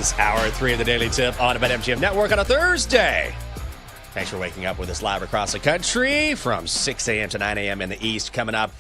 is hour 3 of the Daily Tip on the BetMGM Network on a Thursday. Thanks for waking up with us live across the country from 6 a.m. to 9 a.m. in the East. Coming up,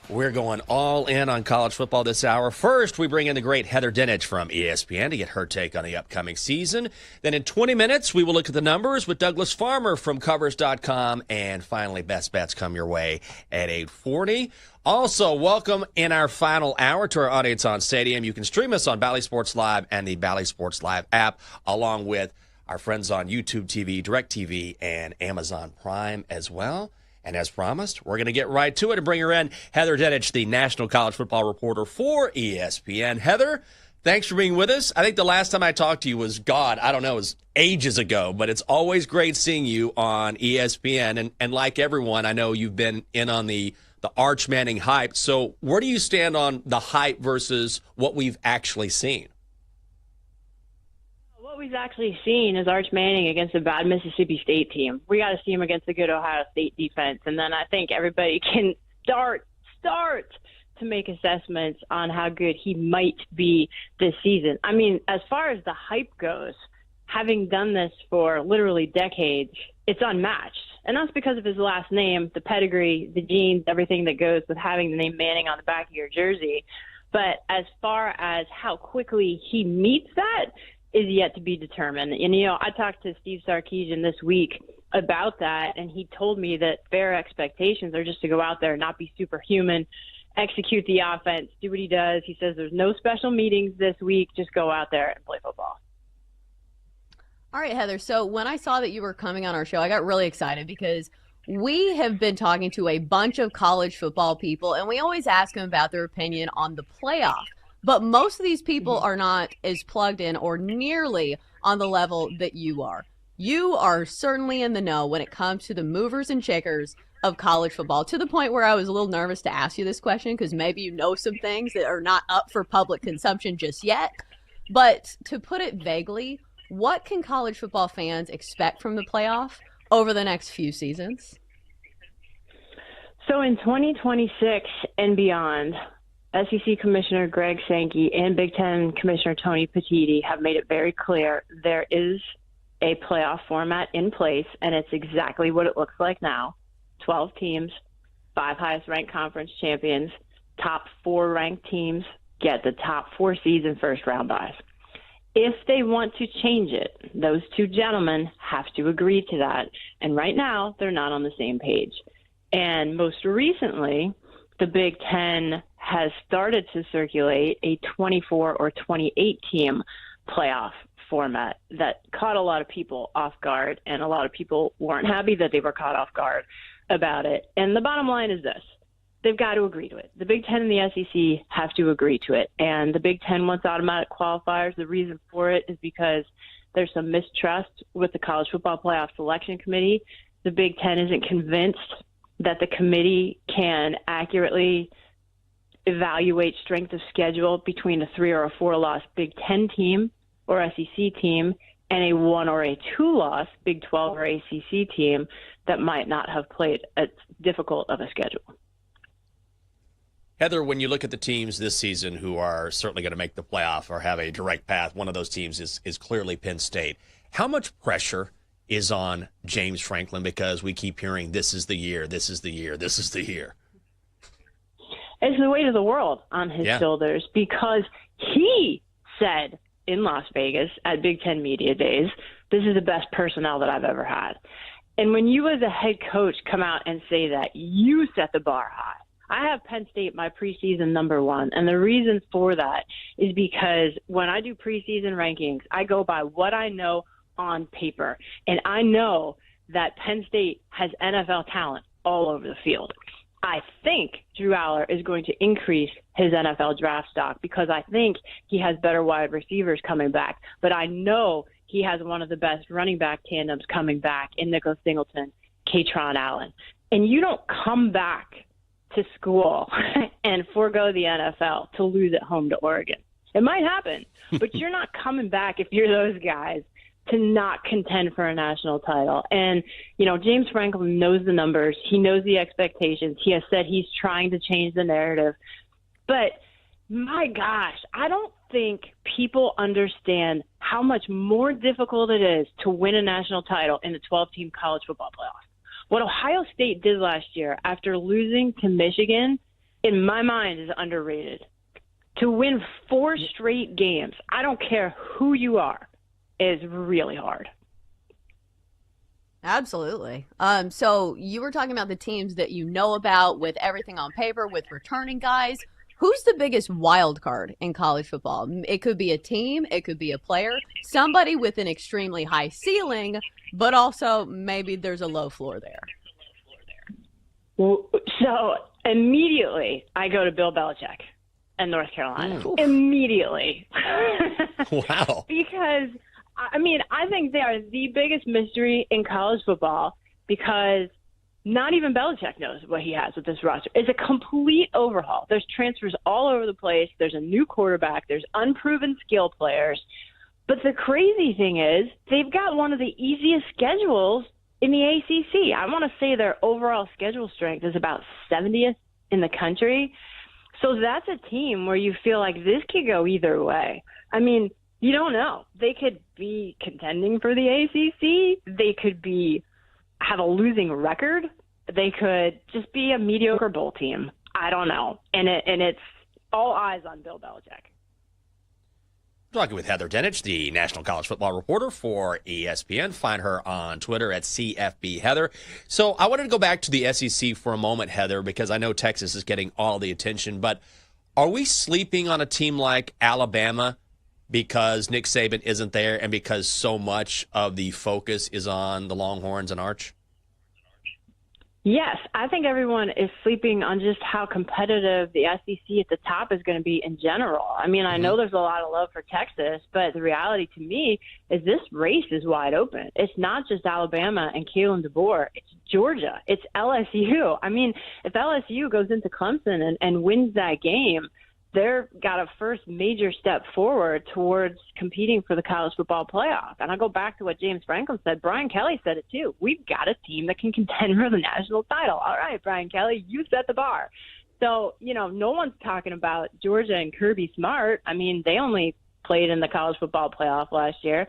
we're going all in on college football this hour. First, we bring in the great Heather Dinich from ESPN to get her take on the upcoming season. Then in 20 minutes, we will look at the numbers with Douglas Farmer from Covers.com. And finally, best bets come your way at 8:40. Also, welcome in our final hour to our audience on Stadium. You can stream us on Bally Sports Live and the Bally Sports Live app, along with our friends on YouTube TV, DirecTV, and Amazon Prime as well. And as promised, we're going to get right to it and bring her in, Heather Dinich, the national college football reporter for ESPN. Heather, thanks for being with us. I think the last time I talked to you was, it was ages ago, but it's always great seeing you on ESPN. And like everyone, I know you've been in on the Arch Manning hype. So where do you stand on the hype versus what we've actually seen? What we've actually seen is Arch Manning against a bad Mississippi State team. We got to see him against a good Ohio State defense, and then I think everybody can start to make assessments on how good he might be this season. I mean, as far as the hype goes, having done this for literally decades, it's unmatched. And that's because of his last name, the pedigree, the genes, everything that goes with having the name Manning on the back of your jersey. But as far as how quickly he meets that is yet to be determined. And, I talked to Steve Sarkisian this week about that, and he told me that fair expectations are just to go out there and not be superhuman, execute the offense, do what he does. He says there's no special meetings this week. Just go out there and play football. All right, Heather. So when I saw that you were coming on our show, I got really excited because we have been talking to a bunch of college football people, and we always ask them about their opinion on the playoff. But most of these people are not as plugged in or nearly on the level that you are. You are certainly in the know when it comes to the movers and shakers of college football, to the point where I was a little nervous to ask you this question because maybe you know some things that are not up for public consumption just yet. But to put it vaguely, what can college football fans expect from the playoff over the next few seasons? So in 2026 and beyond, SEC Commissioner Greg Sankey and Big Ten Commissioner Tony Petitti have made it very clear there is a playoff format in place, and it's exactly what it looks like now. 12 teams, 5 highest-ranked conference champions, top 4 ranked teams get the top 4 seeds and first-round byes. If they want to change it, those two gentlemen have to agree to that. And right now, they're not on the same page. And most recently, the Big Ten has started to circulate a 24 or 28 team playoff format that caught a lot of people off guard, and a lot of people weren't happy that they were caught off guard about it. And the bottom line is this: they've got to agree to it. The Big Ten and the SEC have to agree to it. And the Big Ten wants automatic qualifiers. The reason for it is because there's some mistrust with the College Football Playoff Selection Committee. The Big Ten isn't convinced that the committee can accurately evaluate strength of schedule between a 3 or a 4 loss Big Ten team or SEC team and a 1 or a 2 loss Big 12 or ACC team that might not have played as difficult of a schedule. Heather, when you look at the teams this season who are certainly going to make the playoff or have a direct path, one of those teams is clearly Penn State. How much pressure is on James Franklin, because we keep hearing this is the year, this is the year, this is the year? It's the weight of the world on his shoulders, because he said in Las Vegas at Big Ten Media Days, this is the best personnel that I've ever had. And when you as a head coach come out and say that, you set the bar high. I have Penn State my preseason number 1, and the reason for that is because when I do preseason rankings, I go by what I know on paper, and I know that Penn State has NFL talent all over the field. I think Drew Aller is going to increase his NFL draft stock because I think he has better wide receivers coming back, but I know he has one of the best running back tandems coming back in Nicholas Singleton, Katron Allen. And you don't come back to school and forego the NFL to lose at home to Oregon. It might happen, but you're not coming back if you're those guys to not contend for a national title. And, James Franklin knows the numbers. He knows the expectations. He has said he's trying to change the narrative. But, my gosh, I don't think people understand how much more difficult it is to win a national title in the 12-team college football playoff. What Ohio State did last year after losing to Michigan, in my mind, is underrated. To win 4 straight games, I don't care who you are, is really hard. Absolutely. So you were talking about the teams that you know about with everything on paper, with returning guys. Who's the biggest wild card in college football? It could be a team, it could be a player, somebody with an extremely high ceiling, but also maybe there's a low floor there. So immediately I go to Bill Belichick and North Carolina. Oof. Immediately. Wow. Because, I mean, I think they are the biggest mystery in college football because not even Belichick knows what he has with this roster. It's a complete overhaul. There's transfers all over the place. There's a new quarterback. There's unproven skill players. But the crazy thing is they've got one of the easiest schedules in the ACC. I want to say their overall schedule strength is about 70th in the country. So that's a team where you feel like this could go either way. I mean, you don't know. They could be contending for the ACC. They could have a losing record. They could just be a mediocre bowl team. I don't know. And it's all eyes on Bill Belichick. Talking with Heather Dinich, the national college football reporter for ESPN. Find her on Twitter at CFBHeather. So I wanted to go back to the SEC for a moment, Heather, because I know Texas is getting all the attention. But are we sleeping on a team like Alabama because Nick Saban isn't there and because so much of the focus is on the Longhorns and Arch? Yes, I think everyone is sleeping on just how competitive the SEC at the top is going to be in general. I mean, I know there's a lot of love for Texas, but the reality to me is this race is wide open. It's not just Alabama and Kalen DeBoer. It's Georgia. It's LSU. I mean, if LSU goes into Clemson and wins that game, they've got a first major step forward towards competing for the college football playoff. And I go back to what James Franklin said. Brian Kelly said it too. We've got a team that can contend for the national title. All right, Brian Kelly, you set the bar. So, no one's talking about Georgia and Kirby Smart. I mean, they only played in the college football playoff last year.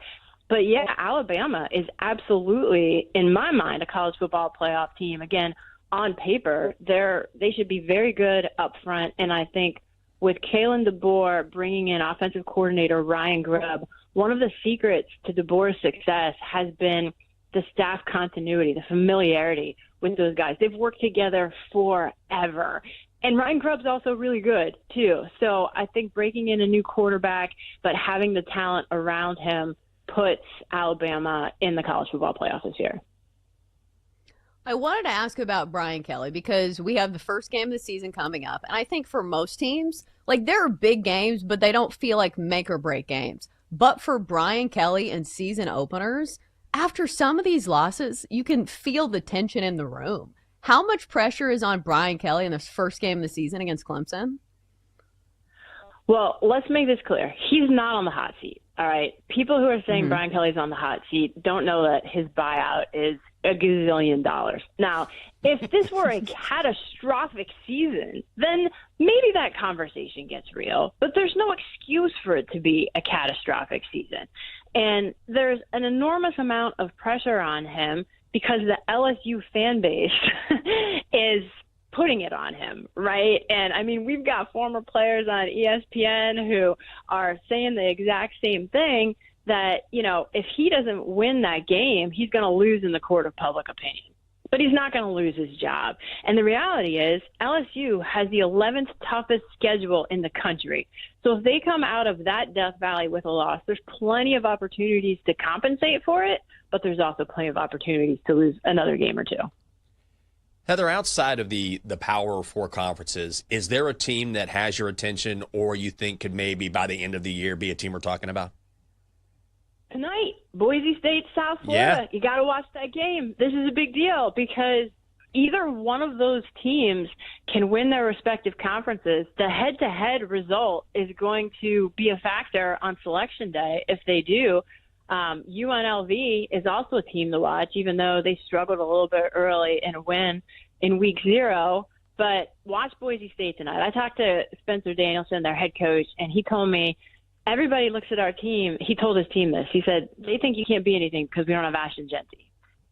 But, yeah, Alabama is absolutely, in my mind, a college football playoff team. Again, on paper, they should be very good up front, and I think with Kalen DeBoer bringing in offensive coordinator Ryan Grubb, one of the secrets to DeBoer's success has been the staff continuity, the familiarity with those guys. They've worked together forever. And Ryan Grubb's also really good, too. So I think breaking in a new quarterback, but having the talent around him puts Alabama in the college football playoff this year. I wanted to ask about Brian Kelly because we have the first game of the season coming up. And I think for most teams, there are big games, but they don't feel like make or break games. But for Brian Kelly and season openers, after some of these losses, you can feel the tension in the room. How much pressure is on Brian Kelly in this first game of the season against Clemson? Well, let's make this clear. He's not on the hot seat. All right. People who are saying Brian Kelly's on the hot seat don't know that his buyout is $1 gazillion. Now, if this were a catastrophic season, then maybe that conversation gets real. But there's no excuse for it to be a catastrophic season. And there's an enormous amount of pressure on him because the LSU fan base is putting it on him, right? And I mean, we've got former players on ESPN who are saying the exact same thing, that, if he doesn't win that game, he's going to lose in the court of public opinion. But he's not going to lose his job. And the reality is LSU has the 11th toughest schedule in the country. So if they come out of that Death Valley with a loss, there's plenty of opportunities to compensate for it, but there's also plenty of opportunities to lose another game or two. Heather, outside of the Power Four conferences, is there a team that has your attention or you think could maybe by the end of the year be a team we're talking about? Tonight, Boise State, South Florida. Yeah. You got to watch that game. This is a big deal because either one of those teams can win their respective conferences. The head-to-head result is going to be a factor on Selection Day if they do. UNLV is also a team to watch, even though they struggled a little bit early in a win in week 0. But watch Boise State tonight. I talked to Spencer Danielson, their head coach, and he told me everybody looks at our team. He told his team this. He said, they think you can't be anything because we don't have Ashton Genty.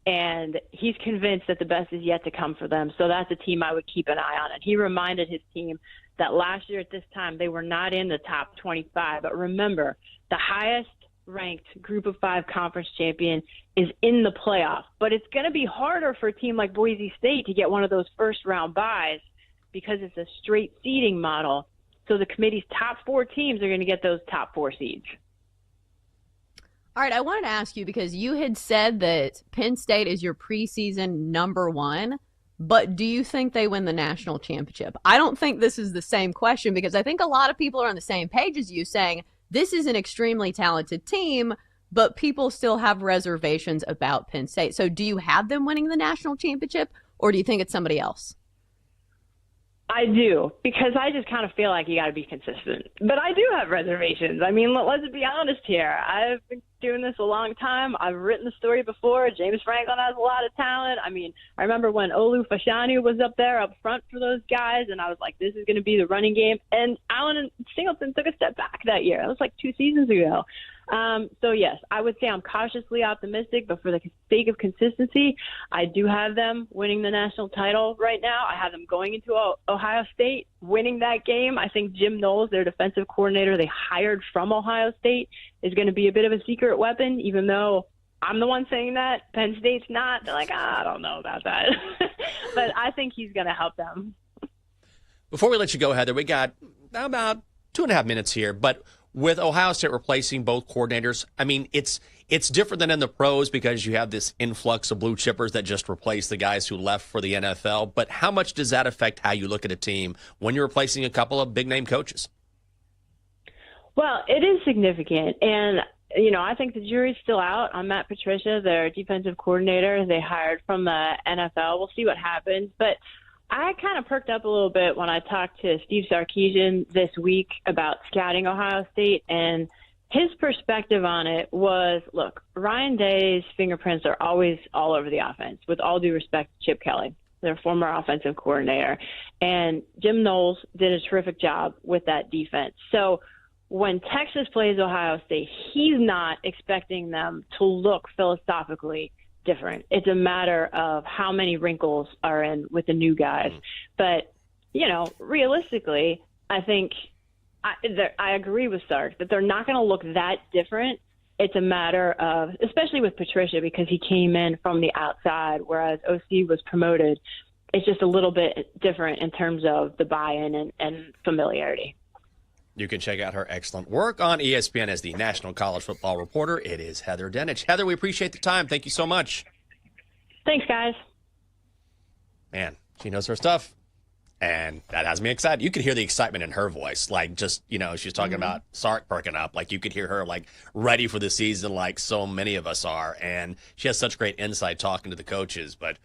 And he's convinced that the best is yet to come for them. So that's a team I would keep an eye on. And he reminded his team that last year at this time, they were not in the top 25. But remember, the highest ranked group of 5 conference champion is in the playoff. But it's going to be harder for a team like Boise State to get one of those first round byes because it's a straight seeding model. So the committee's top 4 teams are going to get those top 4 seeds. All right, I wanted to ask you because you had said that Penn State is your preseason number 1, but do you think they win the national championship? I don't think this is the same question because I think a lot of people are on the same page as you saying this is an extremely talented team, but people still have reservations about Penn State. So do you have them winning the national championship or do you think it's somebody else? I do, because I just kind of feel like you got to be consistent. But I do have reservations. I mean, let's be honest here. I've been doing this a long time. I've written the story before. James Franklin has a lot of talent. I mean, I remember when Olu Fashanu was up there up front for those guys, and I was like, this is going to be the running game. And Allen and Singleton took a step back that year. That was like 2 seasons ago. So, yes, I would say I'm cautiously optimistic, but for the sake of consistency, I do have them winning the national title right now. I have them going into Ohio State, winning that game. I think Jim Knowles, their defensive coordinator they hired from Ohio State, is going to be a bit of a secret weapon, even though I'm the one saying that. Penn State's not. They're like, I don't know about that. But I think he's going to help them. Before we let you go, Heather, we got about 2.5 minutes here, but with Ohio State replacing both coordinators, I mean, it's different than in the pros because you have this influx of blue chippers that just replace the guys who left for the NFL. But how much does that affect how you look at a team when you're replacing a couple of big-name coaches? Well, it is significant. And, you know, I think the jury's still out on Matt Patricia, their defensive coordinator they hired from the NFL. We'll see what happens. But I kind of perked up a little bit when I talked to Steve Sarkisian this week about scouting Ohio State, and his perspective on it was, look, Ryan Day's fingerprints are always all over the offense, with all due respect to Chip Kelly, their former offensive coordinator. And Jim Knowles did a terrific job with that defense. So when Texas plays Ohio State, he's not expecting them to look philosophically different. It's a matter of how many wrinkles are in with the new guys. But, you know, realistically, I think I agree with Sark that they're not going to look that different. It's a matter of, especially with Patricia, because he came in from the outside, whereas OC was promoted. It's just a little bit different in terms of the buy-in and familiarity. You can check out her excellent work on ESPN as the National College Football Reporter. It is Heather Dinich. Heather, we appreciate the time. Thank you so much. Thanks, guys. Man, she knows her stuff, and that has me excited. You could hear the excitement in her voice. Like, just, you know, she's talking about Sark perking up. Like, you could hear her, like, ready for the season like so many of us are. And she has such great insight talking to the coaches. But,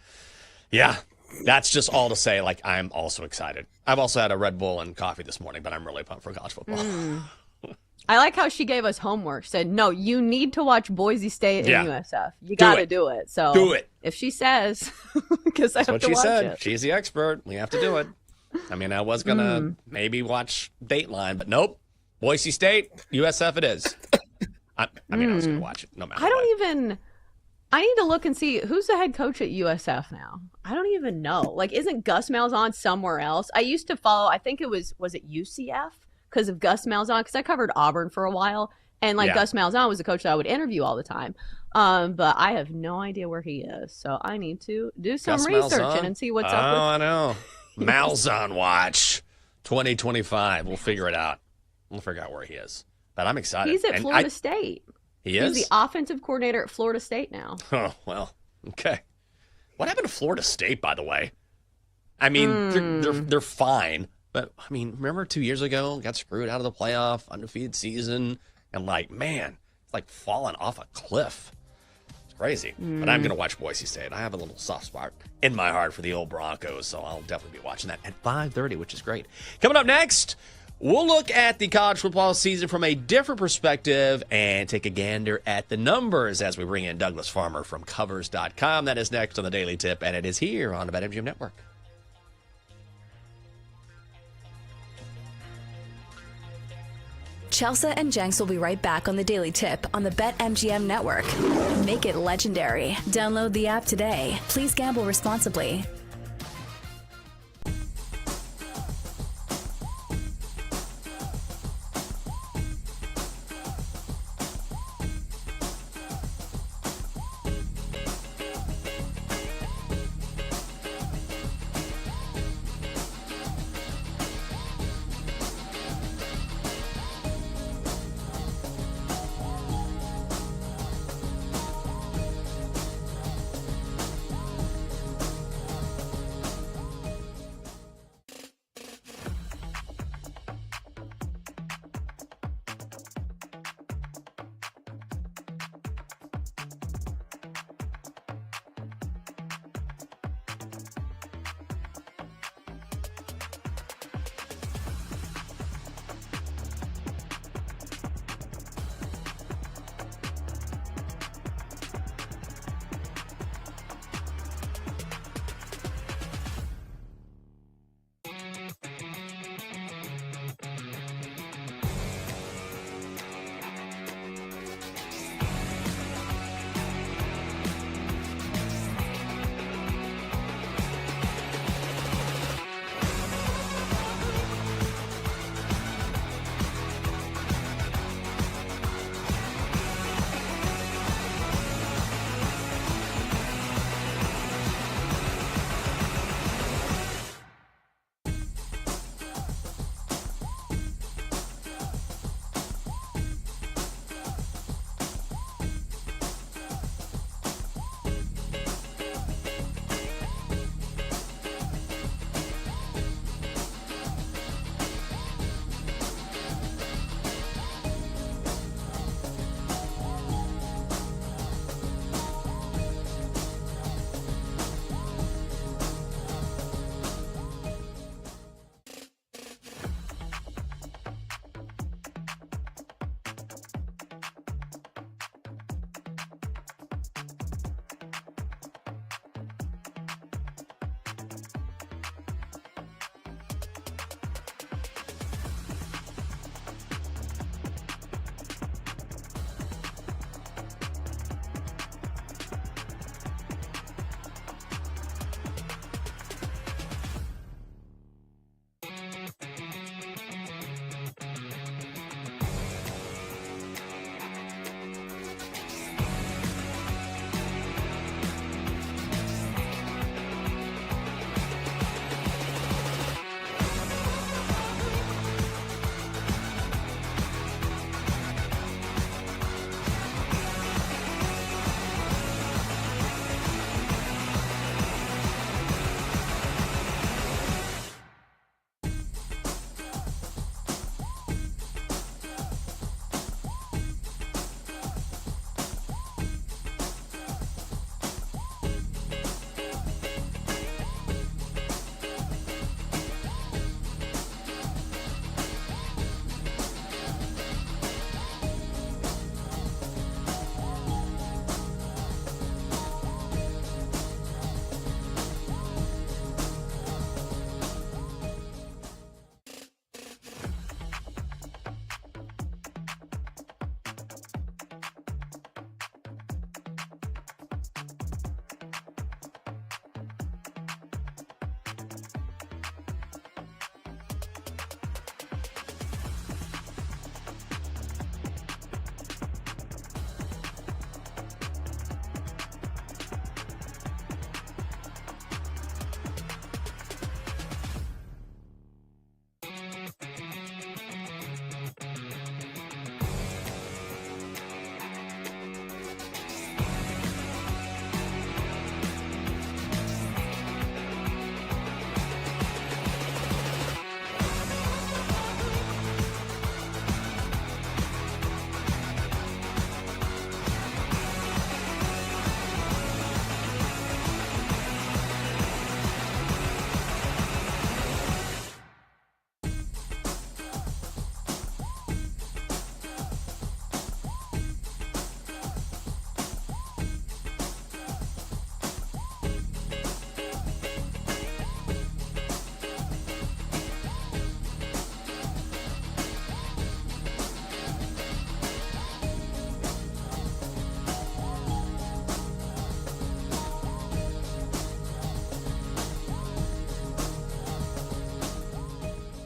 yeah, that's just all to say, like, I'm also excited. I've also had a Red Bull and coffee this morning, but I'm really pumped for college football. I like how she gave us homework. Said, no, you need to watch Boise State and USF. You got to do it. So do it. If she says, because I have to watch it. That's what she said. She's the expert. We have to do it. I mean, I was going to maybe watch Dateline, but nope. Boise State, USF it is. I mean, I was going to watch it no matter what. I need to look and see who's the head coach at USF now. I don't even know. Like, isn't Gus Malzahn somewhere else? I used to follow, I think it was it UCF? Because of Gus Malzahn, because I covered Auburn for a while. And, Gus Malzahn was a coach that I would interview all the time. But I have no idea where he is. So I need to do some researching and see what's up with. Oh, I know. Malzahn Watch 2025. We'll figure it out. We'll figure out where he is. But I'm excited. He's at Florida State. He is? He's the offensive coordinator at Florida State now. Oh, well, okay. What happened to Florida State, by the way? I mean, they're fine. But, I mean, remember 2 years ago, got screwed out of the playoff, undefeated season, and, man, it's like falling off a cliff. It's crazy. But I'm going to watch Boise State. I have a little soft spot in my heart for the old Broncos, so I'll definitely be watching that at 5:30, which is great. Coming up next, we'll look at the college football season from a different perspective and take a gander at the numbers as we bring in Douglas Farmer from Covers.com. That is next on the Daily Tip, and it is here on the BetMGM Network. Chelsea and Jenks will be right back on the Daily Tip on the BetMGM network. Make it legendary. Download the app today. Please gamble responsibly.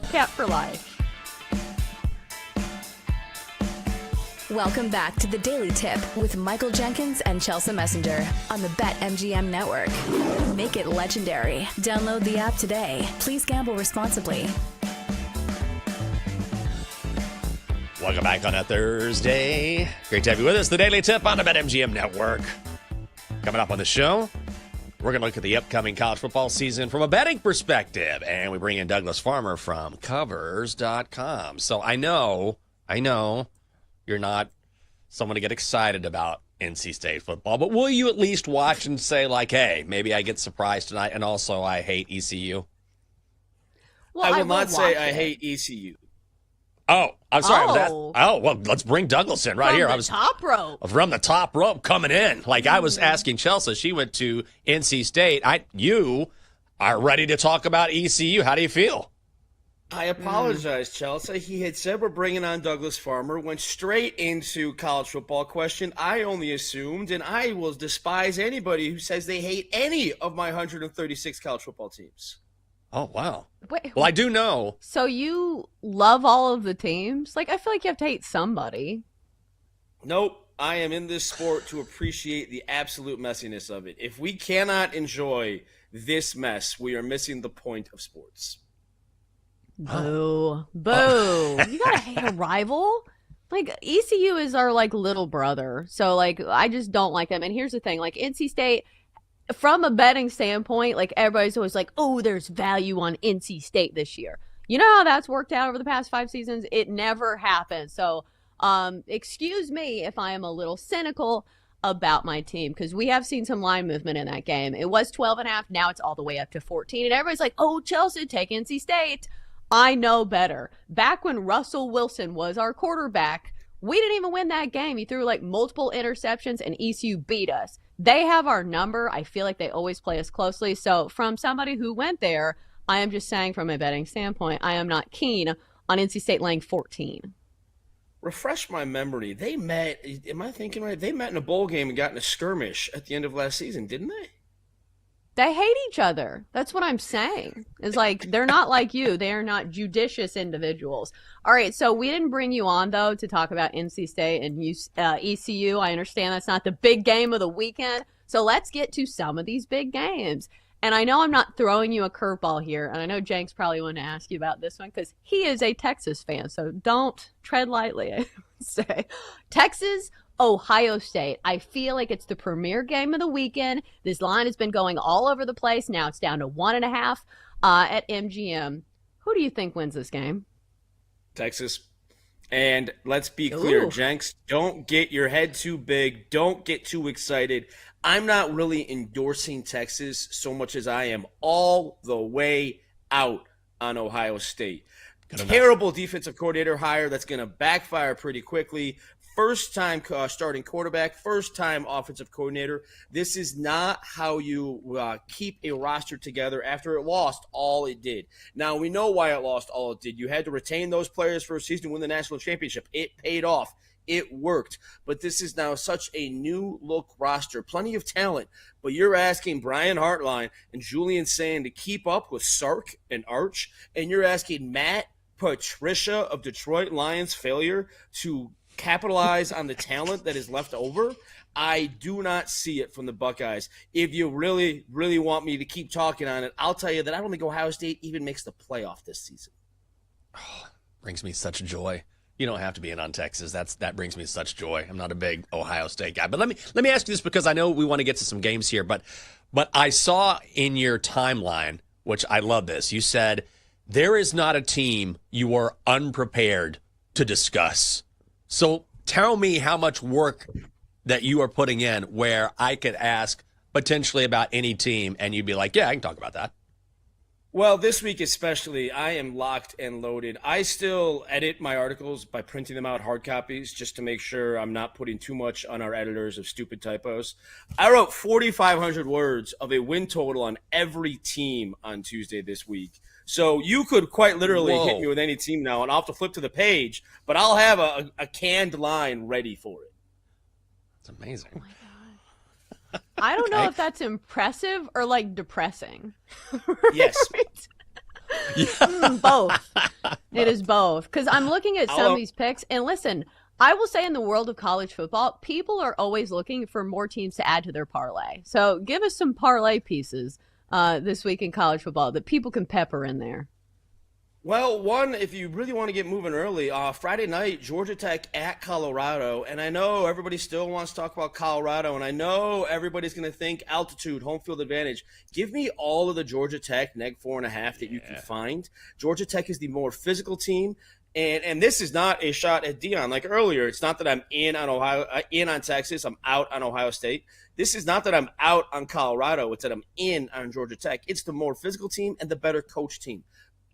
Cat for life. Welcome back to the Daily Tip with Michael Jenkins and Chelsea Messenger on the BetMGM Network. Make it legendary. Download the app today. Please gamble responsibly. Welcome back on a Thursday. Great to have you with us. The Daily Tip on the BetMGM Network. Coming up on the show, we're going to look at the upcoming college football season from a betting perspective. And we bring in Douglas Farmer from Covers.com. So I know you're not someone to get excited about NC State football, but will you at least watch and say, like, hey, maybe I get surprised tonight, and also I hate ECU? Well, I will not say I it. hate ECU. Oh, I'm sorry. Oh. Well, let's bring Douglas in right From here. the top rope. From the top rope coming in. Like I was asking Chelsea, she went to NC State. You are ready to talk about ECU. How do you feel? I apologize, Chelsea. He had said we're bringing on Douglas Farmer, went straight into college football question. I only assumed, and I will despise anybody who says they hate any of my 136 college football teams. Oh, wow. Wait, Well, I do know. so you love all of the teams? Like, I feel like you have to hate somebody. Nope. I am in this sport to appreciate the absolute messiness of it. If we cannot enjoy this mess, we are missing the point of sports. Boo. Boo. You gotta hate a rival? Like, ECU is our, like, little brother. So, like, I just don't like them. And here's the thing. Like, NC State, from a betting standpoint, like, everybody's always like, oh, there's value on NC State this year. You know how that's worked out over the past 5 seasons? It never happened. So, excuse me if I am a little cynical about my team, because we have seen some line movement in that game. It was 12.5. Now it's all the way up to 14. And everybody's like, oh, Chelsea, take NC State. I know better. Back when Russell Wilson was our quarterback, we didn't even win that game. He threw like multiple interceptions and ECU beat us. They have our number. I feel like they always play us closely. So from somebody who went there, I am just saying from a betting standpoint, I am not keen on NC State laying 14. Refresh my memory. They met, am I thinking right? They met in a bowl game and got in a skirmish at the end of last season, didn't they? They hate each other. That's what I'm saying. It's like, they're not like you. They are not judicious individuals. All right, so we didn't bring you on, though, to talk about NC State and ECU. I understand that's not the big game of the weekend. So let's get to some of these big games. And I know I'm not throwing you a curveball here, and I know Jenks probably wanted to ask you about this one because he is a Texas fan, so don't tread lightly, I would say. Texas, Ohio State. I feel like it's the premier game of the weekend. This line has been going all over the place. Now it's down to 1.5 at MGM. Who do you think wins this game? Texas. And let's be clear, Ooh. Jenks, don't get your head too big. Don't get too excited. I'm not really endorsing Texas so much as I am all the way out on Ohio State. Terrible defensive coordinator hire that's going to backfire pretty quickly. First time starting quarterback, first time offensive coordinator. This is not how you keep a roster together after it lost all it did. Now, we know why it lost all it did. You had to retain those players for a season to win the national championship. It paid off. It worked. But this is now such a new look roster. Plenty of talent. But you're asking Brian Hartline and Julian Sand to keep up with Sark and Arch. And you're asking Matt Patricia of Detroit Lions failure to capitalize on the talent that is left over. I do not see it from the Buckeyes. If you really, really want me to keep talking on it, I'll tell you that I don't think Ohio State even makes the playoff this season. Oh, brings me such joy. You don't have to be in on Texas. That brings me such joy. I'm not a big Ohio State guy. But let me ask you this, because I know we want to get to some games here, but I saw in your timeline, which I love this, you said there is not a team you are unprepared to discuss. So tell me how much work that you are putting in where I could ask potentially about any team and you'd be like, yeah, I can talk about that. Well, this week especially, I am locked and loaded. I still edit my articles by printing them out hard copies just to make sure I'm not putting too much on our editors of stupid typos. I wrote 4,500 words of a win total on every team on Tuesday this week. So you could quite literally hit me with any team now, and I'll have to flip to the page, but I'll have a canned line ready for it. That's amazing. Oh my God. I don't know if that's impressive or like depressing. Yes. Both. It is both. Because I'm looking at some of these picks, and listen, I will say in the world of college football, people are always looking for more teams to add to their parlay. So give us some parlay pieces this week in college football that people can pepper in there. Well, one, if you really want to get moving early, Friday night, Georgia Tech at Colorado. And I know everybody still wants to talk about Colorado, and I know everybody's going to think altitude, home field advantage. Give me all of the Georgia Tech neg 4.5 that you can find. Georgia Tech is the more physical team. And this is not a shot at Deion. Like earlier, it's not that I'm in on Texas, I'm out on Ohio State. This is not that I'm out on Colorado, it's that I'm in on Georgia Tech. It's the more physical team and the better coach team.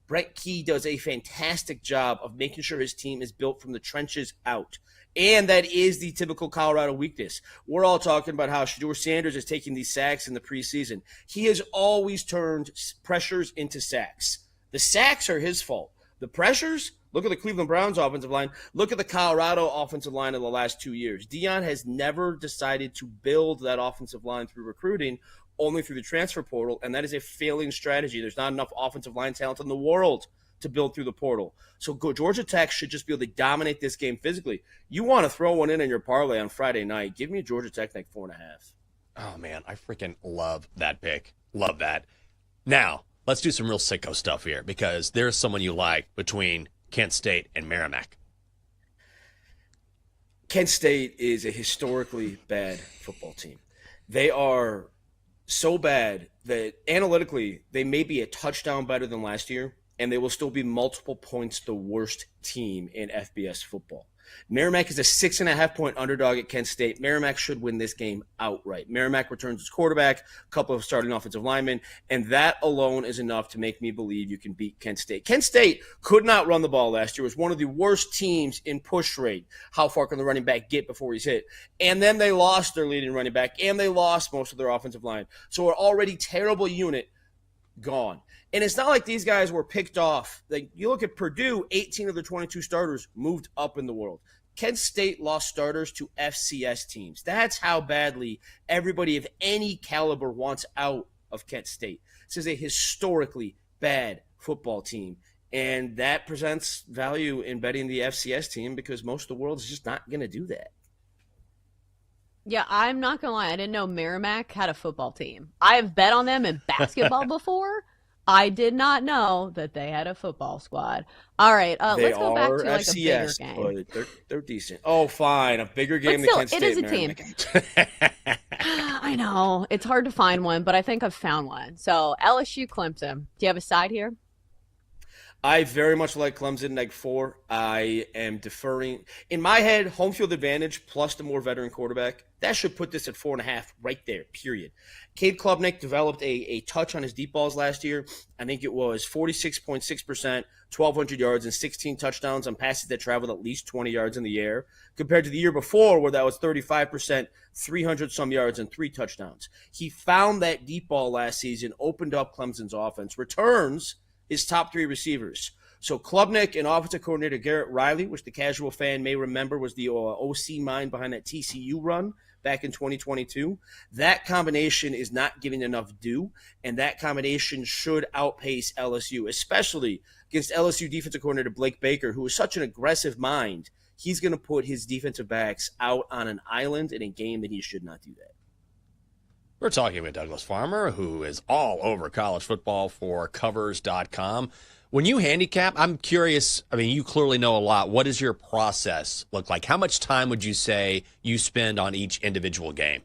Brett Key does a fantastic job of making sure his team is built from the trenches out. And that is the typical Colorado weakness. We're all talking about how Shedeur Sanders is taking these sacks in the preseason. He has always turned pressures into sacks. The sacks are his fault. The pressures, look at the Cleveland Browns offensive line. Look at the Colorado offensive line in the last 2 years. Deion has never decided to build that offensive line through recruiting, only through the transfer portal, and that is a failing strategy. There's not enough offensive line talent in the world to build through the portal. So Georgia Tech should just be able to dominate this game physically. You want to throw one in your parlay on Friday night, give me a Georgia Tech like 4.5. Oh, man, I freaking love that pick. Love that. Now, let's do some real sicko stuff here, because there's someone you like between Kent State and Merrimack. Kent State is a historically bad football team. They are so bad that analytically they may be a touchdown better than last year, and they will still be multiple points the worst team in FBS football. Merrimack is a 6.5-point underdog at Kent State. Merrimack should win this game outright. Merrimack returns its quarterback, a couple of starting offensive linemen, and that alone is enough to make me believe you can beat Kent State. Kent State could not run the ball last year. It was one of the worst teams in push rate. How far can the running back get before he's hit? And then they lost their leading running back, and they lost most of their offensive line. So an already terrible unit gone. And it's not like these guys were picked off. Like, you look at Purdue, 18 of their 22 starters moved up in the world. Kent State lost starters to FCS teams. That's how badly everybody of any caliber wants out of Kent State. This is a historically bad football team, and that presents value in betting the FCS team because most of the world is just not going to do that. Yeah, I'm not going to lie. I didn't know Merrimack had a football team. I have bet on them in basketball before. I did not know that they had a football squad. All right, let's go back to like FCS, a bigger game. But they're decent. Oh, fine, a bigger game But than still, Kent State. it is a team. I know. It's hard to find one, but I think I've found one. So LSU Clemson. Do you have a side here? I very much like Clemson neg 4. I am deferring. In my head, home field advantage plus the more veteran quarterback, that should put this at 4.5 right there, period. Cade Klubnik developed a touch on his deep balls last year. I think it was 46.6%, 1,200 yards, and 16 touchdowns on passes that traveled at least 20 yards in the air, compared to the year before where that was 35%, 300-some yards, and 3 touchdowns. He found that deep ball last season, opened up Clemson's offense, returns his top 3 receivers. So Klubnik and offensive coordinator Garrett Riley, which the casual fan may remember was the OC mind behind that TCU run back in 2022. That combination is not giving enough due, and that combination should outpace LSU, especially against LSU defensive coordinator Blake Baker, who is such an aggressive mind. He's going to put his defensive backs out on an island in a game that he should not do that. We're talking with Douglas Farmer, who is all over college football for Covers.com. When you handicap, I'm curious, I mean, you clearly know a lot. What does your process look like? How much time would you say you spend on each individual game?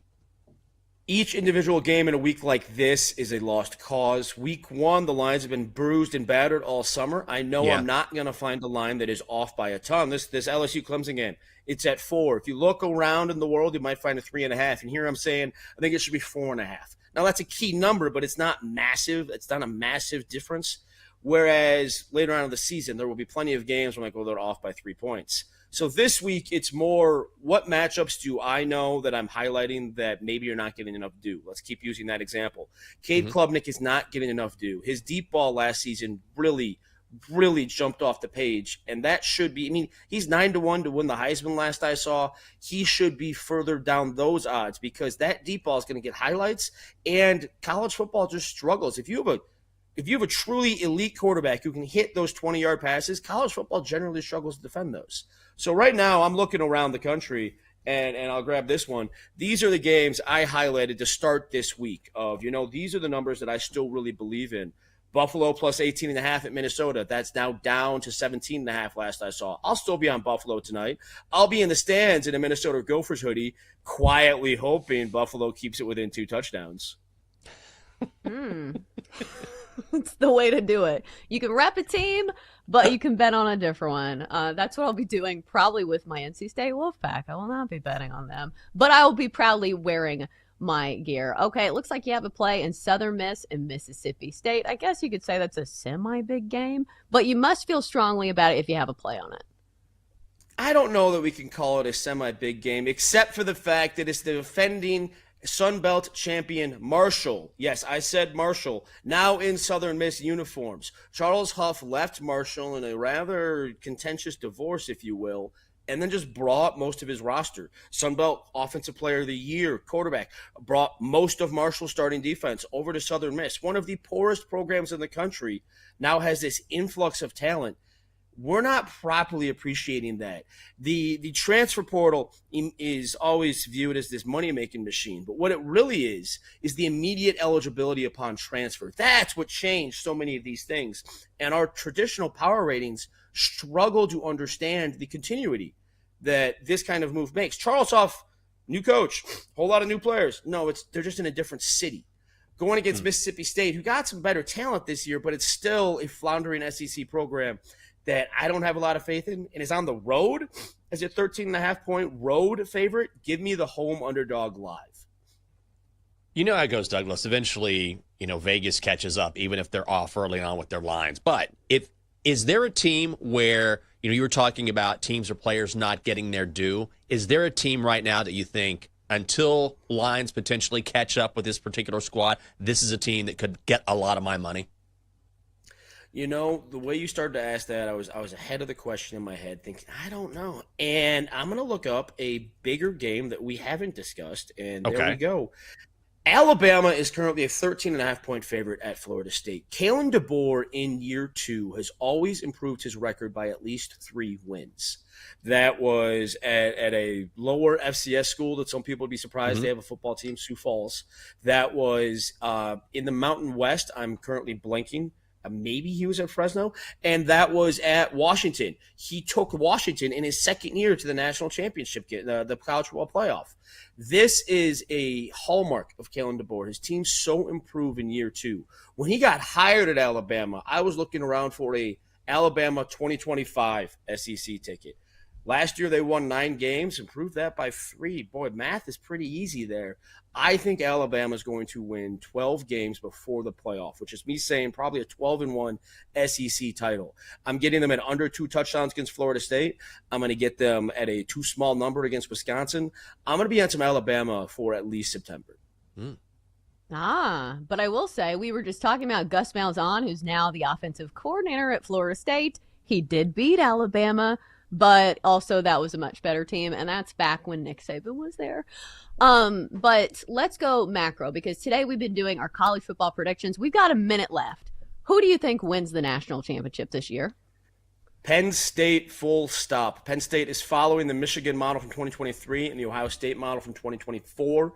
Each individual game in a week like this is a lost cause. Week 1, the lines have been bruised and battered all summer. I know I'm not going to find a line that is off by a ton. This LSU Clemson game, it's at 4. If you look around in the world, you might find a 3.5. And here I'm saying I think it should be 4.5. Now, that's a key number, but it's not massive. It's not a massive difference. Whereas later on in the season, there will be plenty of games when they're off by 3 points. So this week, it's more, what matchups do I know that I'm highlighting that maybe you're not giving enough due? Let's keep using that example. Cade Klubnik is not giving enough due. His deep ball last season really jumped off the page, and that should be, I mean, he's 9-1 to win the Heisman last I saw. He should be further down those odds because that deep ball is going to get highlights, and college football just struggles. If you have if you have a truly elite quarterback who can hit those 20-yard passes, college football generally struggles to defend those. So right now I'm looking around the country, and I'll grab this one. These are the games I highlighted to start this week of, these are the numbers that I still really believe in. Buffalo plus 18.5 at Minnesota. That's now down to 17.5 last I saw. I'll still be on Buffalo tonight. I'll be in the stands in a Minnesota Gophers hoodie, quietly hoping Buffalo keeps it within 2 touchdowns. It's the way to do it. You can rep a team, but you can bet on a different one. That's what I'll be doing probably with my NC State Wolfpack. I will not be betting on them, but I will be proudly wearing my gear. Okay, it looks like you have a play in Southern Miss and Mississippi State. I guess you could say that's a semi-big game, but you must feel strongly about it if you have a play on it. I don't know that we can call it a semi-big game, except for the fact that it's the defending Sun Belt champion Marshall. Yes, I said Marshall. Now in Southern Miss uniforms. Charles Huff left Marshall in a rather contentious divorce, if you will, and then just brought most of his roster. Sun Belt Offensive Player of the Year, quarterback, brought most of Marshall's starting defense over to Southern Miss. One of the poorest programs in the country now has this influx of talent. We're not properly appreciating that. The transfer portal is always viewed as this money-making machine, but what it really is the immediate eligibility upon transfer. That's what changed so many of these things. And our traditional power ratings struggle to understand the continuity that this kind of move makes. Charles Huff, new coach, whole lot of new players. No, they're just in a different city. Going against Mississippi State, who got some better talent this year, but it's still a floundering SEC program that I don't have a lot of faith in, and is on the road as a 13.5-point road favorite. Give me the home underdog live. You know how it goes, Douglas. Eventually, Vegas catches up, even if they're off early on with their lines. But is there a team where, you were talking about teams or players not getting their due. Is there a team right now that you think, until lines potentially catch up with this particular squad, this is a team that could get a lot of my money? The way you started to ask that, I was ahead of the question in my head, thinking, I don't know. And I'm going to look up a bigger game that we haven't discussed, and there we go. Alabama is currently a 13.5-point favorite at Florida State. Kalen DeBoer in year 2 has always improved his record by at least 3 wins. That was at a lower FCS school that some people would be surprised they have a football team, Sioux Falls. That was in the Mountain West. I'm currently blanking. Maybe he was at Fresno, and that was at Washington. He took Washington in his second year to the national championship, the college football playoff. This is a hallmark of Kalen DeBoer. His team so improved in year 2. When he got hired at Alabama, I was looking around for a Alabama 2025 SEC ticket. Last year they won 9 games, improved that by 3. Boy, math is pretty easy there. I think Alabama is going to win 12 games before the playoff, which is me saying probably a 12-1 SEC title. I'm getting them at under 2 touchdowns against Florida State. I'm going to get them at a too small number against Wisconsin. I'm going to be on some Alabama for at least September. But I will say, we were just talking about Gus Malzahn, who's now the offensive coordinator at Florida State. He did beat Alabama, but also that was a much better team, and that's back when Nick Saban was there. But let's go macro, because today we've been doing our college football predictions. We've got a minute left. Who do you think wins the national championship this year? Penn State, full stop. Penn State is following the Michigan model from 2023 and the Ohio State model from 2024.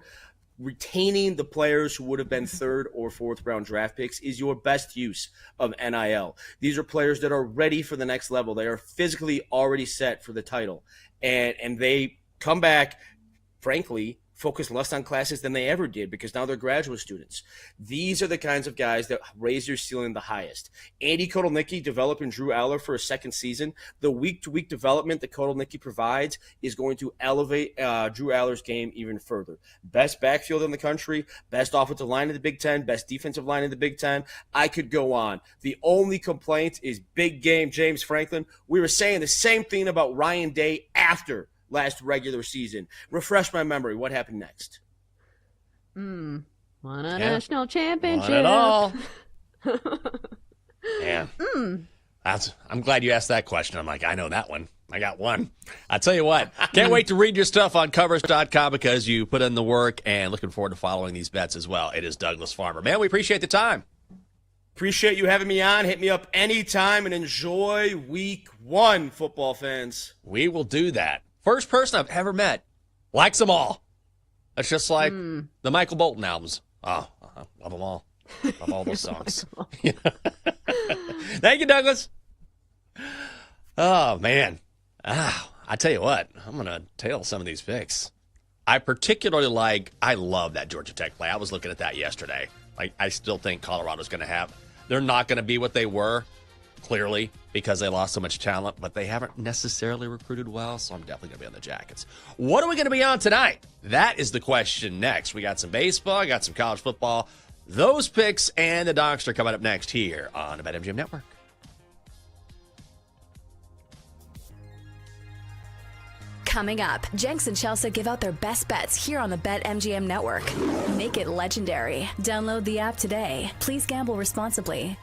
Retaining the players who would have been 3rd or 4th round draft picks is your best use of NIL. These are players that are ready for the next level. They are physically already set for the title. And they come back, frankly, focus less on classes than they ever did, because now they're graduate students. These are the kinds of guys that raise your ceiling the highest. Andy Kotelnicki developing Drew Aller for a second season. The week-to-week development that Kotelnicki provides is going to elevate Drew Aller's game even further. Best backfield in the country, best offensive line in the Big Ten, best defensive line in the Big Ten. I could go on. The only complaint is big game James Franklin. We were saying the same thing about Ryan Day after last regular season. Refresh my memory. What happened next? Won a national championship. Won it all. Yeah. I'm glad you asked that question. I'm like, I know that one. I got one. I tell you what, can't wait to read your stuff on covers.com, because you put in the work, and looking forward to following these bets as well. It is Douglas Farmer. Man, we appreciate the time. Appreciate you having me on. Hit me up anytime and enjoy week 1, football fans. We will do that. First person I've ever met likes them all. That's just like the Michael Bolton albums. Oh, love them all. Love all those songs. Thank you, Douglas. Oh, man. I tell you what, I'm going to tail some of these picks. I particularly I love that Georgia Tech play. I was looking at that yesterday. I still think Colorado's going to they're not going to be what they were, clearly, because they lost so much talent, but they haven't necessarily recruited well, so I'm definitely going to be on the Jackets. What are we going to be on tonight? That is the question next. We got some baseball, I got some college football. Those picks and the Docs are coming up next here on the BetMGM Network. Coming up, Jenks and Chelsea give out their best bets here on the BetMGM Network. Make it legendary. Download the app today. Please gamble responsibly.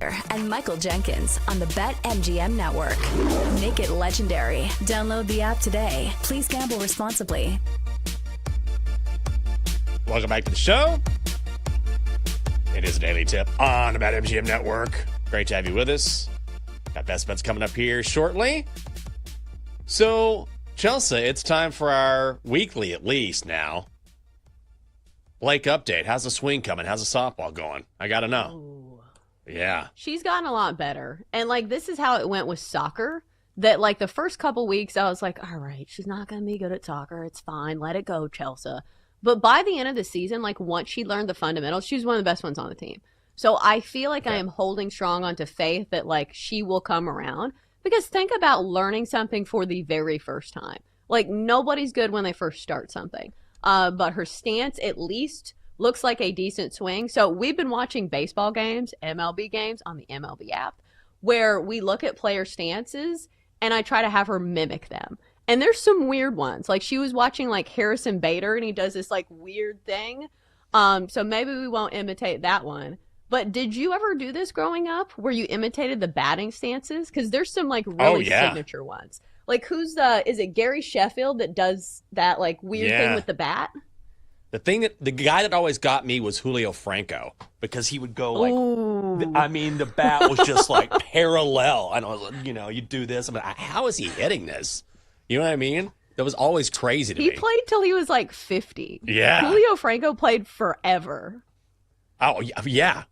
Messenger and Michael Jenkins on the BetMGM Network. Make it legendary. Download the app today. Please gamble responsibly. Welcome back to the show. It is a daily tip on the BetMGM Network. Great to have you with us. Got best bets coming up here shortly. So, Chelsea, it's time for our weekly, at least now. Blake update. How's the swing coming? How's the softball going? I got to know. Ooh. Yeah. She's gotten a lot better. And, this is how it went with soccer. That, the first couple weeks, I was like, all right, she's not going to be good at soccer. It's fine. Let it go, Chelsea. But by the end of the season, once she learned the fundamentals, she was one of the best ones on the team. So I feel like I am holding strong onto faith that, she will come around. Because think about learning something for the very first time. Nobody's good when they first start something. But her stance at least looks like a decent swing. So we've been watching baseball games, MLB games on the MLB app, where we look at player stances and I try to have her mimic them. And there's some weird ones. She was watching Harrison Bader and he does this weird thing. So maybe we won't imitate that one. But did you ever do this growing up where you imitated the batting stances? Because there's some really signature ones. Is it Gary Sheffield that does that weird thing with the bat? The guy that always got me was Julio Franco because he would go the bat was just parallel. I know, you do this. I'm like, how is he hitting this? You know what I mean? That was always crazy to me. He played till he was 50. Yeah. Julio Franco played forever. Oh, yeah.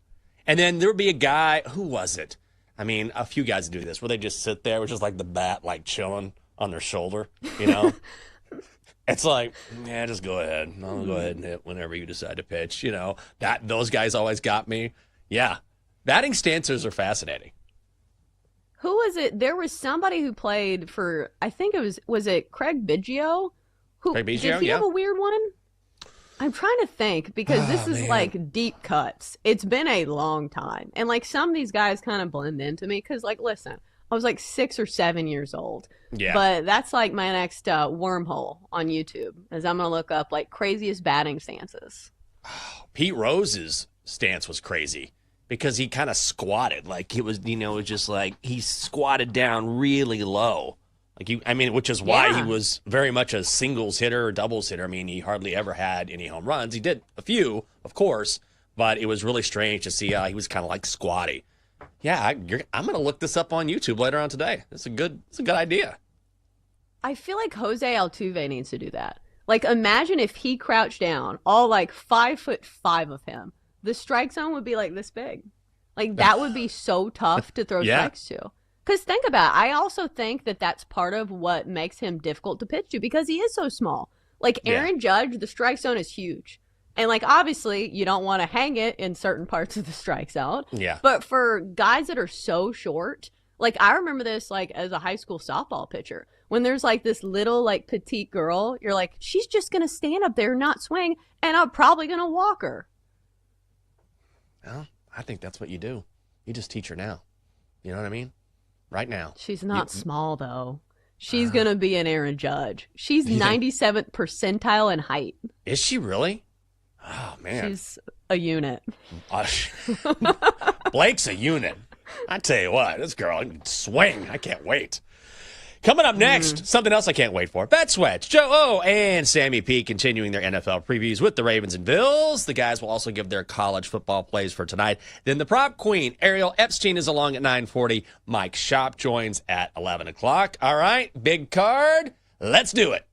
And then there would be a guy, who was it? I mean, a few guys do this where they just sit there with just the bat chilling on their shoulder, It's just go ahead. I'll go ahead and hit whenever you decide to pitch, Those guys always got me. Yeah. Batting stances are fascinating. Who was it? There was somebody who played for, I think was it Craig Biggio? Craig Biggio, did he have a weird one? I'm trying to think because this is deep cuts. It's been a long time. And some of these guys kind of blend into me because listen, I was 6 or 7 years old. Yeah. But that's my next wormhole on YouTube is I'm going to look up craziest batting stances. Pete Rose's stance was crazy because he kind of squatted. It was, it was just he squatted down really low. Which is why he was very much a singles hitter or doubles hitter. He hardly ever had any home runs. He did a few, of course, but it was really strange to see he was kind of squatty. Yeah, I'm going to look this up on YouTube later on today. It's a good idea. I feel like Jose Altuve needs to do that. Imagine if he crouched down, all 5'5" of him. The strike zone would be this big. That would be so tough to throw strikes to. Because think about it, I also think that that's part of what makes him difficult to pitch to because he is so small. Aaron Judge, the strike zone is huge. And obviously you don't want to hang it in certain parts of the strike zone. Yeah. But for guys that are so short, I remember this as a high school softball pitcher. When there's this little petite girl, you're she's just going to stand up there and not swing and I'm probably going to walk her. Well, I think that's what you do. You just teach her now. You know what I mean? Right now. She's not small, though. She's going to be an Aaron Judge. She's 97th percentile in height. Is she really? Oh, man. She's a unit. Blake's a unit. I tell you what, this girl can swing. I can't wait. Coming up next, something else I can't wait for. Bet Sweats, Joe O and Sammy P continuing their NFL previews with the Ravens and Bills. The guys will also give their college football plays for tonight. Then the prop queen, Ariel Epstein, is along at 9:40. Mike Shop joins at 11 o'clock. All right, big card. Let's do it.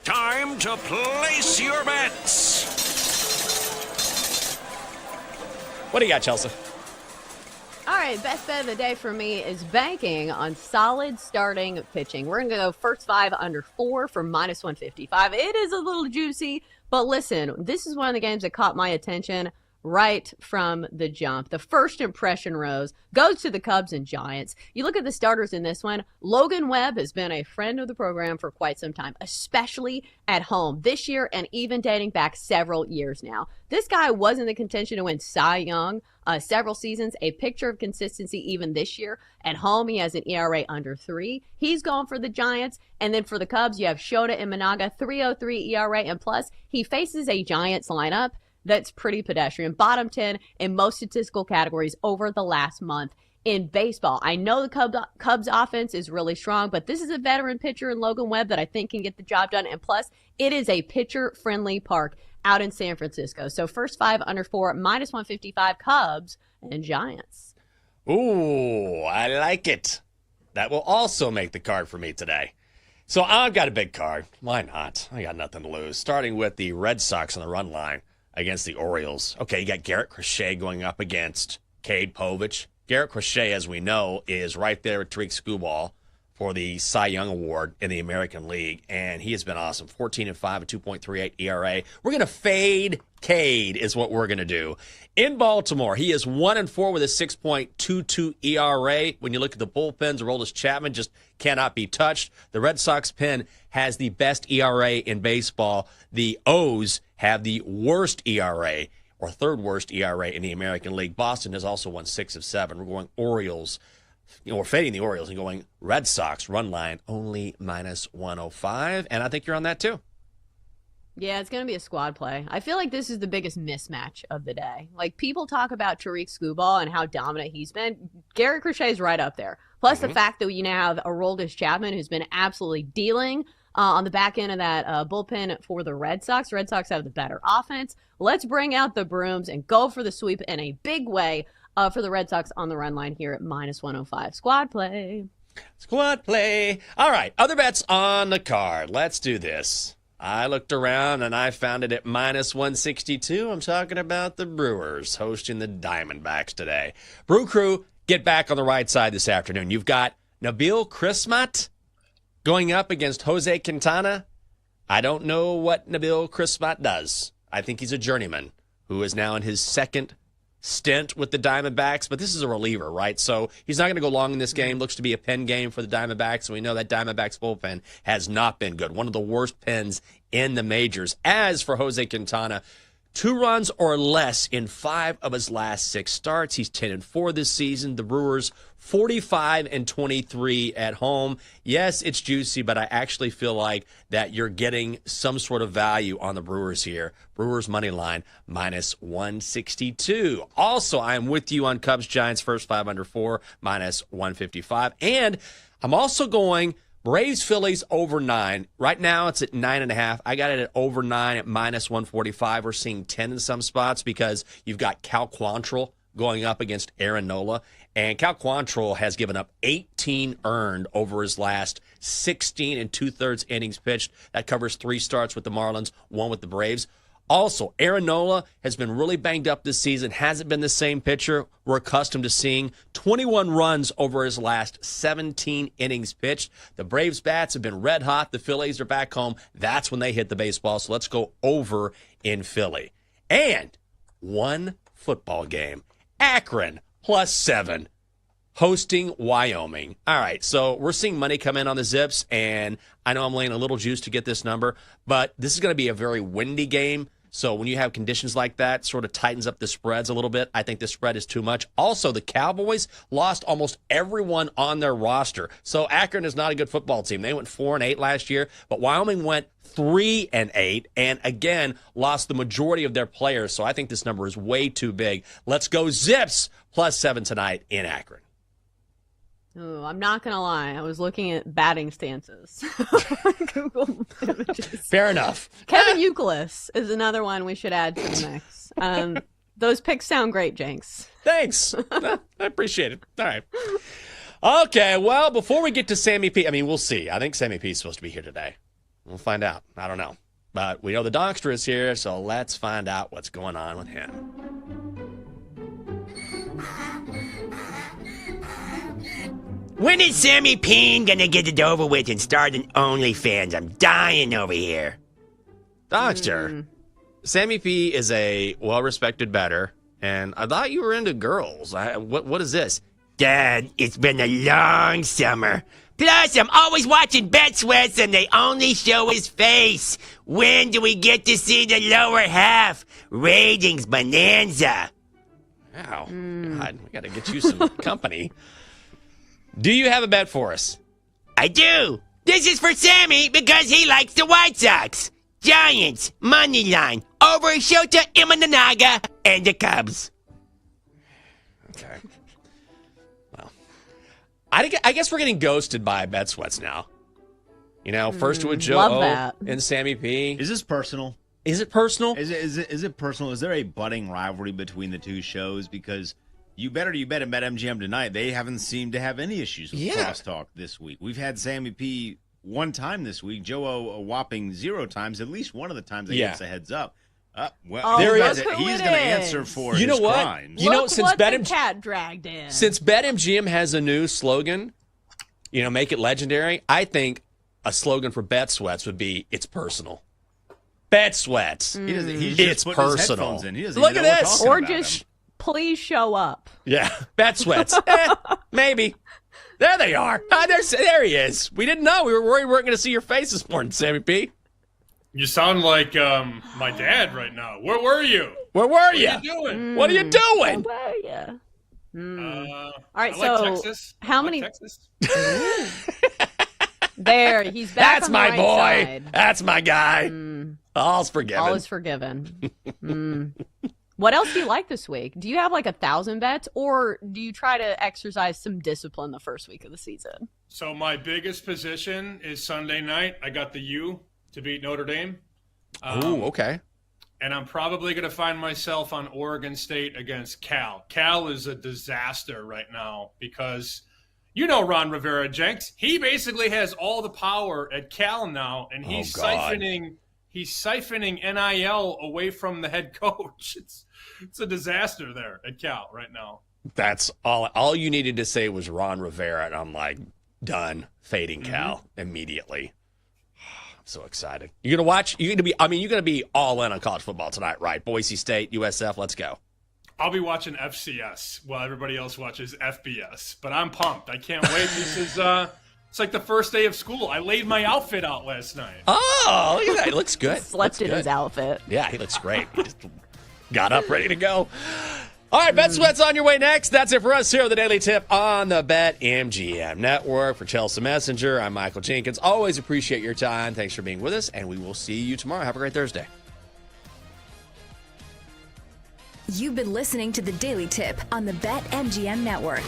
Time to place your bets. What do you got, Chelsea? All right, best bet of the day for me is banking on solid starting pitching. We're going to go first 5 under 4 for -155. It is a little juicy, but listen, this is one of the games that caught my attention right from the jump. The first impression rose goes to the Cubs and Giants. You look at the starters in this one. Logan Webb has been a friend of the program for quite some time, especially at home this year and even dating back several years now. This guy was in the contention to win Cy Young several seasons, a picture of consistency even this year. At home, he has an ERA under 3. He's going for the Giants. And then for the Cubs, you have Shota Imanaga, 3.03 ERA, and plus he faces a Giants lineup that's pretty pedestrian. Bottom 10 in most statistical categories over the last month in baseball. I know the Cubs offense is really strong, but this is a veteran pitcher in Logan Webb that I think can get the job done. And plus, it is a pitcher-friendly park out in San Francisco. So first 5 under 4, minus 155 Cubs and Giants. Ooh, I like it. That will also make the card for me today. So I've got a big card. Why not? I got nothing to lose. Starting with the Red Sox on the run line against the Orioles. Okay, you got Garrett Crochet going up against Cade Povich. Garrett Crochet, as we know, is right there with Tariq Skubal for the Cy Young Award in the American League, and he has been awesome. 14-5, a 2.38 ERA. We're going to fade Cade is what we're going to do. In Baltimore, he is 1-4 with a 6.22 ERA. When you look at the bullpens, Aroldis Chapman just cannot be touched. The Red Sox pen has the best ERA in baseball. The O's have the worst ERA, or third worst ERA in the American League. Boston has also won 6 of 7. We're going Orioles. We're fading the Orioles and going Red Sox run line only minus 105. And I think you're on that too. Yeah, it's going to be a squad play. I feel like this is the biggest mismatch of the day. Like, people talk about Tariq Skubal and how dominant he's been. Garrett Crochet is right up there. Plus the fact that you now have Aroldis Chapman, who's been absolutely dealing on the back end of that bullpen for the Red Sox. The Red Sox have the better offense. Let's bring out the brooms and go for the sweep in a big way for the Red Sox on the run line here at minus 105. Squad play. Squad play. All right, other bets on the card. Let's do this. I looked around and I found it at minus 162. I'm talking about the Brewers hosting the Diamondbacks today. Brew Crew, get back on the right side this afternoon. You've got Nabil Crismat going up against Jose Quintana. I don't know what Nabil Crismat does. I think he's a journeyman who is now in his second stint with the Diamondbacks, but this is a reliever, right? So he's not going to go long in this game. Looks to be a pen game for the Diamondbacks, and we know that Diamondbacks bullpen has not been good. One of the worst pens in the majors. As for Jose Quintana, 2 runs or less in 5 of his last 6 starts. He's 10-4 this season. The Brewers 45-23 at home. Yes, it's juicy, but I actually feel like that you're getting some sort of value on the Brewers here. Brewers money line minus 162. Also, I am with you on Cubs Giants first 5 under 4 minus 155. And I'm also going Braves Phillies over 9. Right now it's at 9.5. I got it at over 9 at minus 145. We're seeing 10 in some spots because you've got Cal Quantrill going up against Aaron Nola. And Cal Quantrill has given up 18 earned over his last 16 2/3 innings pitched. That covers 3 starts with the Marlins, 1 with the Braves. Also, Aaron Nola has been really banged up this season, hasn't been the same pitcher we're accustomed to seeing. 21 runs over his last 17 innings pitched. The Braves' bats have been red hot. The Phillies are back home. That's when they hit the baseball. So let's go over in Philly. And 1 football game. Akron +7. Hosting Wyoming. All right, so we're seeing money come in on the Zips, and I know I'm laying a little juice to get this number, but this is going to be a very windy game. So when you have conditions like that, sort of tightens up the spreads a little bit. I think the spread is too much. Also, the Cowboys lost almost everyone on their roster. So Akron is not a good football team. They went 4-8 last year, but Wyoming went 3-8 and again lost the majority of their players. So I think this number is way too big. Let's go Zips +7 tonight in Akron. Ooh, I'm not going to lie. I was looking at batting stances. Google images. Fair enough. Kevin Youkilis is another one we should add to the mix. Those picks sound great, Jenks. Thanks. I appreciate it. All right. Okay, well, before we get to Sammy P, I mean, we'll see. I think Sammy P is supposed to be here today. We'll find out. I don't know. But we know the Donkster is here, so let's find out what's going on with him. When is Sammy Peen gonna get it over with and start an OnlyFans? I'm dying over here. Donkster, Sammy P is a well-respected bettor, and I thought you were into girls. What is this? Dad, it's been a long summer. Plus, I'm always watching Bet Sweats and they only show his face. When do we get to see the lower half? Ratings bonanza. Wow. God, we got to get you some company. Do you have a bet for us? I do. This is for Sammy because he likes the White Sox. Giants, money line, over Shota Imananaga, and the Cubs. Okay. Well, I guess we're getting ghosted by Bet Sweats now. You know, first with Joe love O that. and Sammy P. Is this personal? Is it personal? Is it personal? Is there a budding rivalry between the two shows? Because you bet at BetMGM tonight, they haven't seemed to have any issues with crosstalk this week. We've had Sammy P one time this week, Joe O a whopping 0 times. At least one of the times they gave us a heads up. There he is. He's going to answer for you know his what? crimes. You know, since the cat dragged in. Since BetMGM has a new slogan, you know, make it legendary. I think a slogan for Bet Sweats would be "It's personal." Bet Sweats. He's just It's putting his personal. headphones in. He doesn't Look even at know we're this. talking Or about just him. please show up. Yeah, Bet Sweats. Maybe. There they are. There he is. We didn't know. We were worried we weren't going to see your face this morning, Sammy P. You sound like my dad right now. Where were you? Where were What you? are you doing? What are you doing? Well, yeah. All right, I like so Texas. how I like many? Texas. There, he's back. That's on the my right boy. side. That's my guy. All's forgiven. All is forgiven. What else do you like this week? Do you have like 1,000 bets, or do you try to exercise some discipline the first week of the season? So my biggest position is Sunday night. I got the U to beat Notre Dame. Ooh, okay. And I'm probably going to find myself on Oregon State against Cal. Cal is a disaster right now because you know Ron Rivera, Jenks. He basically has all the power at Cal now, and he's siphoning NIL away from the head coach. It's a disaster there at Cal right now. That's all you needed to say was Ron Rivera, and I'm like, done. Fading Cal immediately. I'm so excited. You're gonna watch. You're gonna be all in on college football tonight, right? Boise State, USF. Let's go. I'll be watching FCS while everybody else watches FBS. But I'm pumped. I can't wait. This is it's like the first day of school. I laid my outfit out last night. Oh, look at that. It looks good. Slept in his outfit. Yeah, he looks great. He just got up ready to go. All right, Bet Sweats on your way next. That's it for us here on the Daily Tip on the BetMGM Network. For Chelsea Messenger, I'm Michael Jenkins. Always appreciate your time. Thanks for being with us, and we will see you tomorrow. Have a great Thursday. You've been listening to the Daily Tip on the BetMGM Network.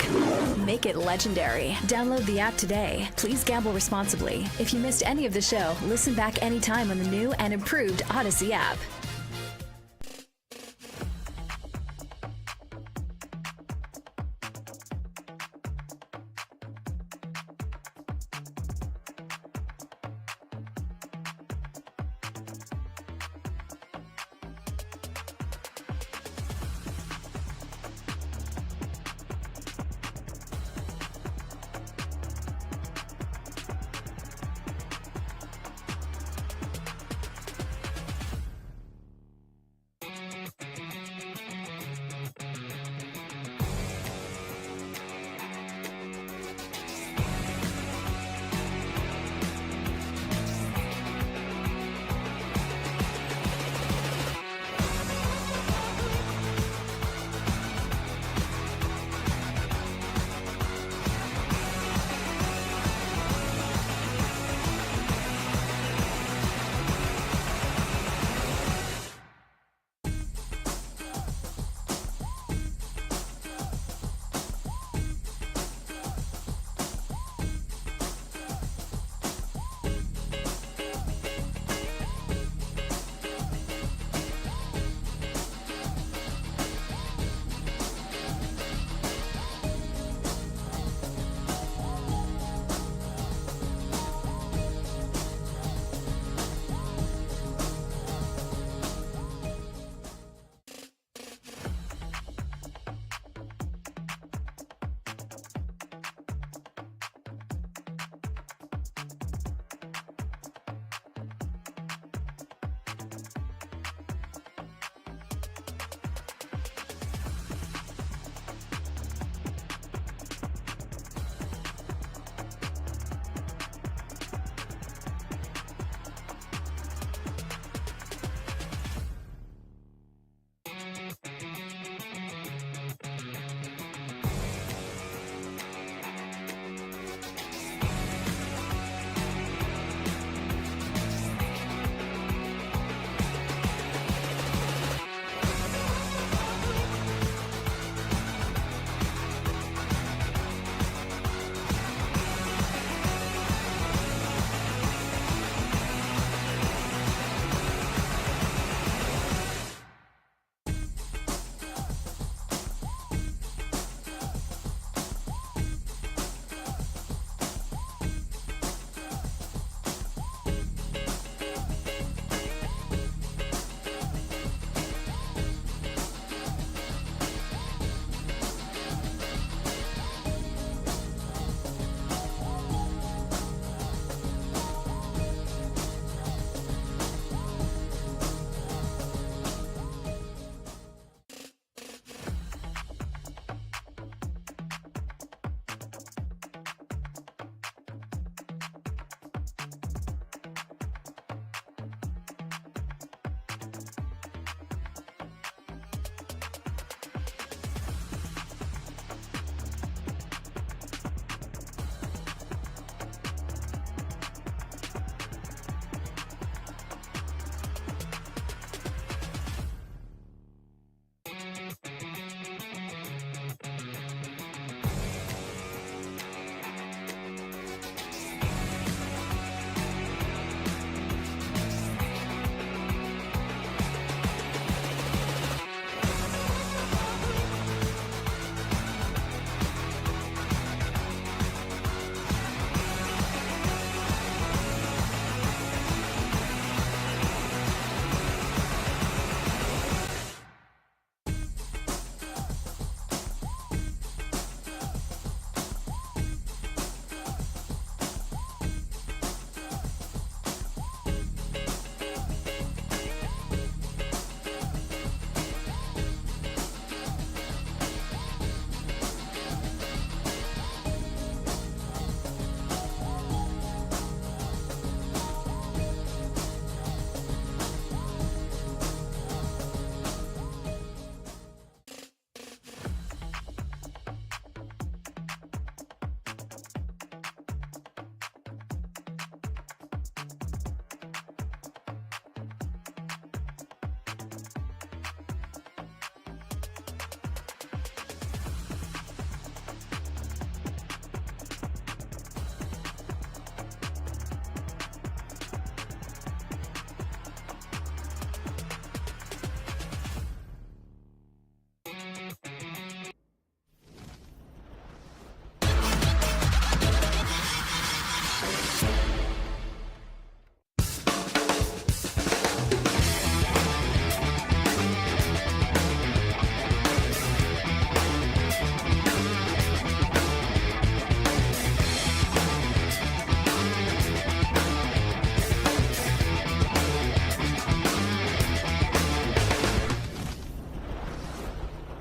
Make it legendary. Download the app today. Please gamble responsibly. If you missed any of the show, listen back anytime on the new and improved Odyssey app.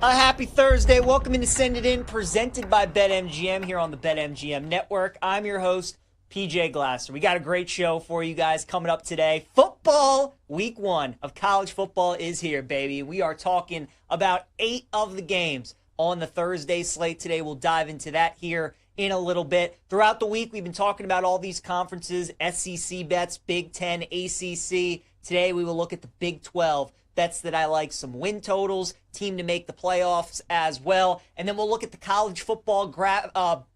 A happy Thursday. Welcome into Send It In, presented by BetMGM here on the BetMGM Network. I'm your host, PJ Glasser. We got a great show for you guys coming up today. Football, week 1 of college football is here, baby. We are talking about 8 of the games on the Thursday slate today. We'll dive into that here in a little bit. Throughout the week, we've been talking about all these conferences, SEC bets, Big Ten, ACC. Today, we will look at the Big 12 bets that I like, some win totals, team to make the playoffs as well. And then we'll look at the college football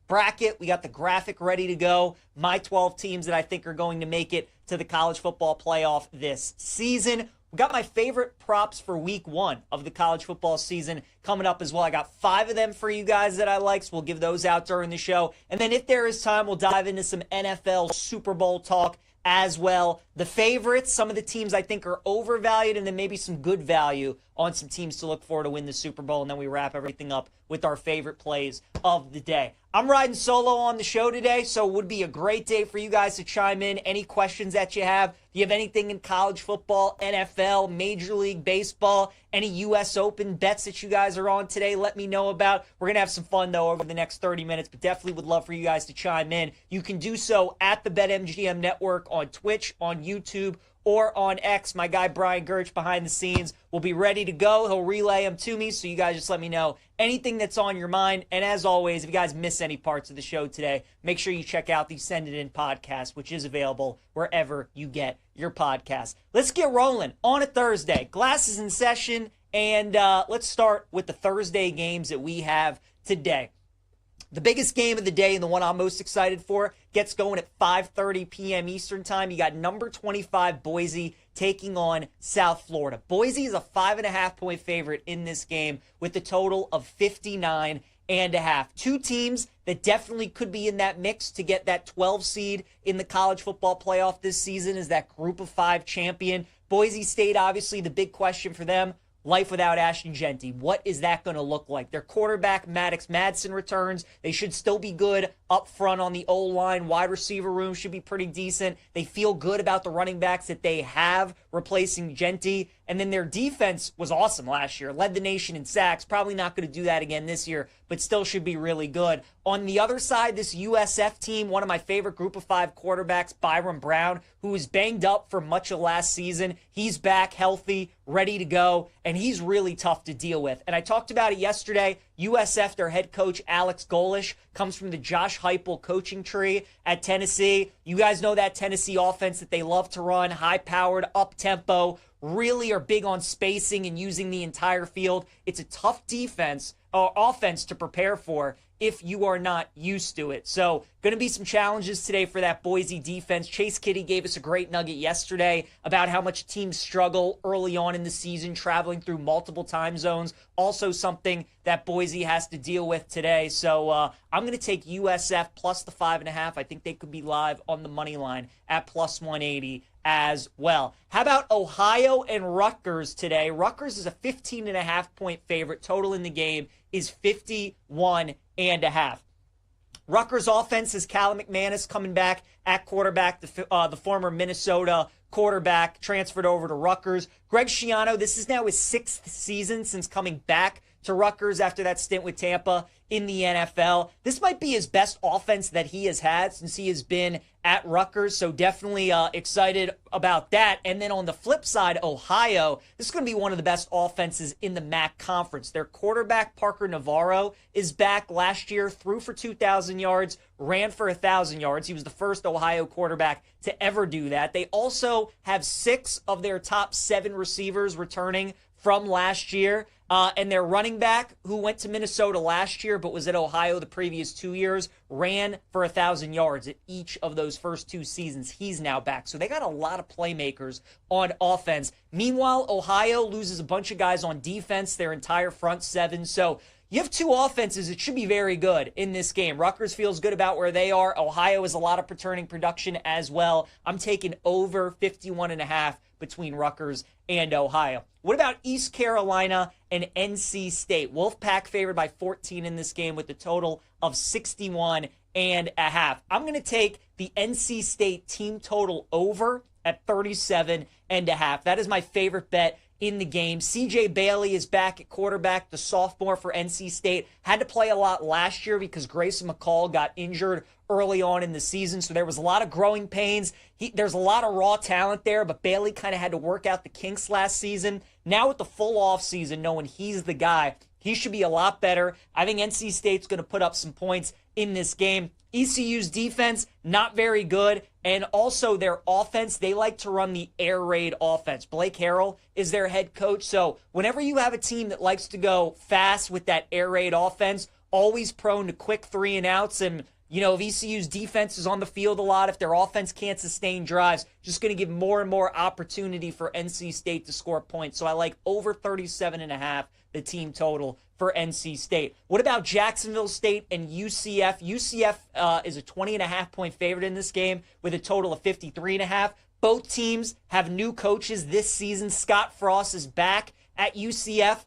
bracket. We got the graphic ready to go. My 12 teams that I think are going to make it to the college football playoff this season. We got my favorite props for week 1 of the college football season coming up as well. I got 5 of them for you guys that I like, so we'll give those out during the show. And then if there is time, we'll dive into some NFL Super Bowl talk as well. The favorites, some of the teams I think are overvalued, and then maybe some good value on some teams to look for to win the Super Bowl. And then we wrap everything up with our favorite plays of the day. I'm riding solo on the show today, so it would be a great day for you guys to chime in. Any questions that you have? Do you have anything in college football, NFL, Major League Baseball, any U.S. Open bets that you guys are on today? Let me know about. We're going to have some fun, though, over the next 30 minutes, but definitely would love for you guys to chime in. You can do so at the BetMGM Network on Twitch, on YouTube, or on X. My guy Brian Gertch behind the scenes will be ready to go. He'll relay them to me, so you guys just let me know anything that's on your mind. And as always, if you guys miss any parts of the show today, make sure you check out the Send It In podcast, which is available wherever you get your podcast. Let's get rolling on a Thursday. Glasses in session, and let's start with the Thursday games that we have today. The biggest game of the day, and the one I'm most excited for, gets going at 5:30 p.m. Eastern time. You got number 25 Boise taking on South Florida. Boise is a 5.5-point favorite in this game with a total of 59.5. Two teams that definitely could be in that mix to get that 12 seed in the college football playoff this season is that group of 5 champion. Boise State, obviously, the big question for them. Life without Ashton Genty. What is that going to look like? Their quarterback, Maddox Madsen, returns. They should still be good up front on the O-line. Wide receiver room should be pretty decent. They feel good about the running backs that they have replacing Genty. And then their defense was awesome last year. Led the nation in sacks. Probably not going to do that again this year, but still should be really good. On the other side, this USF team, one of my favorite group of 5 quarterbacks, Byron Brown, who was banged up for much of last season. He's back healthy, ready to go, and he's really tough to deal with. And I talked about it yesterday. USF, their head coach, Alex Golish, comes from the Josh Heupel coaching tree at Tennessee. You guys know that Tennessee offense that they love to run, high-powered, up-tempo, really are big on spacing and using the entire field. It's a tough defense or offense to prepare for if you are not used to it. So going to be some challenges today for that Boise defense. Chase Kitty gave us a great nugget yesterday about how much teams struggle early on in the season, traveling through multiple time zones. Also something that Boise has to deal with today. So I'm going to take USF plus the 5.5. I think they could be live on the money line at plus 180 as well. How about Ohio and Rutgers today? Rutgers is a 15.5-point favorite. Total in the game is 51.5. Rutgers offense is Callum McManus coming back at quarterback, the former Minnesota quarterback transferred over to Rutgers. Greg Schiano, this is now his 6th season since coming back to Rutgers after that stint with Tampa in the NFL. This might be his best offense that he has had since he has been at Rutgers, so definitely excited about that. And then on the flip side, Ohio, this is going to be one of the best offenses in the MAC conference. Their quarterback, Parker Navarro, is back last year, threw for 2,000 yards, ran for 1,000 yards. He was the first Ohio quarterback to ever do that. They also have 6 of their top 7 receivers returning from last year. And their running back, who went to Minnesota last year but was at Ohio the previous 2 years, ran for 1,000 yards at each of those first 2 seasons. He's now back. So they got a lot of playmakers on offense. Meanwhile, Ohio loses a bunch of guys on defense, their entire front 7. So you have 2 offenses that should be very good in this game. Rutgers feels good about where they are. Ohio has a lot of returning production as well. I'm taking over 51.5 between Rutgers and Ohio. What about East Carolina and NC State? Wolfpack favored by 14 in this game with a total of 61.5. I'm going to take the NC State team total over at 37.5. That is my favorite bet in the game. CJ Bailey is back at quarterback, the sophomore for NC State. Had to play a lot last year because Grayson McCall got injured early on in the season, so there was a lot of growing pains. There's a lot of raw talent there, but Bailey kind of had to work out the kinks last season. Now with the full off season, knowing he's the guy, he should be a lot better. I think NC State's going to put up some points in this game. ECU's defense, not very good. And also their offense, they like to run the air raid offense. Blake Harrell is their head coach. So whenever you have a team that likes to go fast with that air raid offense, always prone to quick 3-and-outs. And, if ECU's defense is on the field a lot, if their offense can't sustain drives, just going to give more and more opportunity for NC State to score points. So I like over 37.5, the team total for NC State. What about Jacksonville State and UCF? UCF is a 20.5 point favorite in this game with a total of 53.5. Both teams have new coaches this season. Scott Frost is back at UCF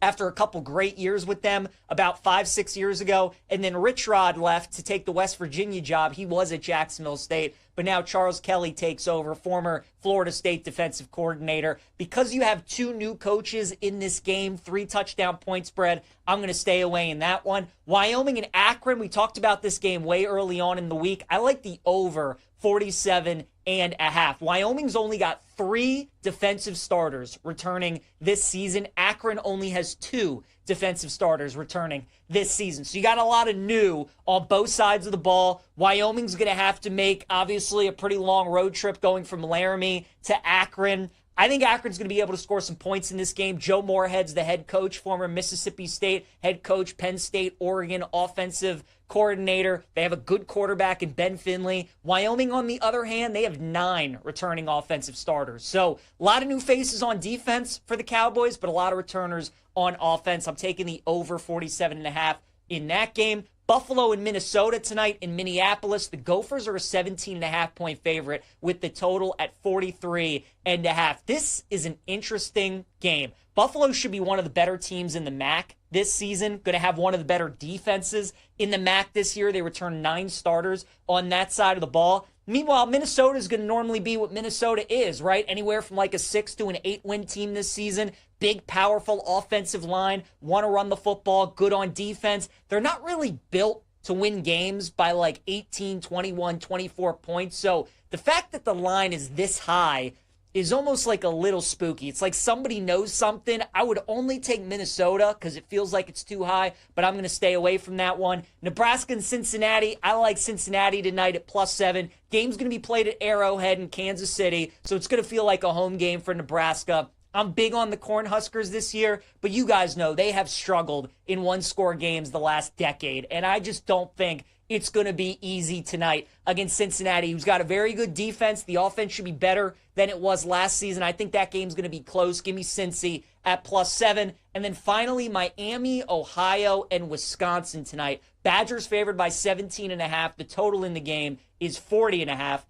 after a couple great years with them about 5-6 years ago. And then Rich Rod left to take the West Virginia job. He was at Jacksonville State, but now Charles Kelly takes over, former Florida State defensive coordinator. Because you have two new coaches in this game, 3 touchdown point spread, I'm going to stay away in that one. Wyoming and Akron, we talked about this game way early on in the week. I like the over 47.5. Wyoming's only got 3 defensive starters returning this season. Akron only has 2 defensive starters returning this season. So you got a lot of new on both sides of the ball. Wyoming's going to have to make, obviously, a pretty long road trip going from Laramie to Akron. I think Akron's going to be able to score some points in this game. Joe Moorhead's the head coach, former Mississippi State head coach, Penn State, Oregon offensive coordinator. They have a good quarterback in Ben Finley. Wyoming, on the other hand, they have 9 returning offensive starters. So a lot of new faces on defense for the Cowboys, but a lot of returners on offense. I'm taking the over 47.5 in that game. Buffalo and Minnesota tonight in Minneapolis. The Gophers are a 17.5 point favorite with the total at 43.5. This is an interesting game. Buffalo should be one of the better teams in the MAC this season. Going to have one of the better defenses in the MAC this year. They return 9 starters on that side of the ball. Meanwhile, Minnesota is going to normally be what Minnesota is, right? Anywhere from like a 6 to an 8-win team this season. Big, powerful offensive line, want to run the football, good on defense. They're not really built to win games by like 18, 21, 24 points. So the fact that the line is this high is almost like a little spooky. It's like somebody knows something. I would only take Minnesota because it feels like it's too high, but I'm going to stay away from that one. Nebraska and Cincinnati. I like Cincinnati tonight at +7. Game's going to be played at Arrowhead in Kansas City, so it's going to feel like a home game for Nebraska. I'm big on the Cornhuskers this year, but you guys know they have struggled in one-score games the last decade, and I just don't think it's going to be easy tonight against Cincinnati, who's got a very good defense. The offense should be better than it was last season. I think that game's going to be close. Give me Cincy at +7. And then finally, Miami, Ohio, and Wisconsin tonight. Badgers favored by 17.5. The total in the game is 40.5.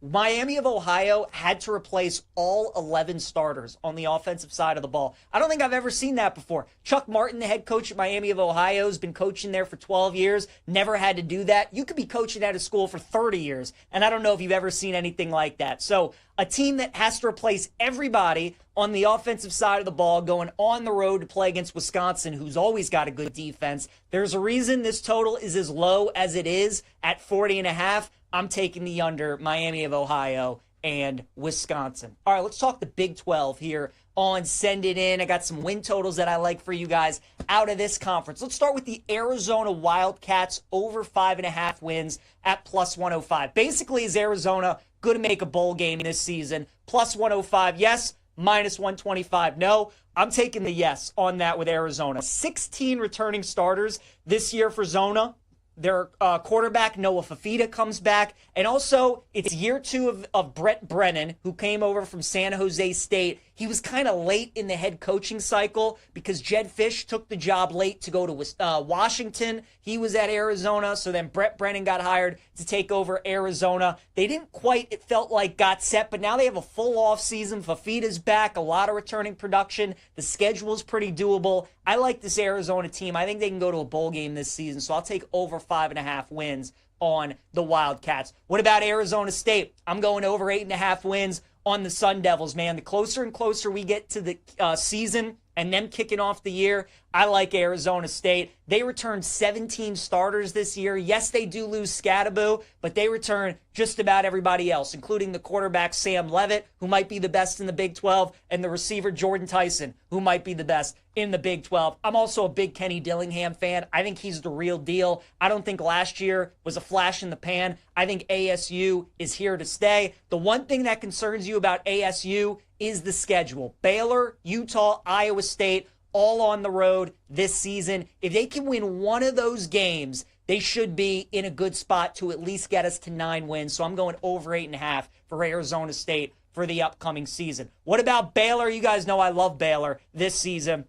Miami of Ohio had to replace all 11 starters on the offensive side of the ball. I don't think I've ever seen that before. Chuck Martin, the head coach at Miami of Ohio, has been coaching there for 12 years, never had to do that. You could be coaching at a school for 30 years, and I don't know if you've ever seen anything like that. So a team that has to replace everybody on the offensive side of the ball going on the road to play against Wisconsin, who's always got a good defense. There's a reason this total is as low as it is at 40.5. I'm taking the under, Miami of Ohio and Wisconsin. All right, let's talk the Big 12 here on Send It In. I got some win totals that I like for you guys out of this conference. Let's start with the Arizona Wildcats over 5.5 wins at +105. Basically, is Arizona going to make a bowl game this season? +105, yes. -125, no. I'm taking the yes on that with Arizona. 16 returning starters this year for Zona. Their quarterback, Noah Fafita, comes back. And also, it's year 2 of Brett Brennan, who came over from San Jose State. He was kind of late in the head coaching cycle because Jed Fish took the job late to go to Washington. He was at Arizona, so then Brett Brennan got hired to take over Arizona. They didn't quite, it felt like, got set, but now they have a full off season. Fafita's back, a lot of returning production. The schedule's pretty doable. I like this Arizona team. I think they can go to a bowl game this season, so I'll take over 5.5 wins on the Wildcats. What about Arizona State? I'm going over 8.5 wins on the Sun Devils, man. The closer and closer we get to the season and them kicking off the year, I like Arizona State. They returned 17 starters this year. Yes, they do lose Scadaboo, but they return just about everybody else, including the quarterback Sam Levitt, who might be the best in the Big 12, and the receiver Jordan Tyson, who might be the best in the Big 12. I'm also a big Kenny Dillingham fan. I think he's the real deal. I don't think last year was a flash in the pan. I think ASU is here to stay. The one thing that concerns you about ASU is the schedule. Baylor, Utah, Iowa State, all on the road this season. If they can win one of those games, they should be in a good spot to at least get us to 9 wins. So I'm going over 8.5 for Arizona State for the upcoming season. What about Baylor? You guys know I love Baylor this season.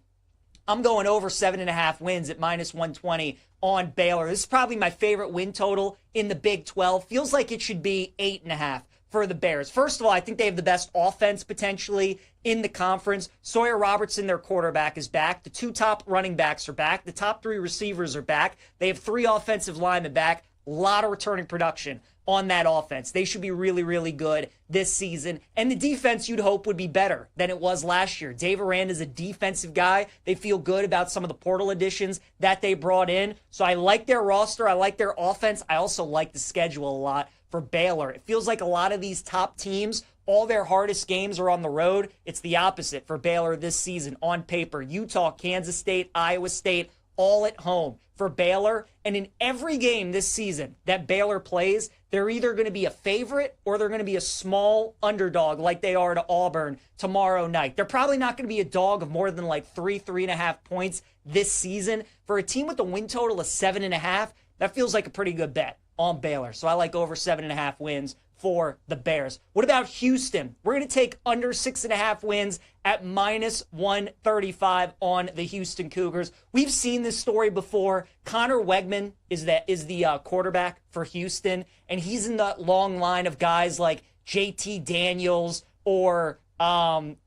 I'm going over 7.5 wins at -120 on Baylor. This is probably my favorite win total in the Big 12. Feels like it should be 8.5 for the Bears. First of all, I think they have the best offense potentially in the conference. Sawyer Robertson, their quarterback, is back. The 2 top running backs are back. The top 3 receivers are back. They have 3 offensive linemen back. A lot of returning production on that offense. They should be really, really good this season. And the defense, you'd hope, would be better than it was last year. Dave Aranda's a defensive guy. They feel good about some of the portal additions that they brought in. So I like their roster. I like their offense. I also like the schedule a lot for Baylor. It feels like a lot of these top teams, all their hardest games are on the road. It's the opposite for Baylor this season on paper. Utah, Kansas State, Iowa State, all at home for Baylor. And in every game this season that Baylor plays, they're either going to be a favorite or they're going to be a small underdog like they are to Auburn tomorrow night. They're probably not going to be a dog of more than like 3.5 points this season. For a team with a win total of 7.5, that feels like a pretty good bet on Baylor. So I like over 7.5 wins for the Bears. What about Houston? We're going to take under 6.5 wins at -135 on the Houston Cougars. We've seen this story before. Connor Wegman is the quarterback for Houston, and he's in the long line of guys like JT Daniels or some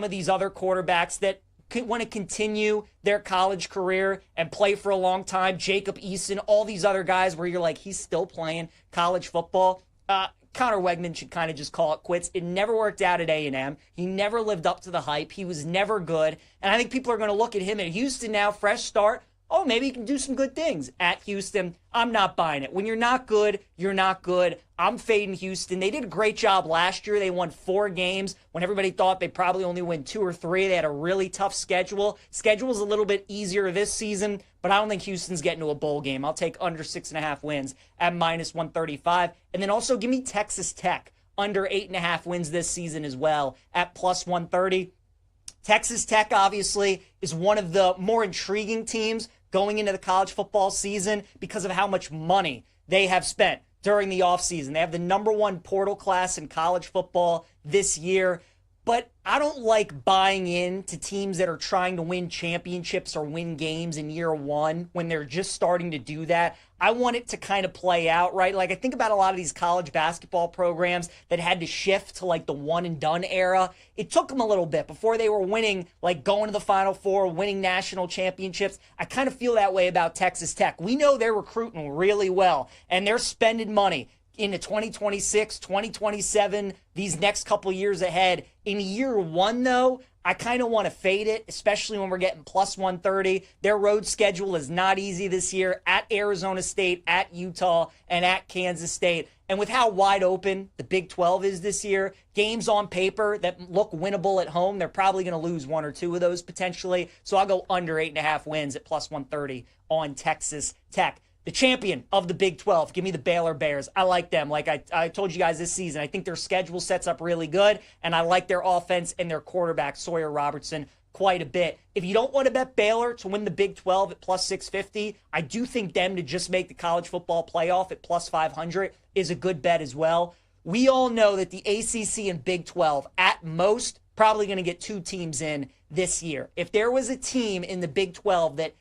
of these other quarterbacks that want to continue their college career and play for a long time. Jacob Eason, all these other guys where you're like, he's still playing college football. Connor Wegman should kind of just call it quits. It never worked out at A&M. He never lived up to the hype. He was never good. And I think people are going to look at him at Houston now, fresh start. Oh, maybe he can do some good things at Houston. I'm not buying it. When you're not good, you're not good. I'm fading Houston. They did a great job last year. They won 4 games when everybody thought they'd probably only win 2 or 3. They had a really tough schedule. Schedule's a little bit easier this season, but I don't think Houston's getting to a bowl game. I'll take under 6.5 wins at -135. And then also give me Texas Tech under 8.5 wins this season as well at +130. Texas Tech, obviously, is one of the more intriguing teams going into the college football season because of how much money they have spent during the offseason. They have the #1 portal class in college football this year. But I don't like buying into teams that are trying to win championships or win games in year 1 when they're just starting to do that. I want it to kind of play out, right? Like I think about a lot of these college basketball programs that had to shift to like the one and done era. It took them a little bit before they were winning, like going to the Final Four, winning national championships. I kind of feel that way about Texas Tech. We know they're recruiting really well and they're spending money into 2026, 2027, these next couple years ahead. In year 1, though, I kind of want to fade it, especially when we're getting +130. Their road schedule is not easy this year at Arizona State, at Utah, and at Kansas State. And with how wide open the Big 12 is this year, games on paper that look winnable at home, they're probably going to lose 1 or 2 of those potentially. So I'll go under 8.5 wins at +130 on Texas Tech. The champion of the Big 12, give me the Baylor Bears. I like them. Like I told you guys this season, I think their schedule sets up really good, and I like their offense and their quarterback, Sawyer Robertson, quite a bit. If you don't want to bet Baylor to win the Big 12 at +650, I do think them to just make the college football playoff at +500 is a good bet as well. We all know that the ACC and Big 12, at most, probably going to get 2 teams in this year. If there was a team in the Big 12 that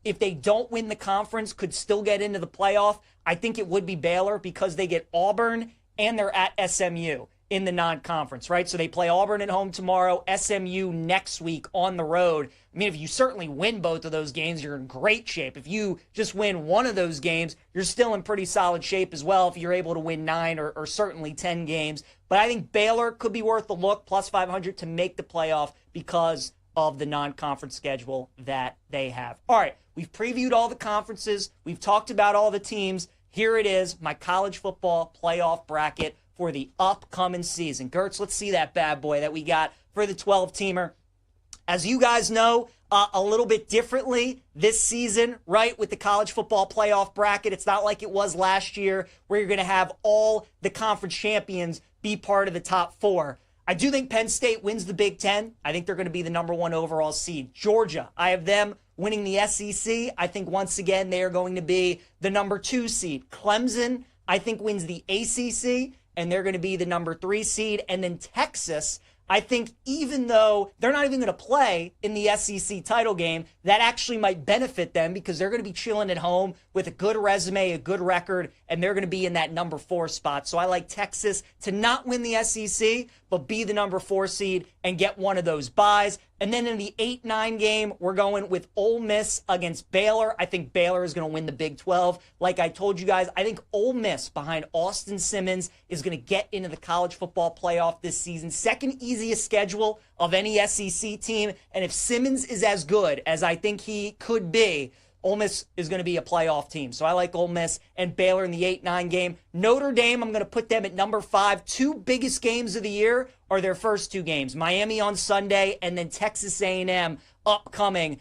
if they don't win the conference, could still get into the playoff, I think it would be Baylor because they get Auburn and they're at SMU in the non-conference, right? So they play Auburn at home tomorrow, SMU next week on the road. I mean, if you certainly win both of those games, you're in great shape. If you just win one of those games, you're still in pretty solid shape as well if you're able to win 9 or certainly 10 games. But I think Baylor could be worth a look, plus 500 to make the playoff because of the non-conference schedule that they have. All right, we've previewed all the conferences. We've talked about all the teams. Here it is, my college football playoff bracket for the upcoming season. Gertz, let's see that bad boy that we got for the 12-teamer. As you guys know, a little bit differently this season, right, with the college football playoff bracket. It's not like it was last year where you're going to have all the conference champions be part of the top 4. I do think Penn State wins the Big Ten. I think they're going to be the number 1 overall seed. Georgia, I have them winning the SEC. I think once again they are going to be the number 2 seed. Clemson, I think, wins the ACC, and they're going to be the number 3 seed. And then Texas, I think, even though they're not even going to play in the SEC title game, that actually might benefit them because they're going to be chilling at home with a good resume, a good record, and they're going to be in that number 4 spot. So I like Texas to not win the SEC, but be the number 4 seed and get one of those buys. And then in the 8-9 game, we're going with Ole Miss against Baylor. I think Baylor is going to win the Big 12. Like I told you guys, I think Ole Miss behind Austin Simmons is going to get into the college football playoff this season. Second easiest schedule of any SEC team. And if Simmons is as good as I think he could be, Ole Miss is going to be a playoff team. So I like Ole Miss and Baylor in the 8-9 game. Notre Dame, I'm going to put them at number 5. 2 biggest games of the year are their first 2 games. Miami on Sunday and then Texas A&M upcoming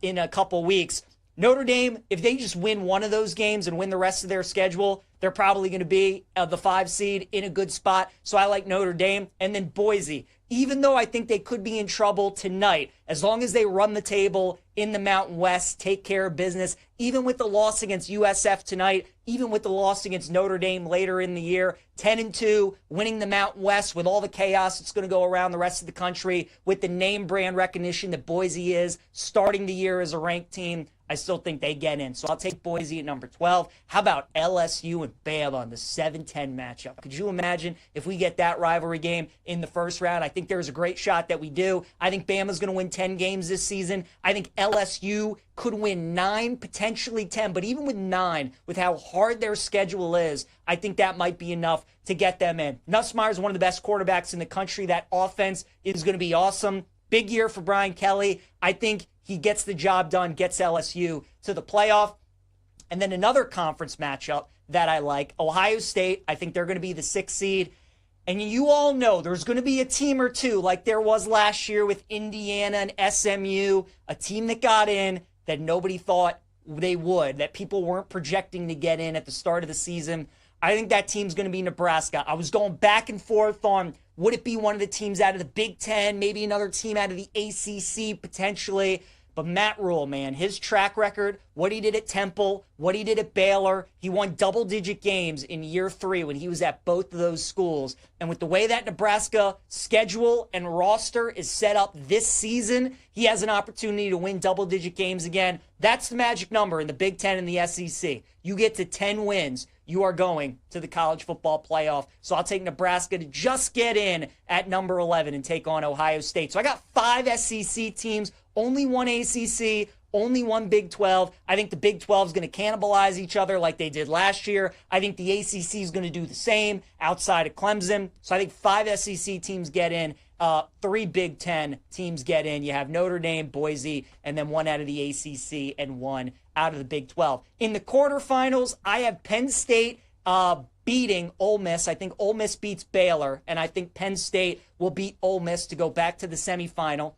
in a couple weeks. Notre Dame, if they just win one of those games and win the rest of their schedule, they're probably going to be the 5 seed in a good spot. So I like Notre Dame. And then Boise, even though I think they could be in trouble tonight, as long as they run the table in the Mountain West, take care of business, even with the loss against USF tonight, even with the loss against Notre Dame later in the year, 10-2, winning the Mountain West with all the chaos that's going to go around the rest of the country, with the name brand recognition that Boise is, starting the year as a ranked team, I still think they get in. So I'll take Boise at number 12. How about LSU and Bama on the 7-10 matchup? Could you imagine if we get that rivalry game in the first round? I think there's a great shot that we do. I think Bama's going to win 10 games this season. I think LSU could win 9, potentially 10. But even with 9, with how hard their schedule is, I think that might be enough to get them in. Nussmeier is one of the best quarterbacks in the country. That offense is going to be awesome. Big year for Brian Kelly. I think he gets the job done, gets LSU to the playoff. And then another conference matchup that I like, Ohio State. I think they're going to be the 6th seed. And you all know there's going to be a team or two like there was last year with Indiana and SMU, a team that got in that nobody thought they would, that people weren't projecting to get in at the start of the season. I think that team's going to be Nebraska. I was going back and forth on, would it be one of the teams out of the Big Ten, maybe another team out of the ACC potentially. But Matt Rule, man, his track record, what he did at Temple, what he did at Baylor, he won double-digit games in year 3 when he was at both of those schools. And with the way that Nebraska schedule and roster is set up this season, he has an opportunity to win double-digit games again. That's the magic number in the Big Ten and the SEC. You get to 10 wins, you are going to the college football playoff. So I'll take Nebraska to just get in at number 11 and take on Ohio State. So I got 5 SEC teams, only 1 ACC, only 1 Big 12. I think the Big 12 is going to cannibalize each other like they did last year. I think the ACC is going to do the same outside of Clemson. So I think 5 SEC teams get in, 3 Big 10 teams get in. You have Notre Dame, Boise, and then 1 out of the ACC and 1 out of the Big 12. In the quarterfinals, I have Penn State beating Ole Miss. I think Ole Miss beats Baylor, and I think Penn State will beat Ole Miss to go back to the semifinal.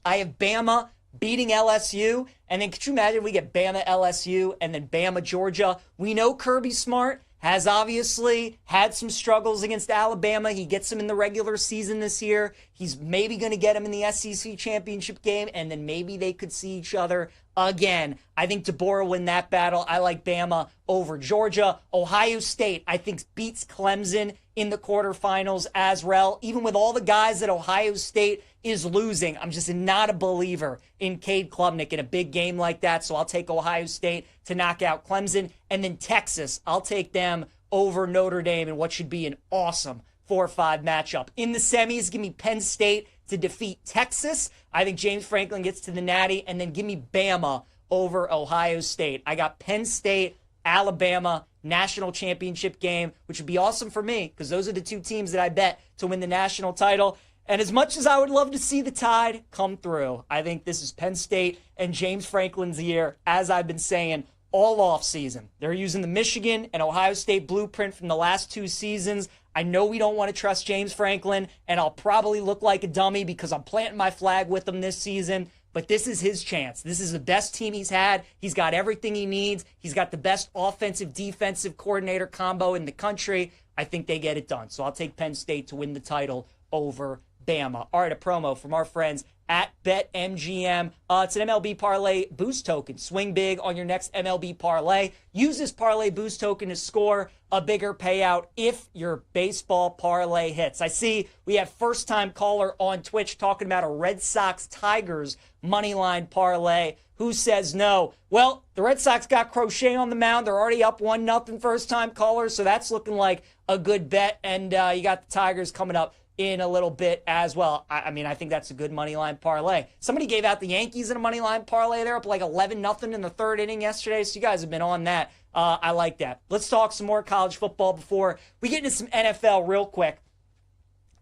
I have Bama beating LSU, and then could you imagine if we get Bama LSU and then Bama Georgia? We know Kirby Smart has obviously had some struggles against Alabama. He gets them in the regular season this year. He's maybe going to get them in the SEC championship game, and then maybe they could see each other again. I think DeBoer will win that battle. I like Bama over Georgia. Ohio State, I think, beats Clemson in the quarterfinals as well. Even with all the guys that Ohio State is losing, I'm just not a believer in Cade Klubnik in a big game like that. So I'll take Ohio State to knock out Clemson. And then Texas, I'll take them over Notre Dame in what should be an awesome 4-5 matchup. In the semis, give me Penn State to defeat Texas. I think James Franklin gets to the Natty, and then give me Bama over Ohio State. I got Penn State, Alabama, national championship game, which would be awesome for me because those are the two teams that I bet to win the national title. And as much as I would love to see the Tide come through, I think this is Penn State and James Franklin's year, as I've been saying all offseason. They're using the Michigan and Ohio State blueprint from the last 2 seasons. I know we don't want to trust James Franklin, and I'll probably look like a dummy because I'm planting my flag with him this season. But this is his chance. This is the best team he's had. He's got everything he needs. He's got the best offensive-defensive coordinator combo in the country. I think they get it done. So I'll take Penn State to win the title over Bama. All right, a promo from our friends at BetMGM. It's an MLB Parlay boost token. Swing big on your next MLB Parlay. Use this Parlay boost token to score a bigger payout if your baseball parlay hits. I see we have first-time caller on Twitch talking about a Red Sox-Tigers moneyline parlay. Who says no? Well, the Red Sox got Crochet on the mound. They're already up 1-0 first-time caller, so that's looking like a good bet. And you got the Tigers coming up in a little bit as well. I mean, I think that's a good money line parlay. Somebody gave out the Yankees in a money line parlay. They're up like 11-0 in the third inning yesterday, so you guys have been on that. I like that. Let's talk some more college football before we get into some NFL real quick.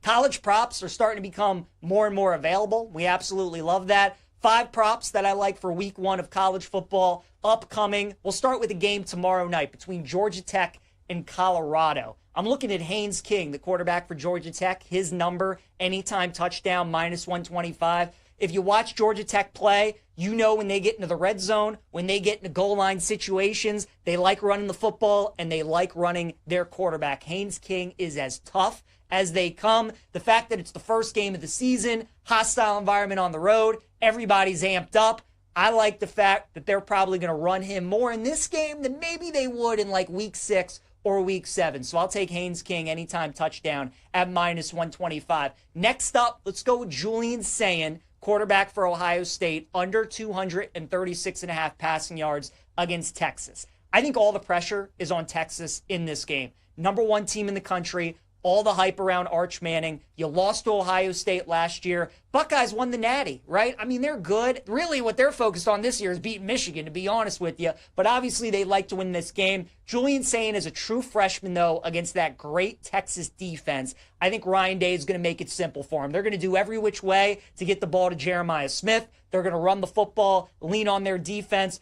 College props are starting to become more and more available. We absolutely love that. 5 props that I like for week 1 of college football upcoming. We'll start with a game tomorrow night between Georgia Tech and Colorado. I'm looking at Haynes King, the quarterback for Georgia Tech. His number, anytime touchdown, -125. If you watch Georgia Tech play, you know when they get into the red zone, when they get into goal line situations, they like running the football and they like running their quarterback. Haynes King is as tough as they come. The fact that it's the first game of the season, hostile environment on the road, everybody's amped up. I like the fact that they're probably going to run him more in this game than maybe they would in like week 6 or week 7. So I'll take Haynes King anytime touchdown at -125. Next up, let's go with Julian Sayin, quarterback for Ohio State, under 236.5 passing yards against Texas. I think all the pressure is on Texas in this game. Number 1 team in the country. All the hype around Arch Manning. You lost to Ohio State last year. Buckeyes won the Natty, right? I mean, they're good. Really, what they're focused on this year is beating Michigan, to be honest with you. But obviously, they like to win this game. Julian Sayin is a true freshman, though, against that great Texas defense. I think Ryan Day is going to make it simple for him. They're going to do every which way to get the ball to Jeremiah Smith. They're going to run the football, lean on their defense.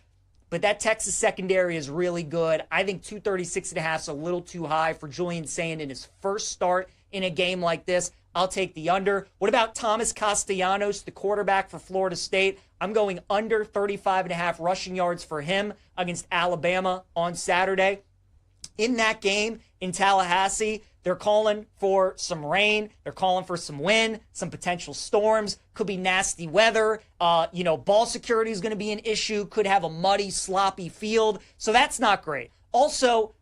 But that Texas secondary is really good. I think 236.5 is a little too high for Julian Sayin in his first start in a game like this. I'll take the under. What about Thomas Castellanos, the quarterback for Florida State? I'm going under 35.5 rushing yards for him against Alabama on Saturday. In that game in Tallahassee, they're calling for some rain. They're calling for some wind, some potential storms. Could be nasty weather. Ball security is going to be an issue. Could have a muddy, sloppy field. So that's not great. Also,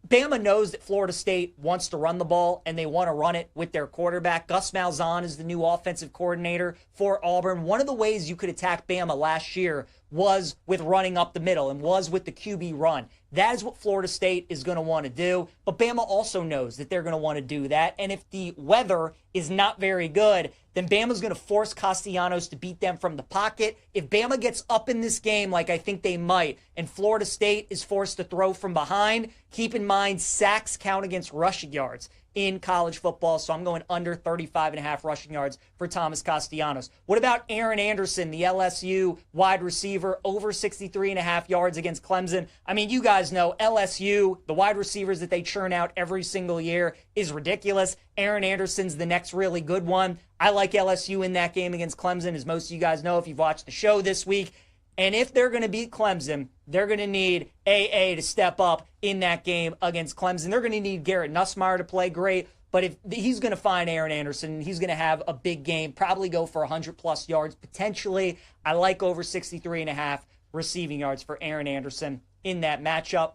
Bama knows that Florida State wants to run the ball, and they want to run it with their quarterback. Gus Malzahn is the new offensive coordinator for Auburn. One of the ways you could attack Bama last year was with running up the middle and was with the QB run. That is what Florida State is going to want to do. But Bama also knows that they're going to want to do that. And if the weather is not very good, then Bama's going to force Castellanos to beat them from the pocket. If Bama gets up in this game, like I think they might, and Florida State is forced to throw from behind, keep in mind sacks count against rushing yards in college football. So I'm going under 35.5 rushing yards for Thomas Castellanos. What about Aaron Anderson, the LSU wide receiver, over 63.5 yards against Clemson? I mean, you guys know LSU, the wide receivers that they churn out every single year is ridiculous. Aaron Anderson's the next really good one. I like LSU in that game against Clemson, as most of you guys know if you've watched the show this week. And if they're going to beat Clemson, they're going to need AA to step up in that game against Clemson. They're going to need Garrett Nussmeier to play great. But if he's going to find Aaron Anderson, he's going to have a big game, probably go for 100-plus yards potentially. I like over 63.5 receiving yards for Aaron Anderson in that matchup.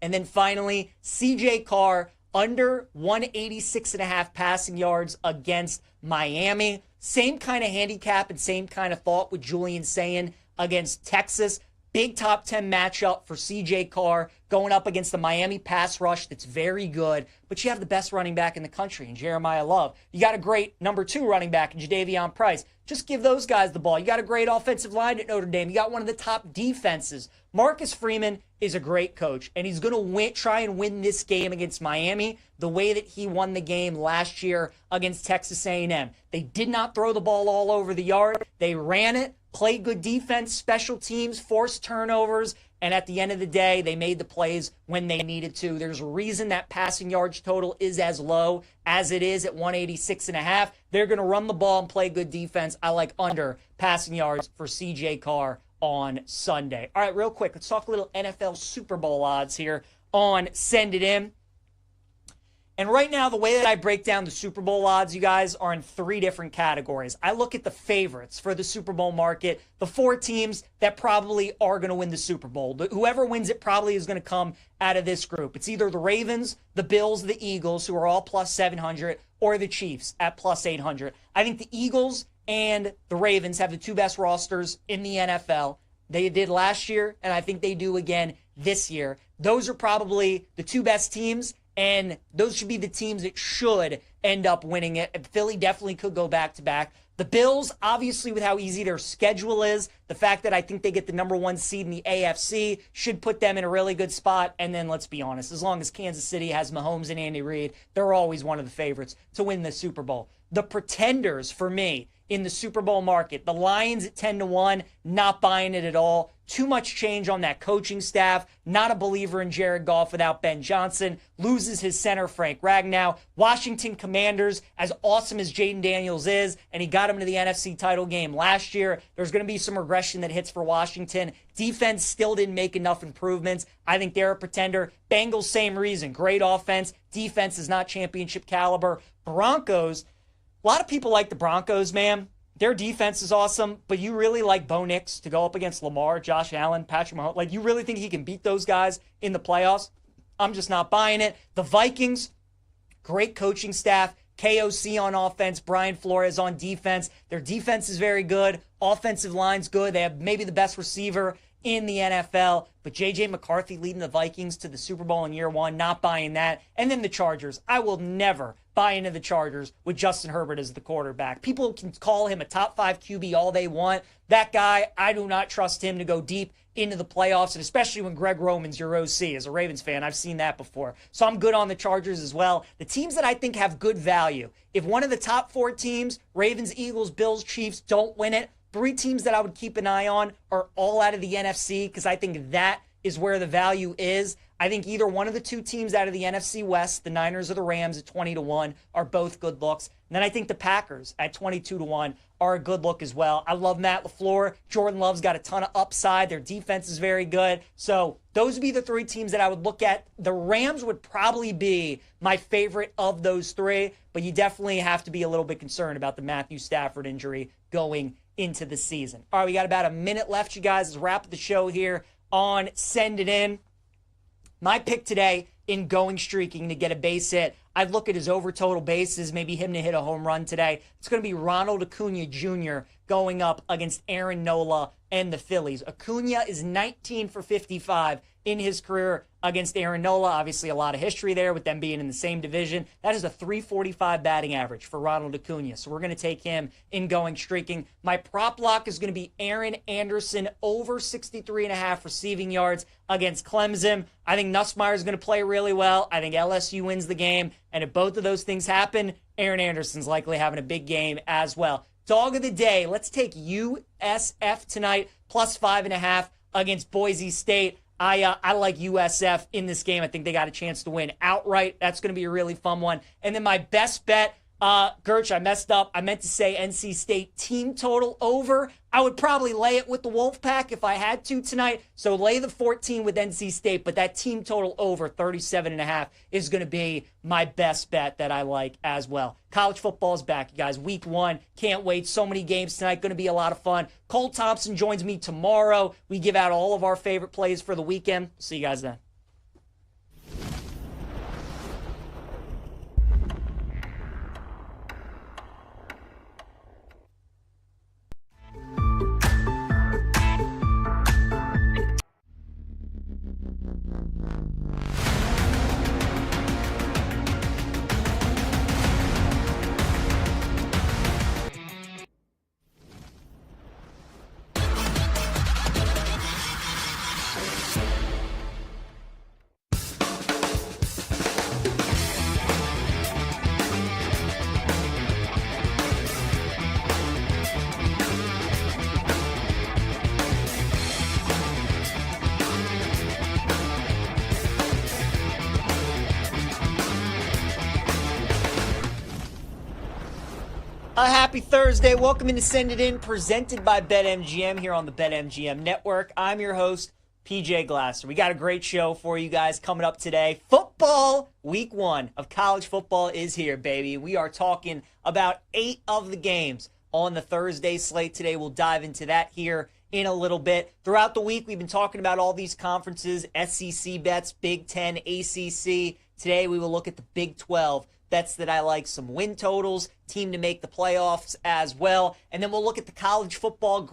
And then finally, C.J. Carr, under 186.5 passing yards against Miami. Same kind of handicap and same kind of thought with Julian Sayin against Texas. Big top 10 matchup for CJ Carr going up against the Miami pass rush that's very good, but you have the best running back in the country in Jeremiah Love. You got a great number 2 running back in Jadeveon Price. Just give those guys the ball. You got a great offensive line at Notre Dame. You got one of the top defenses. Marcus Freeman is a great coach, and he's going to try and win this game against Miami the way that he won the game last year against Texas A&M. They did not throw the ball all over the yard. They ran it, played good defense, special teams, forced turnovers, and at the end of the day, they made the plays when they needed to. There's a reason that passing yards total is as low as it is at 186.5. They're going to run the ball and play good defense. I like under passing yards for CJ Carr on Sunday. All right, real quick, let's talk a little NFL Super Bowl odds here on Send It In. And right now, the way that I break down the Super Bowl odds, you guys, are in 3 different categories. I look at the favorites for the Super Bowl market, the 4 teams that probably are going to win the Super Bowl. Whoever wins it probably is going to come out of this group. It's either the Ravens, the Bills, the Eagles, who are all plus 700, or the Chiefs at plus 800. I think the Eagles and the Ravens have the 2 best rosters in the NFL. They did last year, and I think they do again this year. Those are probably the 2 best teams, and those should be the teams that should end up winning it. Philly definitely could go back-to-back. The Bills, obviously, with how easy their schedule is, the fact that I think they get the number 1 seed in the AFC should put them in a really good spot. And then, let's be honest, as long as Kansas City has Mahomes and Andy Reid, they're always one of the favorites to win the Super Bowl. The pretenders, for me, in the Super Bowl market, the Lions at 10-1, not buying it at all. Too much change on that coaching staff. Not a believer in Jared Goff without Ben Johnson. Loses his center, Frank Ragnow. Washington Commanders, as awesome as Jaden Daniels is, and he got him to the NFC title game last year, there's going to be some regression that hits for Washington. Defense still didn't make enough improvements. I think they're a pretender. Bengals, same reason. Great offense. Defense is not championship caliber. Broncos, a lot of people like the Broncos, man. Their defense is awesome, but you really like Bo Nix to go up against Lamar, Josh Allen, Patrick Mahomes. Like, you really think he can beat those guys in the playoffs? I'm just not buying it. The Vikings, great coaching staff. KOC on offense, Brian Flores on defense. Their defense is very good. Offensive line's good. They have maybe the best receiver in the NFL, but J.J. McCarthy leading the Vikings to the Super Bowl in year 1, not buying that. And then the Chargers. I will never buy into the Chargers with Justin Herbert as the quarterback. People can call him a top 5 QB all they want. That guy, I do not trust him to go deep into the playoffs, and especially when Greg Roman's your OC. As a Ravens fan, I've seen that before. So I'm good on the Chargers as well. The teams that I think have good value, if one of the top 4 teams, Ravens, Eagles, Bills, Chiefs, don't win it, 3 teams that I would keep an eye on are all out of the NFC, because I think that is where the value is. I think either one of the 2 teams out of the NFC West, the Niners or the Rams at 20-1, are both good looks. And then I think the Packers at 22-1 are a good look as well. I love Matt LaFleur. Jordan Love's got a ton of upside. Their defense is very good. So those would be the 3 teams that I would look at. The Rams would probably be my favorite of those 3, but you definitely have to be a little bit concerned about the Matthew Stafford injury going into the season. All right, we got about a minute left, you guys. Let's wrap the show here on Send It In. My pick today in going streaking to get a base hit, I'd look at his over total bases, maybe him to hit a home run today. It's going to be Ronald Acuna Jr. going up against Aaron Nola and the Phillies. Acuna is 19 for 55 in his career against Aaron Nola. Obviously, a lot of history there with them being in the same division. That is a 345 batting average for Ronald Acuna. So we're going to take him in going streaking. My prop lock is going to be Aaron Anderson over 63.5 receiving yards against Clemson. I think Nussmeier is going to play really well. I think LSU wins the game. And if both of those things happen, Aaron Anderson's likely having a big game as well. Dog of the day, let's take USF tonight, plus 5.5 against Boise State. I like USF in this game. I think they got a chance to win outright. That's going to be a really fun one. And then my best bet, Gerch, I messed up. I meant to say NC State team total over. I would probably lay it with the Wolfpack if I had to tonight. So lay the 14 with NC State, but that team total over 37.5 is going to be my best bet that I like as well. College football is back, you guys. Week 1. Can't wait. So many games tonight. Going to be a lot of fun. Cole Thompson joins me tomorrow. We give out all of our favorite plays for the weekend. See you guys then. A happy Thursday. Welcome into Send It In, presented by BetMGM here on the BetMGM Network. I'm your host, PJ Glasser. We got a great show for you guys coming up today. Football, week 1 of college football is here, baby. We are talking about 8 of the games on the Thursday slate today. We'll dive into that here in a little bit. Throughout the week, we've been talking about all these conferences, SEC bets, Big Ten, ACC. Today, we will look at the Big 12 bets that I like, some win totals, team to make the playoffs as well. And then we'll look at the college football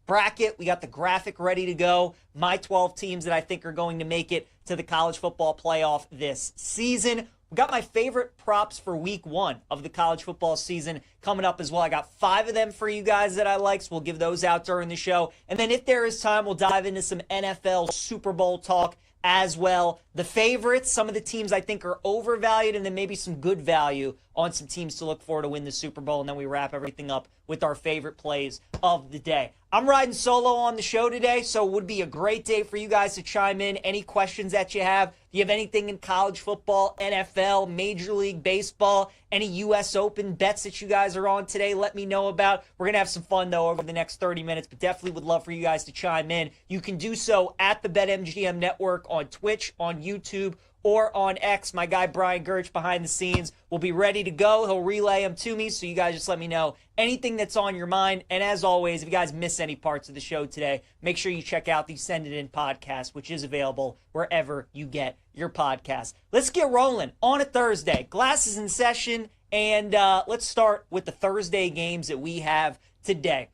bracket. We got the graphic ready to go. My 12 teams that I think are going to make it to the college football playoff this season. We got my favorite props for week 1 of the college football season coming up as well. I got 5 of them for you guys that I like, so we'll give those out during the show. And then if there is time, we'll dive into some NFL Super Bowl talk as well. The favorites, some of the teams I think are overvalued, and then maybe some good value on some teams to look for to win the Super Bowl. And then we wrap everything up with our favorite plays of the day. I'm riding solo on the show today, so it would be a great day for you guys to chime in. Any questions that you have, if you have anything in college football, NFL, Major League Baseball, any U.S. Open bets that you guys are on today, let me know about. We're going to have some fun, though, over the next 30 minutes, but definitely would love for you guys to chime in. You can do so at the BetMGM Network on Twitch, on YouTube, or on X. My guy Brian Gertch behind the scenes will be ready to go. He'll relay them to me, so you guys just let me know anything that's on your mind. And as always, if you guys miss any parts of the show today, make sure you check out the Send It In podcast, which is available wherever you get your podcast. Let's get rolling on a Thursday. Glasses in session, and let's start with the Thursday games that we have today.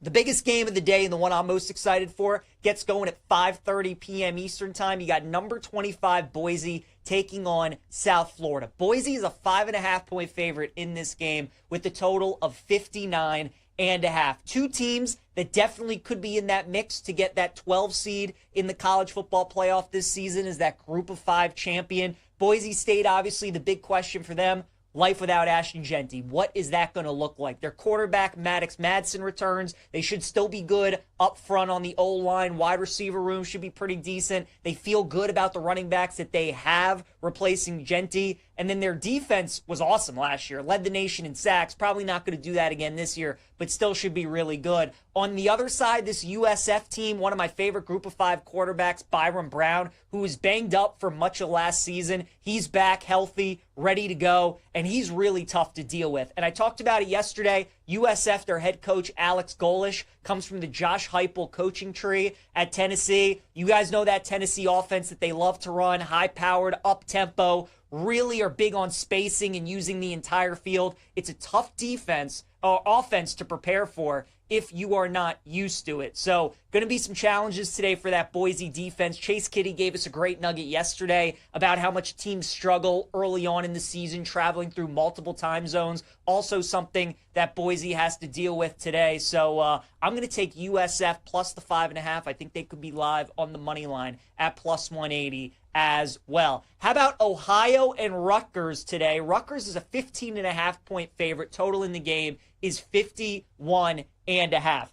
The biggest game of the day and the one I'm most excited for gets going at 5:30 p.m. Eastern time. You got number 25 Boise taking on South Florida. Boise is a 5.5-point favorite in this game with a total of 59.5. Two teams that definitely could be in that mix to get that 12 seed in the college football playoff this season as that group of 5 champion. Boise State, obviously the big question for them. Life without Ashton Jeanty. What is that going to look like? Their quarterback, Maddox Madsen, returns. They should still be good up front on the O-line. Wide receiver room should be pretty decent. They feel good about the running backs that they have replacing Jeanty. And then their defense was awesome last year. Led the nation in sacks. Probably not going to do that again this year, but still should be really good. On the other side, this USF team, one of my favorite group of 5 quarterbacks, Byron Brown, who was banged up for much of last season. He's back healthy, ready to go, and he's really tough to deal with. And I talked about it yesterday. USF, their head coach, Alex Golish, comes from the Josh Heupel coaching tree at Tennessee. You guys know that Tennessee offense that they love to run, high-powered, up-tempo, really are big on spacing and using the entire field. It's a tough defense or offense to prepare for if you are not used to it. So going to be some challenges today for that Boise defense. Chase Kitty gave us a great nugget yesterday about how much teams struggle early on in the season, traveling through multiple time zones. Also something that Boise has to deal with today. So I'm going to take USF plus the 5.5. I think they could be live on the money line at plus 180 as well. How about Ohio and Rutgers today? Rutgers is a 15.5-point favorite. Total in the game is 51.5.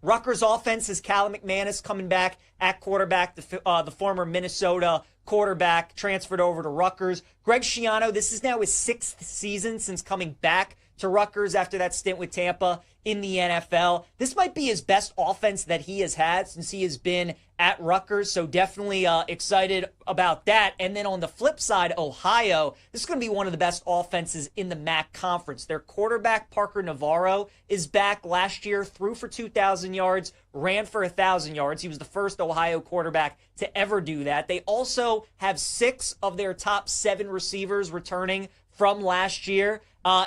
Rutgers offense is Callum McManus coming back at quarterback, the former Minnesota quarterback transferred over to Rutgers. Greg Schiano, this is now his 6th season since coming back to Rutgers after that stint with Tampa in the NFL. This might be his best offense that he has had since he has been at Rutgers, so definitely excited about that. And then on the flip side, Ohio, this is going to be one of the best offenses in the MAC conference. Their quarterback, Parker Navarro, is back last year, threw for 2,000 yards, ran for 1,000 yards. He was the first Ohio quarterback to ever do that. They also have 6 of their top 7 receivers returning from last year.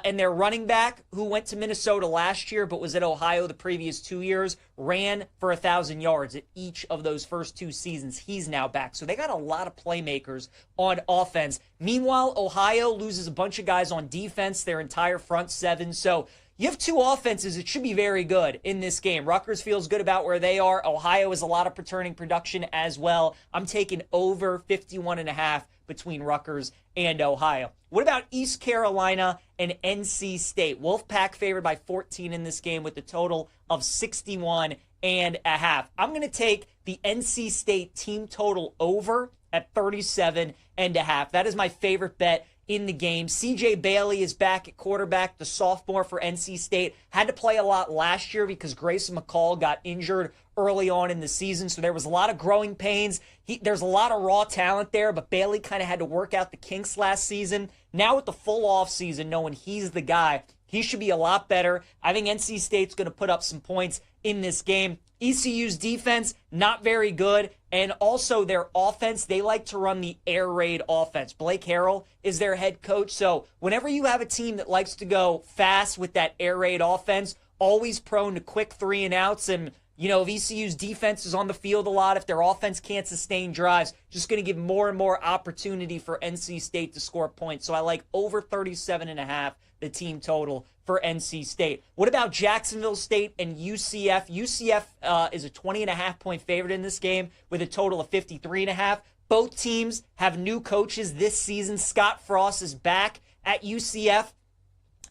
And their running back, who went to Minnesota last year but was at Ohio the previous 2 years, ran for 1,000 yards at each of those first 2 seasons. He's now back. So they got a lot of playmakers on offense. Meanwhile, Ohio loses a bunch of guys on defense, their entire front 7. So you have 2 offenses that should be very good in this game. Rutgers feels good about where they are. Ohio has a lot of returning production as well. I'm taking over 51.5 between Rutgers and Ohio. What about East Carolina and NC State? Wolfpack favored by 14 in this game with a total of 61.5. I'm going to take the NC State team total over at 37.5. That is my favorite bet in the game. CJ Bailey is back at quarterback, the sophomore for NC State. Had to play a lot last year because Grayson McCall got injured early on in the season, so there was a lot of growing pains. There's a lot of raw talent there, but Bailey kind of had to work out the kinks last season. Now with the full off season, knowing he's the guy, he should be a lot better. I think NC State's going to put up some points in this game. ECU's defense, not very good. And also their offense, they like to run the air raid offense. Blake Harrell is their head coach. So whenever you have a team that likes to go fast with that air raid offense, always prone to quick 3-and-outs. And, you know, if ECU's defense is on the field a lot, if their offense can't sustain drives, just going to give more and more opportunity for NC State to score points. So I like over 37.5, the team total for NC State. What about Jacksonville State and UCF? UCF is a 20.5 point favorite in this game with a total of 53.5. Both teams have new coaches this season. Scott Frost is back at UCF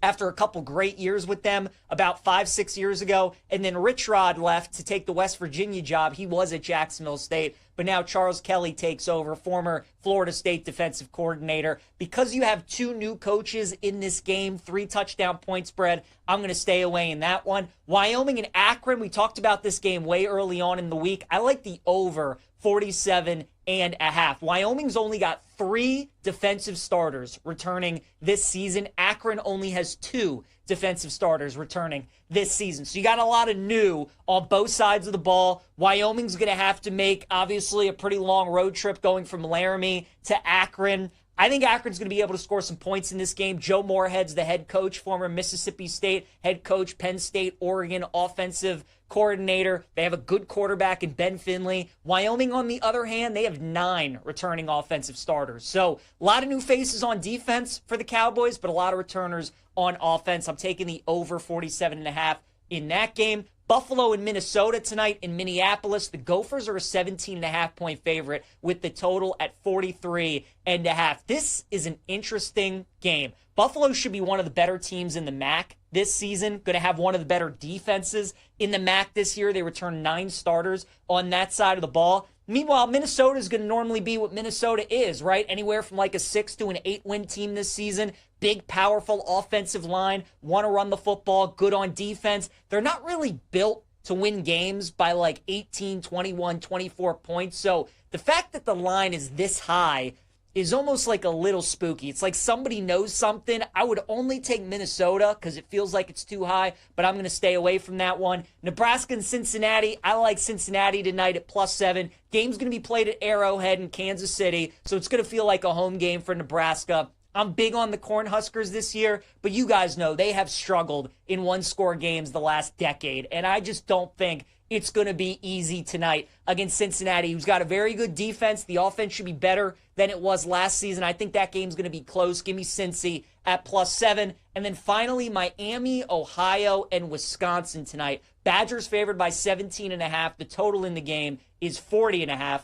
after a couple great years with them about 5-6 years ago. And then Rich Rod left to take the West Virginia job. He was at Jacksonville State, but now Charles Kelly takes over, former Florida State defensive coordinator. Because you have two new coaches in this game, 3 touchdown point spread, I'm going to stay away in that one. Wyoming and Akron, we talked about this game way early on in the week. I like the over 47.5. Wyoming's only got 3 defensive starters returning this season. Akron only has 2 defensive starters returning this season. So you got a lot of new on both sides of the ball. Wyoming's going to have to make, obviously, a pretty long road trip going from Laramie to Akron. I think Akron's going to be able to score some points in this game. Joe Moorhead's the head coach, former Mississippi State head coach, Penn State, Oregon offensive coordinator. They have a good quarterback in Ben Finley. Wyoming, on the other hand, they have 9 returning offensive starters. So a lot of new faces on defense for the Cowboys, but a lot of returners on offense. I'm taking the over 47.5 in that game. Buffalo and Minnesota tonight in Minneapolis. The Gophers are a 17.5 point favorite with the total at 43.5. This is an interesting game. Buffalo should be one of the better teams in the MAC this season. Going to have one of the better defenses in the MAC this year. They return 9 starters on that side of the ball. Meanwhile, Minnesota is going to normally be what Minnesota is, right? Anywhere from like a 6 to an 8-win team this season. Big, powerful offensive line, want to run the football, good on defense. They're not really built to win games by like 18, 21, 24 points. So the fact that the line is this high is almost like a little spooky. It's like somebody knows something. I would only take Minnesota because it feels like it's too high, but I'm going to stay away from that one. Nebraska and Cincinnati. I like Cincinnati tonight at +7. Game's going to be played at Arrowhead in Kansas City, so it's going to feel like a home game for Nebraska. I'm big on the Cornhuskers this year, but you guys know they have struggled in one-score games the last decade, and I just don't think it's going to be easy tonight against Cincinnati, who's got a very good defense. The offense should be better than it was last season. I think that game's going to be close. Give me Cincy at +7. And then finally, Miami, Ohio, and Wisconsin tonight. Badgers favored by 17.5. The total in the game is 40.5.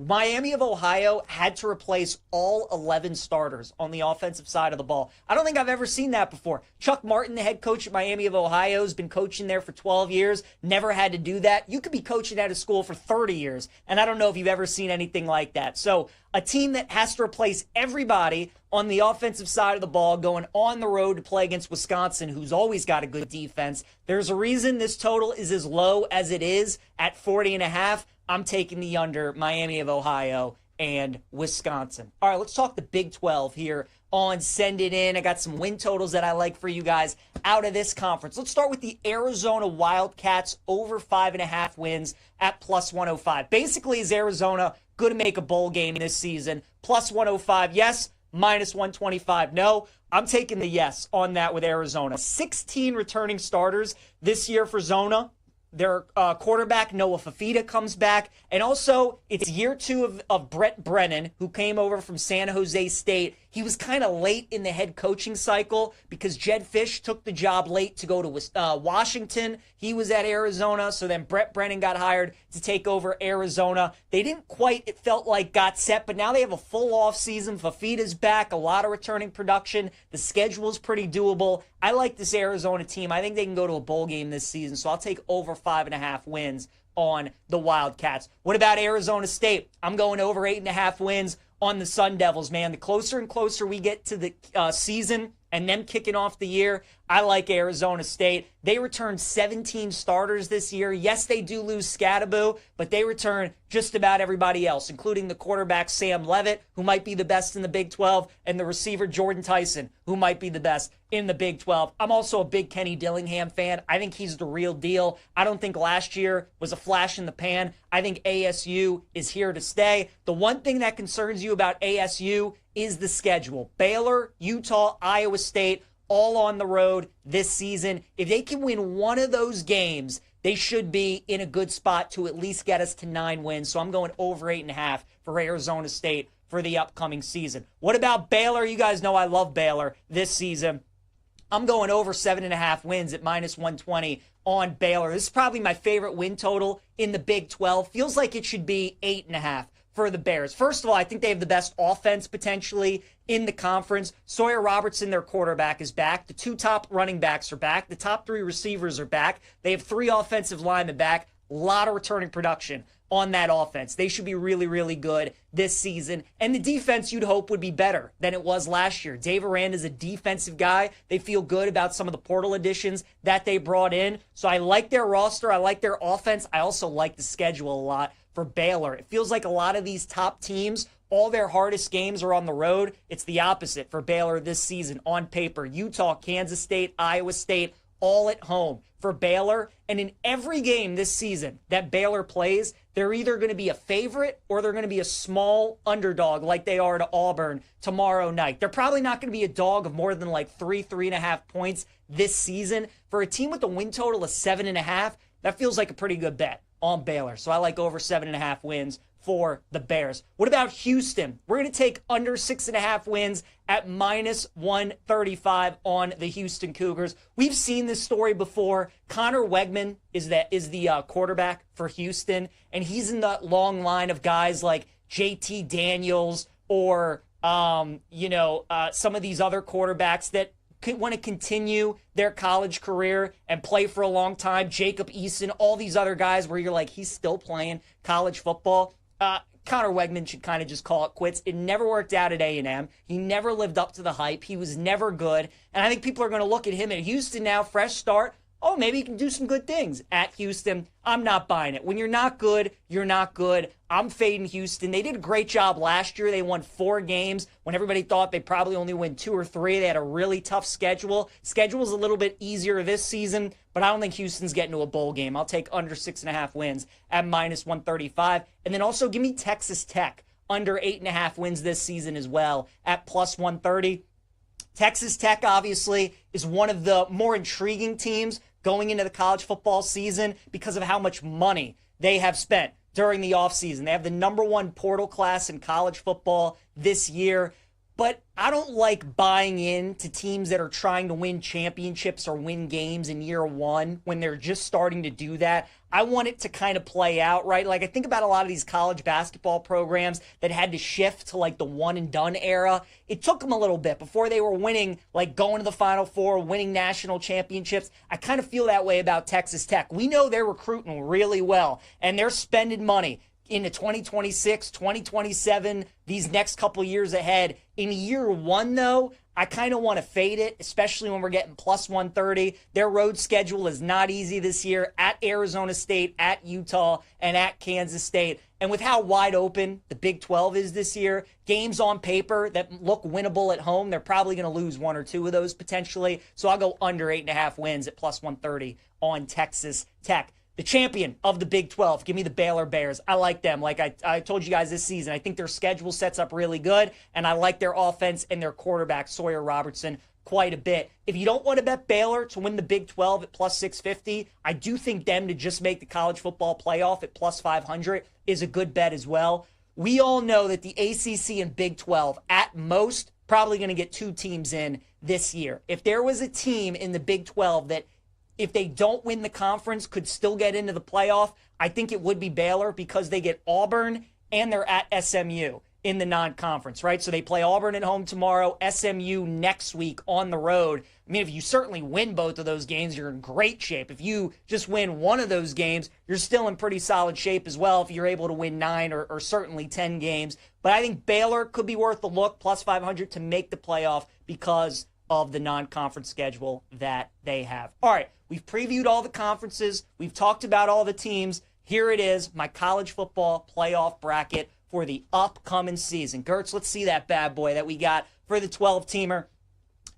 Miami of Ohio had to replace all 11 starters on the offensive side of the ball. I don't think I've ever seen that before. Chuck Martin, the head coach at Miami of Ohio, has been coaching there for 12 years, never had to do that. You could be coaching at a school for 30 years, and I don't know if you've ever seen anything like that. So a team that has to replace everybody on the offensive side of the ball going on the road to play against Wisconsin, who's always got a good defense. There's a reason this total is as low as it is at 40.5. I'm taking the under Miami of Ohio and Wisconsin. All right, let's talk the Big 12 here on Send It In. I got some win totals that I like for you guys out of this conference. Let's start with the Arizona Wildcats over 5.5 wins at +105. Basically, is Arizona going to make a bowl game this season? +105, yes. -125, no. I'm taking the yes on that with Arizona. 16 returning starters this year for Zona. Their quarterback, Noah Fafita, comes back. And also, it's year 2 of Brett Brennan, who came over from San Jose State. He was kind of late in the head coaching cycle because Jed Fish took the job late to go to Washington. He was at Arizona, so then Brett Brennan got hired to take over Arizona. They didn't quite, it felt like, got set, but now they have a full off season. Fafita's back, a lot of returning production. The schedule's pretty doable. I like this Arizona team. I think they can go to a bowl game this season, so I'll take over 5.5 wins on the Wildcats. What about Arizona State? I'm going over 8.5 wins on the Sun Devils, man. The closer and closer we get to the season and them kicking off the year, I like Arizona State. They returned 17 starters this year. Yes, they do lose Scatterbo, but they return just about everybody else, including the quarterback Sam Levitt, who might be the best in the Big 12, and the receiver Jordan Tyson, who might be the best in the Big 12. I'm also a big Kenny Dillingham fan. I think he's the real deal. I don't think last year was a flash in the pan. I think ASU is here to stay. The one thing that concerns you about ASU is the schedule. Baylor, Utah, Iowa State, all on the road this season. If they can win one of those games, they should be in a good spot to at least get us to 9 wins. So I'm going over 8.5 for Arizona State for the upcoming season. What about Baylor? You guys know I love Baylor this season. I'm going over 7.5 wins at -120 on Baylor. This is probably my favorite win total in the Big 12. Feels like it should be 8.5 for the Bears. First of all, I think they have the best offense potentially in the conference. Sawyer Robertson, their quarterback, is back. The 2 top running backs are back. The top 3 receivers are back. They have 3 offensive linemen back. A lot of returning production on that offense. They should be really, really good this season. And the defense, you'd hope, would be better than it was last year. Dave Aranda's a defensive guy. They feel good about some of the portal additions that they brought in. So I like their roster. I like their offense. I also like the schedule a lot for Baylor. It feels like a lot of these top teams, all their hardest games are on the road. It's the opposite for Baylor this season on paper. Utah, Kansas State, Iowa State, all at home for Baylor. And in every game this season that Baylor plays, they're either going to be a favorite or they're going to be a small underdog like they are to Auburn tomorrow night. They're probably not going to be a dog of more than like 3.5 points this season. For a team with a win total of 7.5, that feels like a pretty good bet on Baylor. So I like over 7.5 wins for the Bears. What about Houston? We're going to take under 6.5 wins at -135 on the Houston Cougars. We've seen this story before. Connor Wegman is the quarterback for Houston, and he's in the long line of guys like JT Daniels or some of these other quarterbacks that want to continue their college career and play for a long time. Jacob Eason, all these other guys where you're like, he's still playing college football. Connor Wegman should kind of just call it quits. It never worked out at A&M. He never lived up to the hype. He was never good. And I think people are going to look at him at Houston now, fresh start. Oh, maybe he can do some good things at Houston. I'm not buying it. When you're not good, you're not good. I'm fading Houston. They did a great job last year. They won 4 games when everybody thought they'd probably only win 2 or 3. They had a really tough schedule. Schedule's a little bit easier this season, but I don't think Houston's getting to a bowl game. I'll take under 6.5 wins at -135. And then also give me Texas Tech under 8.5 wins this season as well at +130. Texas Tech, obviously, is one of the more intriguing teams going into the college football season because of how much money they have spent during the offseason. They have the #1 portal class in college football this year. But I don't like buying into teams that are trying to win championships or win games in year 1 when they're just starting to do that. I want it to kind of play out, right? Like I think about a lot of these college basketball programs that had to shift to like the one and done era. It took them a little bit before they were winning, like going to the Final Four, winning national championships. I kind of feel that way about Texas Tech. We know they're recruiting really well and they're spending money into 2026, 2027, these next couple years ahead. In year 1, though, I kind of want to fade it, especially when we're getting +130. Their road schedule is not easy this year at Arizona State, at Utah, and at Kansas State. And with how wide open the Big 12 is this year, games on paper that look winnable at home, they're probably going to lose 1 or 2 of those potentially. So I'll go under 8.5 wins at +130 on Texas Tech. The champion of the Big 12, give me the Baylor Bears. I like them. Like I told you guys this season, I think their schedule sets up really good, and I like their offense and their quarterback, Sawyer Robertson, quite a bit. If you don't want to bet Baylor to win the Big 12 at +650, I do think them to just make the college football playoff at +500 is a good bet as well. We all know that the ACC and Big 12, at most, probably going to get 2 teams in this year. If there was a team in the Big 12 that, if they don't win the conference, could still get into the playoff, I think it would be Baylor because they get Auburn and they're at SMU in the non-conference, right? So they play Auburn at home tomorrow, SMU next week on the road. I mean, if you certainly win both of those games, you're in great shape. If you just win one of those games, you're still in pretty solid shape as well if you're able to win 9 or certainly 10 games. But I think Baylor could be worth a look, plus 500 to make the playoff because of the non-conference schedule that they have. All right, we've previewed all the conferences. We've talked about all the teams. Here it is, my college football playoff bracket for the upcoming season. Gertz, let's see that bad boy that we got for the 12-teamer.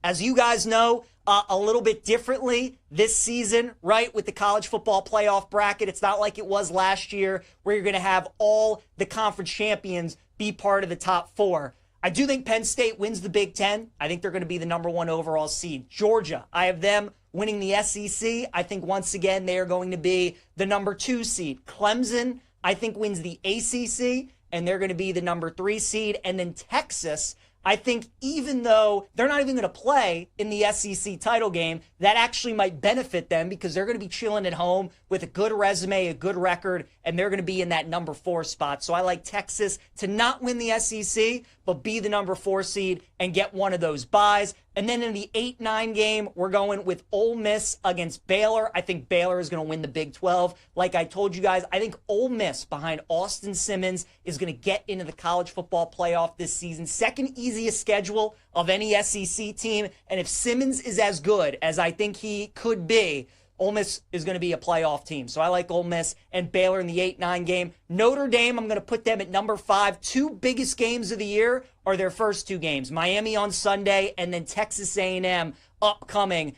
As you guys know, a little bit differently this season, right, with the college football playoff bracket. It's not like it was last year where you're going to have all the conference champions be part of the top 4. I do think Penn State wins the Big Ten. I think they're going to be the number 1 overall seed. Georgia, I have them winning the SEC. I think once again they are going to be the number 2 seed. Clemson, I think, wins the ACC, and they're going to be the number 3 seed. And then Texas, I think, even though they're not even going to play in the SEC title game, that actually might benefit them because they're going to be chilling at home with a good resume, a good record, and they're going to be in that number 4 spot. So I like Texas to not win the SEC, but be the number 4 seed and get one of those buys. And then in the 8-9 game, we're going with Ole Miss against Baylor. I think Baylor is going to win the Big 12. Like I told you guys, I think Ole Miss behind Austin Simmons is going to get into the college football playoff this season. Second easiest schedule of any SEC team. And if Simmons is as good as I think he could be, Ole Miss is going to be a playoff team. So I like Ole Miss and Baylor in the 8-9 game. Notre Dame, I'm going to put them at number 5. 2 biggest games of the year are their first 2 games. Miami on Sunday and then Texas A&M upcoming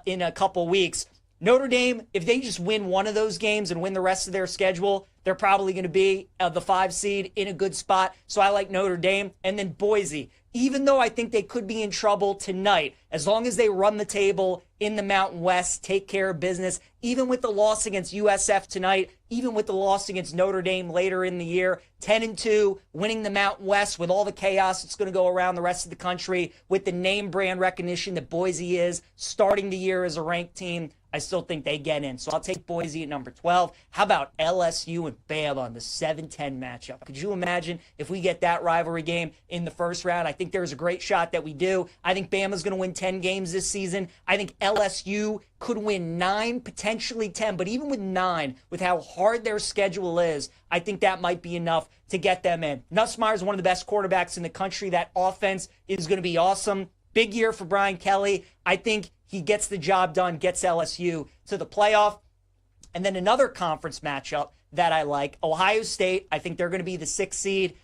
in a couple weeks. Notre Dame, if they just win one of those games and win the rest of their schedule, they're probably going to be the 5 seed in a good spot. So I like Notre Dame. And then Boise, even though I think they could be in trouble tonight, as long as they run the table in the Mountain West, take care of business, even with the loss against USF tonight, even with the loss against Notre Dame later in the year, 10-2, winning the Mountain West with all the chaos that's going to go around the rest of the country, with the name brand recognition that Boise is, starting the year as a ranked team, I still think they get in. So I'll take Boise at number 12. How about LSU and Bama on the 7-10 matchup? Could you imagine if we get that rivalry game in the first round? I think there's a great shot that we do. I think Bama's going to win 10 games this season. I think LSU could win 9, potentially 10. But even with 9, with how hard their schedule is, I think that might be enough to get them in. Nussmeier is one of the best quarterbacks in the country. That offense is going to be awesome. Big year for Brian Kelly. I think he gets the job done, gets LSU to the playoff. And then another conference matchup that I like, Ohio State. I think they're going to be the 6th seed.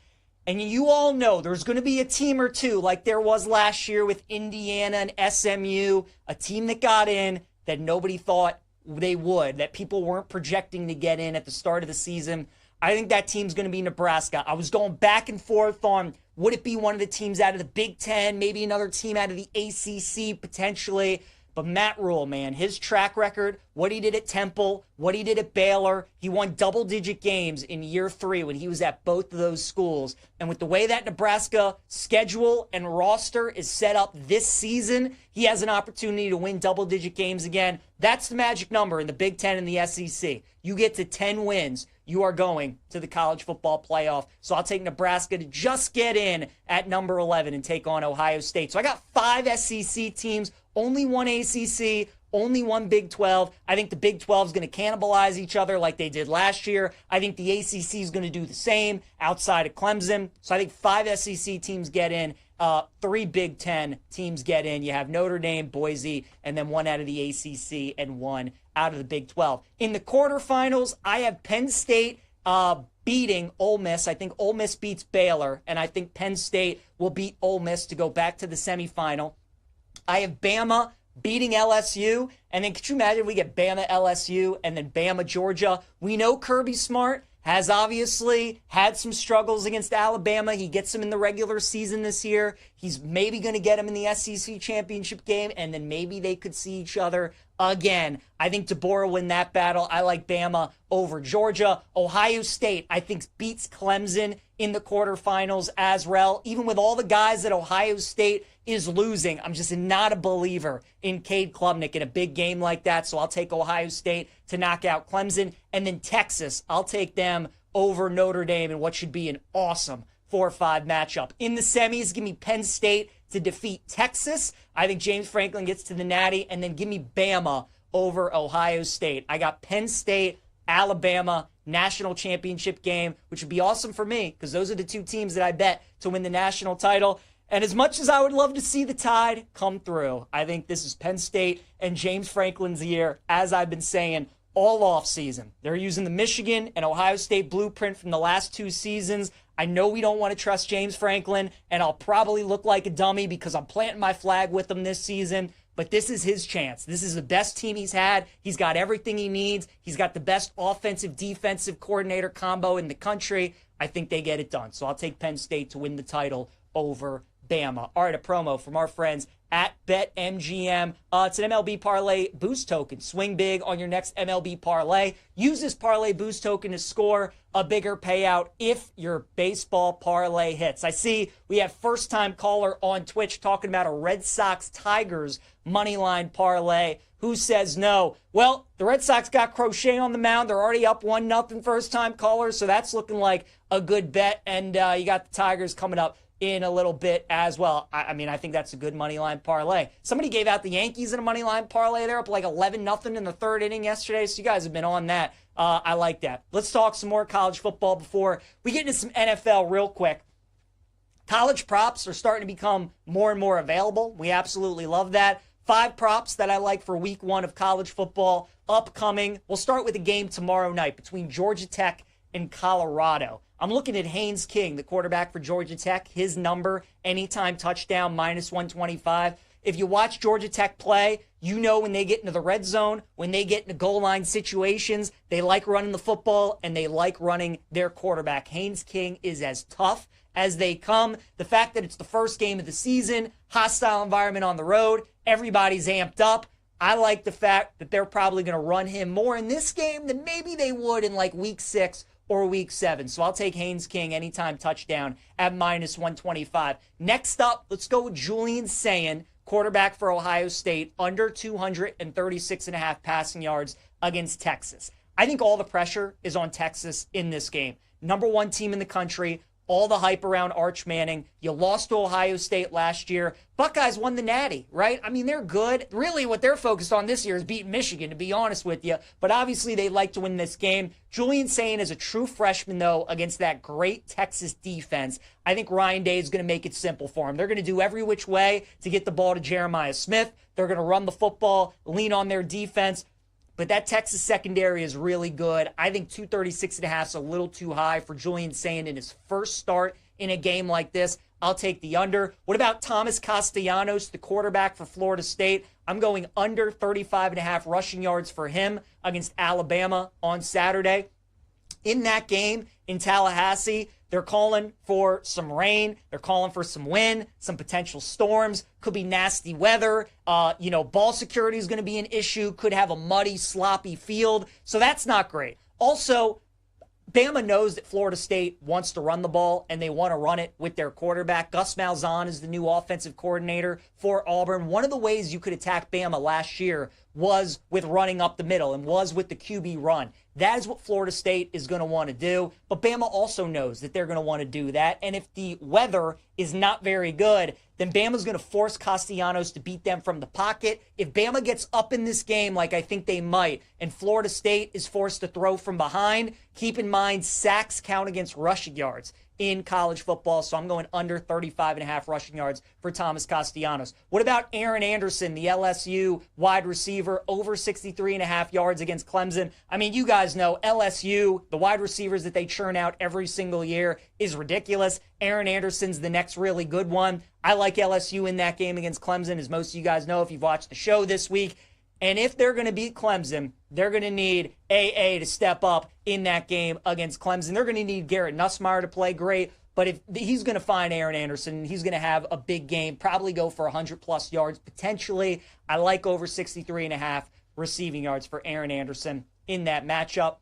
And you all know there's going to be a team or two like there was last year with Indiana and SMU, a team that got in that nobody thought they would, that people weren't projecting to get in at the start of the season. I think that team's going to be Nebraska. I was going back and forth on would it be one of the teams out of the Big Ten, maybe another team out of the ACC potentially. But Matt Rule, man, his track record, what he did at Temple, what he did at Baylor, he won double-digit games in year 3 when he was at both of those schools. And with the way that Nebraska schedule and roster is set up this season, he has an opportunity to win double-digit games again. That's the magic number in the Big Ten and the SEC. You get to 10 wins, you are going to the college football playoff. So I'll take Nebraska to just get in at number 11 and take on Ohio State. So I got 5 SEC teams, only 1 ACC, only 1 Big 12. I think the Big 12 is going to cannibalize each other like they did last year. I think the ACC is going to do the same outside of Clemson. So I think 5 SEC teams get in, 3 Big 10 teams get in. You have Notre Dame, Boise, and then 1 out of the ACC and 1 out of the Big 12. In the quarterfinals, I have Penn State beating Ole Miss. I think Ole Miss beats Baylor, and I think Penn State will beat Ole Miss to go back to the semifinal. I have Bama beating LSU, and then could you imagine if we get Bama LSU and then Bama Georgia? We know Kirby Smart has obviously had some struggles against Alabama. He gets them in the regular season this year. He's maybe going to get them in the SEC championship game, and then maybe they could see each other again. I think DeBoer will win that battle. I like Bama over Georgia. Ohio State, I think, beats Clemson in the quarterfinals as well. Even with all the guys that Ohio State is losing, I'm just not a believer in Cade Klubnik in a big game like that. So I'll take Ohio State to knock out Clemson. And then Texas, I'll take them over Notre Dame in what should be an awesome 4-5 matchup. In the semis, give me Penn State to defeat Texas. I think James Franklin gets to the Natty, and then give me Bama over Ohio State. I got Penn State, Alabama, national championship game, which would be awesome for me because those are the two teams that I bet to win the national title. And as much as I would love to see the Tide come through, I think this is Penn State and James Franklin's year, as I've been saying all off season. They're using the Michigan and Ohio State blueprint from the last 2 seasons. I know we don't want to trust James Franklin, and I'll probably look like a dummy because I'm planting my flag with him this season. But this is his chance. This is the best team he's had. He's got everything he needs. He's got the best offensive, defensive coordinator combo in the country. I think they get it done. So I'll take Penn State to win the title over Bama. All right, a promo from our friends at BetMGM. It's an MLB Parlay boost token. Swing big on your next MLB Parlay. Use this Parlay boost token to score a bigger payout if your baseball parlay hits. I see we have first-time caller on Twitch talking about a Red Sox-Tigers moneyline parlay. Who says no? Well, the Red Sox got Crochet on the mound. They're already up 1-0 first-time callers, so that's looking like a good bet. And you got the Tigers coming up in a little bit as well. I mean, I think that's a good money line parlay. Somebody gave out the Yankees in a money line parlay. They're up like 11-0 in the third inning yesterday, so you guys have been on that. I like that. Let's talk some more college football before we get into some NFL real quick. College props are starting to become more and more available. We absolutely love that. 5 props that I like for week 1 of college football upcoming. We'll start with a game tomorrow night between Georgia Tech and Colorado. I'm looking at Haynes King, the quarterback for Georgia Tech. His number, anytime touchdown, -125. If you watch Georgia Tech play, you know when they get into the red zone, when they get into goal line situations, they like running the football and they like running their quarterback. Haynes King is as tough as they come. The fact that it's the first game of the season, hostile environment on the road, everybody's amped up. I like the fact that they're probably going to run him more in this game than maybe they would in like week 6 or week 7. So I'll take Haynes King anytime touchdown at -125. Next up, let's go with Julian Sayin, quarterback for Ohio State, under 236.5 passing yards against Texas. I think all the pressure is on Texas in this game. Number 1 team in the country. All the hype around Arch Manning. You lost to Ohio State last year. Buckeyes won the Natty, right? I mean, they're good. Really, what they're focused on this year is beating Michigan, to be honest with you. But obviously, they like to win this game. Julian Sayin is a true freshman, though, against that great Texas defense. I think Ryan Day is going to make it simple for him. They're going to do every which way to get the ball to Jeremiah Smith. They're going to run the football, lean on their defense. But that Texas secondary is really good. I think 236.5 is a little too high for Julian Sayin in his first start in a game like this. I'll take the under. What about Thomas Castellanos, the quarterback for Florida State? I'm going under 35.5 rushing yards for him against Alabama on Saturday. In that game in Tallahassee, they're calling for some rain. They're calling for some wind, some potential storms. Could be nasty weather. Ball security is going to be an issue. Could have a muddy, sloppy field. So that's not great. Also, Bama knows that Florida State wants to run the ball, and they want to run it with their quarterback. Gus Malzahn is the new offensive coordinator for Auburn. One of the ways you could attack Bama last year was with running up the middle and was with the QB run. That is what Florida State is going to want to do. But Bama also knows that they're going to want to do that. And if the weather is not very good, then Bama's going to force Castellanos to beat them from the pocket. If Bama gets up in this game like I think they might, and Florida State is forced to throw from behind, keep in mind sacks count against rushing yards in college football. So I'm going under 35.5 rushing yards for Thomas Castellanos. What about Aaron Anderson, the LSU wide receiver, over 63.5 yards against Clemson? I mean, you guys know LSU, the wide receivers that they churn out every single year is ridiculous. Aaron Anderson's the next really good one. I like LSU in that game against Clemson, as most of you guys know if you've watched the show this week. And if they're going to beat Clemson, they're going to need AA to step up in that game against Clemson. They're going to need Garrett Nussmeier to play great. But if he's going to find Aaron Anderson, he's going to have a big game, probably go for 100-plus yards potentially. I like over 63.5 receiving yards for Aaron Anderson in that matchup.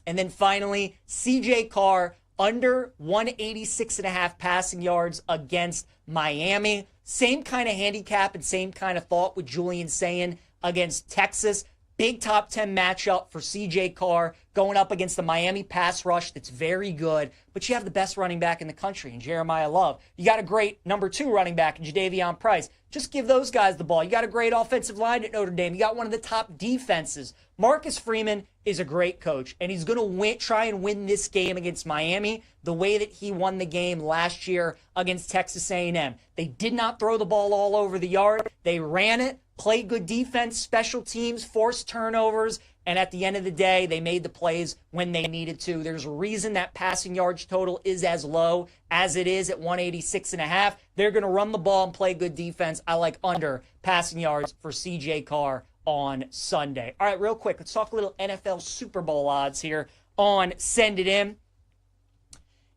And then finally, CJ Carr, under 186.5 passing yards against Miami. Same kind of handicap and same kind of thought with Julian Sayin against Texas. Big top 10 matchup for CJ Carr going up against the Miami pass rush that's very good, but you have the best running back in the country in Jeremiah Love. You got a great number 2 running back in Jadeveon Price. Just give those guys the ball. You got a great offensive line at Notre Dame. You got one of the top defenses. Marcus Freeman is a great coach, and he's going to try and win this game against Miami the way that he won the game last year against Texas A&M. They did not throw the ball all over the yard. They ran it, played good defense, special teams, forced turnovers, and at the end of the day, they made the plays when they needed to. There's a reason that passing yards total is as low as it is at 186.5. They're going to run the ball and play good defense. I like under passing yards for CJ Carr on Sunday. All right, real quick, let's talk a little NFL Super Bowl odds here on Send It In.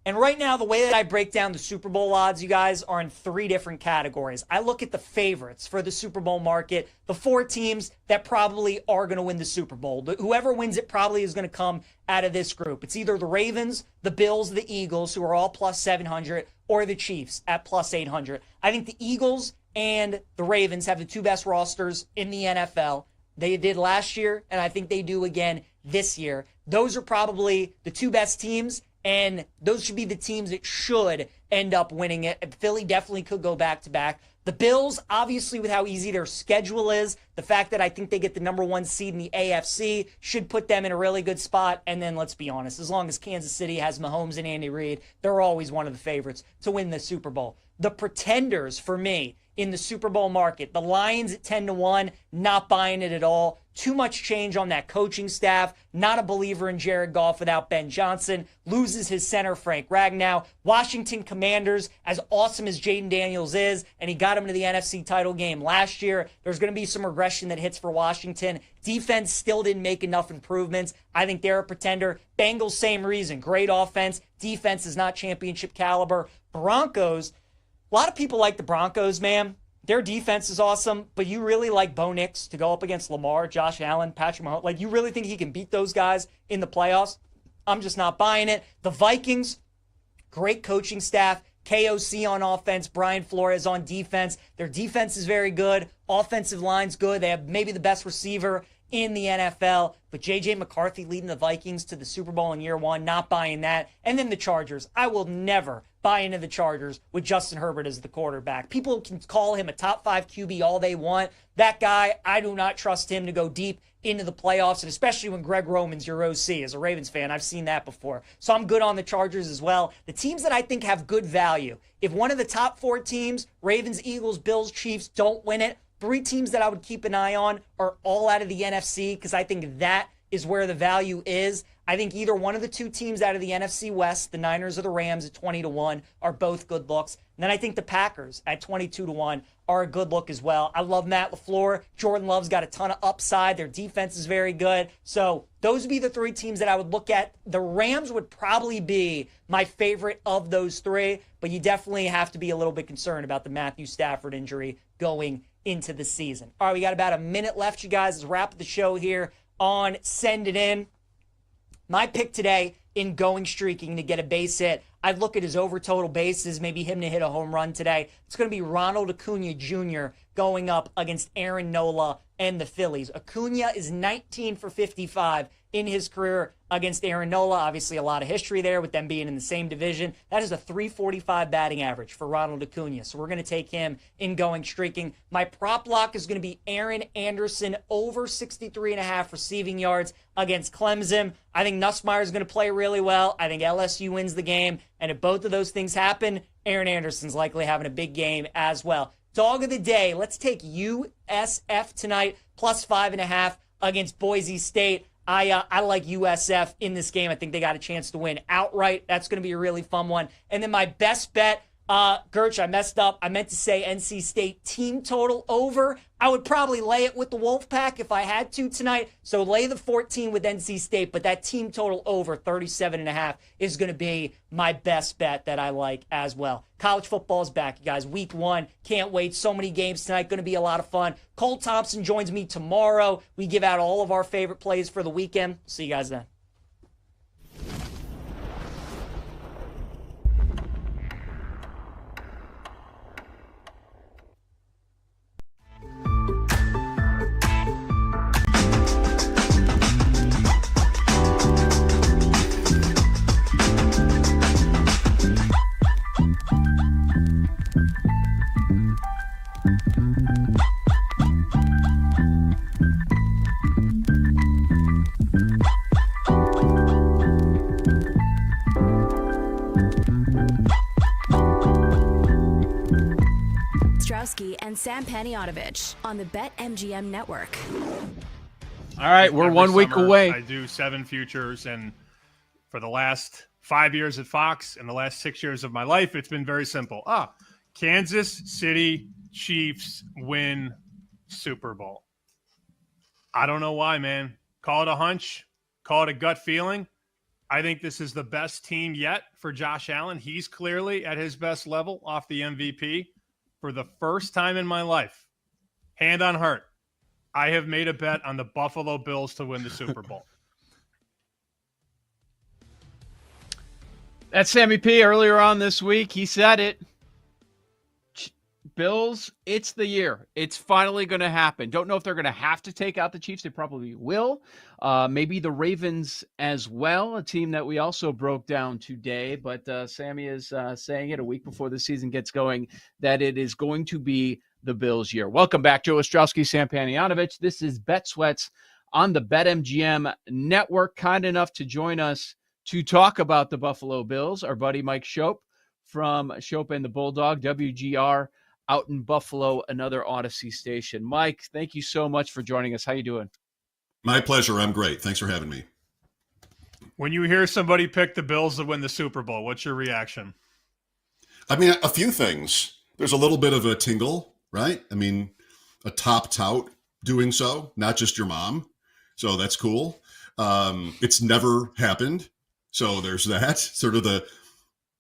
And right now, the way that I break down the Super Bowl odds, you guys, are in 3 different categories. I look at the favorites for the Super Bowl market, the 4 teams that probably are going to win the Super Bowl. Whoever wins it probably is going to come out of this group. It's either the Ravens, the Bills, the Eagles, who are all plus 700, or the Chiefs at plus 800. I think the Eagles and the Ravens have the 2 best rosters in the NFL. They did last year, and I think they do again this year. Those are probably the 2 best teams, and those should be the teams that should end up winning it. Philly definitely could go back-to-back. The Bills, obviously, with how easy their schedule is, the fact that I think they get the number 1 seed in the AFC should put them in a really good spot. And then, let's be honest, as long as Kansas City has Mahomes and Andy Reid, they're always one of the favorites to win the Super Bowl. The pretenders, for me, in the Super Bowl market, the Lions at 10-1, not buying it at all. Too much change on that coaching staff. Not a believer in Jared Goff without Ben Johnson. Loses his center, Frank Ragnow. Washington Commanders, as awesome as Jaden Daniels is, and he got him to the NFC title game last year, there's going to be some regression that hits for Washington. Defense still didn't make enough improvements. I think they're a pretender. Bengals, same reason. Great offense. Defense is not championship caliber. Broncos, a lot of people like the Broncos, man. Their defense is awesome, but you really like Bo Nix to go up against Lamar, Josh Allen, Patrick Mahomes. Like, you really think he can beat those guys in the playoffs? I'm just not buying it. The Vikings, great coaching staff. KOC on offense, Brian Flores on defense. Their defense is very good. Offensive line's good. They have maybe the best receiver in the NFL. But J.J. McCarthy leading the Vikings to the Super Bowl in year 1, not buying that. And then the Chargers. I will never buy into the Chargers with Justin Herbert as the quarterback. People can call him a top 5 QB all they want. That guy, I do not trust him to go deep into the playoffs, and especially when Greg Roman's your OC. As a Ravens fan, I've seen that before. So I'm good on the Chargers as well. The teams that I think have good value, if one of the top 4 teams, Ravens, Eagles, Bills, Chiefs, don't win it, 3 teams that I would keep an eye on are all out of the NFC, because I think that is where the value is. I think either one of the 2 teams out of the NFC West, the Niners or the Rams at 20-1, are both good looks. And then I think the Packers at 22-1 are a good look as well. I love Matt LaFleur. Jordan Love's got a ton of upside. Their defense is very good. So those would be the 3 teams that I would look at. The Rams would probably be my favorite of those 3, but you definitely have to be a little bit concerned about the Matthew Stafford injury going into the season. All right, we got about a minute left, you guys. Let's wrap the show here on Send It In. My pick today in going streaking to get a base hit, I'd look at his over total bases, maybe him to hit a home run today. It's going to be Ronald Acuna Jr. going up against Aaron Nola and the Phillies. Acuna is 19 for 55 in his career against Aaron Nola. Obviously, a lot of history there with them being in the same division. That is a 345 batting average for Ronald Acuna. So we're going to take him in going streaking. My prop lock is going to be Aaron Anderson over 63.5 receiving yards against Clemson. I think Nussmeier is going to play really well. I think LSU wins the game. And if both of those things happen, Aaron Anderson's likely having a big game as well. Dog of the day, let's take USF tonight, plus 5.5 against Boise State. I like USF in this game. I think they got a chance to win outright. That's going to be a really fun one. And then my best bet, Gerch, I messed up. I meant to say NC State team total over. I would probably lay it with the Wolfpack if I had to tonight. So lay the 14 with NC State, but that team total over 37.5 is going to be my best bet that I like as well. College football is back, you guys. Week 1. Can't wait. So many games tonight. Going to be a lot of fun. Cole Thompson joins me tomorrow. We give out all of our favorite plays for the weekend. See you guys then. Ostrowski and Sam Panayotovich on the BetMGM Network. All right, we're Every 1 week summer, away. I do 7 futures, and for the last 5 years at Fox and the last 6 years of my life, it's been very simple. Kansas City Chiefs win Super Bowl. I don't know why, man. Call it a hunch. Call it a gut feeling. I think this is the best team yet for Josh Allen. He's clearly at his best level off the MVP. For the first time in my life, hand on heart, I have made a bet on the Buffalo Bills to win the Super Bowl. That's Sammy P earlier on this week. He said it. Bills, it's the year. It's finally going to happen. Don't know if they're going to have to take out the Chiefs. They probably will. Maybe the Ravens as well, a team that we also broke down today. But Sammy is saying it a week before the season gets going that it is going to be the Bills' year. Welcome back, Joe Ostrowski, Sam Panayotovich. This is Bet Sweats on the BetMGM Network. Kind enough to join us to talk about the Buffalo Bills, our buddy Mike Shope from Shope and the Bulldog, WGR, out in Buffalo, another Odyssey station. Mike, thank you so much for joining us. How you doing? My pleasure. I'm great. Thanks for having me. When you hear somebody pick the Bills to win the Super Bowl, what's your reaction? I mean, a few things. There's a little bit of a tingle, right? I mean, a top tout doing so, not just your mom. So that's cool. It's never happened. So there's that sort of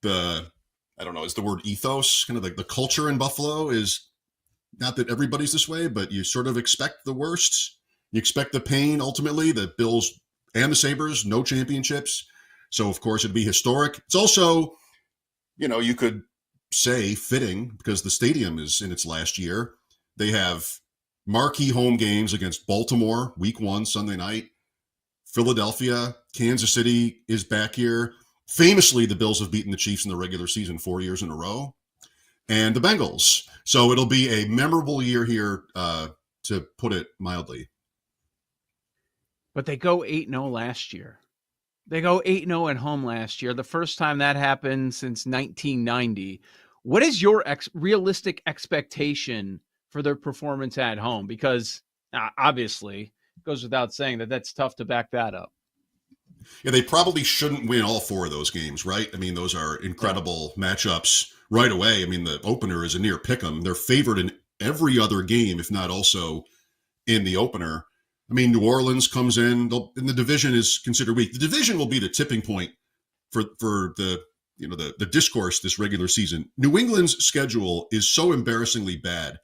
the I don't know, is the word ethos, kind of like the culture in Buffalo is not that everybody's this way, but you sort of expect the worst. You expect the pain. Ultimately, the Bills and the Sabres, no championships. So of course it'd be historic. It's also, you could say fitting because the stadium is in its last year. They have marquee home games against Baltimore, week 1, Sunday night. Philadelphia, Kansas City is back here. Famously, the Bills have beaten the Chiefs in the regular season 4 years in a row, and the Bengals. So it'll be a memorable year here, to put it mildly. But they go 8-0 last year. They go 8-0 at home last year, the first time that happened since 1990. What is your realistic expectation for their performance at home? Because obviously, it goes without saying that that's tough to back that up. Yeah, they probably shouldn't win all 4 of those games, right? I mean, those are incredible matchups right away. I mean, the opener is a near pick'em. They're favored in every other game, if not also in the opener. I mean, New Orleans comes in, and the division is considered weak. The division will be the tipping point for the discourse this regular season. New England's schedule is so embarrassingly bad.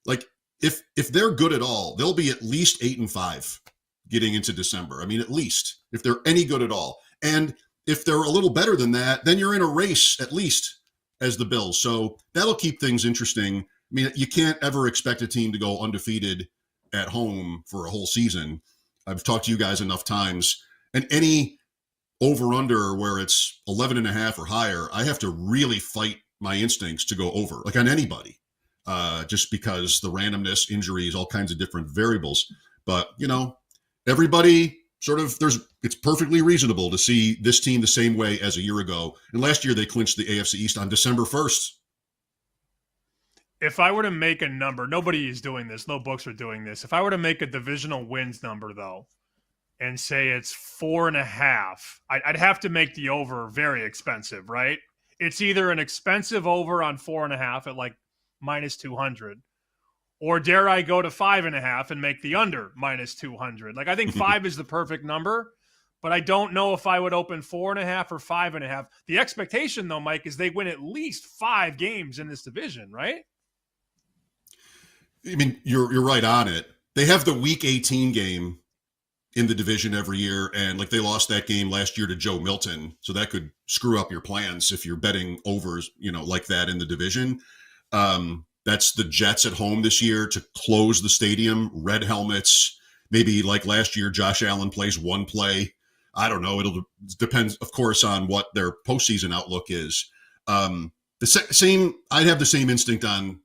Like, if they're good at all, they'll be at least 8-5 getting into December. I mean, at least, if they're any good at all. And if they're a little better than that, then you're in a race, at least, as the Bills. So that'll keep things interesting. I mean, you can't ever expect a team to go undefeated at home for a whole season. I've talked to you guys enough times. And any over-under where it's 11.5 or higher, I have to really fight my instincts to go over, like on anybody, just because the randomness, injuries, all kinds of different variables. But, everybody sort of, it's perfectly reasonable to see this team the same way as a year ago. And last year they clinched the AFC East on December 1st. If I were to make a number, nobody is doing this. No books are doing this. If I were to make a divisional wins number, though, and say it's 4.5, I'd have to make the over very expensive, right? It's either an expensive over on 4.5 at like minus 200, or dare I go to 5.5 and make the under minus 200? Like, I think 5 is the perfect number, but I don't know if I would open 4.5 or 5.5. The expectation, though, Mike, is they win at least 5 games in this division, right? I mean, you're right on it. They have the Week 18 game in the division every year, and like they lost that game last year to Joe Milton, so that could screw up your plans if you're betting overs, like that in the division. That's the Jets at home this year to close the stadium, red helmets. Maybe like last year, Josh Allen plays one play. I don't know. It'll depend, of course, on what their postseason outlook is. I'd have the same instinct on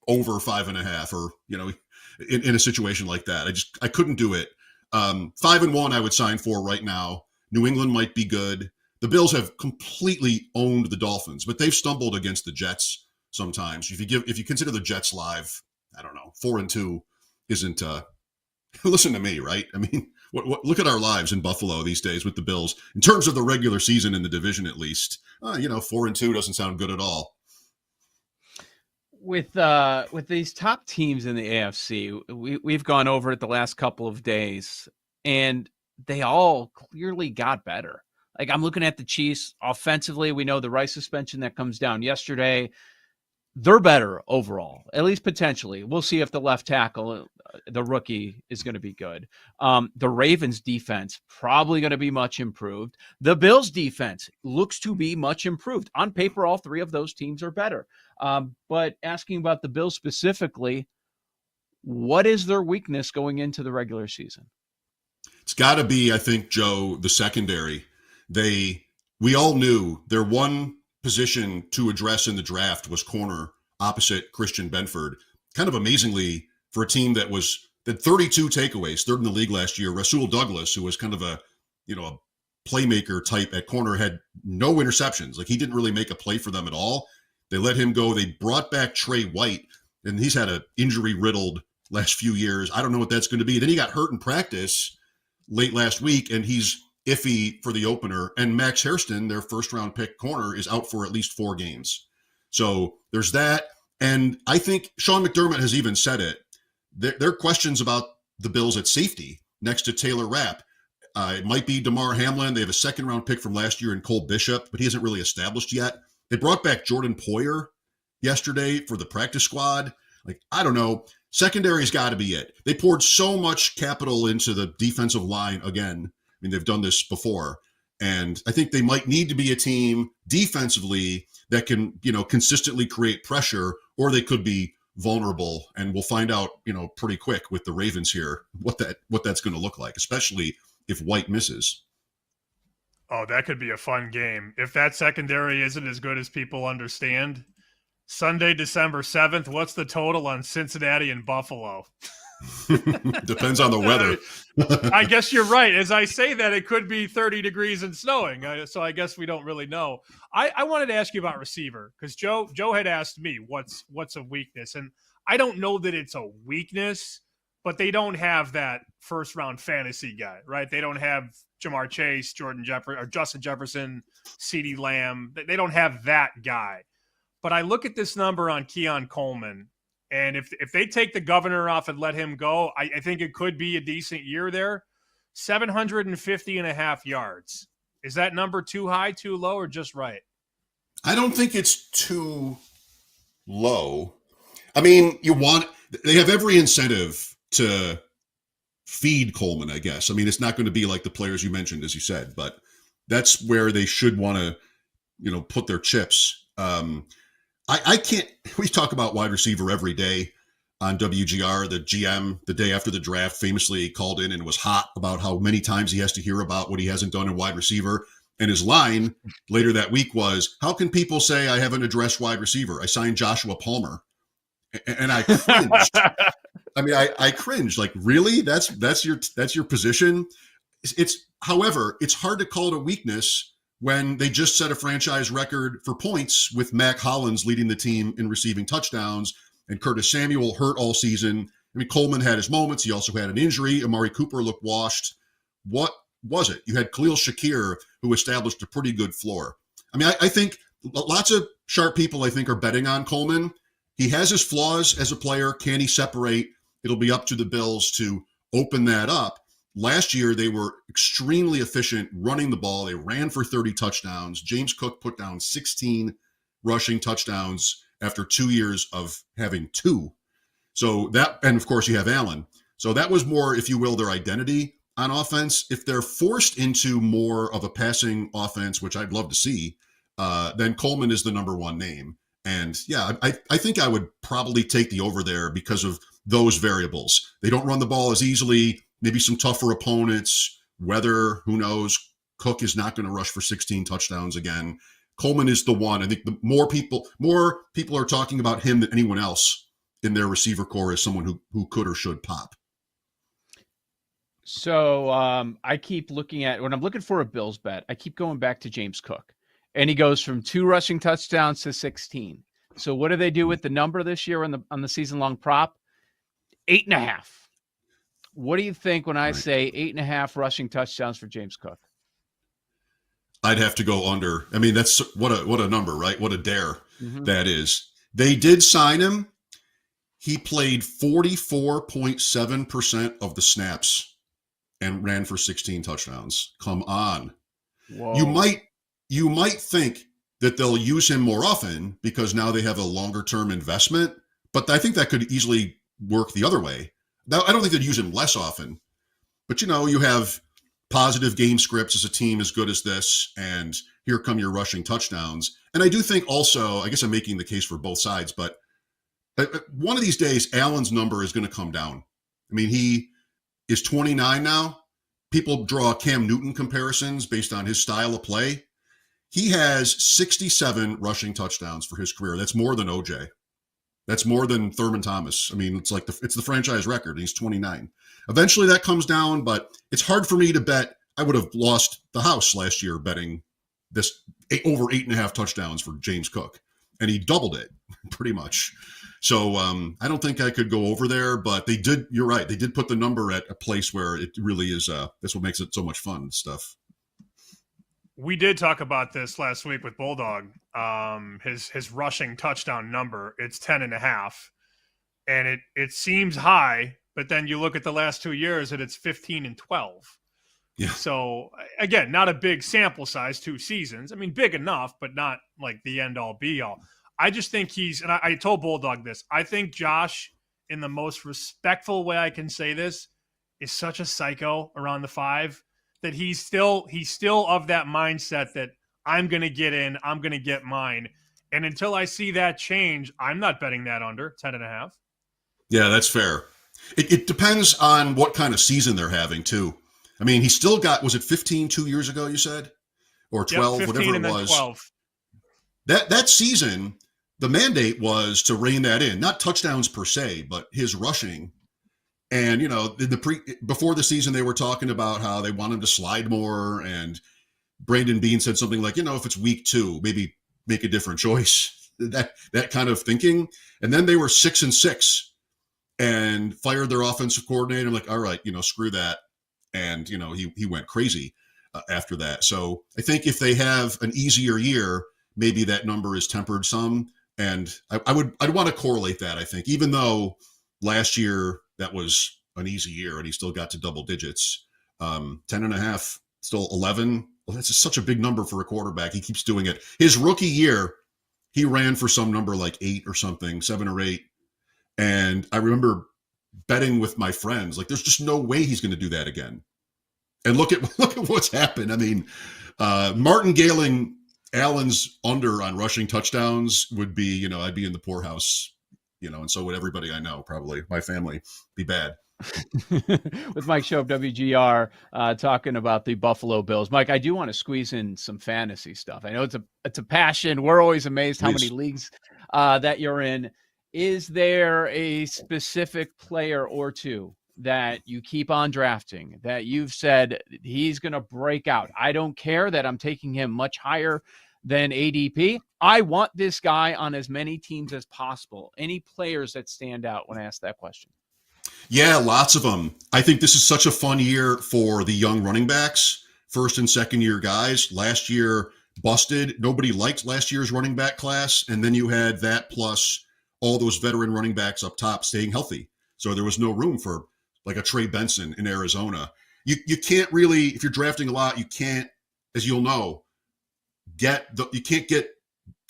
over 5.5, or in a situation like that. I couldn't do it. 5-1, I would sign for right now. New England might be good. The Bills have completely owned the Dolphins, but they've stumbled against the Jets sometimes. If you consider the Jets live, I don't know, 4-2 isn't. Listen to me, right? I mean, look at our lives in Buffalo these days with the Bills in terms of the regular season in the division, at least. 4-2 doesn't sound good at all. With these top teams in the AFC, we've gone over it the last couple of days, and they all clearly got better. Like, I'm looking at the Chiefs offensively. We know the Rice suspension that comes down yesterday. They're better overall, at least potentially. We'll see if the left tackle, the rookie, is going to be good. The Ravens defense probably going to be much improved. The Bills defense looks to be much improved. On paper, all three of those teams are better. But asking about the Bills specifically, what is their weakness going into the regular season? It's got to be, I think, Joe, the secondary. We all knew their one position to address in the draft was corner opposite Christian Benford. Kind of amazingly, for a team that had 32 takeaways, third in the league last year, Rasul Douglas, who was kind of a playmaker type at corner, had no interceptions. Like, he didn't really make a play for them at all. They let him go. They brought back Trey White, and he's had an injury-riddled last few years. I don't know what that's going to be. Then he got hurt in practice late last week, and he's iffy for the opener. And Max Hairston, their first-round pick corner, is out for at least 4 games. So there's that. And I think Sean McDermott has even said it. There are questions about the Bills at safety next to Taylor Rapp. It might be DeMar Hamlin. They have a second-round pick from last year in Cole Bishop, but he hasn't really established yet. They brought back Jordan Poyer yesterday for the practice squad. Like, I don't know. Secondary's got to be it. They poured so much capital into the defensive line again. I mean, they've done this before. And I think they might need to be a team defensively that can, consistently create pressure, or they could be vulnerable. And we'll find out, pretty quick with the Ravens here, what that's going to look like, especially if White misses. Oh, that could be a fun game. If that secondary isn't as good as people understand, Sunday, December 7th, what's the total on Cincinnati and Buffalo? Depends on the weather. I guess you're right. As I say that, it could be 30 degrees and snowing. So I guess we don't really know. I wanted to ask you about receiver, because Joe had asked me what's a weakness. And I don't know that it's a weakness, but they don't have that first round fantasy guy, right? They don't have Jamar Chase, Justin Jefferson, CeeDee Lamb. They don't have that guy. But I look at this number on Keon Coleman, and if they take the governor off and let him go, I think it could be a decent year there. 750.5 yards. Is that number too high, too low, or just right? I don't think it's too low. I mean, they have every incentive to feed Coleman, I guess. I mean, it's not going to be like the players you mentioned, as you said, but that's where they should want to, put their chips. I can't, we talk about wide receiver every day on WGR. The GM, the day after the draft, famously called in and was hot about how many times he has to hear about what he hasn't done in wide receiver. And his line later that week was, how can people say I haven't addressed wide receiver? I signed Joshua Palmer. And I cringed. I mean, I cringed. Like, really? That's your position? However, it's hard to call it a weakness when they just set a franchise record for points with Mac Hollins leading the team in receiving touchdowns and Curtis Samuel hurt all season. I mean, Coleman had his moments. He also had an injury. Amari Cooper looked washed. What was it? You had Khalil Shakir, who established a pretty good floor. I mean, I think lots of sharp people, I think, are betting on Coleman. He has his flaws as a player. Can he separate? It'll be up to the Bills to open that up. Last year, they were extremely efficient running the ball. They ran for 30 touchdowns. James Cook put down 16 rushing touchdowns after 2 years of having 2. So that, and of course, you have Allen. So that was more, if you will, their identity on offense. If they're forced into more of a passing offense, which I'd love to see, then Coleman is the number one name. And yeah, I think I would probably take the over there because of those variables. They don't run the ball as easily, maybe some tougher opponents, weather, who knows. Cook is not going to rush for 16 touchdowns again. Coleman is the one. I think the more people are talking about him than anyone else in their receiver core as someone who could or should pop. So I keep looking at, when I'm looking for a Bills bet, I keep going back to James Cook. And he goes from 2 rushing touchdowns to 16, So what do they do with the number this year on the season long prop? 8.5. What do you think when I say 8.5 rushing touchdowns for James Cook? I'd have to go under. I mean, that's what a number, right? What a dare that is. They did sign him. He played 44.7% of the snaps and ran for 16 touchdowns. Come on. Whoa. You might think that they'll use him more often because now they have a longer term investment, but I think that could easily work the other way. Now, I don't think they'd use him less often, but you have positive game scripts as a team as good as this, and here come your rushing touchdowns. And I do think also, I guess I'm making the case for both sides, but one of these days, Allen's number is going to come down. I mean, he is 29 now. People draw Cam Newton comparisons based on his style of play. He has 67 rushing touchdowns for his career. That's more than OJ. That's more than Thurman Thomas. I mean, it's the franchise record. He's 29. Eventually that comes down, but it's hard for me to bet. I would have lost the house last year betting this over 8.5 touchdowns for James Cook, and he doubled it pretty much. So I don't think I could go over there, but they did. You're right. They did put the number at a place where it really is. That's what makes it so much fun stuff. We did talk about this last week with Bulldog. His rushing touchdown number, it's 10.5, and it seems high, but then you look at the last 2 years and it's 15 and 12. Yeah. So again, not a big sample size, 2 seasons. I mean, big enough, but not like the end all be all. I just think and I told Bulldog this, I think Josh, in the most respectful way I can say this, is such a psycho around the 5 that he's still of that mindset that I'm going to get in, I'm going to get mine. And until I see that change, I'm not betting that under 10.5. Yeah, that's fair. It depends on what kind of season they're having too. I mean, he still got, was it 15 2 years ago, you said? Or 12, yep, 15 whatever and it then was. 12. That season, the mandate was to rein that in, not touchdowns per se, but his rushing. And, before the season, they were talking about how they want him to slide more. And Brandon Beane said something like, if it's week 2, maybe make a different choice. That kind of thinking. And then they were 6-6 and fired their offensive coordinator. I'm like, all right, screw that. And, he went crazy after that. So I think if they have an easier year, maybe that number is tempered some. And I'd want to correlate that, I think, even though last year that was an easy year and he still got to double digits. 10.5, still 11. Well, that's just such a big number for a quarterback. He keeps doing it. His rookie year, he ran for some number like 8 or something, 7 or 8. And I remember betting with my friends, like, there's just no way he's going to do that again. And look at what's happened. I mean, Martin Allen's under on rushing touchdowns would be, I'd be in the poorhouse, and so would everybody I know, probably my family, be bad. With Mike Shope, WGR, talking about the Buffalo Bills. Mike, I do want to squeeze in some fantasy stuff. I know it's a passion. We're always amazed how many leagues that you're in. Is there a specific player or two that you keep on drafting that you've said he's going to break out? I don't care that I'm taking him much higher than ADP. I want this guy on as many teams as possible. Any players that stand out when I ask that question? Yeah, lots of them. I think this is such a fun year for the young running backs, first and second year guys. Last year busted. Nobody liked last year's running back class. And then you had that plus all those veteran running backs up top staying healthy. So there was no room for like a Trey Benson in Arizona. You can't really, if you're drafting a lot, you can't, as you'll know, you can't get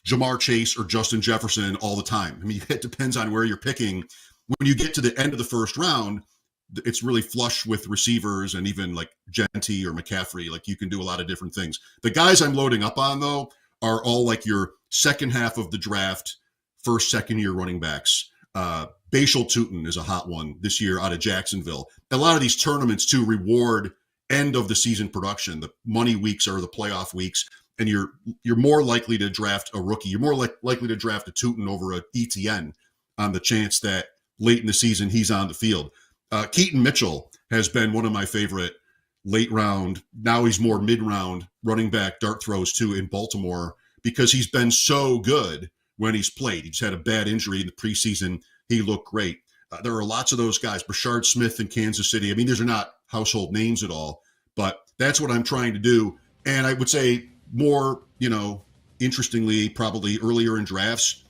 Jamar Chase or Justin Jefferson all the time. I mean, it depends on where you're picking. When you get to the end of the first round, it's really flush with receivers and even like Genty or McCaffrey. Like, you can do a lot of different things. The guys I'm loading up on, though, are all like your second half of the draft, first, second year running backs. Bashal Tutin is a hot one this year out of Jacksonville. A lot of these tournaments too reward end of the season production. The money weeks are the playoff weeks, and you're more likely to draft a rookie. You're more likely to draft a Tutin over a ETN on the chance that late in the season he's on the field. Keaton Mitchell has been one of my favorite late round. Now he's more mid round running back dart throws too in Baltimore because he's been so good when he's played. He just had a bad injury in the preseason. He looked great. There are lots of those guys. Brashard Smith in Kansas City. I mean, these are not household names at all, but that's what I'm trying to do. And I would say more, interestingly, probably earlier in drafts,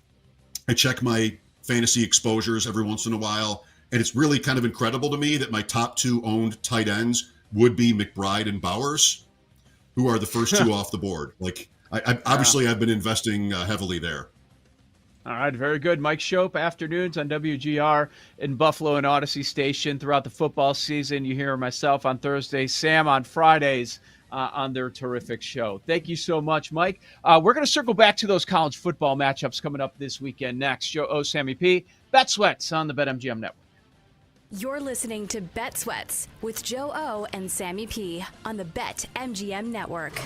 I check my fantasy exposures every once in a while. And it's really kind of incredible to me that my top 2 owned tight ends would be McBride and Bowers, who are the first 2 off the board. Like, I've been investing heavily there. All right, very good. Mike Shope, afternoons on WGR in Buffalo and Odyssey Station throughout the football season. You hear myself on Thursdays, Sam on Fridays on their terrific show. Thank you so much, Mike. We're going to circle back to those college football matchups coming up this weekend next. Joe O, Sammy P, Bet Sweats on the BetMGM Network. You're listening to Bet Sweats with Joe O and Sammy P on the BetMGM Network.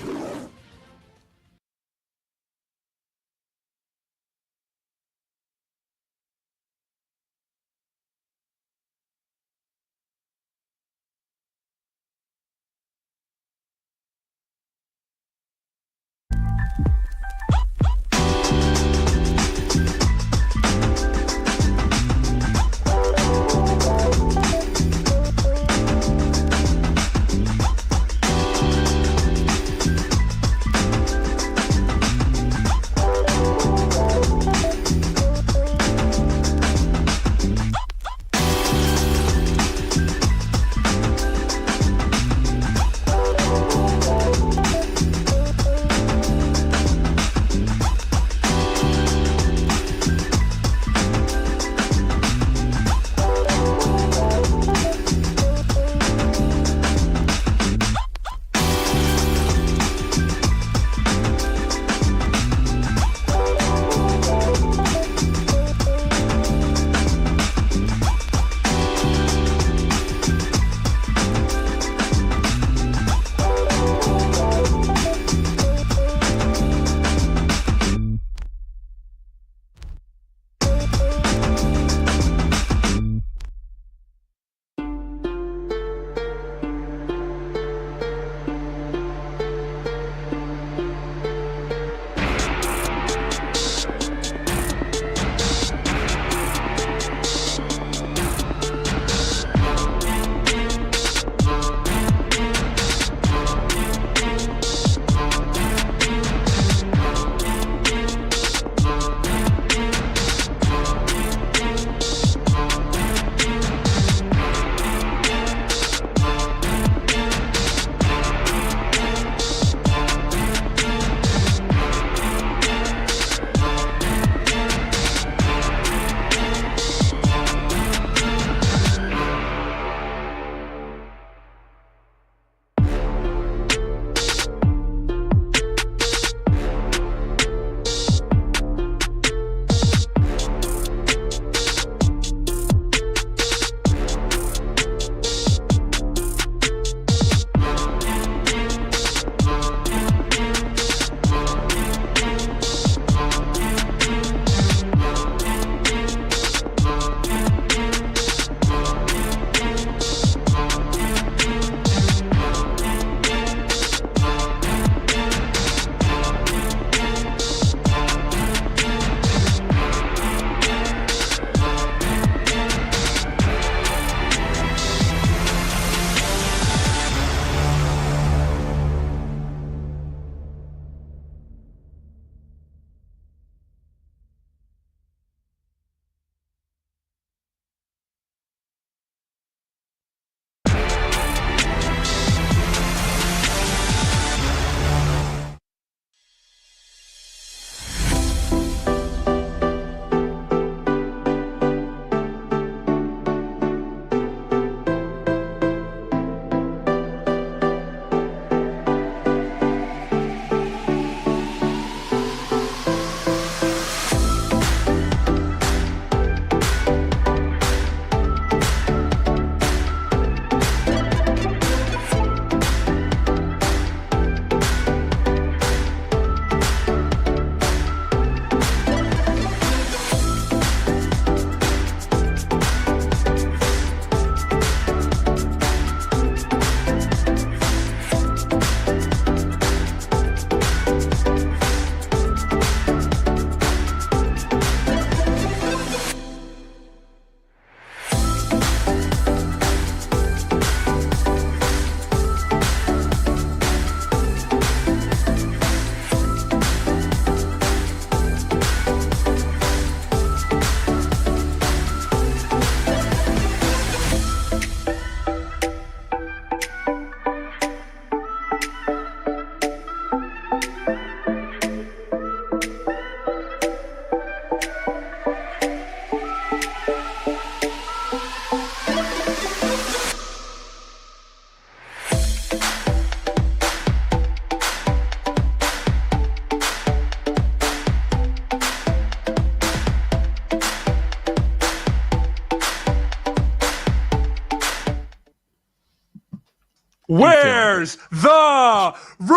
Where's the room?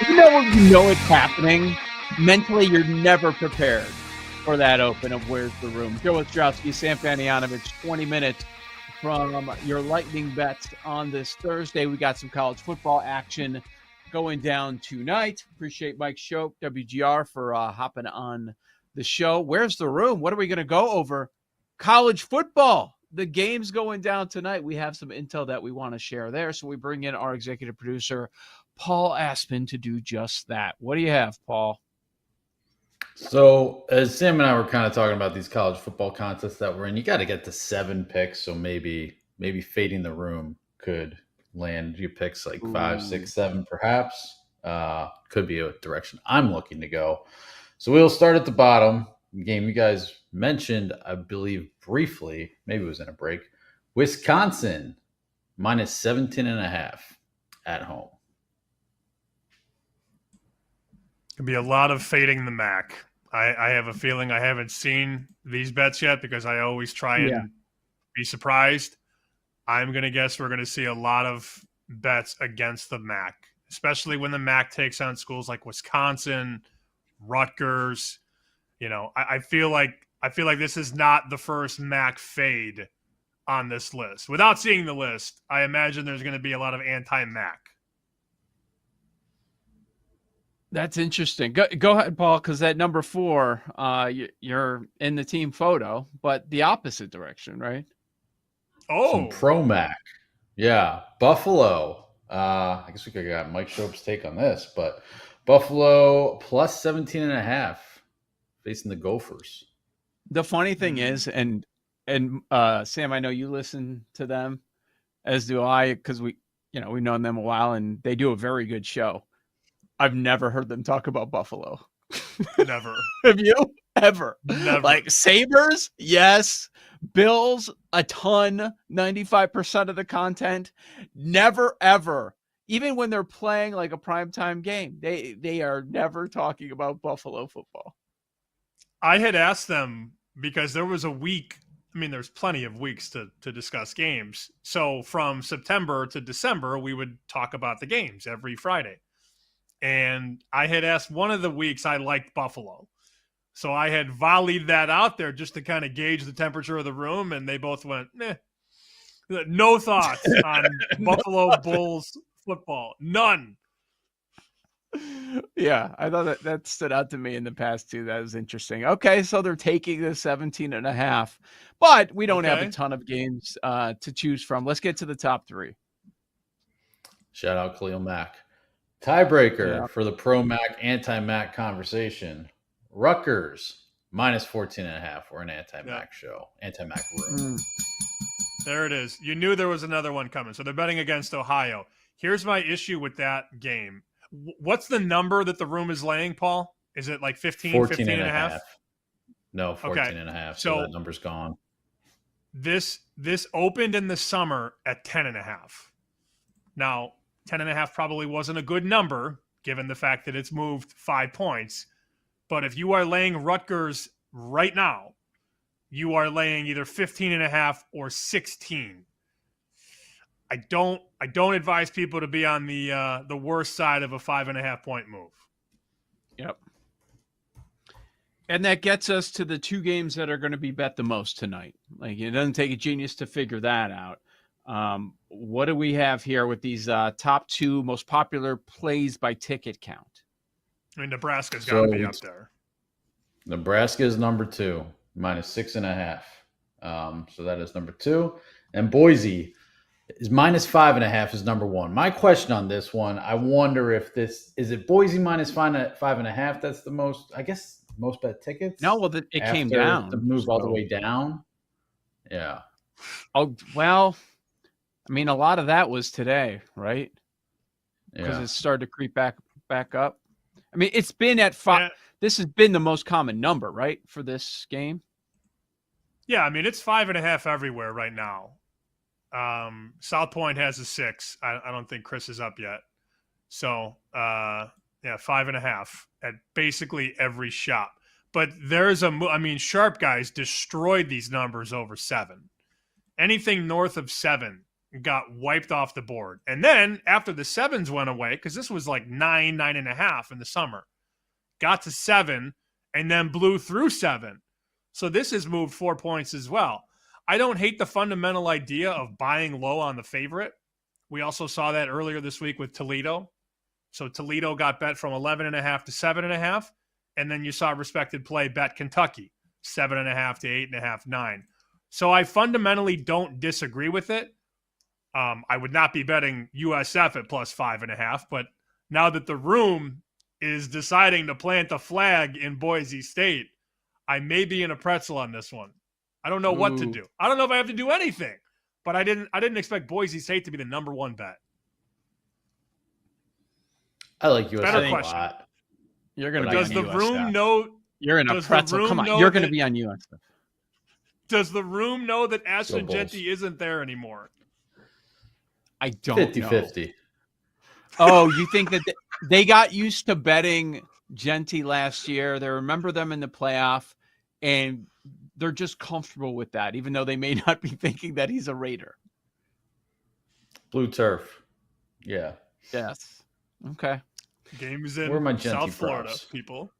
You know it's happening. Mentally, you're never prepared for that open of Where's the Room. Joe Ostrowski, Sam Fanianovich, 20 minutes from your lightning bets on this Thursday. We got some college football action going down tonight. Appreciate Mike Shope, WGR, for hopping on the show. Where's the Room? What are we going to go over? College football. The game's going down tonight. We have some intel that we want to share there, so we bring in our executive producer, Paul Aspen, to do just that. What do you have, Paul? So, as Sam and I were kind of talking about these college football contests that we're in, you got to get to 7 picks. So maybe fading the room could land your picks like 5, 6, 7, perhaps. Could be a direction I'm looking to go. So we'll start at the bottom. The game you guys mentioned, I believe briefly, maybe it was in a break. Wisconsin minus 17.5 at home. Could be a lot of fading the MAC. I have a feeling I haven't seen these bets yet because I always try and be surprised. I'm going to guess we're going to see a lot of bets against the MAC, especially when the MAC takes on schools like Wisconsin, Rutgers. You know, I feel like this is not the first MAC fade on this list. Without seeing the list, I imagine there's going to be a lot of anti-MAC. That's interesting. Go ahead, Paul, because at number 4, you're in the team photo, but the opposite direction, right? Oh, some pro MAC. Yeah, Buffalo. I guess we could have got Mike Shope's take on this, but Buffalo plus 17.5 facing the Gophers. The funny thing is, and Sam, I know you listen to them, as do I, because we've known them a while, and they do a very good show. I've never heard them talk about Buffalo. Never. Have you? Ever? Never. Like Sabres, yes. Bills, a ton, 95% of the content. Never, ever. Even when they're playing like a primetime game, they are never talking about Buffalo football. I had asked them because there was a week. I mean, there's plenty of weeks to discuss games. So from September to December, we would talk about the games every Friday. And I had asked one of the weeks I liked Buffalo. So I had volleyed that out there just to kind of gauge the temperature of the room. And they both went, no thoughts on Buffalo Bulls football. None. Yeah, I thought that stood out to me in the past too. That was interesting. Okay, so they're taking the 17.5, but we don't have a ton of games to choose from. Let's get to the top 3. Shout out Khalil Mack. Tiebreaker for the pro MAC, anti-MAC conversation. Rutgers minus 14.5. We're an anti-MAC show, anti-MAC room. There it is. You knew there was another one coming. So they're betting against Ohio. Here's my issue with that game. What's the number that the room is laying, Paul? Is it like 15 and a half? No, 14 and a half. So that number's gone. This opened in the summer at 10.5. Now, 10.5 probably wasn't a good number given the fact that it's moved 5 points. But if you are laying Rutgers right now, you are laying either 15.5 or 16. I don't advise people to be on the worst side of a 5.5 point move. Yep. And that gets us to the 2 games that are going to be bet the most tonight. Like, it doesn't take a genius to figure that out. What do we have here with these top 2 most popular plays by ticket count? I mean, Nebraska's got to be up there. Nebraska is number 2, minus 6.5. So that is number 2. And Boise is minus 5.5 is number 1. My question on this one, I wonder if is it Boise minus 5.5? That's the most, I guess, most bet tickets. No, well, it came down. The move all the way down. Yeah. Oh, well, I mean, a lot of that was today, right? Because it started to creep back up. I mean, it's been at 5. Yeah. This has been the most common number, right, for this game? Yeah, I mean, it's 5.5 everywhere right now. South Point has a 6. I don't think Chris is up yet. So, 5.5 at basically every shop. But Sharp guys destroyed these numbers over 7. Anything north of 7 got wiped off the board. And then after the 7s went away, because this was like 9.5 in the summer, got to 7 and then blew through 7. So this has moved 4 points as well. I don't hate the fundamental idea of buying low on the favorite. We also saw that earlier this week with Toledo. So Toledo got bet from 11.5 to 7.5. And then you saw respected play bet Kentucky, 7.5 to 8.5, 9. So I fundamentally don't disagree with it. I would not be betting USF at plus 5.5, but now that the room is deciding to plant the flag in Boise State, I may be in a pretzel on this one. I don't know what to do. I don't know if I have to do anything, but I didn't expect Boise State to be the number one bet. I like USF Better a question. lot. You're going to be Does on the USF. room know? You're in a does the pretzel. room Come on. know You're going to that- be on USF. Does the room know that Ashton Bulls. Genty isn't there anymore? I don't 50-50. know. Oh, you think that they got used to betting Genty last year? They remember them in the playoff, and they're just comfortable with that, even though they may not be thinking that he's a Raider. Blue turf. Yeah. Yes. Okay. Game is in Where are my Genty South Florida, props? people.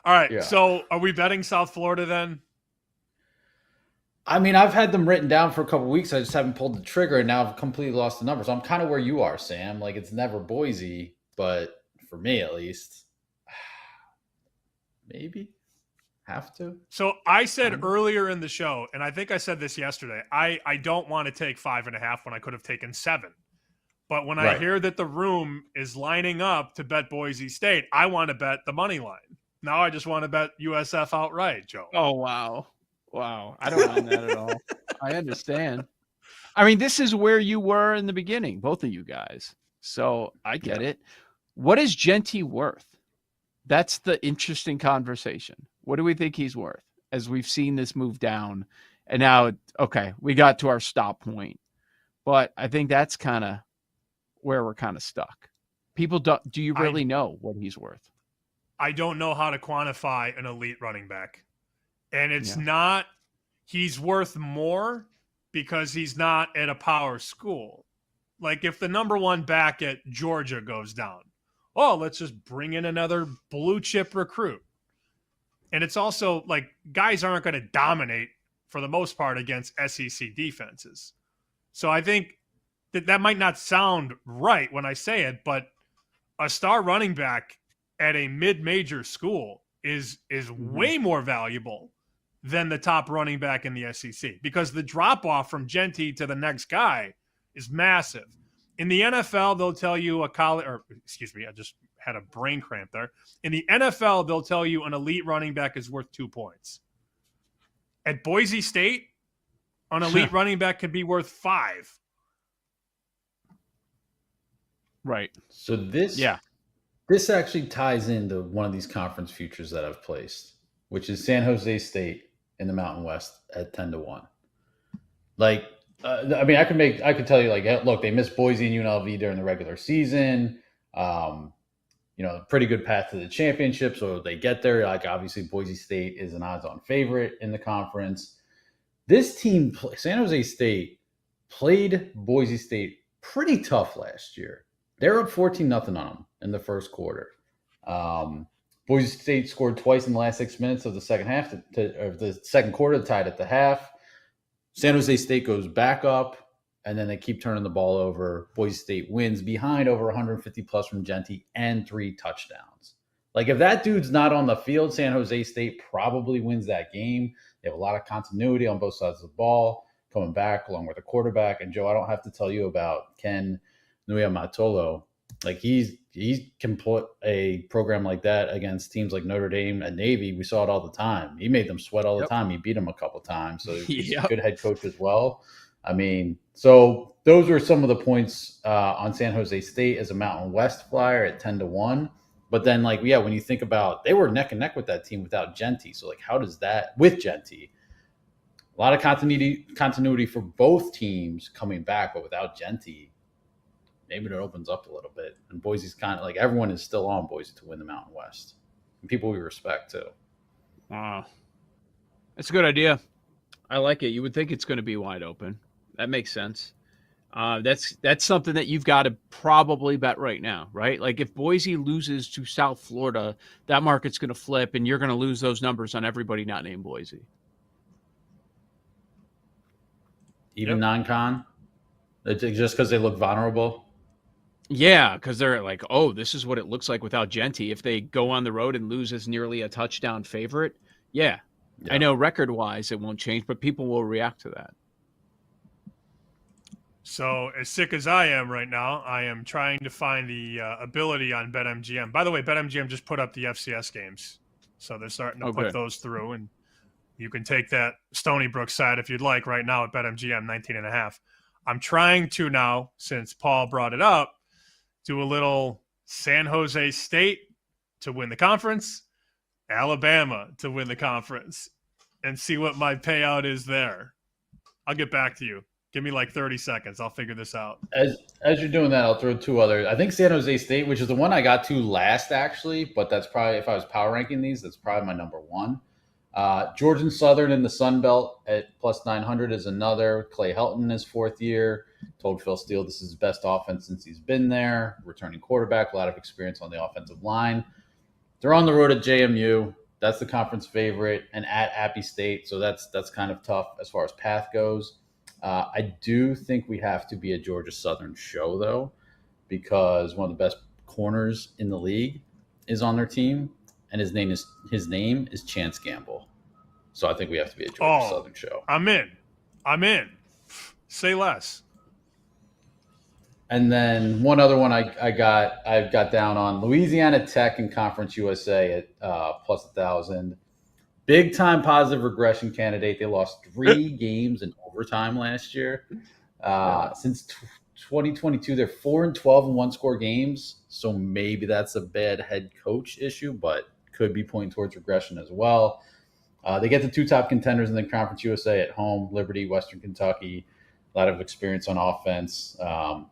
All right, Yeah. so are we betting South Florida then? I mean, I've had them written down for a couple weeks. I just haven't pulled the trigger, and now I've completely lost the number. So I'm kind of where you are, Sam. Like, it's never Boise, but for me at least, maybe have to. So I said earlier in the show, and I think I said this yesterday, I don't want to take 5.5 when I could have taken 7. But when I Right. hear that the room is lining up to bet Boise State, I want to bet the money line. Now I just want to bet USF outright, Joe. Oh, wow. Wow. I don't mind that at all. I understand. I mean, this is where you were in the beginning, both of you guys. So I get it. What is Genty worth? That's the interesting conversation. What do we think he's worth as we've seen this move down? And now, okay, we got to our stop point. But I think that's kind of where we're kind of stuck. People don't, do you really know what he's worth? I don't know how to quantify an elite running back. And it's not, he's worth more because he's not at a power school. Like if the number one back at Georgia goes down, oh, let's just bring in another blue chip recruit. And it's also like guys aren't going to dominate for the most part against SEC defenses. So I think that might not sound right when I say it, but a star running back at a mid-major school is way more valuable than the top running back in the SEC because the drop-off from Genty to the next guy is massive. In the NFL, they'll tell you I just had a brain cramp there. In the NFL, they'll tell you an elite running back is worth 2 points. At Boise State, an elite running back could be worth 5. Right. So this actually ties into one of these conference futures that I've placed, which is San Jose State in the Mountain West at 10-1. Like, I mean, I could tell you, like, hey, look, they missed Boise and UNLV during the regular season. Pretty good path to the championship. So they get there. Like, obviously, Boise State is an odds-on favorite in the conference. This team, San Jose State, played Boise State pretty tough last year. They're up 14-0 on them in the first quarter. Boise State scored twice in the last 6 minutes of the second half, of the second quarter, tied at the half. San Jose State goes back up, and then they keep turning the ball over. Boise State wins behind over 150 plus from Genty and 3 touchdowns. Like, if that dude's not on the field, San Jose State probably wins that game. They have a lot of continuity on both sides of the ball, coming back along with the quarterback. And Joe, I don't have to tell you about Ken Nuyamatolo. Like, he can put a program like that against teams like Notre Dame and Navy. We saw it all the time. He made them sweat all the time. He beat them a couple times. So he's a good head coach as well. I mean, so those were some of the points on San Jose State as a Mountain West flyer at 10-1. But then, like, when you think about, they were neck and neck with that team without Genty. So, like, how does that, with Genty, a lot of continuity for both teams coming back, but without Genty, maybe it opens up a little bit. And Boise's kind of like, everyone is still on Boise to win the Mountain West. And people we respect too. Wow. That's a good idea. I like it. You would think it's going to be wide open. That makes sense. That's something that you've got to probably bet right now, right? Like if Boise loses to South Florida, that market's going to flip, and you're going to lose those numbers on everybody not named Boise. Even non-con, just because they look vulnerable. Yeah, because they're like, oh, this is what it looks like without Genty. If they go on the road and lose as nearly a touchdown favorite, yeah. I know record-wise it won't change, but people will react to that. So as sick as I am right now, I am trying to find the ability on BetMGM. By the way, BetMGM just put up the FCS games. So they're starting to put those through. And you can take that Stony Brook side if you'd like right now at BetMGM, 19.5. I'm trying to now, since Paul brought it up, do a little San Jose State to win the conference, Alabama to win the conference, and see what my payout is there. I'll get back to you. Give me like 30 seconds. I'll figure this out. As you're doing that, I'll throw two others. I think San Jose State, which is the one I got to last, actually, but that's probably, if I was power ranking these, that's probably my number one. Georgia Southern in the Sun Belt at plus 900 is another. Clay Helton is fourth year. Told Phil Steele this is his best offense since he's been there. Returning quarterback, a lot of experience on the offensive line. They're on the road at JMU. That's the conference favorite, and at Appy State. So that's kind of tough as far as path goes. I do think we have to be a Georgia Southern show, though, because one of the best corners in the league is on their team, and his name is Chance Gamble. So I think we have to be a Georgia Southern show. I'm in. Say less. And then one other one I've got down on Louisiana Tech and Conference USA at plus 1,000. Big time positive regression candidate. They lost 3 games in overtime last year. Since 2022, they're 4-12 in one-score games. So maybe that's a bad head coach issue, but could be pointing towards regression as well. They get the 2 top contenders in the Conference USA at home: Liberty, Western Kentucky. A lot of experience on offense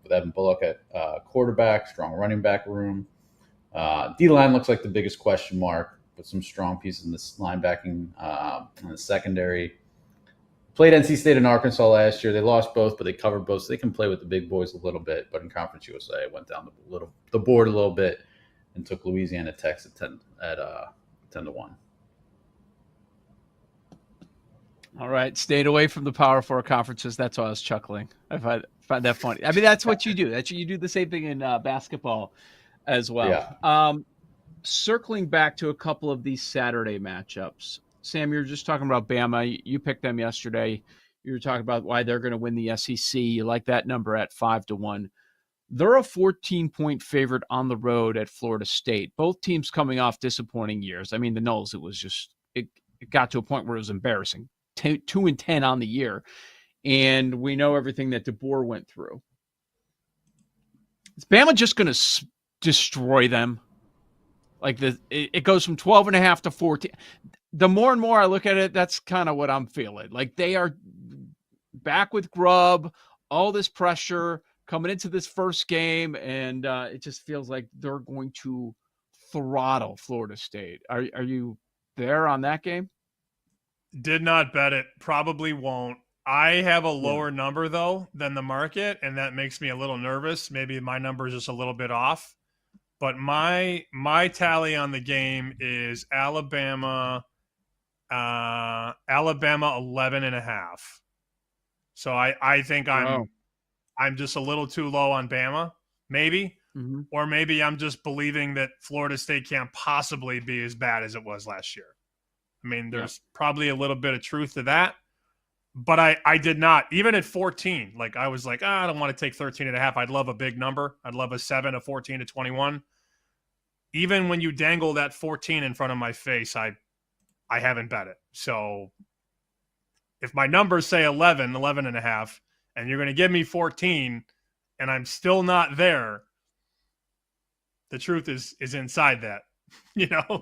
with Evan Bullock at quarterback, strong running back room. D-line looks like the biggest question mark, with some strong pieces in this linebacking in the secondary. Played NC State and Arkansas last year. They lost both, but they covered both, so they can play with the big boys a little bit. But in Conference USA, went down the board a little bit and took Louisiana Tech at 10-1. All right, stayed away from the Power 4 conferences. That's why I was chuckling. I find that funny. I mean, that's what you do. You do the same thing in basketball as well. Yeah. Circling back to a couple of these Saturday matchups, Sam, you were just talking about Bama. You picked them yesterday. You were talking about why they're going to win the SEC. You like that number at 5-1. They're a 14-point favorite on the road at Florida State. Both teams coming off disappointing years. I mean, the Noles, it got to a point where it was embarrassing. 2-10 on the year, and we know everything that DeBoer went through. Is Bama just going to destroy them? Like it goes from 12.5 to 14. The more and more I look at it, that's kind of what I'm feeling. Like they are back with Grubb, all this pressure coming into this first game, and it just feels like they're going to throttle Florida State. Are you there on that game? Did not bet it. Probably won't. I have a lower number, though, than the market, and that makes me a little nervous. Maybe my number is just a little bit off. But my tally on the game is Alabama 11.5. So I think I'm just a little too low on Bama, maybe. Mm-hmm. Or maybe I'm just believing that Florida State can't possibly be as bad as it was last year. I mean, there's probably a little bit of truth to that, but I did not, even at 14, like I was like, I don't want to take 13.5. I'd love a big number. I'd love a 7, a 14 to 21. Even when you dangle that 14 in front of my face, I haven't bet it. So if my numbers say 11.5, and you're going to give me 14 and I'm still not there, the truth is inside that,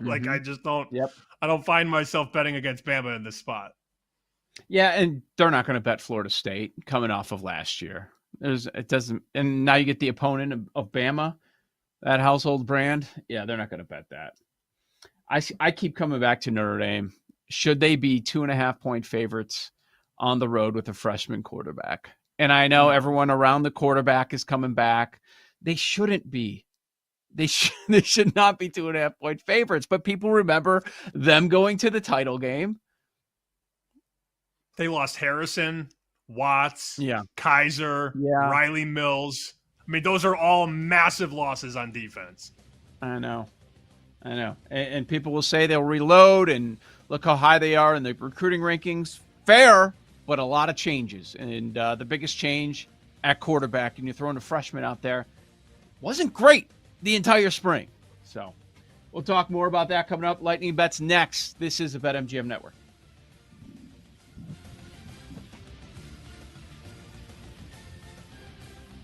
like I just don't, I don't find myself betting against Bama in this spot. Yeah, and they're not going to bet Florida State coming off of last year. It doesn't, and now you get the opponent of Bama, that household brand. Yeah, they're not going to bet that. I keep coming back to Notre Dame. should they be 2.5-point favorites on the road with a freshman quarterback? And I know everyone around the quarterback is coming back. They shouldn't be. They should not be 2.5-point favorites, but people remember them going to the title game. They lost Harrison, Watts, Yeah. Kaiser, Yeah. Riley Mills. I mean, those are all massive losses on defense. I know. And people will say they'll reload and look how high they are in the recruiting rankings. Fair, but a lot of changes. And the biggest change at quarterback, and you're throwing a freshman out there, wasn't great the entire spring. So we'll talk more about that coming up. Lightning Bets next. This is the BetMGM Network.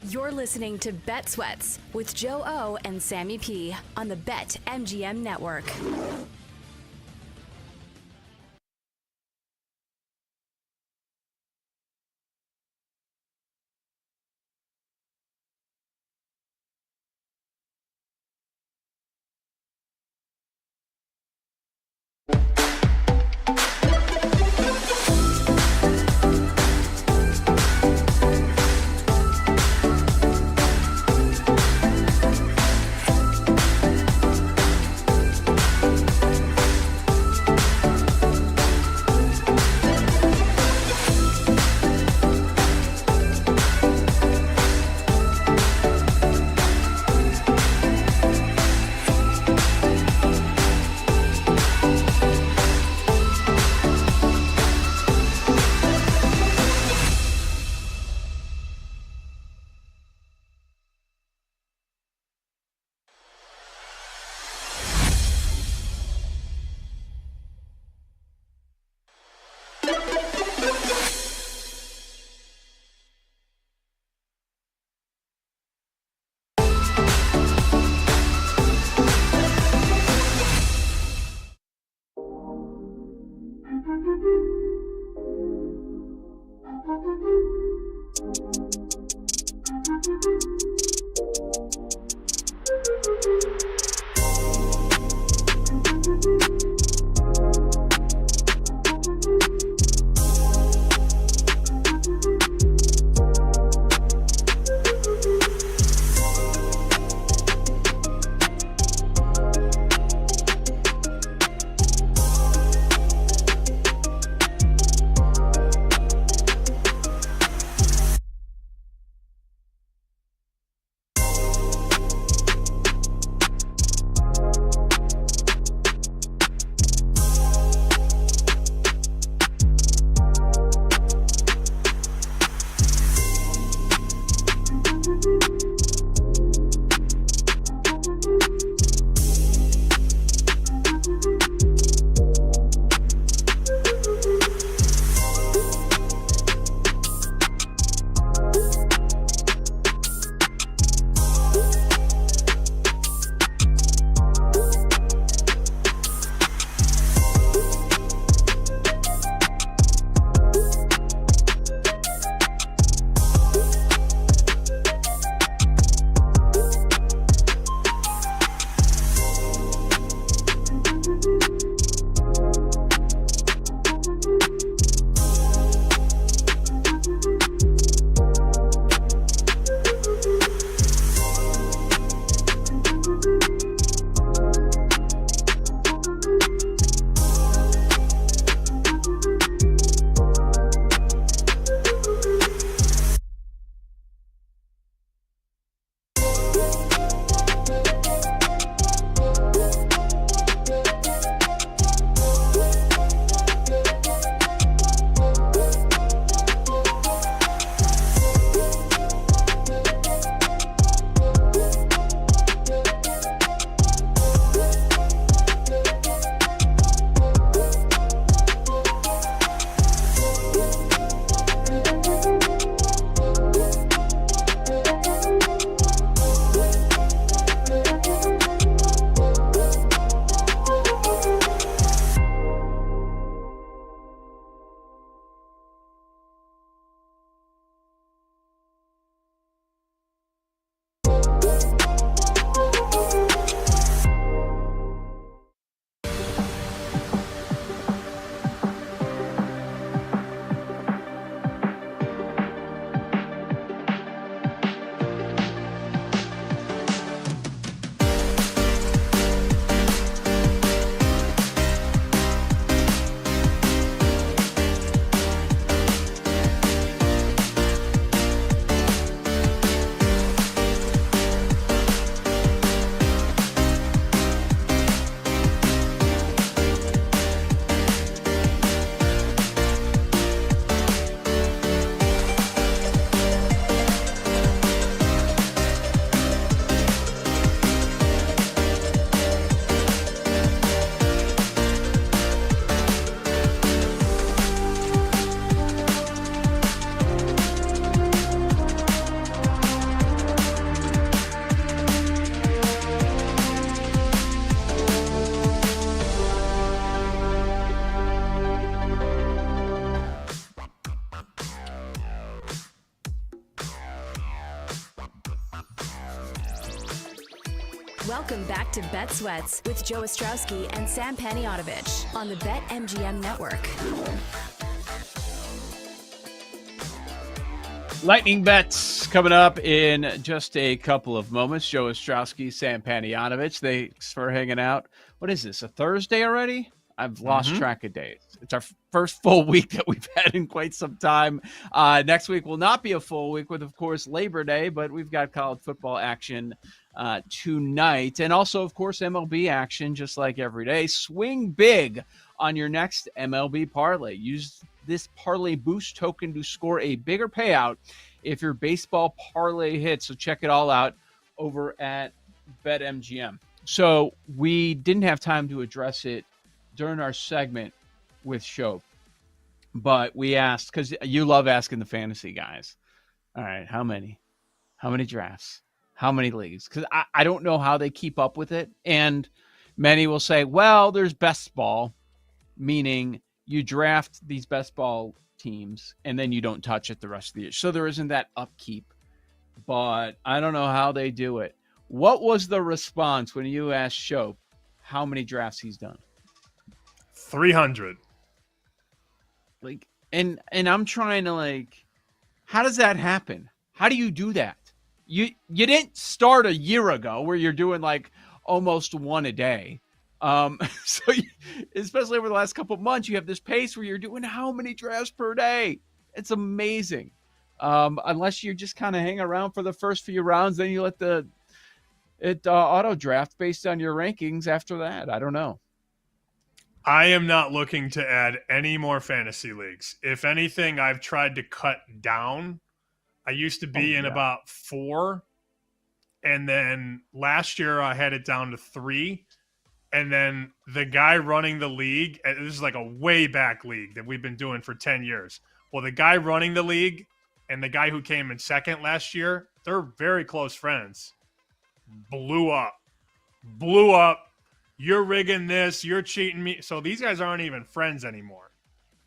You're listening to Bet Sweats with Joe O and Sammy P on the BetMGM Network. Welcome back to Bet Sweats with Joe Ostrowski and Sam Paniotovich on the BetMGM Network. Lightning bets coming up in just a couple of moments. Joe Ostrowski, Sam Paniotovich. Thanks for hanging out. What is this, a Thursday already? I've lost track of days. It's our first full week that we've had in quite some time. Next week will not be a full week with, of course, Labor Day, but we've got college football action tonight. And also, of course, MLB action just like every day. Swing big on your next MLB parlay. Use this parlay boost token to score a bigger payout if your baseball parlay hits. So check it all out over at BetMGM. So we didn't have time to address it during our segment with Shope, but we asked, because you love asking the fantasy guys, all right, how many drafts, how many leagues? Because I don't know how they keep up with it. And many will say, well, there's best ball, meaning you draft these best ball teams and then you don't touch it the rest of the year. So there isn't that upkeep, but I don't know how they do it. What was the response when you asked Shope how many drafts he's done? 300. Like, and I'm trying to, how does that happen? How do you do that? You didn't start a year ago where you're doing almost one a day. Especially over the last couple of months, you have this pace where you're doing how many drafts per day? It's amazing. Unless you just kind of hang around for the first few rounds, then you let it auto draft based on your rankings after that. I don't know. I am not looking to add any more fantasy leagues. If anything, I've tried to cut down. I used to be in about 4. And then last year I had it down to 3. And then the guy running the league, and this is like a way back league that we've been doing for 10 years. Well, the guy running the league and the guy who came in second last year, they're very close friends. Blew up. You're rigging this. You're cheating me. So these guys aren't even friends anymore.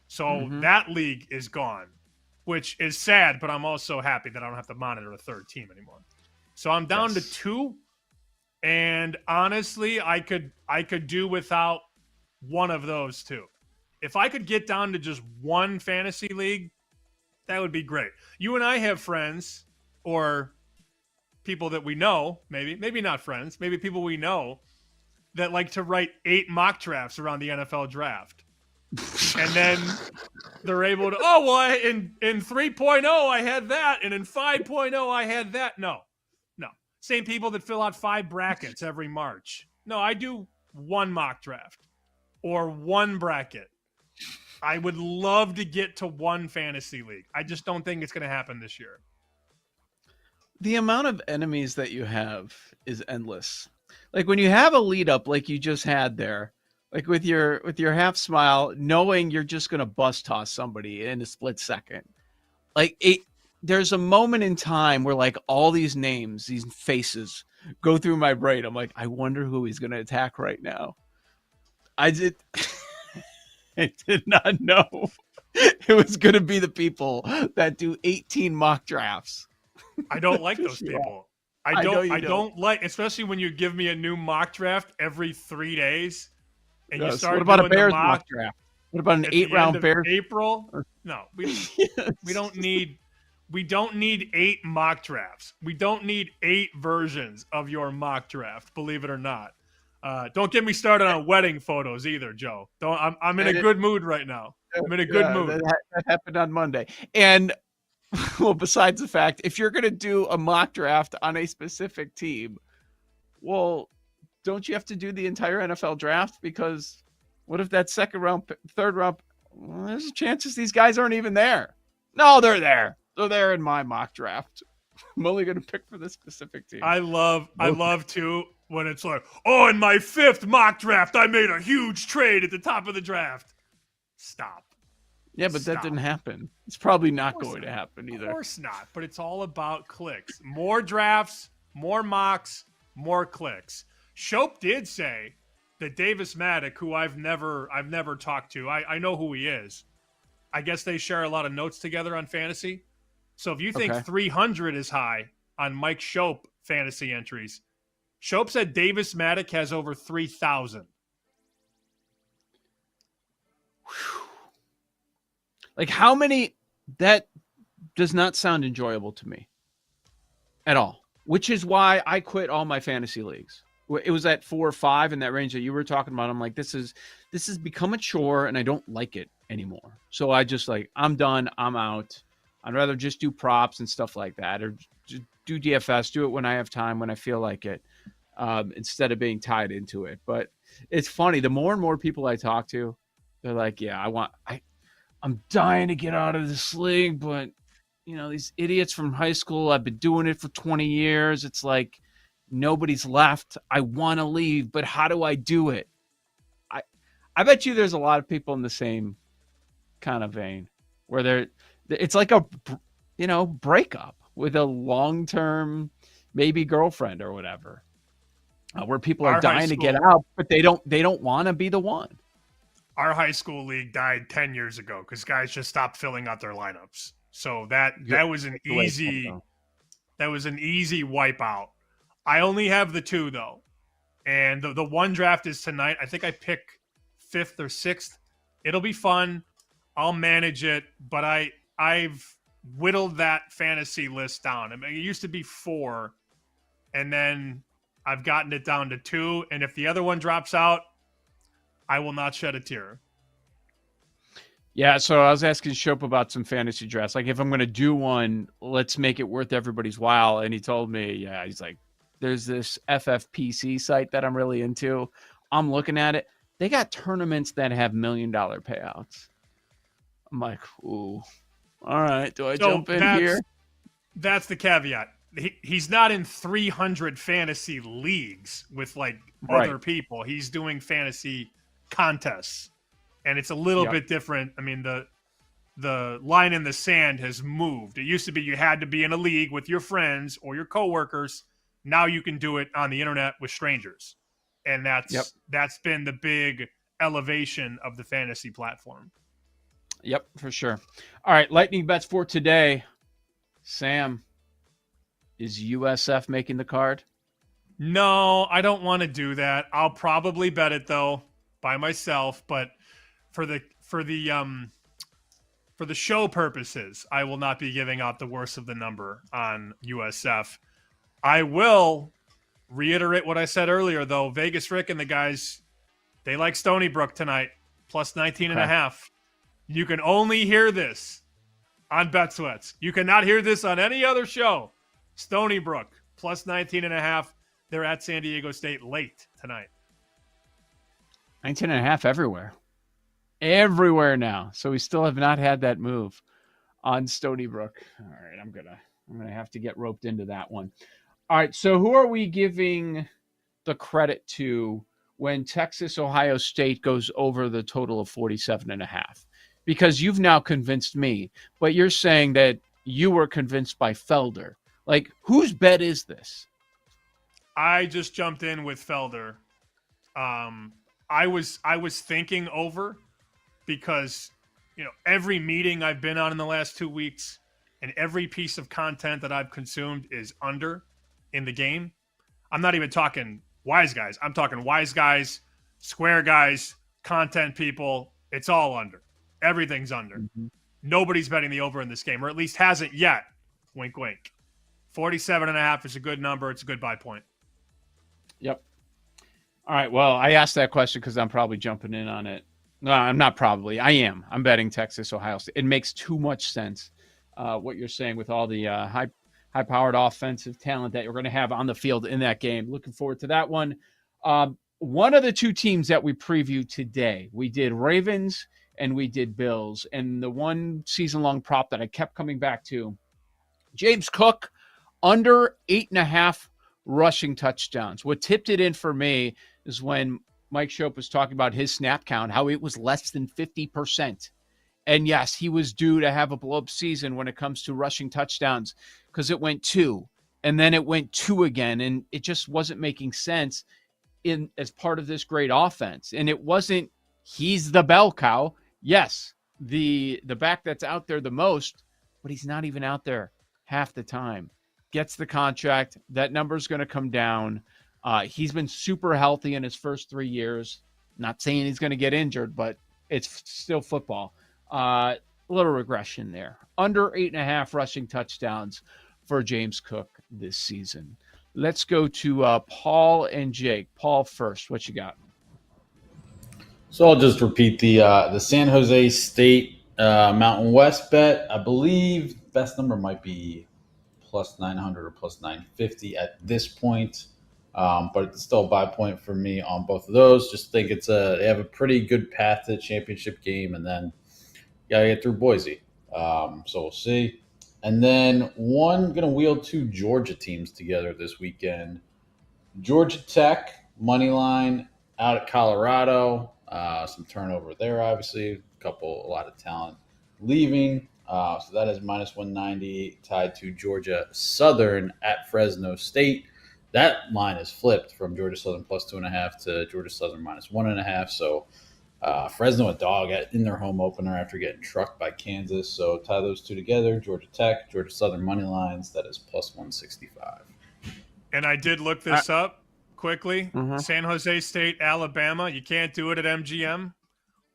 So that league is gone, which is sad, but I'm also happy that I don't have to monitor a third team anymore. So I'm down to 2. And honestly, I could do without one of those 2. If I could get down to just one fantasy league, that would be great. You and I have friends or people that we know, maybe not friends, maybe people we know that like to write 8 mock drafts around the NFL draft. And then they're able to, in 3.0 I had that, and in 5.0 I had that. No. Same people that fill out 5 brackets every March. No, I do 1 mock draft or 1 bracket. I would love to get to 1 fantasy league. I just don't think it's going to happen this year. The amount of enemies that you have is endless. Like when you have a lead up like you just had there, like with your half smile, knowing you're just going to bust toss somebody in a split second. There's a moment in time where all these names, these faces go through my brain. I'm like, I wonder who he's going to attack right now. I did not know it was going to be the people that do 18 mock drafts. I don't like those people. I don't like, especially when you give me a new mock draft every 3 days and you start. What about doing a Bears the mock draft? What about an 8-round Bears? April? No, we don't need. We don't need 8 mock drafts. We don't need 8 versions of your mock draft, believe it or not. Don't get me started on wedding photos either, Joe. I'm in a good mood right now. I'm in a good mood. That happened on Monday. And, well, besides the fact, if you're going to do a mock draft on a specific team, well, don't you have to do the entire NFL draft? Because what if that second round, third round, there's chances these guys aren't even there. No, they're there. They're there in my mock draft. I'm only going to pick for this specific team. I love too when it's like, in my 5th mock draft, I made a huge trade at the top of the draft. Stop. Yeah, but that didn't happen. It's probably not going to happen either. Of course not. But it's all about clicks. More drafts, more mocks, more clicks. Shope did say that Davis Maddock, who I've never talked to, I know who he is. I guess they share a lot of notes together on fantasy. So if you think 300 is high on Mike Shope fantasy entries, Shope said Davis Maddock has over 3,000. Like, how many? That does not sound enjoyable to me at all, which is why I quit all my fantasy leagues. It was at 4 or 5 in that range that you were talking about. I'm like, this has become a chore and I don't like it anymore. So I just I'm done. I'm out. I'd rather just do props and stuff like that, or just do DFS, do it when I have time, when I feel like it, instead of being tied into it. But it's funny. The more and more people I talk to, they're like, yeah, I'm dying to get out of this league, but these idiots from high school, I've been doing it for 20 years. It's like nobody's left. I want to leave, but how do I do it? I bet you there's a lot of people in the same kind of vein where it's like a breakup with a long-term maybe girlfriend or whatever, where people are dying to get out, but they don't want to be the one. Our high school league died 10 years ago because guys just stopped filling out their lineups. So that was an easy wipeout. I only have the 2 though, and the one draft is tonight. I think I pick 5th or 6th. It'll be fun. I'll manage it, but I've whittled that fantasy list down. I mean, it used to be 4, and then I've gotten it down to 2. And if the other one drops out, I will not shed a tear. Yeah, so I was asking Shope about some fantasy drafts. Like, if I'm going to do one, let's make it worth everybody's while. And he told me, he's like, there's this FFPC site that I'm really into. I'm looking at it. They got tournaments that have $1 million payouts. I'm like, ooh, all right. Do I jump in here? That's the caveat. He's not in 300 fantasy leagues with other people. He's doing fantasy contests, and it's a little bit different. I mean, the line in the sand has moved. It used to be you had to be in a league with your friends or your coworkers. Now you can do it on the internet with strangers, and that's been the big elevation of the fantasy platform. Yep, for sure. All right, lightning bets for today. Sam, is USF making the card? No, I don't want to do that. I'll probably bet it though by myself, but for the show purposes, I will not be giving out the worst of the number on USF. I will reiterate what I said earlier though. Vegas Rick and the guys, they like Stony Brook tonight, plus 19.5. You can only hear this on BetSweats. You cannot hear this on any other show. Stony Brook, plus 19.5. They're at San Diego State late tonight. 19.5 everywhere. Everywhere now. So we still have not had that move on Stony Brook. All right, I'm gonna have to get roped into that one. All right, so who are we giving the credit to when Texas Ohio State goes over the total of 47.5? Because you've now convinced me, but you're saying that you were convinced by Felder. Like, whose bet is this? I just jumped in with Felder. I was thinking over because every meeting I've been on in the last 2 weeks and every piece of content that I've consumed is under in the game. I'm not even talking wise guys. I'm talking wise guys, square guys, content people. It's all under. Everything's under. Mm-hmm. Nobody's betting the over in this game, or at least hasn't yet. Wink, wink. 47.5 is a good number. It's a good buy point. Yep. All right. Well, I asked that question because I'm probably jumping in on it. No, I'm not probably. I am. I'm betting Texas, Ohio State. It makes too much sense what you're saying with all the high-powered offensive talent that you're going to have on the field in that game. Looking forward to that one. One of the 2 teams that we previewed today, we did Ravens and we did Bills. And the one season-long prop that I kept coming back to, James Cook, under 8.5 rushing touchdowns. What tipped it in for me is when Mike Shope was talking about his snap count, how it was less than 50%. And yes, he was due to have a blow-up season when it comes to rushing touchdowns because it went 2, and then it went 2 again, and it just wasn't making sense as part of this great offense. And it wasn't he's the bell cow. Yes, the back that's out there the most, but he's not even out there half the time. Gets the contract. That number's going to come down. He's been super healthy in his first 3 years. Not saying he's going to get injured, but it's still football. A little regression there. Under 8.5 rushing touchdowns for James Cook this season. Let's go to Paul and Jake. Paul first. What you got? So I'll just repeat the San Jose State Mountain West bet. I believe best number might be plus 900 or plus 950 at this point. But it's still a buy point for me on both of those. Just think they have a pretty good path to the championship game, and then you gotta get through Boise. So we'll see. And then gonna wheel 2 Georgia teams together this weekend. Georgia Tech money line out at Colorado. Some turnover there, obviously. A lot of talent leaving. So that is minus 190 tied to Georgia Southern at Fresno State. That line is flipped from Georgia Southern plus 2.5 to Georgia Southern minus 1.5. So Fresno a dog in their home opener after getting trucked by Kansas. So tie those two together. Georgia Tech, Georgia Southern money lines. That is plus 165. And I did look this up quickly. San Jose State, Alabama. You can't do it at MGM.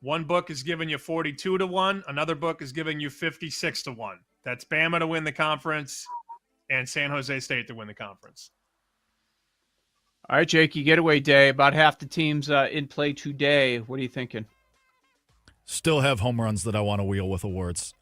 One book is giving you 42-1. Another book is giving you 56-1. That's Bama to win the conference and San Jose State to win the conference. All right, Jake, you getaway day. About half the teams in play today. What are you thinking? Still have home runs that I want to wheel with awards.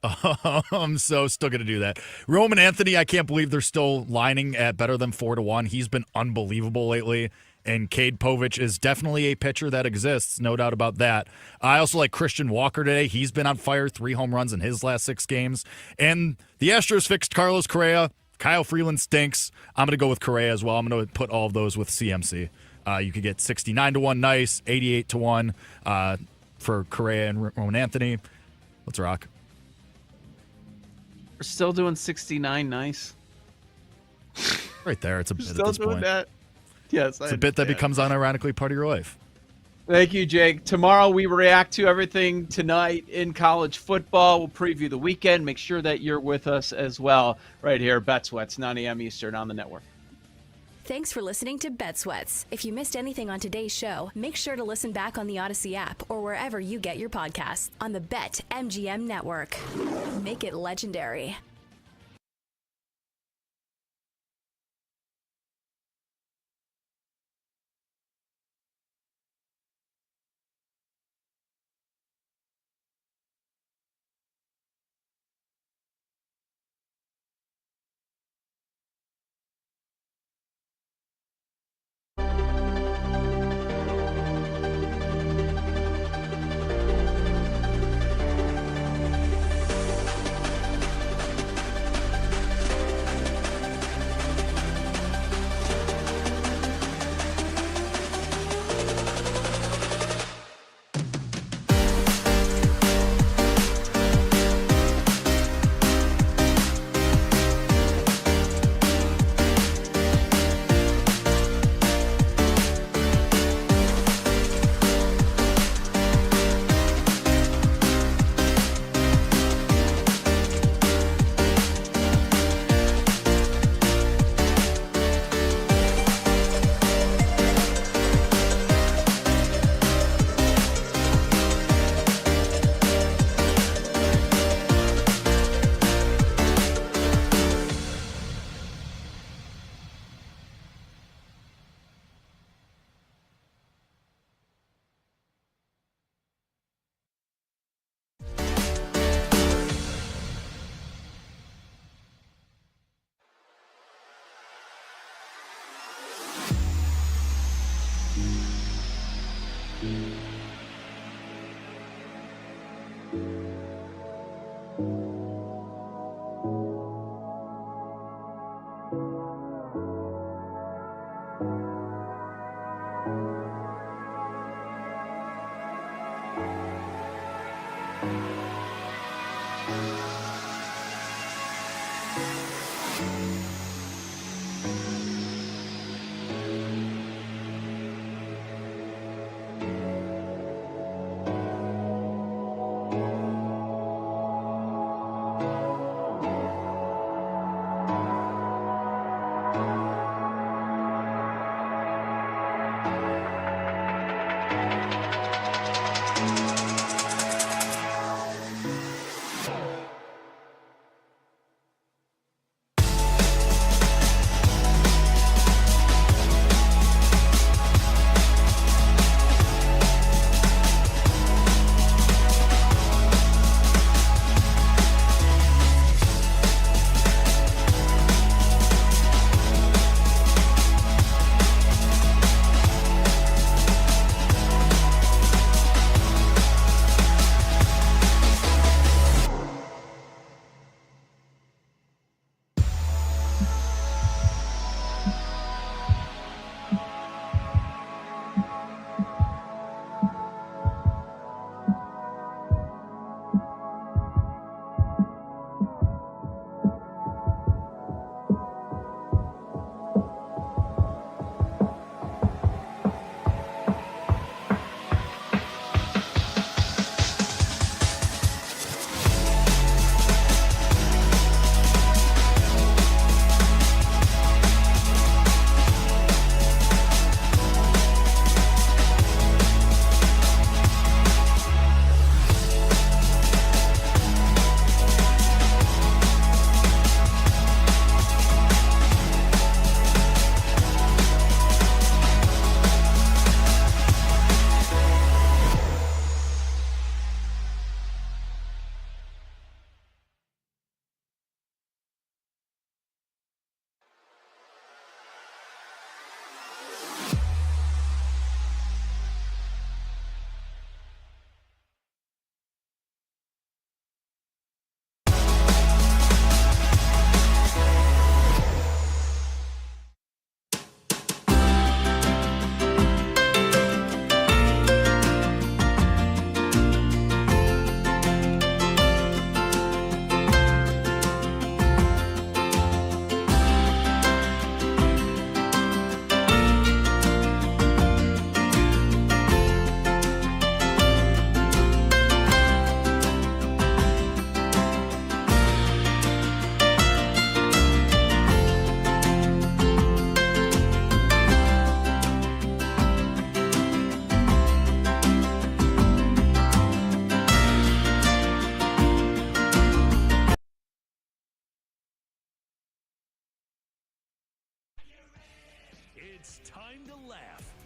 So still going to do that. Roman Anthony, I can't believe they're still lining at better than 4-1. He's been unbelievable lately. And Cade Povich is definitely a pitcher that exists, no doubt about that. I also like Christian Walker today. He's been on fire, 3 home runs in his last 6 games. And the Astros fixed Carlos Correa. Kyle Freeland stinks. I'm going to go with Correa as well. I'm going to put all of those with CMC. You could get 69-1 nice, 88-1 for Correa and Roman Anthony. Let's rock. We're still doing 69 nice. Right there. It's a bit still at this doing point. That. Yes, it's a bit that becomes unironically part of your life. Thank you, Jake. Tomorrow we react to everything tonight in college football. We'll preview the weekend. Make sure that you're with us as well right here. Bet Sweats, 9 a.m. Eastern on the network. Thanks for listening to Bet Sweats. If you missed anything on today's show, make sure to listen back on the Odyssey app or wherever you get your podcasts on the BetMGM network. Make it legendary.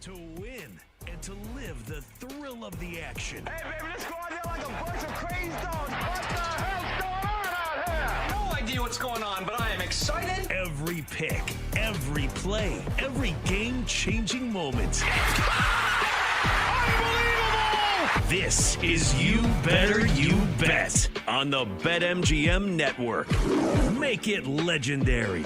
To win and to live the thrill of the action. Hey, baby, let's go out there like a bunch of crazy dogs. What the hell's going on out here? No idea what's going on, but I am excited. Every pick, every play, every game-changing moment. Unbelievable! This is You Better You Bet on the BetMGM Network. Make it legendary.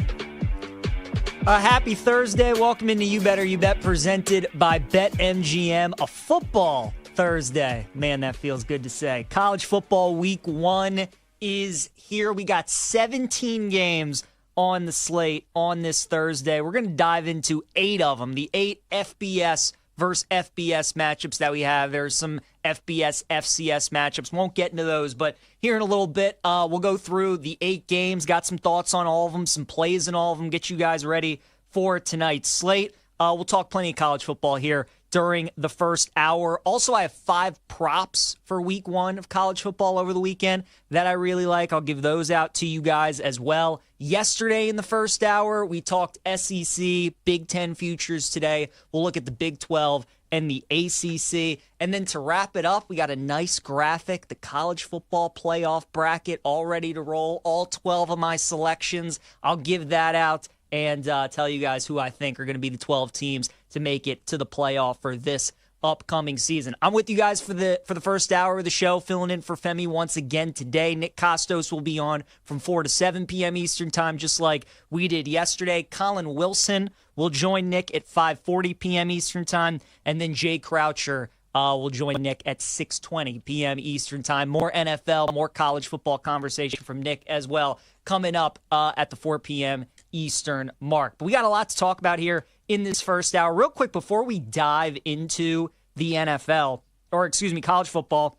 Happy Thursday. Welcome into You Better You Bet, presented by BetMGM. A football Thursday. Man, that feels good to say. College football week 1 is here. We got 17 games on the slate on this Thursday. We're going to dive into 8 of them, the 8 FBS versus FBS matchups that we have. There's some FBS, FCS matchups. Won't get into those, but here in a little bit, we'll go through the 8 games, got some thoughts on all of them, some plays in all of them, get you guys ready for tonight's slate. We'll talk plenty of college football here during the first hour. Also, I have 5 props for week 1 of college football over the weekend that I really like. I'll give those out to you guys as well. Yesterday in the first hour, we talked SEC, Big Ten futures today. We'll look at the Big 12 and the ACC. And then to wrap it up, we got a nice graphic, the college football playoff bracket, all ready to roll. All 12 of my selections. I'll give that out and tell you guys who I think are going to be the 12 teams to make it to the playoff for this upcoming season. I'm with you guys for the first hour of the show, filling in for Femi once again today. Nick Costos will be on from 4 to 7 p.m. Eastern time, just like we did yesterday. Colin Wilson will join Nick at 5:40 p.m. Eastern time, and then Jay Croucher will join Nick at 6:20 p.m. Eastern time. More NFL, more college football conversation from Nick as well coming up at the 4 p.m. Eastern mark. But we got a lot to talk about here in this first hour. Real quick, before we dive into the NFL, or excuse me, college football,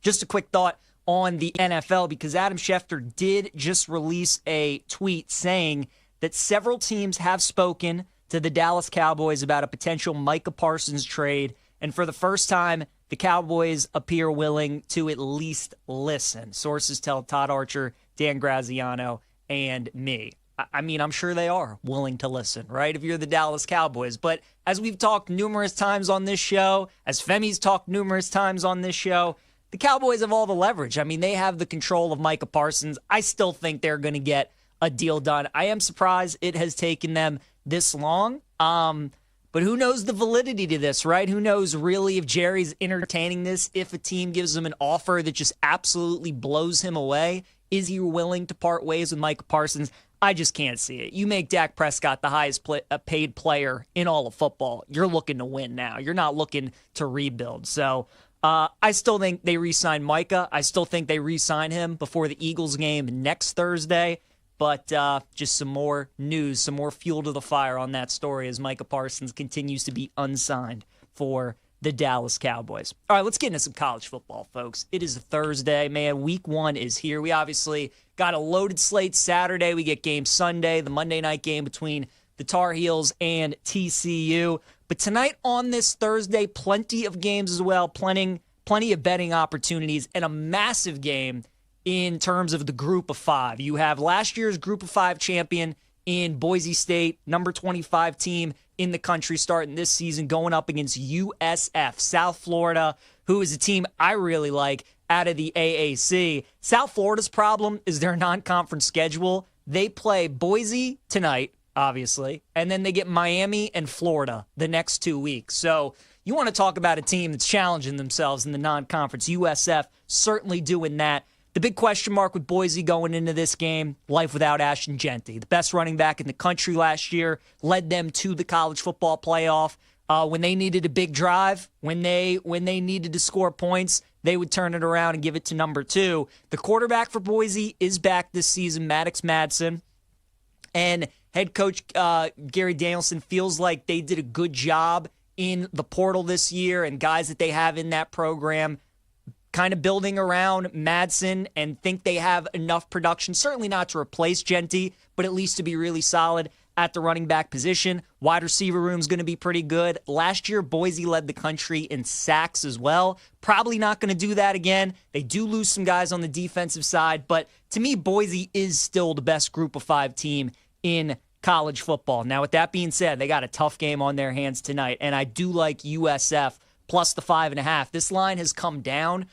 just a quick thought on the NFL, because Adam Schefter did just release a tweet saying that several teams have spoken to the Dallas Cowboys about a potential Micah Parsons trade, and for the first time, the Cowboys appear willing to at least listen. Sources tell Todd Archer, Dan Graziano, and me. I mean, I'm sure they are willing to listen, right? If you're the Dallas Cowboys. But as we've talked numerous times on this show, as Femi's talked numerous times on this show, the Cowboys have all the leverage. I mean, they have the control of Micah Parsons. I still think they're going to get a deal done. I am surprised it has taken them this long. But who knows the validity to this, right? Who knows really if Jerry's entertaining this, if a team gives him an offer that just absolutely blows him away. Is he willing to part ways with Micah Parsons? I just can't see it. You make Dak Prescott the highest paid player in all of football. You're looking to win now. You're not looking to rebuild. So I still think they re-sign Micah. I still think they re-sign him before the Eagles game next Thursday. But just some more news, some more fuel to the fire on that story as Micah Parsons continues to be unsigned for the Dallas Cowboys. All right, let's get into some college football, folks. It is a Thursday, man. Week 1 is here. We obviously got a loaded slate Saturday. We get game Sunday, the Monday night game between the Tar Heels and TCU. But tonight on this Thursday, plenty of games as well, plenty of betting opportunities, and a massive game in terms of the Group of 5. You have last year's Group of 5 champion in Boise State, number 25 team in the country starting this season, going up against USF, South Florida, who is a team I really like out of the AAC. South Florida's problem is their non-conference schedule. They play Boise tonight, obviously, and then they get Miami and Florida the next 2 weeks. So you want to talk about a team that's challenging themselves in the non-conference. USF certainly doing that. The big question mark with Boise going into this game, life without Ashton Genty. The best running back in the country last year, led them to the college football playoff. When they needed a big drive, when they needed to score points, they would turn it around and give it to number 2. The quarterback for Boise is back this season, Maddox Madsen. And head coach Gary Danielson feels like they did a good job in the portal this year, and guys that they have in that program kind of building around Madsen, and think they have enough production, certainly not to replace Genty, but at least to be really solid at the running back position. Wide receiver room is going to be pretty good. Last year, Boise led the country in sacks as well. Probably not going to do that again. They do lose some guys on the defensive side, but to me, Boise is still the best Group of 5 team in college football. Now, with that being said, they got a tough game on their hands tonight, and I do like USF plus the 5.5. This line has come down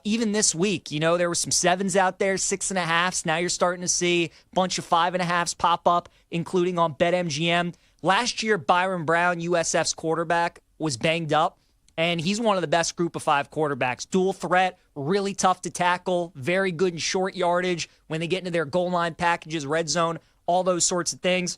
even this week. You know, there were some 7s out there, 6.5s. Now you're starting to see a bunch of 5.5s pop up, including on BetMGM. Last year, Byron Brown, USF's quarterback, was banged up, and he's one of the best group of 5 quarterbacks. Dual threat, really tough to tackle, very good in short yardage when they get into their goal line packages, red zone, all those sorts of things.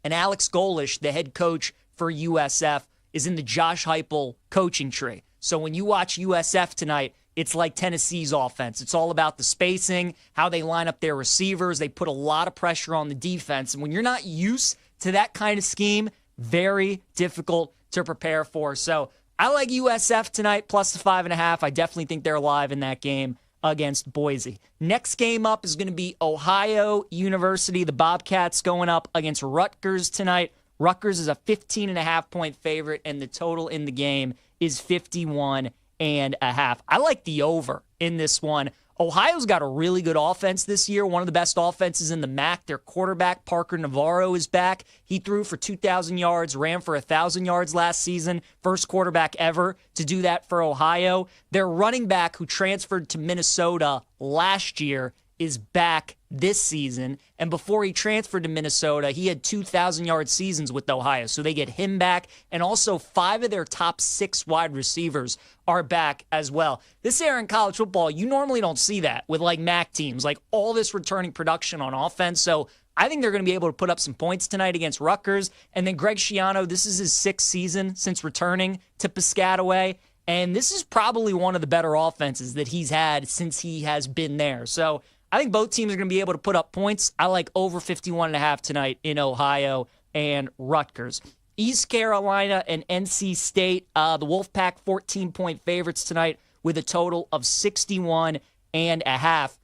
And Alex Golish, the head coach for USF, is in the Josh Heupel coaching tree. So when you watch USF tonight, it's like Tennessee's offense. It's all about the spacing, how they line up their receivers. They put a lot of pressure on the defense. And when you're not used to that kind of scheme, very difficult to prepare for. So I like USF tonight, plus the 5.5. I definitely think they're alive in that game against Boise. Next game up is going to be Ohio University. The Bobcats going up against Rutgers tonight. Rutgers is a 15.5-point favorite, and the total in the game is 51.5. I like the over in this one. Ohio's got a really good offense this year, one of the best offenses in the MAC. Their quarterback, Parker Navarro, is back. He threw for 2,000 yards, ran for 1,000 yards last season. First quarterback ever to do that for Ohio. Their running back, who transferred to Minnesota last year, is back this season. And before he transferred to Minnesota, he had 2,000-yard seasons with Ohio. So they get him back. And also 5 of their top 6 wide receivers are back as well. This era in college football, you normally don't see that with like MAC teams, like all this returning production on offense. So I think they're going to be able to put up some points tonight against Rutgers. And then Greg Schiano, this is his 6th season since returning to Piscataway. And this is probably one of the better offenses that he's had since he has been there. So I think both teams are going to be able to put up points. I like over 51.5 tonight in Ohio and Rutgers. East Carolina and NC State, the Wolfpack 14-point favorites tonight with a total of 61.5.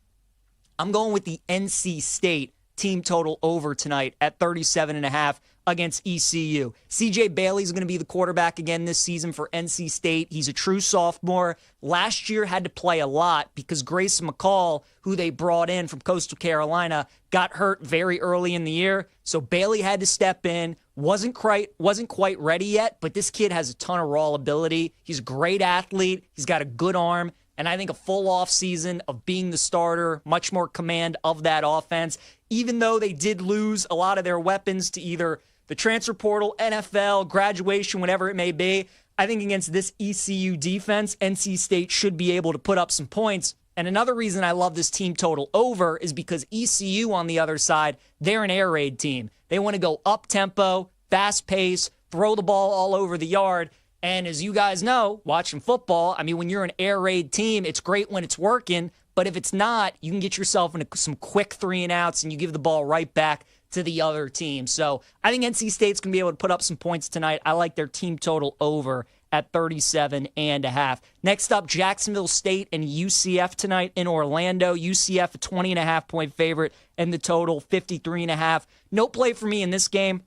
I'm going with the NC State team total over tonight at 37.5 against ECU. CJ Bailey's going to be the quarterback again this season for NC State. He's a true sophomore. Last year had to play a lot because Grayson McCall, who they brought in from Coastal Carolina, got hurt very early in the year. So Bailey had to step in. Wasn't quite ready yet, but this kid has a ton of raw ability. He's a great athlete. He's got a good arm. And I think a full off season of being the starter, much more command of that offense, even though they did lose a lot of their weapons to either the transfer portal, NFL, graduation, whatever it may be. I think against this ECU defense, NC State should be able to put up some points. And another reason I love this team total over is because ECU on the other side, they're an air raid team. They want to go up-tempo, fast pace, throw the ball all over the yard. And as you guys know, watching football, I mean, when you're an air raid team, it's great when it's working. But if it's not, you can get yourself into some quick 3-and-outs and you give the ball right back to the other team. So I think NC State's going to be able to put up some points tonight. I like their team total over at 37.5. Next up, Jacksonville State and UCF tonight in Orlando. UCF a 20.5-point favorite and the total 53.5. No play for me in this game.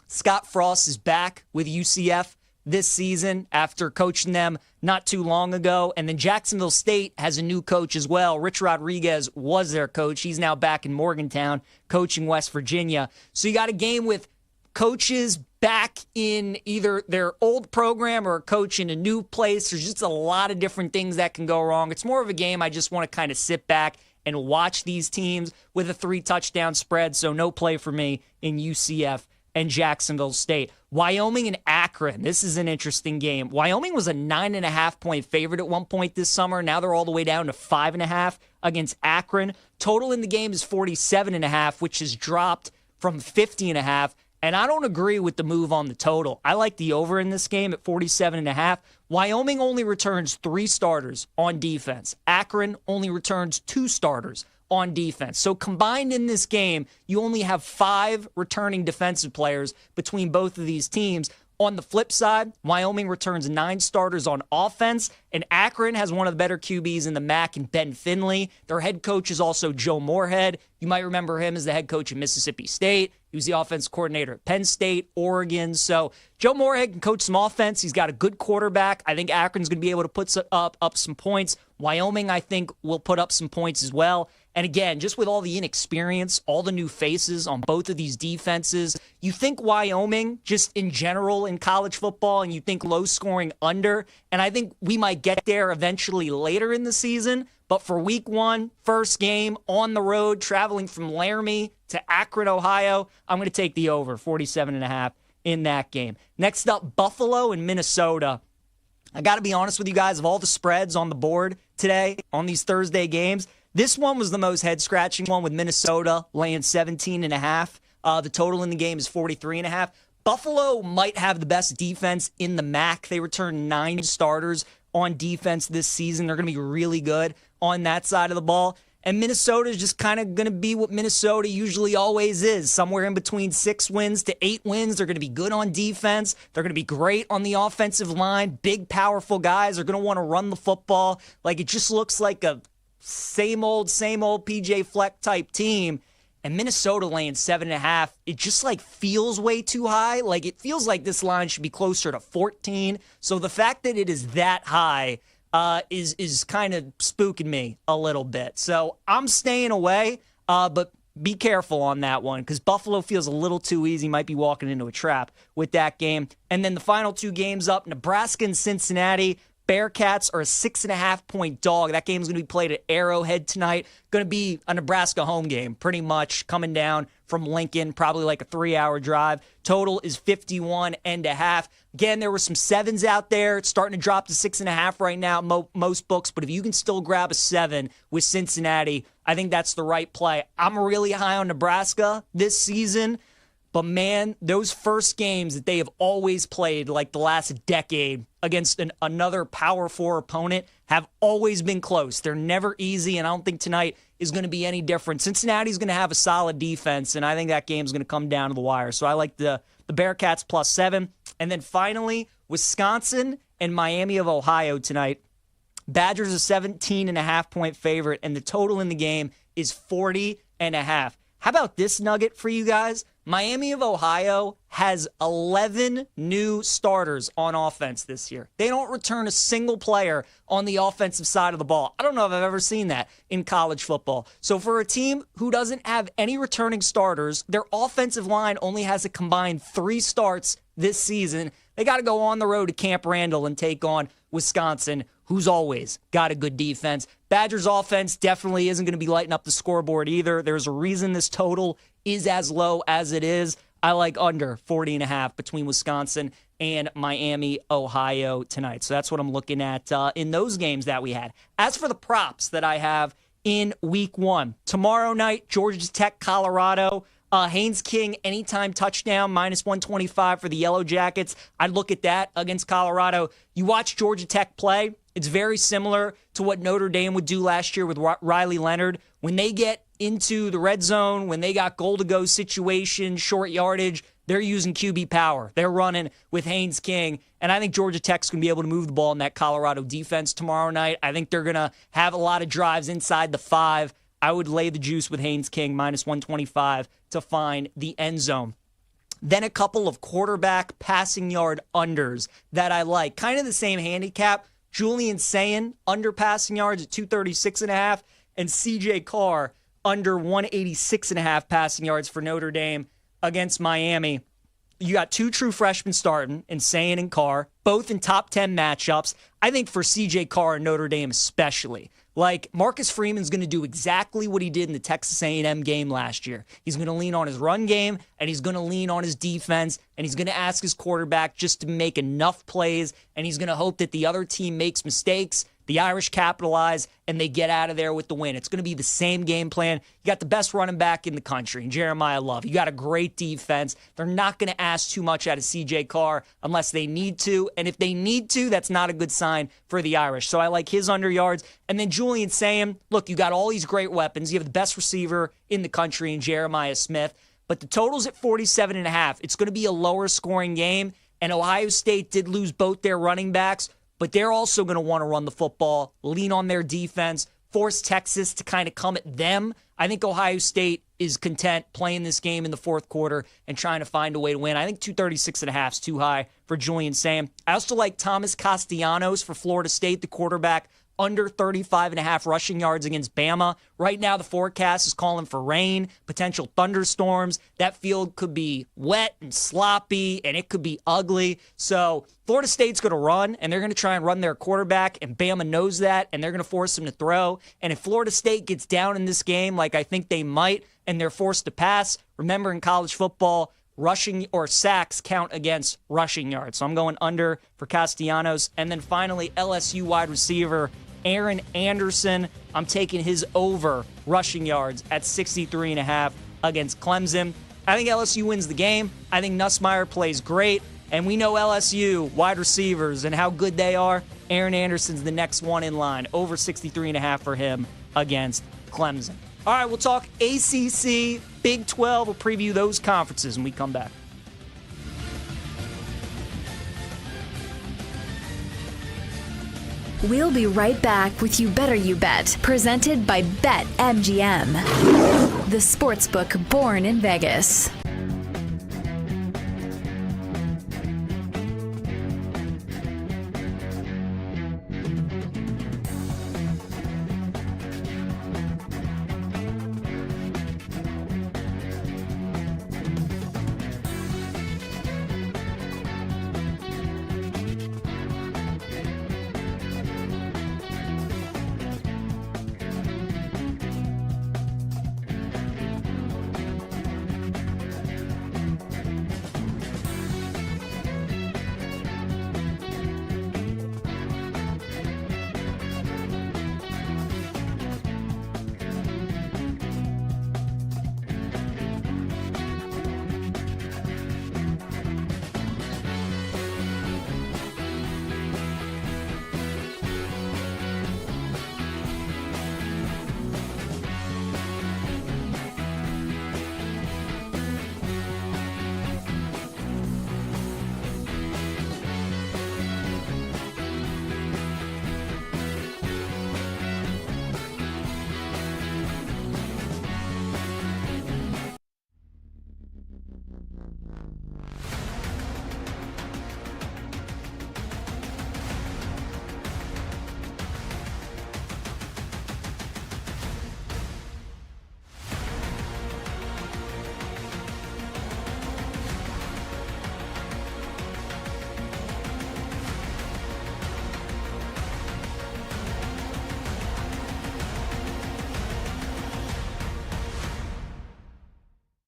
Scott Frost is back with UCF this season after coaching them not too long ago. And then Jacksonville State has a new coach as well. Rich Rodriguez was their coach. He's now back in Morgantown coaching West Virginia. So you got a game with coaches back in either their old program or a coach in a new place. There's just a lot of different things that can go wrong. It's more of a game I just want to kind of sit back and watch these teams with a 3-touchdown spread. So no play for me in UCF and Jacksonville State. Wyoming and Akron. This is an interesting game. Wyoming was a 9.5-point favorite at one point this summer. Now they're all the way down to 5.5 against Akron. Total in the game is 47.5, which has dropped from 50.5. And I don't agree with the move on the total. I like the over in this game at 47.5. Wyoming only returns 3 starters on defense. Akron only returns 2 starters on defense. So combined in this game, you only have 5 returning defensive players between both of these teams. On the flip side, Wyoming returns 9 starters on offense, and Akron has one of the better QBs in the MAC in Ben Finley. Their head coach is also Joe Moorhead. You might remember him as the head coach at Mississippi State. He was the offense coordinator at Penn State, Oregon. So Joe Moorhead can coach some offense. He's got a good quarterback. I think Akron's going to be able to put up some points. Wyoming, I think, will put up some points as well. And again, just with all the inexperience, all the new faces on both of these defenses, you think Wyoming just in general in college football, and you think low scoring under. And I think we might get there eventually later in the season. But for week 1, first game on the road, traveling from Laramie to Akron, Ohio, I'm going to take the over 47.5 in that game. Next up, Buffalo and Minnesota. I got to be honest with you guys, of all the spreads on the board today on these Thursday games, this one was the most head-scratching one, with Minnesota laying 17.5. The total in the game is 43.5. Buffalo might have the best defense in the MAC. They returned 9 starters on defense this season. They're going to be really good on that side of the ball. And Minnesota is just kind of going to be what Minnesota usually always is, somewhere in between 6 wins to 8 wins. They're going to be good on defense. They're going to be great on the offensive line. Big, powerful guys are going to want to run the football. Like, it just looks like a same old PJ Fleck type team. And Minnesota laying 7.5, it just like feels way too high. Like, it feels like this line should be closer to 14. So the fact that it is that high is kind of spooking me a little bit. So I'm staying away, but be careful on that one, because Buffalo feels a little too easy. Might be walking into a trap with that game. And then the final 2 games up, Nebraska and Cincinnati. Bearcats are a 6.5-point dog. That game's going to be played at Arrowhead tonight. Going to be a Nebraska home game, pretty much, coming down from Lincoln, probably like a 3-hour drive. Total is 51.5. Again, there were some 7s out there. It's starting to drop to 6.5 right now, most books. But if you can still grab a 7 with Cincinnati, I think that's the right play. I'm really high on Nebraska this season. But, man, those first games that they have always played, like the last decade, against another Power 4 opponent have always been close. They're never easy, and I don't think tonight is going to be any different. Cincinnati's going to have a solid defense, and I think that game's going to come down to the wire. So I like the Bearcats +7. And then finally, Wisconsin and Miami of Ohio tonight. Badgers a 17.5-point favorite, and the total in the game is 40.5. How about this nugget for you guys? Miami of Ohio has 11 new starters on offense this year. They don't return a single player on the offensive side of the ball. I don't know if I've ever seen that in college football. So for a team who doesn't have any returning starters, their offensive line only has a combined 3 starts this season. They got to go on the road to Camp Randall and take on Wisconsin, who's always got a good defense. Badgers offense definitely isn't going to be lighting up the scoreboard either. There's a reason this total is as low as it is. I like under 40.5 between Wisconsin and Miami, Ohio tonight. So that's what I'm looking at in those games that we had. As for the props that I have in week 1, tomorrow night, Georgia Tech, Colorado. Haynes King, anytime touchdown, -125 for the Yellow Jackets. I'd look at that against Colorado. You watch Georgia Tech play, it's very similar to what Notre Dame would do last year with Riley Leonard. When they get into the red zone, when they got goal-to-go situation, short yardage, they're using QB power. They're running with Haynes King. And I think Georgia Tech's going to be able to move the ball in that Colorado defense tomorrow night. I think they're going to have a lot of drives inside the 5. I would lay the juice with Haynes King, -125 to find the end zone. Then a couple of quarterback passing yard unders that I like. Kind of the same handicap. Julian Sayin, under passing yards at 236.5, and CJ Carr, under 186.5 passing yards for Notre Dame against Miami. You got 2 true freshmen starting in Sayin and Carr, both in top 10 matchups. I think for CJ Carr and Notre Dame especially. Like, Marcus Freeman's going to do exactly what he did in the Texas A&M game last year. He's going to lean on his run game, and he's going to lean on his defense, and he's going to ask his quarterback just to make enough plays, and he's going to hope that the other team makes mistakes, the Irish capitalize, and they get out of there with the win. It's going to be the same game plan. You got the best running back in the country, Jeremiah Love. You got a great defense. They're not going to ask too much out of CJ Carr unless they need to, and if they need to, that's not a good sign for the Irish. So I like his under yards. And then Julian Sayin, look, you got all these great weapons. You have the best receiver in the country in Jeremiah Smith, but the total's at 47.5. It's going to be a lower scoring game, and Ohio State did lose both their running backs, but they're also going to want to run the football, lean on their defense, force Texas to kind of come at them. I think Ohio State is content playing this game in the fourth quarter and trying to find a way to win. I think 236.5 is too high for Julian Sayin. I also like Thomas Castellanos for Florida State, the quarterback, under 35.5 rushing yards against Bama. Right now, the forecast is calling for rain, potential thunderstorms. That field could be wet and sloppy, and it could be ugly. So Florida State's going to run, and they're going to try and run their quarterback, and Bama knows that, and they're going to force him to throw. And if Florida State gets down in this game, like I think they might, and they're forced to pass, remember in college football, rushing or sacks count against rushing yards. So I'm going under for Castellanos. And then finally, LSU wide receiver Aaron Anderson. I'm taking his over rushing yards at 63.5 against Clemson. I think LSU wins the game. I think Nussmeier plays great. And we know LSU wide receivers and how good they are. Aaron Anderson's the next one in line. Over 63.5 for him against Clemson. All right, we'll talk ACC, Big 12. We'll preview those conferences when we come back. We'll be right back with You Better You Bet, presented by BetMGM, the sportsbook born in Vegas.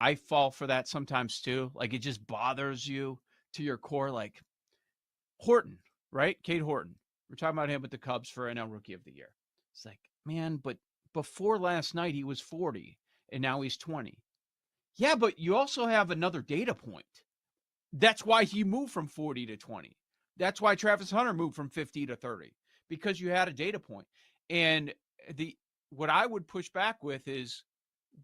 I fall for that sometimes too. Like it just bothers you to your core. Like Horton, right? Cade Horton. We're talking about him with the Cubs for NL Rookie of the Year. It's like, man, but before last night he was 40 and now he's 20. Yeah, but you also have another data point. That's why he moved from 40 to 20. That's why Travis Hunter moved from 50 to 30, because you had a data point. And what I would push back with is,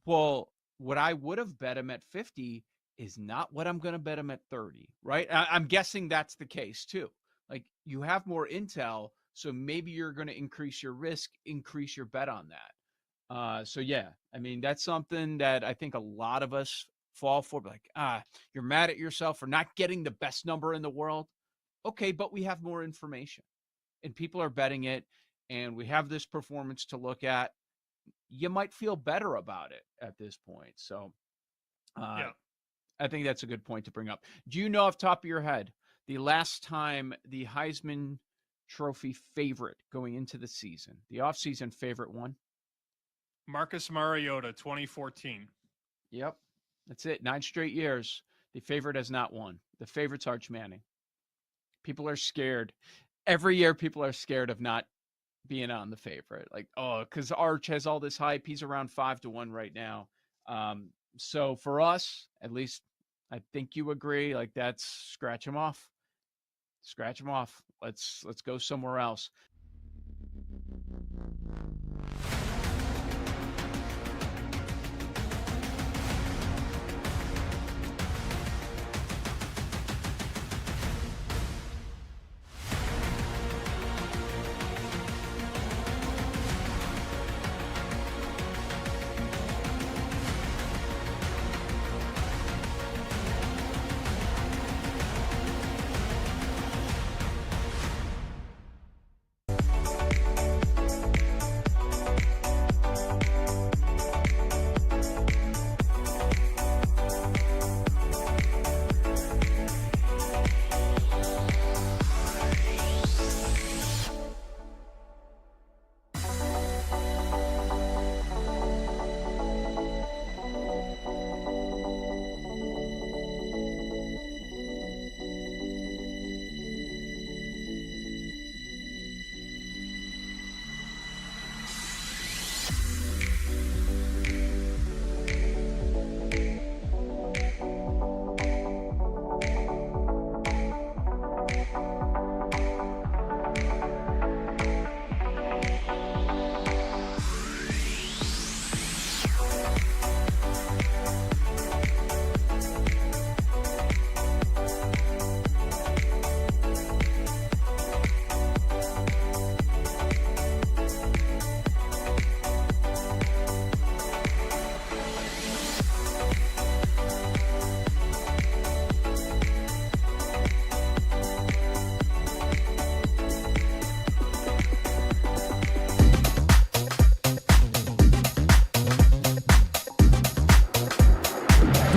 well, what I would have bet him at 50 is not what I'm going to bet him at 30, right? I'm guessing that's the case too. Like you have more intel, so maybe you're going to increase your risk, increase your bet on that. So yeah, I mean, that's something that I think a lot of us fall for. Like, you're mad at yourself for not getting the best number in the world. Okay, but we have more information and people are betting it and we have this performance to look at. You might feel better about it at this point. So I think that's a good point to bring up. Do you know off the top of your head the last time the Heisman Trophy favorite going into the season, the offseason favorite won? Marcus Mariota, 2014. Yep. That's it. 9 straight years. The favorite has not won. The favorite's Arch Manning. People are scared. Every year people are scared of not being on the favorite. Like, because Arch has all this hype. He's around 5-1 right now. So for us, at least I think you agree, like that's scratch him off. Scratch him off. Let's go somewhere else.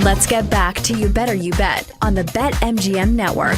Let's get back to You Better You Bet on the BetMGM Network.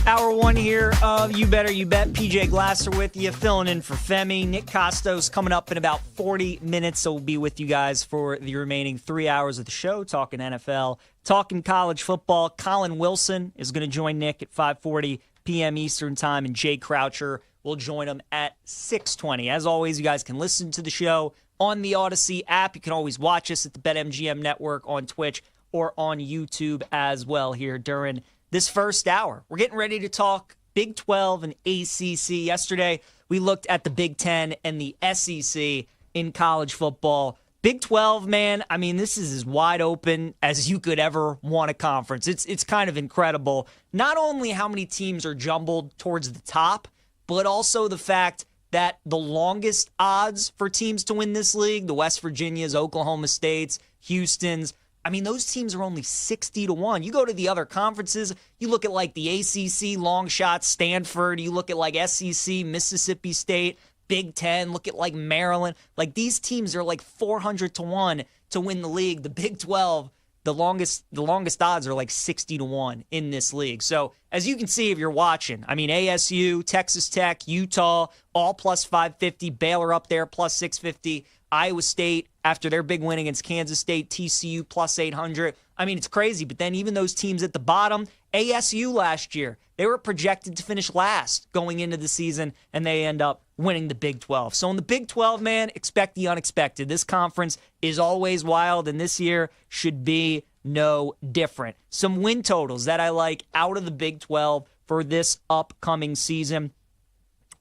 Hour one here of You Better You Bet. PJ Glasser with you, filling in for Femi. Nick Costos coming up in about 40 minutes, so we'll be with you guys for the remaining 3 hours of the show, talking NFL, talking college football. Colin Wilson is going to join Nick at 5:40 p.m. Eastern Time, and Jay Croucher will join him at 6:20. As always, you guys can listen to the show on the Odyssey app. You can always watch us at the BetMGM Network on Twitch or on YouTube as well here during this first hour. We're getting ready to talk Big 12 and ACC. Yesterday, we looked at the Big 10 and the SEC in college football. Big 12, man, I mean, this is as wide open as you could ever want a conference. It's kind of incredible. Not only how many teams are jumbled towards the top, but also the fact that the longest odds for teams to win this league, the West Virginias, Oklahoma States, Houstons, I mean, those teams are only 60-1. You go to the other conferences, you look at like the ACC, long shot, Stanford, you look at like SEC, Mississippi State, Big Ten, look at like Maryland. Like these teams are like 400-1 to win the league. The Big 12, the longest odds are like 60-1 in this league. So as you can see if you're watching, I mean, ASU, Texas Tech, Utah, all plus 550, Baylor up there plus 650, Iowa State after their big win against Kansas State, TCU plus 800. I mean, it's crazy. But then even those teams at the bottom, ASU last year, they were projected to finish last going into the season, and they end up winning the Big 12. So in the Big 12, man, expect the unexpected. This conference is always wild, and this year should be no different. Some win totals that I like out of the Big 12 for this upcoming season.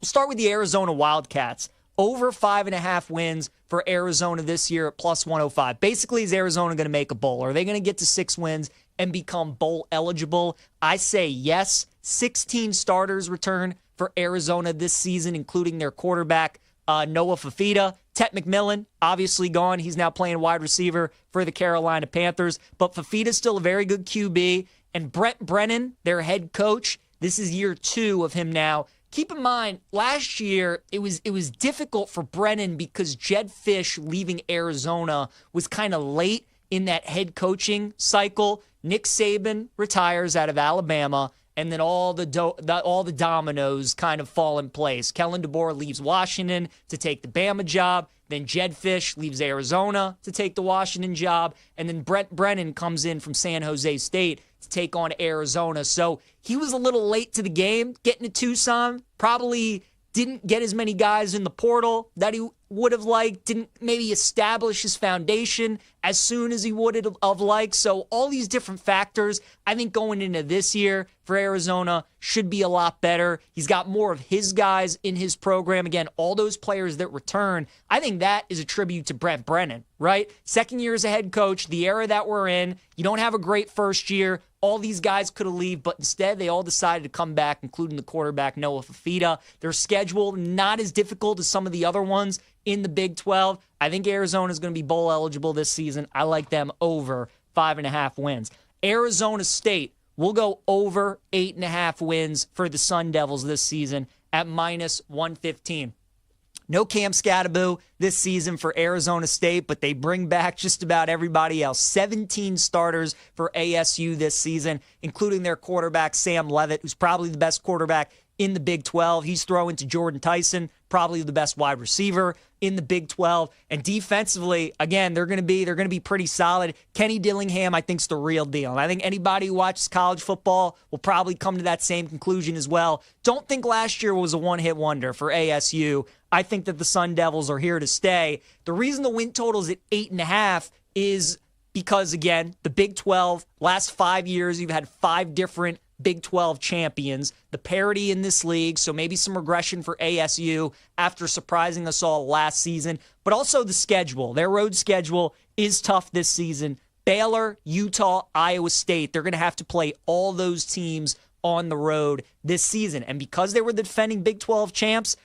We'll start with the Arizona Wildcats. Over 5.5 wins for Arizona this year at plus 105. Basically, is Arizona going to make a bowl? Are they going to get to 6 wins and become bowl eligible? I say yes. 16 starters return for Arizona this season, including their quarterback, Noah Fafita. Tet McMillan, obviously gone. He's now playing wide receiver for the Carolina Panthers. But Fafita's still a very good QB. And Brent Brennan, their head coach, this is year 2 of him now. Keep in mind, last year, it was difficult for Brennan because Jed Fish leaving Arizona was kind of late in that head coaching cycle. Nick Saban retires out of Alabama, and then all the dominoes kind of fall in place. Kellen DeBoer leaves Washington to take the Bama job. Then Jed Fish leaves Arizona to take the Washington job. And then Brent Brennan comes in from San Jose State to take on Arizona. So he was a little late to the game getting to Tucson. Probably didn't get as many guys in the portal that he would have liked. Didn't maybe establish his foundation as soon as he would have liked. So all these different factors, I think going into this year for Arizona should be a lot better. He's got more of his guys in his program. Again, all those players that return, I think that is a tribute to Brent Brennan, right? Second year as a head coach, the era that we're in, you don't have a great first year. All these guys could have left, but instead they all decided to come back, including the quarterback, Noah Fafita. Their schedule, not as difficult as some of the other ones in the Big 12. I think Arizona is going to be bowl eligible this season. I like them over 5.5 wins. Arizona State will go over 8.5 wins for the Sun Devils this season at minus 115. No Cam Scatterbo this season for Arizona State, but they bring back just about everybody else. 17 starters for ASU this season, including their quarterback, Sam Leavitt, who's probably the best quarterback in the Big 12. He's throwing to Jordan Tyson, probably the best wide receiver in the Big 12. And defensively, again, they're going to be pretty solid. Kenny Dillingham, I think, is the real deal. And I think anybody who watches college football will probably come to that same conclusion as well. Don't think last year was a one-hit wonder for ASU. I think that the Sun Devils are here to stay. The reason the win total is at 8.5 is because, again, the Big 12, last 5 years, you've had 5 different Big 12 champions, the parity in this league, so maybe some regression for ASU after surprising us all last season, but also the schedule. Their road schedule is tough this season. Baylor, Utah, Iowa State, they're going to have to play all those teams on the road this season. And because they were the defending Big 12 champs,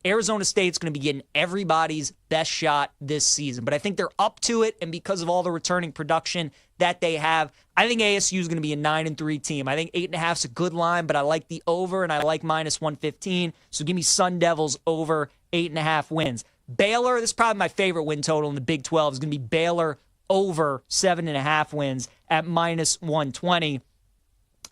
Arizona State's going to be getting everybody's best shot this season. But I think they're up to it, and because of all the returning production that they have, I think ASU is going to be a 9-3 team. I think 8.5 is a good line, but I like the over, and I like minus 115. So give me Sun Devils over 8.5 wins. Baylor, this is probably my favorite win total in the Big 12, is going to be Baylor over 7.5 wins at -120.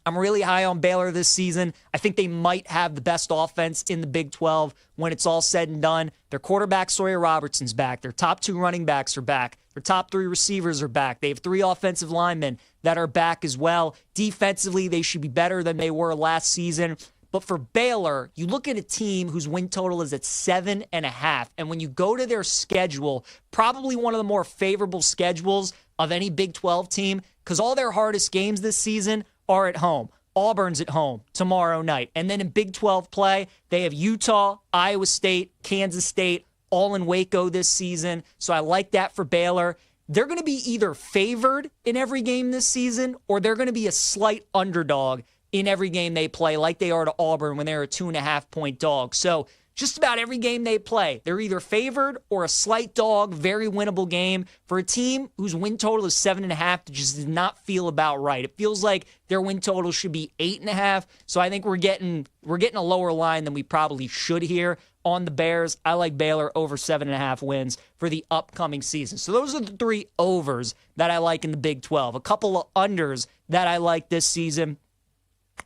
I'm really high on Baylor this season. I think they might have the best offense in the Big 12 when it's all said and done. Their quarterback, Sawyer Robertson's back. Their top 2 running backs are back. Their top 3 receivers are back. They have 3 offensive linemen that are back as well. Defensively, they should be better than they were last season. But for Baylor, you look at a team whose win total is at 7.5. And when you go to their schedule, probably one of the more favorable schedules of any Big 12 team, because all their hardest games this season are at home. Auburn's at home tomorrow night. And then in Big 12 play, they have Utah, Iowa State, Kansas State, all in Waco this season. So I like that for Baylor. They're going to be either favored in every game this season, or they're going to be a slight underdog in every game they play, like they are to Auburn when they're a 2.5-point dog. So just about every game they play, they're either favored or a slight dog, very winnable game for a team whose win total is 7.5 that just does not feel about right. It feels like their win total should be 8.5. So I think we're getting a lower line than we probably should here on the Bears. I like Baylor over 7.5 wins for the upcoming season. So those are the 3 overs that I like in the Big 12. A couple of unders that I like this season.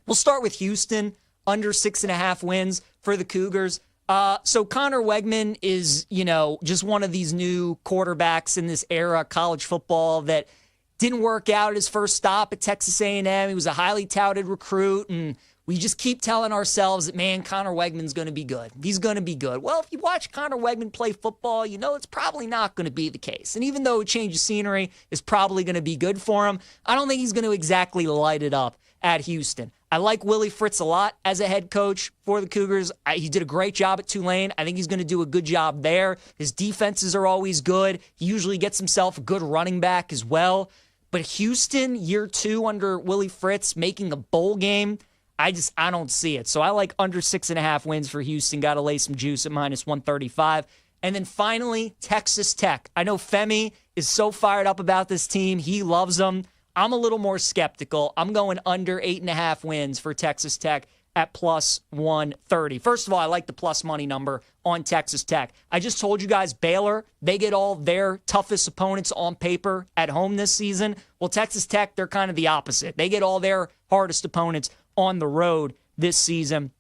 We'll start with Houston, under 6.5 wins for the Cougars. So Connor Wegman is, just one of these new quarterbacks in this era, college football, that didn't work out at his first stop at Texas A&M. He was a highly touted recruit, and we just keep telling ourselves that, man, Connor Wegman's going to be good. He's going to be good. Well, if you watch Connor Wegman play football, you know it's probably not going to be the case. And even though a change of scenery is probably going to be good for him, I don't think he's going to exactly light it up at Houston. I like Willie Fritz a lot as a head coach for the Cougars. He did a great job at Tulane. I think he's going to do a good job there. His defenses are always good. He usually gets himself a good running back as well. But Houston, year 2 under Willie Fritz, making a bowl game, I don't see it. So I like under 6.5 wins for Houston. Got to lay some juice at -135. And then finally, Texas Tech. I know Femi is so fired up about this team. He loves them. I'm a little more skeptical. I'm going under 8.5 wins for Texas Tech at +130. First of all, I like the plus money number on Texas Tech. I just told you guys, Baylor, they get all their toughest opponents on paper at home this season. Well, Texas Tech, they're kind of the opposite. They get all their hardest opponents on the road this season.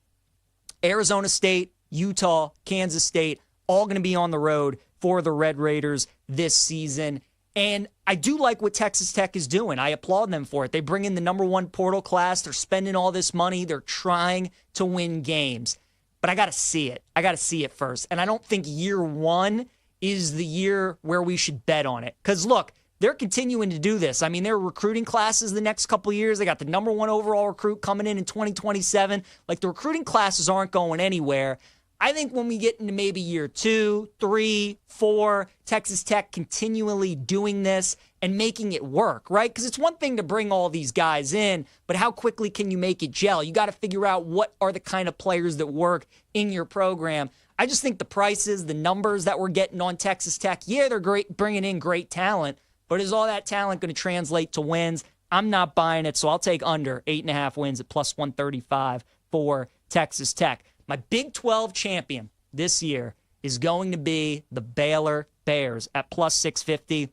Arizona State, Utah, Kansas State, all going to be on the road for the Red Raiders this season. And I do like what Texas Tech is doing. I applaud them for it. They bring in the number 1 portal class. They're spending all this money. They're trying to win games. But I got to see it. I got to see it first. And I don't think year 1 is the year where we should bet on it. Because, look, they're continuing to do this. I mean, they're recruiting classes the next couple of years. They got the number 1 overall recruit coming in 2027. Like, the recruiting classes aren't going anywhere. I think when we get into maybe year 2, 3, 4, Texas Tech continually doing this and making it work, right? Because it's one thing to bring all these guys in, but how quickly can you make it gel? You got to figure out what are the kind of players that work in your program. I just think the prices, the numbers that we're getting on Texas Tech, yeah, they're great, bringing in great talent, but is all that talent going to translate to wins? I'm not buying it, so I'll take under 8.5 wins at +135 for Texas Tech. My Big 12 champion this year is going to be the Baylor Bears at +650.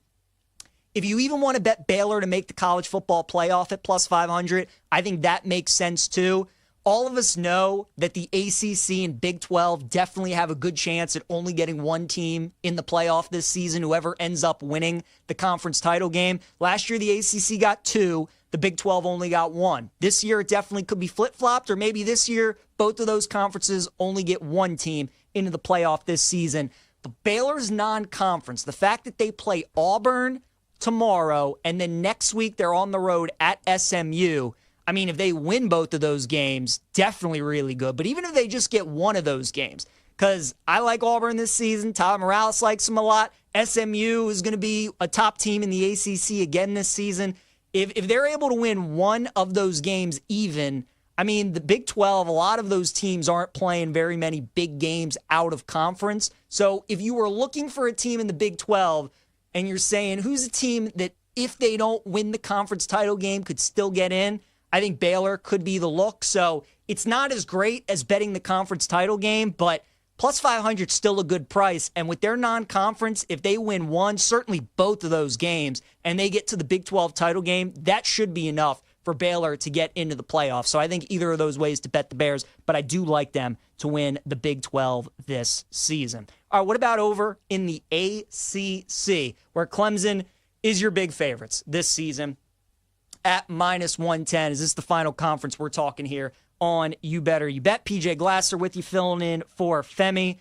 If you even want to bet Baylor to make the college football playoff at +500, I think that makes sense too. All of us know that the ACC and Big 12 definitely have a good chance at only getting 1 team in the playoff this season, whoever ends up winning the conference title game. Last year, the ACC got 2. The Big 12 only got 1. This year, it definitely could be flip-flopped, or maybe this year, both of those conferences only get 1 team into the playoff this season. But Baylor's non-conference, the fact that they play Auburn tomorrow, and then next week they're on the road at SMU, I mean, if they win both of those games, definitely really good. But even if they just get one of those games, because I like Auburn this season, Todd Morales likes them a lot, SMU is going to be a top team in the ACC again this season. If they're able to win one of those games even, I mean, the Big 12, a lot of those teams aren't playing very many big games out of conference. So if you were looking for a team in the Big 12 and you're saying who's a team that if they don't win the conference title game could still get in, I think Baylor could be the look. So it's not as great as betting the conference title game, but plus 500 still a good price. And with their non-conference, if they win one, certainly both of those games, and they get to the Big 12 title game, that should be enough for Baylor to get into the playoffs. So I think either of those ways to bet the Bears, but I do like them to win the Big 12 this season. All right, what about over in the ACC, where Clemson is your big favorites this season at minus 110? Is this the final conference we're talking here on You Better You Bet? PJ Glasser with you, filling in for Femi.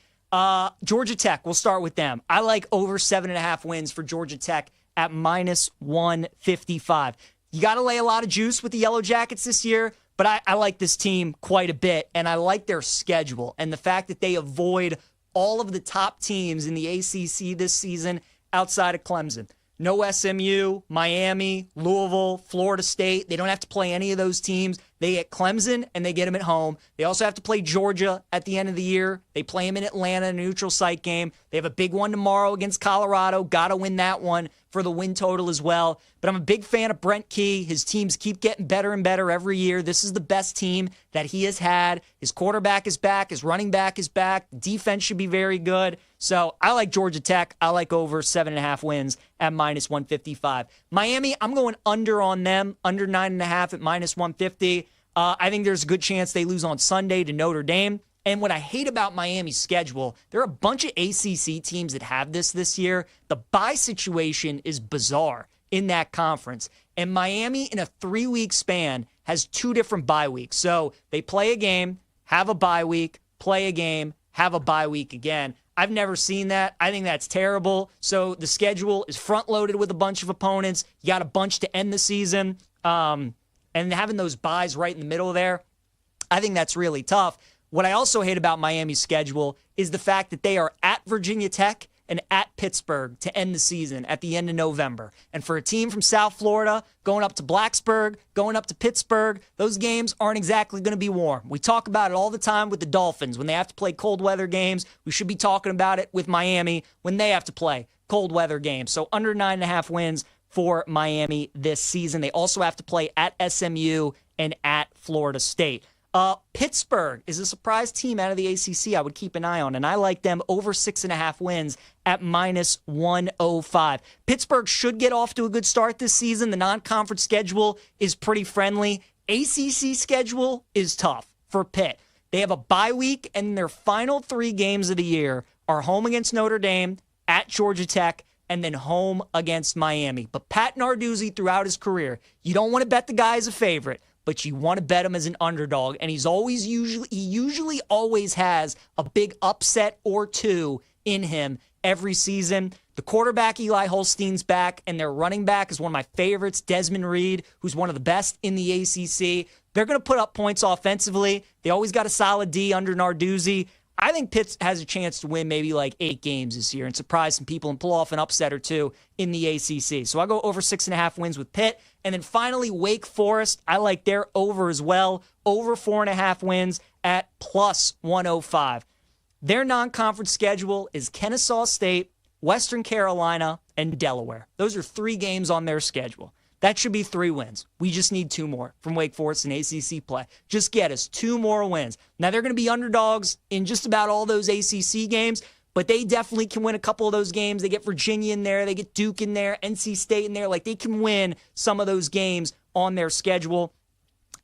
Georgia Tech, we'll start with them. I like over 7.5 wins for Georgia Tech at minus 155. You got to lay a lot of juice with the Yellow Jackets this year, but I like this team quite a bit, and I like their schedule and the fact that they avoid all of the top teams in the ACC this season outside of Clemson. No SMU, Miami, Louisville, Florida State. They don't have to play any of those teams. They get Clemson, and they get them at home. They also have to play Georgia at the end of the year. They play them in Atlanta, a neutral site game. They have a big one tomorrow against Colorado. Got to win that one for the win total as well. But I'm a big fan of Brent Key. His teams keep getting better and better every year. This is the best team that he has had. His quarterback is back. His running back is back. The defense should be very good. So I like Georgia Tech. I like over 7.5 wins at minus 155. Miami, I'm going under on them, under 9.5 at minus 150. I think there's a good chance they lose on Sunday to Notre Dame. And what I hate about Miami's schedule, there are a bunch of ACC teams that have this year. The bye situation is bizarre in that conference. And Miami, in a 3-week span, has 2 different bye weeks. So they play a game, have a bye week, play a game, have a bye week again. I've never seen that. I think that's terrible. So the schedule is front-loaded with a bunch of opponents. You got a bunch to end the season. And having those buys right in the middle there, I think that's really tough. What I also hate about Miami's schedule is the fact that they are at Virginia Tech and at Pittsburgh to end the season at the end of November. And for a team from South Florida, going up to Blacksburg, going up to Pittsburgh, those games aren't exactly going to be warm. We talk about it all the time with the Dolphins. When they have to play cold weather games, we should be talking about it with Miami when they have to play cold weather games. So under 9.5 wins for Miami this season. They also have to play at SMU and at Florida State. Pittsburgh is a surprise team out of the ACC I would keep an eye on, and I like them over 6.5 wins at minus 105. Pittsburgh should get off to a good start this season. The non-conference schedule is pretty friendly. ACC schedule is tough for Pitt. They have a bye week, and their final 3 games of the year are home against Notre Dame, at Georgia Tech, and then home against Miami. But Pat Narduzzi, throughout his career, you don't want to bet the guy as a favorite, but you want to bet him as an underdog. And he usually always has a big upset or 2 in him every season. The quarterback, Eli Holstein's back, and their running back is one of my favorites, Desmond Reed, who's one of the best in the ACC. They're going to put up points offensively. They always got a solid D under Narduzzi. I think Pitt has a chance to win maybe like 8 games this year and surprise some people and pull off an upset or 2 in the ACC. So I'll go over 6.5 wins with Pitt. And then finally, Wake Forest. I like their over as well. Over 4.5 wins at plus 105. Their non-conference schedule is Kennesaw State, Western Carolina, and Delaware. Those are 3 games on their schedule. That should be 3 wins. We just need 2 more from Wake Forest in ACC play. Just get us 2 more wins. Now, they're going to be underdogs in just about all those ACC games, but they definitely can win a couple of those games. They get Virginia in there. They get Duke in there, NC State in there. Like, they can win some of those games on their schedule.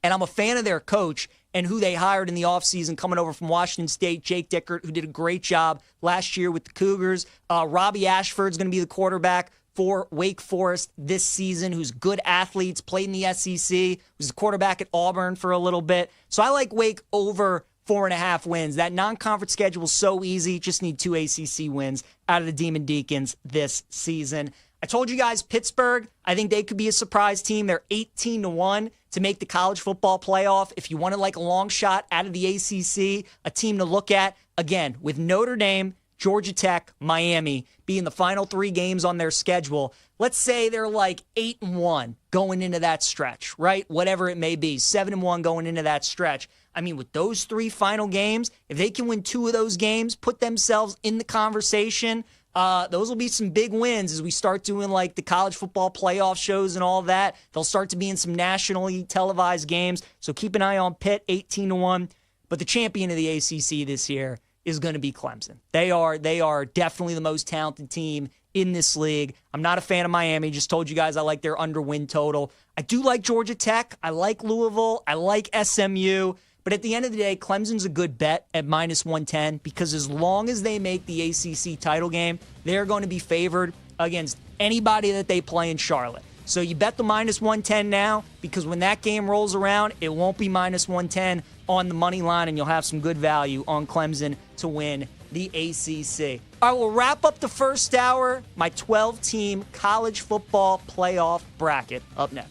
And I'm a fan of their coach and who they hired in the offseason coming over from Washington State, Jake Dickert, who did a great job last year with the Cougars. Robbie Ashford's going to be the quarterback for Wake Forest this season, who's good athletes, played in the SEC, was a quarterback at Auburn for a little bit. So I like Wake over 4.5 wins. That non-conference schedule is so easy. Just need 2 ACC wins out of the Demon Deacons this season. I told you guys Pittsburgh, I think they could be a surprise team. They're 18-1 to make the college football playoff. If you wanted like a long shot out of the ACC, a team to look at, again, with Notre Dame, Georgia Tech, Miami being the final 3 games on their schedule. Let's say they're like 8-1 going into that stretch, right? Whatever it may be, 7-1 going into that stretch. I mean, with those 3 final games, if they can win 2 of those games, put themselves in the conversation, those will be some big wins as we start doing like the college football playoff shows and all that. They'll start to be in some nationally televised games. So keep an eye on Pitt, 18-1. But the champion of the ACC this year is going to be Clemson. They are definitely the most talented team in this league. I'm not a fan of Miami. Just told you guys I like their under-win total. I do like Georgia Tech. I like Louisville. I like SMU. But at the end of the day, Clemson's a good bet at -110 because as long as they make the ACC title game, they're going to be favored against anybody that they play in Charlotte. So you bet the -110 now because when that game rolls around, it won't be -110 on the money line, and you'll have some good value on Clemson to win the ACC. I will wrap up the first hour, my 12-team college football playoff bracket up next.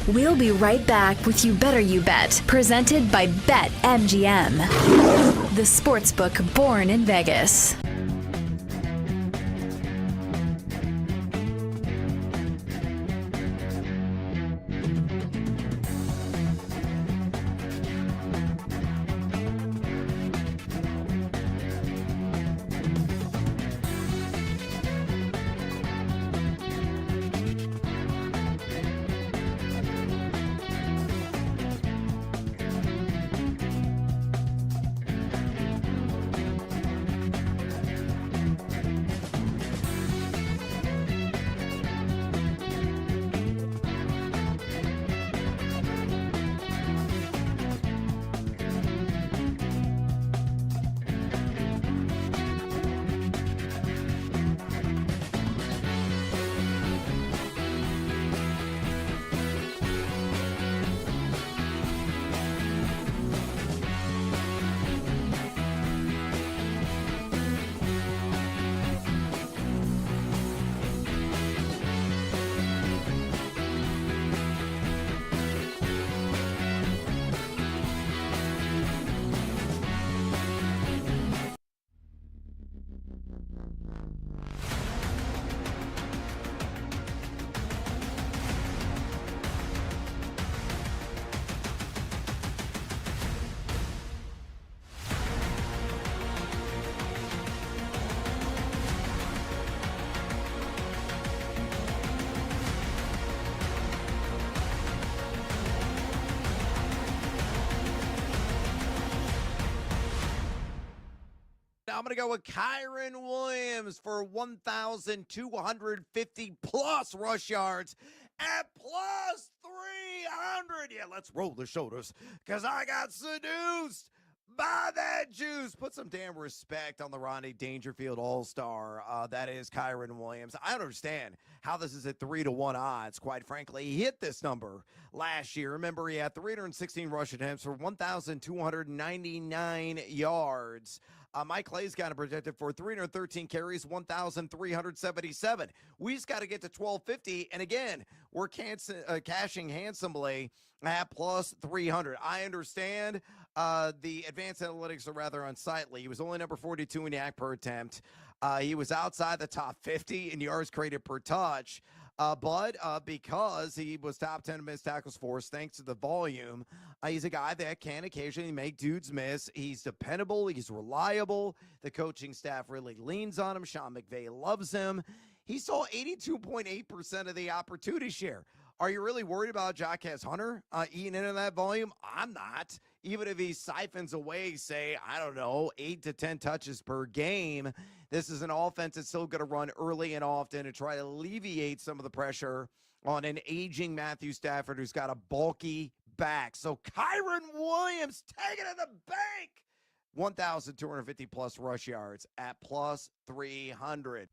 We'll be right back with You Better You Bet, presented by BetMGM, the sportsbook born in Vegas. I'm going to go with Kyron Williams for 1,250 plus rush yards at plus 300. Yeah, let's roll the shoulders because I got seduced by that juice. Put some damn respect on the Rodney Dangerfield All-Star. That is Kyron Williams. I understand how this is at 3-1 odds. Quite frankly, he hit this number last year. Remember, he had 316 rush attempts for 1,299 yards. Mike Clay's got it projected for 313 carries, 1,377. We just got to get to 1,250. And again, we're cashing handsomely at plus 300. I understand the advanced analytics are rather unsightly. He was only number 42 in YAC per attempt. He was outside the top 50 in yards created per touch. But because he was top 10 in missed tackles force, thanks to the volume, he's a guy that can occasionally make dudes miss. He's dependable. He's reliable. The coaching staff really leans on him. Sean McVay loves him. He saw 82.8% of the opportunity share. Are you really worried about Jaquez Hunter eating into that volume? I'm not. Even if he siphons away, say, I don't know, 8 to 10 touches per game, this is an offense that's still going to run early and often to try to alleviate some of the pressure on an aging Matthew Stafford who's got a bulky back. So Kyron Williams taking it to the bank. 1,250 plus rush yards at plus 300.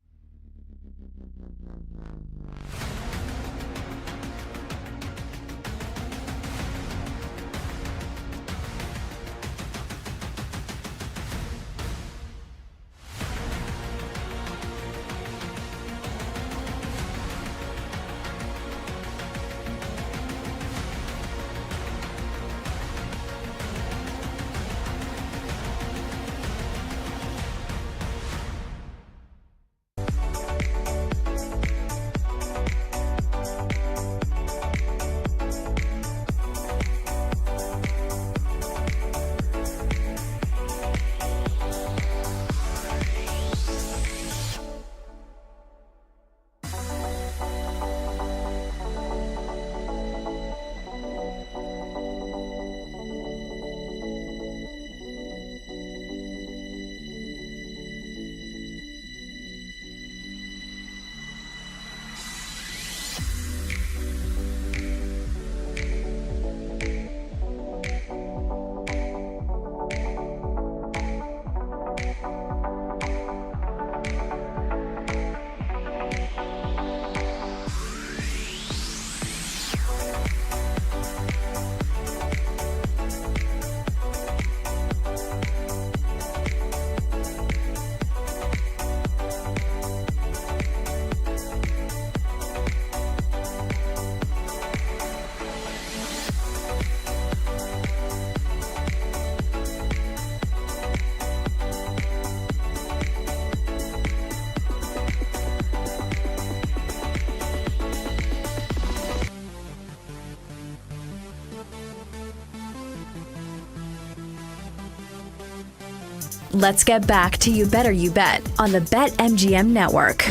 Let's get back to You Better You Bet on the BetMGM Network.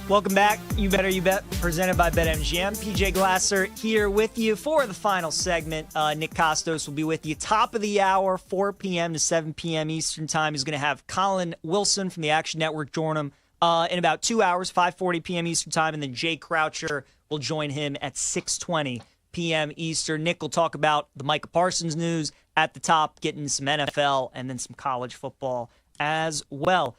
Welcome back. You Better You Bet, presented by BetMGM. PJ Glasser here with you for the final segment. Nick Costos will be with you. Top of the hour, 4 p.m. to 7 p.m. Eastern Time. He's going to have Colin Wilson from the Action Network join him in about 2 hours, 5:40 p.m. Eastern Time. And then Jay Croucher will join him at 6:20 p.m. Eastern. Nick will talk about the Micah Parsons news at the top, getting some NFL and then some college football as well.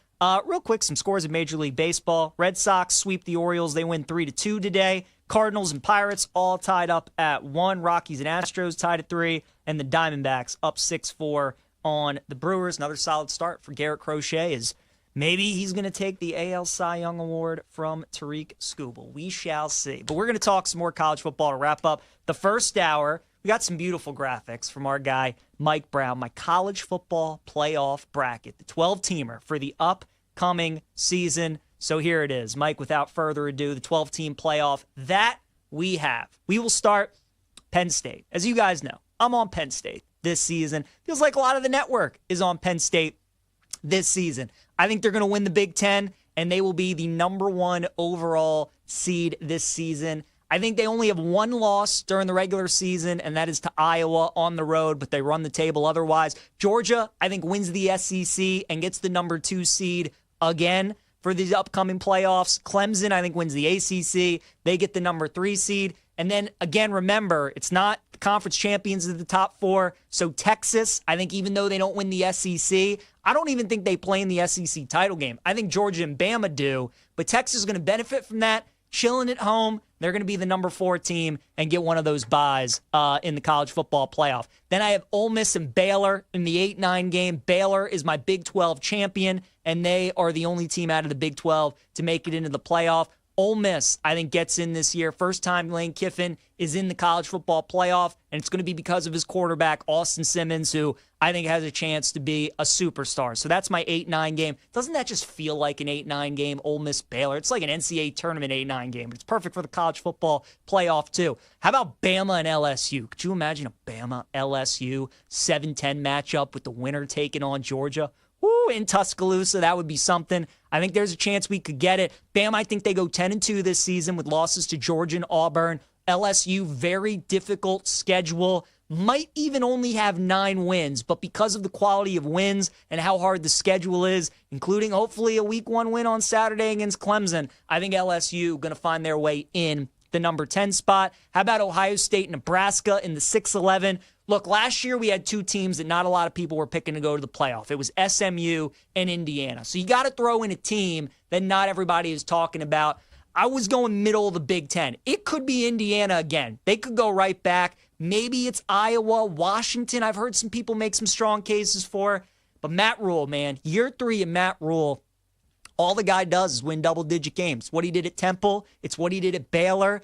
Real quick, some scores of Major League Baseball. Red Sox sweep the Orioles. They win 3-2 today. Cardinals and Pirates all tied up at 1. Rockies and Astros tied at 3. And the Diamondbacks up 6-4 on the Brewers. Another solid start for Garrett Crochet is maybe he's going to take the AL Cy Young Award from Tariq Skubal. We shall see. But we're going to talk some more college football to wrap up the first hour. We got some beautiful graphics from our guy, Mike Brown, my college football playoff bracket, the 12-teamer for the upcoming season. So here it is. Mike, without further ado, the 12-team playoff that we have. We will start Penn State. As you guys know, I'm on Penn State this season. Feels like a lot of the network is on Penn State this season. I think they're going to win the Big Ten, and they will be the number 1 overall seed this season. I think they only have one loss during the regular season, and that is to Iowa on the road, but they run the table otherwise. Georgia, I think, wins the SEC and gets the number 2 seed again for these upcoming playoffs. Clemson, I think, wins the ACC. They get the number 3 seed. And then, again, remember, it's not the conference champions of the top 4. So Texas, I think, even though they don't win the SEC, I don't even think they play in the SEC title game. I think Georgia and Bama do, but Texas is going to benefit from that. Chilling at home, they're going to be the number 4 team and get one of those byes in the college football playoff. Then I have Ole Miss and Baylor in the 8-9 game. Baylor is my Big 12 champion, and they are the only team out of the Big 12 to make it into the playoff. Ole Miss, I think, gets in this year. First time Lane Kiffin is in the college football playoff, and it's going to be because of his quarterback, Austin Simmons, who I think has a chance to be a superstar. So that's my 8-9 game. Doesn't that just feel like an 8-9 game, Ole Miss Baylor? It's like an NCAA tournament 8-9 game, but it's perfect for the college football playoff, too. How about Bama and LSU? Could you imagine a Bama-LSU 7-10 matchup with the winner taking on Georgia? Woo, in Tuscaloosa, that would be something. I think there's a chance we could get it. Bama, I think they go 10-2 this season with losses to Georgia and Auburn. LSU, very difficult schedule. Might even only have 9 wins, but because of the quality of wins and how hard the schedule is, including hopefully a week 1 win on Saturday against Clemson, I think LSU going to find their way in the number 10 spot. How about Ohio State, Nebraska in the 6-11? Look, last year we had 2 teams that not a lot of people were picking to go to the playoff. It was SMU and Indiana. So you got to throw in a team that not everybody is talking about. I was going middle of the Big Ten. It could be Indiana again. They could go right back. Maybe it's Iowa, Washington. I've heard some people make some strong cases for. But Matt Rule, man, year 3 of Matt Rule, all the guy does is win double-digit games. What he did at Temple, it's what he did at Baylor.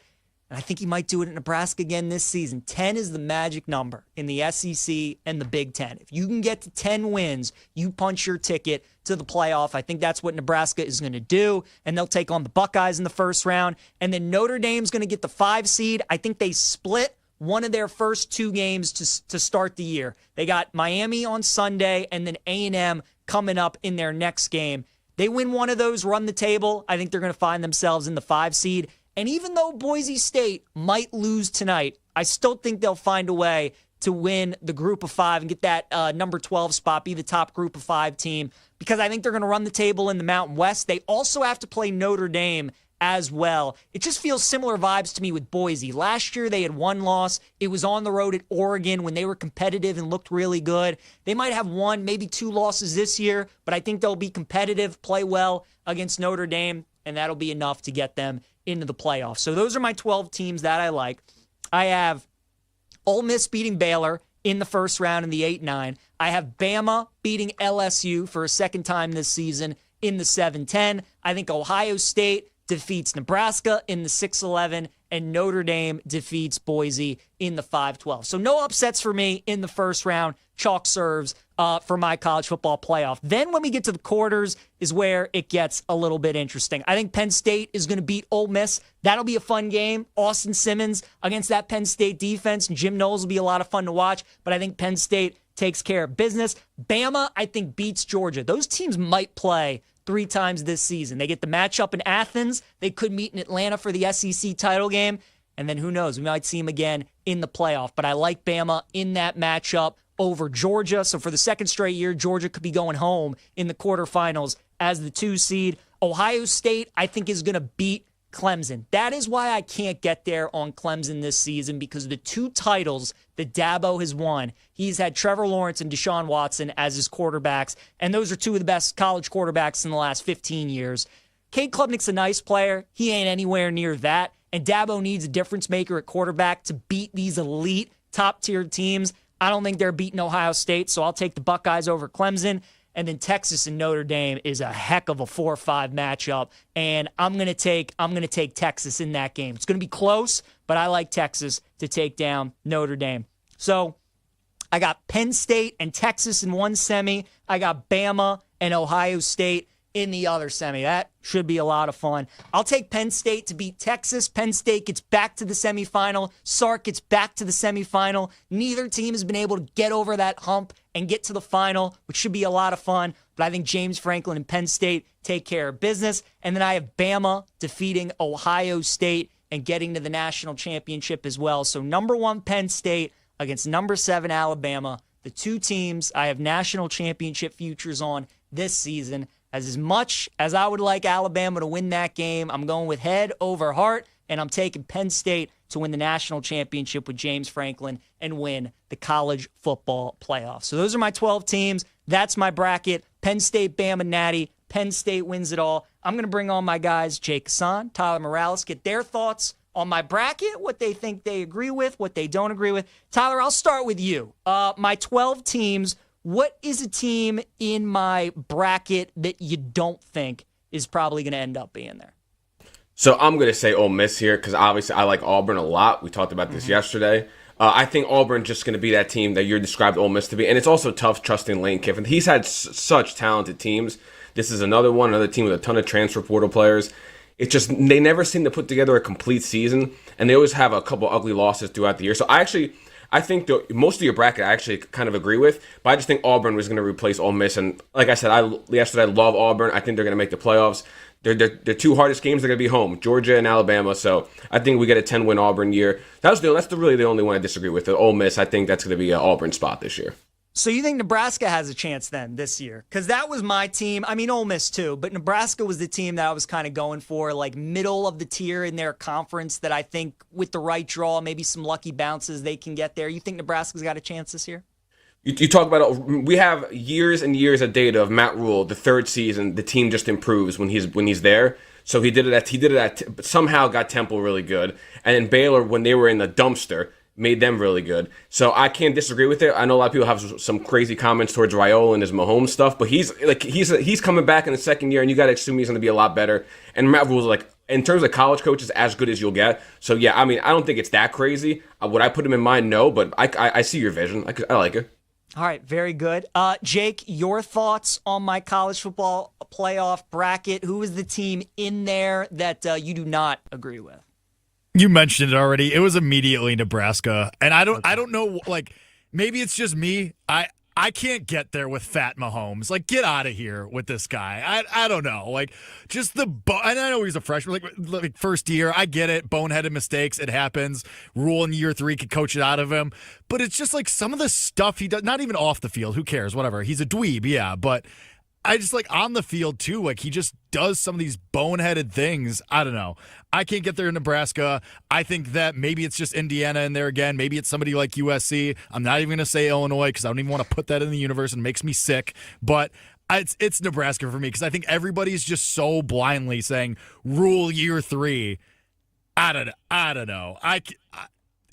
And I think he might do it at Nebraska again this season. 10 is the magic number in the SEC and the Big Ten. If you can get to 10 wins, you punch your ticket to the playoff. I think that's what Nebraska is going to do, and they'll take on the Buckeyes in the first round. And then Notre Dame's going to get the 5 seed. I think they split one of their first 2 games to start the year. They got Miami on Sunday and then A&M coming up in their next game. They win one of those, run the table. I think they're going to find themselves in the 5 seed. And even though Boise State might lose tonight, I still think they'll find a way to win the group of 5 and get that number 12 spot, be the top group of 5 team, because I think they're going to run the table in the Mountain West. They also have to play Notre Dame as well. It just feels similar vibes to me with Boise. Last year, they had 1 loss. It was on the road at Oregon when they were competitive and looked really good. They might have 1, maybe 2 losses this year, but I think they'll be competitive, play well against Notre Dame, and that'll be enough to get them into the playoffs. So those are my 12 teams that I like. I have Ole Miss beating Baylor in the first round in the 8-9. I have Bama beating LSU for a second time this season in the 7-10. I think Ohio State defeats Nebraska in the 6-11, and Notre Dame defeats Boise in the 5-12. So no upsets for me in the first round. Chalk serves for my college football playoff. Then when we get to the quarters is where it gets a little bit interesting. I think Penn State is going to beat Ole Miss. That'll be a fun game. Austin Simmons against that Penn State defense, and Jim Knowles will be a lot of fun to watch, but I think Penn State takes care of business. Bama, I think, beats Georgia. Those teams might play 3 times this season. They get the matchup in Athens. They could meet in Atlanta for the SEC title game. And then who knows? We might see them again in the playoff. But I like Bama in that matchup over Georgia. So for the second straight year, Georgia could be going home in the quarterfinals as the 2 seed. Ohio State, I think, is going to beat Clemson. That is why I can't get there on Clemson this season, because the 2 titles that Dabo has won, he's had Trevor Lawrence and Deshaun Watson as his quarterbacks, and those are 2 of the best college quarterbacks in the last 15 years. Cade Klubnik's a nice player. He ain't anywhere near that, and Dabo needs a difference maker at quarterback to beat these elite top-tier teams. I don't think they're beating Ohio State, so I'll take the Buckeyes over Clemson. And then Texas and Notre Dame is a heck of a 4-5 matchup, and I'm gonna take Texas in that game. It's gonna be close, but I like Texas to take down Notre Dame. So I got Penn State and Texas in one semi. I got Bama and Ohio State in the other semi. That should be a lot of fun. I'll take Penn State to beat Texas. Penn State gets back to the semifinal. Sark gets back to the semifinal. Neither team has been able to get over that hump and get to the final, which should be a lot of fun. But I think James Franklin and Penn State take care of business. And then I have Bama defeating Ohio State and getting to the national championship as well. So number 1 Penn State against number 7 Alabama. The 2 teams I have national championship futures on this season. As much as I would like Alabama to win that game, I'm going with head over heart, and I'm taking Penn State to win the national championship with James Franklin and win the college football playoff. So those are my 12 teams. That's my bracket. Penn State, Bama, Natty. Penn State wins it all. I'm going to bring on my guys, Jake Hassan, Tyler Morales, get their thoughts on my bracket, what they think they agree with, what they don't agree with. Tyler, I'll start with you. My 12 teams. What is a team in my bracket that you don't think is probably going to end up being there? So I'm going to say Ole Miss here because obviously I like Auburn a lot. We talked about this yesterday. I think Auburn's just going to be that team that you described Ole Miss to be. And it's also tough trusting Lane Kiffin. He's had such talented teams. This is another team with a ton of transfer portal players. It's just they never seem to put together a complete season, and they always have a couple ugly losses throughout the year. So I think most of your bracket I actually kind of agree with, but I just think Auburn was going to replace Ole Miss. And like I said, yesterday I love Auburn. I think they're going to make the playoffs. Their 2 hardest games are going to be home, Georgia and Alabama. So I think we get a 10-win Auburn year. That's really the only one I disagree with. The Ole Miss, I think that's going to be an Auburn spot this year. So you think Nebraska has a chance then this year? Because that was my team. I mean, Ole Miss too, but Nebraska was the team that I was kind of going for, like middle of the tier in their conference that I think with the right draw, maybe some lucky bounces, they can get there. You think Nebraska's got a chance this year? You talk about we have years and years of data of Matt Rule. The 3rd season, the team just improves when he's there. So he did it somehow got Temple really good, and then Baylor when they were in the dumpster made them really good. So I can't disagree with it. I know a lot of people have some crazy comments towards Raiola and his Mahomes stuff, but he's coming back in the 2nd year, and you got to assume he's going to be a lot better. And Matt Rule's in terms of college coaches, as good as you'll get. So yeah, I mean, I don't think it's that crazy. Would I put him in mind? No, but I see your vision. I like it. All right, very good. Jake, your thoughts on my college football playoff bracket? Who is the team in there that you do not agree with? You mentioned it already. It was immediately Nebraska. And I don't know, maybe it's just me. I can't get there with Fat Mahomes. Get out of here with this guy. I don't know. And I know he's a freshman, like first year. I get it. Boneheaded mistakes. It happens. Rule in year 3 could coach it out of him. But it's just some of the stuff he does, not even off the field. Who cares? Whatever. He's a dweeb, yeah. But I just on the field too. He just does some of these boneheaded things. I don't know. I can't get there in Nebraska. I think that maybe it's just Indiana in there again. Maybe it's somebody like USC. I'm not even going to say Illinois because I don't even want to put that in the universe and it makes me sick. But it's Nebraska for me because I think everybody's just so blindly saying Rule year 3. I don't know.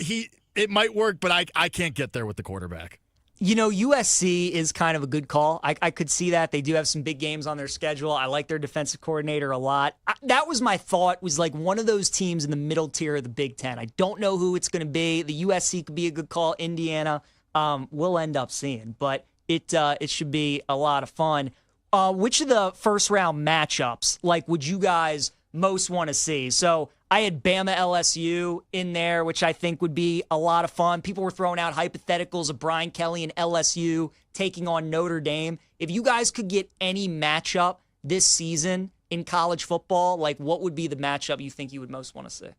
It might work, but I can't get there with the quarterback. You know, USC is kind of a good call. I could see that. They do have some big games on their schedule. I like their defensive coordinator a lot. That was my thought, was one of those teams in the middle tier of the Big Ten. I don't know who it's going to be. The USC could be a good call. Indiana, we'll end up seeing. But it should be a lot of fun. Which of the first-round matchups, would you guys most want to see? So I had Bama LSU in there, which I think would be a lot of fun. People were throwing out hypotheticals of Brian Kelly and LSU taking on Notre Dame. If you guys could get any matchup this season in college football, like what would be the matchup you think you would most want to see?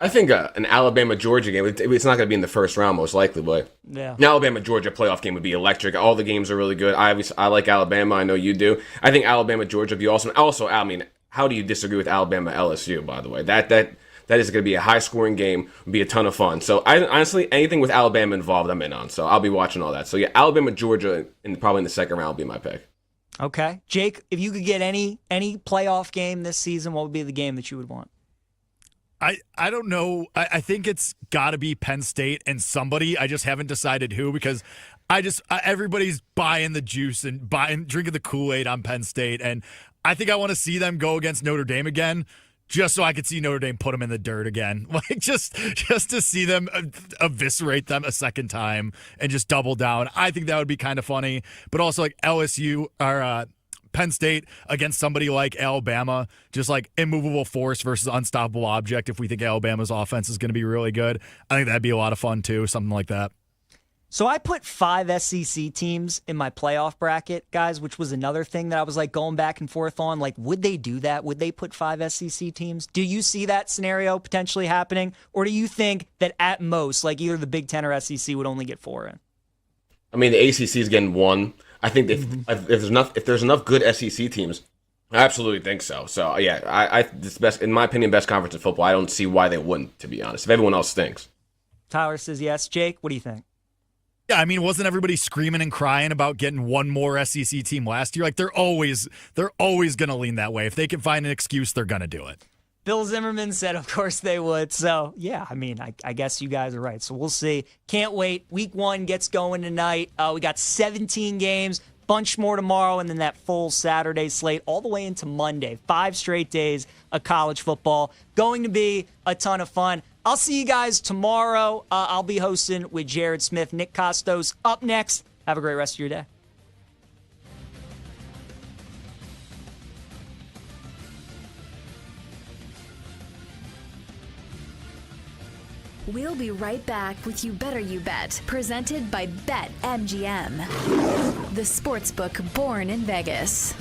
I think an Alabama-Georgia game, it's not going to be in the first round most likely, but yeah. An Alabama-Georgia playoff game would be electric. All the games are really good. I like Alabama. I know you do. I think Alabama-Georgia would be awesome. Also, I mean, how do you disagree with Alabama-LSU, by the way? That is going to be a high-scoring game, would be a ton of fun. So, honestly, anything with Alabama involved, I'm in on. So, I'll be watching all that. So, yeah, Alabama-Georgia, probably in the second round, will be my pick. Okay. Jake, if you could get any playoff game this season, what would be the game that you would want? I don't know. I think it's got to be Penn State and somebody. I just haven't decided who because everybody's buying the juice and drinking the Kool-Aid on Penn State. And I think I want to see them go against Notre Dame again just so I could see Notre Dame put them in the dirt again. Like just to see them eviscerate them a second time and just double down. I think that would be kind of funny. But also like LSU or Penn State against somebody like Alabama, just like immovable force versus unstoppable object. If we think Alabama's offense is going to be really good, I think that'd be a lot of fun too, something like that. So I put 5 SEC teams in my playoff bracket, guys, which was another thing that I was like going back and forth on. Like, would they do that? Would they put 5 SEC teams? Do you see that scenario potentially happening? Or do you think that at most, like either the Big Ten or SEC would only get 4 in? I mean, the ACC is getting 1. I think if there's enough good SEC teams, I absolutely think so. So yeah, this best in my opinion, best conference in football. I don't see why they wouldn't, to be honest. If everyone else stinks. Tyler says yes. Jake, what do you think? Yeah, I mean, wasn't everybody screaming and crying about getting one more SEC team last year? Like they're always going to lean that way. If they can find an excuse, they're going to do it. Bill Zimmerman said, of course they would. So, yeah, I mean, I guess you guys are right. So we'll see. Can't wait. Week 1 gets going tonight. We got 17 games, bunch more tomorrow, and then that full Saturday slate all the way into Monday. 5 straight days of college football. Going to be a ton of fun. I'll see you guys tomorrow. I'll be hosting with Jared Smith. Nick Costos up next. Have a great rest of your day. We'll be right back with You Better You Bet, presented by BetMGM, the sportsbook born in Vegas.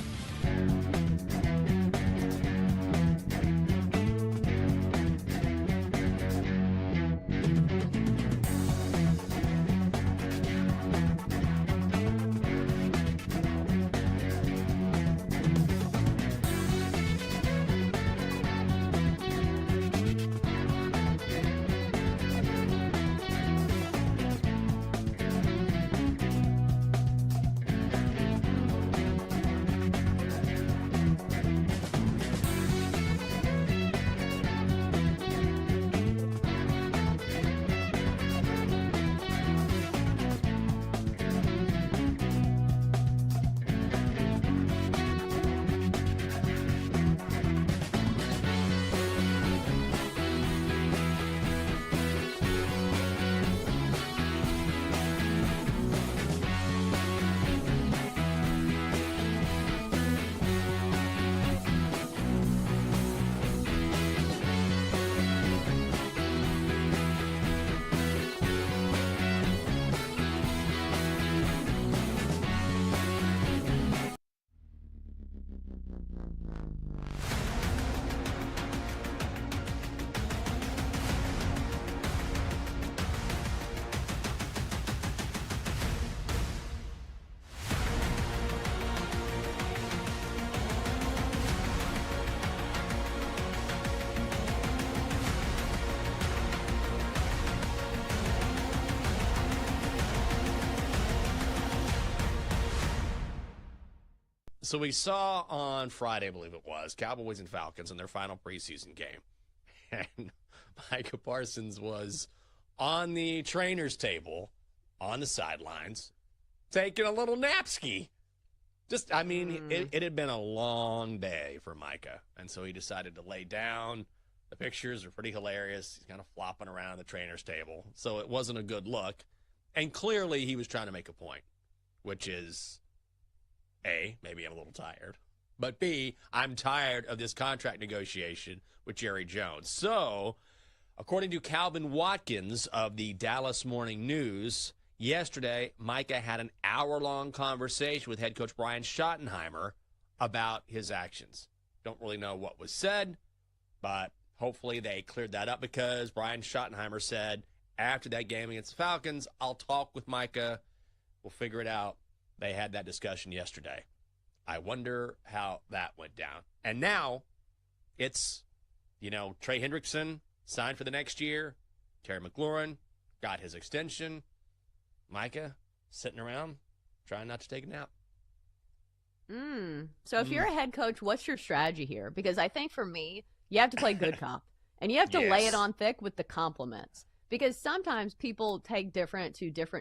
So we saw on Friday, I believe it was, Cowboys and Falcons in their final preseason game. And Micah Parsons was on the trainer's table on the sidelines taking a little napski. It had been a long day for Micah. And so he decided to lay down. The pictures are pretty hilarious. He's kind of flopping around the trainer's table. So it wasn't a good look. And clearly he was trying to make a point, which is, A, maybe I'm a little tired. but B, I'm tired of this contract negotiation with Jerry Jones. So, according to Calvin Watkins of the Dallas Morning News, yesterday, Micah had an hour-long conversation with head coach Brian Schottenheimer about his actions. Don't really know what was said, but hopefully they cleared that up because Brian Schottenheimer said after that game against the Falcons, I'll talk with Micah. We'll figure it out. They had that discussion yesterday. I wonder how that went down. And now it's, Trey Hendrickson signed for the next year. Terry McLaurin got his extension. Micah sitting around trying not to take a nap. So if you're a head coach, what's your strategy here? Because I think for me, you have to play good cop. And you have to lay it on thick with the compliments. Because sometimes people take different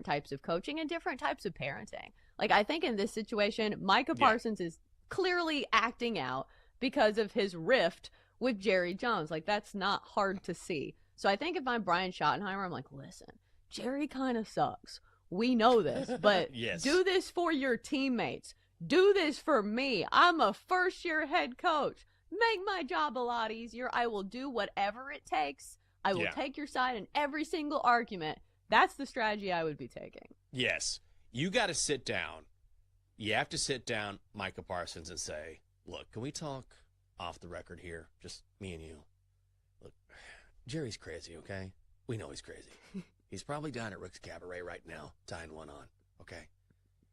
types of coaching and different types of parenting. Like, I think in this situation, Micah Parsons is clearly acting out because of his rift with Jerry Jones. Like, that's not hard to see. So I think if I'm Brian Schottenheimer, I'm like, listen, Jerry kind of sucks. We know this, but do this for your teammates. Do this for me. I'm a first-year head coach. Make my job a lot easier. I will do whatever it takes. I will take your side in every single argument. That's the strategy I would be taking. Yes. You got to sit down. You have to sit down, Micah Parsons, and say, look, can we talk off the record here? Just me and you. Look, Jerry's crazy, okay? We know he's crazy. He's probably down at Rick's Cabaret right now, tying one on, okay?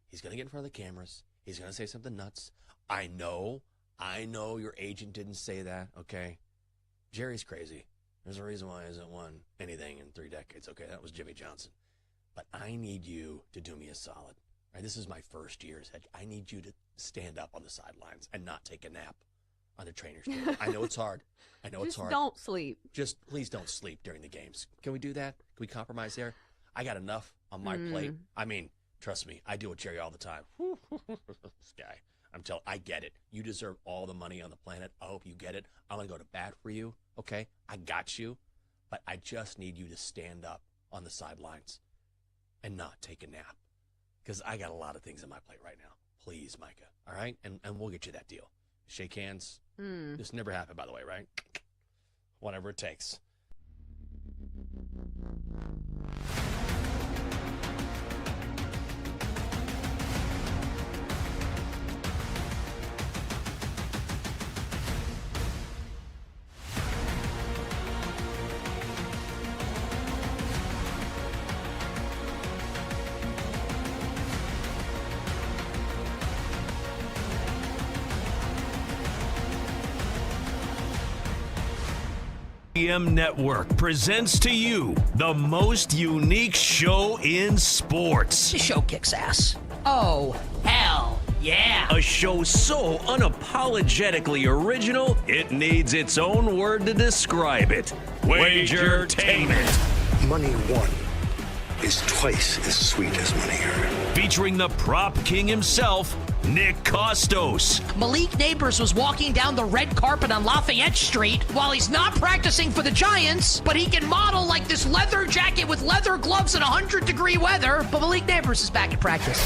He's going to get in front of the cameras. He's going to say something nuts. I know your agent didn't say that, okay? Jerry's crazy. There's a reason why he hasn't won anything in 3 decades. Okay, that was Jimmy Johnson. But I need you to do me a solid. Right? This is my first year as head. I need you to stand up on the sidelines and not take a nap on the trainer's table. I know it's hard. It's hard. Just don't sleep. Just please don't sleep during the games. Can we do that? Can we compromise there? I got enough on my plate. I mean, trust me, I deal with Jerry all the time. This guy. I get it. You deserve all the money on the planet. I hope you get it. I'm going to go to bat for you, okay? I got you. But I just need you to stand up on the sidelines and not take a nap because I got a lot of things on my plate right now. Please, Micah, all right? And we'll get you that deal. Shake hands. This never happened, by the way, right? Whatever it takes. BetMGM Network presents to you the most unique show in sports. The show kicks ass. Oh, hell yeah. A show so unapologetically original, it needs its own word to describe it. Wagertainment. Money won is twice as sweet as money earned. Featuring the prop king himself, Nick Costos. Malik Neighbors was walking down the red carpet on Lafayette Street while he's not practicing for the Giants, but he can model like this leather jacket with leather gloves in 100-degree weather. But Malik Neighbors is back at practice.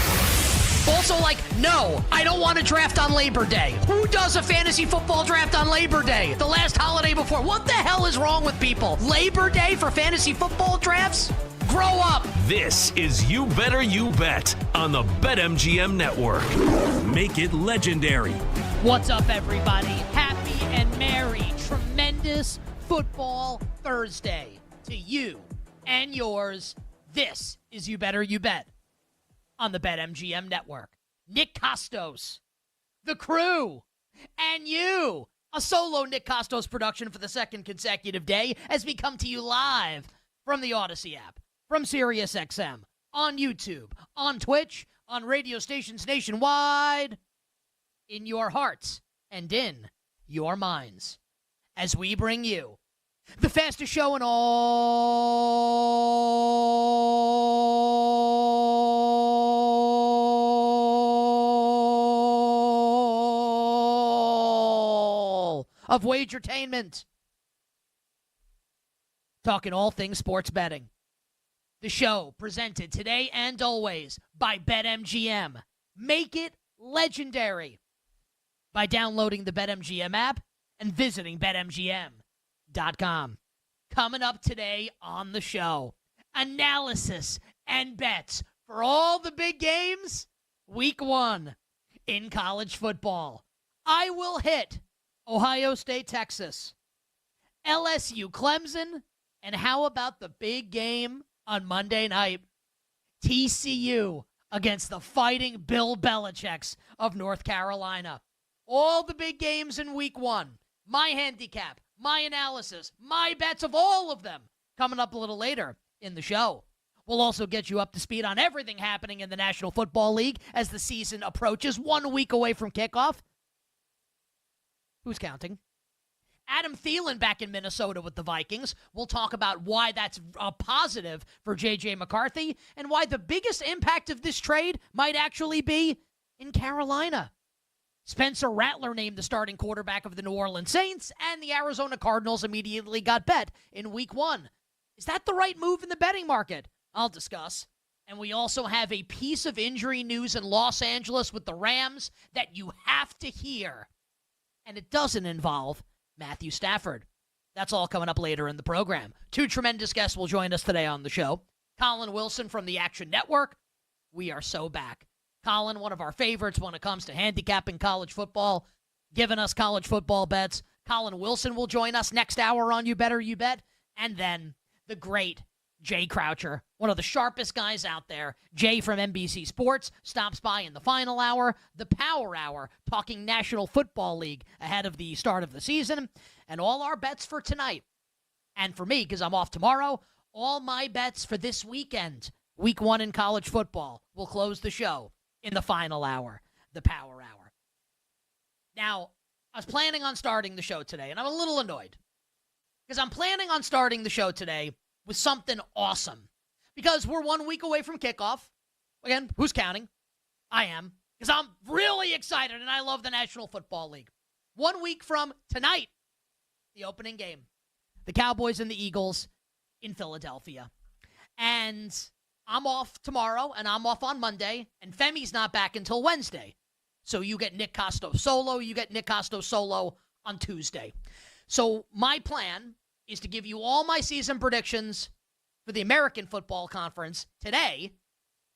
Also, no, I don't want to draft on Labor Day. Who does a fantasy football draft on Labor Day? The last holiday before. What the hell is wrong with people? Labor Day for fantasy football drafts? Grow up. This is You Better You Bet on the BetMGM Network. Make it legendary. What's up, everybody? Happy and merry, tremendous football Thursday to you and yours. This is You Better You Bet on the BetMGM Network. Nick Costos, the crew, and you. A solo Nick Costos production for the second consecutive day as we come to you live from the Odyssey app, from SiriusXM, on YouTube, on Twitch, on radio stations nationwide, in your hearts and in your minds, as we bring you the fastest show in all of Wagertainment. Talking all things sports betting. The show presented today and always by BetMGM. Make it legendary. by downloading the BetMGM app and visiting BetMGM.com. Coming up today on the show, analysis and bets for all the big games, week 1 in college football. I will hit Ohio State, Texas, LSU, Clemson, and how about the big game on Monday night? TCU against the Fighting Bill Belichick's of North Carolina. All the big games in week 1. My handicap, my analysis, my bets of all of them coming up a little later in the show. We'll also get you up to speed on everything happening in the National Football League as the season approaches, 1 week away from kickoff. Who's counting? Adam Thielen back in Minnesota with the Vikings. We'll talk about why that's a positive for J.J. McCarthy and why the biggest impact of this trade might actually be in Carolina. Spencer Rattler named the starting quarterback of the New Orleans Saints, and the Arizona Cardinals immediately got bet in week 1. Is that the right move in the betting market? I'll discuss. And we also have a piece of injury news in Los Angeles with the Rams that you have to hear. And it doesn't involve Matthew Stafford. That's all coming up later in the program. 2 tremendous guests will join us today on the show. Colin Wilson from the Action Network. We are so back. Colin, one of our favorites when it comes to handicapping college football, giving us college football bets. Colin Wilson will join us next hour on You Better You Bet. And then the great Jay Croucher, one of the sharpest guys out there. Jay from NBC Sports stops by in the final hour, the Power Hour, talking National Football League ahead of the start of the season. And all our bets for tonight, and for me, because I'm off tomorrow, all my bets for this weekend, week 1 in college football, will close the show in the final hour, the Power Hour. Now, I was planning on starting the show today, and I'm a little annoyed because I'm planning on starting the show today with something awesome because we're 1 week away from kickoff. Again, who's counting? I am, because I'm really excited, and I love the National Football League. 1 week from tonight, the opening game, the Cowboys and the Eagles in Philadelphia. And I'm off tomorrow, and I'm off on Monday, and Femi's not back until Wednesday. So you get Nick Costo solo, you get Nick Costo solo on Tuesday. So my plan is to give you all my season predictions for the American Football Conference today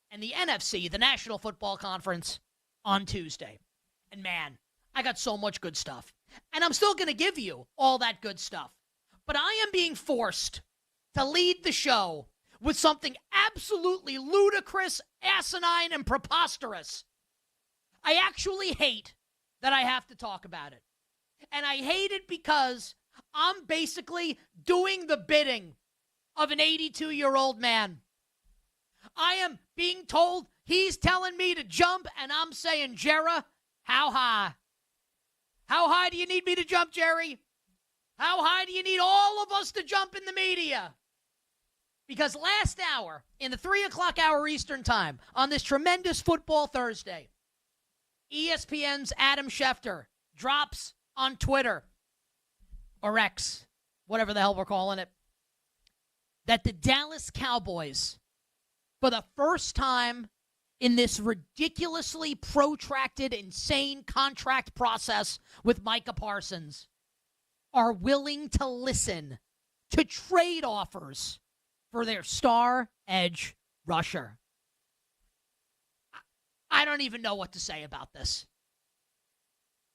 and the NFC, the National Football Conference, on Tuesday. And man, I got so much good stuff. And I'm still going to give you all that good stuff. But I am being forced to lead the show with something absolutely ludicrous, asinine, and preposterous. I actually hate that I have to talk about it. And I hate it because I'm basically doing the bidding of an 82-year-old man. I am being told he's telling me to jump, and I'm saying, Jera, how high? How high do you need me to jump, Jerry? How high do you need all of us to jump in the media? Because last hour, in the 3 o'clock hour Eastern time, on this tremendous Football Thursday, ESPN's Adam Schefter drops on Twitter, or X, whatever the hell we're calling it, that the Dallas Cowboys, for the first time in this ridiculously protracted, insane contract process with Micah Parsons, are willing to listen to trade offers for their star edge rusher. I don't even know what to say about this.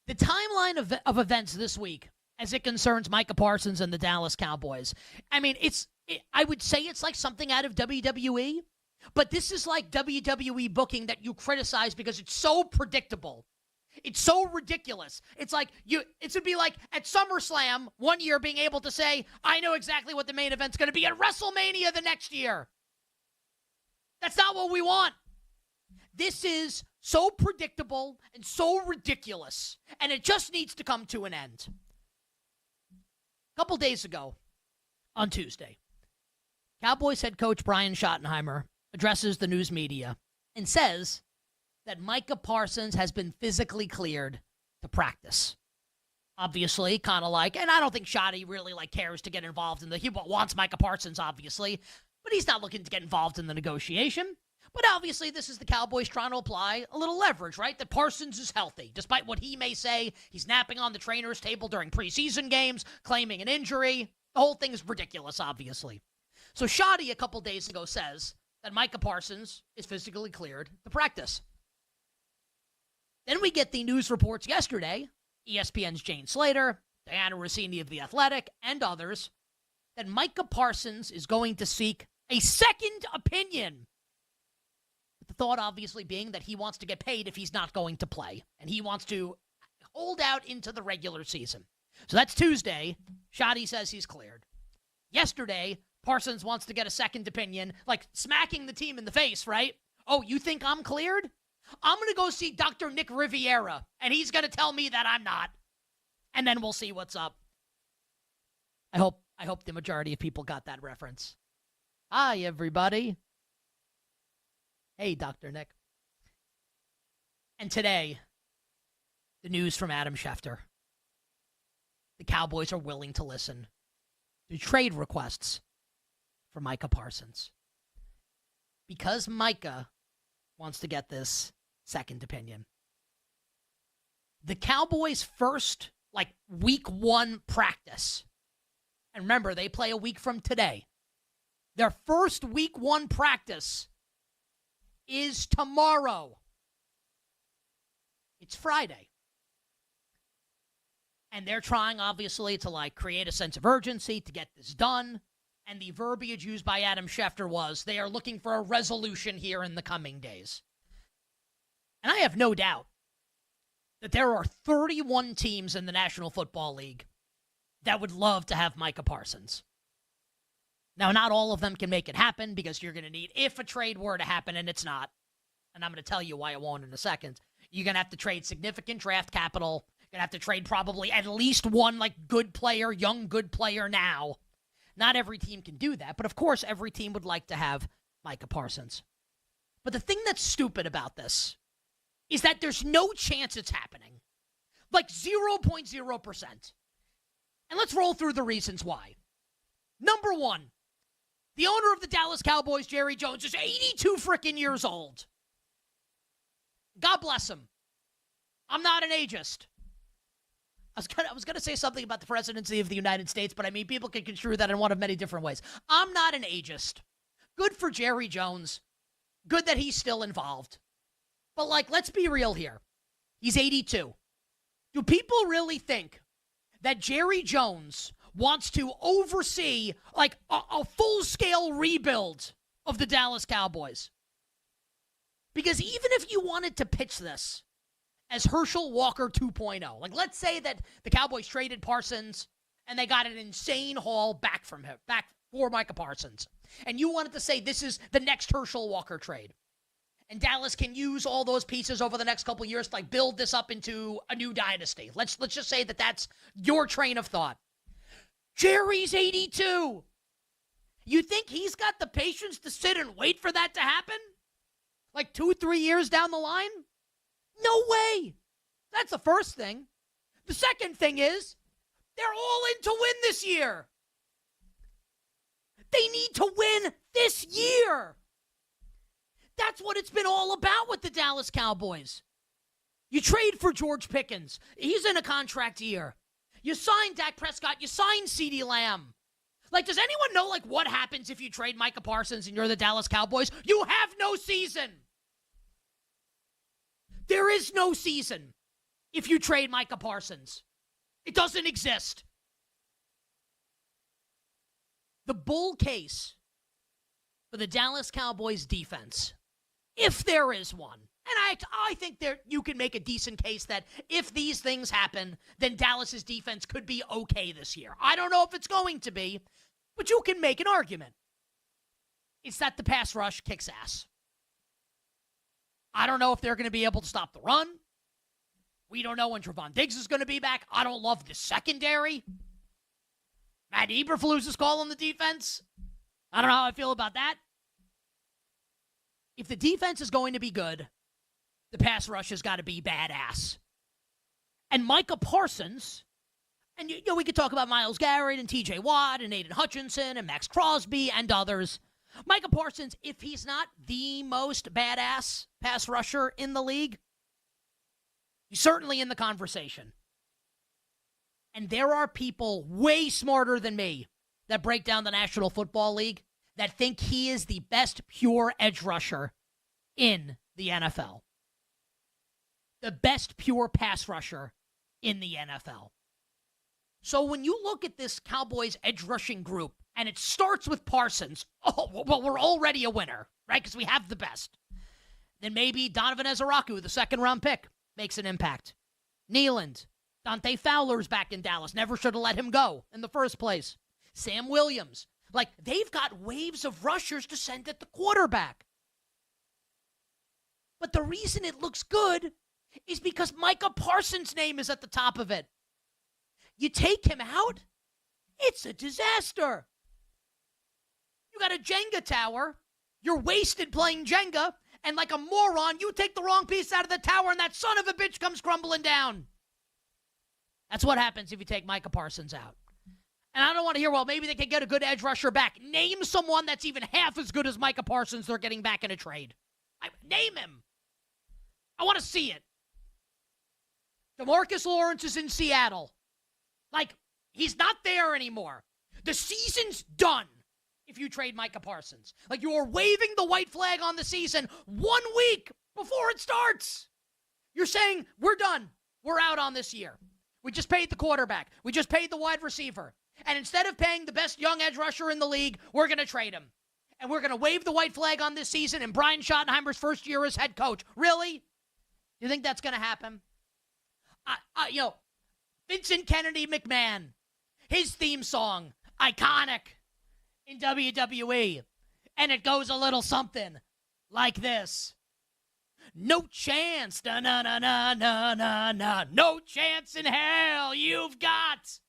The timeline of events this week, as it concerns Micah Parsons and the Dallas Cowboys, I mean, I would say it's like something out of WWE, but this is like WWE booking that you criticize because it's so predictable. It's so ridiculous. It's like it would be like at SummerSlam one year being able to say, I know exactly what the main event's going to be at WrestleMania the next year. That's not what we want. This is so predictable and so ridiculous, and it just needs to come to an end. A couple days ago, on Tuesday, Cowboys head coach Brian Schottenheimer addresses the news media and says that Micah Parsons has been physically cleared to practice. Obviously, kind of like, and I don't think Schotty really cares to get involved in he wants Micah Parsons, obviously, but he's not looking to get involved in the negotiation. But obviously, this is the Cowboys trying to apply a little leverage, right? That Parsons is healthy, despite what he may say. He's napping on the trainer's table during preseason games, claiming an injury. The whole thing is ridiculous, obviously. So Shoddy a couple days ago says that Micah Parsons is physically cleared to practice. Then we get the news reports yesterday, ESPN's Jane Slater, Diana Rossini of The Athletic, and others, that Micah Parsons is going to seek a second opinion. The thought obviously being that he wants to get paid if he's not going to play, and he wants to hold out into the regular season. So that's Tuesday. Shoddy says he's cleared. Yesterday, Parsons wants to get a second opinion, like smacking the team in the face, right? Oh, you think I'm cleared? I'm going to go see Dr. Nick Riviera, and he's going to tell me that I'm not. And then we'll see what's up. I hope the majority of people got that reference. Hi, everybody. Hey, Dr. Nick. And today, the news from Adam Schefter. The Cowboys are willing to listen to trade requests for Micah Parsons. Because Micah wants to get this second opinion. The Cowboys' first, week 1 practice. And remember, they play a week from today. Their first week 1 practice is tomorrow. It's Friday. And they're trying, obviously, to create a sense of urgency to get this done. And the verbiage used by Adam Schefter was, they are looking for a resolution here in the coming days. And I have no doubt that there are 31 teams in the National Football League that would love to have Micah Parsons. Now, not all of them can make it happen because you're going to need, if a trade were to happen, and it's not, and I'm going to tell you why it won't in a second, you're going to have to trade significant draft capital. You're going to have to trade probably at least one good player, young good player now. Not every team can do that, but of course every team would like to have Micah Parsons. But the thing that's stupid about this is that there's no chance it's happening. 0.0%. And let's roll through the reasons why. Number one, the owner of the Dallas Cowboys, Jerry Jones, is 82 freaking years old. God bless him. I'm not an ageist. I was gonna say something about the presidency of the United States, but people can construe that in one of many different ways. I'm not an ageist. Good for Jerry Jones. Good that he's still involved. But let's be real here. He's 82. Do people really think that Jerry Jones wants to oversee a full-scale rebuild of the Dallas Cowboys? Because even if you wanted to pitch this as Herschel Walker 2.0, let's say that the Cowboys traded Parsons and they got an insane haul back for Micah Parsons, and you wanted to say this is the next Herschel Walker trade, and Dallas can use all those pieces over the next couple years to build this up into a new dynasty. Let's just say that that's your train of thought. Jerry's 82. You think he's got the patience to sit and wait for that to happen? 2-3 years down the line? No way. That's the first thing. The second thing is, they're all in to win this year. They need to win this year. That's what it's been all about with the Dallas Cowboys. You trade for George Pickens. He's in a contract year. You sign Dak Prescott. You sign CeeDee Lamb. Does anyone know, what happens if you trade Micah Parsons and you're the Dallas Cowboys? You have no season. There is no season if you trade Micah Parsons. It doesn't exist. The bull case for the Dallas Cowboys defense, if there is one, and I think you can make a decent case that if these things happen, then Dallas's defense could be okay this year. I don't know if it's going to be, but you can make an argument. It's that the pass rush kicks ass. I don't know if they're going to be able to stop the run. We don't know when Trevon Diggs is going to be back. I don't love the secondary. Matt Eberflus is calling the defense. I don't know how I feel about that. If the defense is going to be good, the pass rush has got to be badass. And Micah Parsons, and we could talk about Myles Garrett and TJ Watt and Aiden Hutchinson and Max Crosby and others, Micah Parsons, if he's not the most badass pass rusher in the league, he's certainly in the conversation. And there are people way smarter than me that break down the National Football League that think he is the best pure edge rusher in the NFL. The best pure pass rusher in the NFL. So when you look at this Cowboys edge rushing group, and it starts with Parsons, oh, well, we're already a winner, right? Because we have the best. Then maybe Donovan Ezeraku, the second-round pick, makes an impact. Nealand, Dante Fowler's back in Dallas. Never should have let him go in the first place. Sam Williams. Like, they've got waves of rushers to send at the quarterback. But the reason it looks good is because Micah Parsons' name is at the top of it. You take him out, it's a disaster. You got a Jenga tower, you're wasted playing Jenga, and like a moron, you take the wrong piece out of the tower and that son of a bitch comes crumbling down. That's what happens if you take Micah Parsons out. And I don't want to hear, well, maybe they can get a good edge rusher back. Name someone that's even half as good as Micah Parsons they're getting back in a trade. Name him. I want to see it. DeMarcus Lawrence is in Seattle. Like, he's not there anymore. The season's done if you trade Micah Parsons. Like, you are waving the white flag on the season 1 week before it starts. You're saying, we're done. We're out on this year. We just paid the quarterback. We just paid the wide receiver. And instead of paying the best young edge rusher in the league, we're going to trade him. And we're going to wave the white flag on this season in Brian Schottenheimer's first year as head coach. Really? You think that's going to happen? Vincent Kennedy McMahon, his theme song, iconic in WWE. And it goes a little something like this. No chance, na-na-na-na-na-na, no chance in hell you've got.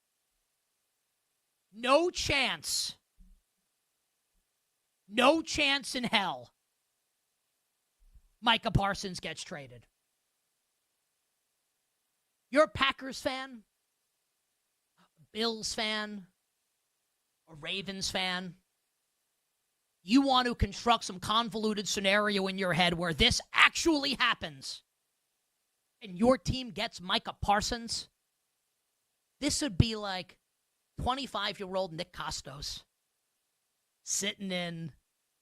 No chance. No chance in hell Micah Parsons gets traded. You're a Packers fan, a Bills fan, a Ravens fan. You want to construct some convoluted scenario in your head where this actually happens and your team gets Micah Parsons. This would be like 25-year-old Nick Costos sitting in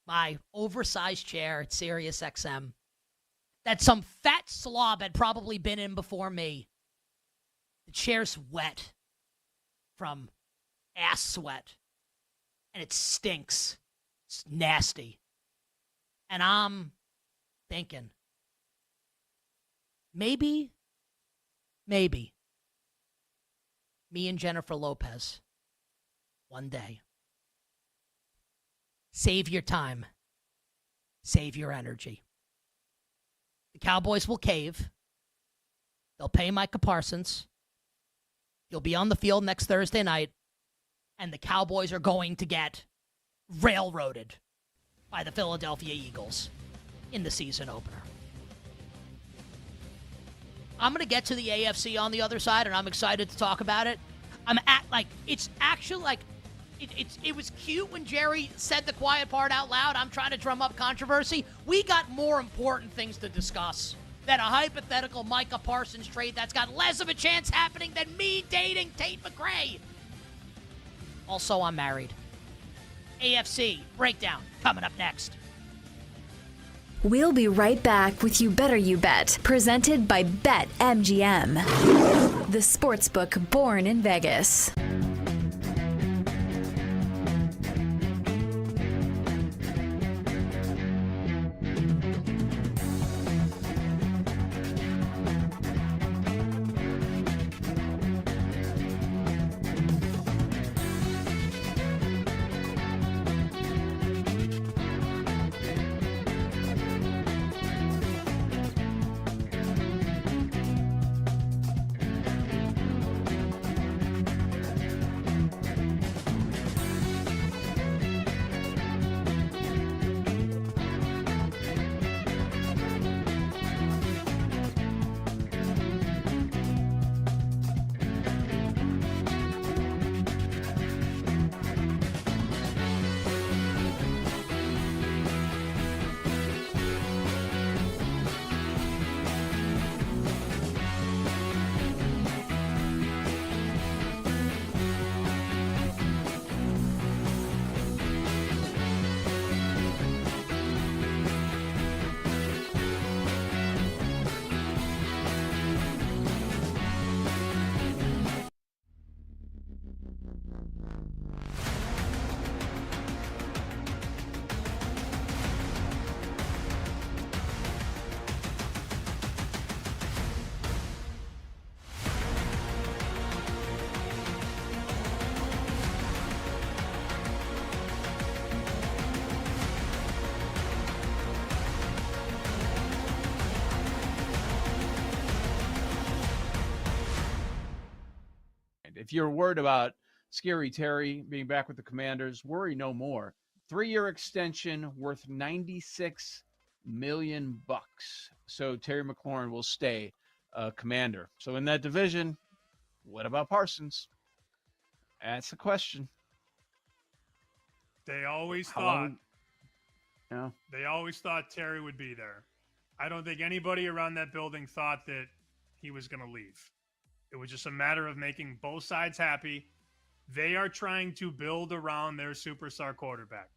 my oversized chair at Sirius XM that some fat slob had probably been in before me. The chair's wet from ass sweat, and it stinks. It's nasty. And I'm thinking, maybe, me and Jennifer Lopez, one day. Save your time. Save your energy. The Cowboys will cave. They'll pay Micah Parsons. You'll be on the field next Thursday night, and the Cowboys are going to get railroaded by the Philadelphia Eagles in the season opener. I'm going to get to the AFC on the other side, and I'm excited to talk about it. It's actually like, it was cute when Jerry said the quiet part out loud. I'm trying to drum up controversy. We got more important things to discuss than a hypothetical Micah Parsons trade that's got less of a chance happening than me dating Tate McRae. Also, I'm married. AFC breakdown coming up next. We'll be right back with You Better You Bet, presented by BetMGM, the sportsbook born in Vegas. If you're worried about Scary Terry being back with the Commanders, worry no more. 3-year extension worth $96 million. So Terry McLaurin will stay Commander. So in that division, what about Parsons? That's the question. They always How thought. long- Yeah. They always thought Terry would be there. I don't think anybody around that building thought that he was going to leave. It was just a matter of making both sides happy. They are trying to build around their superstar quarterback.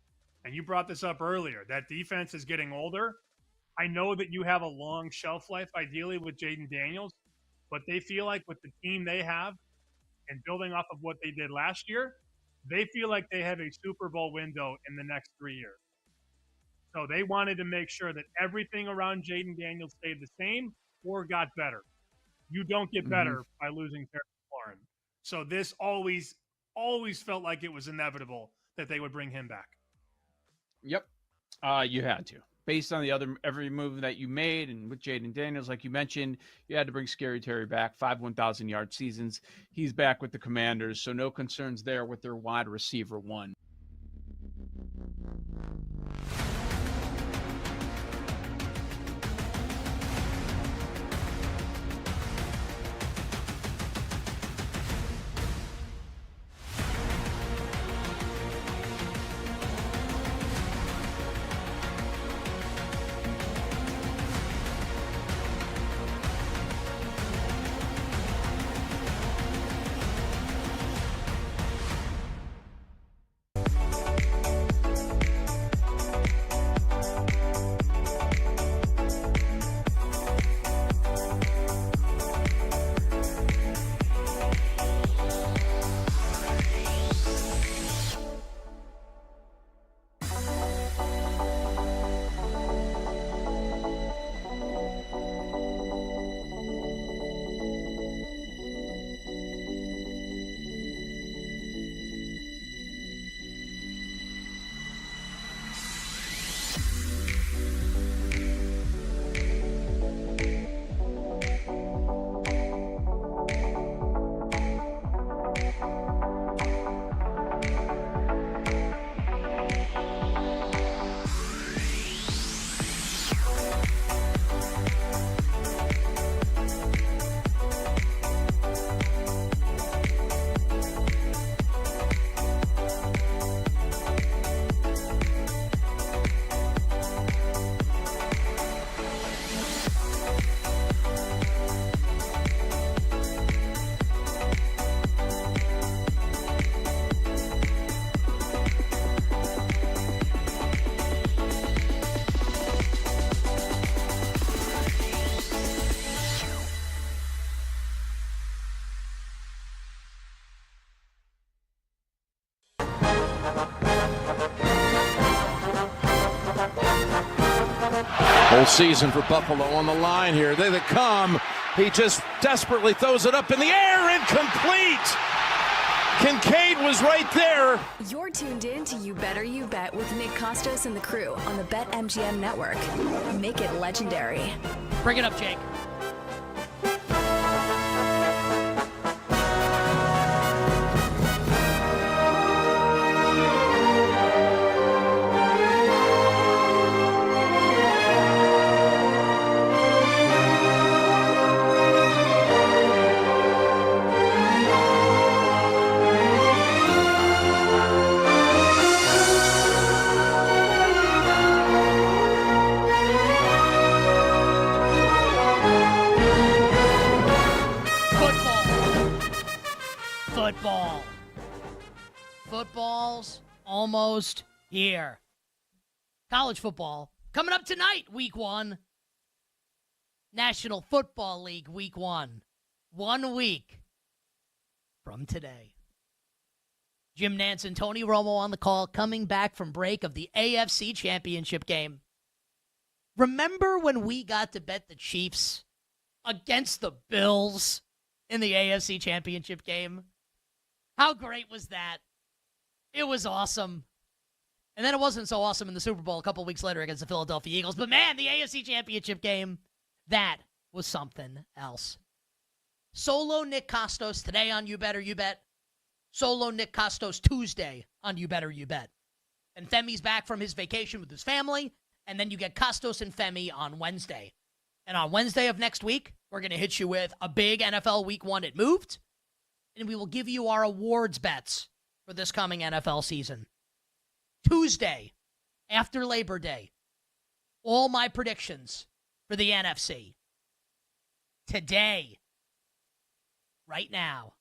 And you brought this up earlier. That defense is getting older. I know that you have a long shelf life, ideally, with Jaden Daniels, but they feel like with the team they have and building off of what they did last year, they feel like they have a Super Bowl window in the next 3 years. So they wanted to make sure that everything around Jaden Daniels stayed the same or got better. You don't get better by losing Terry McLaurin. So this always felt like it was inevitable that they would bring him back. Yep. You had to. Based on every move that you made, and with Jaden Daniels, like you mentioned, you had to bring Scary Terry back. 5 1,000-yard seasons. He's back with the Commanders, so no concerns there with their wide receiver one. Whole season for Buffalo on the line here. They come. He just desperately throws it up in the air. Incomplete. Kincaid was right there. You're tuned in to You Better You Bet with Nick Costos and the crew on the BetMGM network. Make it legendary. Bring it up, Jake. Football. Football's almost here. College football coming up tonight, week 1. National Football League, week 1. 1 week from today. Jim Nantz and Tony Romo on the call, coming back from break of the AFC Championship game. Remember when we got to bet the Chiefs against the Bills in the AFC Championship game? How great was that? It was awesome. And then it wasn't so awesome in the Super Bowl a couple weeks later against the Philadelphia Eagles. But man, the AFC Championship game, that was something else. Solo Nick Costos today on You Better You Bet. Solo Nick Costos Tuesday on You Better You Bet. And Femi's back from his vacation with his family. And then you get Costos and Femi on Wednesday. And on Wednesday of next week, we're going to hit you with a big NFL Week 1 It Moved. And we will give you our awards bets for this coming NFL season. Tuesday, after Labor Day, all my predictions for the NFC. Today, right now,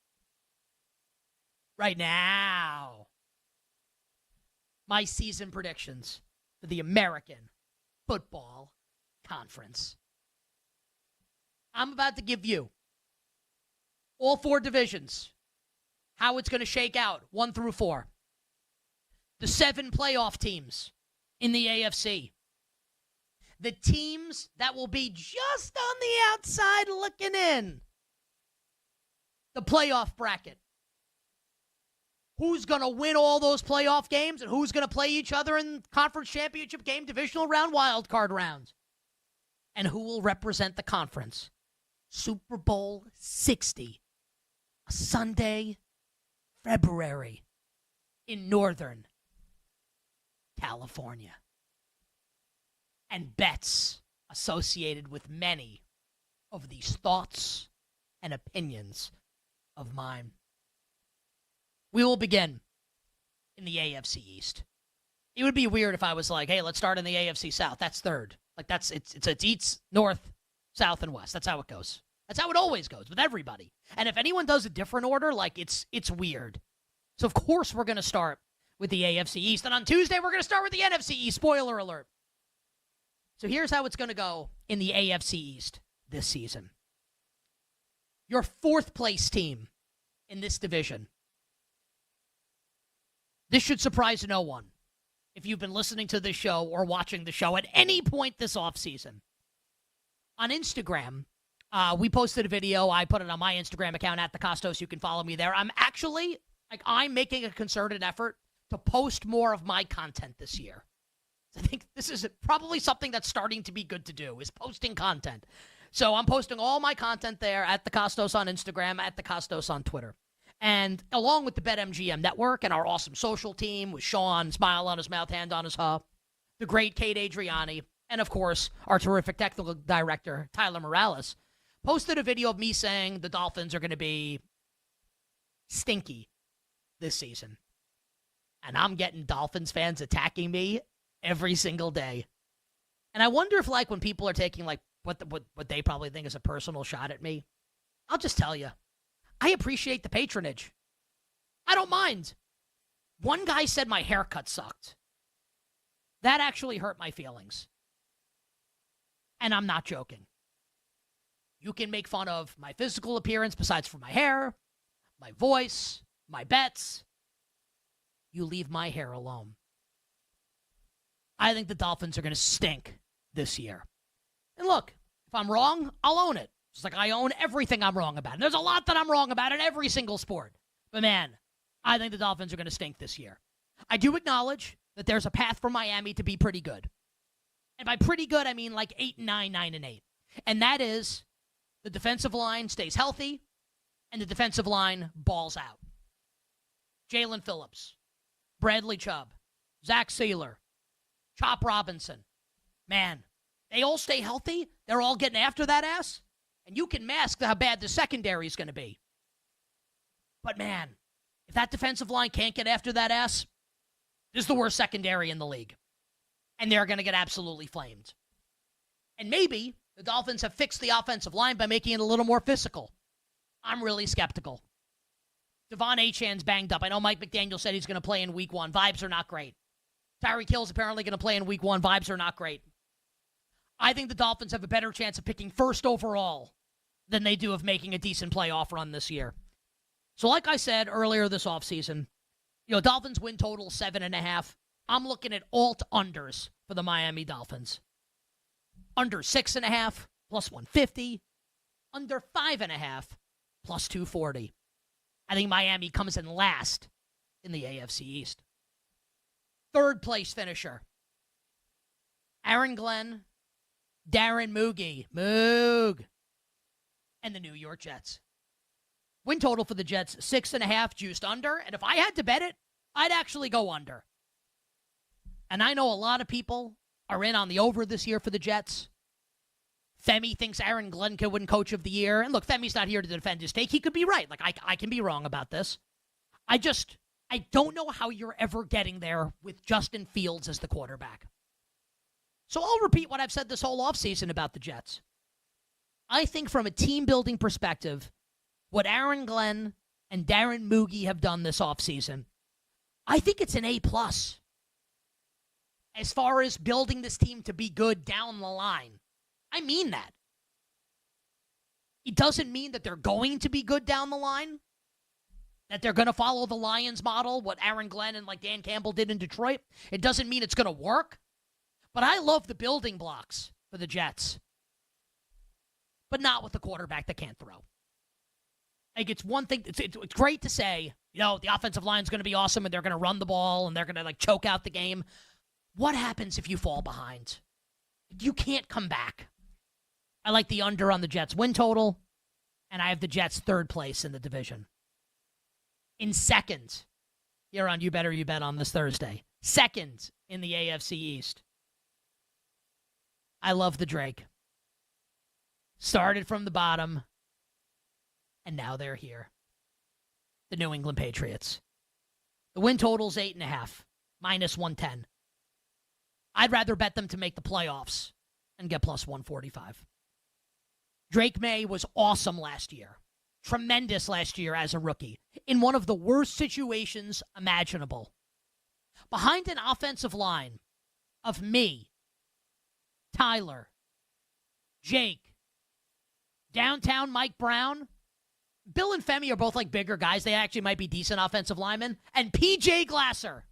my season predictions for the American Football Conference. I'm about to give you all 4 divisions, how it's going to shake out, 1 through 4. The 7 playoff teams in the AFC. The teams that will be just on the outside looking in. The playoff bracket. Who's going to win all those playoff games and who's going to play each other in conference championship game, divisional round, wild card rounds. And who will represent the conference. Super Bowl 60. A Sunday, February, in Northern California. And bets associated with many of these thoughts and opinions of mine. We will begin in the AFC East. It would be weird if I was like, hey, let's start in the AFC South. That's third. Like it's East, North, South, and West. That's how it goes. That's how it always goes with everybody. And if anyone does a different order, like it's weird. So of course we're going to start with the AFC East. And on Tuesday, we're going to start with the NFC East. Spoiler alert. So here's how it's going to go in the AFC East this season. Your 4th place team in this division. This should surprise no one if you've been listening to this show or watching the show at any point this offseason. On Instagram, we posted a video. I put it on my Instagram account at the Costos. You can follow me there. I'm making a concerted effort to post more of my content this year. I think this is probably something that's starting to be good to do, is posting content. So I'm posting all my content there at the Costos on Instagram, at the Costos on Twitter. And along with the BetMGM network and our awesome social team with Sean, smile on his mouth, hand on his hub, the great Kate Adriani, and of course, our terrific technical director, Tyler Morales, posted a video of me saying the Dolphins are going to be stinky this season. And I'm getting Dolphins fans attacking me every single day. And I wonder if, like, when people are taking, like, what they probably think is a personal shot at me, I'll just tell you, I appreciate the patronage. I don't mind. One guy said my haircut sucked. That actually hurt my feelings. And I'm not joking. You can make fun of my physical appearance besides for my hair, my voice, my bets. You leave my hair alone. I think the Dolphins are going to stink this year. And look, if I'm wrong, I'll own it. Just like I own everything I'm wrong about. And there's a lot that I'm wrong about in every single sport. But man, I think the Dolphins are going to stink this year. I do acknowledge that there's a path for Miami to be pretty good. And by pretty good, I mean like 8-9, 9-8. And that is the defensive line stays healthy and the defensive line balls out. Jalen Phillips, Bradley Chubb, Zach Sealer, Chop Robinson. Man, they all stay healthy. They're all getting after that ass. And you can mask how bad the secondary is going to be. But man, if that defensive line can't get after that ass, this is the worst secondary in the league. And they're going to get absolutely flamed. And maybe the Dolphins have fixed the offensive line by making it a little more physical. I'm really skeptical. Devon Achane's banged up. I know Mike McDaniel said he's going to play in week 1. Vibes are not great. Tyreek Hill's apparently going to play in week 1. Vibes are not great. I think the Dolphins have a better chance of picking first overall than they do of making a decent playoff run this year. So like I said earlier this offseason, Dolphins win total 7.5. I'm looking at alt unders for the Miami Dolphins. Under 6.5 plus 150. Under 5.5 plus 240. I think Miami comes in last in the AFC East. Third place finisher. Aaron Glenn, Darren Moog, and the New York Jets. Win total for the Jets, 6.5, juiced under. And if I had to bet it, I'd actually go under. And I know a lot of people are in on the over this year for the Jets. Femi thinks Aaron Glenn could win Coach of the Year. And look, Femi's not here to defend his take. He could be right. Like, I can be wrong about this. I don't know how you're ever getting there with Justin Fields as the quarterback. So I'll repeat what I've said this whole offseason about the Jets. I think from a team-building perspective, what Aaron Glenn and Darren Moogie have done this offseason, I think it's an A+. As far as building this team to be good down the line. I mean that. It doesn't mean that they're going to be good down the line, that they're going to follow the Lions model, what Aaron Glenn and like Dan Campbell did in Detroit. It doesn't mean it's going to work. But I love the building blocks for the Jets. But not with the quarterback that can't throw. Like, it's one thing, it's great to say, the offensive line's going to be awesome and they're going to run the ball and they're going to like choke out the game. What happens if you fall behind? You can't come back. I like the under on the Jets win total, and I have the Jets third place in the division. In second, here on You Better You Bet on this Thursday. Second in the AFC East. I love the Drake. Started from the bottom, and now they're here. The New England Patriots. The win total's 8.5, minus 110. I'd rather bet them to make the playoffs and get plus 145. Drake May was awesome last year. Tremendous last year as a rookie. In one of the worst situations imaginable. Behind an offensive line of me, Tyler, Jake, downtown Mike Brown, Bill and Femi are both like bigger guys. They actually might be decent offensive linemen. And PJ Glasser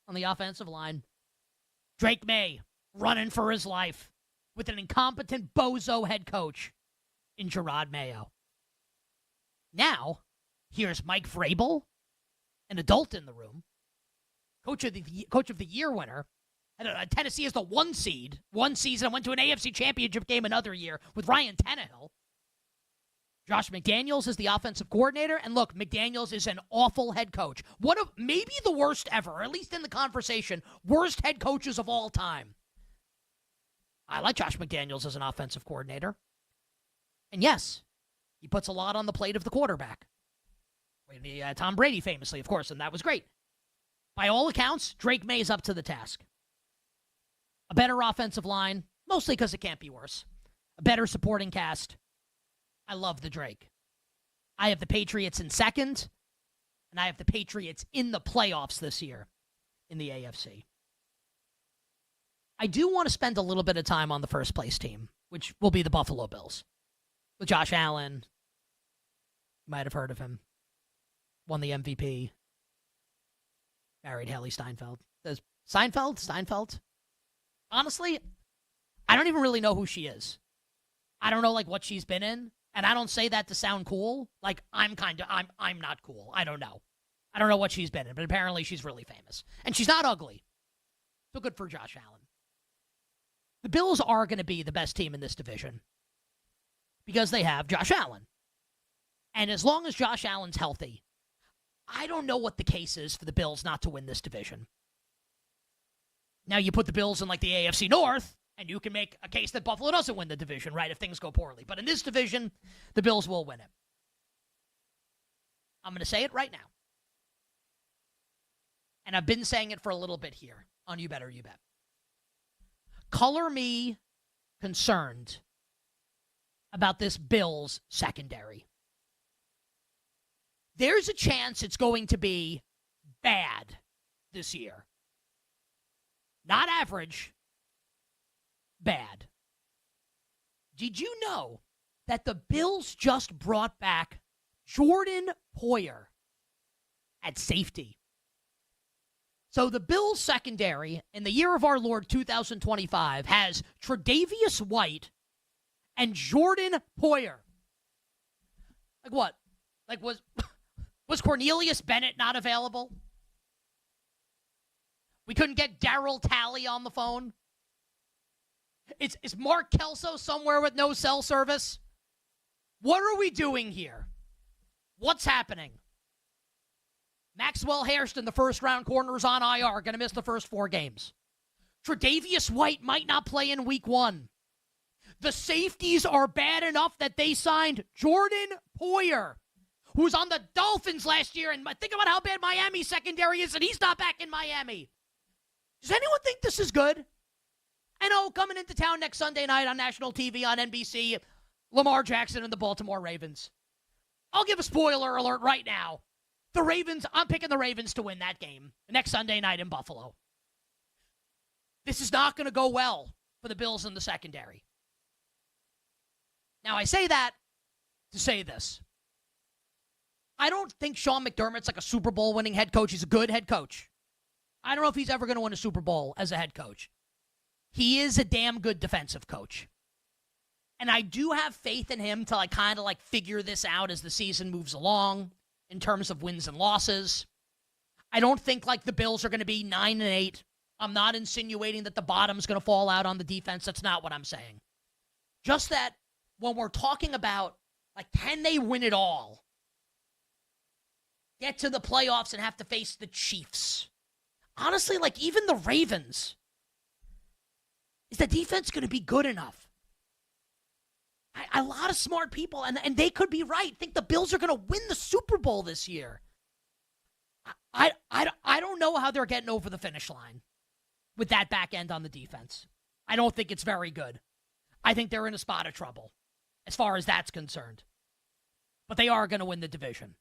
on the offensive line. Drake May running for his life with an incompetent bozo head coach in Gerard Mayo. Now, here's Mike Vrabel, an adult in the room, coach of the year winner. Tennessee is the 1 seed. One season, went to an AFC championship game another year with Ryan Tannehill. Josh McDaniels is the offensive coordinator. And look, McDaniels is an awful head coach. One of maybe the worst ever, or at least in the conversation, worst head coaches of all time. I like Josh McDaniels as an offensive coordinator. And yes, he puts a lot on the plate of the quarterback. Tom Brady famously, of course, and that was great. By all accounts, Drake May is up to the task. A better offensive line, mostly because it can't be worse. A better supporting cast. I love the Drake. I have the Patriots in second, and I have the Patriots in the playoffs this year in the AFC. I do want to spend a little bit of time on the first place team, which will be the Buffalo Bills. With Josh Allen, you might have heard of him, won the MVP, married Haley Steinfeld. Steinfeld? Honestly, I don't even really know who she is. I don't know, like, what she's been in. And I don't say that to sound cool. Like, I'm not cool. I don't know. I don't know what she's been in, but apparently she's really famous. And she's not ugly. So good for Josh Allen. The Bills are going to be the best team in this division because they have Josh Allen. And as long as Josh Allen's healthy, I don't know what the case is for the Bills not to win this division. Now you put the Bills in like the AFC North, and you can make a case that Buffalo doesn't win the division, right, if things go poorly. But in this division, the Bills will win it. I'm going to say it right now. And I've been saying it for a little bit here on You Better You Bet. Color me concerned about this Bills secondary. There's a chance it's going to be bad this year. Not average. Bad. Did you know that the Bills just brought back Jordan Poyer at safety? So the Bills secondary in the year of our Lord 2025 has Tre'Davious White and Jordan Poyer. Like what? Like was Cornelius Bennett not available? We couldn't get Darryl Talley on the phone? Is Mark Kelso somewhere with no cell service? What are we doing here? What's happening? Maxwell Hairston, the first-round corner, is on IR, going to miss the first 4 games. Tre'Davious White might not play in week 1. The safeties are bad enough that they signed Jordan Poyer, who was on the Dolphins last year, and think about how bad Miami's secondary is, and he's not back in Miami. Does anyone think this is good? I know, coming into town next Sunday night on national TV on NBC, Lamar Jackson and the Baltimore Ravens. I'll give a spoiler alert right now. The Ravens, I'm picking the Ravens to win that game next Sunday night in Buffalo. This is not going to go well for the Bills in the secondary. Now, I say that to say this. I don't think Sean McDermott's like a Super Bowl winning head coach. He's a good head coach. I don't know if he's ever going to win a Super Bowl as a head coach. He is a damn good defensive coach. And I do have faith in him to kind of figure this out as the season moves along in terms of wins and losses. I don't think the Bills are going to be 9-8. I'm not insinuating that the bottom's going to fall out on the defense. That's not what I'm saying. Just that when we're talking about, can they win it all? Get to the playoffs and have to face the Chiefs. Honestly, even the Ravens. Is the defense going to be good enough? A lot of smart people, and they could be right, think the Bills are going to win the Super Bowl this year. I don't know how they're getting over the finish line with that back end on the defense. I don't think it's very good. I think they're in a spot of trouble as far as that's concerned. But they are going to win the division.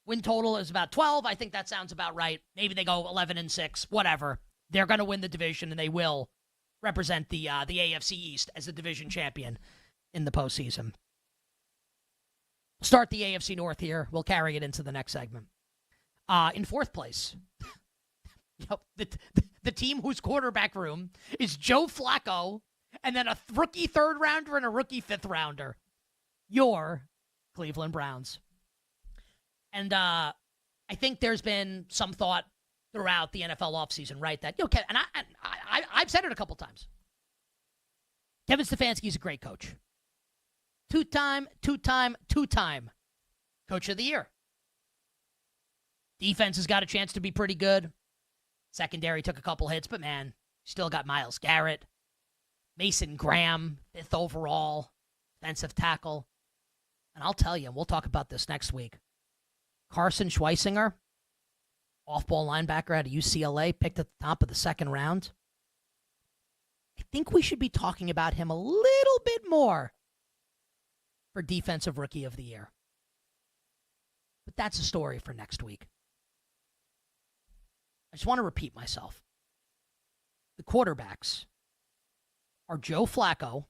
Win total is about 12. I think that sounds about right. Maybe they go 11-6, whatever. They're going to win the division, and they will represent the AFC East as the division champion in the postseason. Start the AFC North here. We'll carry it into the next segment. In 4th place, the team whose quarterback room is Joe Flacco, and then a rookie 3rd rounder and a rookie 5th rounder. Your Cleveland Browns. And I think there's been some thought throughout the NFL offseason, right? That and I've said it a couple times. Kevin Stefanski's a great coach. Two-time Coach of the Year. Defense has got a chance to be pretty good. Secondary took a couple hits, but man, still got Myles Garrett. Mason Graham, 5th overall, defensive tackle. And I'll tell you, and we'll talk about this next week. Carson Schweisinger, off-ball linebacker out of UCLA, picked at the top of the 2nd round. I think we should be talking about him a little bit more for Defensive Rookie of the Year. But that's a story for next week. I just want to repeat myself. The quarterbacks are Joe Flacco,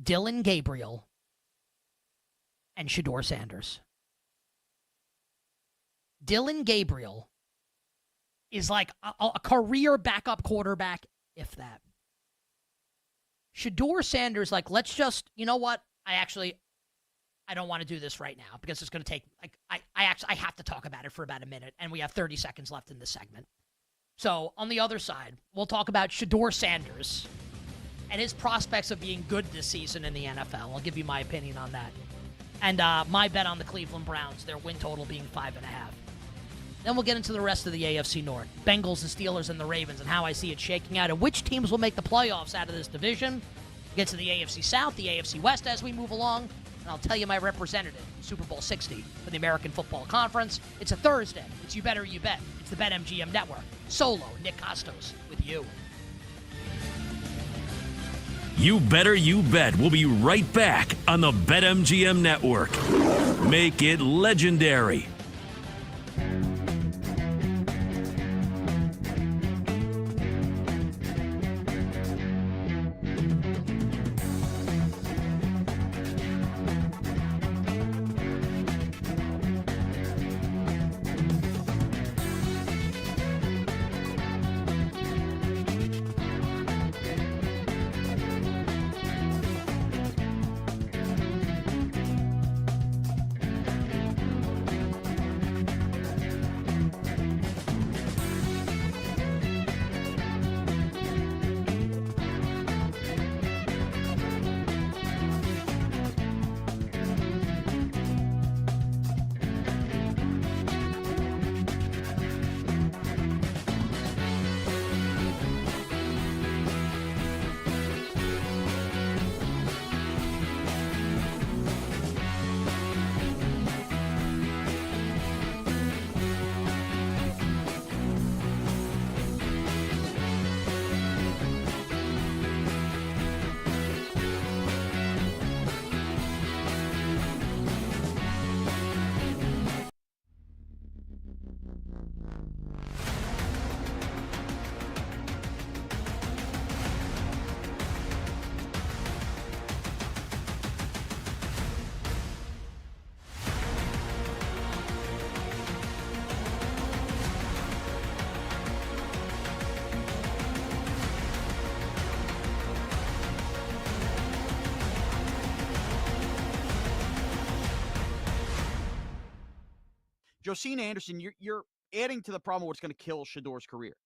Dylan Gabriel, and Shedeur Sanders. Dylan Gabriel is like a career backup quarterback, if that. Shedeur Sanders, let's just, you know what? I don't want to do this right now because it's going to take, I have to talk about it for about a minute, and we have 30 seconds left in this segment. So, on the other side, we'll talk about Shedeur Sanders and his prospects of being good this season in the NFL. I'll give you my opinion on that. And my bet on the Cleveland Browns, their win total being 5.5. Then we'll get into the rest of the AFC North. Bengals, the Steelers, and the Ravens, and how I see it shaking out, and which teams will make the playoffs out of this division. We'll get to the AFC South, the AFC West as we move along, and I'll tell you my representative, Super Bowl 60 for the American Football Conference. It's a Thursday. It's You Better You Bet. It's the BetMGM Network. Solo Nick Costos with you. You Better You Bet. We'll be right back on the BetMGM Network. Make it legendary. Josina Anderson, you're adding to the problem of what's going to kill Shador's career.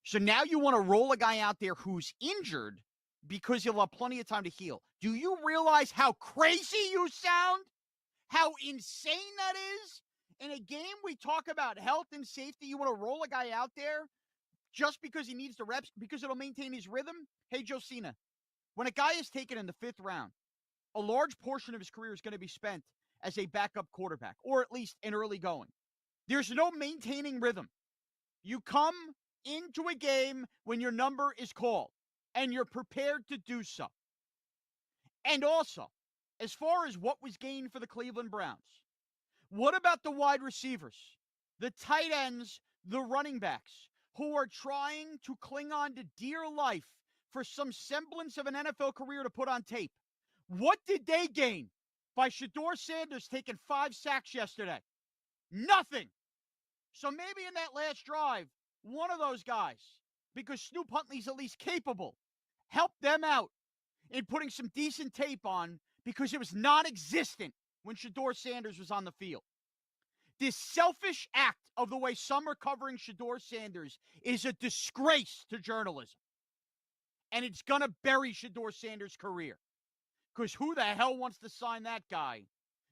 So now you want to roll a guy out there who's injured because he'll have plenty of time to heal. Do you realize how crazy you sound? How insane that is? In a game we talk about health and safety, you want to roll a guy out there just because he needs the reps, because it'll maintain his rhythm? Hey, Josina, when a guy is taken in the 5th round, a large portion of his career is going to be spent as a backup quarterback, or at least an early going. There's no maintaining rhythm. You come into a game when your number is called, and you're prepared to do so. And also, as far as what was gained for the Cleveland Browns, what about the wide receivers, the tight ends, the running backs, who are trying to cling on to dear life for some semblance of an NFL career to put on tape? What did they gain by Shador Sanders taking 5 sacks yesterday? Nothing. So maybe in that last drive, one of those guys, because Snoop Huntley's at least capable, help them out in putting some decent tape on, because it was non-existent when Shador Sanders was on the field. This selfish act of the way some are covering Shador Sanders is a disgrace to journalism. And it's going to bury Shador Sanders' career. Because who the hell wants to sign that guy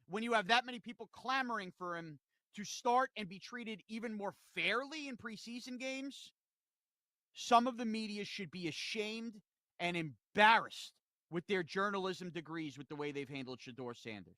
when you have that many people clamoring for him to start and be treated even more fairly in preseason games? Some of the media should be ashamed and embarrassed with their journalism degrees with the way they've handled Shador Sanders.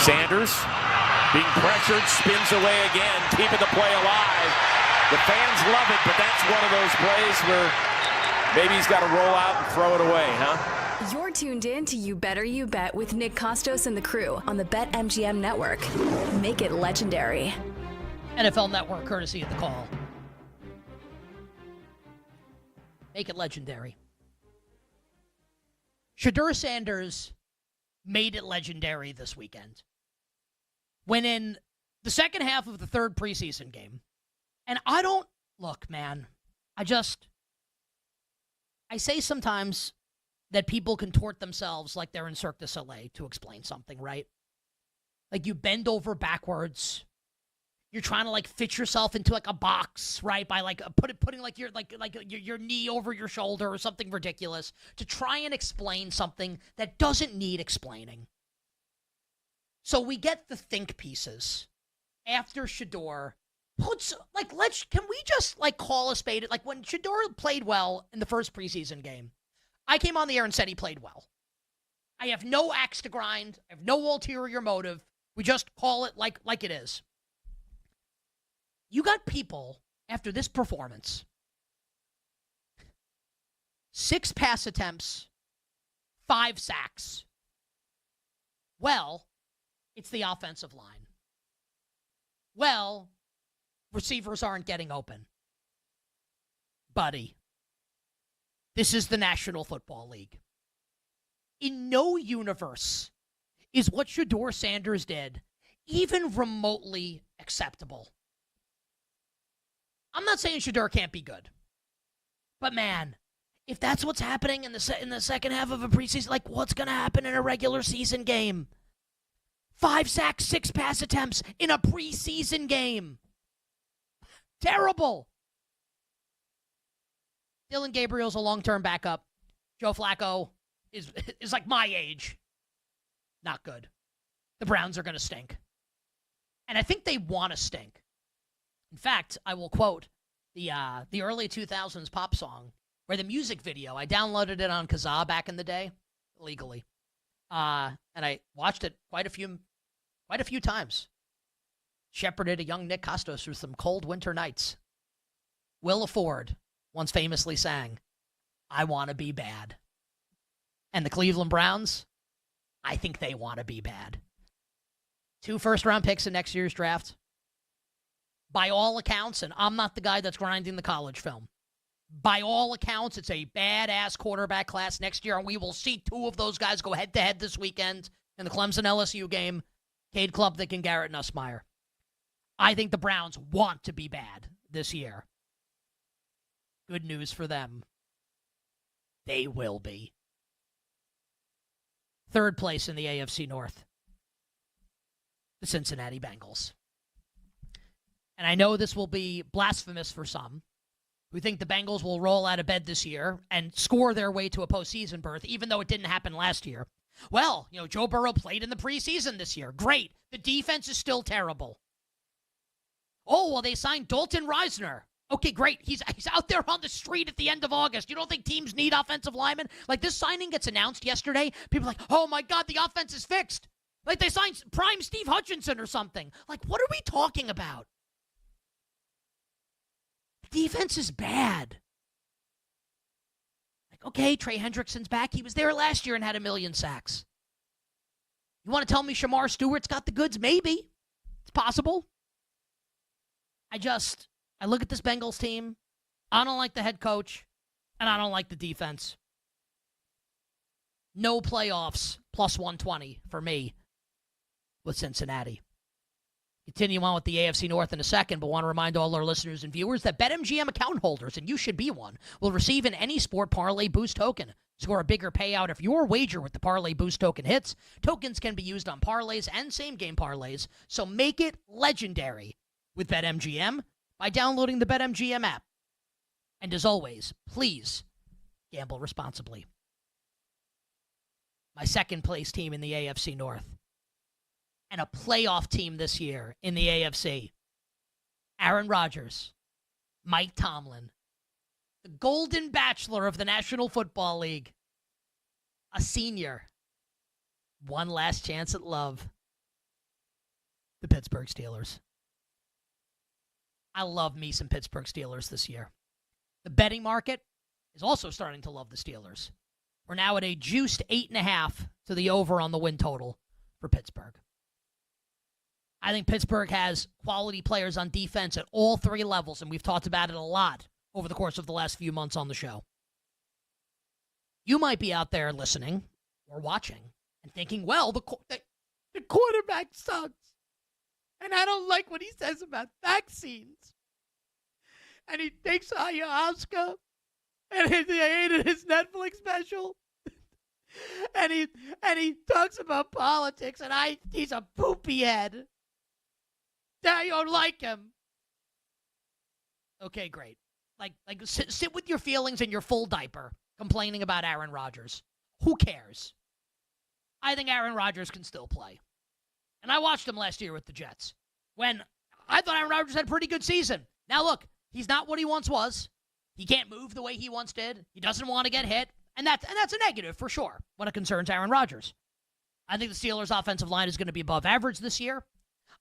Sanders being pressured, spins away again, keeping the play alive. The fans love it, but that's one of those plays where maybe he's got to roll out and throw it away, huh? You're tuned in to You Better You Bet with Nick Costos and the crew on the BetMGM Network. Make it legendary. NFL Network, courtesy of the call. Make it legendary. Shador Sanders made it legendary this weekend. When in the second half of the 3rd preseason game, and look, man, I say sometimes that people contort themselves like they're in Cirque du Soleil to explain something, right? Like you bend over backwards. You're trying to like fit yourself into like a box, right? By like putting like your knee over your shoulder or something ridiculous to try and explain something that doesn't need explaining. So we get the think pieces after Shador can we just like call a spade? Like when Shador played well in the first preseason game, I came on the air and said he played well. I have no axe to grind. I have no ulterior motive. We just call it like it is. You got people after this performance, 6 pass attempts, 5 sacks. Well, it's the offensive line. Well, receivers aren't getting open. Buddy, This is the National Football League. In no universe is what Shedeur Sanders did even remotely acceptable. I'm not saying Shedeur can't be good. But man, if that's what's happening in the second half of a preseason, like what's going to happen in a regular season game? 5 sacks, 6 pass attempts in a preseason game. Terrible. Dylan Gabriel's a long-term backup. Joe Flacco is like my age. Not good. The Browns are going to stink. And I think they want to stink. In fact, I will quote the early 2000s pop song where the music video, I downloaded it on Kazaa back in the day, illegally. And I watched it quite a few times. Shepherded a young Nick Costos through some cold winter nights. Willa Ford once famously sang, "I want to be bad." And the Cleveland Browns, I think they want to be bad. 2 first-round picks in next year's draft. By all accounts, and I'm not the guy that's grinding the college film, by all accounts, it's a badass quarterback class next year, and we will see 2 of those guys go head-to-head this weekend in the Clemson-LSU game. Cade Klubnik and Garrett Nussmeier. I think the Browns want to be bad this year. Good news for them. They will be. 3rd place in the AFC North. The Cincinnati Bengals. And I know this will be blasphemous for some who think the Bengals will roll out of bed this year and score their way to a postseason berth, even though it didn't happen last year. Well, Joe Burrow played in the preseason this year. Great. The defense is still terrible. Oh, well, they signed Dalton Reisner. Okay, great. He's out there on the street at the end of August. You don't think teams need offensive linemen? Like, this signing gets announced yesterday. People are like, oh, my God, the offense is fixed. Like, they signed prime Steve Hutchinson or something. Like, what are we talking about? The defense is bad. Like, okay, Trey Hendrickson's back. He was there last year and had 1 million sacks. You want to tell me Shamar Stewart's got the goods? Maybe. It's possible. I look at this Bengals team. I don't like the head coach, and I don't like the defense. No playoffs, plus 120 for me with Cincinnati. Continue on with the AFC North in a second, but want to remind all our listeners and viewers that BetMGM account holders, and you should be one, will receive an Any Sport Parlay Boost token. Score a bigger payout if your wager with the Parlay Boost token hits. Tokens can be used on parlays and same-game parlays, so make it legendary with BetMGM by downloading the BetMGM app. And as always, please gamble responsibly. My second place team in the AFC North, and a playoff team this year in the AFC. Aaron Rodgers, Mike Tomlin, the golden bachelor of the National Football League, a senior, one last chance at love, the Pittsburgh Steelers. I love me some Pittsburgh Steelers this year. The betting market is also starting to love the Steelers. We're now at a juiced 8.5 to the over on the win total for Pittsburgh. I think Pittsburgh has quality players on defense at all 3 levels, and we've talked about it a lot over the course of the last few months on the show. You might be out there listening or watching and thinking, well, the quarterback sucks. And I don't like what he says about vaccines. And he thinks ayahuasca. And he hated his Netflix special. and he talks about politics. And he's a poopy head. I don't like him. Okay, great. Like sit with your feelings in your full diaper complaining about Aaron Rodgers. Who cares? I think Aaron Rodgers can still play. And I watched him last year with the Jets when I thought Aaron Rodgers had a pretty good season. Now, look, he's not what he once was. He can't move the way he once did. He doesn't want to get hit. And that's a negative for sure when it concerns Aaron Rodgers. I think the Steelers' offensive line is going to be above average this year.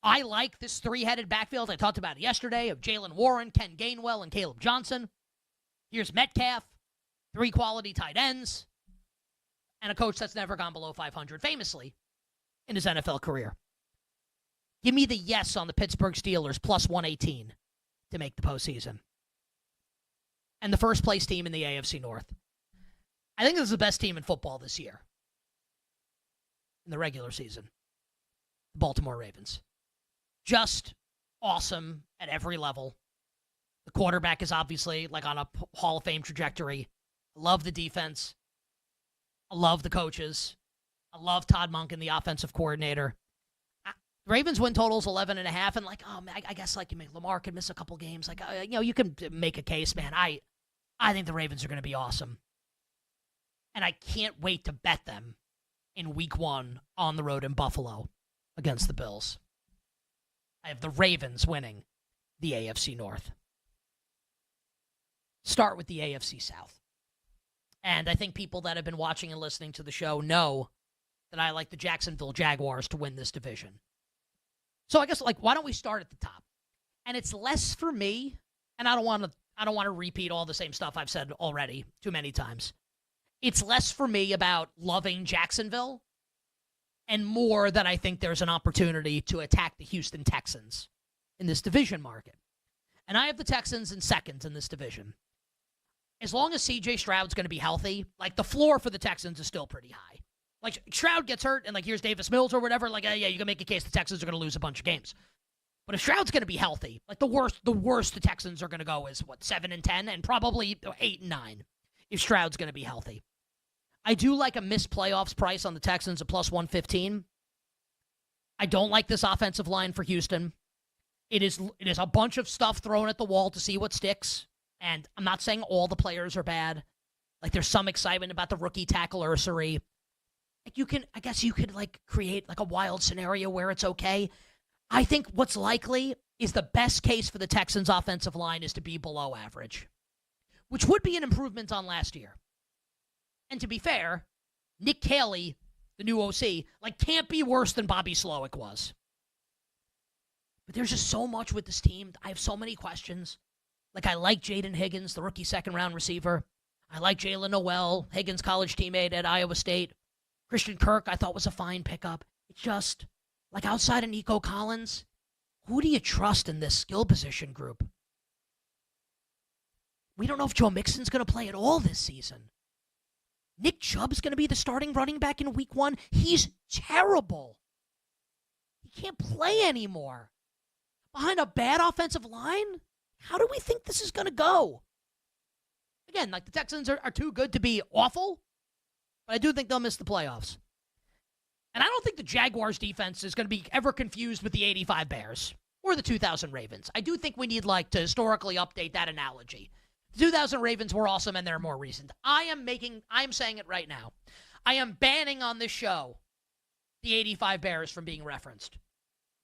I like this 3-headed backfield I talked about yesterday of Jalen Warren, Ken Gainwell, and Caleb Johnson. Here's Metcalf, 3 quality tight ends, and a coach that's never gone below 500, famously, in his NFL career. Give me the yes on the Pittsburgh Steelers, plus 118 to make the postseason. And the first place team in the AFC North, I think this is the best team in football this year in the regular season. The Baltimore Ravens. Just awesome at every level. The quarterback is obviously like on a Hall of Fame trajectory. I love the defense. I love the coaches. I love Todd Monken, the offensive coordinator. Ravens win totals 11.5, and like, oh man, I guess like Lamar could miss a couple games. Like, you can make a case, man. I think the Ravens are going to be awesome, and I can't wait to bet them in Week 1 on the road in Buffalo against the Bills. I have the Ravens winning the AFC North. Start with the AFC South. And I think people that have been watching and listening to the show know that I like the Jacksonville Jaguars to win this division. So I guess, like, why don't we start at the top? And it's less for me, and I don't want to repeat all the same stuff I've said already too many times. It's less for me about loving Jacksonville and more that I think there's an opportunity to attack the Houston Texans in this division market. And I have the Texans in second in this division. As long as C.J. Stroud's going to be healthy, like, the floor for the Texans is still pretty high. Like, Stroud gets hurt, and, like, here's Davis Mills or whatever. Like, yeah, you can make a case the Texans are going to lose a bunch of games. But if Stroud's going to be healthy, like, the worst the Texans are going to go is, 7-10, and probably 8-9 if Stroud's going to be healthy. I do like a missed playoffs price on the Texans at plus 115. I don't like this offensive line for Houston. It is a bunch of stuff thrown at the wall to see what sticks. And I'm not saying all the players are bad. Like, there's some excitement about the rookie tackle Ursary. Like, I guess you could like create like a wild scenario where it's okay. I think what's likely is the best case for the Texans offensive line is to be below average, which would be an improvement on last year. And to be fair, Nick Caley, the new OC, like, can't be worse than Bobby Slowick was. But there's just so much with this team. I have so many questions. Like, I like Jaden Higgins, the rookie second-round receiver. I like Jalen Noel, Higgins' college teammate at Iowa State. Christian Kirk, I thought, was a fine pickup. It's just, like, outside of Nico Collins, who do you trust in this skill position group? We don't know if Joe Mixon's going to play at all this season. Nick Chubb's going to be the starting running back in Week 1. He's terrible. He can't play anymore. Behind a bad offensive line? How do we think this is going to go? Again, like, the Texans are too good to be awful, but I do think they'll miss the playoffs. And I don't think the Jaguars defense is going to be ever confused with the 85 Bears or the 2000 Ravens. I do think we need, like, to historically update that analogy. The 2000 Ravens were awesome, and they're more recent. I am saying it right now. I am banning on this show the 85 Bears from being referenced.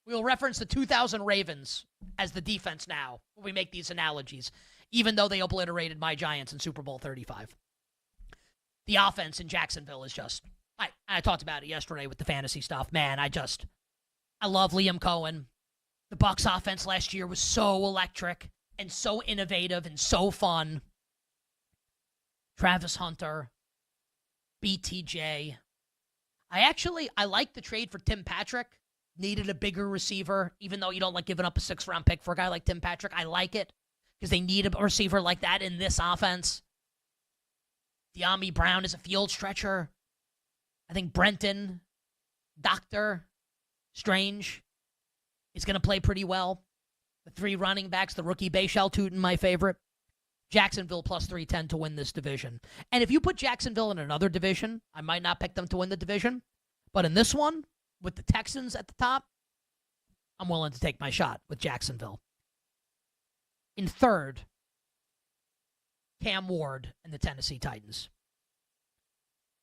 We will reference the 2000 Ravens as the defense now when we make these analogies, even though they obliterated my Giants in Super Bowl 35. The offense in Jacksonville is just, I talked about it yesterday with the fantasy stuff. Man, I love Liam Cohen. The Bucs offense last year was so electric and so innovative and so fun. Travis Hunter, BTJ. I like the trade for Tim Patrick. Needed a bigger receiver, even though you don't like giving up a 6th-round pick for a guy like Tim Patrick. I like it because they need a receiver like that in this offense. De'Ami Brown is a field stretcher. I think Brenton, Dr. Strange is going to play pretty well. The 3 running backs, the rookie Bashal Tootin, my favorite. Jacksonville plus 310 to win this division. And if you put Jacksonville in another division, I might not pick them to win the division. But in this one, with the Texans at the top, I'm willing to take my shot with Jacksonville. In third, Cam Ward and the Tennessee Titans.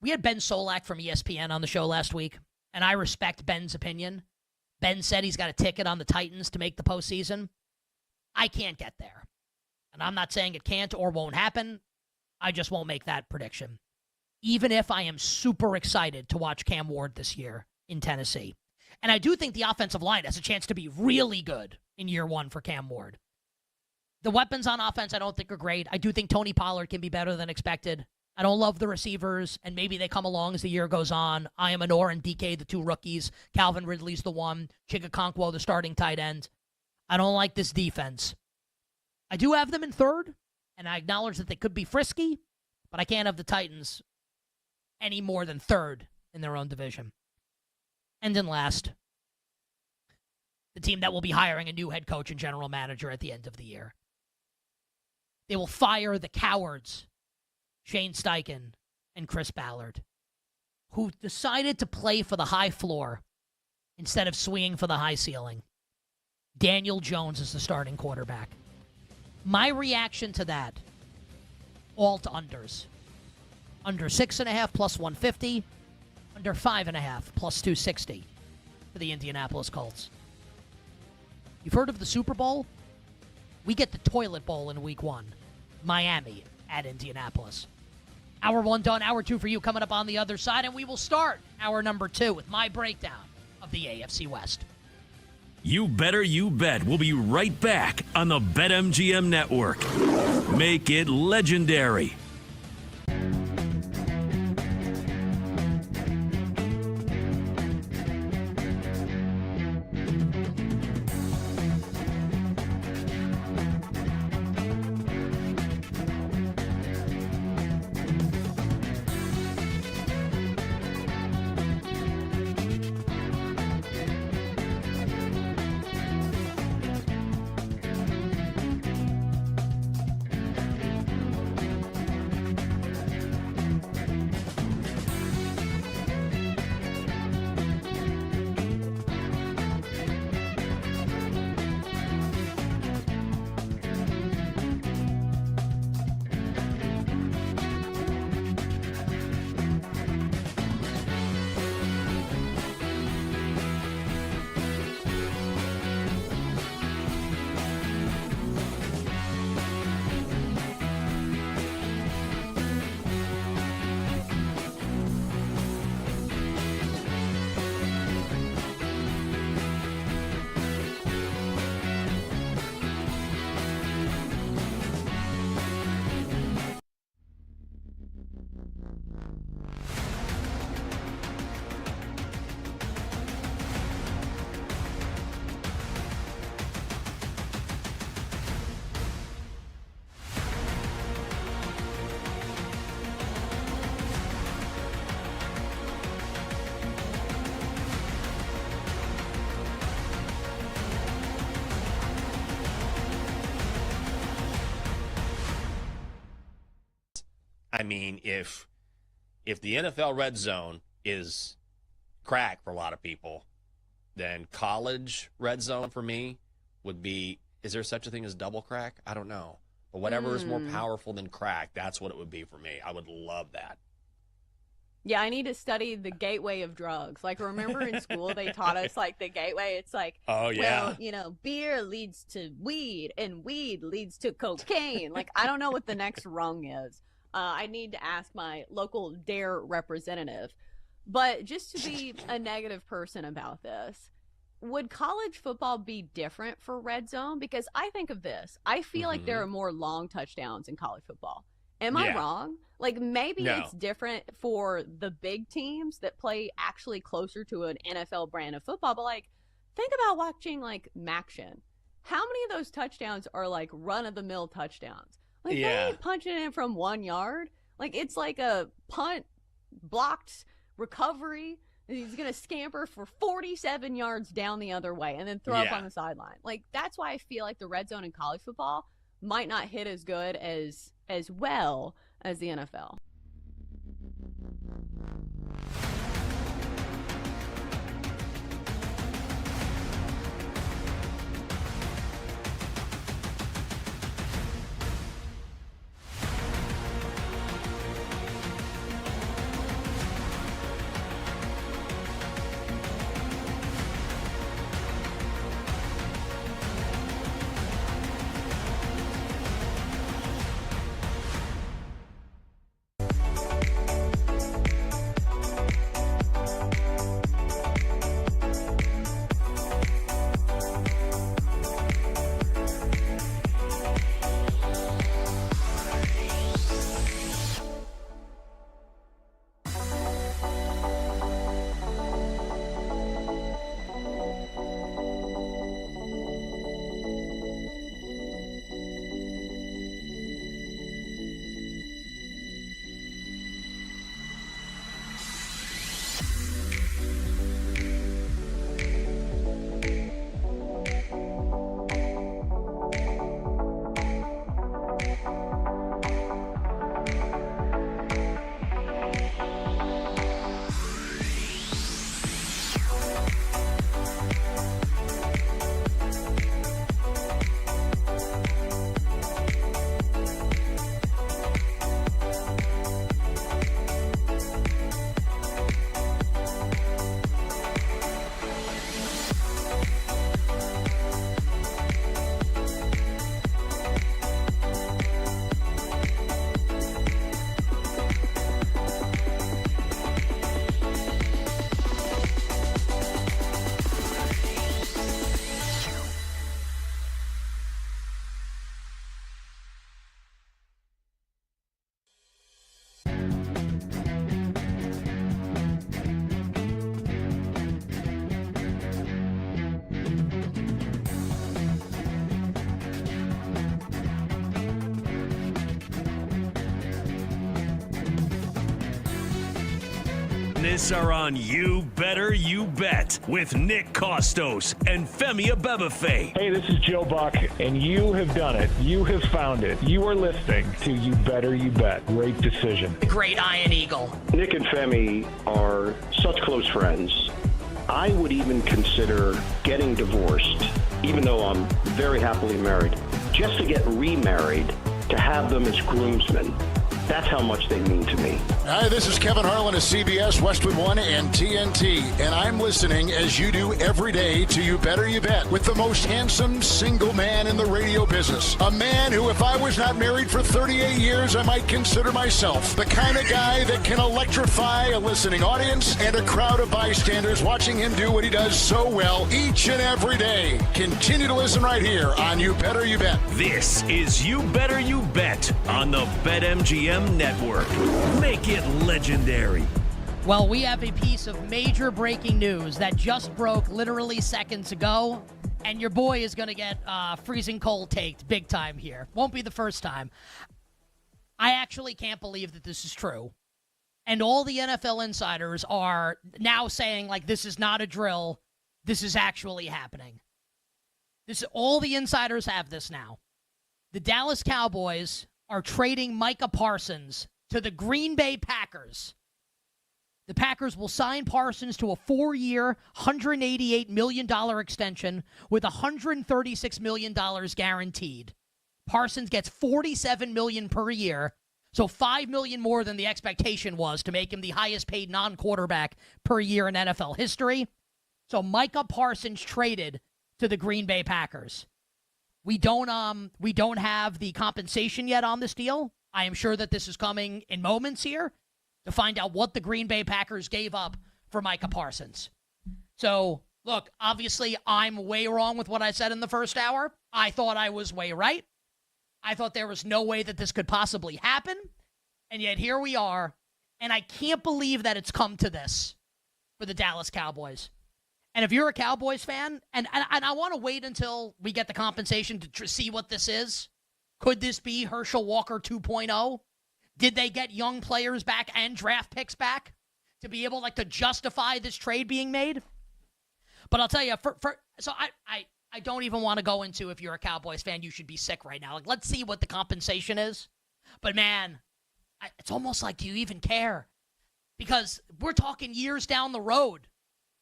We had Ben Solak from ESPN on the show last week, and I respect Ben's opinion. Ben said he's got a ticket on the Titans to make the postseason. I can't get there. And I'm not saying it can't or won't happen. I just won't make that prediction. Even if I am super excited to watch Cam Ward this year in Tennessee. And I do think the offensive line has a chance to be really good in year 1 for Cam Ward. The weapons on offense I don't think are great. I do think Tony Pollard can be better than expected. I don't love the receivers, and maybe they come along as the year goes on. Ayamanor and DK, the 2 rookies. Calvin Ridley's the 1. Chigakonkwo, the starting tight end. I don't like this defense. I do have them in third, and I acknowledge that they could be frisky, but I can't have the Titans any more than third in their own division. And then last, the team that will be hiring a new head coach and general manager at the end of the year. They will fire the cowards, Shane Steichen and Chris Ballard, who decided to play for the high floor instead of swinging for the high ceiling. Daniel Jones is the starting quarterback. My reaction to that, all to unders. Under 6.5 plus 150, under 5.5 plus 260 for the Indianapolis Colts. You've heard of the Super Bowl? We get the toilet bowl in week 1. Miami at Indianapolis. Hour 1 done, hour 2 for you coming up on the other side, and we will start hour number 2 with my breakdown of the AFC West. You Better You Bet. We'll be right back on the BetMGM Network. Make it legendary. I mean, if the NFL red zone is crack for a lot of people, then college red zone for me would be, is there such a thing as double crack? I don't know. But whatever is more powerful than crack, that's what it would be for me. I would love that. Yeah, I need to study the gateway of drugs. Like, remember in school they taught us, like, the gateway? It's like, oh, yeah. Well, beer leads to weed, and weed leads to cocaine. Like, I don't know what the next rung is. I need to ask my local DARE representative. But just to be a negative person about this, would college football be different for red zone? Because I think of this. I feel like there are more long touchdowns in college football. Am I wrong? Like, maybe it's different for the big teams that play actually closer to an NFL brand of football. But, like, think about watching, like, Maction. How many of those touchdowns are, like, run-of-the-mill touchdowns? Like, they ain't punching it from 1 yard. Like, it's like a punt, blocked recovery. He's going to scamper for 47 yards down the other way and then throw up on the sideline. Like, that's why I feel like the red zone in college football might not hit as good as well as the NFL. Tennis are on You Better You Bet with Nick Costos and Femi Abebefe. Hey, this is Joe Buck, and you have done it. You have found it. You are listening to You Better You Bet. Great decision. The great Iron Eagle. Nick and Femi are such close friends. I would even consider getting divorced, even though I'm very happily married, just to get remarried, to have them as groomsmen. That's how much they mean to me. Hi, this is Kevin Harlan of CBS, Westwood One, and TNT, and I'm listening as you do every day to You Better You Bet with the most handsome single man in the radio business. A man who, if I was not married for 38 years, I might consider myself the kind of guy that can electrify a listening audience and a crowd of bystanders watching him do what he does so well each and every day. Continue to listen right here on You Better You Bet. This is You Better You Bet on the BetMGM Network. Make it legendary. Well, we have a piece of major breaking news that just broke literally seconds ago, and your boy is going to get freezing cold taked big time here. Won't be the first time. I actually can't believe that this is true. And all the NFL insiders are now saying, like, this is not a drill. This is actually happening. All the insiders have this now. The Dallas Cowboys are trading Micah Parsons to the Green Bay Packers. The Packers will sign Parsons to a 4-year, $188 million extension with $136 million guaranteed. Parsons gets $47 million per year, so $5 million more than the expectation was to make him the highest paid non-quarterback per year in NFL history. So Micah Parsons traded to the Green Bay Packers. We don't have the compensation yet on this deal. I am sure that this is coming in moments here to find out what the Green Bay Packers gave up for Micah Parsons. So, look, obviously I'm way wrong with what I said in the first hour. I thought I was way right. I thought there was no way that this could possibly happen. And yet here we are. And I can't believe that it's come to this for the Dallas Cowboys. And if you're a Cowboys fan, and I want to wait until we get the compensation to see what this is. Could this be Herschel Walker 2.0? Did they get young players back and draft picks back to be able to justify this trade being made? But I'll tell you, so I don't even want to go into if you're a Cowboys fan, you should be sick right now. Let's see what the compensation is. But man, it's almost like, do you even care? Because we're talking years down the road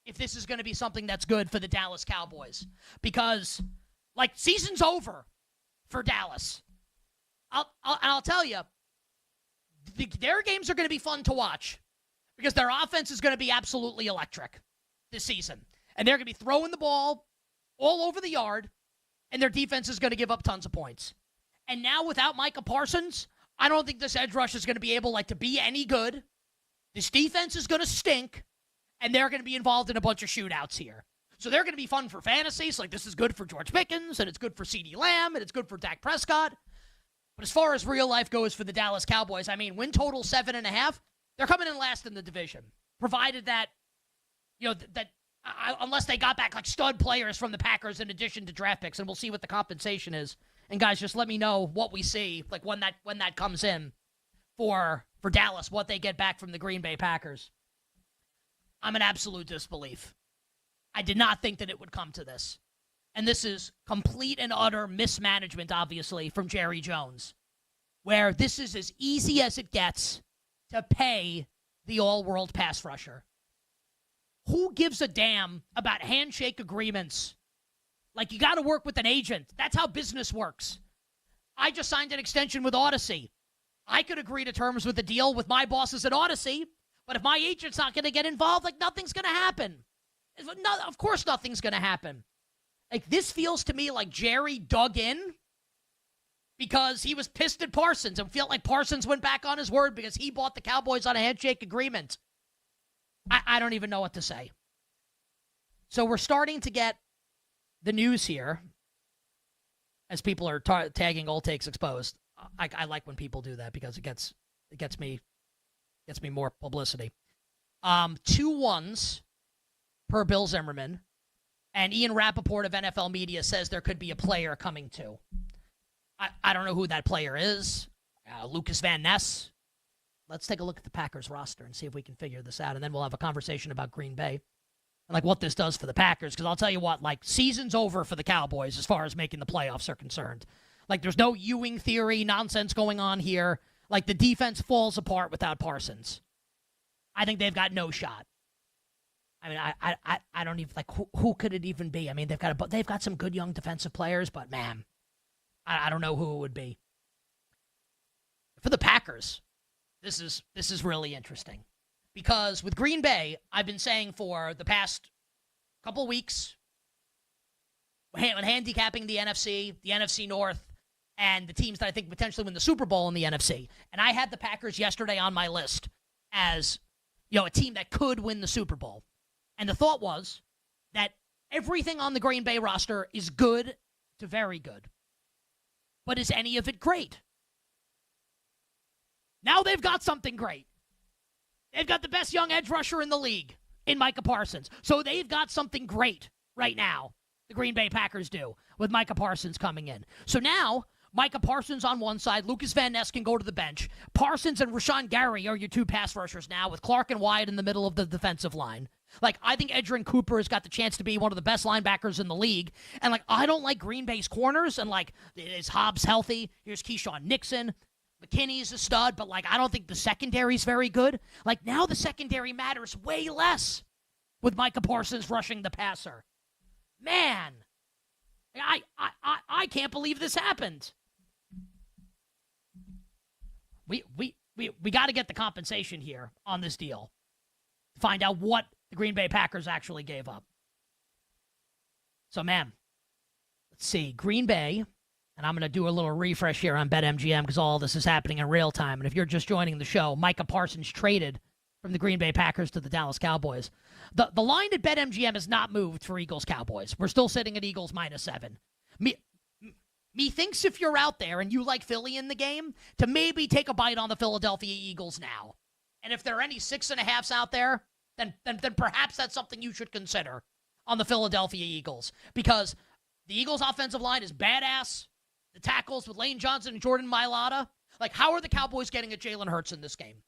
if this is going to be something that's good for the Dallas Cowboys. Because, season's over for Dallas. I'll tell you, their games are going to be fun to watch because their offense is going to be absolutely electric this season. And they're going to be throwing the ball all over the yard, and their defense is going to give up tons of points. And now without Micah Parsons, I don't think this edge rush is going to be able to be any good. This defense is going to stink. And they're going to be involved in a bunch of shootouts here. So they're going to be fun for fantasies. This is good for George Pickens, and it's good for CeeDee Lamb, and it's good for Dak Prescott. But as far as real life goes for the Dallas Cowboys, win total 7.5. They're coming in last in the division, provided that, unless they got back stud players from the Packers in addition to draft picks, and we'll see what the compensation is. And guys, just let me know what we see, when that comes in for Dallas, what they get back from the Green Bay Packers. I'm in absolute disbelief. I did not think that it would come to this. And this is complete and utter mismanagement, obviously, from Jerry Jones, where this is as easy as it gets to pay the all-world pass rusher. Who gives a damn about handshake agreements? You got to work with an agent. That's how business works. I just signed an extension with Odyssey. I could agree to terms with the deal with my bosses at Odyssey. But if my agent's not going to get involved, nothing's going to happen. Of course nothing's going to happen. This feels to me like Jerry dug in because he was pissed at Parsons and felt like Parsons went back on his word because he bought the Cowboys on a handshake agreement. I don't even know what to say. So we're starting to get the news here as people are tagging Old Takes Exposed. I like when people do that because it gets me more publicity. 2 1s per Bill Zimmerman. And Ian Rappaport of NFL Media says there could be a player coming too. I don't know who that player is. Lucas Van Ness. let's take a look at the Packers roster and see if we can figure this out. And then we'll have a conversation about Green Bay and like what this does for the Packers. Because I'll tell you what, like season's over for the Cowboys as far as making the playoffs are concerned. Like there's no Ewing theory nonsense going on here. Like the defense falls apart without Parsons. I think they've got no shot. I mean, I don't even like who could it even be? I mean, they've got some good young defensive players, but man, I don't know who it would be. For the Packers, this is really interesting because with Green Bay, I've been saying for the past couple weeks, when handicapping the NFC North, and the teams that I think potentially win the Super Bowl in the NFC, and I had the Packers yesterday on my list as a team that could win the Super Bowl. And the thought was that everything on the Green Bay roster is good to very good. But is any of it great? Now they've got something great. They've got the best young edge rusher in the league in Micah Parsons. So they've got something great right now, the Green Bay Packers do, with Micah Parsons coming in. So now Micah Parsons on one side, Lucas Van Ness can go to the bench. Parsons and Rashawn Gary are your two pass rushers now, with Clark and Wyatt in the middle of the defensive line. Like, I think Edgerrin Cooper has got the chance to be one of the best linebackers in the league. And, like, I don't like Green Bay's corners. And, like, is Hobbs healthy? Here's Keyshawn Nixon. McKinney's a stud, but, like, I don't think the secondary's very good. Like, now the secondary matters way less with Micah Parsons rushing the passer. Man, I can't believe this happened. We got to get the compensation here on this deal. Find out what the Green Bay Packers actually gave up. So, man, let's see. Green Bay, and I'm going to do a little refresh here on BetMGM because all this is happening in real time. And if you're just joining the show, Micah Parsons traded from the Green Bay Packers to the Dallas Cowboys. The line at BetMGM has not moved for Eagles-Cowboys. We're still sitting at Eagles -7. Me thinks if you're out there and you like Philly in the game, to maybe take a bite on the Philadelphia Eagles now. And if there are any 6.5s out there, then perhaps that's something you should consider on the Philadelphia Eagles. Because the Eagles' offensive line is badass. The tackles with Lane Johnson and Jordan Mailata. Like, how are the Cowboys getting at Jalen Hurts in this game?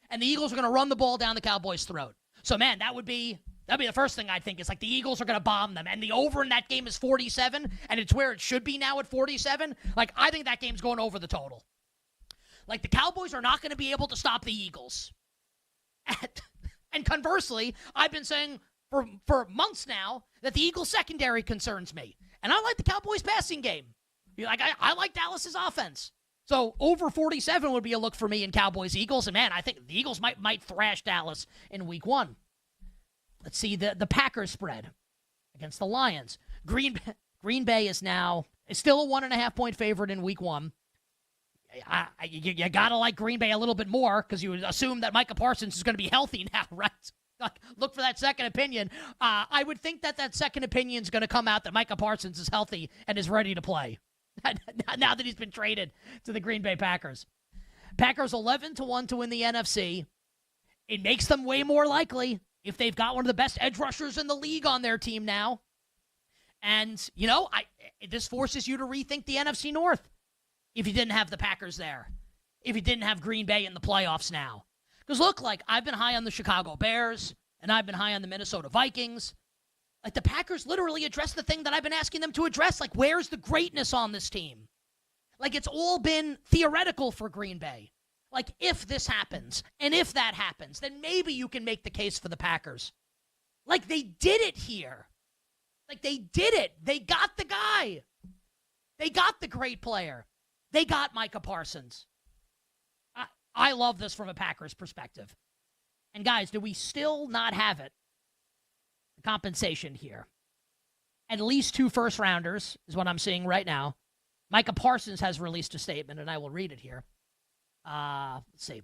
And the Eagles are going to run the ball down the Cowboys' throat. So, man, that'd be the first thing I think is, like, the Eagles are going to bomb them. And the over in that game is 47, and it's where it should be now at 47. Like, I think that game's going over the total. Like, the Cowboys are not going to be able to stop the Eagles. And conversely, I've been saying for months now that the Eagles secondary concerns me. And I like the Cowboys passing game. Like, I like Dallas's offense. So over 47 would be a look for me in Cowboys-Eagles. And, man, I think the Eagles might thrash Dallas in Week 1. Let's see the Packers spread against the Lions. Green Bay is still a 1.5-point favorite in Week 1. You got to like Green Bay a little bit more because you would assume that Micah Parsons is going to be healthy now, right? Look for that second opinion. I would think that second opinion is going to come out that Micah Parsons is healthy and is ready to play now that he's been traded to the Green Bay Packers. Packers 11-1 to win the NFC. It makes them way more likely if they've got one of the best edge rushers in the league on their team now. And, this forces you to rethink the NFC North if you didn't have the Packers there, if you didn't have Green Bay in the playoffs now. Because look, like, I've been high on the Chicago Bears, and I've been high on the Minnesota Vikings. Like, the Packers literally addressed the thing that I've been asking them to address. Like, where's the greatness on this team? Like, it's all been theoretical for Green Bay. Like, if this happens, and if that happens, then maybe you can make the case for the Packers. Like, they did it here. Like, they did it. They got the guy. They got the great player. They got Micah Parsons. I love this from a Packers perspective. And, guys, do we still not have it? The compensation here. At least 2 first-rounders is what I'm seeing right now. Micah Parsons has released a statement, and I will read it here. Let's see.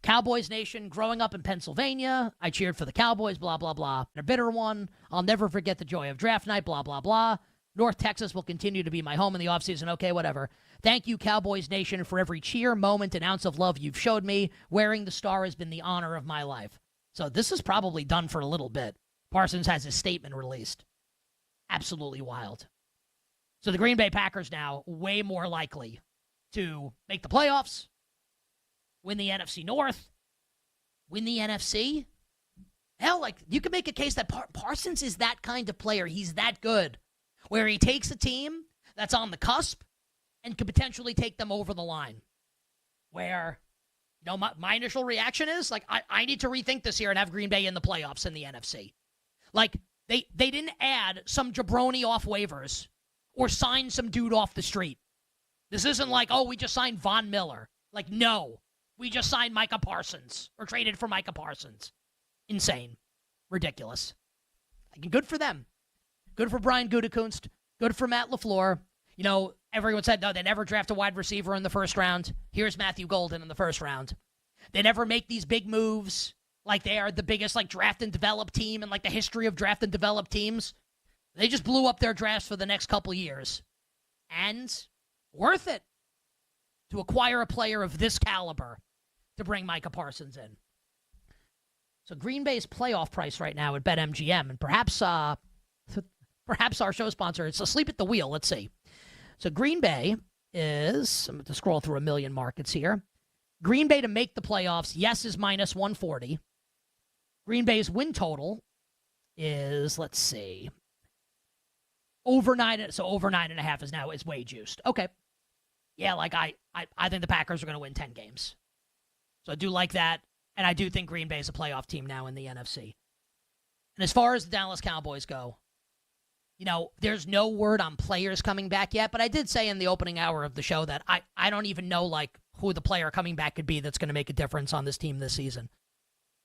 Cowboys Nation, growing up in Pennsylvania, I cheered for the Cowboys, blah, blah, blah. A bitter one. I'll never forget the joy of draft night, blah, blah, blah. North Texas will continue to be my home in the offseason. Okay, whatever. Thank you, Cowboys Nation, for every cheer, moment, and ounce of love you've showed me. Wearing the star has been the honor of my life. So this is probably done for a little bit. Parsons has his statement released. Absolutely wild. So the Green Bay Packers now way more likely to make the playoffs win the NFC North, win the NFC. Hell, like, you can make a case that Parsons is that kind of player. He's that good, where he takes a team that's on the cusp and could potentially take them over the line. Where, you know, my initial reaction is, like, I need to rethink this year and have Green Bay in the playoffs in the NFC. Like, they didn't add some jabroni off waivers or sign some dude off the street. This isn't like, oh, we just signed Von Miller. Like, no. We just signed Micah Parsons or traded for Micah Parsons. Insane. Ridiculous. Like, good for them. Good for Brian Gutekunst. Good for Matt LaFleur. You know, everyone said, no, they never draft a wide receiver in the first round. Here's Matthew Golden in the first round. They never make these big moves like they are the biggest, like, draft and develop team in, like, the history of draft and develop teams. They just blew up their drafts for the next couple years. And worth it to acquire a player of this caliber to bring Micah Parsons in. So Green Bay's playoff price right now at BetMGM, and perhaps our show sponsor, it's Asleep at the Wheel. Let's see. So Green Bay is, I'm going to scroll through a million markets here. Green Bay to make the playoffs, yes, is minus 140. Green Bay's win total is, let's see, over 9. So over 9.5 is way juiced. Okay. Yeah, like I think the Packers are going to win 10 games. So I do like that. And I do think Green Bay is a playoff team now in the NFC. And as far as the Dallas Cowboys go, you know, there's no word on players coming back yet, but I did say in the opening hour of the show that I don't even know, like, who the player coming back could be that's going to make a difference on this team this season.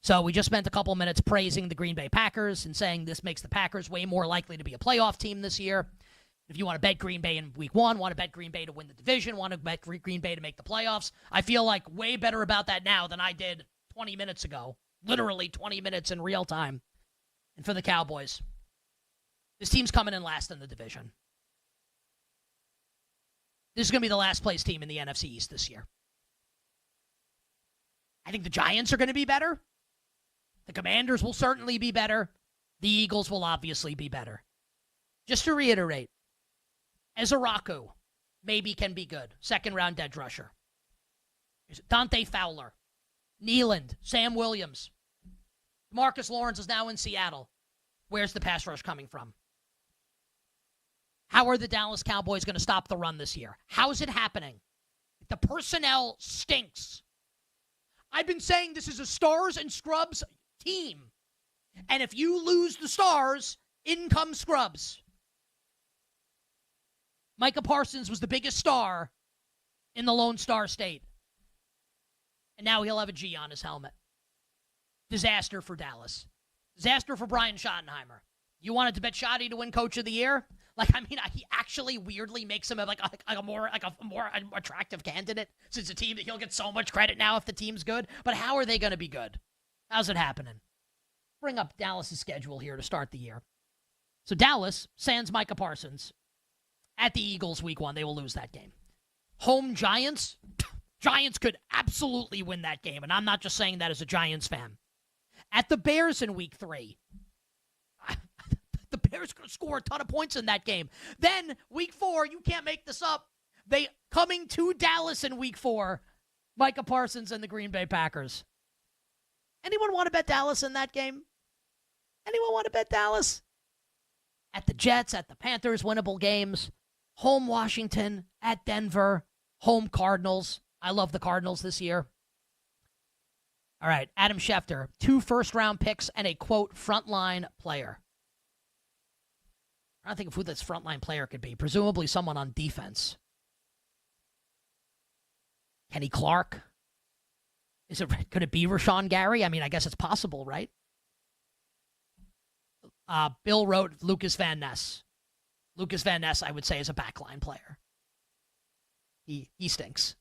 So we just spent a couple minutes praising the Green Bay Packers and saying this makes the Packers way more likely to be a playoff team this year. If you want to bet Green Bay in week 1, want to bet Green Bay to win the division, want to bet Green Bay to make the playoffs, I feel like way better about that now than I did 20 minutes ago. Literally 20 minutes in real time. And for the Cowboys, this team's coming in last in the division. This is going to be the last place team in the NFC East this year. I think the Giants are going to be better. The Commanders will certainly be better. The Eagles will obviously be better. Just to reiterate, Ezeraku maybe can be good. Second-round edge rusher. Dante Fowler. Nealand. Sam Williams. Marcus Lawrence is now in Seattle. Where's the pass rush coming from? How are the Dallas Cowboys going to stop the run this year? How is it happening? The personnel stinks. I've been saying this is a stars and scrubs team. And if you lose the stars, in comes scrubs. Micah Parsons was the biggest star in the Lone Star State. And now he'll have a G on his helmet. Disaster for Dallas. Disaster for Brian Schottenheimer. You wanted to bet Schotty to win Coach of the Year? Like, I mean, he actually weirdly makes him a more attractive candidate since a team that he'll get so much credit now if the team's good. But how are they going to be good? How's it happening? Bring up Dallas' schedule here to start the year. So Dallas, sans Micah Parsons, at the Eagles week 1, they will lose that game. Home Giants, Giants could absolutely win that game, and I'm not just saying that as a Giants fan. At the Bears in week 3, the Bears going to score a ton of points in that game. Then, week 4, you can't make this up. They coming to Dallas in week 4, Micah Parsons and the Green Bay Packers. Anyone want to bet Dallas in that game? Anyone want to bet Dallas? At the Jets, at the Panthers, winnable games. Home Washington, at Denver, home Cardinals. I love the Cardinals this year. All right, Adam Schefter, 2 first-round picks and a, quote, frontline player. I don't think of who this frontline player could be. Presumably someone on defense. Kenny Clark? Could it be Rashawn Gary? I mean, I guess it's possible, right? Bill wrote Lucas Van Ness. Lucas Van Ness, I would say, is a backline player. He stinks.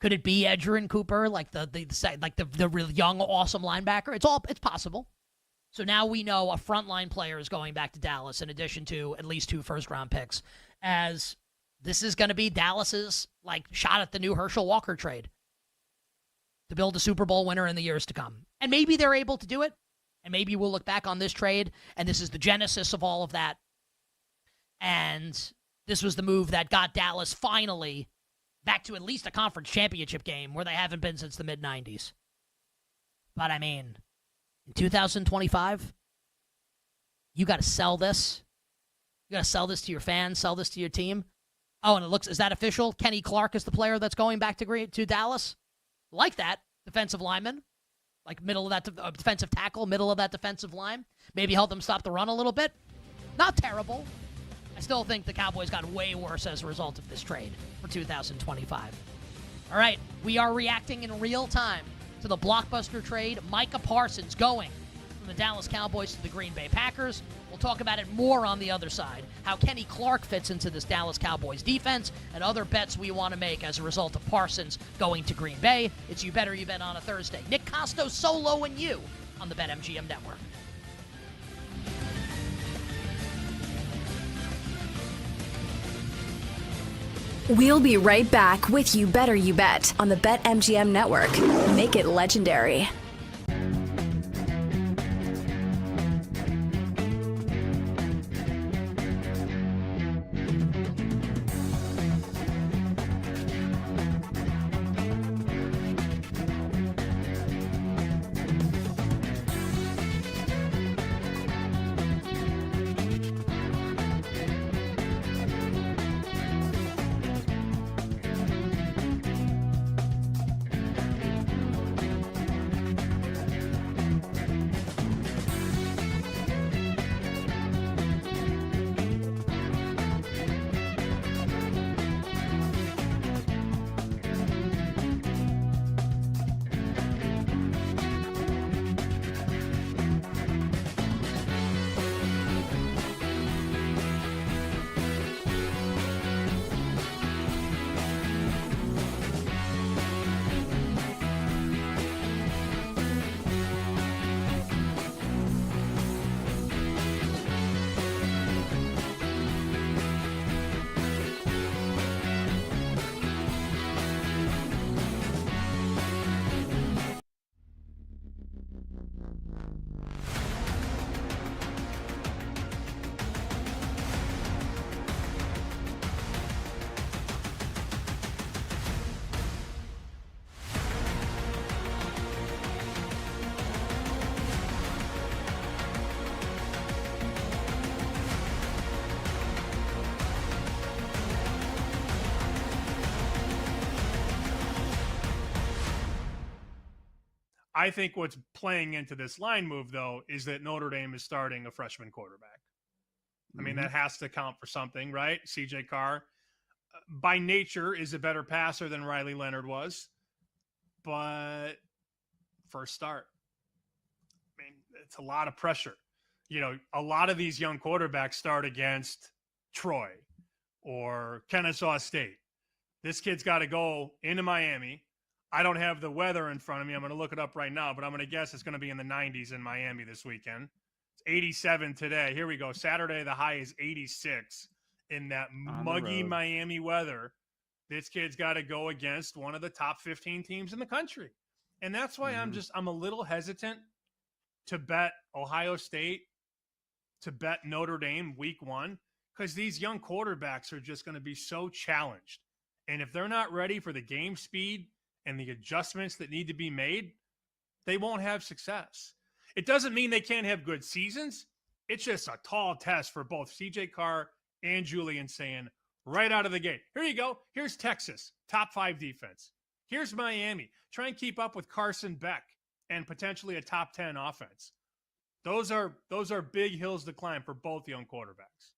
Could it be Edgerrin Cooper, like the really young, awesome linebacker? It's possible. So now we know a frontline player is going back to Dallas in addition to at least 2 first-round picks, as this is going to be Dallas's shot at the new Herschel Walker trade to build a Super Bowl winner in the years to come. And maybe they're able to do it, and maybe we'll look back on this trade, and this is the genesis of all of that. And this was the move that got Dallas finally back to at least a conference championship game where they haven't been since the mid-90s. But, I mean, in 2025, you got to sell this. You got to sell this to your fans, sell this to your team. Oh, and is that official? Kenny Clark is the player that's going back to Dallas? Like that, defensive lineman. Like middle of that defensive tackle, middle of that defensive line. Maybe help them stop the run a little bit. Not terrible. I still think the Cowboys got way worse as a result of this trade for 2025. All right, we are reacting in real time to the blockbuster trade. Micah Parsons going from the Dallas Cowboys to the Green Bay Packers. We'll talk about it more on the other side, how Kenny Clark fits into this Dallas Cowboys defense, and other bets we want to make as a result of Parsons going to Green Bay. It's You Better You Bet on a Thursday. Nick Costo, Solo, and you on the BetMGM Network. We'll be right back with You Better You Bet on the BetMGM Network. Make it legendary. I think what's playing into this line move, though, is that Notre Dame is starting a freshman quarterback. I mean, that has to count for something, right? CJ Carr, by nature, is a better passer than Riley Leonard was. But first start, I mean, it's a lot of pressure. You know, a lot of these young quarterbacks start against Troy or Kennesaw State. This kid's got to go into Miami. I don't have the weather in front of me. I'm going to look it up right now, but I'm going to guess it's going to be in the 90s in Miami this weekend. It's 87 today. Here we go. Saturday, the high is 86 in that muggy Miami weather. This kid's got to go against one of the top 15 teams in the country. And that's why I'm a little hesitant to bet Ohio State, to bet Notre Dame week one, because these young quarterbacks are just going to be so challenged. And if they're not ready for the game speed and the adjustments that need to be made, they won't have success. It doesn't mean they can't have good seasons. It's just a tall test for both CJ Carr and Julian Sand right out of the gate. Here you go. Here's Texas, top 5 defense. Here's Miami. Try and keep up with Carson Beck and potentially a top 10 offense. Those are big hills to climb for both young quarterbacks.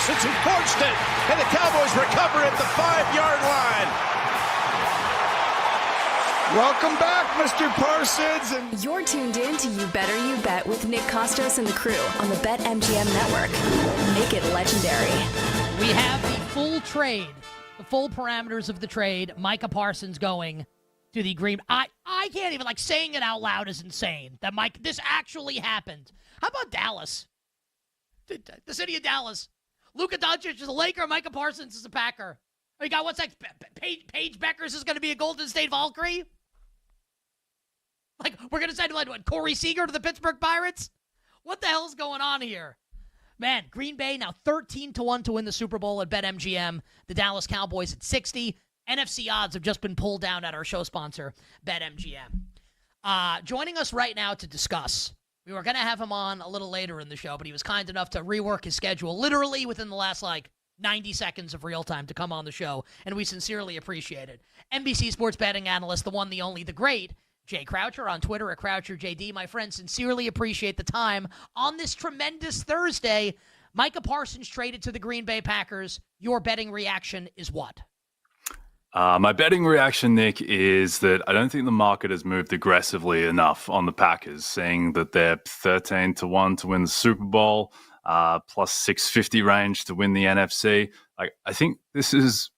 Parsons, who forced it, and the Cowboys recover at the 5-yard line. Welcome back, Mr. Parsons. And You're tuned in to You Better You Bet with Nick Costos and the crew on the BetMGM network. Make it legendary. We have the full trade, the full parameters of the trade. Micah Parsons going to the Green. I can't even, saying it out loud is insane. That this actually happened. How about Dallas? The city of Dallas. Luka Doncic is a Laker. Micah Parsons is a Packer. We got what's next? Paige Beckers is going to be a Golden State Valkyrie. We're going to send what, Corey Seager to the Pittsburgh Pirates? What the hell's going on here? Man, Green Bay now 13-1 to win the Super Bowl at BetMGM. The Dallas Cowboys at 60. NFC odds have just been pulled down at our show sponsor, BetMGM. Joining us right now to discuss. We were going to have him on a little later in the show, but he was kind enough to rework his schedule literally within the last 90 seconds of real time to come on the show, and we sincerely appreciate it. NBC sports betting analyst, the one, the only, the great, Jay Croucher on Twitter at CroucherJD. My friend, sincerely appreciate the time on this tremendous Thursday. Micah Parsons traded to the Green Bay Packers. Your betting reaction is what? My betting reaction, Nick, is that I don't think the market has moved aggressively enough on the Packers, saying that they're 13-1 to win the Super Bowl, plus 650 range to win the NFC. I think this is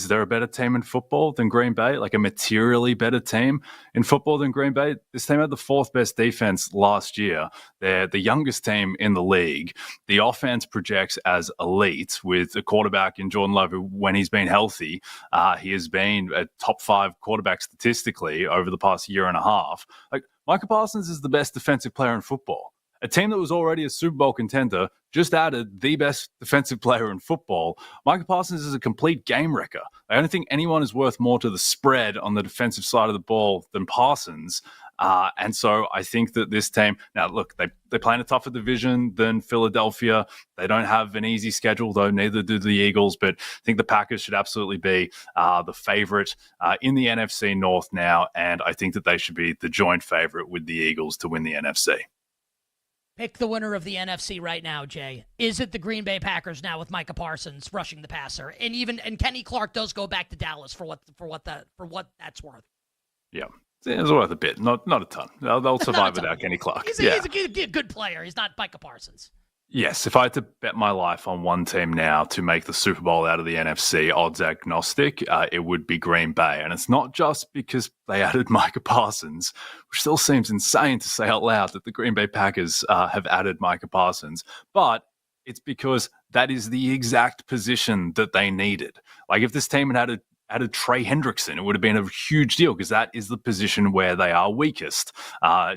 there a better team in football than Green Bay? A materially better team in football than Green Bay? This team had the fourth best defense last year. They're the youngest team in the league. The offense projects as elite with a quarterback in Jordan Love, who, when he's been healthy, he has been a top 5 quarterback statistically over the past year and a half. Micah Parsons is the best defensive player in football. A team that was already a Super Bowl contender just added the best defensive player in football. Micah Parsons is a complete game wrecker. I don't think anyone is worth more to the spread on the defensive side of the ball than Parsons. And so I think that this team, now look, they play in a tougher division than Philadelphia. They don't have an easy schedule, though neither do the Eagles, but I think the Packers should absolutely be the favorite in the NFC North now. And I think that they should be the joint favorite with the Eagles to win the NFC. Pick the winner of the NFC right now, Jay. Is it the Green Bay Packers now with Micah Parsons rushing the passer, and Kenny Clark does go back to Dallas for what that's worth? Yeah, it's worth a bit, not a ton. They'll survive without Kenny Clark. He's a good player. He's not Micah Parsons. Yes, if I had to bet my life on one team now to make the Super Bowl out of the NFC, odds agnostic, it would be Green Bay. And it's not just because they added Micah Parsons, which still seems insane to say out loud that the Green Bay Packers have added Micah Parsons, but it's because that is the exact position that they needed. If this team had added Trey Hendrickson, it would have been a huge deal because that is the position where they are weakest,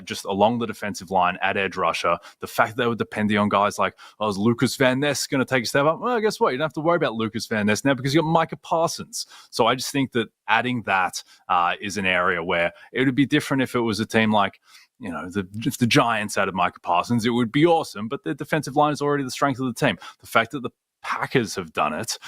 just along the defensive line at edge rusher. The fact that they were depending on guys like, is Lucas Van Ness going to take a step up? Well, guess what? You don't have to worry about Lucas Van Ness now because you got Micah Parsons. So I just think that adding that is an area where it would be different if it was a team like, if the Giants added Micah Parsons, it would be awesome, but their defensive line is already the strength of the team. The fact that the Packers have done it,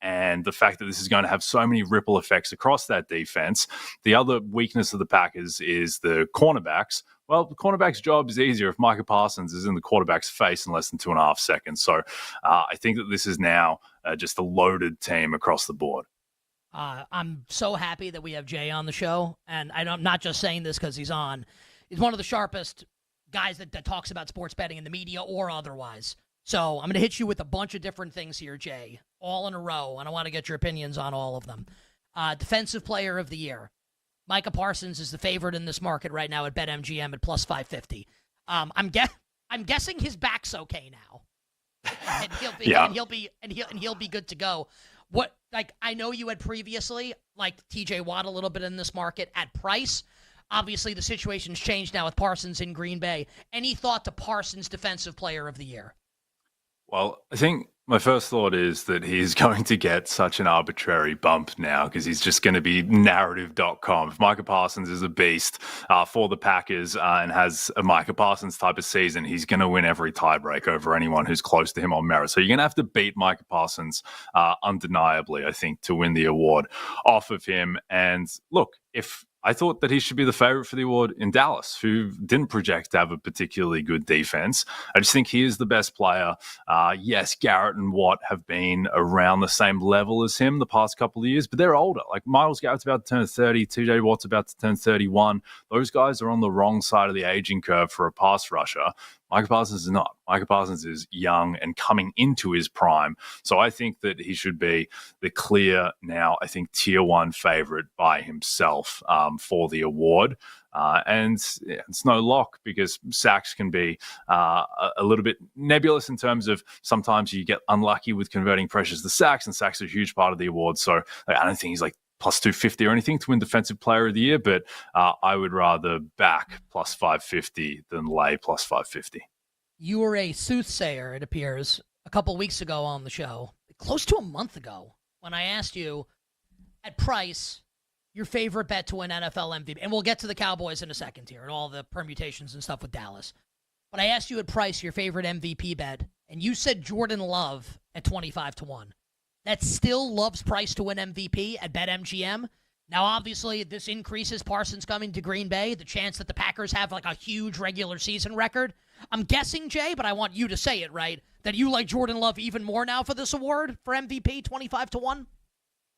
and the fact that this is going to have so many ripple effects across that defense. The other weakness of the Packers is the cornerbacks. Well, the cornerback's job is easier if Micah Parsons is in the quarterback's face in less than 2.5 seconds. So I think that this is now just a loaded team across the board. I'm so happy that we have Jay on the show, and I'm not just saying this because he's on. He's one of the sharpest guys that talks about sports betting in the media or otherwise. So I'm going to hit you with a bunch of different things here, Jay, all in a row, and I want to get your opinions on all of them. Defensive Player of the Year. Micah Parsons is the favorite in this market right now at BetMGM at plus 550. I'm guessing his back's okay now, and he'll be good to go. I know you had previously T.J. Watt a little bit in this market at price. Obviously, the situation's changed now with Parsons in Green Bay. Any thought to Parsons Defensive Player of the Year? Well, I think my first thought is that he's going to get such an arbitrary bump now because he's just going to be narrative.com. If Micah Parsons is a beast for the Packers and has a Micah Parsons type of season, he's going to win every tiebreak over anyone who's close to him on merit. So you're going to have to beat Micah Parsons undeniably, I think, to win the award off of him. And look, if I thought that he should be the favorite for the award in Dallas, who didn't project to have a particularly good defense. I just think he is the best player. Yes, Garrett and Watt have been around the same level as him the past couple of years, but they're older. Like Myles Garrett's about to turn 30, TJ Watt's about to turn 31. Those guys are on the wrong side of the aging curve for a pass rusher. Micah Parsons is not. Micah Parsons is young and coming into his prime. So I think that he should be the clear now, I think, tier one favorite by himself for the award. And it's no lock because sacks can be a little bit nebulous in terms of sometimes you get unlucky with converting pressures to sacks, and sacks are a huge part of the award. So I don't think he's like plus 250 or anything to win Defensive Player of the Year, but I would rather back plus 550 than lay plus 550. You were a soothsayer, it appears, a couple weeks ago on the show, close to a month ago, when I asked you at price your favorite bet to win NFL MVP. And we'll get to the Cowboys in a second here and all the permutations and stuff with Dallas. But I asked you at price your favorite MVP bet, and you said Jordan Love at 25-1. That's still Love's price to win MVP at BetMGM. Now, obviously, this increases Parsons coming to Green Bay, the chance that the Packers have like a huge regular season record. I'm guessing, Jay, but I want you to say it right, that you like Jordan Love even more now for this award for MVP, 25-1?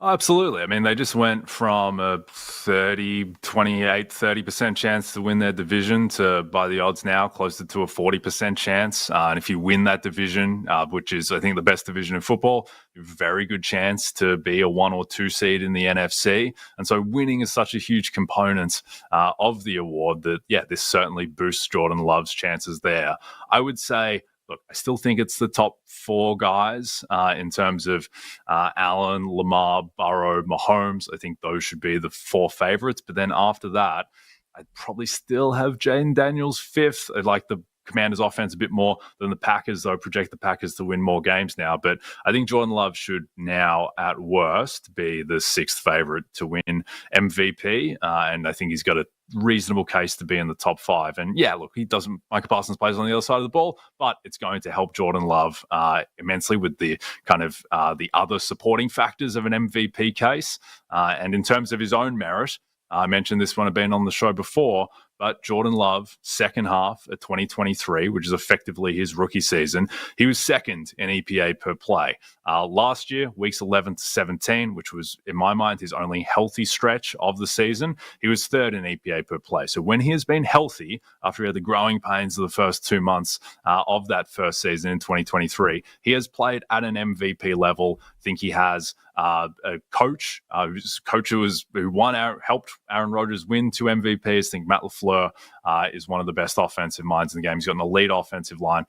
Absolutely. I mean, they just went from a 30% chance to win their division to, by the odds now, closer to a 40% chance. And if you win that division, which is, I think, the best division in football, very good chance to be a 1 or 2 seed in the NFC. And so winning is such a huge component of the award that, yeah, this certainly boosts Jordan Love's chances there. I would say, look, I still think it's the top 4 guys in terms of Allen, Lamar, Burrow, Mahomes. I think those should be the 4 favorites. But then after that, I'd probably still have Jaden Daniels 5th. I like the Commanders offense a bit more than the Packers, though. Project the Packers to win more games now. But I think Jordan Love should now, at worst, be the 6th favorite to win MVP. And I think he's got a reasonable case to be in the top 5. And yeah, look, Micah Parsons plays on the other side of the ball, but it's going to help Jordan Love immensely with the kind of the other supporting factors of an MVP case. And in terms of his own merit, I mentioned this when I've been on the show before, but Jordan Love, second half of 2023, which is effectively his rookie season, he was second in EPA per play. Last year, weeks 11 to 17, which was, in my mind, his only healthy stretch of the season, he was third in EPA per play. So when he has been healthy, after he had the growing pains of the first 2 months of that first season in 2023, he has played at an MVP level. I think he has a coach who helped Aaron Rodgers win 2 MVPs. I think Matt LaFleur is one of the best offensive minds in the game. He's got an elite offensive line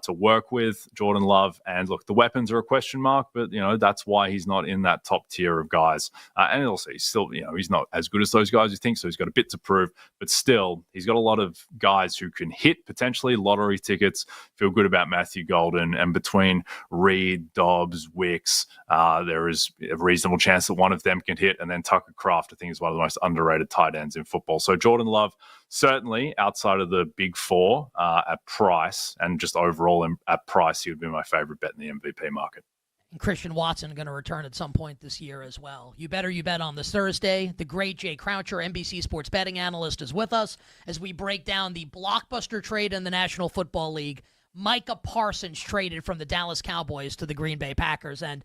to work with. Jordan Love, and look, the weapons are a question mark, but that's why he's not in that top tier of guys. And also, he's still, he's not as good as those guys you think, so he's got a bit to prove. But still, he's got a lot of guys who can hit potentially lottery tickets. Feel good about Matthew Golden, and between Reed, Dobbs, Wicks, there is a reasonable chance that one of them can hit. And then Tucker Kraft, I think, is one of the most underrated tight ends in football. So Jordan Love, certainly outside of the big 4 at price, and just overall at price, he would be my favorite bet in the MVP market. And Christian Watson going to return at some point this year as well. You bet on this Thursday. The great Jay Croucher, NBC Sports betting analyst, is with us as we break down the blockbuster trade in the National Football League. Micah Parsons traded from the Dallas Cowboys to the Green Bay Packers. And,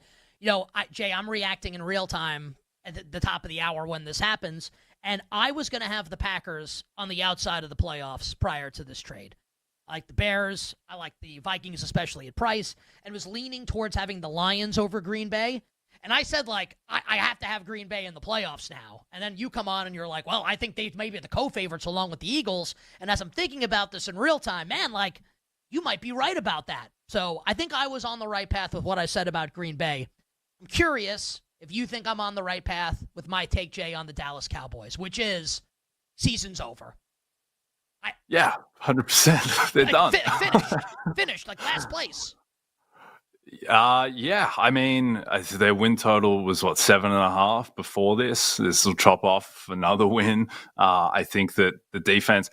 Jay, I'm reacting in real time at the top of the hour when this happens. And I was going to have the Packers on the outside of the playoffs prior to this trade. I like the Bears. I like the Vikings, especially at price, and was leaning towards having the Lions over Green Bay. And I said, I have to have Green Bay in the playoffs now. And then you come on and you're like, well, I think they may be the co-favorites along with the Eagles. And as I'm thinking about this in real time, man, you might be right about that. So I think I was on the right path with what I said about Green Bay. I'm curious if you think I'm on the right path with my take, Jay, on the Dallas Cowboys, which is season's over. Yeah, 100%. They're done. Finished, last place. Yeah, I mean, their win total was 7.5 before this. This will chop off another win. I think that the defense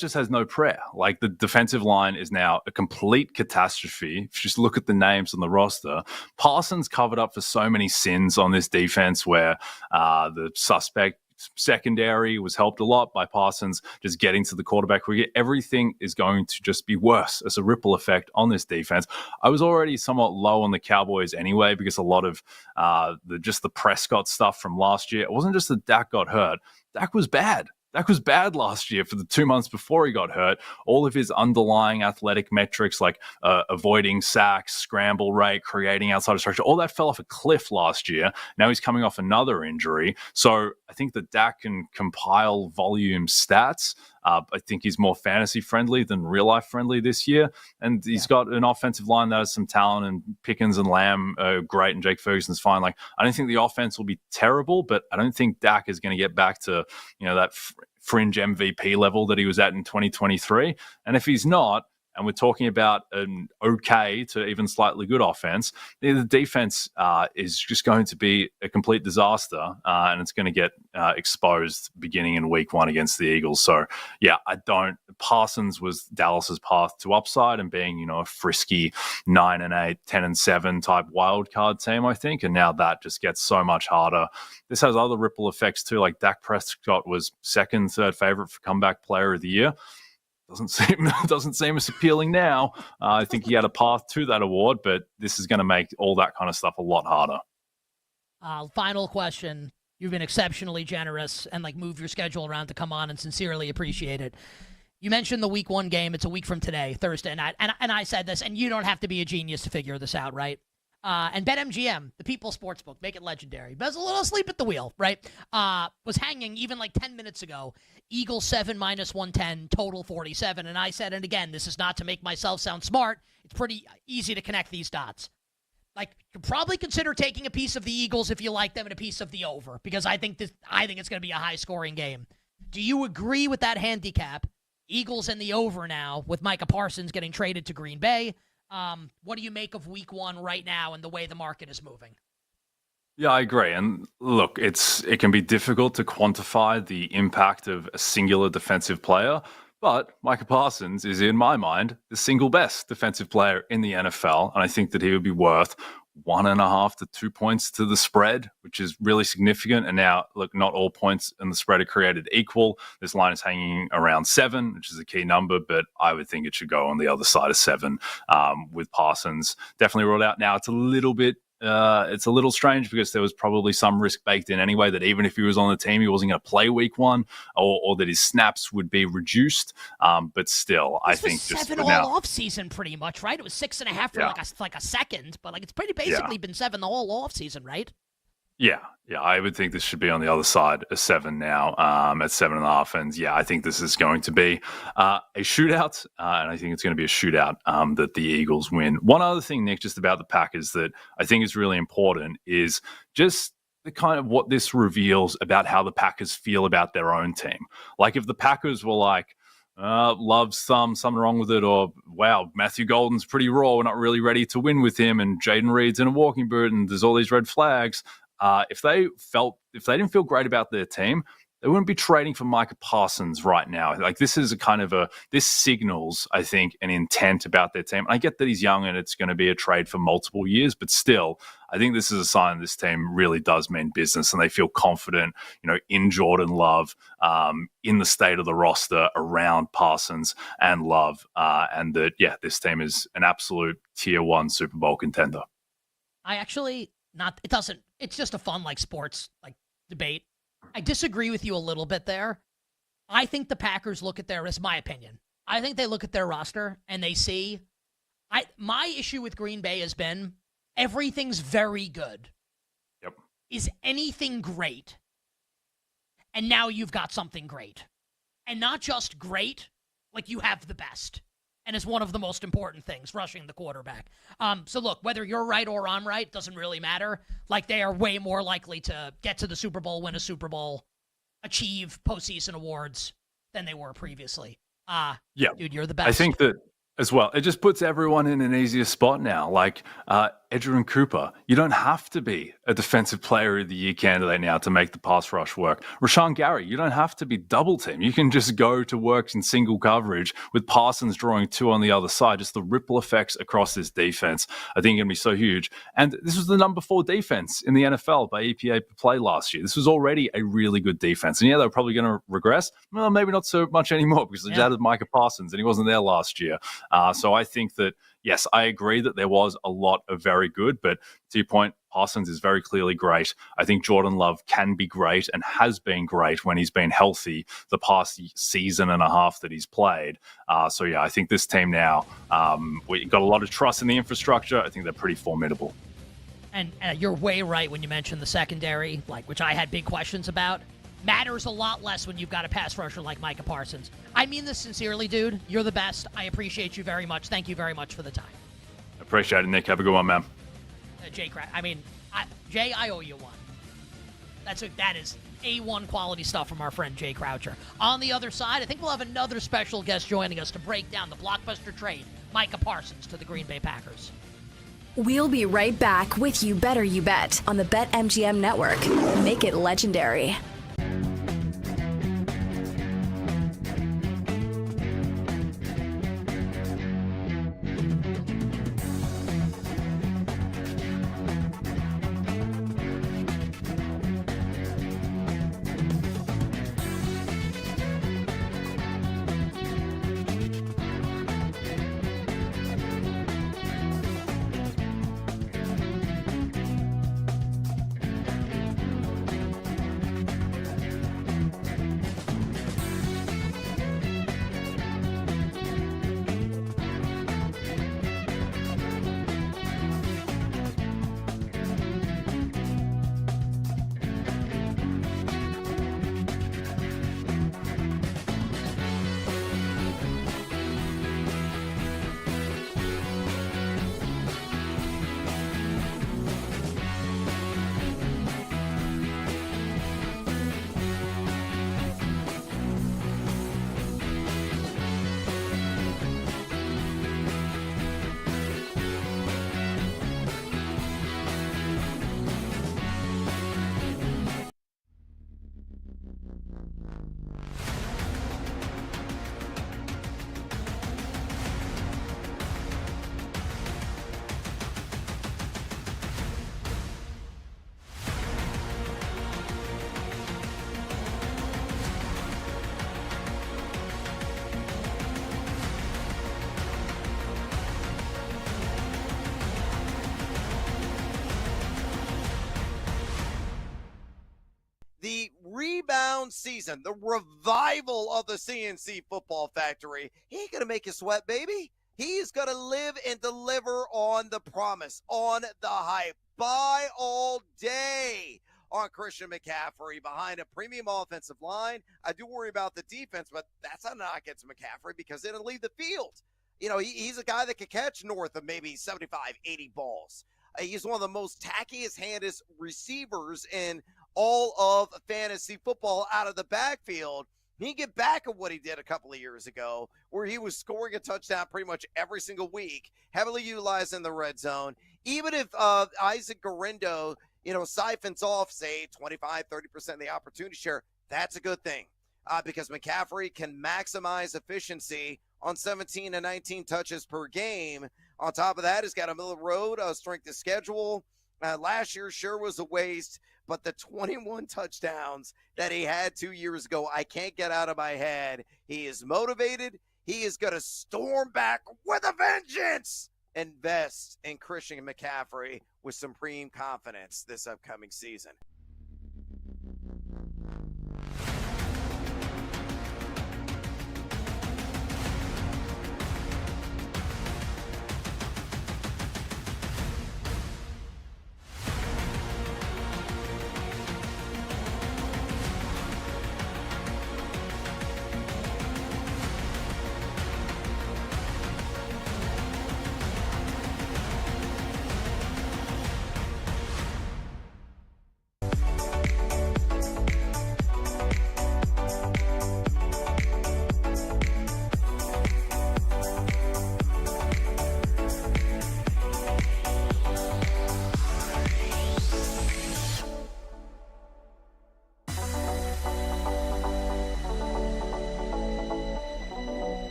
just has no prayer. The defensive line is now a complete catastrophe. If you just look at the names on the roster, Parsons covered up for so many sins on this defense where the suspect secondary was helped a lot by Parsons just getting to the quarterback. Everything is going to just be worse as a ripple effect on this defense. I was already somewhat low on the Cowboys anyway because a lot of the Prescott stuff from last year. It wasn't just that Dak got hurt. Dak was bad. Dak was bad last year for the 2 months before he got hurt. All of his underlying athletic metrics like avoiding sacks, scramble rate, creating outside of structure, all that fell off a cliff last year. Now he's coming off another injury. So I think that Dak can compile volume stats. I think he's more fantasy friendly than real life friendly this year. And he's got an offensive line that has some talent, and Pickens and Lamb are great, and Jake Ferguson's fine. Like, I don't think the offense will be terrible, but I don't think Dak is going to get back to, that fringe MVP level that he was at in 2023. And if he's not, and we're talking about an okay to even slightly good offense, the defense is just going to be a complete disaster, and it's going to get exposed beginning in week 1 against the Eagles. So, yeah, Parsons was Dallas's path to upside and being, a frisky 9-8, 10-7 type wild card team, I think. And now that just gets so much harder. This has other ripple effects too. Like Dak Prescott was second, third favorite for comeback player of the year. Doesn't seem as appealing now. I think he had a path to that award, but this is going to make all that kind of stuff a lot harder. Final question. You've been exceptionally generous and move your schedule around to come on, and sincerely appreciate it. You mentioned the week 1 game. It's a week from today, Thursday night. And I said this, and you don't have to be a genius to figure this out, right? And BetMGM, the People's Sportsbook, make it legendary. But it's a little asleep at the wheel, right? Was hanging even 10 minutes ago. Eagles 7 minus 110, total 47. And I said, and again, this is not to make myself sound smart. It's pretty easy to connect these dots. You could probably consider taking a piece of the Eagles if you like them and a piece of the over, because I think it's going to be a high-scoring game. Do you agree with that handicap? Eagles and the over now, with Micah Parsons getting traded to Green Bay. What do you make of week 1 right now and the way the market is moving? Yeah, I agree. And look, it can be difficult to quantify the impact of a singular defensive player, but Micah Parsons is, in my mind, the single best defensive player in the NFL. And I think that he would be worth 1.5 to 2 points to the spread, which is really significant. And now, look, not all points in the spread are created equal. This line is hanging around 7, which is a key number, but I would think it should go on the other side of 7 with Parsons. Definitely ruled out. Now, it's a little strange because there was probably some risk baked in anyway that even if he was on the team, he wasn't going to play week 1 or that his snaps would be reduced. But still, I think just 7 all off season pretty much, right? It was 6.5 for like a second, but it's pretty basically been 7 the whole off season, right? Yeah, I would think this should be on the other side of 7 now at 7.5. And yeah, I think this is going to be a shootout, and I think it's going to be a shootout that the Eagles win. One other thing, Nick, just about the Packers that I think is really important is just the kind of what this reveals about how the Packers feel about their own team. Like if the Packers were like, love something wrong with it, or wow, Matthew Golden's pretty raw, we're not really ready to win with him, and Jaden Reed's in a walking boot, and there's all these red flags. If they didn't feel great about their team, they wouldn't be trading for Micah Parsons right now. This is this signals, I think, an intent about their team. I get that he's young and it's going to be a trade for multiple years, but still, I think this is a sign this team really does mean business and they feel confident, in Jordan Love, in the state of the roster around Parsons and Love, and that, this team is an absolute tier 1 Super Bowl contender. It's just a fun sports debate. I disagree with you a little bit there. I think the Packers look at it's my opinion. I think they look at their roster and they see, my issue with Green Bay has been everything's very good. Yep. Is anything great? And now you've got something great. And not just great, you have the best. And it's one of the most important things, rushing the quarterback. So look, whether you're right or I'm right, doesn't really matter. They are way more likely to get to the Super Bowl, win a Super Bowl, achieve postseason awards than they were previously. Dude, you're the best. I think that as well, it just puts everyone in an easier spot now. Edgerrin Cooper. You don't have to be a Defensive Player of the Year candidate now to make the pass rush work. Rashawn Gary, you don't have to be double team. You can just go to work in single coverage with Parsons drawing 2 on the other side. Just the ripple effects across this defense, I think, are going to be so huge. And this was the number 4 defense in the NFL by EPA per play last year. This was already a really good defense. And yeah, they're probably going to regress. Well, maybe not so much anymore because they added Micah Parsons and he wasn't there last year. So I think that, yes, I agree that there was a lot of very good, but to your point, Parsons is very clearly great. I think Jordan Love can be great and has been great when he's been healthy the past season and a half that he's played. So yeah, I think this team now, we've got a lot of trust in the infrastructure. I think they're pretty formidable. And you're way right when you mentioned the secondary, which I had big questions about. Matters a lot less when you've got a pass rusher like Micah Parsons. I mean this sincerely, dude. You're the best. I appreciate you very much. Thank you very much for the time. Appreciate it, Nick. Have a good one, man. Jay, Jay, I owe you one. That is A1 quality stuff from our friend Jay Croucher. On the other side, I think we'll have another special guest joining us to break down the blockbuster trade, Micah Parsons to the Green Bay Packers. We'll be right back with You Better You Bet on the BetMGM Network. Make it legendary. The rebound season, the revival of the CNC Football Factory. He ain't going to make you sweat, baby. He's going to live and deliver on the promise, on the hype. Buy all day on Christian McCaffrey behind a premium offensive line. I do worry about the defense, but that's not a knock against McCaffrey because it'll leave the field. You know, he's a guy that could catch north of maybe 75, 80 balls. He's one of the most tackiest, handedest receivers in all of fantasy football out of the backfield. He can get back at what he did a couple of years ago, where he was scoring a touchdown pretty much every single week, heavily utilized in the red zone. Even if Isaac Garendo, siphons off, say, 25, 30% of the opportunity share, that's a good thing because McCaffrey can maximize efficiency on 17 to 19 touches per game. On top of that, he's got a middle of the road strength of schedule. Last year sure was a waste, but the 21 touchdowns that he had 2 years ago, I can't get out of my head. He is motivated. He is going to storm back with a vengeance. Invest in Christian McCaffrey with supreme confidence this upcoming season.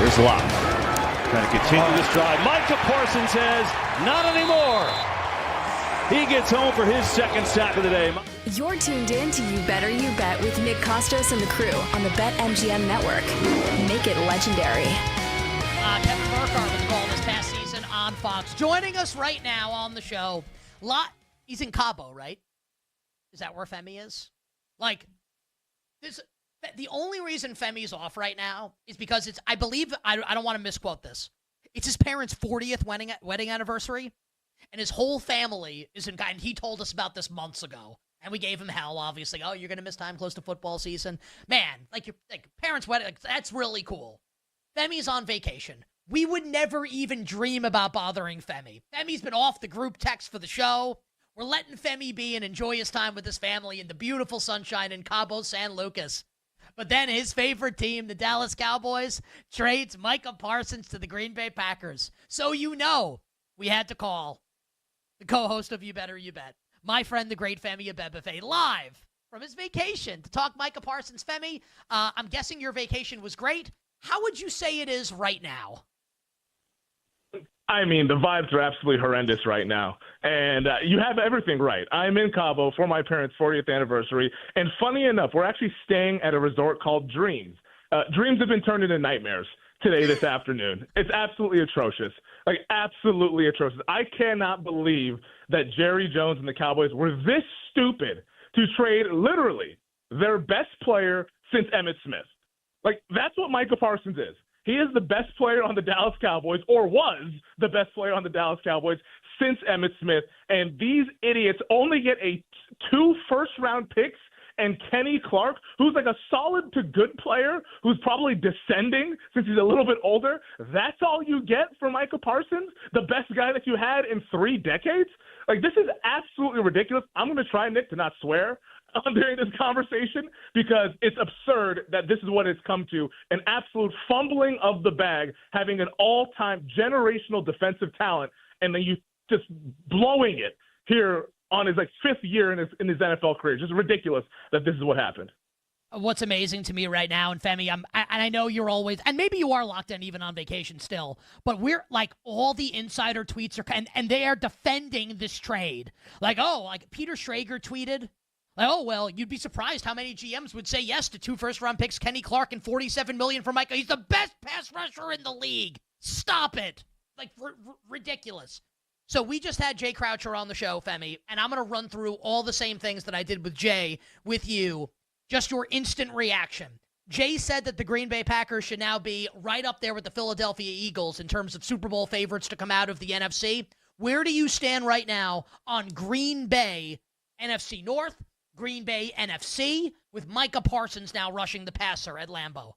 Here's Locke. Trying to continue this drive. Micah Parsons says, not anymore. He gets home for his second sack of the day. You're tuned in to You Better You Bet with Nick Costos and the crew on the BetMGM Network. Make it legendary. Kevin Burkhardt with the call this past season on Fox. Joining us right now on the show. He's in Cabo, right? Is that where Femi is? The only reason Femi's off right now is because I believe, I don't want to misquote this, it's his parents' 40th wedding anniversary, and his whole family is in, and he told us about this months ago, and we gave him hell, obviously. Oh, you're going to miss time close to football season. Man, your parents' wedding, that's really cool. Femi's on vacation. We would never even dream about bothering Femi. Femi's been off the group text for the show. We're letting Femi be and enjoy his time with his family in the beautiful sunshine in Cabo San Lucas. But then his favorite team, the Dallas Cowboys, trades Micah Parsons to the Green Bay Packers. So we had to call the co-host of You Better You Bet, my friend, the great Femi Abebefe, live from his vacation to talk Micah Parsons. Femi, I'm guessing your vacation was great. How would you say it is right now? I mean, the vibes are absolutely horrendous right now. And you have everything right. I'm in Cabo for my parents' 40th anniversary. And funny enough, we're actually staying at a resort called Dreams. Dreams have been turned into nightmares this afternoon. It's absolutely atrocious. Absolutely atrocious. I cannot believe that Jerry Jones and the Cowboys were this stupid to trade literally their best player since Emmitt Smith. That's what Micah Parsons is. He is the best player on the Dallas Cowboys, or was the best player on the Dallas Cowboys since Emmitt Smith. And these idiots only get 2 first-round picks and Kenny Clark, who's a solid to good player, who's probably descending since he's a little bit older. That's all you get for Micah Parsons, the best guy that you had in 3 decades? This is absolutely ridiculous. I'm going to try, Nick, to not swear during this conversation, because it's absurd that this is what it's come to, an absolute fumbling of the bag, having an all-time generational defensive talent, and then you just blowing it here on his 5th year in his NFL career. Just ridiculous that this is what happened. What's amazing to me right now, and Femi, I know you're always, and maybe you are locked in even on vacation still, but we're all the insider tweets are, and they are defending this trade. Peter Schrager tweeted, you'd be surprised how many GMs would say yes to 2 first-round picks, Kenny Clark, and $47 million for Micah. He's the best pass rusher in the league. Stop it. Ridiculous. So we just had Jay Croucher on the show, Femi, and I'm going to run through all the same things that I did with Jay with you, just your instant reaction. Jay said that the Green Bay Packers should now be right up there with the Philadelphia Eagles in terms of Super Bowl favorites to come out of the NFC. Where do you stand right now on Green Bay, NFC North, Green Bay, NFC, with Micah Parsons now rushing the passer at Lambeau?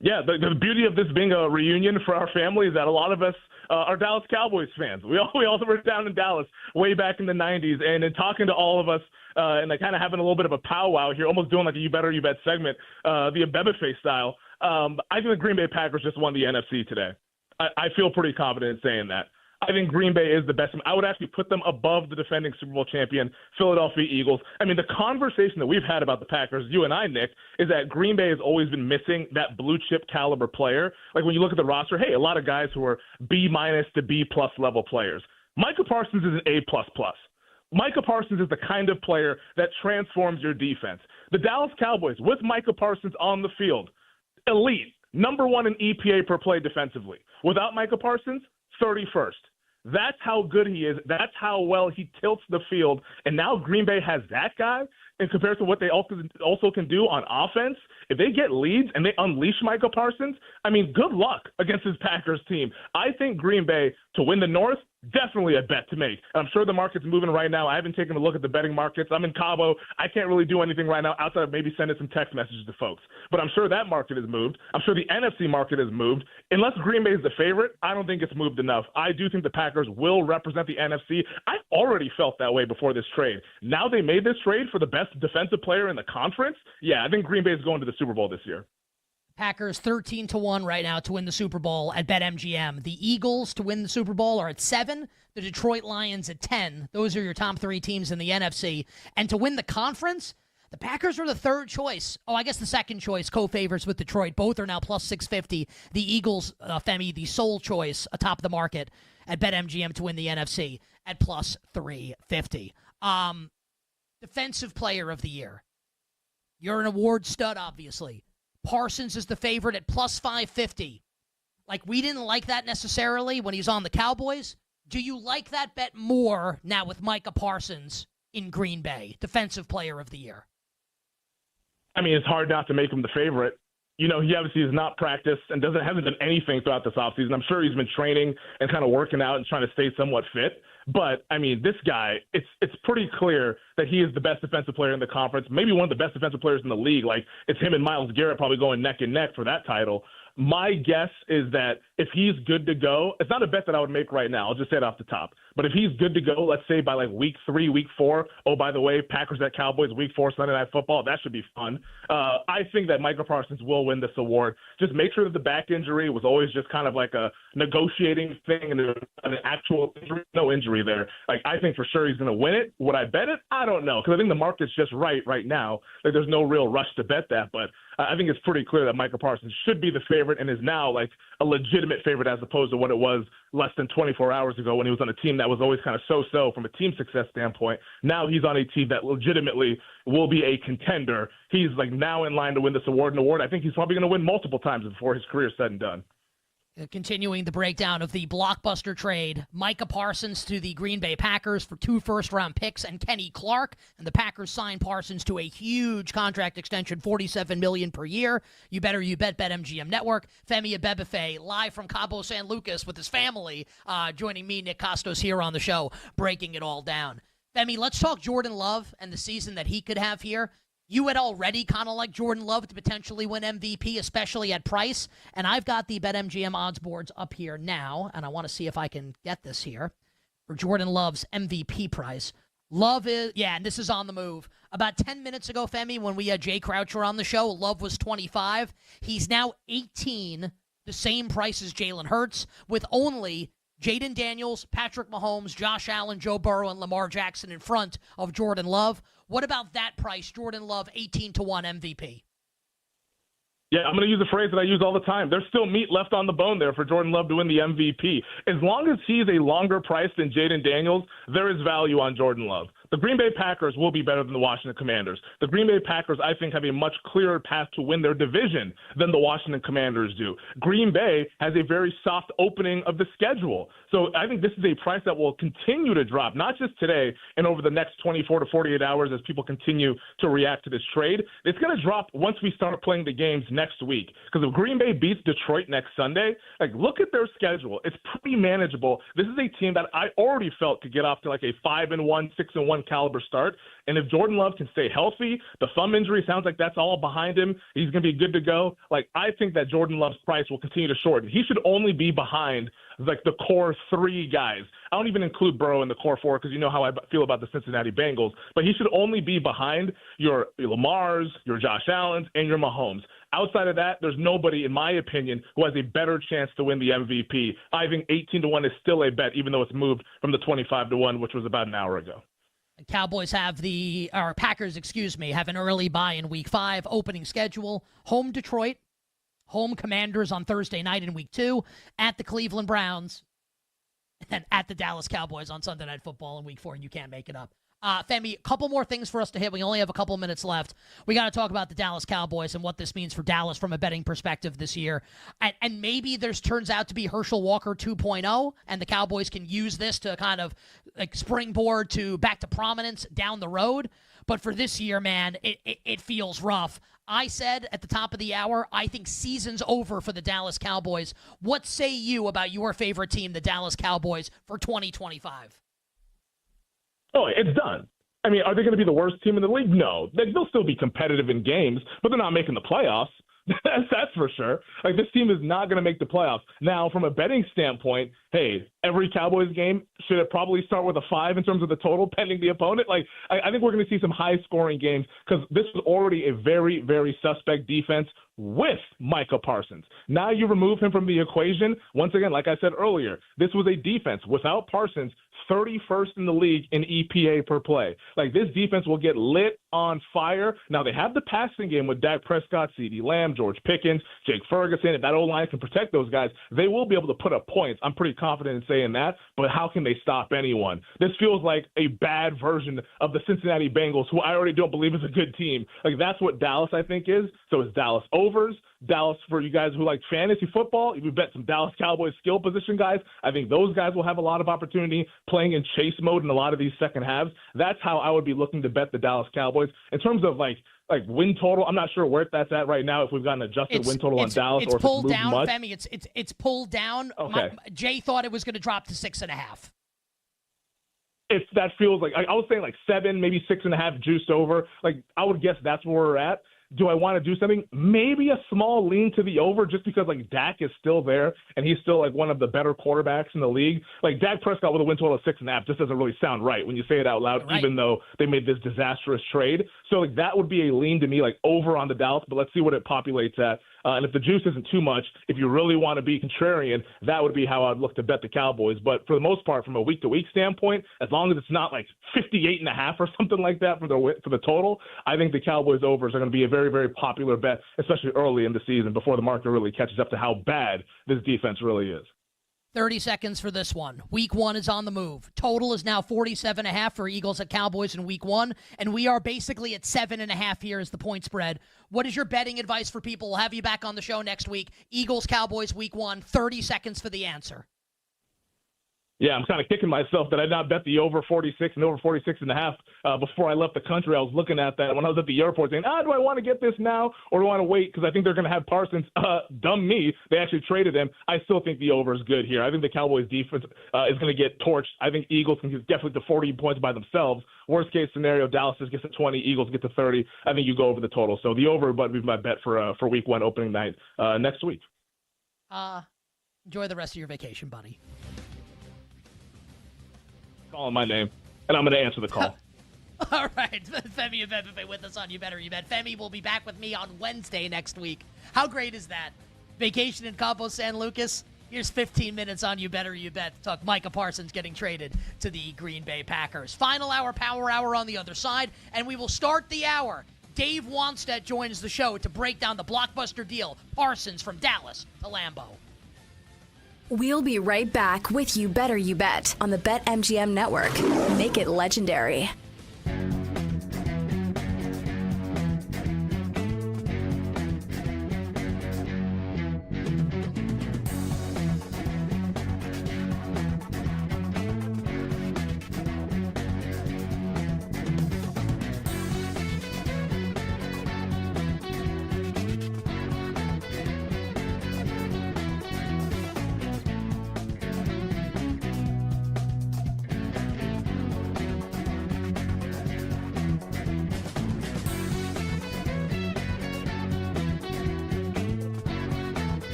Yeah, the beauty of this being a reunion for our family is that a lot of us are Dallas Cowboys fans. We also were down in Dallas way back in the 90s, and in talking to all of us and kind of having a little bit of a powwow here, almost doing a You Better You Bet segment, the Abebefe style, I think the Green Bay Packers just won the NFC today. I feel pretty confident in saying that. I think Green Bay is the best. I would actually put them above the defending Super Bowl champion Philadelphia Eagles. I mean, the conversation that we've had about the Packers, you and I, Nick, is that Green Bay has always been missing that blue chip caliber player. When you look at the roster, hey, a lot of guys who are B- to B+ level players. Micah Parsons is an A++. Micah Parsons is the kind of player that transforms your defense. The Dallas Cowboys, with Micah Parsons on the field, elite, number 1 in EPA per play defensively. Without Micah Parsons, 31st. That's how good he is. That's how well he tilts the field. And now Green Bay has that guy in comparison to what they also can do on offense. If they get leads and they unleash Micah Parsons, I mean, good luck against this Packers team. I think Green Bay to win the North, definitely a bet to make. I'm sure the market's moving right now. I haven't taken a look at the betting markets. I'm in Cabo. I can't really do anything right now outside of maybe sending some text messages to folks. But I'm sure that market has moved. I'm sure the NFC market has moved. Unless Green Bay is the favorite, I don't think it's moved enough. I do think the Packers will represent the NFC. I already felt that way before this trade. Now they made this trade for the best defensive player in the conference. Yeah, I think Green Bay is going to the Super Bowl this year. Packers 13-1 right now to win the Super Bowl at BetMGM. The Eagles to win the Super Bowl are at 7. The Detroit Lions at 10. Those are your top 3 teams in the NFC. And to win the conference, The Packers are the third choice. Oh, I guess the second choice, co-favorites with Detroit. Both are now plus 650. The Eagles, Femi, the sole choice atop the market at BetMGM to win the NFC at plus 350. Defensive player of the year. You're an award stud, obviously. Parsons is the favorite at plus 550. Like, we didn't like that necessarily when he's on the Cowboys. Do you like that bet more now with Micah Parsons in Green Bay, defensive player of the year? I mean, it's hard not to make him the favorite. You know, he obviously has not practiced and hasn't done anything throughout this offseason. I'm sure he's been training and kind of working out and trying to stay somewhat fit. But, I mean, this guy, it's pretty clear that he is the best defensive player in the conference, maybe one of the best defensive players in the league. Like, it's him and Myles Garrett probably going neck and neck for that title. My guess is that if he's good to go, it's not a bet that I would make right now. I'll just say it off the top. But if he's good to go, let's say by like week 3, week 4, oh, by the way, Packers at Cowboys, week 4, Sunday Night Football, that should be fun. I think that Micah Parsons will win this award. Just make sure that the back injury was always just kind of like a negotiating thing and an actual injury, no injury there. Like, I think for sure he's going to win it. Would I bet it? I don't know, because I think the market's just right now. Like, there's no real rush to bet that, but I think it's pretty clear that Micah Parsons should be the favorite and is now like a legitimate favorite as opposed to what it was less than 24 hours ago when he was on a team that was always kind of so-so from a team success standpoint. Now he's on a team that legitimately will be a contender. He's like now in line to win this award. I think he's probably going to win multiple times before his career is said and done. Continuing the breakdown of the blockbuster trade, Micah Parsons to the Green Bay Packers for 2 first-round picks and Kenny Clark, and the Packers signed Parsons to a huge contract extension, $47 million per year. You bet BetMGM Network. Femi Abebefe, live from Cabo San Lucas with his family, joining me, Nick Costos, here on the show, breaking it all down. Femi, let's talk Jordan Love and the season that he could have here. You had already kind of like Jordan Love to potentially win MVP, especially at price. And I've got the BetMGM odds boards up here now, and I want to see if I can get this here for Jordan Love's MVP price. Love is, and this is on the move. About 10 minutes ago, Femi, when we had Jay Croucher on the show, Love was 25. He's now 18, the same price as Jalen Hurts, with only Jaden Daniels, Patrick Mahomes, Josh Allen, Joe Burrow, and Lamar Jackson in front of Jordan Love. What about that price, Jordan Love, 18-1 MVP? Yeah, I'm going to use a phrase that I use all the time. There's still meat left on the bone there for Jordan Love to win the MVP. As long as he's a longer price than Jaden Daniels, there is value on Jordan Love. The Green Bay Packers will be better than the Washington Commanders. The Green Bay Packers, I think, have a much clearer path to win their division than the Washington Commanders do. Green Bay has a very soft opening of the schedule. So I think this is a price that will continue to drop, not just today and over the next 24 to 48 hours as people continue to react to this trade. It's going to drop once we start playing the games next week. Because if Green Bay beats Detroit next Sunday, like, look at their schedule. It's pretty manageable. This is a team that I already felt could get off to like a 5-1, 6-1 caliber start. And if Jordan Love can stay healthy, the thumb injury sounds like that's all behind him. He's going to be good to go. Like, I think that Jordan Love's price will continue to shorten. He should only be behind like the core 3 guys. I don't even include Burrow in the core 4 because you know how I feel about the Cincinnati Bengals. But he should only be behind your Lamars, your Josh Allens, and your Mahomes. Outside of that, there's nobody, in my opinion, who has a better chance to win the MVP. I think 18-1 is still a bet, even though it's moved from the 25-1, which was about an hour ago. Packers, have an early bye in week 5, opening schedule, home Detroit, home Commanders on Thursday night in week 2, at the Cleveland Browns, and then at the Dallas Cowboys on Sunday Night Football in week 4, and you can't make it up. Femi, a couple more things for us to hit. We only have a couple minutes left. We got to talk about the Dallas Cowboys and what this means for Dallas from a betting perspective this year. And maybe there's turns out to be Herschel Walker 2.0, and the Cowboys can use this to kind of like springboard to back to prominence down the road. But for this year, man, it feels rough. I said at the top of the hour, I think season's over for the Dallas Cowboys. What say you about your favorite team, the Dallas Cowboys, for 2025? Oh, it's done. I mean, are they going to be the worst team in the league? No. They'll still be competitive in games, but they're not making the playoffs. That's for sure. Like, this team is not going to make the playoffs. Now, from a betting standpoint, hey, every Cowboys game, should it probably start with a 5 in terms of the total pending the opponent? Like, I think we're going to see some high-scoring games because this was already a very, very suspect defense with Micah Parsons. Now you remove him from the equation. Once again, like I said earlier, this was a defense without Parsons, 31st in the league in EPA per play. Like, this defense will get lit on fire. Now, they have the passing game with Dak Prescott, CeeDee Lamb, George Pickens, Jake Ferguson. If that O-line can protect those guys, they will be able to put up points. I'm pretty confident in saying that, but how can they stop anyone? This feels like a bad version of the Cincinnati Bengals, who I already don't believe is a good team. Like, that's what Dallas, I think, is. So it's Dallas overs. Dallas, for you guys who like fantasy football, if you bet some Dallas Cowboys skill position guys, I think those guys will have a lot of opportunity playing in chase mode in a lot of these second halves. That's how I would be looking to bet the Dallas Cowboys. In terms of like win total, I'm not sure where that's at right now, if we've got an adjusted win total on Dallas or if pulled it's moved down, much. Femi. It's pulled down. Okay. Jay thought it was going to drop to 6.5. That feels like I was saying like 7, maybe 6.5 juiced over. Like, I would guess that's where we're at. Do I want to do something? Maybe a small lean to the over, just because like Dak is still there and he's still like one of the better quarterbacks in the league. Like, Dak Prescott with a win total of 6.5 just doesn't really sound right when you say it out loud, right, even though they made this disastrous trade. So like that would be a lean to me, like over on the Dallas, but let's see what it populates at. And if the juice isn't too much, if you really want to be contrarian, that would be how I'd look to bet the Cowboys. But for the most part, from a week-to-week standpoint, as long as it's not like 58.5 or something like that for the total, I think the Cowboys overs are going to be a very, very popular bet, especially early in the season before the market really catches up to how bad this defense really is. 30 seconds for this one. Week 1 is on the move. Total is now 47.5 for Eagles at Cowboys in week 1, and we are basically at 7.5 here as the point spread. What is your betting advice for people? We'll have you back on the show next week. Eagles, Cowboys, week 1, 30 seconds for the answer. Yeah, I'm kind of kicking myself that I did not bet the over 46 and over 46.5 before I left the country. I was looking at that when I was at the airport saying, do I want to get this now or do I want to wait? Because I think they're going to have Parsons. Dumb me. They actually traded him. I still think the over is good here. I think the Cowboys defense is going to get torched. I think Eagles can get definitely to 40 points by themselves. Worst case scenario, Dallas just gets to 20, Eagles get to 30. I think you go over the total. So the over would be my bet for week 1 opening night next week. Enjoy the rest of your vacation, buddy. Calling my name, and I'm going to answer the call. All right. Femi and Pepe with us on You Better You Bet. Femi will be back with me on Wednesday next week. How great is that? Vacation in Cabo San Lucas. Here's 15 minutes on You Better You Bet to talk Micah Parsons getting traded to the Green Bay Packers. Final hour, power hour on the other side, and we will start the hour. Dave Wanstead joins the show to break down the blockbuster deal, Parsons from Dallas to Lambeau. We'll be right back with You Better You Bet on the BetMGM Network. Make it legendary.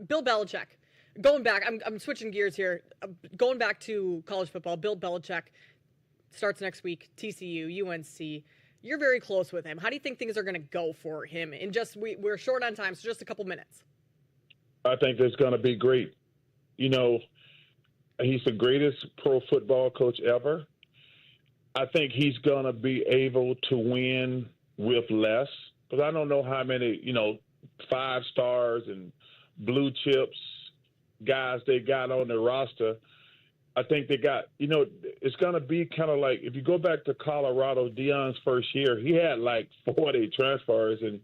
Bill Belichick. Going back, I'm switching gears here. Going back to college football, Bill Belichick starts next week. TCU, UNC. You're very close with him. How do you think things are going to go for him? And just we're short on time, so just a couple minutes. I think it's going to be great. You know, he's the greatest pro football coach ever. I think he's going to be able to win with less, because I don't know how many, 5 stars and blue chips guys they got on the roster, I think they got, it's going to be kind of like, if you go back to Colorado, Deion's first year, he had like 40 transfers, and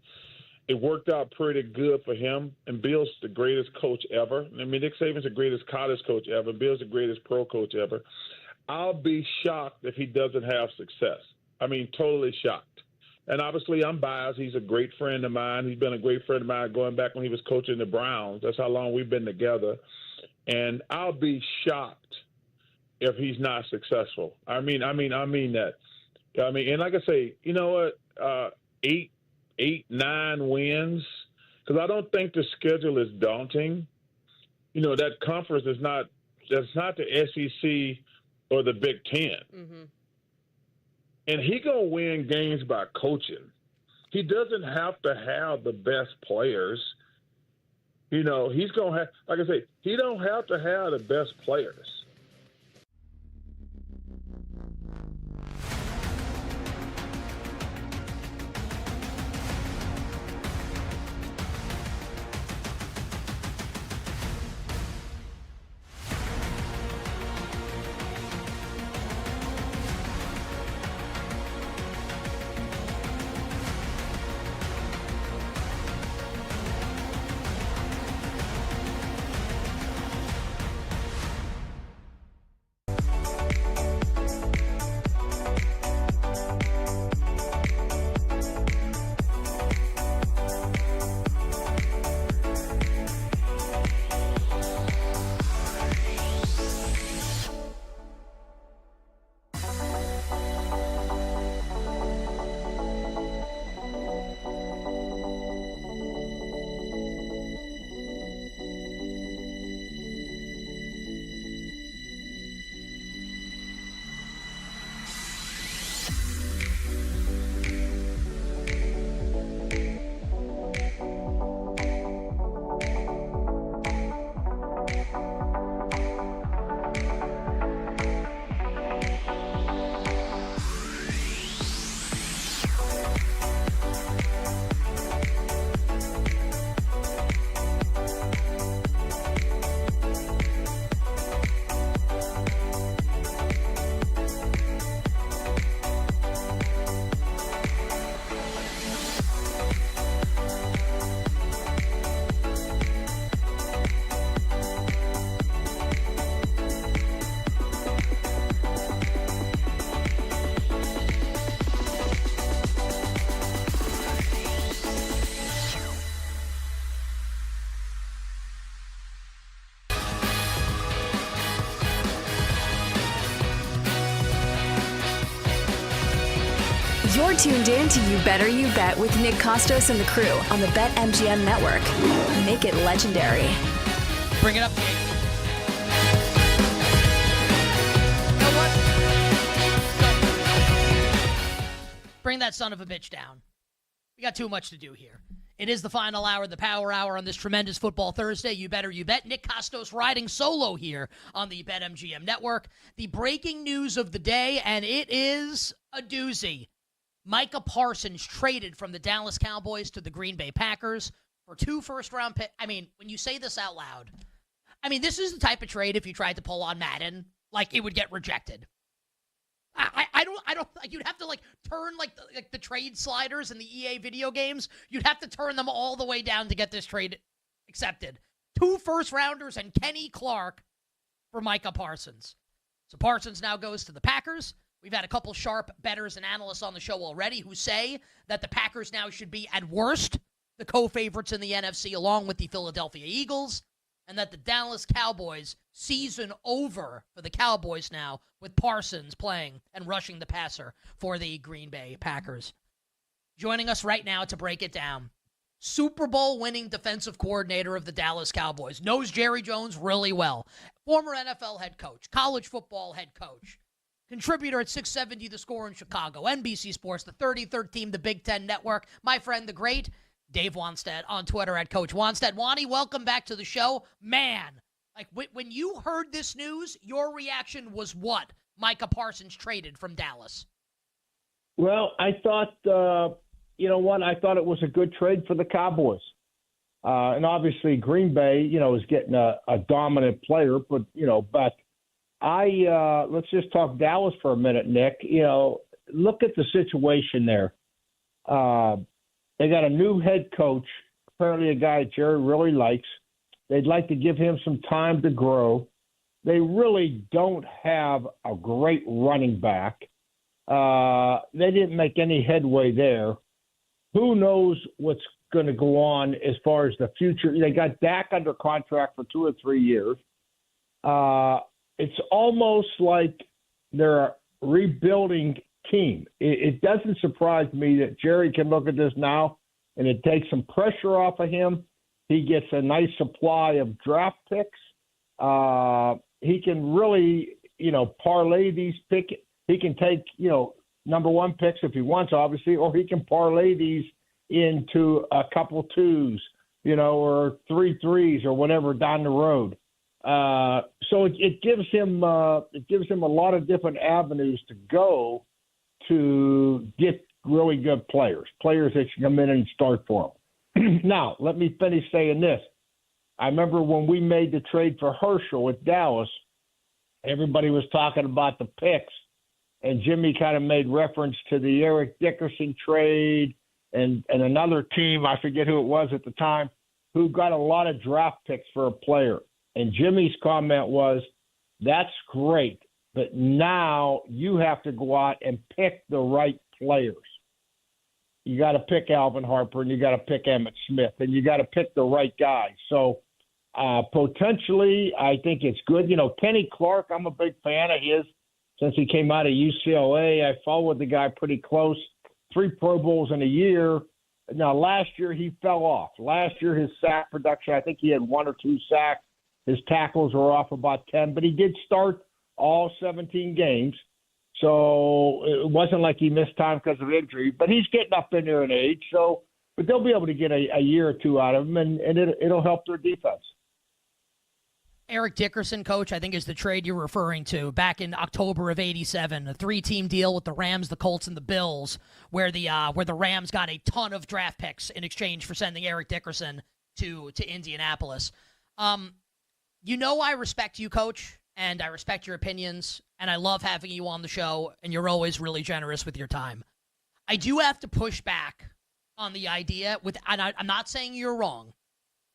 it worked out pretty good for him. And Bill's the greatest coach ever. I mean, Nick Saban's the greatest college coach ever. Bill's the greatest pro coach ever. I'll be shocked if he doesn't have success. I mean, totally shocked. And obviously, I'm biased. He's a great friend of mine. He's been a great friend of mine going back when he was coaching the Browns. That's how long we've been together. And I'll be shocked if he's not successful. I mean that. And like I say, you know what? 8, 9 wins, because I don't think the schedule is daunting. That conference is not. That's not the SEC or the Big Ten. Mm-hmm. And he gonna win games by coaching. He doesn't have to have the best players. He's gonna have, like I say, he don't have to have the best players. You're tuned in to You Better You Bet with Nick Costos and the crew on the BetMGM Network. Make it legendary. Bring it up, Jake. You know what? Bring that son of a bitch down. We got too much to do here. It is the final hour, the power hour on this tremendous football Thursday. You better you bet. Nick Costos riding solo here on the BetMGM Network. The breaking news of the day, and it is a doozy. Micah Parsons traded from the Dallas Cowboys to the Green Bay Packers for 2 first-round picks. I mean, when you say this out loud, this is the type of trade, if you tried to pull on Madden, it would get rejected. I don't you'd have to turn the trade sliders in the EA video games. You'd have to turn them all the way down to get this trade accepted. 2 first-rounders and Kenny Clark for Micah Parsons. So Parsons now goes to the Packers. We've had a couple sharp bettors and analysts on the show already who say that the Packers now should be, at worst, the co-favorites in the NFC along with the Philadelphia Eagles, and that the Dallas Cowboys season over for the Cowboys now with Parsons playing and rushing the passer for the Green Bay Packers. Joining us right now to break it down, Super Bowl winning defensive coordinator of the Dallas Cowboys, knows Jerry Jones really well, former NFL head coach, college football head coach, contributor at 670 The Score in Chicago, NBC Sports, the 33rd team, the Big Ten Network, my friend, the great Dave Wanstead on Twitter at Coach Wanstead. Wani, welcome back to the show. Man, when you heard this news, your reaction was what? Micah Parsons traded from Dallas. Well, I thought, I thought it was a good trade for the Cowboys. And obviously Green Bay, is getting a dominant player, but let's just talk Dallas for a minute, Nick. Look at the situation there. They got a new head coach, apparently a guy Jerry really likes. They'd like to give him some time to grow. They really don't have a great running back. They didn't make any headway there. Who knows what's going to go on as far as the future? They got Dak under contract for 2 or 3 years. It's almost like they're a rebuilding team. It doesn't surprise me that Jerry can look at this now and it takes some pressure off of him. He gets a nice supply of draft picks. He can really, parlay these picks. He can take, number 1 picks if he wants, obviously, or he can parlay these into a couple 2s, or 3 3s or whatever down the road. So it gives him a lot of different avenues to go to get really good players that can come in and start for him. Now, let me finish saying this. I remember when we made the trade for Herschel at Dallas, everybody was talking about the picks, and Jimmy kind of made reference to the Eric Dickerson trade and another team, I forget who it was at the time, who got a lot of draft picks for a player. And Jimmy's comment was, that's great, but now you have to go out and pick the right players. You got to pick Alvin Harper, and you got to pick Emmitt Smith, and you got to pick the right guy. So potentially, I think it's good. Kenny Clark, I'm a big fan of his since he came out of UCLA. I followed the guy pretty close. 3 Pro Bowls in a year. Now, last year he fell off. Last year his sack production, I think he had 1 or 2 sacks. His tackles were off about 10, but he did start all 17 games. So it wasn't like he missed time because of injury, but he's getting up in there in age. So, but they'll be able to get a year or 2 out of him, and it'll help their defense. Eric Dickerson, coach, I think is the trade you're referring to back in October of '87, a 3-team deal with the Rams, the Colts, and the Bills, where the Rams got a ton of draft picks in exchange for sending Eric Dickerson to Indianapolis. I respect you, coach, and I respect your opinions, and I love having you on the show, and you're always really generous with your time. I do have to push back on the idea and I'm not saying you're wrong,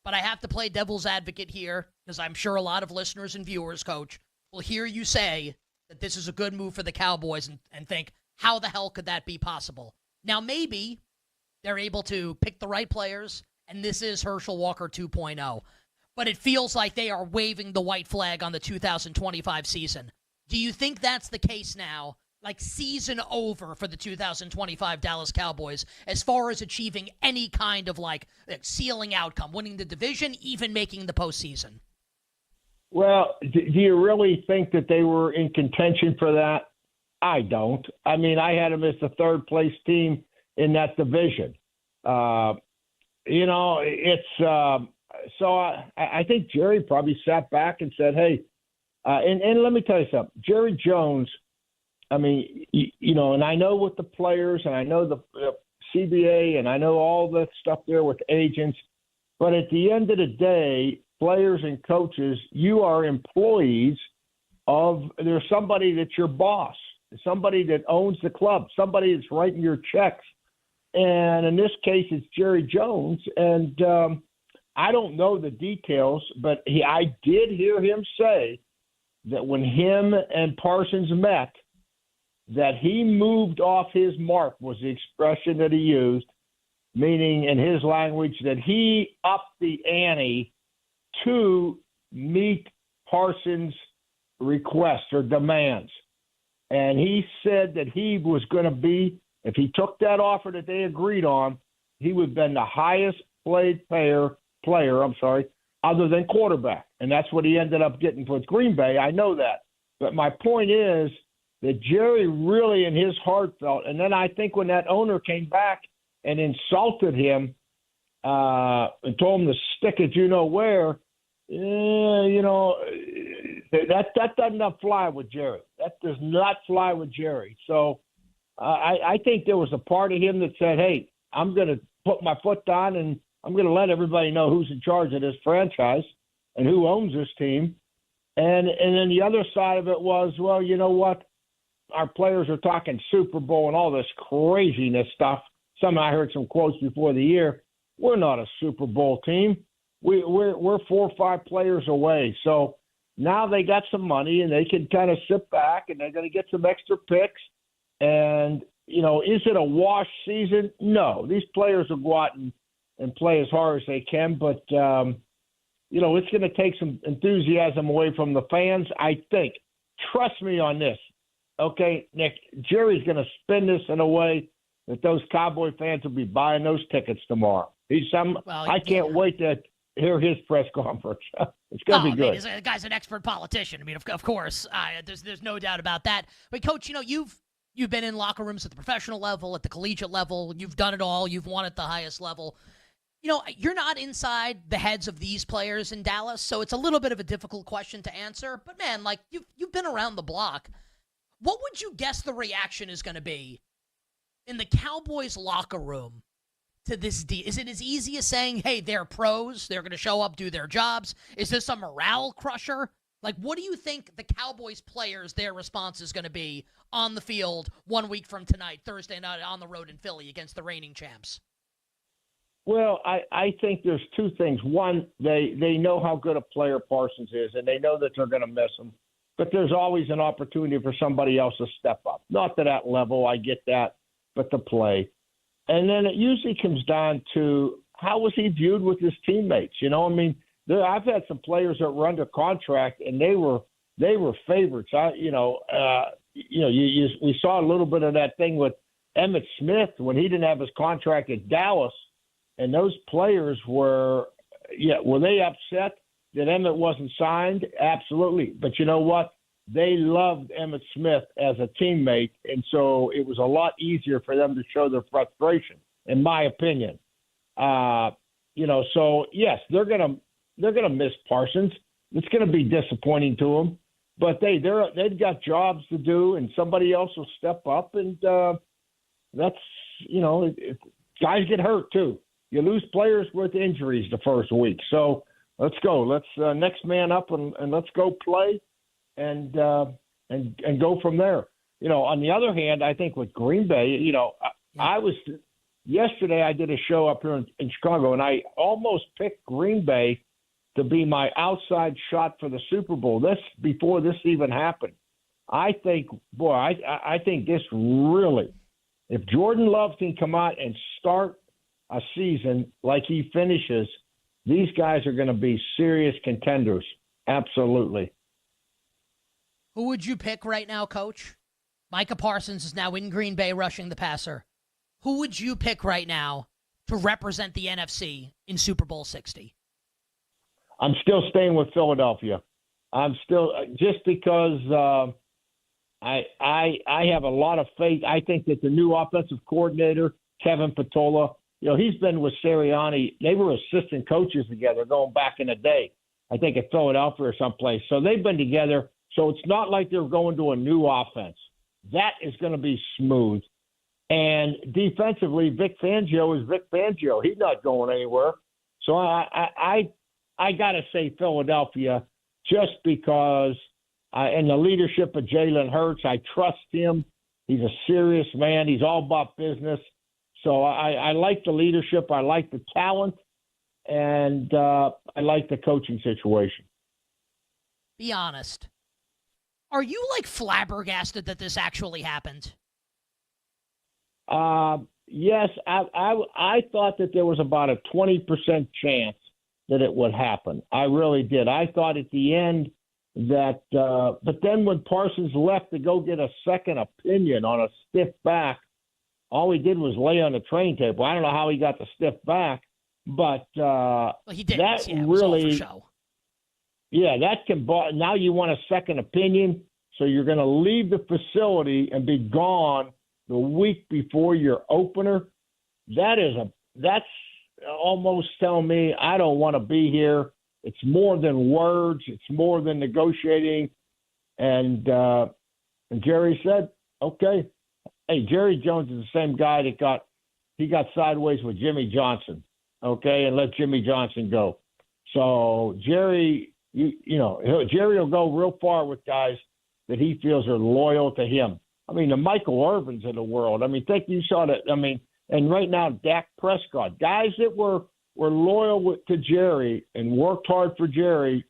but I have to play devil's advocate here because I'm sure a lot of listeners and viewers, coach, will hear you say that this is a good move for the Cowboys and think, how the hell could that be possible? Now, maybe they're able to pick the right players, and this is Herschel Walker 2.0. But it feels like they are waving the white flag on the 2025 season. Do you think that's the case now? Like season over for the 2025 Dallas Cowboys as far as achieving any kind of ceiling outcome, winning the division, even making the postseason? Well, do you really think that they were in contention for that? I don't. I mean, I had them as the 3rd place team in that division. So I think Jerry probably sat back and said, hey, and let me tell you something. Jerry Jones, I mean, and I know with the players and I know the CBA and I know all the stuff there with agents, but at the end of the day, players and coaches, you are employees there's somebody that's your boss, somebody that owns the club, somebody that's writing your checks. And in this case, it's Jerry Jones. And I don't know the details, but I did hear him say that when him and Parsons met, that he moved off his mark was the expression that he used, meaning in his language that he upped the ante to meet Parsons' requests or demands. And he said that he was going to be, if he took that offer that they agreed on, he would have been the highest paid player, other than quarterback. And that's what he ended up getting with Green Bay. I know that. But my point is that Jerry really in his heart felt, and then I think when that owner came back and insulted him and told him to stick it where, that does not fly with Jerry. That does not fly with Jerry. So I think there was a part of him that said, hey, I'm going to put my foot down and I'm going to let everybody know who's in charge of this franchise and who owns this team. And then the other side of it was, well, you know what? Our players are talking Super Bowl and all this craziness stuff. I heard some quotes before the year. We're not a Super Bowl team. We're 4 or 5 players away. So now they got some money and they can kind of sit back and they're going to get some extra picks. And, you know, is it a wash season? No. These players will go out and play as hard as they can. But, you know, it's going to take some enthusiasm away from the fans, I think. Trust me on this. Okay, Nick, Jerry's going to spin this in a way that those Cowboy fans will be buying those tickets tomorrow. I can't wait to hear his press conference. It's going to be good. The guy's an expert politician. I mean, of course, there's no doubt about that. But, Coach, you know, you've been in locker rooms at the professional level, at the collegiate level. You've done it all. You've won at the highest level. You know, you're not inside the heads of these players in Dallas, so it's a little bit of a difficult question to answer. But, man, like, you've been around the block. What would you guess the reaction is going to be in the Cowboys locker room to this deal? Is it as easy as saying, hey, they're pros, they're going to show up, do their jobs? Is this a morale crusher? Like, what do you think the Cowboys players, their response is going to be on the field 1 week from tonight, Thursday night on the road in Philly against the reigning champs? Well, I think there's two things. One, they know how good a player Parsons is, and they know that they're going to miss him. But there's always an opportunity for somebody else to step up. Not to that level, I get that, but to play. And then it usually comes down to how was he viewed with his teammates? You know, I mean, I've had some players that were under contract, and they were favorites. We saw a little bit of that thing with Emmitt Smith when he didn't have his contract at Dallas, and those players were they upset that Emmitt wasn't signed? Absolutely. But you know what? They loved Emmitt Smith as a teammate, and so it was a lot easier for them to show their frustration, in my opinion. So yes, they're gonna miss Parsons. It's gonna be disappointing to them, but they've got jobs to do, and somebody else will step up, and that's guys get hurt too. You lose players with injuries the first week, so. Let's go. Let's next man up and let's go play and go from there. You know, on the other hand, I think with Green Bay, you know, yesterday I did a show up here in Chicago, and I almost picked Green Bay to be my outside shot for the Super Bowl. This before this even happened. I think this really, if Jordan Love can come out and start a season like he finishes, these guys are going to be serious contenders. Absolutely. Who would you pick right now, Coach? Micah Parsons is now in Green Bay rushing the passer. Who would you pick right now to represent the NFC in Super Bowl 60? I'm still staying with Philadelphia. I'm still just because I have a lot of faith. I think that the new offensive coordinator, Kevin Patola, you know, he's been with Sirianni. They were assistant coaches together going back in the day, I think at Philadelphia or someplace. So they've been together. So it's not like they're going to a new offense. That is going to be smooth. And defensively, Vic Fangio is Vic Fangio. He's not going anywhere. So I got to say Philadelphia just because and the leadership of Jalen Hurts, I trust him. He's a serious man. He's all about business. So I like the leadership. I like the talent. And I like the coaching situation. Be honest. Are you, like, flabbergasted that this actually happened? Yes. I thought that there was about a 20% chance that it would happen. I really did. I thought at the end that but then when Parsons left to go get a second opinion on a stiff back, all he did was lay on the train table. I don't know how he got the stiff back, but he did. That yeah, really, it was all for show. Yeah, that can. Now you want a second opinion, so you're going to leave the facility and be gone the week before your opener. That's almost telling me I don't want to be here. It's more than words. It's more than negotiating. And Jerry said, okay. Hey, Jerry Jones is the same guy that got sideways with Jimmy Johnson. okay, and let Jimmy Johnson go. So Jerry, Jerry will go real far with guys that he feels are loyal to him. I mean, the Michael Irvins of the world. I mean, think you saw that. I mean, and right now, Dak Prescott, guys that were loyal to Jerry and worked hard for Jerry,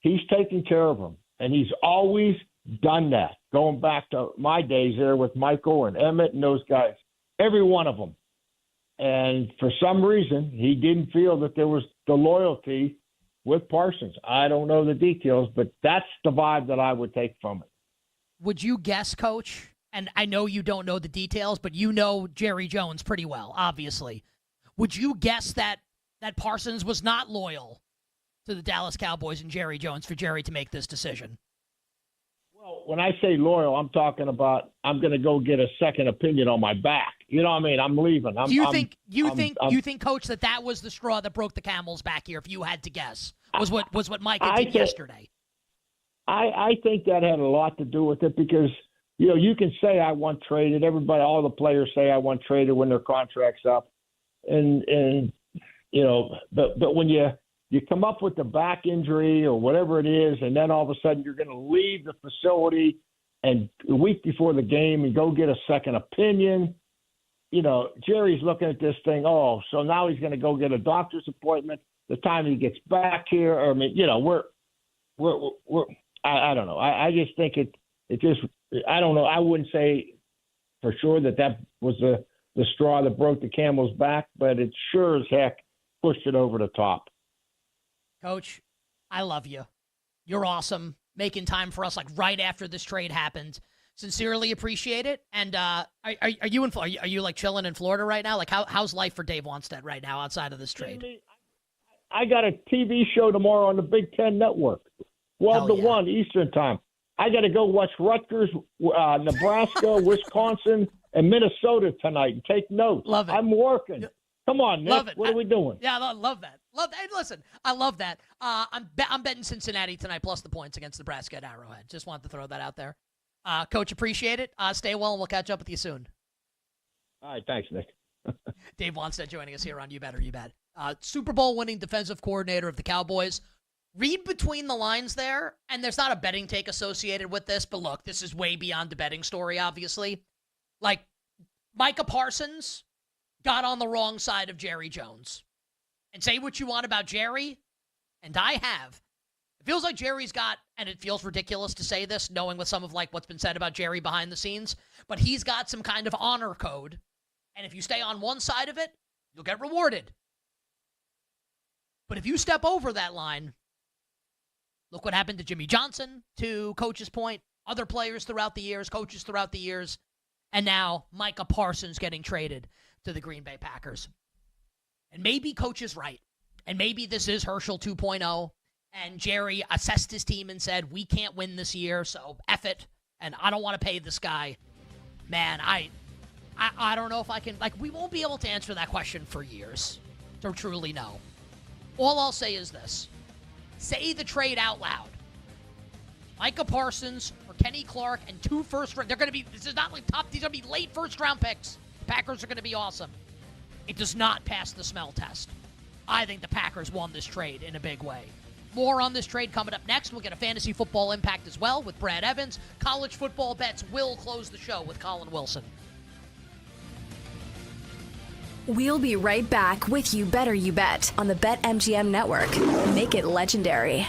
he's taking care of them. And he's always done that, going back to my days there with Michael and Emmett and those guys, every one of them. And for some reason, he didn't feel that there was the loyalty with Parsons. I don't know the details, but that's the vibe that I would take from it. Would you guess, Coach, and I know you don't know the details, but you know Jerry Jones pretty well, obviously. Would you guess that Parsons was not loyal to the Dallas Cowboys and Jerry Jones for Jerry to make this decision? Well, when I say loyal, I'm talking about I'm going to go get a second opinion on my back. You know what I mean? I'm leaving. Do you think, Coach, that was the straw that broke the camel's back here? If you had to guess, was what Micah did yesterday? I think that had a lot to do with it because you can say I want traded. Everybody, all the players say I want traded when their contract's up, and but when you come up with the back injury or whatever it is, and then all of a sudden you're going to leave the facility and a week before the game and go get a second opinion. Jerry's looking at this thing. Oh, so now he's going to go get a doctor's appointment. The time he gets back here, I mean, we're I don't know. I just think it just, I don't know. I wouldn't say for sure that was the straw that broke the camel's back, but it sure as heck pushed it over the top. Coach, I love you. You're awesome. Making time for us like right after this trade happened. Sincerely appreciate it. And are you like chilling in Florida right now? Like how's life for Dave Wanstead right now outside of this trade? I got a TV show tomorrow on the Big Ten Network, 12 to 1 Eastern time. I got to go watch Rutgers, Nebraska, Wisconsin, and Minnesota tonight and take notes. Love it. I'm working. Come on, Nick. Love it. What are we doing? Yeah, I love that. Hey, listen, I love that. I'm betting Cincinnati tonight plus the points against Nebraska at Arrowhead. Just wanted to throw that out there. Coach, appreciate it. Stay well, and we'll catch up with you soon. All right, thanks, Nick. Dave Wanstead joining us here on You Better You Bet. Super Bowl winning defensive coordinator of the Cowboys. Read between the lines there, and there's not a betting take associated with this, but look, this is way beyond the betting story, obviously. Like, Micah Parsons got on the wrong side of Jerry Jones. And say what you want about Jerry, and I have. It feels like Jerry's got, and it feels ridiculous to say this, knowing with some of like what's been said about Jerry behind the scenes, but he's got some kind of honor code, and if you stay on one side of it, you'll get rewarded. But if you step over that line, look what happened to Jimmy Johnson, to Coach's point, other players throughout the years, coaches throughout the years, and now Micah Parsons getting traded to the Green Bay Packers. And maybe Coach is right, and maybe this is Herschel 2.0, and Jerry assessed his team and said, we can't win this year, so F it, and I don't want to pay this guy. Man, I don't know if I can, we won't be able to answer that question for years to truly know. All I'll say is this. Say the trade out loud. Micah Parsons or Kenny Clark and 2 first round. They're going to be, this is not like top, these are going to be late first round picks. The Packers are going to be awesome. It does not pass the smell test. I think the Packers won this trade in a big way. More on this trade coming up next. We'll get a fantasy football impact as well with Brad Evans. College football bets will close the show with Colin Wilson. We'll be right back with You Better You Bet on the BetMGM Network. Make it legendary.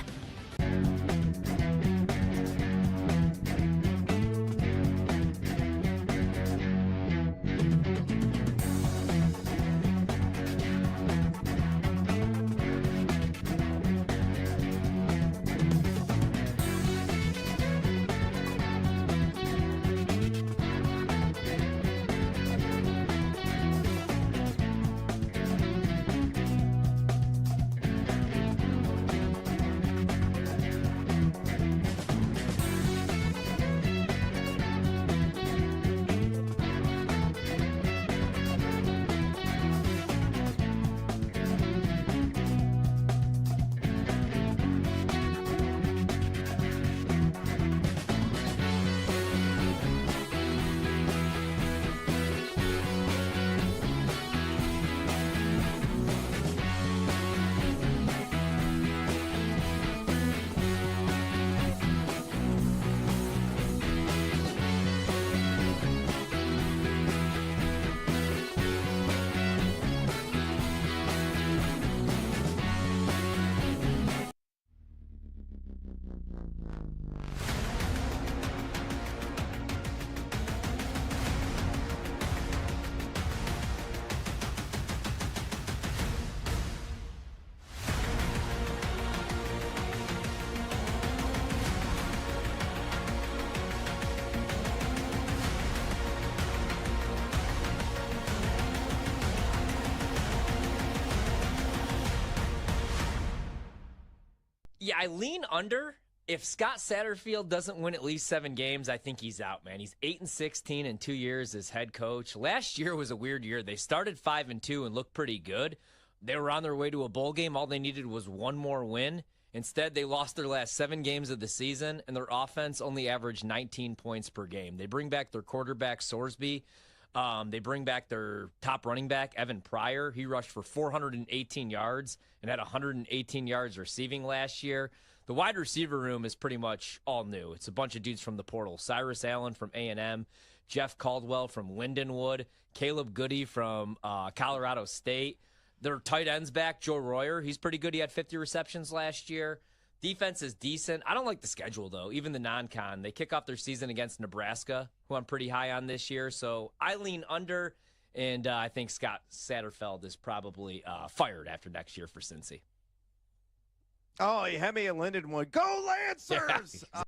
Yeah, I lean under. If Scott Satterfield doesn't win at least 7 games, I think he's out, man. He's 8-16 in 2 years as head coach. Last year was a weird year. They started 5-2 and looked pretty good. They were on their way to a bowl game. All they needed was one more win. Instead, they lost their last 7 games of the season, and their offense only averaged 19 points per game. They bring back their quarterback, Sorsby. They bring back their top running back, Evan Pryor. He rushed for 418 yards and had 118 yards receiving last year. The wide receiver room is pretty much all new. It's a bunch of dudes from the portal. Cyrus Allen from A&M, Jeff Caldwell from Lindenwood, Caleb Goody from Colorado State. Their tight end's back, Joe Royer. He's pretty good. He had 50 receptions last year. Defense is decent. I don't like the schedule, though, even the non-con. They kick off their season against Nebraska, who I'm pretty high on this year. So I lean under, and I think Scott Satterfield is probably fired after next year for Cincy. Oh, Hemi and Lindenwood. Go Lancers! Yeah.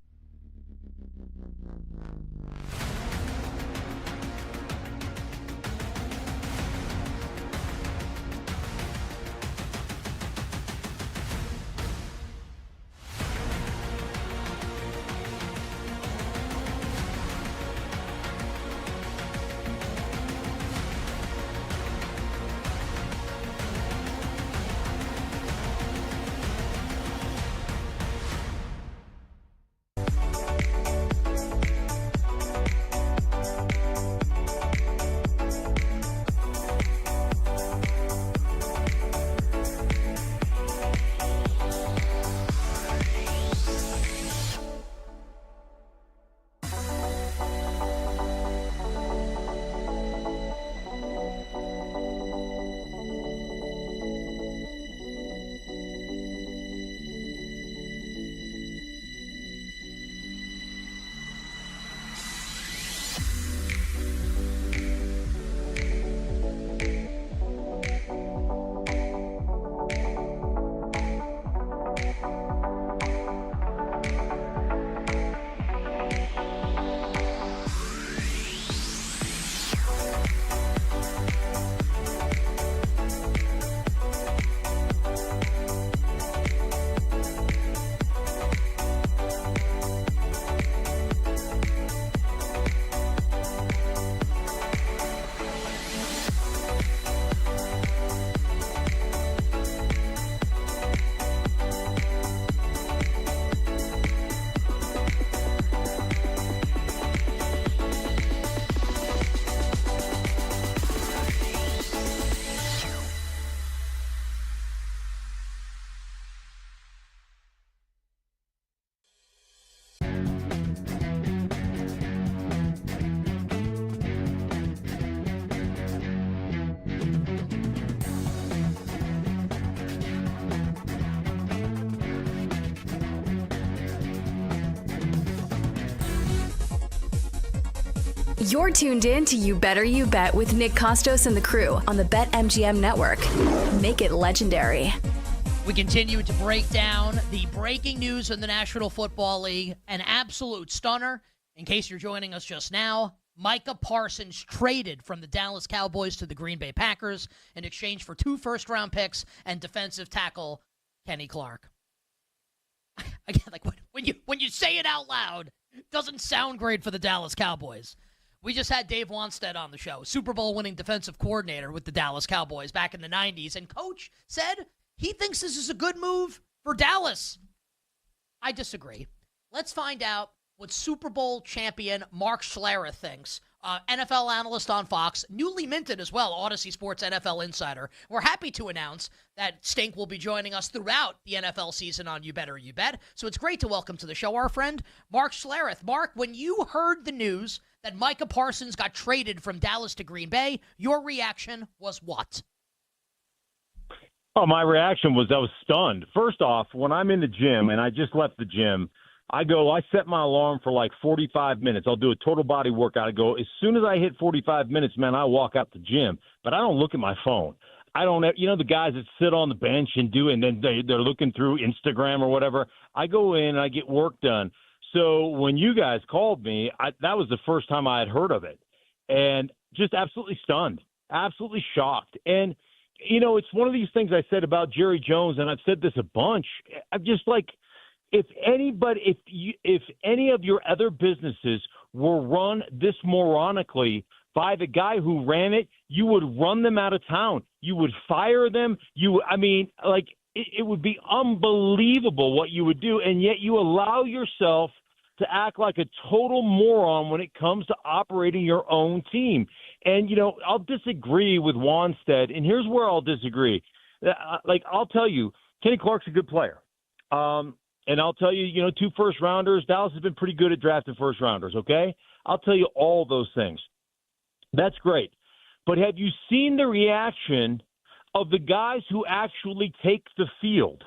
You're tuned in to You Better You Bet with Nick Costos and the crew on the BetMGM network. Make it legendary. We continue to break down the breaking news in the National Football League. An absolute stunner. In case you're joining us just now, Micah Parsons traded from the Dallas Cowboys to the Green Bay Packers in exchange for 2 first-round picks and defensive tackle Kenny Clark. Again, like when you say it out loud, it doesn't sound great for the Dallas Cowboys. We just had Dave Wanstead on the show, Super Bowl winning defensive coordinator with the Dallas Cowboys back in the 90s, and Coach said he thinks this is a good move for Dallas. I disagree. Let's find out what Super Bowl champion Mark Schlereth thinks. NFL analyst on Fox, newly minted as well, Odyssey Sports NFL Insider. We're happy to announce that Stink will be joining us throughout the NFL season on You Better You Bet. So it's great to welcome to the show our friend Mark Schlereth. Mark, when you heard the news that Micah Parsons got traded from Dallas to Green Bay, your reaction was what? Oh, my reaction was I was stunned. First off, when I'm in the gym, and I just left the gym, I set my alarm for like 45 minutes. I'll do a total body workout. I go, as soon as I hit 45 minutes, man, I walk out the gym. But I don't look at my phone. I don't, the guys that sit on the bench and then they're looking through Instagram or whatever. I go in and I get work done. So when you guys called me, that was the first time I had heard of it. And just absolutely stunned, absolutely shocked. And, it's one of these things I said about Jerry Jones, and I've said this a bunch. I'm just like, if any of your other businesses were run this moronically by the guy who ran it, you would run them out of town. You would fire them. It would be unbelievable what you would do, and yet you allow yourself to act like a total moron when it comes to operating your own team. And, I'll disagree with Wanstead, and here's where I'll disagree. I'll tell you, Kenny Clark's a good player. And I'll tell you, 2 first-rounders. Dallas has been pretty good at drafting first-rounders, okay? I'll tell you all those things. That's great. But have you seen the reaction of the guys who actually take the field?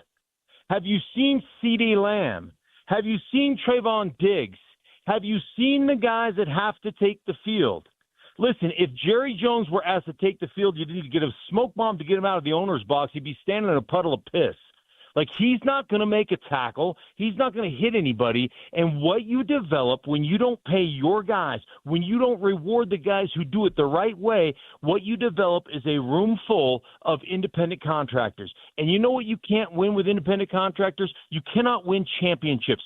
Have you seen CeeDee Lamb? Have you seen Trayvon Diggs? Have you seen the guys that have to take the field? Listen, if Jerry Jones were asked to take the field, you'd need to get a smoke bomb to get him out of the owner's box. He'd be standing in a puddle of piss. He's not going to make a tackle. He's not going to hit anybody. And what you develop when you don't pay your guys, when you don't reward the guys who do it the right way, what you develop is a room full of independent contractors. And you know what you can't win with independent contractors? You cannot win championships.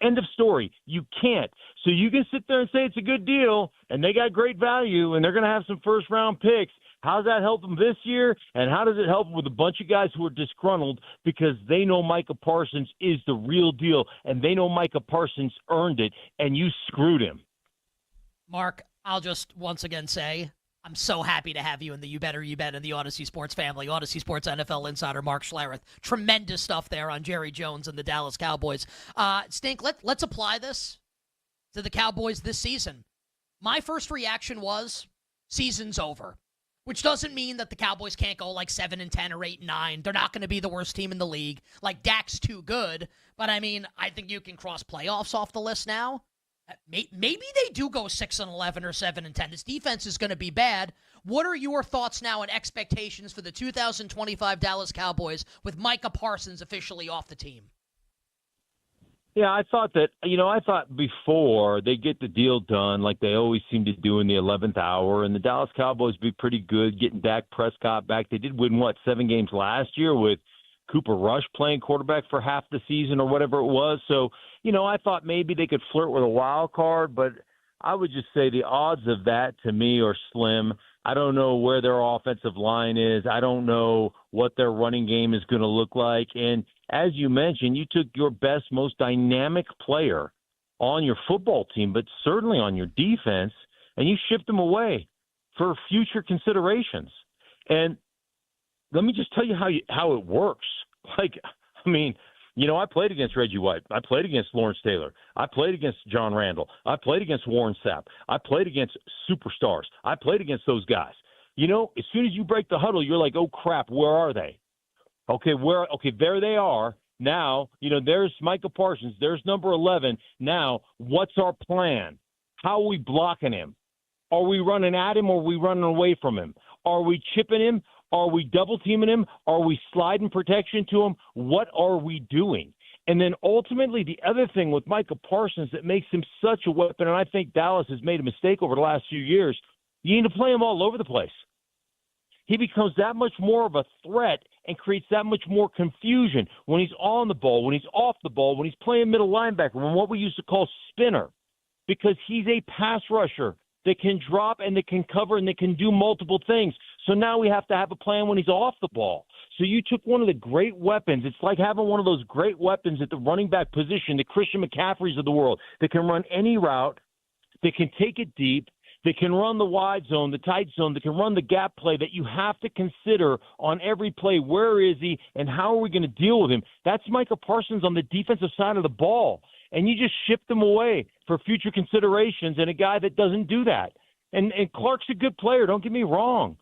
End of story. You can't. So you can sit there and say it's a good deal, and they got great value, and they're going to have some first-round picks. How does that help them this year? And how does it help them with a bunch of guys who are disgruntled because they know Micah Parsons is the real deal, and they know Micah Parsons earned it, and you screwed him? Mark, I'll just once again say I'm so happy to have you in the You Better You Bet in the Odyssey Sports family. Odyssey Sports NFL insider Mark Schlereth. Tremendous stuff there on Jerry Jones and the Dallas Cowboys. Stink, let's apply this to the Cowboys this season. My first reaction was season's over, which doesn't mean that the Cowboys can't go 7-10 or 8-9. They're not going to be the worst team in the league. Dak's too good, but I think you can cross playoffs off the list now. Maybe they do go 6-11 or 7-10. This defense is going to be bad. What are your thoughts now and expectations for the 2025 Dallas Cowboys with Micah Parsons officially off the team? Yeah, I thought before they get the deal done like they always seem to do in the 11th hour, and the Dallas Cowboys be pretty good getting Dak Prescott back. They did win, 7 games last year with Cooper Rush playing quarterback for half the season or whatever it was. So, I thought maybe they could flirt with a wild card, but I would just say the odds of that to me are slim. I don't know where their offensive line is. I don't know what their running game is going to look like. And as you mentioned, you took your best, most dynamic player on your football team, but certainly on your defense, and you shipped them away for future considerations. And let me just tell you how it works. I played against Reggie White. I played against Lawrence Taylor. I played against John Randall. I played against Warren Sapp. I played against superstars. I played against those guys. As soon as you break the huddle, you're like, oh, crap, where are they? Okay, there they are. Now, there's Micah Parsons. There's number 11. Now, what's our plan? How are we blocking him? Are we running at him or are we running away from him? Are we chipping him? Are we double-teaming him? Are we sliding protection to him? What are we doing? And then ultimately the other thing with Micah Parsons that makes him such a weapon, and I think Dallas has made a mistake over the last few years, you need to play him all over the place. He becomes that much more of a threat and creates that much more confusion when he's on the ball, when he's off the ball, when he's playing middle linebacker, when what we used to call spinner, because he's a pass rusher that can drop and that can cover and that can do multiple things. So now we have to have a plan when he's off the ball. So you took one of the great weapons. It's like having one of those great weapons at the running back position, the Christian McCaffreys of the world, that can run any route, that can take it deep, that can run the wide zone, the tight zone, that can run the gap play, that you have to consider on every play. Where is he and how are we going to deal with him? That's Micah Parsons on the defensive side of the ball. And you just ship them away for future considerations and a guy that doesn't do that. And Clark's a good player, don't get me wrong.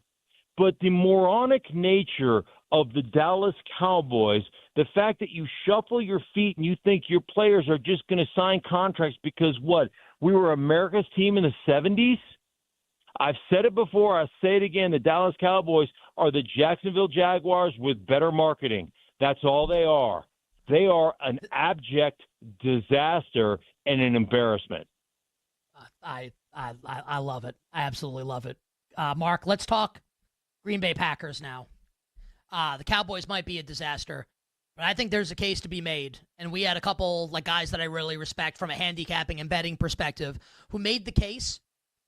But the moronic nature of the Dallas Cowboys, the fact that you shuffle your feet and you think your players are just going to sign contracts because what? We were America's team in the 70s? I've said it before. I'll say it again. The Dallas Cowboys are the Jacksonville Jaguars with better marketing. That's all they are. They are an abject disaster and an embarrassment. I love it. I absolutely love it. Mark, let's talk Green Bay Packers now. The Cowboys might be a disaster, But I think there's a case to be made, and we had a couple like guys that I really respect from a handicapping and betting perspective who made the case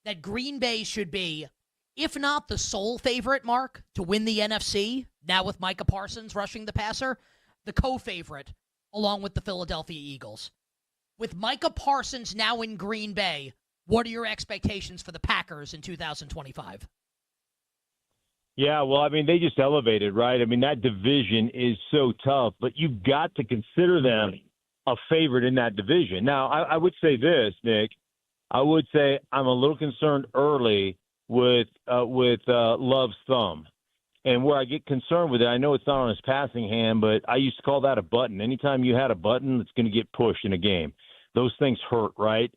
that Green Bay should be, if not the sole favorite, Mark, to win the NFC, now with Micah Parsons rushing the passer, the co-favorite along with the Philadelphia Eagles. With Micah Parsons now in Green Bay, what are your expectations for the Packers in 2025? Yeah, well, I mean, they just elevated, right? I mean, that division is so tough, but you've got to consider them a favorite in that division. Now, I would say this, Nick. I would say I'm a little concerned early with Love's thumb. And where I get concerned with it, I know it's not on his passing hand, but I used to call that a button. Anytime you had a button that's going to get pushed in a game, those things hurt, right?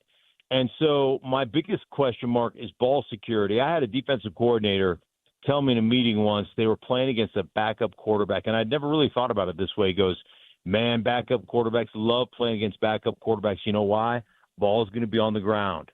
And so my biggest question mark is ball security. I had a defensive coordinator tell me in a meeting once they were playing against a backup quarterback, and I'd never really thought about it this way. He goes, man, backup quarterbacks love playing against backup quarterbacks. You know why? Ball's going to be on the ground.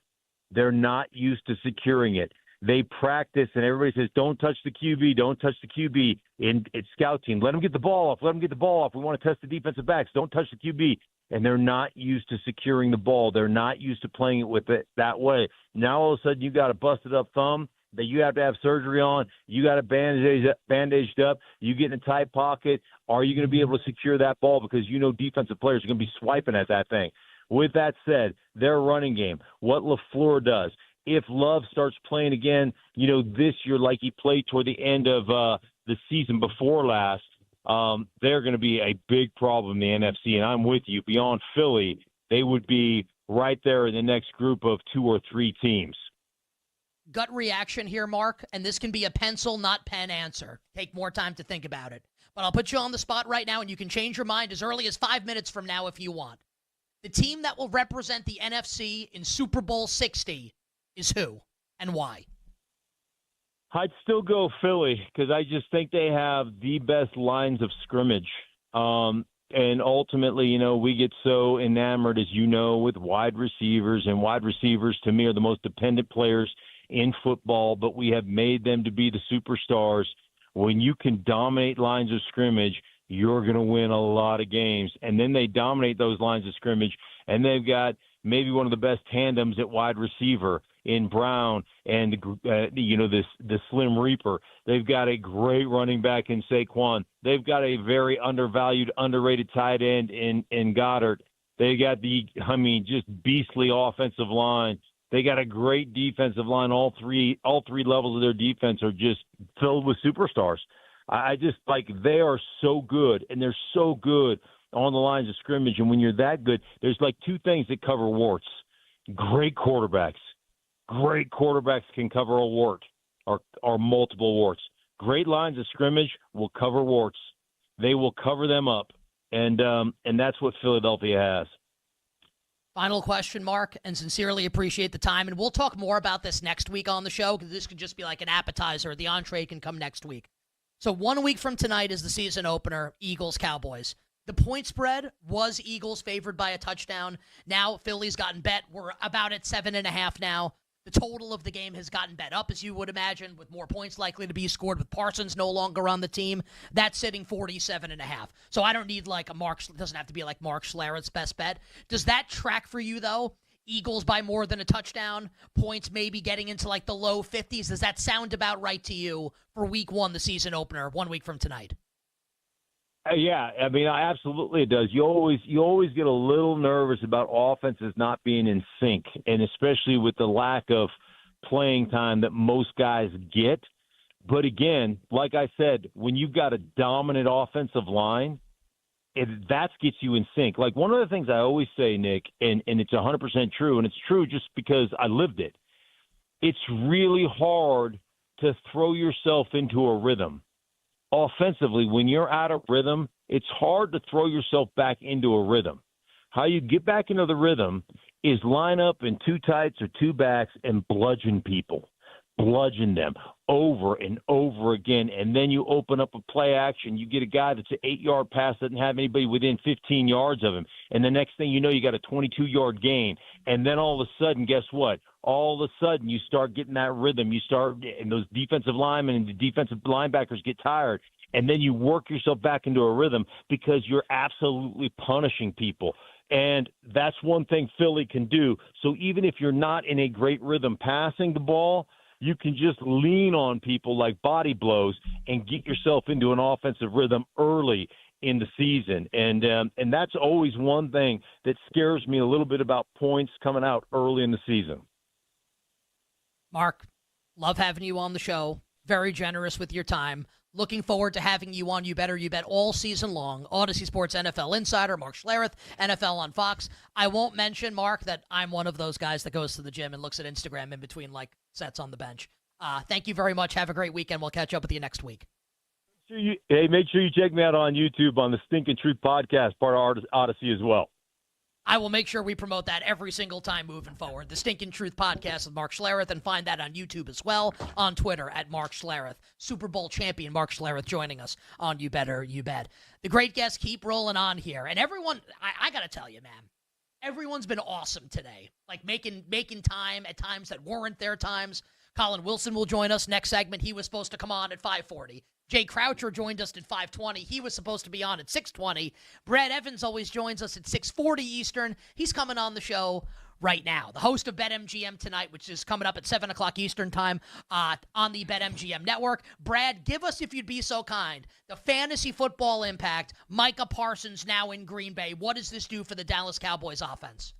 They're not used to securing it. They practice, and everybody says, don't touch the QB, don't touch the QB. It's scout team. Let them get the ball off. Let them get the ball off. We want to test the defensive backs. Don't touch the QB. And they're not used to securing the ball. They're not used to playing it with it that way. Now all of a sudden you got a busted up thumb that you have to have surgery on. You got a bandaged up. You get in a tight pocket. Are you going to be able to secure that ball? Because you know defensive players are going to be swiping at that thing. With that said, their running game, what LaFleur does, if Love starts playing again, this year like he played toward the end of the season before last, they're going to be a big problem in the NFC. And I'm with you. Beyond Philly, they would be right there in the next group of 2 or 3 teams. Gut reaction here, Mark, and this can be a pencil, not pen answer. Take more time to think about it. But I'll put you on the spot right now, and you can change your mind as early as 5 minutes from now if you want. The team that will represent the NFC in Super Bowl 60 is who and why? I'd still go Philly because I just think they have the best lines of scrimmage. And ultimately, we get so enamored, as you know, with wide receivers. And wide receivers, to me, are the most dependent players in football. But we have made them to be the superstars. When you can dominate lines of scrimmage, you're going to win a lot of games. And then they dominate those lines of scrimmage, and they've got maybe one of the best tandems at wide receiver in Brown and, the Slim Reaper. They've got a great running back in Saquon. They've got a very undervalued, underrated tight end in Goddard. They got just beastly offensive line. They got a great defensive line. All three levels of their defense are just filled with superstars. I just they are so good, and they're so good on the lines of scrimmage. And when you're that good, there's 2 things that cover warts. Great quarterbacks. Great quarterbacks can cover a wart or multiple warts. Great lines of scrimmage will cover warts. They will cover them up. And that's what Philadelphia has. Final question, Mark, and sincerely appreciate the time. And we'll talk more about this next week on the show because this could just be like an appetizer. The entree can come next week. So 1 week from tonight is the season opener, Eagles-Cowboys. The point spread was Eagles favored by a touchdown. Now Philly's gotten bet. We're about at 7.5 now. The total of the game has gotten bet up, as you would imagine, with more points likely to be scored with Parsons no longer on the team. That's sitting 47.5. So I don't need it doesn't have to be like Mark Schlereth's best bet. Does that track for you, though? Eagles by more than a touchdown, points maybe getting into the low 50s. Does that sound about right to you for week 1, the season opener, 1 week from tonight? Yeah, I mean, absolutely it does. You always get a little nervous about offenses not being in sync, and especially with the lack of playing time that most guys get. But again, like I said, when you've got a dominant offensive line, that gets you in sync. One of the things I always say, Nick, and it's 100% true, and it's true just because I lived it, it's really hard to throw yourself into a rhythm. Offensively, when you're out of rhythm, it's hard to throw yourself back into a rhythm. How you get back into the rhythm is line up in 2 tights or 2 backs and bludgeon people. Bludgeon them over and over again, and then you open up a play action. You get a guy that's an 8-yard pass, doesn't have anybody within 15 yards of him, and the next thing you know, you got a 22-yard gain. And then all of a sudden, guess what? all of a sudden you start getting that rhythm. And those defensive linemen and the defensive linebackers get tired, and then you work yourself back into a rhythm because you're absolutely punishing people. And that's one thing Philly can do. So even if you're not in a great rhythm passing the ball, you can just lean on people like body blows and get yourself into an offensive rhythm early in the season. And that's always one thing that scares me a little bit about points coming out early in the season. Mark, love having you on the show. Very generous with your time. Looking forward to having you on You Better You Bet all season long. Odyssey Sports NFL Insider, Mark Schlereth, NFL on Fox. I won't mention, Mark, that I'm one of those guys that goes to the gym and looks at Instagram in between, like, sets on the bench. Thank you very much. Have a great weekend. We'll catch up with you next week. Make sure you check me out on YouTube on the Stinking Truth podcast, part of Odyssey as well. I will make sure we promote that every single time moving forward. The Stinking Truth podcast with Mark Schlereth, and find that on YouTube as well, on Twitter at Mark Schlereth. Super Bowl champion Mark Schlereth joining us on You Better You Bet. The great guests keep rolling on here. And everyone, I got to tell you, man, everyone's been awesome today. Like making time at times that weren't their times. Colin Wilson will join us next segment. He was supposed to come on at 5:40. Jay Croucher joined us at 5:20. He was supposed to be on at 6:20. Brad Evans always joins us at 6:40 Eastern. He's coming on the show right now. The host of BetMGM Tonight, which is coming up at 7 o'clock Eastern time on the BetMGM network. Brad, give us, if you'd be so kind, the fantasy football impact. Micah Parsons now in Green Bay. What does this do for the Dallas Cowboys offense?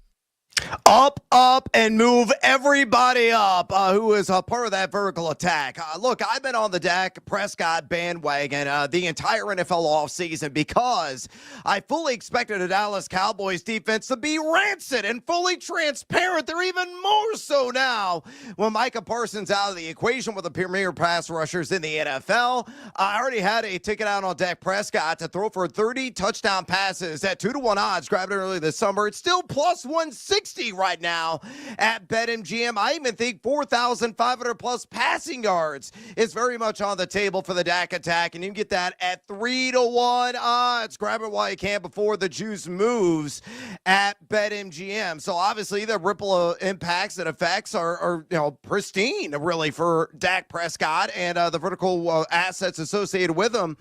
Up, and move everybody up who is a part of that vertical attack. Look, I've been on the Dak Prescott bandwagon the entire NFL offseason because I fully expected the Dallas Cowboys defense to be rancid and fully transparent. They're even more so now when Micah Parsons out of the equation with the premier pass rushers in the NFL. I already had a ticket out on Dak Prescott to throw for 30 touchdown passes at 2-1 odds. Grabbed it early this summer. It's still plus 160 right now at BetMGM. I even think 4,500 plus passing yards is very much on the table for the Dak attack, and you can get that at 3-1 odds. Grab it while you can before the juice moves at BetMGM. So obviously the ripple impacts and effects are pristine really for Dak Prescott and the vertical assets associated with him.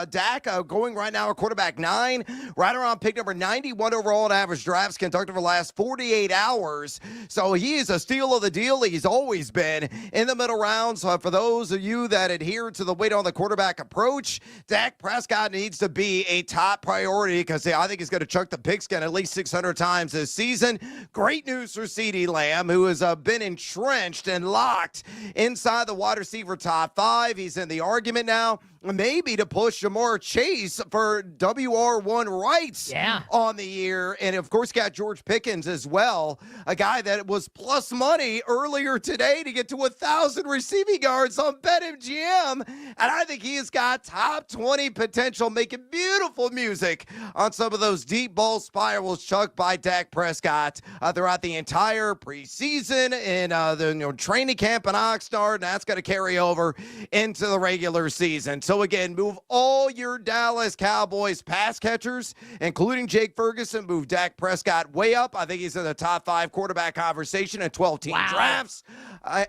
Dak going right now a quarterback 9, right around pick number 91 overall in average drafts conducted over the last 48 hours. So he is a steal of the deal. He's always been in the middle rounds. For those of you that adhere to the wait on the quarterback approach, Dak Prescott needs to be a top priority because I think he's going to chuck the pigskin at least 600 times this season. Great news for CeeDee Lamb, who has been entrenched and locked inside the wide receiver top 5. He's in the argument now, maybe to push Jamar Chase for WR1 rights on the year. And of course, got George Pickens as well, a guy that was plus money earlier today to get to 1,000 receiving yards on BetMGM. And I think he has got top 20 potential, making beautiful music on some of those deep ball spirals chucked by Dak Prescott throughout the entire preseason and the training camp in Oxnard. And that's going to carry over into the regular season. So again, move all your Dallas Cowboys pass catchers, including Jake Ferguson, move Dak Prescott way up. I think he's in the top 5 quarterback conversation in 12-team drafts.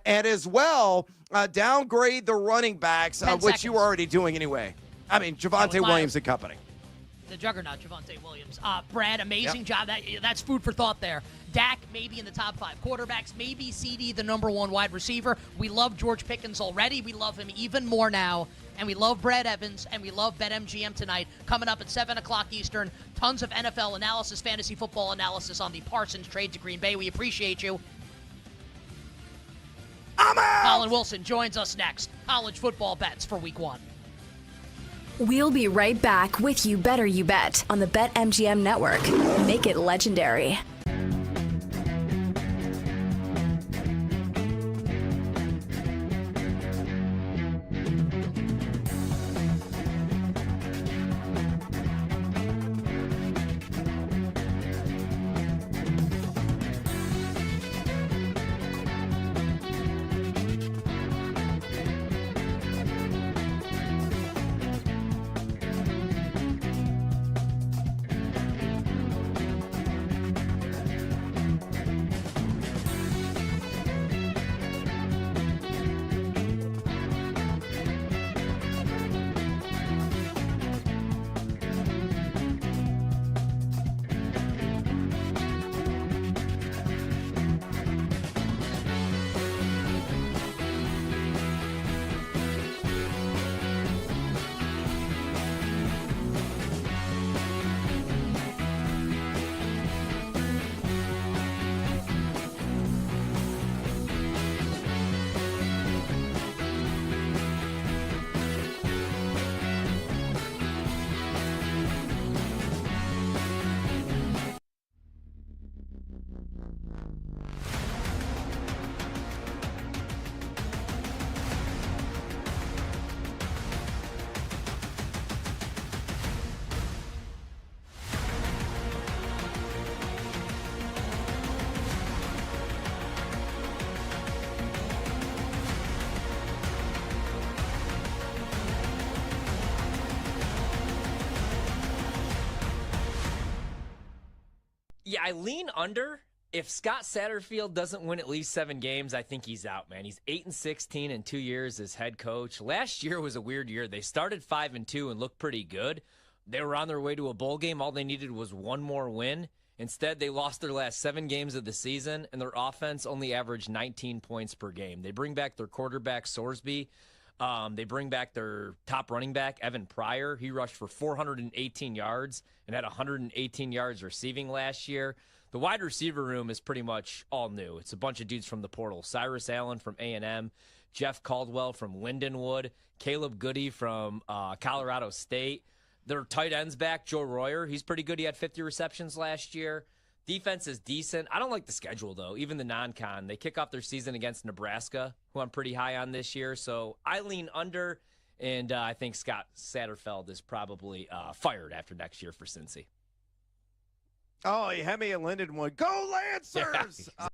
And as well, downgrade the running backs, which you were already doing anyway. I mean, Javonte Williams and company. The juggernaut, Javonte Williams. Brad, amazing job. That's food for thought there. Dak maybe in the top 5 quarterbacks, maybe CeeDee the number 1 wide receiver. We love George Pickens already. We love him even more now. And we love Brad Evans, and we love BetMGM Tonight. Coming up at 7 o'clock Eastern, tons of NFL analysis, fantasy football analysis on the Parsons trade to Green Bay. We appreciate you. I'm out! Colin Wilson joins us next. College football bets for week 1. We'll be right back with You Better You Bet on the BetMGM network. Make it legendary. Yeah, I lean under. If Scott Satterfield doesn't win at least 7 games, I think he's out, man. He's 8-16 in 2 years as head coach. Last year was a weird year. They started 5-2 and looked pretty good. They were on their way to a bowl game. All they needed was one more win. Instead, they lost their last 7 games of the season, and their offense only averaged 19 points per game. They bring back their quarterback, Sorsby. They bring back their top running back, Evan Pryor. He rushed for 418 yards and had 118 yards receiving last year. The wide receiver room is pretty much all new. It's a bunch of dudes from the portal. Cyrus Allen from A&M, Jeff Caldwell from Lindenwood, Caleb Goody from Colorado State. Their tight end's back, Joe Royer. He's pretty good. He had 50 receptions last year. Defense is decent. I don't like the schedule, though, even the non-con. They kick off their season against Nebraska, who I'm pretty high on this year. So I lean under, and I think Scott Satterfield is probably fired after next year for Cincy. Oh, Hemi and Lindenwood. Go Lancers! Yeah.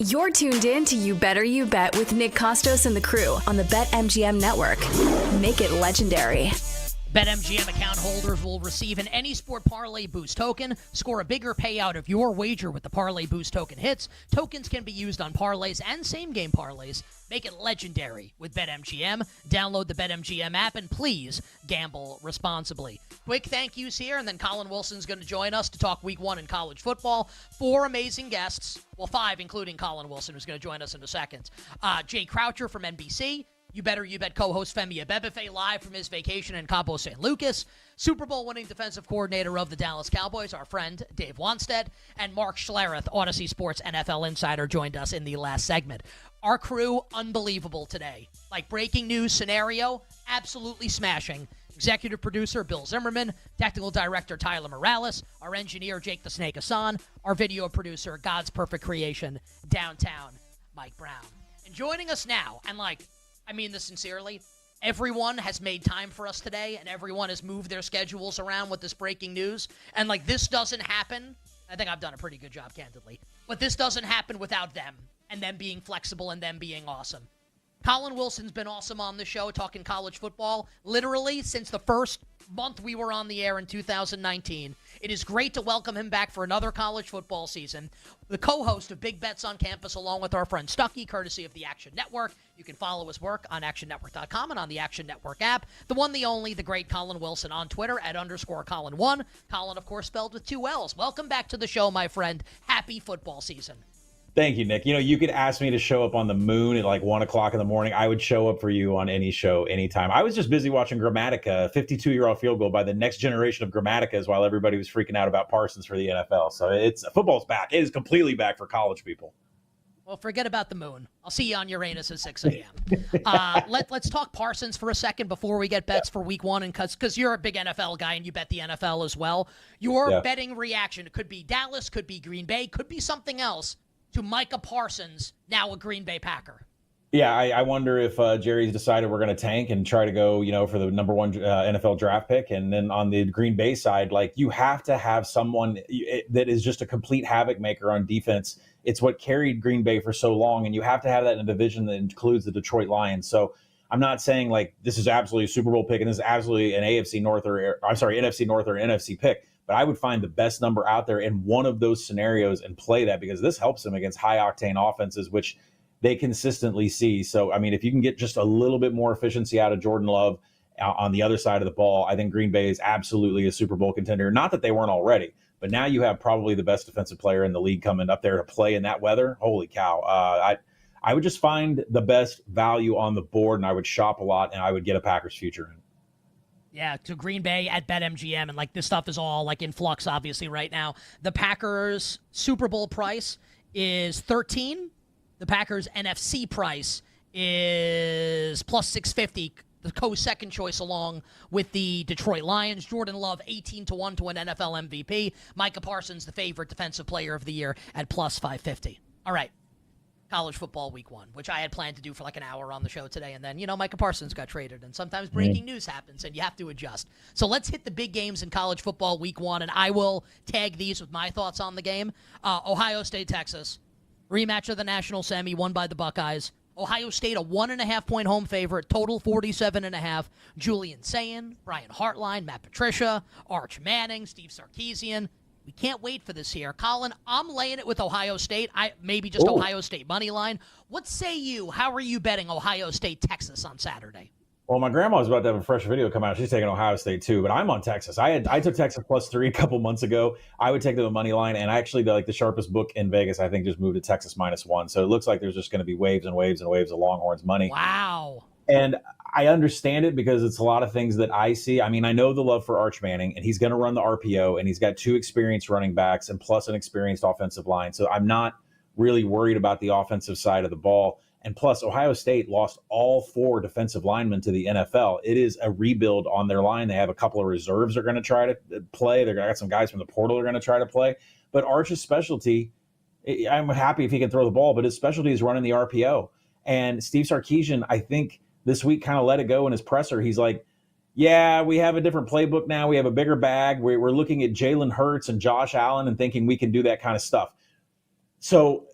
You're tuned in to You Better You Bet with Nick Costos and the crew on the BetMGM network. Make it legendary. BetMGM account holders will receive an Any Sport Parlay Boost token. Score a bigger payout if your wager with the Parlay Boost token hits. Tokens can be used on parlays and same-game parlays. Make it legendary with BetMGM. Download the BetMGM app and please gamble responsibly. Quick thank yous here, and then Colin Wilson's going to join us to talk Week 1 in college football. 4 amazing guests. Well, 5, including Colin Wilson, who's going to join us in a second. Jay Croucher from NBC. You Better You Bet co-host Femi Abebefe live from his vacation in Cabo San Lucas. Super Bowl winning defensive coordinator of the Dallas Cowboys, our friend Dave Wanstead, and Mark Schlereth, Odyssey Sports NFL insider, joined us in the last segment. Our crew, unbelievable today. Like breaking news scenario, absolutely smashing. Executive producer Bill Zimmerman, technical director Tyler Morales, our engineer Jake the Snake Hassan, our video producer God's Perfect Creation, downtown Mike Brown. And joining us now, and I mean this sincerely, everyone has made time for us today, and everyone has moved their schedules around with this breaking news. And this doesn't happen. I think I've done a pretty good job, candidly. But this doesn't happen without them, and them being flexible and them being awesome. Colin Wilson's been awesome on the show talking college football, literally since the first month we were on the air in 2019. It is great to welcome him back for another college football season. The co-host of Big Bets on Campus, along with our friend Stuckey, courtesy of the Action Network. You can follow his work on actionnetwork.com and on the Action Network app. The one, the only, the great Colin Wilson on Twitter at _Colin1. Colin, of course, spelled with 2 L's. Welcome back to the show, my friend. Happy football season. Thank you, Nick. You could ask me to show up on the moon at like 1 o'clock in the morning. I would show up for you on any show, anytime. I was just busy watching Grammatica, a 52-year-old field goal by the next generation of Grammaticas while everybody was freaking out about Parsons for the NFL. So football's back. It is completely back for college people. Well, forget about the moon. I'll see you on Uranus at 6 a.m. Let's talk Parsons for a second before we get bets for week 1, and because you're a big NFL guy and you bet the NFL as well. Your betting reaction, it could be Dallas, could be Green Bay, could be something else, to Micah Parsons, now a Green Bay Packer. Yeah, I wonder if Jerry's decided we're going to tank and try to go, for the number 1 NFL draft pick. And then on the Green Bay side, you have to have someone that is just a complete havoc maker on defense. It's what carried Green Bay for so long, and you have to have that in a division that includes the Detroit Lions. So I'm not saying this is absolutely a Super Bowl pick and this is absolutely an NFC North or NFC pick. But I would find the best number out there in one of those scenarios and play that, because this helps them against high-octane offenses, which they consistently see. So, if you can get just a little bit more efficiency out of Jordan Love on the other side of the ball, I think Green Bay is absolutely a Super Bowl contender. Not that they weren't already, but now you have probably the best defensive player in the league coming up there to play in that weather. Holy cow. I would just find the best value on the board, and I would shop a lot, and I would get a Packers future in. Yeah, to Green Bay at BetMGM, and this stuff is all in flux, obviously, right now. The Packers Super Bowl price is 13. The Packers NFC price is plus 650. The co-second choice along with the Detroit Lions. Jordan Love 18-1 to win NFL MVP. Micah Parsons, the favorite defensive player of the year, at plus 550. All right. College football week 1, which I had planned to do for an hour on the show today. And then, Micah Parsons got traded, and sometimes breaking news happens and you have to adjust. So let's hit the big games in college football week 1, and I will tag these with my thoughts on the game. Ohio State, Texas, rematch of the national semi, won by the Buckeyes. Ohio State, a 1.5-point home favorite, total 47.5. Julian Sayin, Brian Hartline, Matt Patricia, Arch Manning, Steve Sarkisian. We can't wait for this here. Colin, I'm laying it with Ohio State. Maybe just Ohio State money line. What say you? How are you betting Ohio State, Texas on Saturday? Well, my grandma was about to have a fresh video come out. She's taking Ohio State too, but I'm on Texas. I took Texas +3 a couple months ago. I would take the money line, and actually the sharpest book in Vegas, I think, just moved to Texas -1. So it looks like there's just going to be waves and waves and waves of Longhorns money. Wow. And I understand it because it's a lot of things that I see. I know the love for Arch Manning, and he's going to run the RPO, and he's got 2 experienced running backs and plus an experienced offensive line. So I'm not really worried about the offensive side of the ball. And plus, Ohio State lost all 4 defensive linemen to the NFL. It is a rebuild on their line. They have a couple of reserves they're going to try to play. They've got some guys from the portal they're going to try to play. But Arch's specialty, I'm happy if he can throw the ball, but his specialty is running the RPO. And Steve Sarkisian, I think, this week kind of let it go in his presser. He's like, yeah, we have a different playbook now. We have a bigger bag. We're looking at Jalen Hurts and Josh Allen and thinking we can do that kind of stuff. So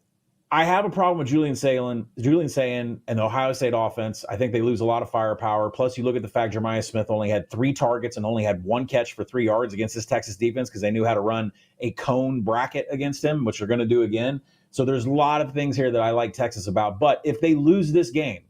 I have a problem with Julian Sayin and the Ohio State offense. I think they lose a lot of firepower. Plus, you look at the fact Jeremiah Smith only had 3 targets and only had 1 catch for 3 yards against this Texas defense because they knew how to run a cone bracket against him, which they're going to do again. So there's a lot of things here that I like Texas about. But if they lose this game,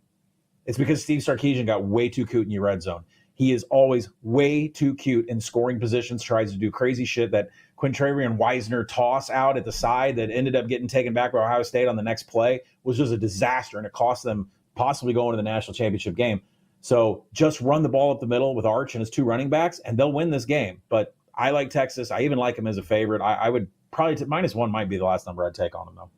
it's because Steve Sarkisian got way too cute in your red zone. He is always way too cute in scoring positions, tries to do crazy shit. That Quintravian Wisner toss out at the side that ended up getting taken back by Ohio State on the next play was just a disaster, and it cost them possibly going to the national championship game. So just run the ball up the middle with Arch and his 2 running backs, and they'll win this game. But I like Texas. I even like him as a favorite. I would probably -1 might be the last number I'd take on him, though.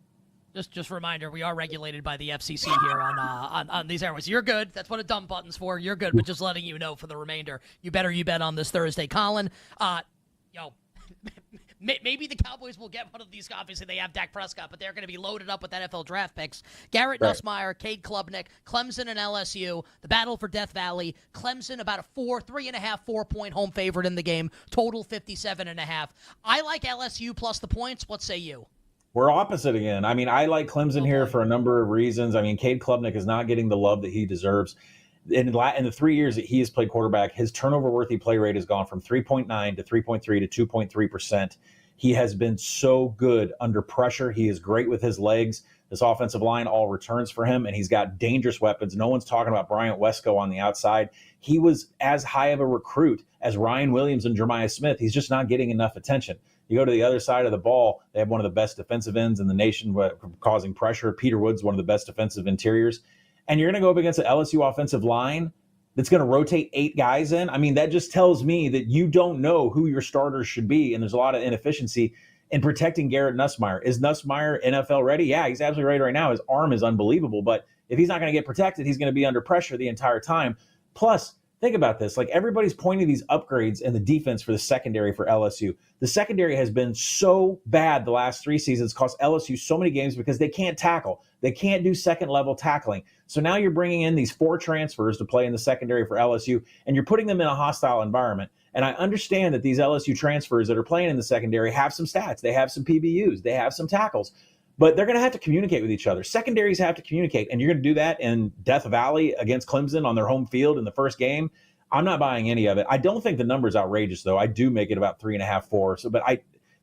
Just a reminder, we are regulated by the FCC here on these airways. You're good. That's what a dumb button's for. You're good, but just letting you know for the remainder. You bet on this Thursday. Colin, maybe the Cowboys will get one of these. Obviously, they have Dak Prescott, but they're going to be loaded up with NFL draft picks. Garrett Nussmeier, Cade Klubnik, Clemson and LSU, the battle for Death Valley. Clemson about a 4.5 home favorite in the game. Total 57.5. I like LSU plus the points. What say you? We're opposite again. I mean, I like Clemson here for a number of reasons. I mean, Cade Klubnik is not getting the love that he deserves. In the 3 years that he has played quarterback, his turnover-worthy play rate has gone from 3.9 to 3.3 to 2.3%. He has been so good under pressure. He is great with his legs. This offensive line all returns for him, and he's got dangerous weapons. No one's talking about Bryant Wesco on the outside. He was as high of a recruit as Ryan Williams and Jeremiah Smith. He's just not getting enough attention. You go to the other side of the ball, they have one of the best defensive ends in the nation causing pressure. Peter Wood's one of the best defensive interiors. And you're going to go up against an LSU offensive line that's going to rotate 8 guys in. I mean, that just tells me that you don't know who your starters should be, and there's a lot of inefficiency in protecting Garrett Nussmeier. Is Nussmeier NFL ready? Yeah, he's absolutely ready right now. His arm is unbelievable, but if he's not going to get protected, he's going to be under pressure the entire time. Plus, think about this. Like, everybody's pointing these upgrades in the defense for the secondary for LSU. The secondary has been so bad the last 3 seasons, cost LSU so many games because they can't tackle. They can't do second-level tackling. So now you're bringing in these 4 transfers to play in the secondary for LSU, and you're putting them in a hostile environment. And I understand that these LSU transfers that are playing in the secondary have some stats. They have some PBUs. They have some tackles. But they're going to have to communicate with each other. Secondaries have to communicate, and you're going to do that in Death Valley against Clemson on their home field in the first game. I'm not buying any of it. I don't think the number's outrageous, though. I do make it about 3.5, 4. So, but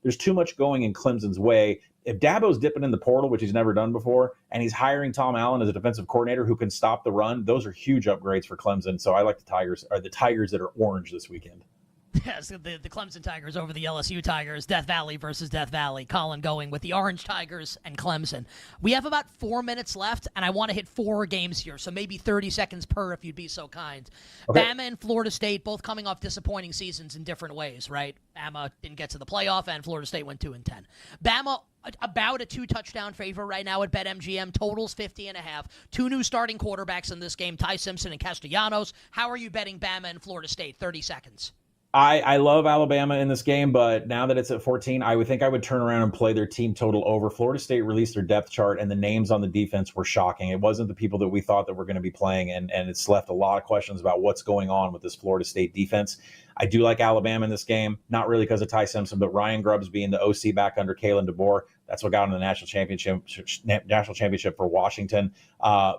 there's too much going in Clemson's way. If Dabo's dipping in the portal, which he's never done before, and he's hiring Tom Allen as a defensive coordinator who can stop the run, those are huge upgrades for Clemson. So I like the Tigers that are orange this weekend. Yes, the Clemson Tigers over the LSU Tigers. Death Valley versus Death Valley. Colin going with the Orange Tigers and Clemson. We have about 4 minutes left, and I want to hit 4 games here, so maybe 30 seconds per if you'd be so kind. Okay. Bama and Florida State both coming off disappointing seasons in different ways, right? Bama didn't get to the playoff, and Florida State went 2-10. Bama about a 2-touchdown favorite right now at BetMGM. Totals 50.5. 2 new starting quarterbacks in this game, Ty Simpson and Castellanos. How are you betting Bama and Florida State? 30 seconds. I love Alabama in this game, but now that it's at 14, I would think I would turn around and play their team total over. Florida State released their depth chart, and the names on the defense were shocking. It wasn't the people that we thought that were going to be playing, and it's left a lot of questions about what's going on with this Florida State defense. I do like Alabama in this game, not really because of Ty Simpson, but Ryan Grubbs being the OC back under Kalen DeBoer. That's what got him the national championship for Washington.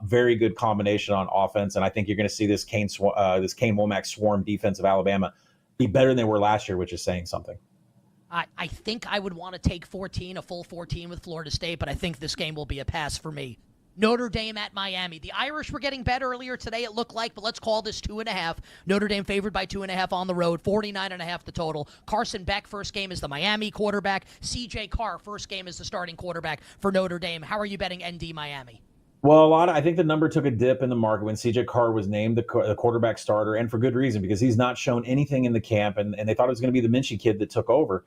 Very good combination on offense, and I think you're going to see this Kane Womack swarm defense of Alabama be better than they were last year, which is saying something. I think I would want to take 14, a full 14 with Florida State, but I think this game will be a pass for me. Notre Dame at Miami. The Irish were getting better earlier today, it looked like, but let's call this 2.5. Notre Dame favored by 2.5 on the road, 49.5 the total. Carson Beck, first game as the Miami quarterback. CJ Carr, first game as the starting quarterback for Notre Dame. How are you betting ND Miami? Well, I think the number took a dip in the market when CJ Carr was named the quarterback starter, and for good reason, because he's not shown anything in the camp, and they thought it was going to be the Minchie kid that took over.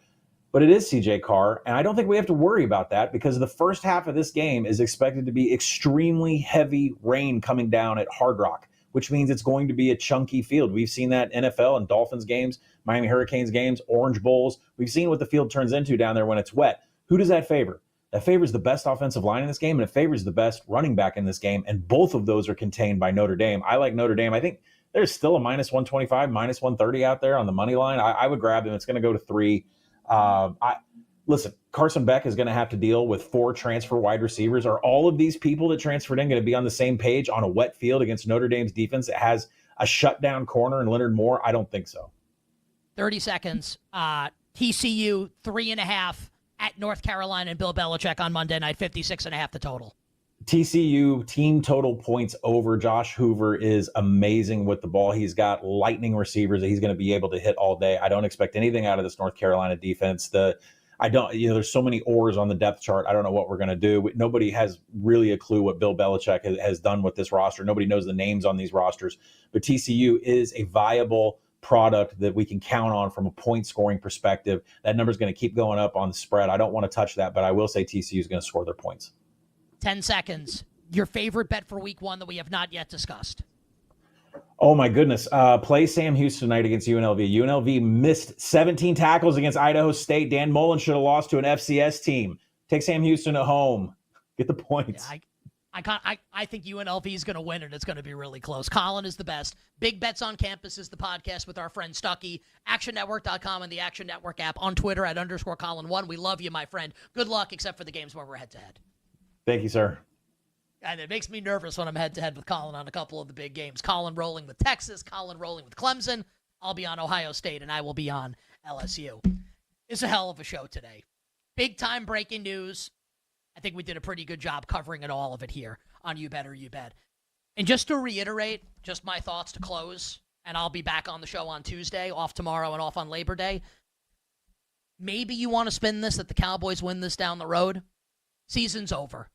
But it is CJ Carr, and I don't think we have to worry about that because the first half of this game is expected to be extremely heavy rain coming down at Hard Rock, which means it's going to be a chunky field. We've seen that NFL and Dolphins games, Miami Hurricanes games, Orange Bowls. We've seen what the field turns into down there when it's wet. Who does that favor? That favors the best offensive line in this game, and it favors the best running back in this game, and both of those are contained by Notre Dame. I like Notre Dame. I think there's still a minus 125, minus 130 out there on the money line. I would grab them. It's going to go to 3. Listen, Carson Beck is going to have to deal with 4 transfer wide receivers. Are all of these people that transferred in going to be on the same page on a wet field against Notre Dame's defense that has a shutdown corner and Leonard Moore? I don't think so. 30 seconds. TCU 3.5. At North Carolina and Bill Belichick on Monday night, 56.5 the total. TCU team total points over. Josh Hoover is amazing with the ball. He's got lightning receivers that he's going to be able to hit all day. I don't expect anything out of this North Carolina defense. There's so many oars on the depth chart. I don't know what we're going to do. Nobody has really a clue what Bill Belichick has done with this roster. Nobody knows the names on these rosters, but TCU is a viable product that we can count on from a point scoring perspective. That number is going to keep going up on the spread. I don't want to touch that, but I will say TCU is going to score their points. 10 seconds. Your favorite bet for week 1 that we have not yet discussed. Oh my goodness. Play Sam Houston tonight against UNLV. UNLV missed 17 tackles against Idaho State. Dan Mullen should have lost to an FCS team. Take Sam Houston at home. Get the points. Yeah, I think UNLV is going to win, and it's going to be really close. Colin is the best. Big Bets on Campus is the podcast with our friend Stuckey. ActionNetwork.com and the Action Network app. On Twitter at _Colin1. We love you, my friend. Good luck, except for the games where we're head-to-head. Thank you, sir. And it makes me nervous when I'm head-to-head with Colin on a couple of the big games. Colin rolling with Texas, Colin rolling with Clemson. I'll be on Ohio State, and I will be on LSU. It's a hell of a show today. Big-time breaking news. I think we did a pretty good job covering it, all of it here on You Better You Bet. And just to reiterate, just my thoughts to close, and I'll be back on the show on Tuesday, off tomorrow and off on Labor Day. Maybe you want to spin this that the Cowboys win this down the road. Season's over.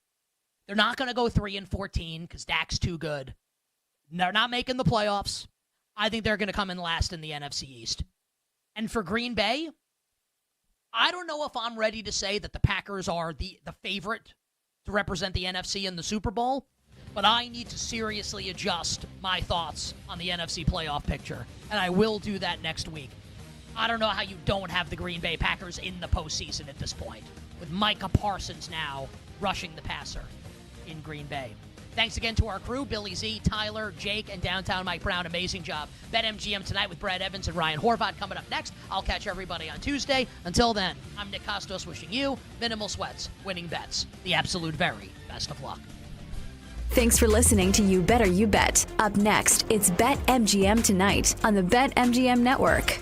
They're not going to go 3-14 because Dak's too good. They're not making the playoffs. I think they're going to come in last in the NFC East. And for Green Bay, I don't know if I'm ready to say that the Packers are the favorite to represent the NFC in the Super Bowl, but I need to seriously adjust my thoughts on the NFC playoff picture, and I will do that next week. I don't know how you don't have the Green Bay Packers in the postseason at this point, with Micah Parsons now rushing the passer in Green Bay. Thanks again to our crew, Billy Z, Tyler, Jake, and Downtown Mike Brown. Amazing job. BetMGM tonight with Brad Evans and Ryan Horvath coming up next. I'll catch everybody on Tuesday. Until then, I'm Nick Costos wishing you minimal sweats, winning bets, the absolute very best of luck. Thanks for listening to You Better You Bet. Up next, it's BetMGM tonight on the BetMGM Network.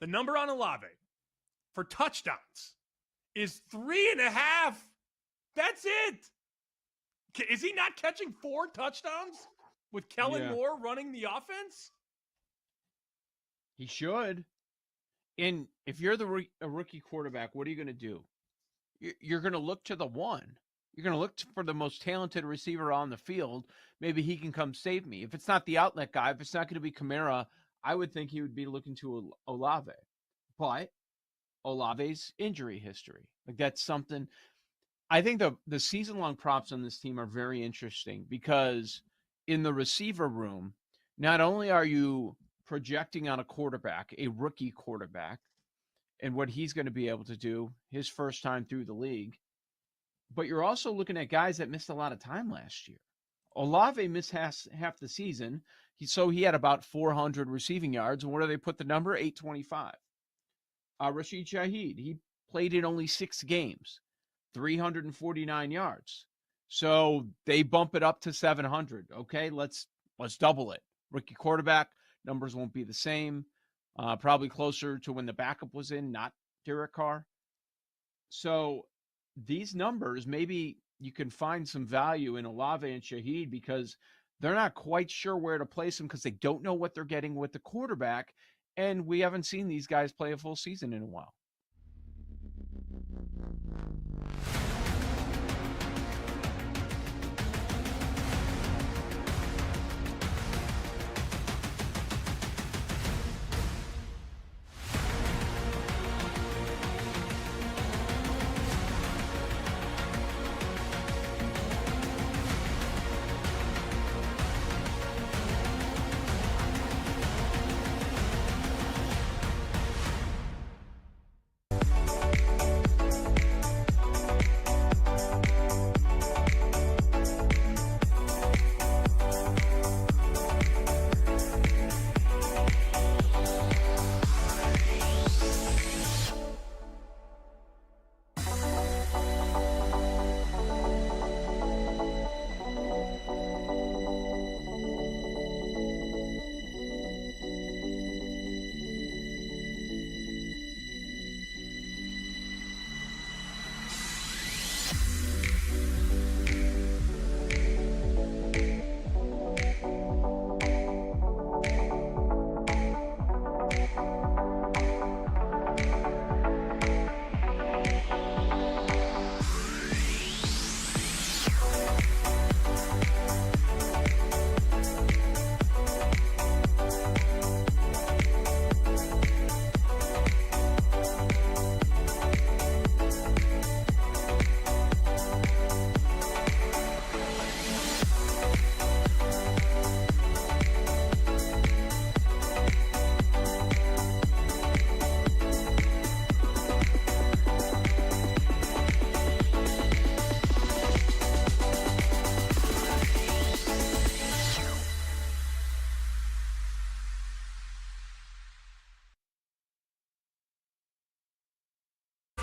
The number on Olave for touchdowns is 3.5. That's it. Is he not catching 4 touchdowns with Kellen Moore running the offense? He should. And if you're a rookie quarterback, what are you going to do? You're going to look to the one. You're going to look for the most talented receiver on the field. Maybe he can come save me. If it's not the outlet guy, if it's not going to be Kamara, I would think he would be looking to Olave. But Olave's injury history, like that's something. I think the season-long props on this team are very interesting because in the receiver room, not only are you projecting on a quarterback, a rookie quarterback, and what he's going to be able to do his first time through the league, but you're also looking at guys that missed a lot of time last year. Olave missed half the season, so he had about 400 receiving yards. And where do they put the number? 825. Rashid Shaheed, he played in only 6 games, 349 yards. So they bump it up to 700. Okay, let's double it. Rookie quarterback, numbers won't be the same. Probably closer to when the backup was in, not Derek Carr. So these numbers, maybe you can find some value in Olave and Shaheed because they're not quite sure where to place them because they don't know what they're getting with the quarterback. And we haven't seen these guys play a full season in a while.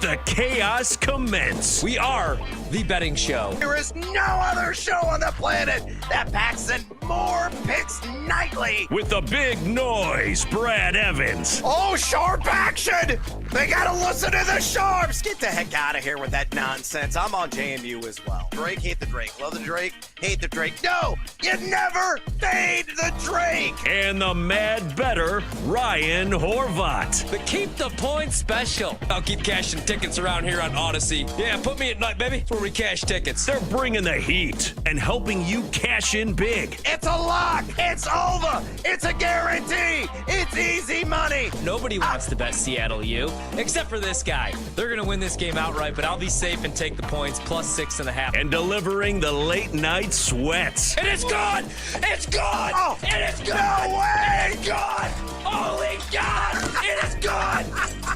Let the chaos commence. We are the betting show. There is no other show on the planet that packs in more picks nightly. With the big noise, Brad Evans. Oh, sharp action! They gotta listen to the sharps! Get the heck out of here with that nonsense. I'm on JMU as well. Drake, hate the Drake. Love the Drake, hate the Drake. No, you never fade the Drake! And the mad better, Ryan Horvat. The Keep the Points special. I'll keep cashing tickets around here on Odyssey. Yeah, put me at night, baby. That's where we cash tickets. They're bringing the heat and helping you cash in big. It's a lock! It's over! It's a guarantee! It's easy money! Nobody wants to bet Seattle U, except for this guy. They're going to win this game outright, but I'll be safe and take the points plus 6.5. And delivering the late night sweats. And it's gone! It's gone! Oh, and it's gone! No way! It's gone! Holy God! It is gone!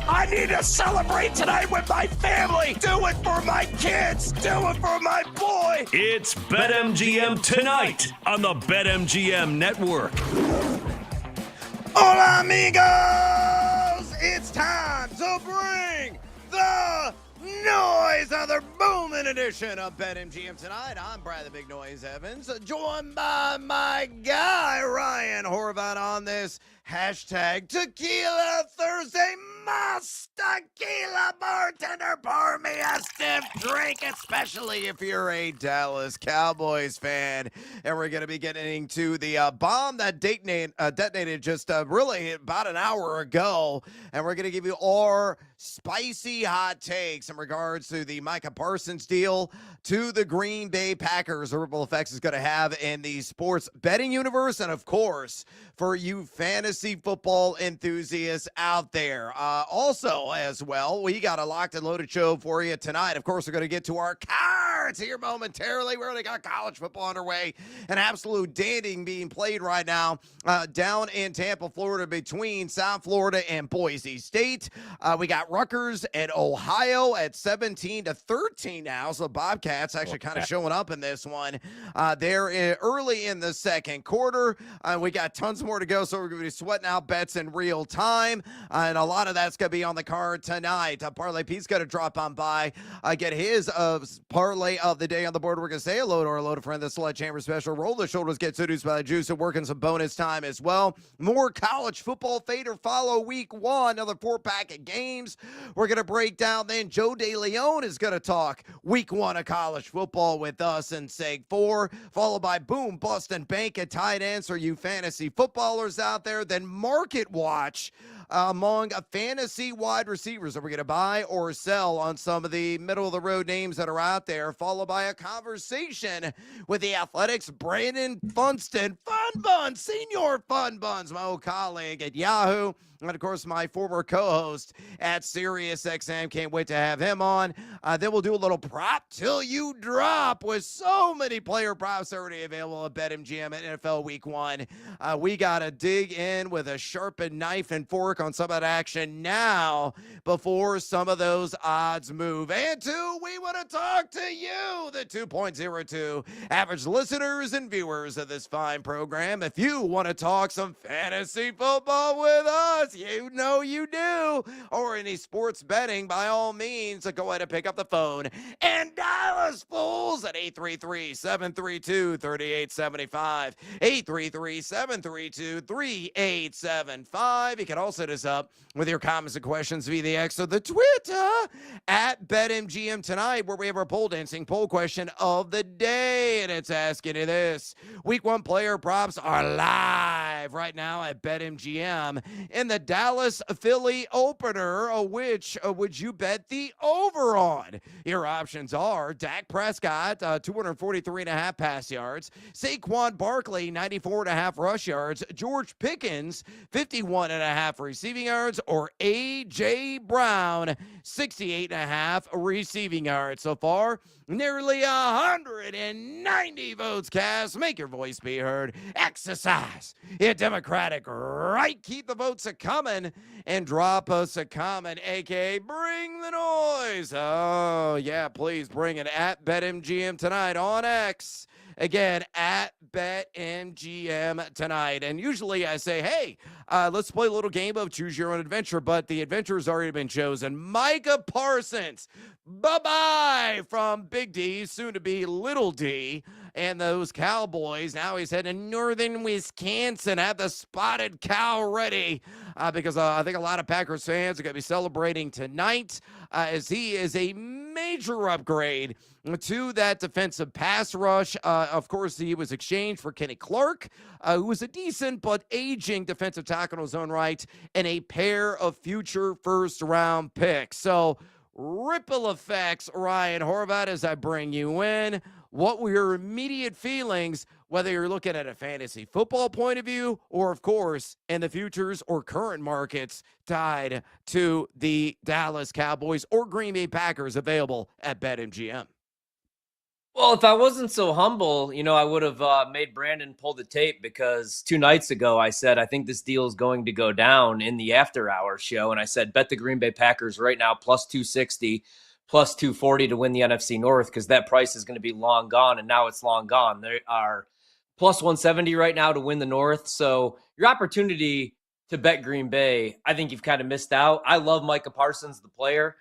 I need to celebrate tonight with my family. Do it for my kids. Do it for my boy. It's BetMGM tonight on the BetMGM network. Hola, amigos! It's time to bring the noise, another booming edition of BetMGM tonight. I'm Brad the Big Noise Evans, joined by my guy Ryan Horvat on this hashtag Tequila Thursday. Must tequila bartender pour me a stiff drink, especially if you're a Dallas Cowboys fan. And we're going to be getting to the bomb that detonated just really about an hour ago. And we're going to give you our spicy hot takes in regards to the Micah Parsons deal to the Green Bay Packers, the ripple effects is going to have in the sports betting universe, and of course for you fantasy football enthusiasts out there. Also as well, we got a locked and loaded show for you tonight. Of course, we're going to get to our cards here momentarily. We already got college football underway, an absolute dandy being played right now down in Tampa, Florida, between South Florida and Boise State. We got Rutgers and Ohio at 17-13 now. So Bobcats actually kind of showing up in this one. They're early in the second quarter. We got tons more to go, so we're going to be sweating out bets in real time. And a lot of that's going to be on the card tonight. Parlay Pete's going to drop on by, get his parlay of the day on the board. We're going to say hello to our loaded friend, the Sledgehammer Special. Roll the shoulders, get seduced by the juice, and working some bonus time as well. More college football fade or follow week one, another 4-pack of games. We're going to break down then. Joe DeLeon is going to talk week one of college football with us in Seg 4, followed by Boom, Bust, and Bank at tight ends for you fantasy footballers out there. Then Market Watch among fantasy wide receivers. Are we going to buy or sell on some of the middle-of-the-road names that are out there, followed by a conversation with the Athletics' Brandon Funston. Fun Buns, Senior Fun Buns, my old colleague at Yahoo, and, of course, my former co-host at SiriusXM. Can't wait to have him on. Then we'll do a little prop till you drop with so many player props already available at BetMGM at NFL Week 1. We got to dig in with a sharpened knife and fork on some of that action now before some of those odds move. And two, we want to talk to you, the 2.02 average listeners and viewers of this fine program. If you want to talk some fantasy football with us, you know you do, or any sports betting, by all means, go ahead and pick up the phone and dial us, fools, at 833-732-3875, 833-732-3875. You can also hit us up with your comments and questions via the X or the Twitter at BetMGM tonight, where we have our pole dancing poll question of the day, and it's asking you this. Week one player props are live right now at BetMGM in the Dallas-Philly opener. Which would you bet the over on? Your options are Dak Prescott, 243.5 pass yards, Saquon Barkley, 94.5 rush yards, George Pickens, 51.5 receiving yards, or A.J. Brown, 68.5 receiving yards. So far, nearly 190 votes cast. Make your voice be heard. Exercise your democratic right. Keep the votes coming and drop us a comment, a.k.a. bring the noise. Oh, yeah, please bring it at BetMGM tonight on X. again at BetMGM tonight. And usually I say, hey, let's play a little game of choose your own adventure, but the adventure's already been chosen. Micah Parsons, bye-bye from Big D, soon to be Little D, and those Cowboys. Now he's heading to northern Wisconsin, have the spotted cow ready, because I think a lot of Packers fans are going to be celebrating tonight, as he is a major upgrade to that defensive pass rush. Of course, he was exchanged for Kenny Clark, who was a decent but aging defensive tackle in his own right, and a pair of future first-round picks. So ripple effects, Ryan Horvat, as I bring you in. What were your immediate feelings, whether you're looking at a fantasy football point of view or, of course, in the futures or current markets tied to the Dallas Cowboys or Green Bay Packers, available at BetMGM? Well, if I wasn't so humble, I would have made Brandon pull the tape, because 2 nights ago I said, I think this deal is going to go down in the after-hour show. And I said, bet the Green Bay Packers right now plus 260, plus 240 to win the NFC North, because that price is going to be long gone. And now it's long gone. They are plus 170 right now to win the North. So your opportunity to bet Green Bay, I think you've kind of missed out. I love Micah Parsons, the player.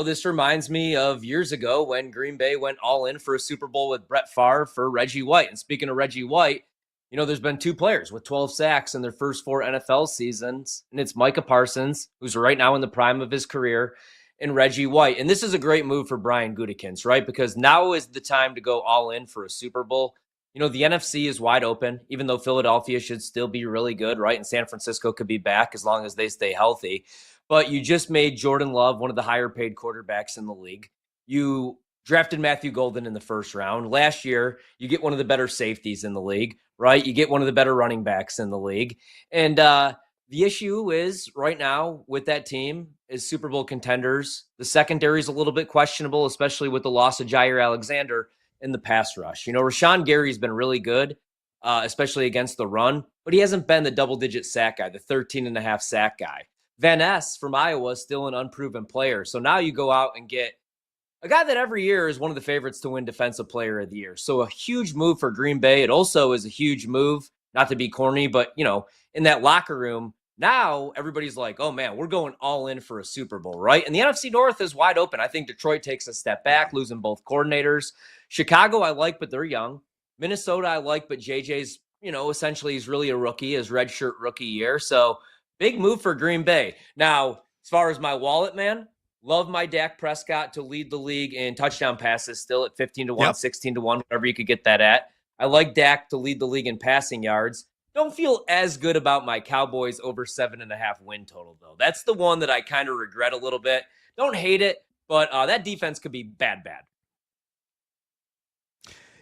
This reminds me of years ago when Green Bay went all in for a Super Bowl with Brett Favre for Reggie White. And speaking of Reggie White, there's been 2 players with 12 sacks in their first 4 NFL seasons, and it's Micah Parsons, who's right now in the prime of his career, and Reggie White. And this is a great move for Brian Gutekunst, right? Because now is the time to go all in for a Super Bowl. The NFC is wide open, even though Philadelphia should still be really good, right? And San Francisco could be back as long as they stay healthy. But you just made Jordan Love one of the higher paid quarterbacks in the league. You drafted Matthew Golden in the first round. Last year, you get one of the better safeties in the league, right? You get one of the better running backs in the league. And the issue is right now with that team is Super Bowl contenders. The secondary is a little bit questionable, especially with the loss of Jair Alexander in the pass rush. Rashawn Gary's been really good, especially against the run, but he hasn't been the double-digit sack guy, the 13.5 sack guy. Van Ness from Iowa is still an unproven player. So now you go out and get a guy that every year is one of the favorites to win Defensive Player of the Year. So a huge move for Green Bay. It also is a huge move, not to be corny, but, in that locker room, now everybody's like, oh, man, we're going all in for a Super Bowl, right? And the NFC North is wide open. I think Detroit takes a step back, losing both coordinators. Chicago I like, but they're young. Minnesota I like, but JJ's, essentially he's really a rookie, his redshirt rookie year. So big move for Green Bay. Now, as far as my wallet, man, love my Dak Prescott to lead the league in touchdown passes, still at 15-1, yep. 16-1, whatever you could get that at. I like Dak to lead the league in passing yards. Don't feel as good about my Cowboys over 7.5 win total, though. That's the one that I kind of regret a little bit. Don't hate it, but that defense could be bad.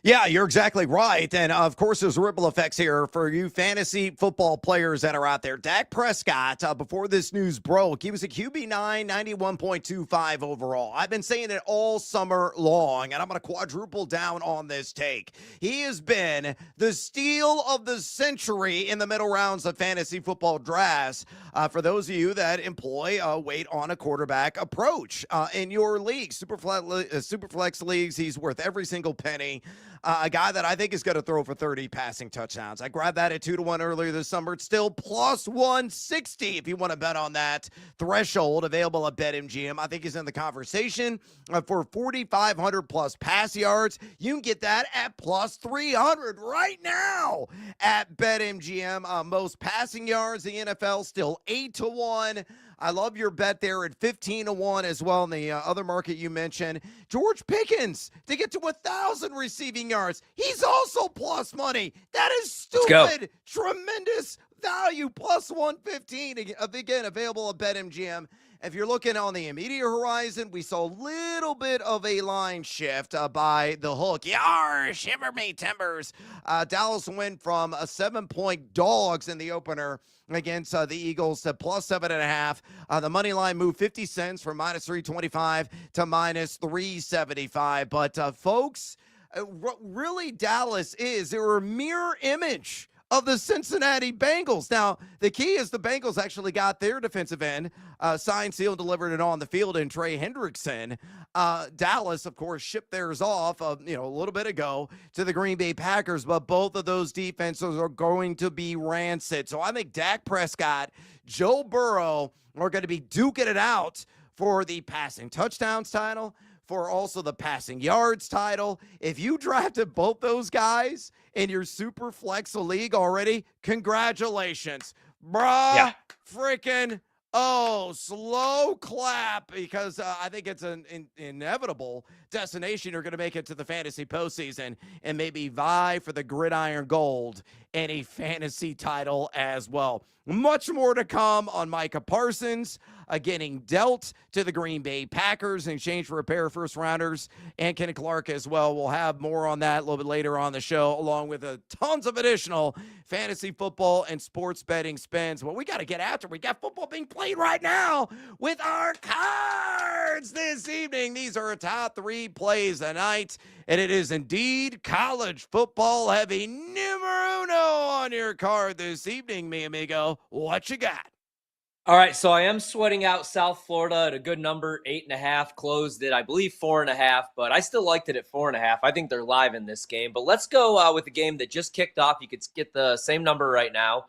Yeah, you're exactly right. And, of course, there's ripple effects here for you fantasy football players that are out there. Dak Prescott, before this news broke, he was a QB9, 91.25 overall. I've been saying it all summer long, and I'm going to quadruple down on this take. He has been the steal of the century in the middle rounds of fantasy football drafts. For those of you that employ a wait on a quarterback approach in your league, Superflex leagues, he's worth every single penny. A guy that I think is going to throw for 30 passing touchdowns. I grabbed that at 2-1 earlier this summer. It's still plus 160 if you want to bet on that threshold, available at BetMGM. I think he's in the conversation for 4,500 plus pass yards. You can get that at plus 300 right now at BetMGM. Most passing yards in the NFL, still 8-1. I love your bet there at 15-1 as well in the other market you mentioned. George Pickens to get to 1,000 receiving yards. He's also plus money. That is stupid. Tremendous value. Plus 115. Again, available at BetMGM. If you're looking on the immediate horizon, we saw a little bit of a line shift by the hook. Yar, shiver me timbers. Dallas went from a 7-point dogs in the opener against the Eagles to plus 7.5. The money line moved 50 cents from minus 325 to minus 375. But folks, really Dallas is, they're a mirror image of the Cincinnati Bengals. Now, the key is the Bengals actually got their defensive end signed, sealed, delivered, and on the field in Trey Hendrickson. Dallas, of course, shipped theirs off a little bit ago to the Green Bay Packers, but both of those defenses are going to be rancid. So I think Dak Prescott, Joe Burrow are going to be duking it out for the passing touchdowns title, for also the passing yards title. If you drafted both those guys in your super flex league already, congratulations. Bruh, freaking, slow clap, because I think it's an inevitable destination. You're going to make it to the fantasy postseason and maybe vie for the gridiron gold and a fantasy title as well. Much more to come on Micah Parsons getting dealt to the Green Bay Packers in exchange for a pair of first-rounders, and Kenny Clark as well. We'll have more on that a little bit later on the show, along with tons of additional fantasy football and sports betting spins. Well, we got to get after. We got football being played right now with our cards this evening. These are our top 3 plays tonight, and it is indeed college football heavy. Numero uno on your card this evening, mi amigo. What you got? All right, so I am sweating out South Florida at a good number, 8.5, closed at, I believe, 4.5, but I still liked it at 4.5. I think they're live in this game, but let's go with the game that just kicked off. You could get the same number right now.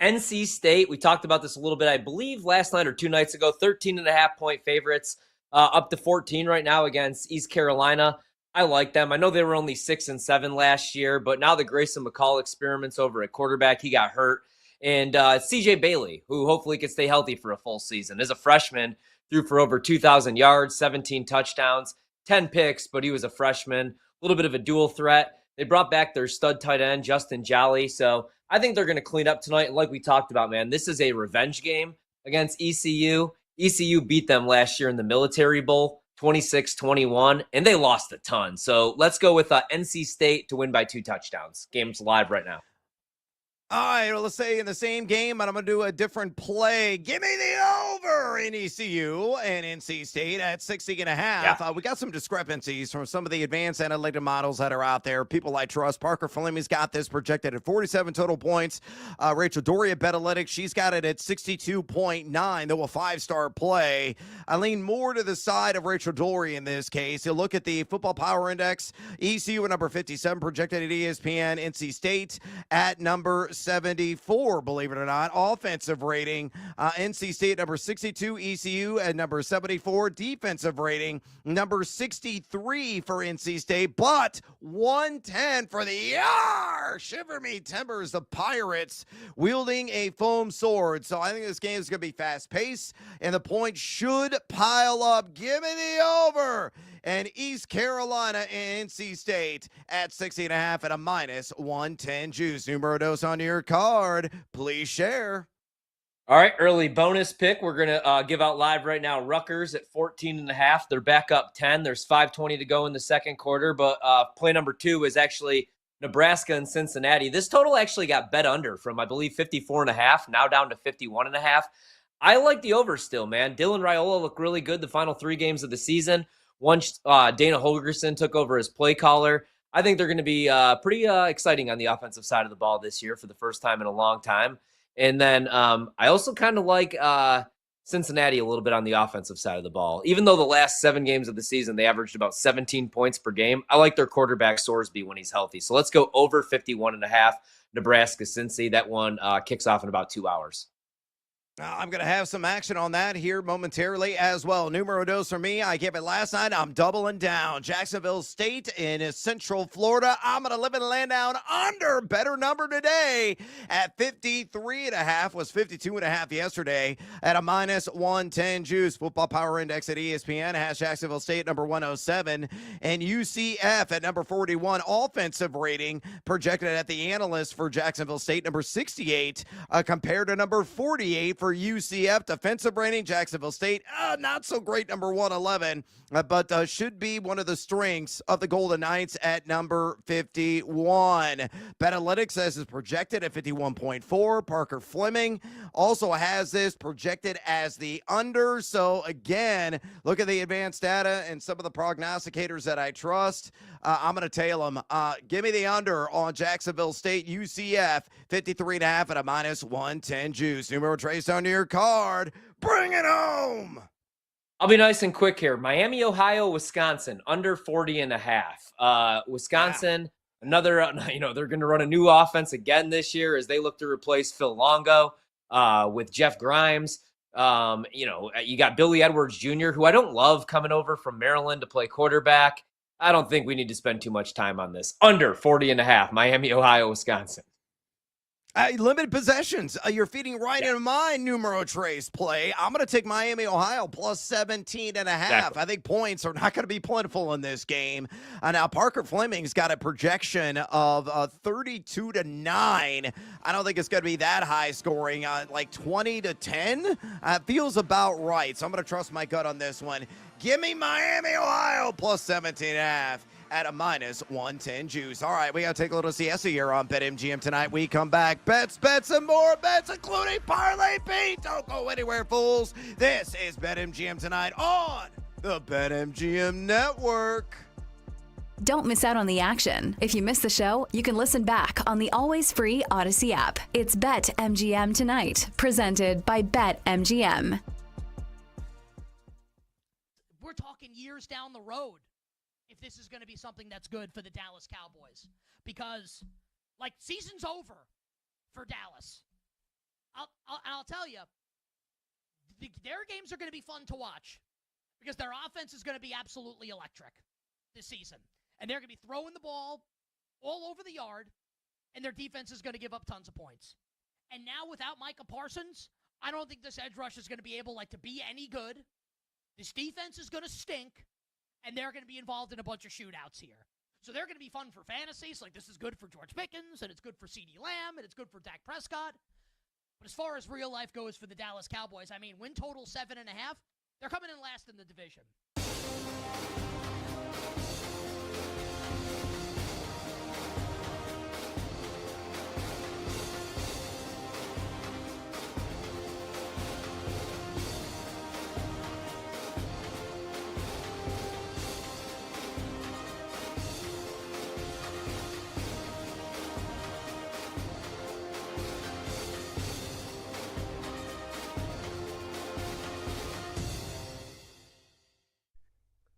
NC State, we talked about this a little bit, I believe, last night or 2 nights ago, 13.5-point favorites, up to 14 right now against East Carolina. I like them. I know they were only 6-7 last year, but now the Grayson McCall experiments over at quarterback, he got hurt. And CJ Bailey, who hopefully can stay healthy for a full season, is a freshman, threw for over 2,000 yards, 17 touchdowns, 10 picks, but he was a freshman, a little bit of a dual threat. They brought back their stud tight end, Justin Jolly, so I think they're going to clean up tonight. And like we talked about, man, this is a revenge game against ECU. ECU beat them last year in the Military Bowl, 26-21, and they lost a ton. So let's go with NC State to win by 2 touchdowns. Game's live right now. All right, well, let's say in the same game, and I'm going to do a different play. Give me the over in ECU and NC State at 60.5. Yeah. We got some discrepancies from some of the advanced analytic models that are out there. People I trust. Parker Fleming's got this projected at 47 total points. Rachel Doria, Betalytics, she's got it at 62.9, though a 5-star play. I lean more to the side of Rachel Doria in this case. You look at the Football Power Index. ECU at number 57, projected at ESPN. NC State at number 74, believe it or not. Offensive rating, NC State number 62, ECU at number 74. Defensive rating, number 63 for NC State, but 110 for the Shiver Me Timbers, the Pirates, wielding a foam sword. So I think this game is going to be fast-paced, and the points should pile up. Give me the over. And East Carolina and NC State at 60.5 at a minus 110 juice. Numero dos on your card. Please share. All right, early bonus pick. We're going to give out live right now. Rutgers at 14.5. They're back up 10. There's 5:20 to go in the second quarter, but play number 2 is actually Nebraska and Cincinnati. This total actually got bet under from, I believe, 54.5, now down to 51.5. I like the over still, man. Dylan Raiola looked really good the final 3 games of the season. Once Dana Holgerson took over as play caller, I think they're going to be pretty exciting on the offensive side of the ball this year for the first time in a long time. And then I also kind of like Cincinnati a little bit on the offensive side of the ball. Even though the last 7 games of the season, they averaged about 17 points per game, I like their quarterback Sorsby when he's healthy. So let's go over 51.5, Nebraska-Cincy. That one kicks off in about 2 hours. I'm going to have some action on that here momentarily as well. Numero dos for me. I gave it last night. I'm doubling down. Jacksonville State in Central Florida. I'm going to live and land down under. Better number today at 53.5. Was 52.5 yesterday at a minus 110 juice. Football Power Index at ESPN has Jacksonville State number 107 and UCF at number 41. Offensive rating projected at the analyst for Jacksonville State number 68 compared to number 48 for for UCF. Defensive rating, Jacksonville State, not so great, number 111, but should be one of the strengths of the Golden Knights at number 51. BetAlytics says it's projected at 51.4. Parker Fleming also has this projected as the under. So again, look at the advanced data and some of the prognosticators that I trust. I'm going to tail them. Give me the under on Jacksonville State UCF, 53.5 at a minus 110 juice. Numero trace on your card. Bring it home. I'll be nice and quick here. Miami, Ohio, Wisconsin, under 40.5. Wisconsin, another, they're going to run a new offense again this year as they look to replace Phil Longo with Jeff Grimes. You got Billy Edwards Jr., who I don't love, coming over from Maryland to play quarterback. I don't think we need to spend too much time on this. Under 40.5, Miami, Ohio, Wisconsin. Limited possessions. You're feeding right into my numero trace play. I'm going to take Miami, Ohio, plus 17.5. Exactly. I think points are not going to be plentiful in this game. Now, Parker Fleming's got a projection of 32-9. I don't think it's going to be that high scoring, like 20-10. Feels about right. So I'm going to trust my gut on this one. Give me Miami, Ohio, plus 17.5. At a minus 110 juice. All right, we got to take a little siesta here on BetMGM tonight. We come back. Bets, and more bets, including Parlay Beat. Don't go anywhere, fools. This is BetMGM tonight on the BetMGM Network. Don't miss out on the action. If you missed the show, you can listen back on the always free Odyssey app. It's BetMGM tonight, presented by BetMGM. We're talking years down the road if this is going to be something that's good for the Dallas Cowboys. Because, season's over for Dallas. I'll tell you, their games are going to be fun to watch because their offense is going to be absolutely electric this season. And they're going to be throwing the ball all over the yard, and their defense is going to give up tons of points. And now without Micah Parsons, I don't think this edge rush is going to be able to be any good. This defense is going to stink. And they're going to be involved in a bunch of shootouts here. So they're going to be fun for fantasies. This is good for George Pickens, and it's good for CeeDee Lamb, and it's good for Dak Prescott. But as far as real life goes for the Dallas Cowboys, win total 7.5, they're coming in last in the division.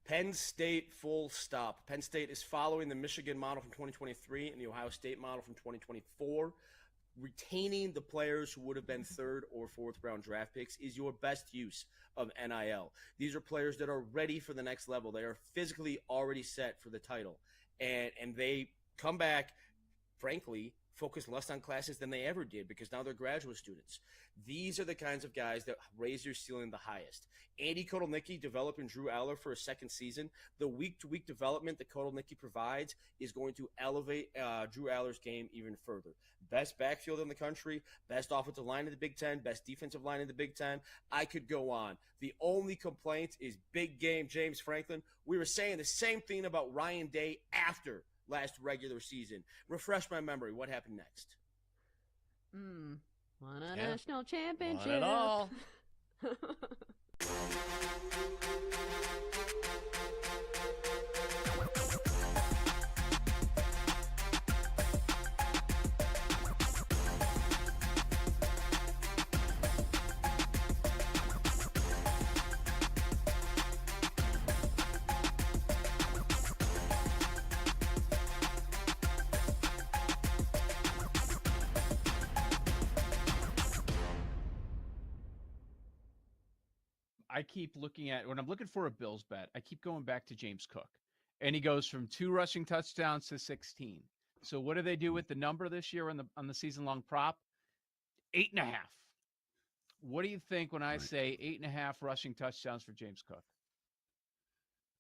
Penn State, full stop. Penn State is following the Michigan model from 2023 and the Ohio State model from 2024. Retaining the players who would have been third or fourth round draft picks is your best use of NIL. These are players that are ready for the next level. They are physically already set for the title. And they come back, frankly, focus less on classes than they ever did because now they're graduate students. These are the kinds of guys that raise your ceiling the highest. Andy Kotelnicki developing Drew Aller for a second season. The week-to-week development that Kotelnicki provides is going to elevate Drew Aller's game even further. Best backfield in the country, best offensive line in the Big Ten, best defensive line in the Big Ten. I could go on. The only complaint is big game James Franklin. We were saying the same thing about Ryan Day after last regular season. Refresh my memory. What happened next? Won a national championship. Won it all. I keep looking at, when I'm looking for a Bills bet, I keep going back to James Cook. And he goes from 2 rushing touchdowns to 16. So what do they do with the number this year on the season-long prop? 8.5. What do you think when I say 8.5 rushing touchdowns for James Cook?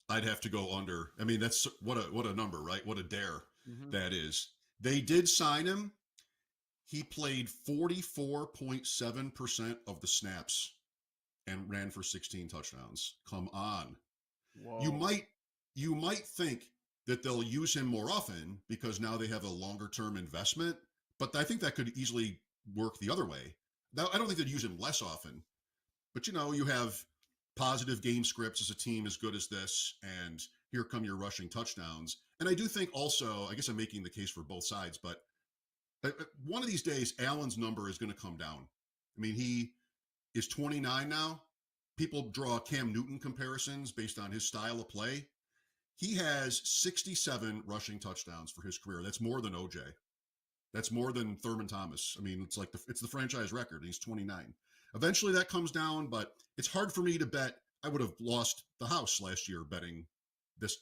I'd have to go under. I mean, that's what a number, right? What a dare that is. They did sign him he played 44.7% of the snaps and ran for 16 touchdowns. Come on. Whoa. You might think that they'll use him more often because now they have a longer term investment, but I think that could easily work the other way. Now, I don't think they'd use him less often, but you have positive game scripts as a team as good as this, and here come your rushing touchdowns. And I do think also, I guess I'm making the case for both sides, but one of these days, Allen's number is going to come down. I mean, he is 29 now. People draw Cam Newton comparisons based on his style of play. He has 67 rushing touchdowns for his career. That's more than OJ. That's more than Thurman Thomas. I mean, it's the franchise record. He's 29. Eventually that comes down, but it's hard for me to bet. I would have lost the house last year betting this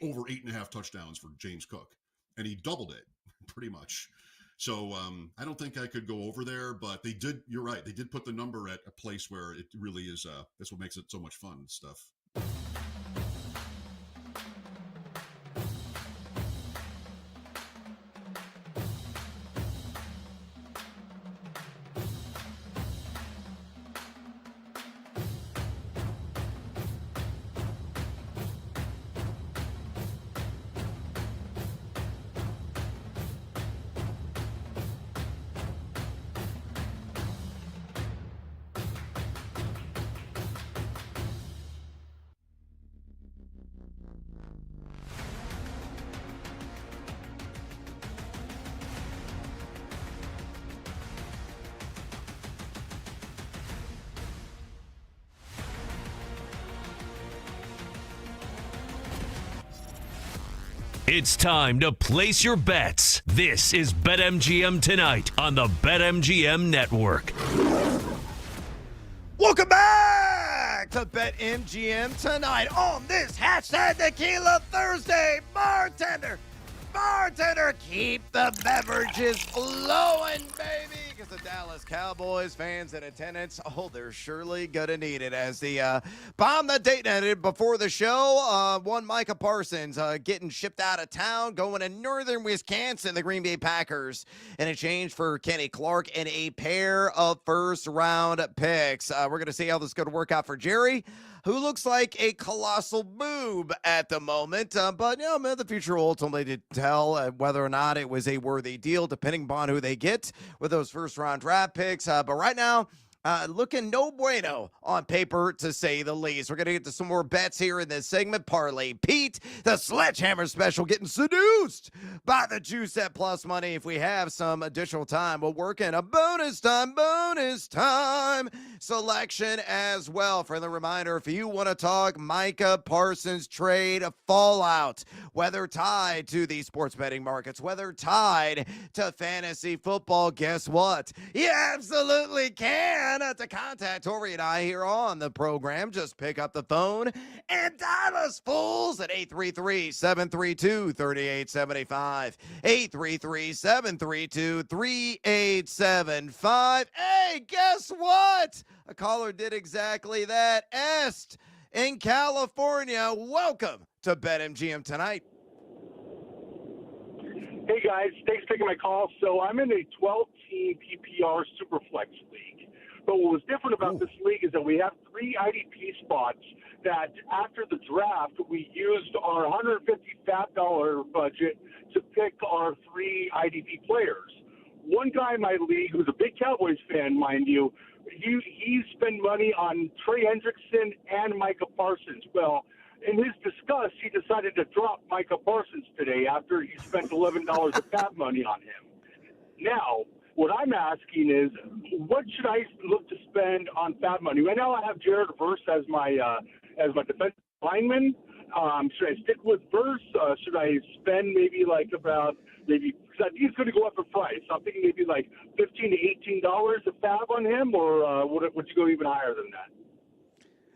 over 8.5 touchdowns for James Cook, and he doubled it pretty much. So I don't think I could go over there, but they did. You're right. They did put the number at a place where it really is. That's what makes it so much fun stuff. It's time to place your bets. This is BetMGM Tonight on the BetMGM Network. Welcome back to BetMGM Tonight on this hashtag Tequila Thursday. Bartender, keep the beverages flowing, baby, because the Dallas Cowboys fans in attendance, they're surely gonna need it. As the bomb that Dayton ended before the show, one Micah Parsons getting shipped out of town, going to northern Wisconsin, the Green Bay Packers, in exchange for Kenny Clark and a pair of first-round picks. We're gonna see how this is gonna work out for Jerry, who looks like a colossal boob at the moment. But, the future will ultimately tell whether or not it was a worthy deal, depending upon who they get with those first-round draft picks. But right now, looking no bueno on paper, to say the least. We're going to get to some more bets here in this segment. Parlay Pete, the Sledgehammer special, getting seduced by the Juice at Plus Money. If we have some additional time, we'll work in a bonus time selection as well. For the reminder, if you want to talk Micah Parsons trade fallout, whether tied to the sports betting markets, whether tied to fantasy football, guess what? You absolutely can. To contact Tori and I here on the program, just pick up the phone and dial us fools at 833-732-3875. 833-732-3875. Hey, guess what? A caller did exactly that. Est in California. Welcome to BetMGM Tonight. Hey, guys. Thanks for taking my call. So I'm in a 12-team PPR Superflex league. But what was different about this league is that we have 3 IDP spots that after the draft, we used our $150 budget to pick our 3 IDP players. One guy in my league, who's a big Cowboys fan, mind you, he spent money on Trey Hendrickson and Micah Parsons. Well, in his disgust, he decided to drop Micah Parsons today after he spent $11 of cap money on him. Now, what I'm asking is, what should I look to spend on fab money? Right now I have Jared Verse as my defensive lineman. Should I stick with Verse? Should I spend maybe because I think he's going to go up in price. I'm thinking maybe like $15 to $18 a fab on him, or would you go even higher than that?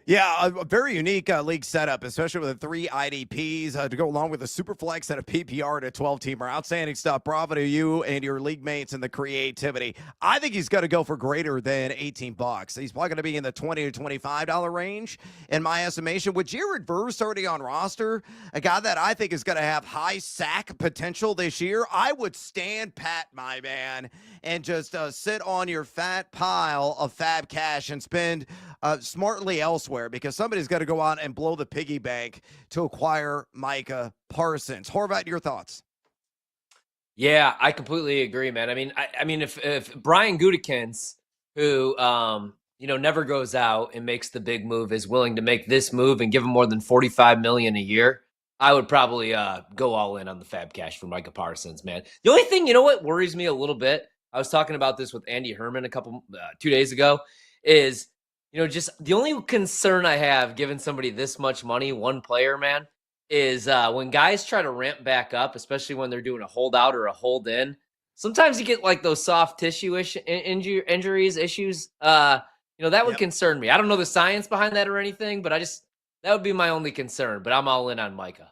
Yeah, a very unique league setup, especially with the 3 IDPs to go along with a super flex and a PPR to 12-teamer. Outstanding stuff. Bravo to you and your league mates and the creativity. I think he's going to go for greater than $18. He's probably going to be in the $20 to $25 range in my estimation. With Jared Verse already on roster, a guy that I think is going to have high sack potential this year, I would stand pat, my man, and just sit on your fat pile of fab cash and spend smartly elsewhere, because somebody's got to go out and blow the piggy bank to acquire Micah Parsons. Horvat, your thoughts? Yeah, I completely agree, man. I mean, if Brian Gutekunst, who never goes out and makes the big move, is willing to make this move and give him more than $45 million a year, I would probably go all in on the fab cash for Micah Parsons, man. The only thing, what worries me a little bit, I was talking about this with Andy Herman 2 days ago, is just the only concern I have, given somebody this much money, one player, man, is when guys try to ramp back up, especially when they're doing a holdout or a hold in. Sometimes you get like those soft tissue injuries, issues. That would concern me. I don't know the science behind that or anything, but that would be my only concern. But I'm all in on Micah.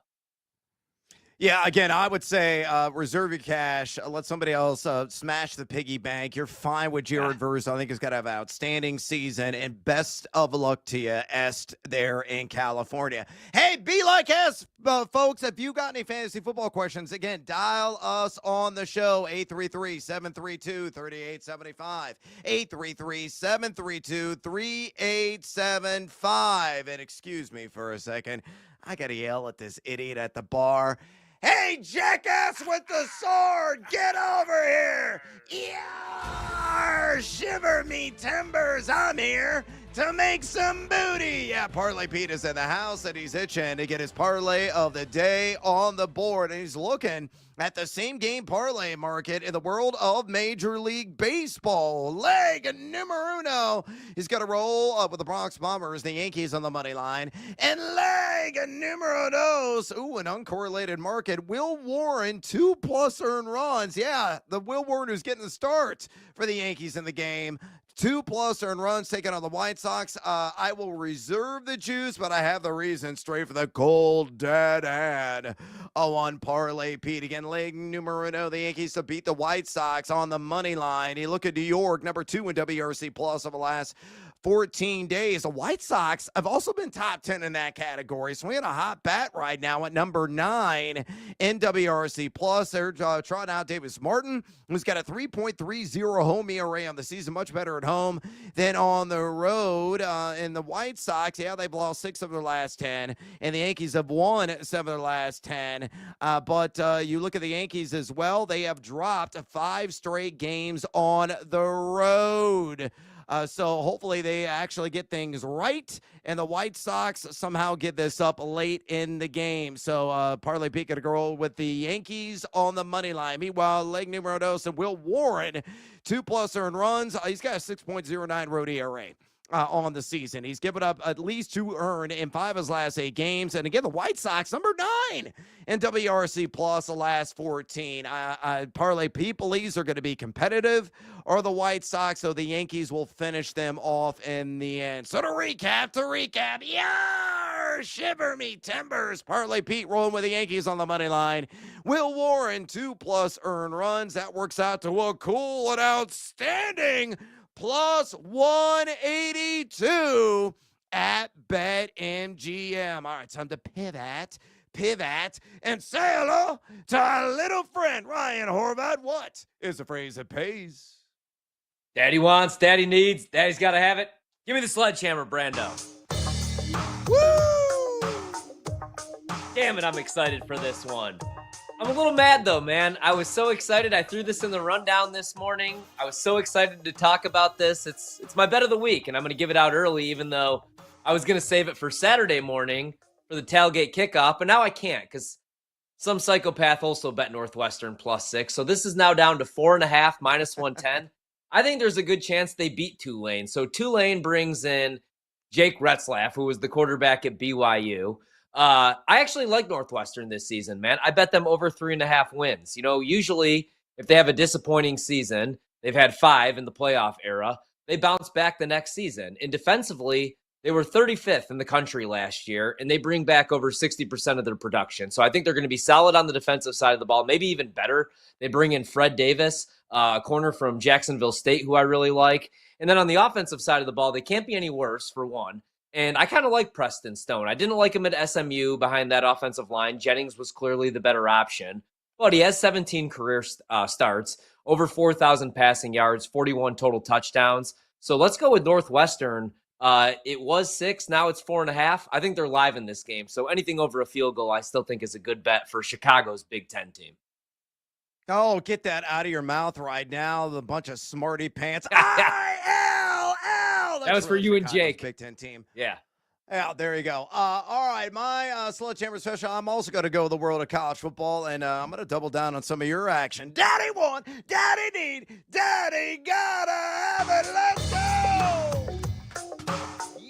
Yeah, again, I would say reserve your cash. Let somebody else smash the piggy bank. You're fine with Jared Verse. I think he's got to have an outstanding season, and best of luck to you, Est, there in California. Hey, be like us, folks. If you got any fantasy football questions, again, dial us on the show, 833-732-3875, 833-732-3875. And excuse me for a second, I got to yell at this idiot at the bar. Hey, jackass with the sword, get over here! Yeah, shiver me timbers, I'm here to make some booty. Yeah, Parlay Pete is in the house, and he's itching to get his parlay of the day on the board, and he's looking at the same game parlay market in the world of Major League Baseball. Leg numero uno. He's got to roll with the Bronx Bombers, the Yankees on the money line. And leg numero dos. Ooh, an uncorrelated market. Will Warren, 2+ earned runs. Yeah, the Will Warren who's getting the start for the Yankees in the game. 2+ earned runs taking on the White Sox. I will reserve the juice, but I have the reason straight for the cold dead hand. On Parlay Pete. Again, leg numero uno, the Yankees to beat the White Sox on the money line. You look at New York, number 2 in WRC plus over the last 14 days. The White Sox have also been top 10 in that category. So we had a hot bat right now at number 9 in WRC plus. They're trotting out Davis Martin, who's got a 3.30 home ERA on the season, much better at home than on the road. In the White Sox, yeah, they've lost 6 of their last 10, and the Yankees have won 7 of their last 10. But you look at the Yankees as well, they have dropped 5 straight games on the road. So hopefully they actually get things right, and the White Sox somehow get this up late in the game. So Parlay Pete got to go with the Yankees on the money line. Meanwhile, leg numero dos and Will Warren, 2+ earned runs. He's got a 6.09 road ERA. On the season. He's given up at least 2 earned in 5 of his last 8 games. And again, the White Sox, number 9 in WRC plus the last 14. Parlay Pete believes are going to be competitive, or the White Sox, so the Yankees will finish them off in the end. So to recap, yeah, shiver me timbers. Parlay Pete rolling with the Yankees on the money line. Will Warren, 2+ earned runs. That works out to a cool and outstanding plus 182 at BetMGM. All right, time to pivot, and say hello to our little friend, Ryan Horvat. What is the phrase that pays? Daddy wants, daddy needs, daddy's got to have it. Give me the sledgehammer, Brando. Woo! Damn it, I'm excited for this one. I'm a little mad, though, man. I was so excited. I threw this in the rundown this morning. I was so excited to talk about this. It's my bet of the week, and I'm going to give it out early, even though I was going to save it for Saturday morning for the tailgate kickoff, but now I can't because some psychopath also bet Northwestern +6. So this is now down to 4.5 minus 110. I think there's a good chance they beat Tulane. So Tulane brings in Jake Retzlaff, who was the quarterback at BYU. I actually like Northwestern this season, man. I bet them over 3.5 wins. Usually if they have a disappointing season, they've had 5 in the playoff era, they bounce back the next season. And defensively, They were 35th in the country last year, and they bring back over 60% of their production. So I think they're going to be solid on the defensive side of the ball, maybe even better. They bring in Fred Davis, a corner from Jacksonville State, who I really like. And then on the offensive side of the ball, they can't be any worse, for one. And I kind of like Preston Stone. I didn't like him at SMU behind that offensive line. Jennings was clearly the better option, but he has 17 career starts, over 4,000 passing yards, 41 total touchdowns. So let's go with Northwestern. It was 6, now it's 4.5. I think they're live in this game. So anything over a field goal, I still think is a good bet for Chicago's Big Ten team. Oh, get that out of your mouth right now, the bunch of smarty pants. That was for you and Jake. Big Ten team. Yeah. Yeah, there you go. All right, my Sledgehammer special. I'm also going to go the world of college football, and I'm going to double down on some of your action. Daddy want, Daddy need, Daddy gotta have it. Let's go!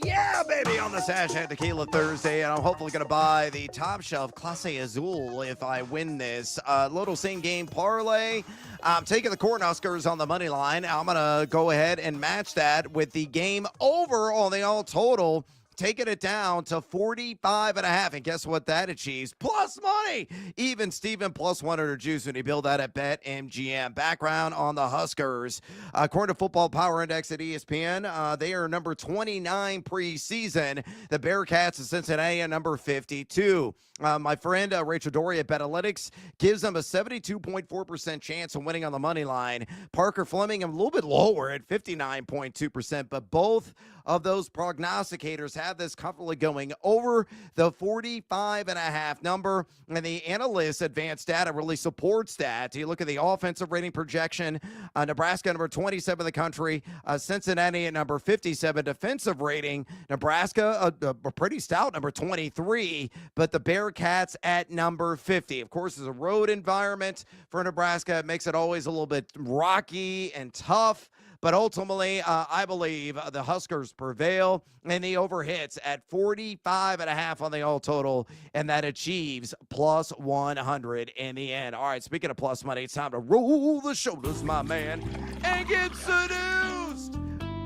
Yeah, baby, on this hashtag Tequila Thursday, and I'm hopefully going to buy the top shelf Clase Azul if I win this. Little same game parlay. I'm taking the Cornhuskers on the money line. I'm going to go ahead and match that with the game over on the all total, taking it down to 45.5. And guess what that achieves? Plus money. Even Steven plus 100 juice when you build that at BetMGM. Background on the Huskers. According to Football Power Index at ESPN, they are number 29 preseason. The Bearcats of Cincinnati are number 52. My friend Rachel Dory at Betalytics gives them a 72.4% chance of winning on the money line. Parker Fleming a little bit lower at 59.2%, but both of those prognosticators have this comfortably going over the 45.5 number, and the analysts' advanced data really supports that. You look at the offensive rating projection, Nebraska number 27 in the country, Cincinnati at number 57. Defensive rating, Nebraska a pretty stout number 23, but the Bearcats at number 50. Of course, it's a road environment for Nebraska. It makes it always a little bit rocky and tough. But ultimately, I believe the Huskers prevail, and the over hits at 45.5 on the all total, and that achieves plus 100 in the end. All right, speaking of plus money, it's time to roll the shoulders, my man, and get seduced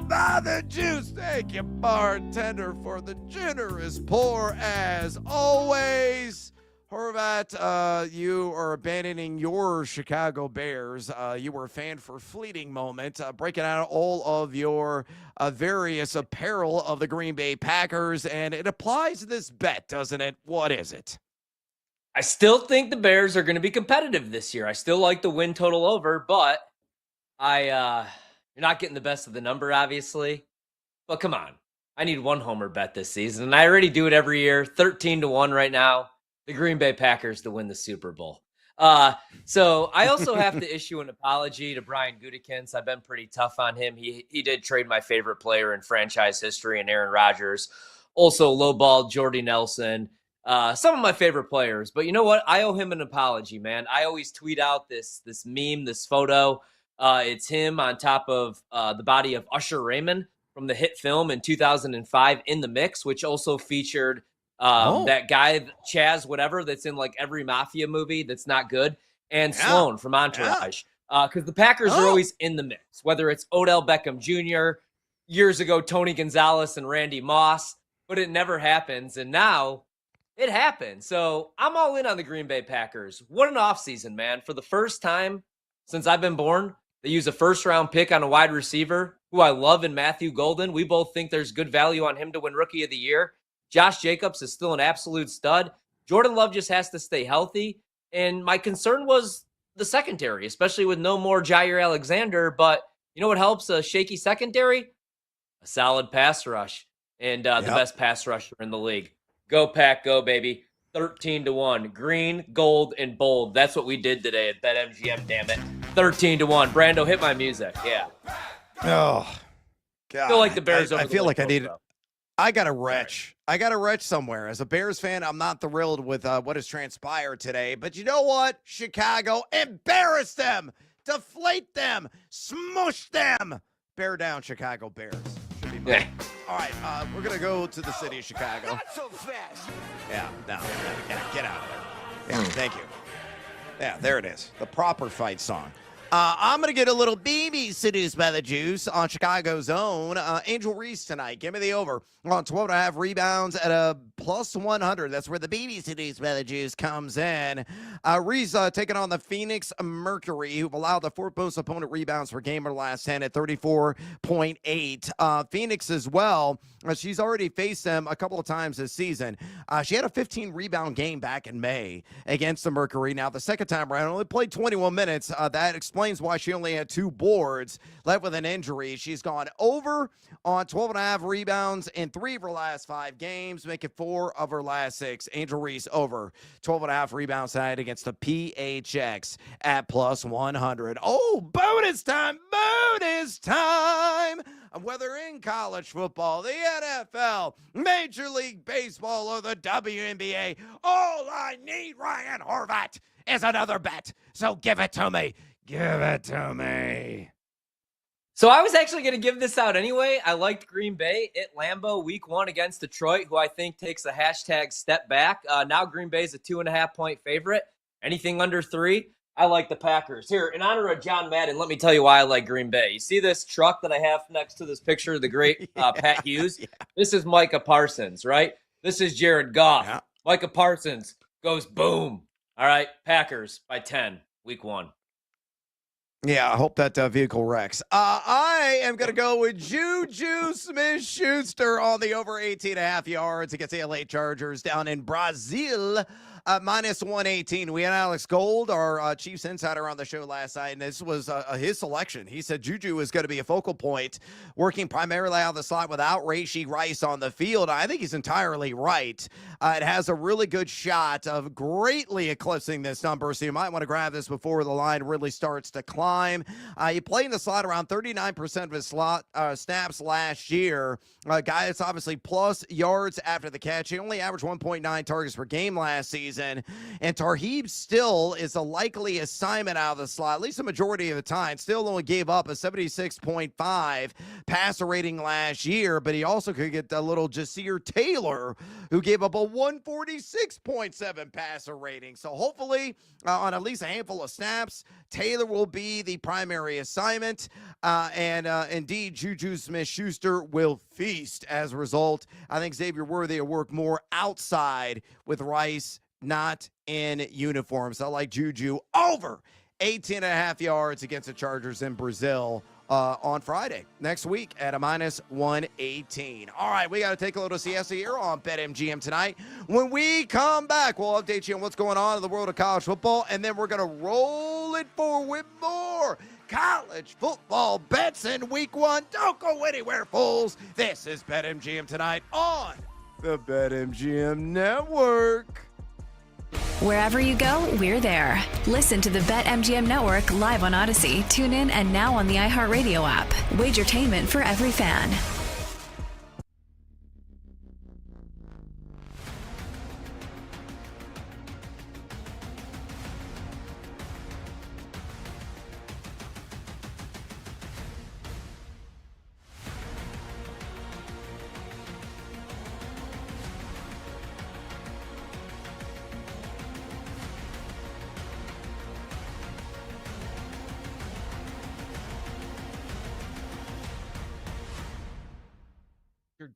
by the juice. Thank you, bartender, for the generous pour as always. Horvat, you are abandoning your Chicago Bears. You were a fan for a fleeting moment, breaking out all of your various apparel of the Green Bay Packers, and it applies to this bet, doesn't it? What is it? I still think the Bears are going to be competitive this year. I still like the win total over, but you're not getting the best of the number, obviously. But come on, I need one homer bet this season, and I already do it every year, 13-1 right now. The Green Bay Packers to win the Super Bowl. So I also have to issue an apology to Brian Gutekunst. I've been pretty tough on him. He did trade my favorite player in franchise history in Aaron Rodgers. Also lowballed Jordy Nelson. Some of my favorite players. But you know what? I owe him an apology, man. I always tweet out this meme, this photo. It's him on top of the body of Usher Raymond from the hit film in 2005, In the Mix, which also featured that guy, Chaz, whatever, that's in like every mafia movie that's not good, and Sloan from Entourage. Because the Packers are always in the mix, whether it's Odell Beckham Jr., years ago, Tony Gonzalez and Randy Moss, but it never happens. And now it happened. So I'm all in on the Green Bay Packers. What an offseason, man. For the first time since I've been born, they use a first-round pick on a wide receiver who I love in Matthew Golden. We both think there's good value on him to win Rookie of the Year. Josh Jacobs is still an absolute stud. Jordan Love just has to stay healthy. And my concern was the secondary, especially with no more Jair Alexander. But you know what helps a shaky secondary? A solid pass rush. And the best pass rusher in the league. Go Pack, go, baby. 13-1. Green, gold, and bold. That's what we did today at BetMGM, damn it. 13-1. Brando, hit my music. Yeah. Oh, God. I feel like the Bears I feel like I need it. I got to retch. I got to retch somewhere. As a Bears fan, I'm not thrilled with what has transpired today. But you know what? Chicago, embarrass them, deflate them, smush them. Bear down, Chicago Bears. Should be mine. All right, we're going to go to the city of Chicago. Not so fast. Yeah, no, get out of there. Yeah, thank you. Yeah, there it is. The proper fight song. I'm going to get a little BB seduced by the juice on Chicago's own. Angel Reese tonight. Give me the over on 12.5 rebounds at a plus 100. That's where the BB seduced by the juice comes in. Reese taking on the Phoenix Mercury, who've allowed the fourth most opponent rebounds per game in the last 10 at 34.8. Phoenix as well. She's already faced them a couple of times this season. She had a 15 rebound game back in May against the Mercury. Now, the second time around, only played 21 minutes. That explains why she only had 2 boards, left with an injury. She's gone over on 12.5 rebounds in 3 of her last 5 games, making 4 of her last 6. Angel Reese over 12.5 rebounds tonight against the PHX at plus 100. Oh, bonus time! Bonus time! Whether in college football, the NFL, Major League Baseball, or the WNBA, all I need, Ryan Horvat, is another bet. So give it to me. Give it to me. So I was actually going to give this out anyway. I liked Green Bay at Lambeau week 1 against Detroit, who I think takes a hashtag step back. Now Green Bay is a 2.5-point favorite. Anything under 3, I like the Packers. Here, in honor of John Madden, let me tell you why I like Green Bay. You see this truck that I have next to this picture of the great Pat Hughes? Yeah. This is Micah Parsons, right? This is Jared Goff. Yeah. Micah Parsons goes boom. All right, Packers by 10, week 1. Yeah, I hope that vehicle wrecks. I am going to go with Juju Smith-Schuster on the over 18.5 yards against the LA Chargers down in Brazil. Minus 118. We had Alex Gold, our Chiefs insider, on the show last night, and this was his selection. He said Juju is going to be a focal point, working primarily out of the slot without Rashee Rice on the field. I think he's entirely right. It has a really good shot of greatly eclipsing this number, so you might want to grab this before the line really starts to climb. He played in the slot around 39% of his slot snaps last year. A guy that's obviously plus yards after the catch. He only averaged 1.9 targets per game last season. And Tarheeb still is a likely assignment out of the slot, at least the majority of the time. Still only gave up a 76.5 passer rating last year, but he also could get a little Jasir Taylor, who gave up a 146.7 passer rating. So hopefully, on at least a handful of snaps, Taylor will be the primary assignment. Indeed, Juju Smith-Schuster will feast as a result. I think Xavier Worthy will work more outside with Rice not in uniform. So I like Juju over 18.5 yards against the Chargers in Brazil on Friday next week at a minus 118. All right, we got to take a little siesta here on BetMGM tonight. When we come back, we'll update you on what's going on in the world of college football, and then we're going to roll it forward with more college football bets in week 1. Don't go anywhere, fools. This is BetMGM tonight on the BetMGM Network. Wherever you go, we're there. Listen to the BetMGM Network live on Odyssey, TuneIn, and now on the iHeartRadio app. Wagertainment for every fan.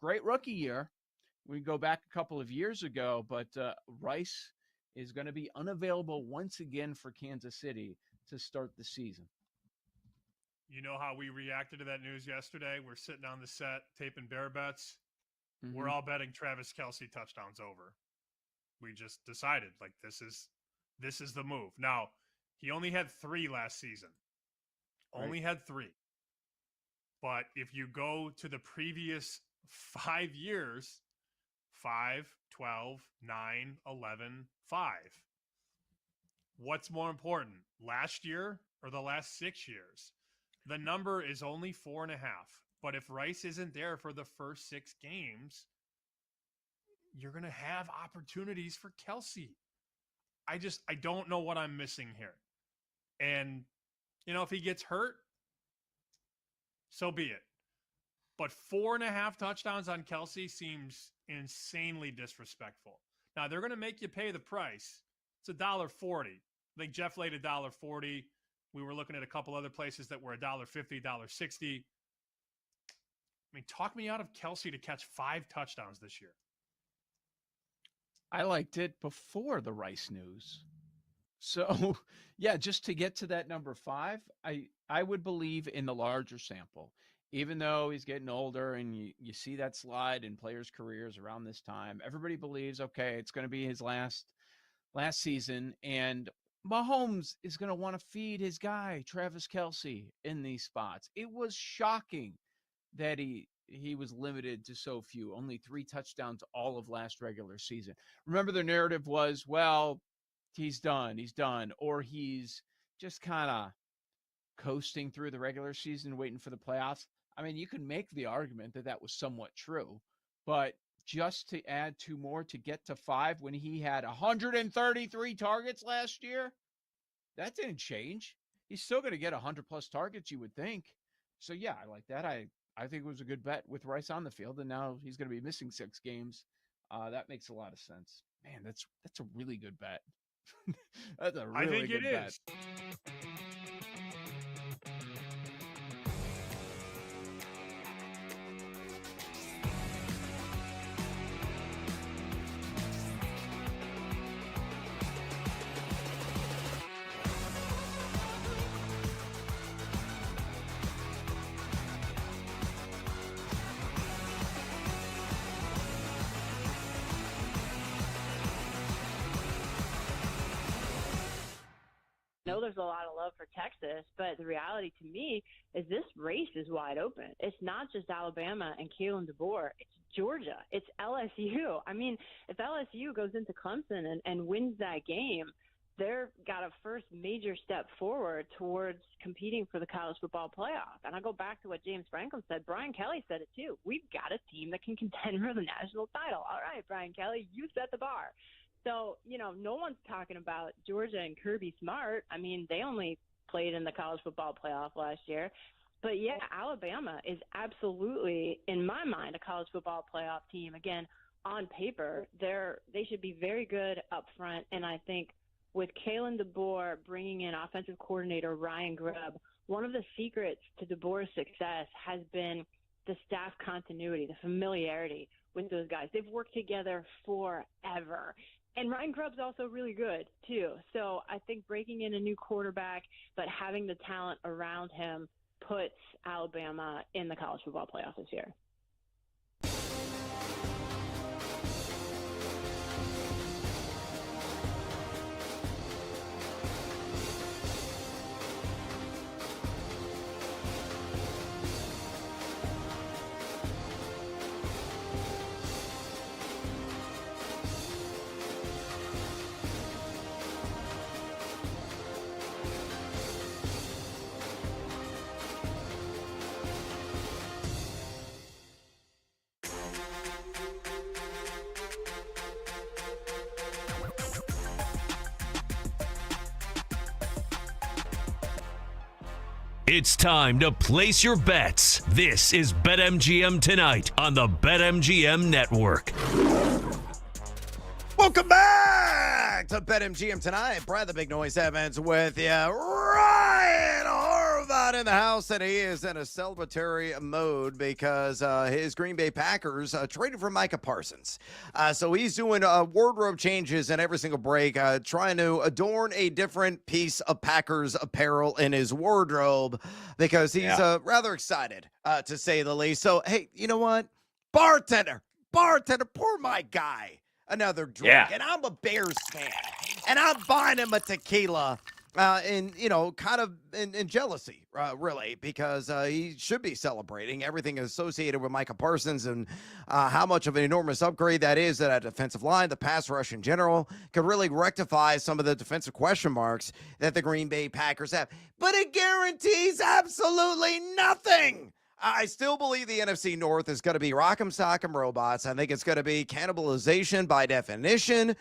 Great rookie year. We go back a couple of years ago, but Rice is going to be unavailable once again for Kansas City to start the season. You know how we reacted to that news yesterday? We're sitting on the set taping bear bets. Mm-hmm. We're all betting Travis Kelce touchdowns over. We just decided, like, this is the move. Now, he only had 3 last season. Right. Only had 3. But if you go to the previous 5 years, 5, 12, 9, 11, 5. What's more important, last year or the last 6 years? The number is only 4.5. But if Rice isn't there for the first 6 games, you're going to have opportunities for Kelce. I don't know what I'm missing here. And, if he gets hurt, so be it. But 4.5 touchdowns on Kelce seems insanely disrespectful. Now, they're going to make you pay the price. It's $1.40. I think Jeff laid $1.40. We were looking at a couple other places that were $1.50, $1.60. I mean, talk me out of Kelsey to catch 5 touchdowns this year. I liked it before the Rice news. So, yeah, just to get to that number 5, I would believe in the larger sample. Even though he's getting older and you see that slide in players' careers around this time, everybody believes, okay, it's going to be his last season, and Mahomes is going to want to feed his guy, Travis Kelsey, in these spots. It was shocking that he was limited to so few, only 3 touchdowns all of last regular season. Remember, the narrative was, well, he's done, or he's just kind of coasting through the regular season, waiting for the playoffs. I mean, you can make the argument that that was somewhat true, but just to add 2 more to get to 5 when he had 133 targets last year, that didn't change. He's still going to get 100-plus targets, you would think. So, yeah, I like that. I think it was a good bet with Rice on the field, and now he's going to be missing 6 games. That makes a lot of sense. Man, that's a really good bet. That's a really good bet. I think it is. I know there's a lot of love for Texas, but the reality to me is this race is wide open. It's not just Alabama and Kalen DeBoer. It's Georgia. It's LSU. I mean, if LSU goes into Clemson and wins that game, they've got a first major step forward towards competing for the college football playoff. And I go back to what James Franklin said. Brian Kelly said it too. We've got a team that can contend for the national title. All right, Brian Kelly, you set the bar. So, no one's talking about Georgia and Kirby Smart. I mean, they only played in the college football playoff last year. But, yeah, Alabama is absolutely, in my mind, a college football playoff team. Again, on paper, they should be very good up front. And I think with Kalen DeBoer bringing in offensive coordinator Ryan Grubb, one of the secrets to DeBoer's success has been the staff continuity, the familiarity with those guys. They've worked together forever. And Ryan Grubb's also really good, too. So I think breaking in a new quarterback, but having the talent around him puts Alabama in the college football playoff this year. It's time to place your bets. This is BetMGM Tonight on the BetMGM Network. Welcome back to BetMGM Tonight. Brad the Big Noise Evans with you. Ryan Horvath in the house, and he is in a celebratory mode because his Green Bay Packers traded for Micah Parsons. So he's doing wardrobe changes in every single break, trying to adorn a different piece of Packers apparel in his wardrobe because he's rather excited, to say the least. So, hey, you know what? Bartender, pour my guy another drink. Yeah. And I'm a Bears fan. And I'm buying him a tequila in jealousy, really, because he should be celebrating everything associated with Micah Parsons and how much of an enormous upgrade that is at a defensive line. The pass rush in general could really rectify some of the defensive question marks that the Green Bay Packers have. But it guarantees absolutely nothing. I still believe the NFC North is going to be rock'em sock'em robots. I think it's going to be cannibalization by definition,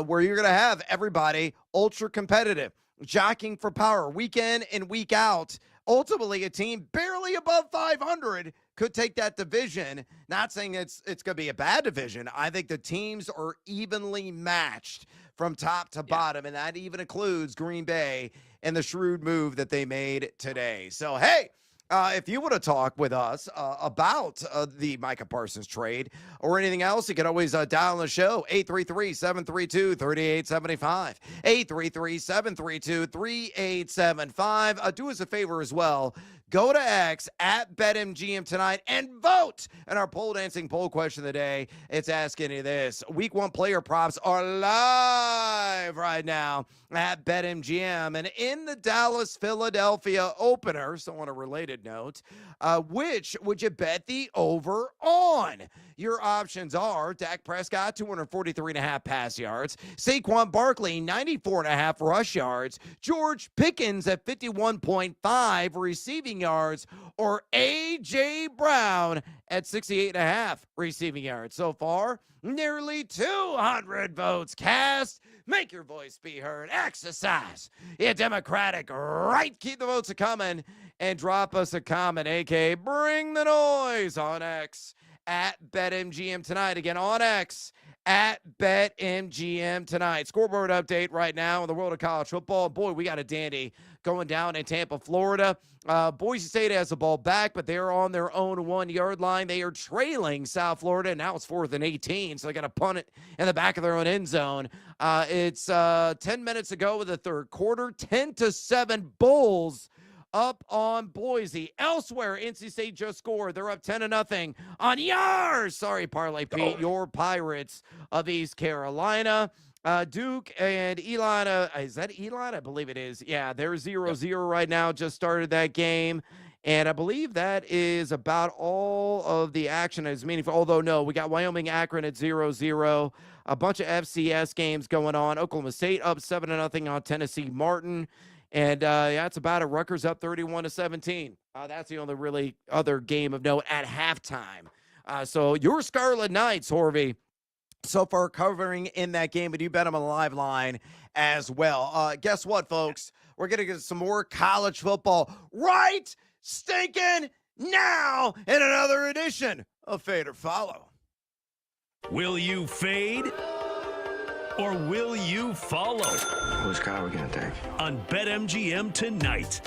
where you're going to have everybody ultra competitive, jockeying for power week in and week out. Ultimately, a team barely above 500 could take that division. Not saying it's going to be a bad division. I think the teams are evenly matched from top to bottom, and that even includes Green Bay and the shrewd move that they made today. So, hey, if you want to talk with us about the Micah Parsons trade or anything else, you can always dial on the show, 833-732-3875, 833-732-3875. Do us a favor as well. Go to X at BetMGM tonight and vote. And our pole dancing poll question of the day, it's asking you this. Week 1 player props are live right now at BetMGM. And in the Dallas-Philadelphia opener, so on a related note, which would you bet the over on? Your options are Dak Prescott, 243.5 pass yards, Saquon Barkley, 94.5 rush yards, George Pickens at 51.5 receiving yards, or A.J. Brown at 68.5 receiving yards. So far, nearly 200 votes cast. Make your voice be heard. Exercise your democratic right. Keep the votes coming and drop us a comment, a.k.a. bring the noise on X at BetMGM tonight. Again, on X at BetMGM tonight. Scoreboard update right now in the world of college football. Boy, we got a dandy going down in Tampa, Florida. Boise State has the ball back, but they're on their own 1-yard line. They are trailing South Florida, and now it's 4th and 18, so they got to punt it in the back of their own end zone. It's 10 minutes ago with the third quarter, 10-7 Bulls up on Boise. Elsewhere, NC State just scored. They're up 10-0 on yours. Sorry, Parlay Pete, your Pirates of East Carolina. Duke and Elon, is that Elon? I believe it is. Yeah, they're 0-0 right now. Just started that game. And I believe that is about all of the action that is meaningful. Although, no, we got Wyoming Akron at 0-0. A bunch of FCS games going on. Oklahoma State up 7-0 on Tennessee Martin. And that's about it. Rutgers up 31-17. That's the only really other game of note at halftime. So your Scarlet Knights, Horvey, so far covering in that game, but you bet them on the live line as well. Guess what, folks? We're going to get some more college football right stinking now in another edition of Fade or Follow. Will you fade or will you follow? Whose car are we going to take? On BetMGM tonight.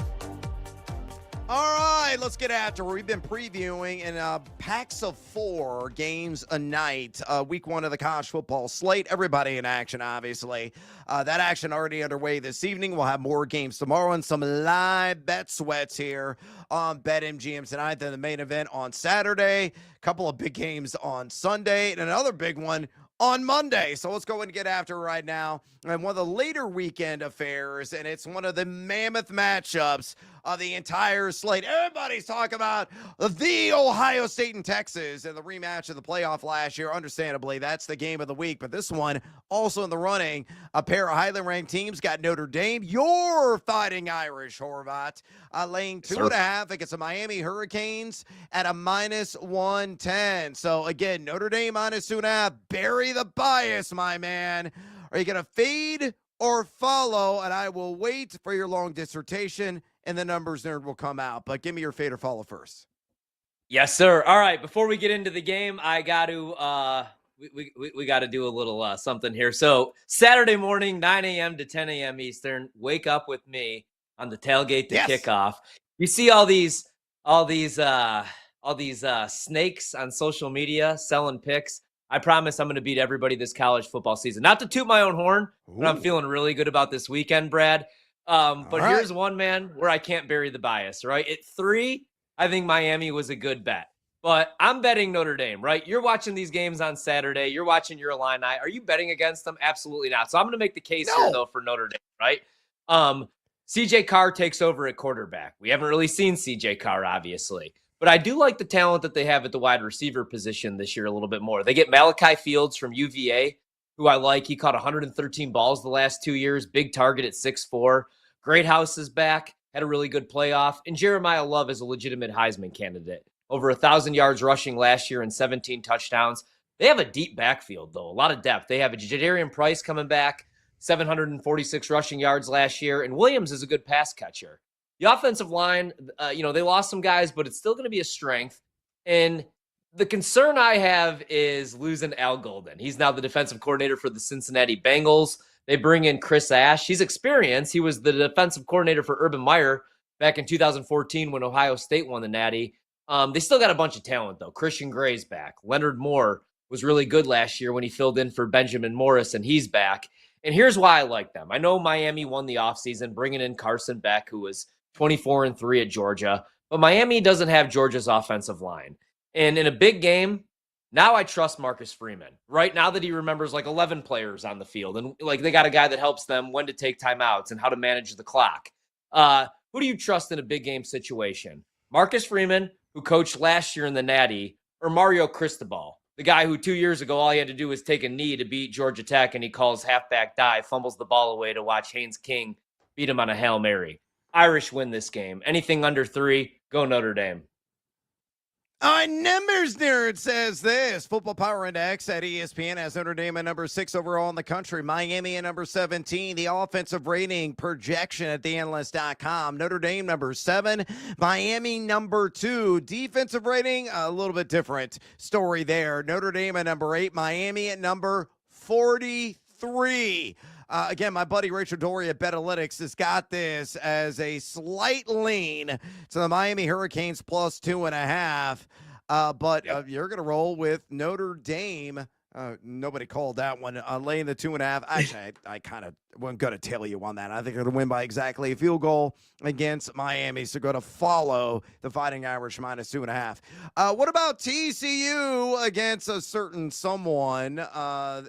All right, let's get after it. We've been previewing in packs of 4 games a night, week 1 of the college football slate. Everybody in action, obviously. That action already underway this evening. We'll have more games tomorrow and some live bet sweats here on BetMGM tonight. Then the main event on Saturday, a couple of big games on Sunday, and another big one on Monday. So let's go and get after it right now. And one of the later weekend affairs, and it's one of the mammoth matchups of the entire slate. Everybody's talking about the Ohio State and Texas and the rematch of the playoff last year. Understandably, that's the game of the week. But this one, also in the running, a pair of highly ranked teams got Notre Dame. Your Fighting Irish, Horvat, laying 2.5 against the Miami Hurricanes at a -110. So again, Notre Dame -2.5. Bury the bias, my man. Are you going to fade or follow? And I will wait for your long dissertation, and the numbers nerd will come out. But give me your fade or follow first. Yes, sir. All right. Before we get into the game, I got to we got to do a little something here. So Saturday morning, 9 a.m. to 10 a.m. Eastern. Wake up with me on the tailgate to kickoff. You see all these snakes on social media selling picks. I promise I'm going to beat everybody this college football season. Not to toot my own horn, but I'm feeling really good about this weekend, Brad. But here's one, man, where I can't bury the bias, right? At 3, I think Miami was a good bet. But I'm betting Notre Dame, right? You're watching these games on Saturday. You're watching your Illini. Are you betting against them? Absolutely not. So I'm going to make the case here, though, for Notre Dame, right? CJ Carr takes over at quarterback. We haven't really seen CJ Carr, obviously. But I do like the talent that they have at the wide receiver position this year a little bit more. They get Malachi Fields from UVA, who I like. He caught 113 balls the last 2 years. Big target at 6'4". Greathouse is back. Had a really good playoff. And Jeremiah Love is a legitimate Heisman candidate. Over 1,000 yards rushing last year and 17 touchdowns. They have a deep backfield, though. A lot of depth. They have a Jadarian Price coming back. 746 rushing yards last year. And Williams is a good pass catcher. The offensive line, they lost some guys, but it's still going to be a strength. And the concern I have is losing Al Golden. He's now the defensive coordinator for the Cincinnati Bengals. They bring in Chris Ash. He's experienced. He was the defensive coordinator for Urban Meyer back in 2014 when Ohio State won the Natty. They still got a bunch of talent, though. Christian Gray's back. Leonard Moore was really good last year when he filled in for Benjamin Morris, and he's back. And here's why I like them. I know Miami won the offseason, bringing in Carson Beck, who was 24-3 at Georgia. But Miami doesn't have Georgia's offensive line. And in a big game, now I trust Marcus Freeman, right? Now that he remembers like 11 players on the field and like they got a guy that helps them when to take timeouts and how to manage the clock. Who do you trust in a big game situation? Marcus Freeman, who coached last year in the Natty, or Mario Cristobal, the guy who 2 years ago, all he had to do was take a knee to beat Georgia Tech and he calls halfback dive, fumbles the ball away to watch Haynes King beat him on a Hail Mary. Irish win this game. Anything under 3, go Notre Dame. Numbers Nerd says this. Football Power Index at ESPN has Notre Dame at number 6 overall in the country. Miami at number 17. The offensive rating projection at theanalyst.com. Notre Dame number 7. Miami number 2. Defensive rating, a little bit different story there. Notre Dame at number 8. Miami at number 43. Again, my buddy Rachel Dory at BetAlytics has got this as a slight lean to the Miami Hurricanes plus 2.5. But you're going to roll with Notre Dame. Nobody called that one. Laying the 2.5. Actually, I kind of wasn't going to tell you on that. I think they're going to win by exactly a field goal against Miami. So going to follow the Fighting Irish minus 2.5. What about TCU against a certain someone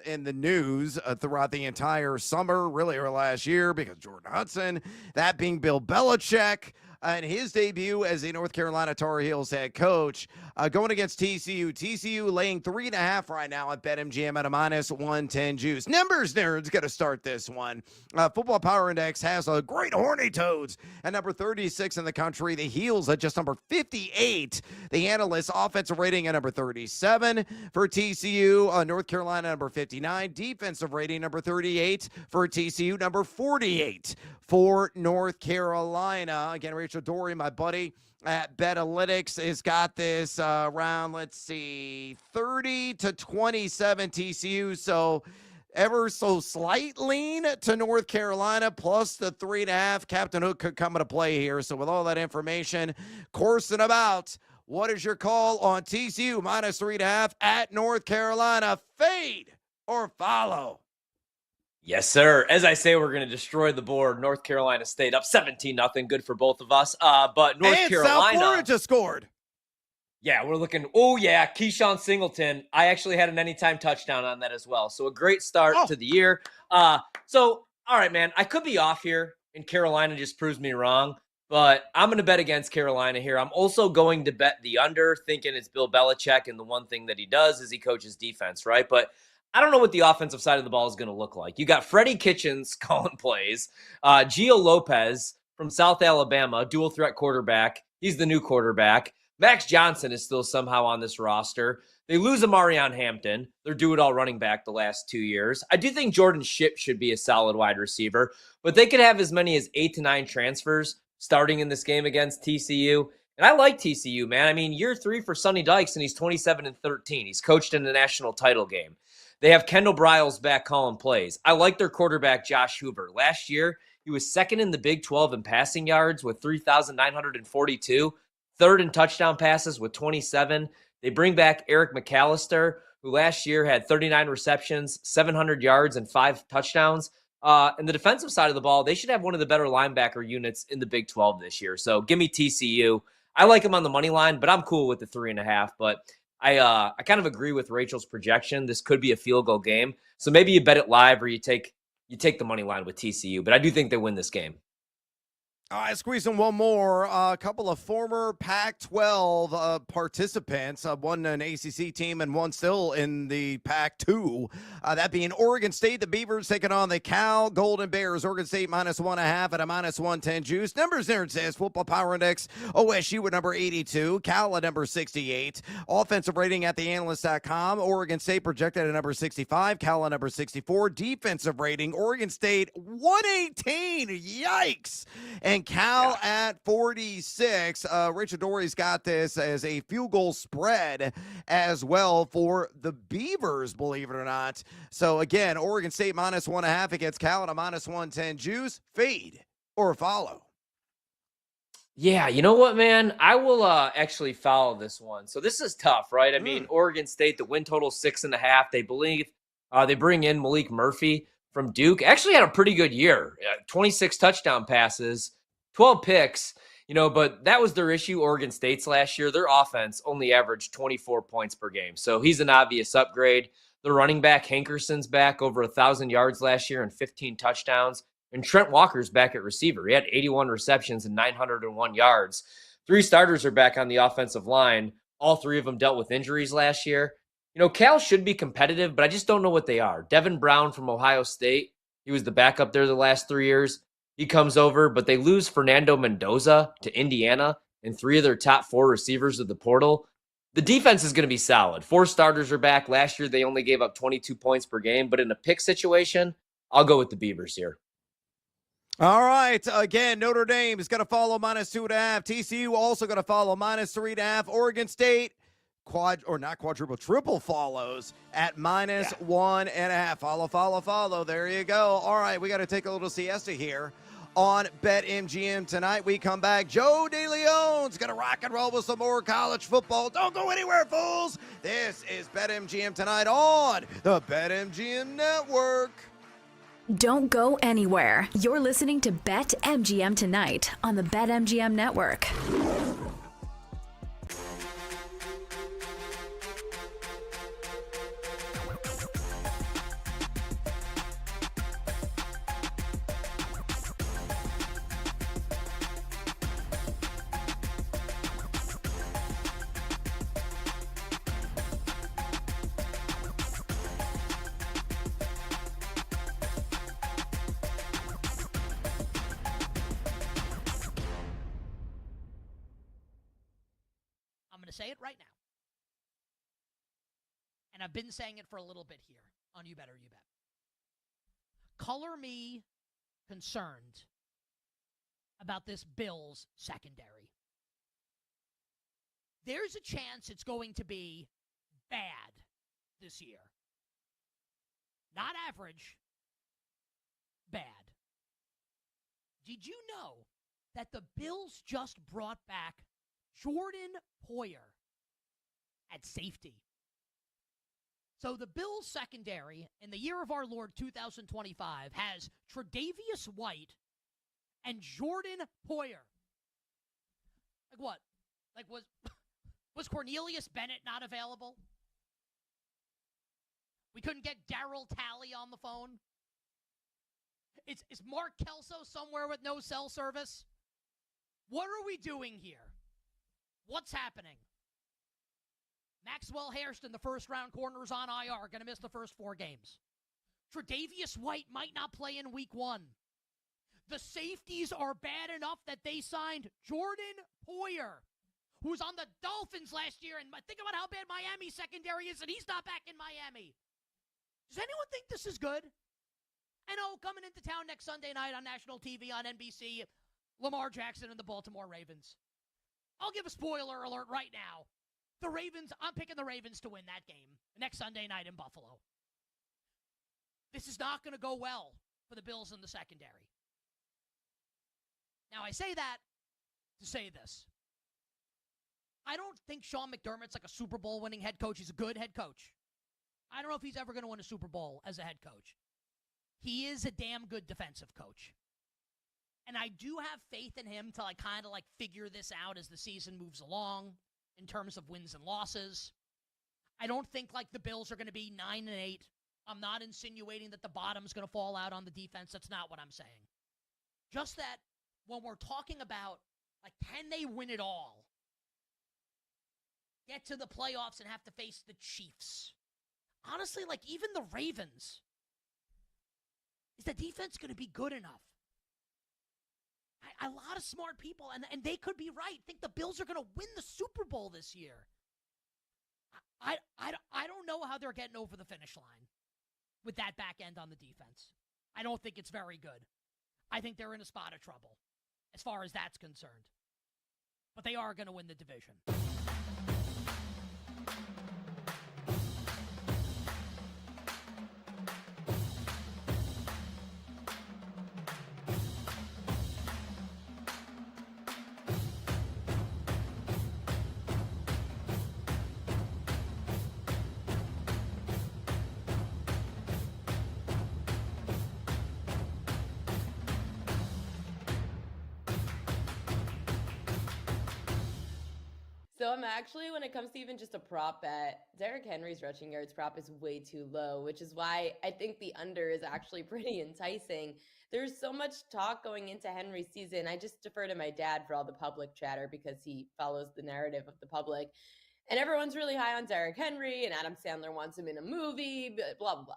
in the news throughout the entire summer, really, or last year, because Jordan Hudson, that being Bill Belichick, and his debut as the North Carolina Tar Heels head coach, going against TCU. TCU laying 3.5 right now at BetMGM at a minus 110 juice. Numbers Nerd's going to start this one. Football Power Index has a great Horny Toads at number 36 in the country. The Heels at just number 58. The analysts offensive rating at number 37 for TCU. North Carolina number 59. Defensive rating number 38 for TCU. Number 48 for North Carolina. Again, Rachel Dory, my buddy at BetAlytics, has got this around, 30 to 27 TCU. So ever so slight lean to North Carolina plus the 3.5. Captain Hook could come into play here. So with all that information coursing about, what is your call on TCU minus 3.5 at North Carolina? Fade or follow? Yes, sir. As I say, we're going to destroy the board. North Carolina State up 17-0. Good for both of us. But North Carolina. South Florida just scored. Yeah, we're looking. Oh, yeah. Keyshawn Singleton. I actually had an anytime touchdown on that as well. So a great start to the year. All right, man. I could be off here, and Carolina just proves me wrong. But I'm going to bet against Carolina here. I'm also going to bet the under, thinking it's Bill Belichick, and the one thing that he does is he coaches defense, right? But I don't know what the offensive side of the ball is going to look like. You got Freddie Kitchens calling plays. Gio Lopez from South Alabama, dual threat quarterback. He's the new quarterback. Max Johnson is still somehow on this roster. They lose Amarion Hampton. They're do-it-all running back the last 2 years. I do think Jordan Shipp should be a solid wide receiver, but they could have as many as 8 to 9 transfers starting in this game against TCU. And I like TCU, man. I mean, year 3 for Sonny Dykes, and he's 27-13. He's coached in the national title game. They have Kendall Briles back calling plays. I like their quarterback, Josh Hoover. Last year, he was second in the Big 12 in passing yards with 3,942, third in touchdown passes with 27. They bring back Eric McAllister, who last year had 39 receptions, 700 yards, and 5 touchdowns. And the defensive side of the ball, they should have one of the better linebacker units in the Big 12 this year. So give me TCU. I like them on the money line, but I'm cool with the 3.5. But I kind of agree with Rachel's projection. This could be a field goal game. So maybe you bet it live or you take the money line with TCU. But I do think they win this game. All right, squeezing one more. A couple of former Pac-12 participants, one an ACC team and one still in the Pac-2. That being Oregon State, the Beavers taking on the Cal Golden Bears. Oregon State minus 1.5 at a minus 110 juice. Numbers there it says Football Power Index. OSU at number 82, Cal at number 68. Offensive rating at theanalyst.com. Oregon State projected at number 65, Cal at number 64. Defensive rating, Oregon State 118. Yikes! And and Cal at 46. Richard Dory's got this as a field goal spread as well for the Beavers, believe it or not. So again, Oregon State -1.5 against Cal at a -110 juice. Fade or follow? Yeah, you know what, man? I will actually follow this one. So this is tough, right? I mean, Oregon State, the win total 6.5. They believe they bring in Malik Murphy from Duke. Actually had a pretty good year. 26 touchdown passes, 12 picks. But that was their issue. Oregon State's last year, their offense only averaged 24 points per game. So he's an obvious upgrade. The running back Hankerson's back over 1,000 yards last year and 15 touchdowns. And Trent Walker's back at receiver. He had 81 receptions and 901 yards. 3 starters are back on the offensive line. All 3 of them dealt with injuries last year. Cal should be competitive, but I just don't know what they are. Devin Brown from Ohio State, he was the backup there the last 3 years. He comes over, but they lose Fernando Mendoza to Indiana and 3 of their top 4 receivers of the portal. The defense is going to be solid. 4 starters are back. Last year, they only gave up 22 points per game, but in a pick situation, I'll go with the Beavers here. All right. Again, Notre Dame is going to follow -2.5. TCU also going to follow -3.5. Oregon State, triple follows at -1.5. Follow. There you go. All right. We got to take a little siesta here on BetMGM tonight. We come back. Joe DeLeon's going to rock and roll with some more college football. Don't go anywhere, fools. This is BetMGM tonight on the BetMGM Network. Don't go anywhere. You're listening to BetMGM tonight on the BetMGM Network. Say it right now. And I've been saying it for a little bit here on You Better You Bet. Color me concerned about this Bills secondary. There's a chance it's going to be bad this year. Not average, bad. Did you know that the Bills just brought back Jordan Poyer at safety? So the Bills secondary in the year of our Lord 2025 has Tre'Davious White and Jordan Poyer. Like what? Like was Cornelius Bennett not available? We couldn't get Darryl Talley on the phone? Is Mark Kelso somewhere with no cell service? What are we doing here? What's happening? Maxwell Hairston, the first-round corner, is on IR, going to miss the first 4 games. Tre'Davious White might not play in week 1. The safeties are bad enough that they signed Jordan Poyer, who was on the Dolphins last year, and think about how bad Miami's secondary is, and he's not back in Miami. Does anyone think this is good? And coming into town next Sunday night on national TV on NBC, Lamar Jackson and the Baltimore Ravens. I'll give a spoiler alert right now. The Ravens, I'm picking the Ravens to win that game next Sunday night in Buffalo. This is not going to go well for the Bills in the secondary. Now, I say that to say this. I don't think Sean McDermott's like a Super Bowl winning head coach. He's a good head coach. I don't know if he's ever going to win a Super Bowl as a head coach. He is a damn good defensive coach. And I do have faith in him to kind of figure this out as the season moves along in terms of wins and losses. I don't think the Bills are going to be 9-8. I'm not insinuating that the bottom's going to fall out on the defense. That's not what I'm saying. Just that when we're talking about can they win it all? Get to the playoffs and have to face the Chiefs. Honestly, even the Ravens. Is the defense going to be good enough? A lot of smart people, and they could be right, think the Bills are going to win the Super Bowl this year. I don't know how they're getting over the finish line with that back end on the defense. I don't think it's very good. I think they're in a spot of trouble. as far as that's concerned. But they are going to win the division. So I'm actually, when it comes to even just a prop bet, Derrick Henry's rushing yards prop is way too low, which is why I think the under is actually pretty enticing. There's so much talk going into Henry's season. I just defer to my dad for all the public chatter because he follows the narrative of the public. And everyone's really high on Derrick Henry, and Adam Sandler wants him in a movie, blah, blah, blah.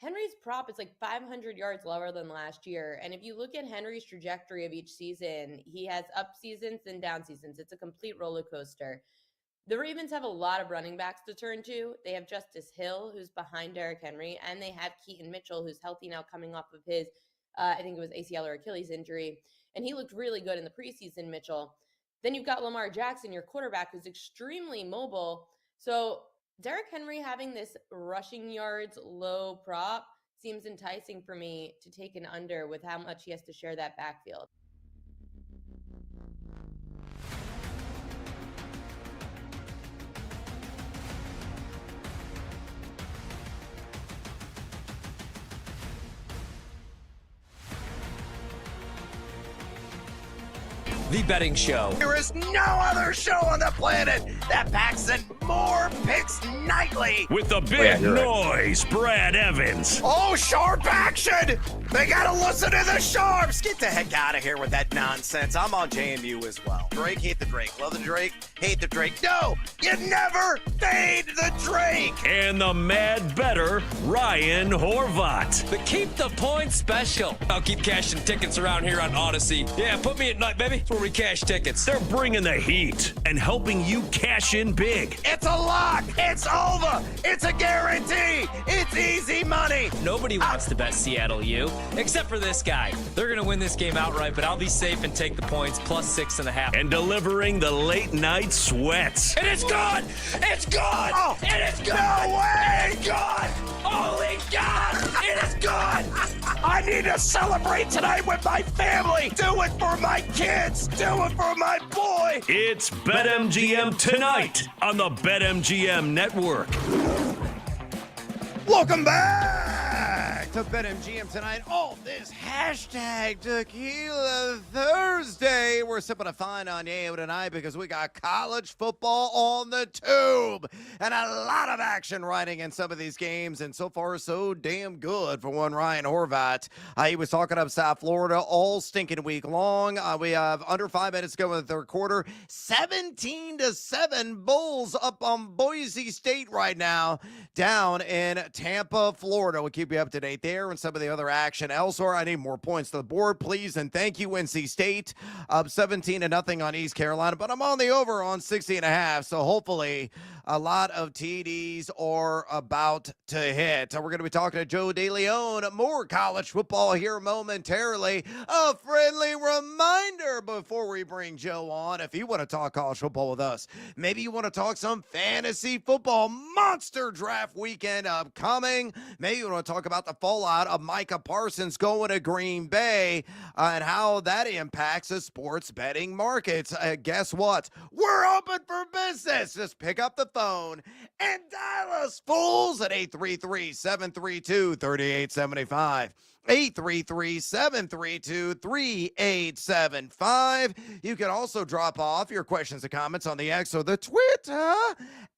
Henry's prop is like 500 yards lower than last year. And if you look at Henry's trajectory of each season, he has up seasons and down seasons. It's a complete roller coaster. The Ravens have a lot of running backs to turn to. They have Justice Hill, who's behind Derrick Henry, and they have Keaton Mitchell, who's healthy now coming off of his, I think it was ACL or Achilles injury. And he looked really good in the preseason, Mitchell. Then you've got Lamar Jackson, your quarterback, who's extremely mobile. So Derrick Henry having this rushing yards low prop seems enticing for me to take an under with how much he has to share that backfield. The betting show. There is no other show on the planet that packs in more picks nightly. With the big noise, Brad Evans. Oh, sharp action! They gotta listen to the sharps! Get the heck out of here with that nonsense. I'm on JMU as well. Drake, hate the Drake. Love the Drake, hate the Drake. No, you never fade the Drake! And the mad better, Ryan Horvat. The Keep the Points special. I'll keep cashing tickets around here on Odyssey. Yeah, put me at night, baby. That's where we cash tickets. They're bringing the heat and helping you cash in big. It's a lock! It's over! It's a guarantee! It's easy money! Nobody wants to bet Seattle U, except for this guy. They're going to win this game outright, but I'll be safe and take the points plus 6.5. And delivering the late night sweats. And it's gone! It's gone! Oh, it is gone! No way! It's gone! Holy God! It is gone! I need to celebrate tonight with my family! Do it for my kids! Do it for my boy! It's BetMGM tonight on the BetMGM network. Welcome back to BetMGM tonight. Oh, this hashtag Tequila Thursday. We're sipping a fine on you tonight because we got college football on the tube and a lot of action riding in some of these games. And so far, so damn good for one Ryan Horvat. He was talking up South Florida all stinking week long. We have under 5 minutes to go in the third quarter. 17-7 Bulls up on Boise State right now, down in Tampa, Florida. We'll keep you up to date there and some of the other action elsewhere. I need more points to the board, please, and thank you, NC State. Up 17-0 on East Carolina, but I'm on the over on 60.5, so hopefully a lot of TDs are about to hit. We're going to be talking to Joe DeLeon. More college football here momentarily. A friendly reminder before we bring Joe on, if you want to talk college football with us, maybe you want to talk some fantasy football, monster draft weekend upcoming. Maybe you want to talk about the fallout of Micah Parsons going to Green Bay and how that impacts the sports betting markets. Guess what? We're open for business. Just pick up the phone and dial us, fools, at 833-732-3875. 833-732-3875. You can also drop off your questions and comments on the X or the Twitter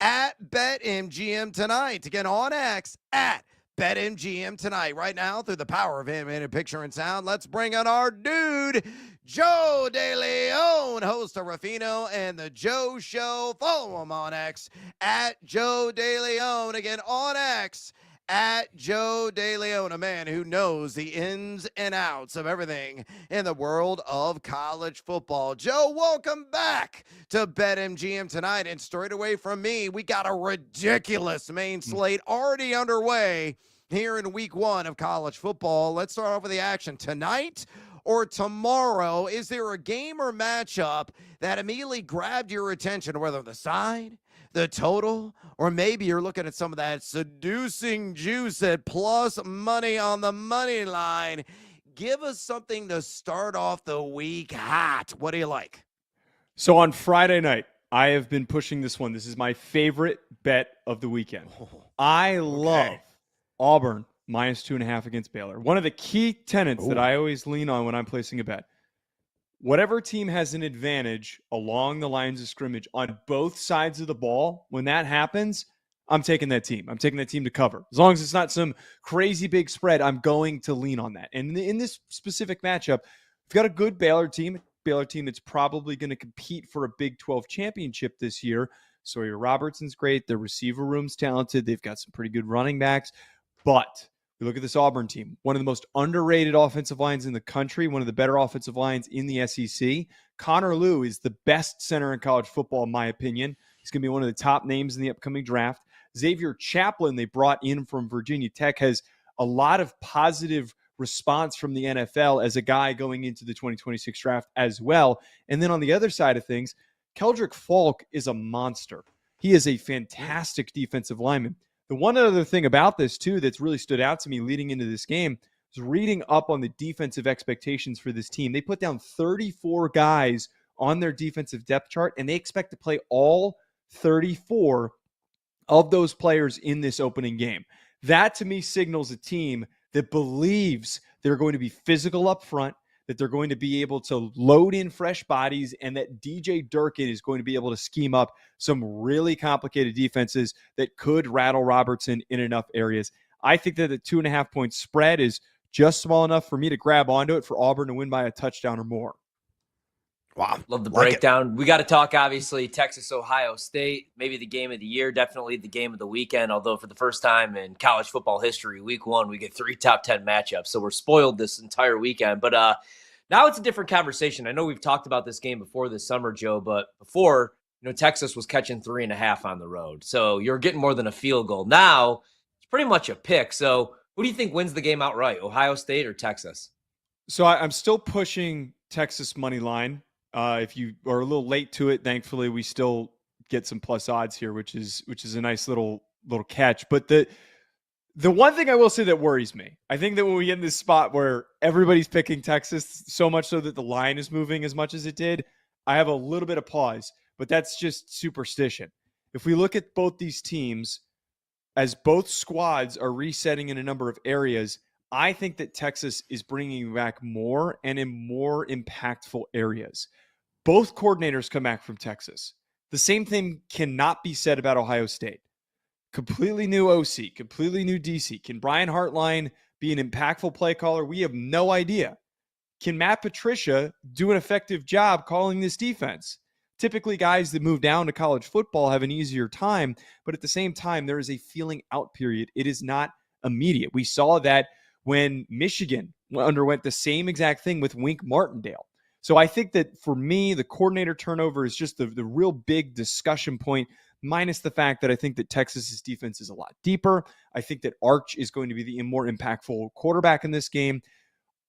at BetMGM Tonight. Again, on X at BetMGM Tonight. Right now, through the power of animated picture and sound, let's bring on our dude, Joe DeLeon, host of Ruffino and the Joe Show. Follow him on X at Joe DeLeon. Again, on X at Joe DeLeon, a man who knows the ins and outs of everything in the world of college football. Joe, welcome back to BetMGM Tonight. And straight away from me, we got a ridiculous main slate already underway here in week one of college football. Let's start off with the action tonight. or tomorrow? Is there a game or matchup that immediately grabbed your attention, whether the side, the total, or maybe you're looking at some of that seducing juice at plus money on the money line? Give us something to start off the week hot. What do you like? So on Friday night, I have been pushing this one. This is my favorite bet of the weekend. I love Auburn minus 2.5 against Baylor. One of the key tenets that I always lean on when I'm placing a bet. Whatever team has an advantage along the lines of scrimmage on both sides of the ball, when that happens, I'm taking that team. I'm taking that team to cover. As long as it's not some crazy big spread, I'm going to lean on that. And in this specific matchup, we've got a good Baylor team that's probably going to compete for a Big 12 championship this year. Sawyer Robertson's great. Their receiver room's talented. They've got some pretty good running backs. But we look at this Auburn team, one of the most underrated offensive lines in the country, one of the better offensive lines in the SEC. Connor Lew is the best center in college football, in my opinion. He's going to be one of the top names in the upcoming draft. Xavier Chaplin, they brought in from Virginia Tech, has a lot of positive response from the NFL as a guy going into the 2026 draft as well. And then on the other side of things, Keldrick Falk is a monster. He is a fantastic defensive lineman. The one other thing about this, too, that's really stood out to me leading into this game is reading up on the defensive expectations for this team. They put down 34 guys on their defensive depth chart, and they expect to play all 34 of those players in this opening game. That, to me, signals a team that believes they're going to be physical up front, that they're going to be able to load in fresh bodies, and that DJ Durkin is going to be able to scheme up some really complicated defenses that could rattle Robertson in enough areas. I think that the 2.5-point spread is just small enough for me to grab onto it for Auburn to win by a touchdown or more. Wow. Love the breakdown. We got to talk, obviously, Texas, Ohio State, maybe the game of the year, definitely the game of the weekend, although for the first time in college football history, week one, we get 3 top 10 matchups. So we're spoiled this entire weekend. But now it's a different conversation. I know we've talked about this game before this summer, Joe, but before, Texas was catching 3.5 on the road. So you're getting more than a field goal. Now it's pretty much a pick. So who do you think wins the game outright, Ohio State or Texas? So I'm still pushing Texas money line. If you are a little late to it, thankfully we still get some plus odds here, which is a nice little catch. But the one thing I will say that worries me, I think that when we get in this spot where everybody's picking Texas so much so that the line is moving as much as it did, I have a little bit of pause, but that's just superstition. If we look at both these teams, as both squads are resetting in a number of areas, I think that Texas is bringing back more and in more impactful areas. Both coordinators come back from Texas. The same thing cannot be said about Ohio State. Completely new OC, completely new DC. Can Brian Hartline be an impactful play caller? We have no idea. Can Matt Patricia do an effective job calling this defense? Typically, guys that move down to college football have an easier time, but at the same time, there is a feeling out period. It is not immediate. We saw that when Michigan underwent the same exact thing with Wink Martindale. So I think that for me, the coordinator turnover is just the real big discussion point, minus the fact that I think that Texas's defense is a lot deeper. I think that Arch is going to be the more impactful quarterback in this game.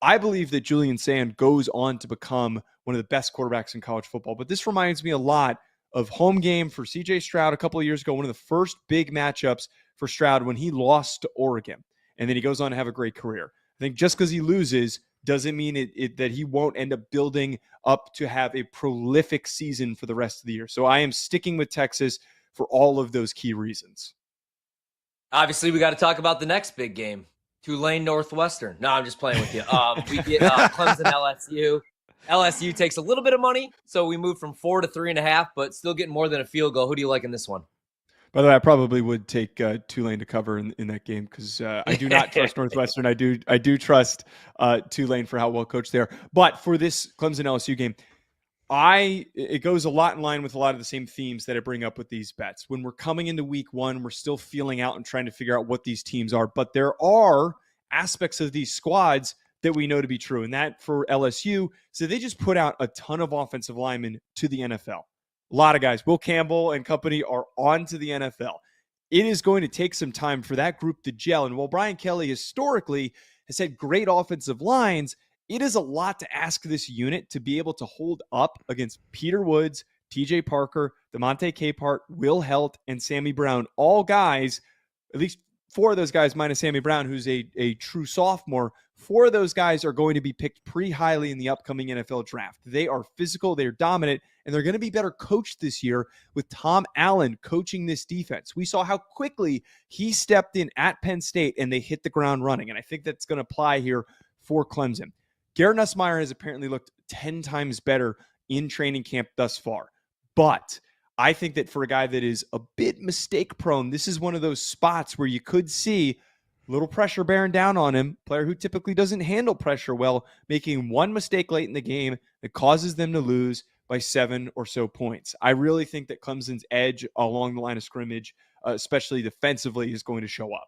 I believe that Julian Sand goes on to become one of the best quarterbacks in college football. But this reminds me a lot of home game for C.J. Stroud a couple of years ago, one of the first big matchups for Stroud when he lost to Oregon. And then he goes on to have a great career. I think just because he loses doesn't mean that he won't end up building up to have a prolific season for the rest of the year. So I am sticking with Texas for all of those key reasons. Obviously, we got to talk about the next big game. Tulane Northwestern. No, I'm just playing with you. We get Clemson LSU. LSU takes a little bit of money, so we move from 4 to 3.5, but still getting more than a field goal. Who do you like in this one? By the way, I probably would take Tulane to cover in that game because I do not trust Northwestern. I do trust Tulane for how well coached they are. But for this Clemson LSU game, it goes a lot in line with a lot of the same themes that I bring up with these bets. When we're coming into week one, we're still feeling out and trying to figure out what these teams are. But there are aspects of these squads that we know to be true. And that for LSU, so they just put out a ton of offensive linemen to the NFL. A lot of guys, Will Campbell and company, are on to the NFL. It is going to take some time for that group to gel. And while Brian Kelly historically has had great offensive lines, it is a lot to ask this unit to be able to hold up against Peter Woods, TJ Parker, DeMonte Capehart, Will Helt, and Sammy Brown. All guys, at least 4 of those guys minus Sammy Brown, who's a true sophomore. 4 of those guys are going to be picked pretty highly in the upcoming NFL draft. They are physical, they're dominant, and they're going to be better coached this year with Tom Allen coaching this defense. We saw how quickly he stepped in at Penn State and they hit the ground running, and I think that's going to apply here for Clemson. Garrett Nussmeier has apparently looked 10 times better in training camp thus far, but I think that for a guy that is a bit mistake prone, this is one of those spots where you could see a little pressure bearing down on him, player who typically doesn't handle pressure well, making one mistake late in the game that causes them to lose by 7 or so points. I really think that Clemson's edge along the line of scrimmage, especially defensively, is going to show up.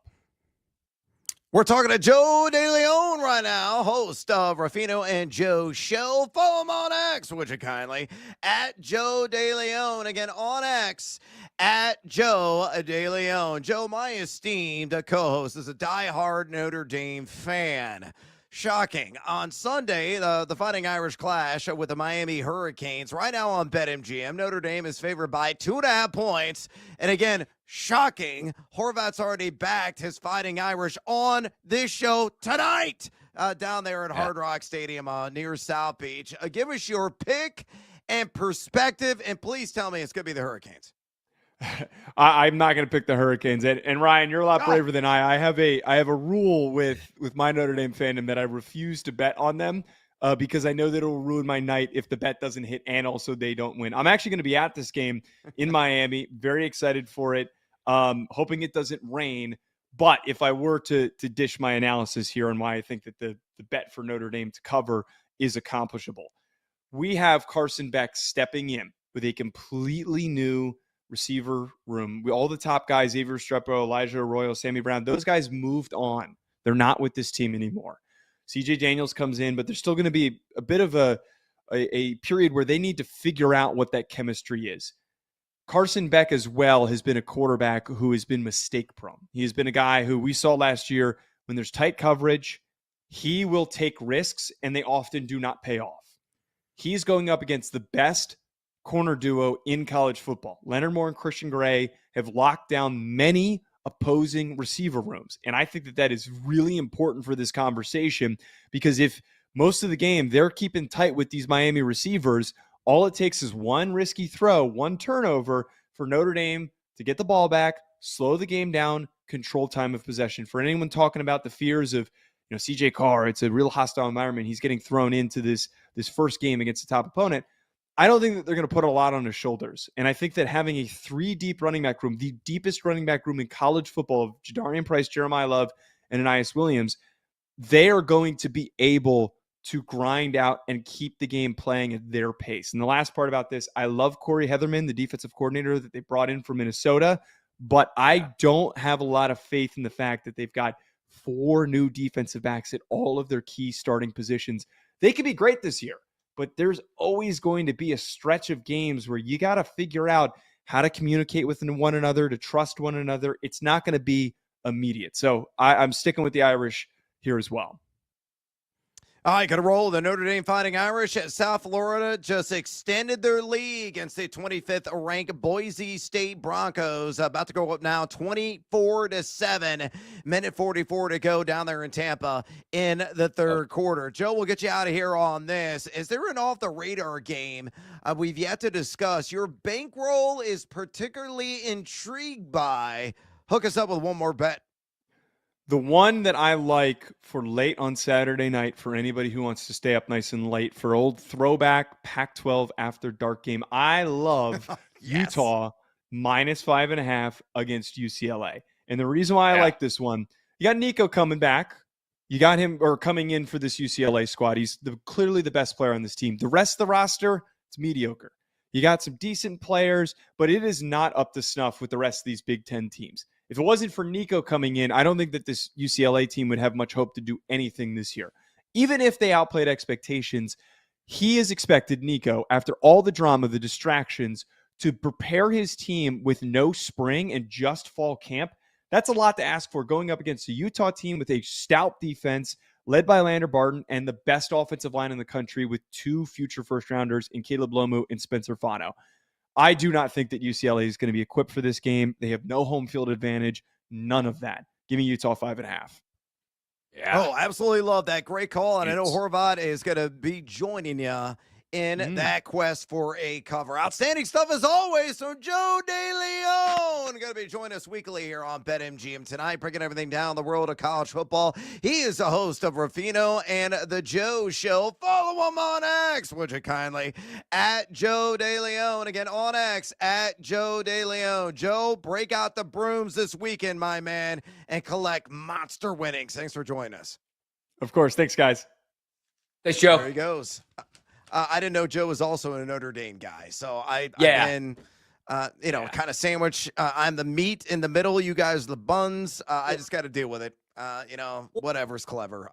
We're talking to Joe DeLeon right now, host of Ruffino and Joe Show. Follow him on X, would you kindly, at Joe DeLeon. Again, on X, at Joe DeLeon. Joe, my esteemed co-host, is a diehard Notre Dame fan. Shocking. On Sunday, the Fighting Irish clash with the Miami Hurricanes. Right now on BetMGM, Notre Dame is favored by 2.5 points. And again, shocking, Horvat's already backed his Fighting Irish on this show tonight down there at Hard Rock Stadium near South Beach. Give us your pick and perspective, and please tell me it's going to be the Hurricanes. I'm not going to pick the Hurricanes. And Ryan, you're a lot braver than I. I have a rule with my Notre Dame fandom that I refuse to bet on them because I know that it will ruin my night if the bet doesn't hit and also they don't win. I'm actually going to be at this game in Miami. Very excited for it. Hoping it doesn't rain. But if I were to dish my analysis here on why I think that the bet for Notre Dame to cover is accomplishable, we have Carson Beck stepping in with a completely new receiver room. All the top guys, Xavier Strepo, Elijah Arroyo, Sammy Brown, those guys moved on. They're not with this team anymore. CJ Daniels comes in, but there's still going to be a bit of a period where they need to figure out what that chemistry is. Carson Beck as well has been a quarterback who has been mistake prone. He has been a guy who we saw last year when there's tight coverage, he will take risks and they often do not pay off. He's going up against the best corner duo in college football. Leonard Moore and Christian Gray have locked down many opposing receiver rooms. And I think that that is really important for this conversation because if most of the game they're keeping tight with these Miami receivers, all it takes is one risky throw, one turnover for Notre Dame to get the ball back, slow the game down, control time of possession. For anyone talking about the fears of, CJ Carr, it's a real hostile environment. He's getting thrown into this first game against a top opponent. I don't think that they're going to put a lot on his shoulders. And I think that having a 3-deep running back room, the deepest running back room in college football of Jadarian Price, Jeremiah Love, and Anais Williams, they are going to be able to grind out and keep the game playing at their pace. And the last part about this, I love Corey Heatherman, the defensive coordinator that they brought in from Minnesota, but I don't have a lot of faith in the fact that they've got 4 new defensive backs at all of their key starting positions. They could be great this year, but there's always going to be a stretch of games where you got to figure out how to communicate with one another, to trust one another. It's not going to be immediate. So I'm sticking with the Irish here as well. All right, going to roll. The Notre Dame Fighting Irish at South Florida just extended their lead against the 25th ranked Boise State Broncos. About to go up now 24-7. Minute 44 to go down there in Tampa in the third quarter. Joe, we'll get you out of here on this. Is there an off-the-radar game we've yet to discuss your bankroll is particularly intrigued by? Hook us up with one more bet. The one that I like for late on Saturday night for anybody who wants to stay up nice and late for old throwback Pac-12 after dark game, I love yes. Utah -5.5 against UCLA. And the reason why I like this one, you got Nico coming back. You got him coming in for this UCLA squad. He's clearly the best player on this team. The rest of the roster, it's mediocre. You got some decent players, but it is not up to snuff with the rest of these Big Ten teams. If it wasn't for Nico coming in, I don't think that this UCLA team would have much hope to do anything this year. Even if they outplayed expectations, he is expected, Nico, after all the drama, the distractions, to prepare his team with no spring and just fall camp. That's a lot to ask for going up against a Utah team with a stout defense led by Lander Barton and the best offensive line in the country with 2 future first-rounders in Caleb Lomu and Spencer Fano. I do not think that UCLA is going to be equipped for this game. They have no home field advantage. None of that. Give me Utah 5.5. Yeah. Oh, absolutely love that. Great call. And I know Horvath is going to be joining you in that quest for a cover. Outstanding stuff as always from Joe DeLeon. Going to be joining us weekly here on BetMGM tonight, breaking everything down in the world of college football. He is the host of Ruffino and the Joe Show. Follow him on X, would you kindly, at Joe DeLeon. Again, on X, at Joe DeLeon. Joe, break out the brooms this weekend, my man, and collect monster winnings. Thanks for joining us. Of course. Thanks, guys. Thanks, Joe. There he goes. I didn't know Joe was also a Notre Dame guy. So I've been, kind of sandwich. I'm the meat in the middle. You guys are the buns. I just got to deal with it. Whatever's clever.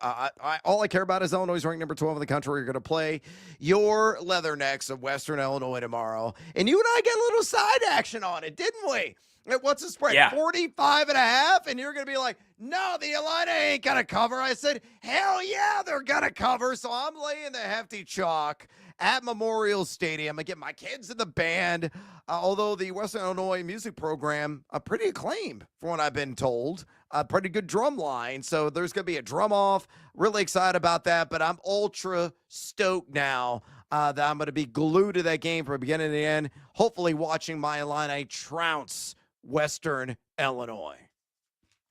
All I care about is Illinois ranked number 12 in the country. You're going to play your Leathernecks of Western Illinois tomorrow. And you and I get a little side action on it, didn't we? What's the spread? Yeah. 45.5? And you're going to be like, no, the Illini ain't going to cover. I said, hell yeah, they're going to cover. So I'm laying the hefty chalk at Memorial Stadium. I get my kids in the band, although the Western Illinois music program, pretty acclaimed from what I've been told. A pretty good drum line. So there's going to be a drum off. Really excited about that. But I'm ultra stoked now that I'm going to be glued to that game from beginning to the end, hopefully watching my Illini trounce Western Illinois.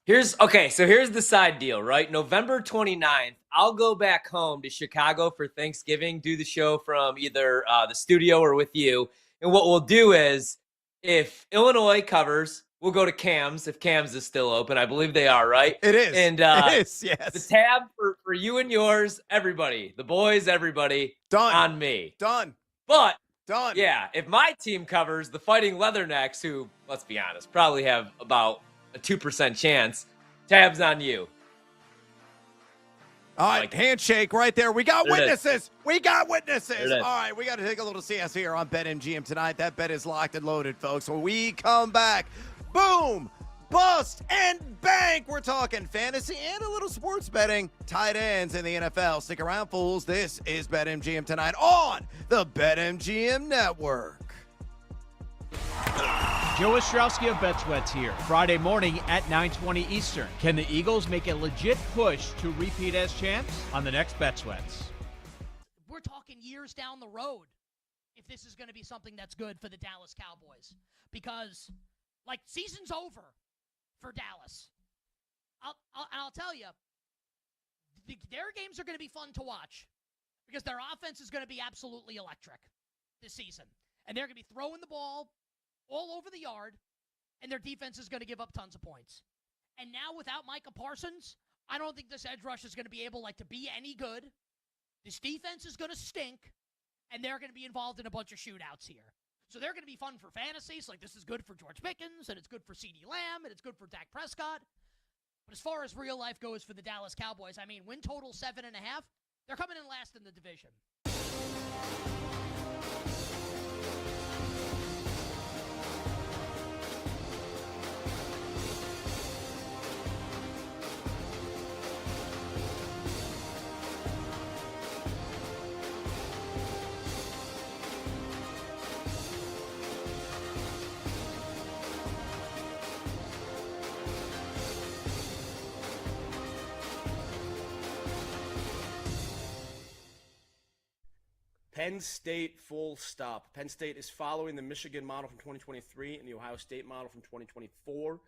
Here's the side deal, right? November 29th, I'll go back home to Chicago for Thanksgiving, do the show from either the studio or with you. And what we'll do is, if Illinois covers, we'll go to Cam's, if Cam's is still open. I believe they are, right? It is. And it is, yes. The tab for you and yours, everybody, the boys, everybody, done on me. Done. But done. Yeah, if my team covers, the Fighting Leathernecks, who, let's be honest, probably have about a 2% chance, tabs on you. All right, handshake right there. We got witnesses. We got witnesses. All right, we got to take a little CS here on BetMGM tonight. That bet is locked and loaded, folks. When we come back, boom, bust, and bank. We're talking fantasy and a little sports betting, tight ends in the NFL. Stick around, fools. This is BetMGM tonight on the BetMGM Network. Joe Ostrowski of BetSweats here. Friday morning at 9:20 Eastern. Can the Eagles make a legit push to repeat as champs? On the next BetSweats. We're talking years down the road if this is going to be something that's good for the Dallas Cowboys. Because, season's over for Dallas. I'll tell you, their games are going to be fun to watch because their offense is going to be absolutely electric this season. And they're going to be throwing the ball all over the yard, and their defense is going to give up tons of points. And now without Micah Parsons, I don't think this edge rush is going to be able to be any good. This defense is going to stink, and they're going to be involved in a bunch of shootouts here. So they're going to be fun for fantasies. This is good for George Pickens, and it's good for CeeDee Lamb, and it's good for Dak Prescott. But as far as real life goes for the Dallas Cowboys, win total 7.5, they're coming in last in the division. Penn State, full stop. Penn State is following the Michigan model from 2023 and the Ohio State model from 2024.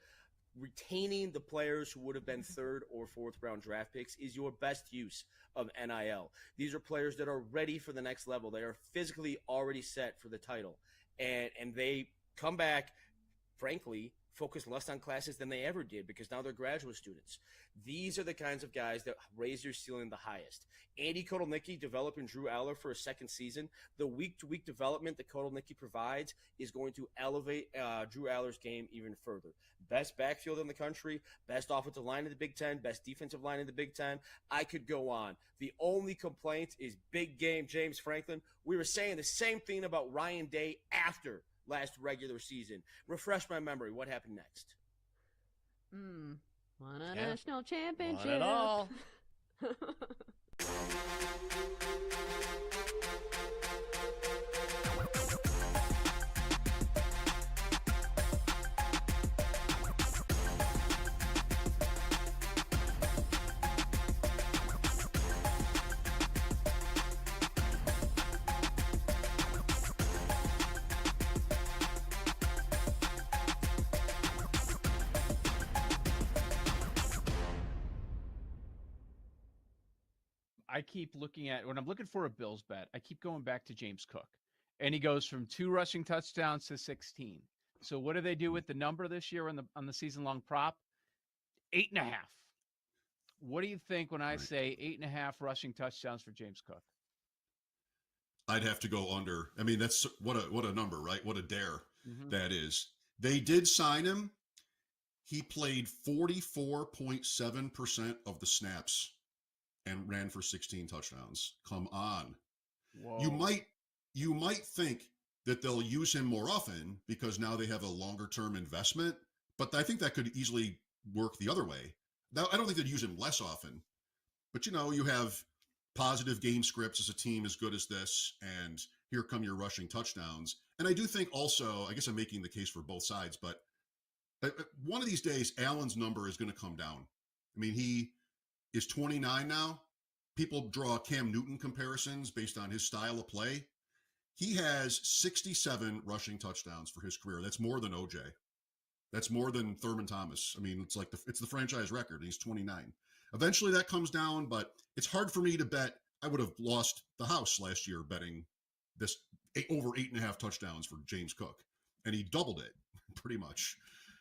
Retaining the players who would have been third or fourth round draft picks is your best use of NIL. These are players that are ready for the next level. They are physically already set for the title. And they come back, frankly, focus less on classes than they ever did because now they're graduate students. These are the kinds of guys that raise your ceiling the highest. Andy Kotelnicki developing Drew Aller for a second season. The week-to-week development that Kotelnicki provides is going to elevate Drew Aller's game even further. Best backfield in the country, best offensive line in the Big Ten, best defensive line in the Big Ten. I could go on. The only complaint is big game James Franklin. We were saying the same thing about Ryan Day after last regular season. Refresh my memory. What happened next? Won a national championship. Won it all. I keep looking at when I'm looking for a Bills bet, I keep going back to James Cook. And he goes from 2 rushing touchdowns to 16. So what do they do with the number this year on the season long prop? 8.5. What do you think when I say 8.5 rushing touchdowns for James Cook? I'd have to go under. I mean, that's what a number, right? What a dare that is. They did sign him. He played 44.7% of the snaps and ran for 16 touchdowns. Come on. Whoa. You might think that they'll use him more often because now they have a longer term investment, but I think that could easily work the other way. Now, I don't think they'd use him less often, but you have positive game scripts as a team as good as this, and here come your rushing touchdowns. And I do think also, I guess I'm making the case for both sides, but one of these days, Allen's number is going to come down. I mean, he is 29 now. People draw Cam Newton comparisons based on his style of play. He has 67 rushing touchdowns for his career. That's more than OJ. That's more than Thurman Thomas. I mean, it's the franchise record. He's 29. Eventually that comes down, but it's hard for me to bet. I would have lost the house last year betting this over 8.5 touchdowns for James Cook, and he doubled it pretty much.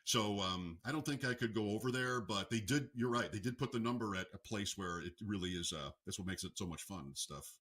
So I don't think I could go over there, but they did. You're right. They did put the number at a place where it really is. That's what makes it so much fun stuff.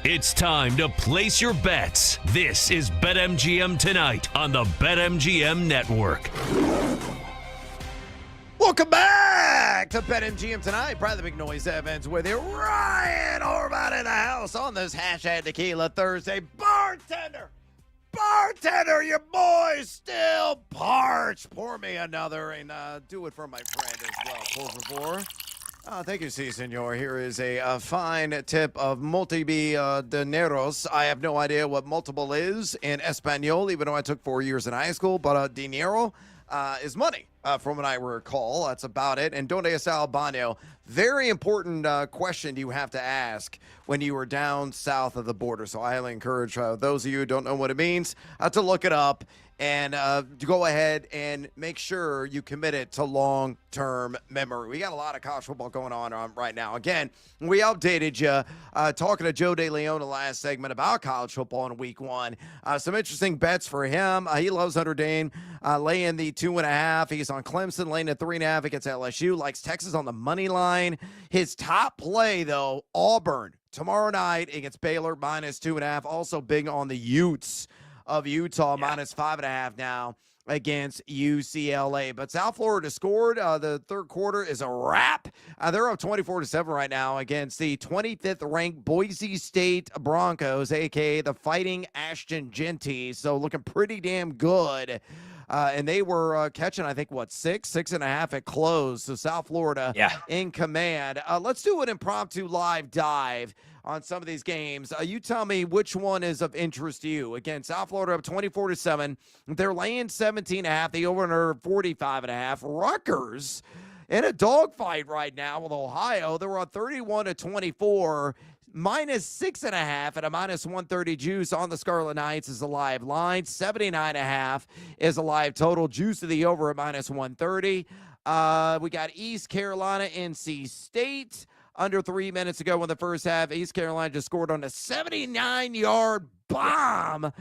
It's time to place your bets. This is BetMGM Tonight on the BetMGM Network. Welcome back to BetMGM Tonight. Probably the big noise events with you. Ryan Horvat in the house on this Hashtag Tequila Thursday. Bartender, your boy's still parched. Pour me another and do it for my friend as well. Por favor. Thank you, si, senor. Here is a fine tip of dineros. I have no idea what multiple is in Espanol, even though I took 4 years in high school. But dinero is money, from what I recall. That's about it. And donde está el baño? Very important question you have to ask when you are down south of the border. So I highly encourage those of you who don't know what it means to look it up and to go ahead and make sure you commit it to long-term memory. We got a lot of college football going on right now. Again, we updated you talking to Joe DeLeon the last segment about college football in week 1. Some interesting bets for him. He loves Notre Dame, laying the 2.5. He's on Clemson, laying the 3.5 against LSU. Likes Texas on the money line. His top play, though, Auburn tomorrow night against Baylor, minus 2.5. Also big on the Utes of Utah, minus 5.5 now against UCLA. But South Florida scored. The third quarter is a wrap. They're up 24-7 right now against the 25th ranked Boise State Broncos, a.k.a. the Fighting Ashton Genties. So looking pretty damn good. And they were catching, I think, 6.5 at close. So South Florida in command. Let's do an impromptu live dive on some of these games. You tell me which one is of interest to you. Again, South Florida up 24-7. They're laying 17.5. The over-under 45.5. Rutgers in a dogfight right now with Ohio. They're on 31-24. -6.5 at a -130 juice on the Scarlet Knights is a live line. 79.5 is a live total. Juice of the over at -130. We got East Carolina, NC State. Under 3 minutes ago in the first half, East Carolina just scored on a 79-yard bomb.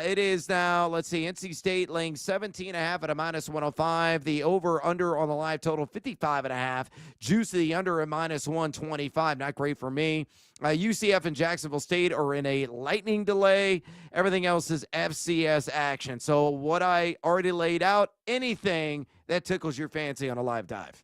It is now, let's see, NC State laying 17.5 at a -105. The over-under on the live total, 55.5. Juice of the under at -125. Not great for me. UCF and Jacksonville State are in a lightning delay. Everything else is FCS action. So what I already laid out, anything that tickles your fancy on a live dive.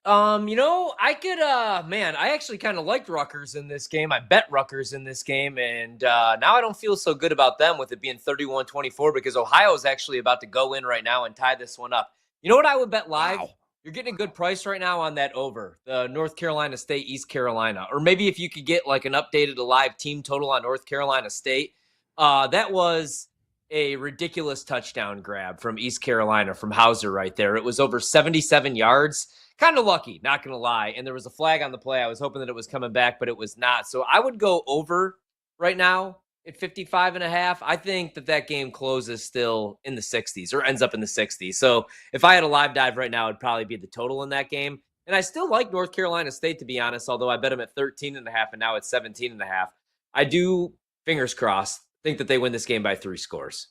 I could, I actually kind of liked Rutgers in this game. I bet Rutgers in this game, and now I don't feel so good about them with it being 31-24 because Ohio is actually about to go in right now and tie this one up. You know what I would bet live? Wow. You're getting a good price right now on that over, the North Carolina State, East Carolina. Or maybe if you could get like an updated live team total on North Carolina State. That was a ridiculous touchdown grab from East Carolina, from Hauser right there. It was over 77 yards. Kind of lucky, not going to lie. And there was a flag on the play. I was hoping that it was coming back, but it was not. So I would go over right now at 55.5. I think that game closes still in the 60s or ends up in the 60s. So if I had a live dive right now, it'd probably be the total in that game. And I still like North Carolina State, to be honest, although I bet them at 13.5 and now it's 17.5. I do, fingers crossed, think that they win this game by 3 scores.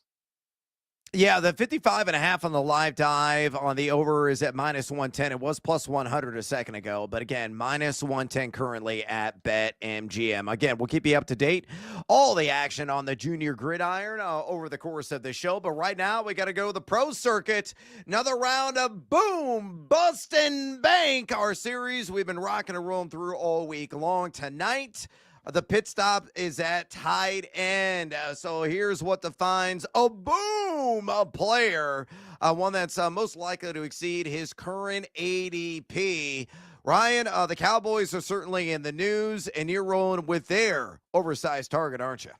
Yeah, the 55.5 on the live dive on the over is at -110. It was +100 a second ago, but again, -110 currently at BetMGM. Again, we'll keep you up to date. All the action on the junior gridiron over the course of the show, but right now we got to go to the pro circuit. Another round of boom, bust and bank. Our series we've been rocking and rolling through all week long. Tonight, the pit stop is at tight end. So here's what defines a boom, a player, one that's most likely to exceed his current ADP. Ryan, the Cowboys are certainly in the news, and you're rolling with their oversized target, aren't you?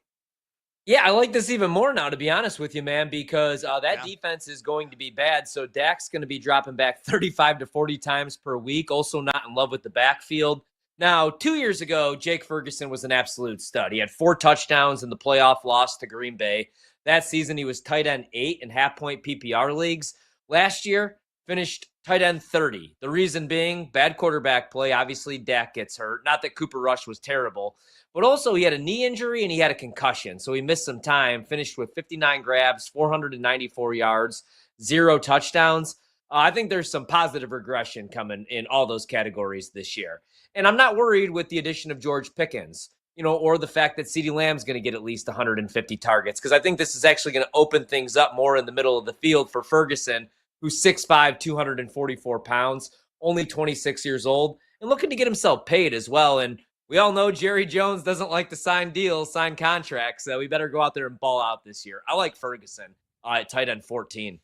Yeah, I like this even more now, to be honest with you, man, because that defense is going to be bad. So Dak's going to be dropping back 35 to 40 times per week. Also not in love with the backfield. Now, 2 years ago, Jake Ferguson was an absolute stud. He had 4 touchdowns in the playoff loss to Green Bay. That season, he was tight end 8 in half-point PPR leagues. Last year, finished tight end 30. The reason being, bad quarterback play. Obviously, Dak gets hurt. Not that Cooper Rush was terrible, but also he had a knee injury and he had a concussion, so he missed some time. Finished with 59 grabs, 494 yards, 0 touchdowns. I think there's some positive regression coming in all those categories this year. And I'm not worried with the addition of George Pickens, or the fact that CeeDee Lamb's going to get at least 150 targets, because I think this is actually going to open things up more in the middle of the field for Ferguson, who's 6'5", 244 pounds, only 26 years old, and looking to get himself paid as well. And we all know Jerry Jones doesn't like to sign deals, sign contracts, so we better go out there and ball out this year. I like Ferguson at tight end 14.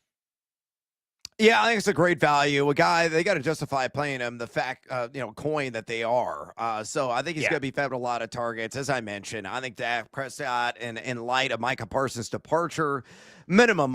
Yeah, I think it's a great value. A guy, they got to justify playing him the coin that they are. So I think he's going to be fed with a lot of targets. As I mentioned, I think Dak Prescott, in light of Micah Parsons' departure, minimum,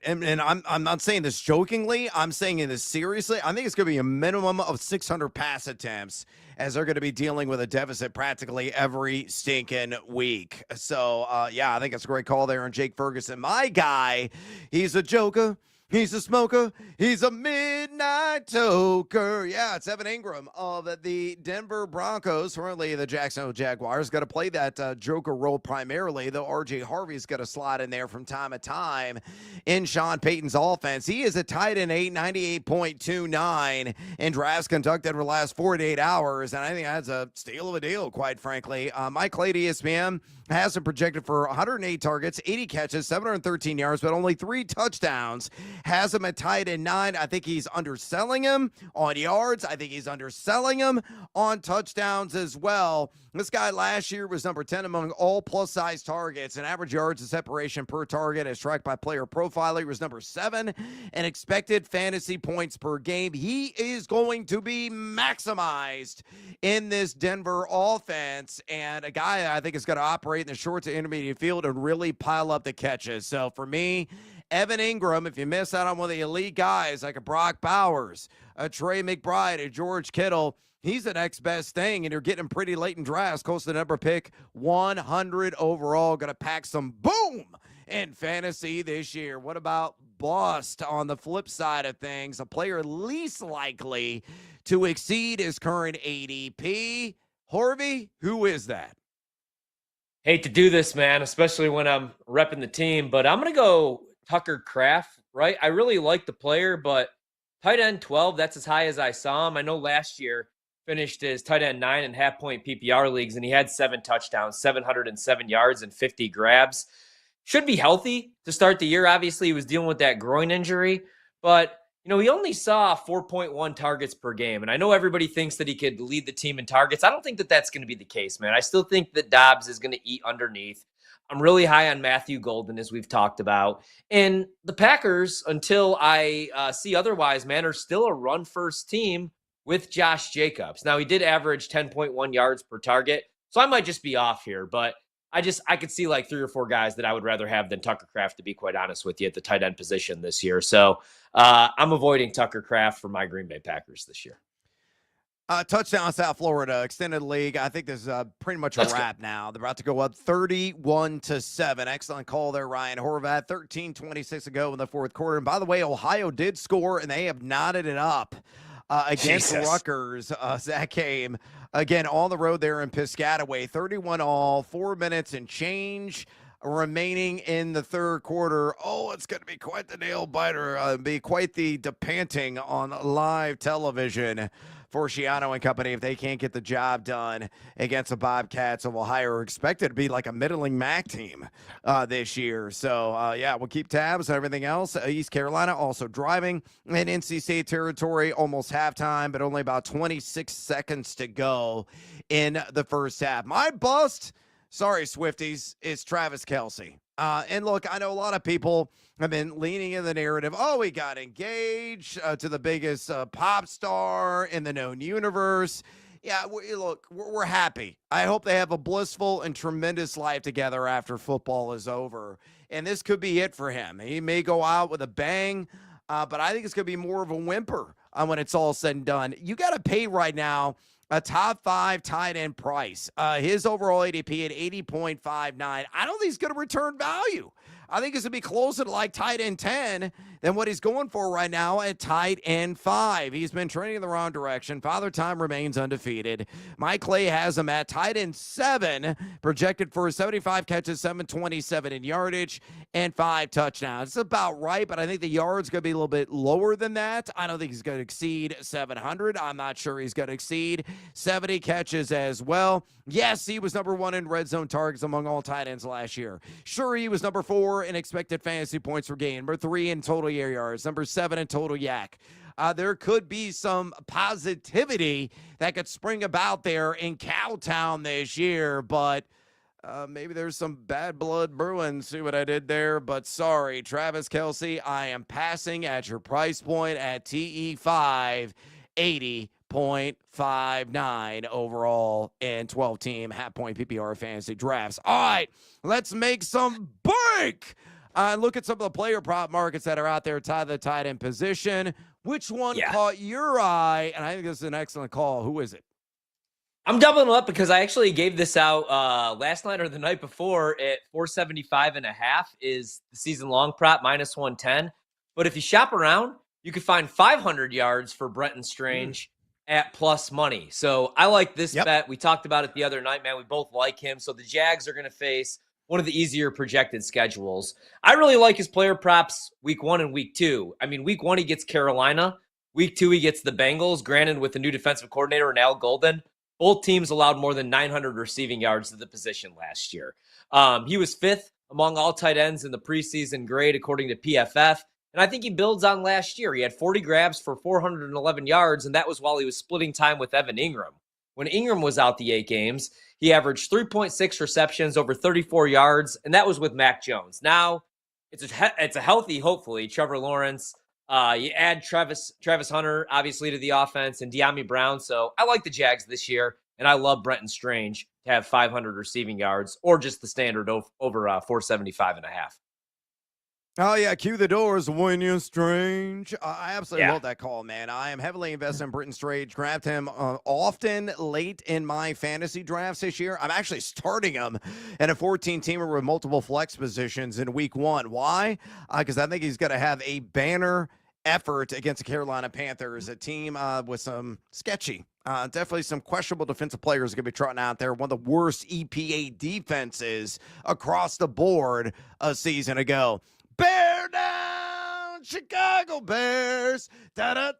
and I'm not saying this jokingly, I'm saying this seriously. I think it's going to be a minimum of 600 pass attempts, as they're going to be dealing with a deficit practically every stinking week. So, I think it's a great call there on Jake Ferguson. My guy, he's a joker. He's a smoker. He's a midnight toker. Yeah, it's Evan Ingram of the Denver Broncos, currently the Jacksonville Jaguars. Got to play that joker role primarily, though RJ Harvey's got to slide in there from time to time in Sean Payton's offense. He is a tight end 98.29 in drafts conducted over the last 48 hours, and I think that's a steal of a deal, quite frankly. Mike Clay at ESPN has him projected for 108 targets, 80 catches, 713 yards, but only 3 touchdowns. Has him at tight end 9. I think he's underselling him on yards. I think he's underselling him on touchdowns as well. This guy last year was number 10 among all plus-size targets, and average yards of separation per target as tracked by Player Profiler. He was number 7 and expected fantasy points per game. He is going to be maximized in this Denver offense, and a guy I think is going to operate in the short to intermediate field and really pile up the catches. So for me, Evan Ingram, if you miss out on one of the elite guys like a Brock Bowers, a Trey McBride, a George Kittle, He's the next best thing, and you're getting him pretty late in drafts. Close to the number pick 100 overall. Going to pack some boom in fantasy this year. What about bust on the flip side of things? A player least likely to exceed his current ADP. Harvey, who is that? Hate to do this, man, especially when I'm repping the team, but I'm going to go Tucker Kraft, right? I really like the player, but tight end 12, that's as high as I saw him. I know last year finished as tight end 9.5 point PPR leagues, and he had 7 touchdowns, 707 yards, and 50 grabs. Should be healthy to start the year. Obviously, he was dealing with that groin injury, but he only saw 4.1 targets per game. And I know everybody thinks that he could lead the team in targets. I don't think that that's going to be the case, man. I still think that Dobbs is going to eat underneath. I'm really high on Matthew Golden, as we've talked about. And the Packers, until I see otherwise, man, are still a run-first team with Josh Jacobs. Now, he did average 10.1 yards per target, so I might just be off here. But I could see like 3 or 4 guys that I would rather have than Tucker Kraft, to be quite honest with you, at the tight end position this year. So I'm avoiding Tucker Kraft for my Green Bay Packers this year. Touchdown South Florida, extended league. I think this is pretty much a wrap now. They're about to go up 31-7. Excellent call there, Ryan Horvath. 13:26 to go in the fourth quarter. And by the way, Ohio did score, and they have knotted it up against Rutgers. That game, again, on the road there in Piscataway. 31-all, 4 minutes and change remaining in the third quarter. Oh, it's going to be quite the nail biter. Be quite the depanting on live television for Schiano and company if they can't get the job done against the Bobcats of Ohio. Are expected to be like a middling MAC team this year. So, we'll keep tabs on everything else. East Carolina also driving in NC State territory, almost halftime, but only about 26 seconds to go in the first half. My bust, sorry, Swifties, is Travis Kelce. And look, I know a lot of people have been leaning in the narrative. Oh, he got engaged to the biggest pop star in the known universe. Yeah, look, we're happy. I hope they have a blissful and tremendous life together after football is over. And this could be it for him. He may go out with a bang, but I think it's going to be more of a whimper when it's all said and done. You got to pay right now a top 5 tight end price. His overall ADP at 80.59. I don't think he's going to return value. I think it's going to be closer to like tight end 10 than what he's going for right now at tight end 5. He's been trending in the wrong direction. Father Time remains undefeated. Mike Clay has him at tight end 7, projected for 75 catches, 727 in yardage, and 5 touchdowns. It's about right, but I think the yard's going to be a little bit lower than that. I don't think he's going to exceed 700. I'm not sure he's going to exceed 70 catches as well. Yes, he was number 1 in red zone targets among all tight ends last year. Sure, he was number 4 in expected fantasy points per game, number 3 in total air yards, number 7 in total yak. There could be some positivity that could spring about there in Cowtown this year, but maybe there's some bad blood brewing. See what I did there? But sorry, Travis Kelce, I am passing at your price point at TE5, 80.59 overall in 12-team half-point PPR fantasy drafts. All right, let's make some bank. Look at some of the player prop markets that are out there tied to the tight end position. Which one caught your eye? And I think this is an excellent call. Who is it? I'm doubling up because I actually gave this out last night or the night before at 475.5 is the season long prop minus 110. But if you shop around, you could find 500 yards for Brenton Strange at plus money. So I like this bet. We talked about it the other night, man. We both like him. So the Jags are going to face one of the easier projected schedules. I really like his player props week 1 and week 2. I mean, week 1, he gets Carolina. Week 2, he gets the Bengals, granted with the new defensive coordinator, Al Golden. Both teams allowed more than 900 receiving yards to the position last year. He was 5th among all tight ends in the preseason grade, according to PFF. And I think he builds on last year. He had 40 grabs for 411 yards, and that was while he was splitting time with Evan Ingram. When Ingram was out the 8 games, he averaged 3.6 receptions, over 34 yards, and that was with Mac Jones. Now, it's a healthy, hopefully, Trevor Lawrence. You add Travis Hunter, obviously, to the offense, and De'Ami Brown. So I like the Jags this year, and I love Brenton Strange to have 500 receiving yards or just the standard over 475.5. Oh, yeah. Cue the doors when you're strange. I absolutely Yeah. love that call, man. I am heavily invested in Britton Strange. Grabbed him often late in my fantasy drafts this year. I'm actually starting him in a 14-teamer with multiple flex positions in week 1. Why? Because I think he's going to have a banner effort against the Carolina Panthers, a team with some sketchy, definitely some questionable defensive players going to be trotting out there. One of the worst EPA defenses across the board a season ago. Bear down, Chicago Bears. Yeah,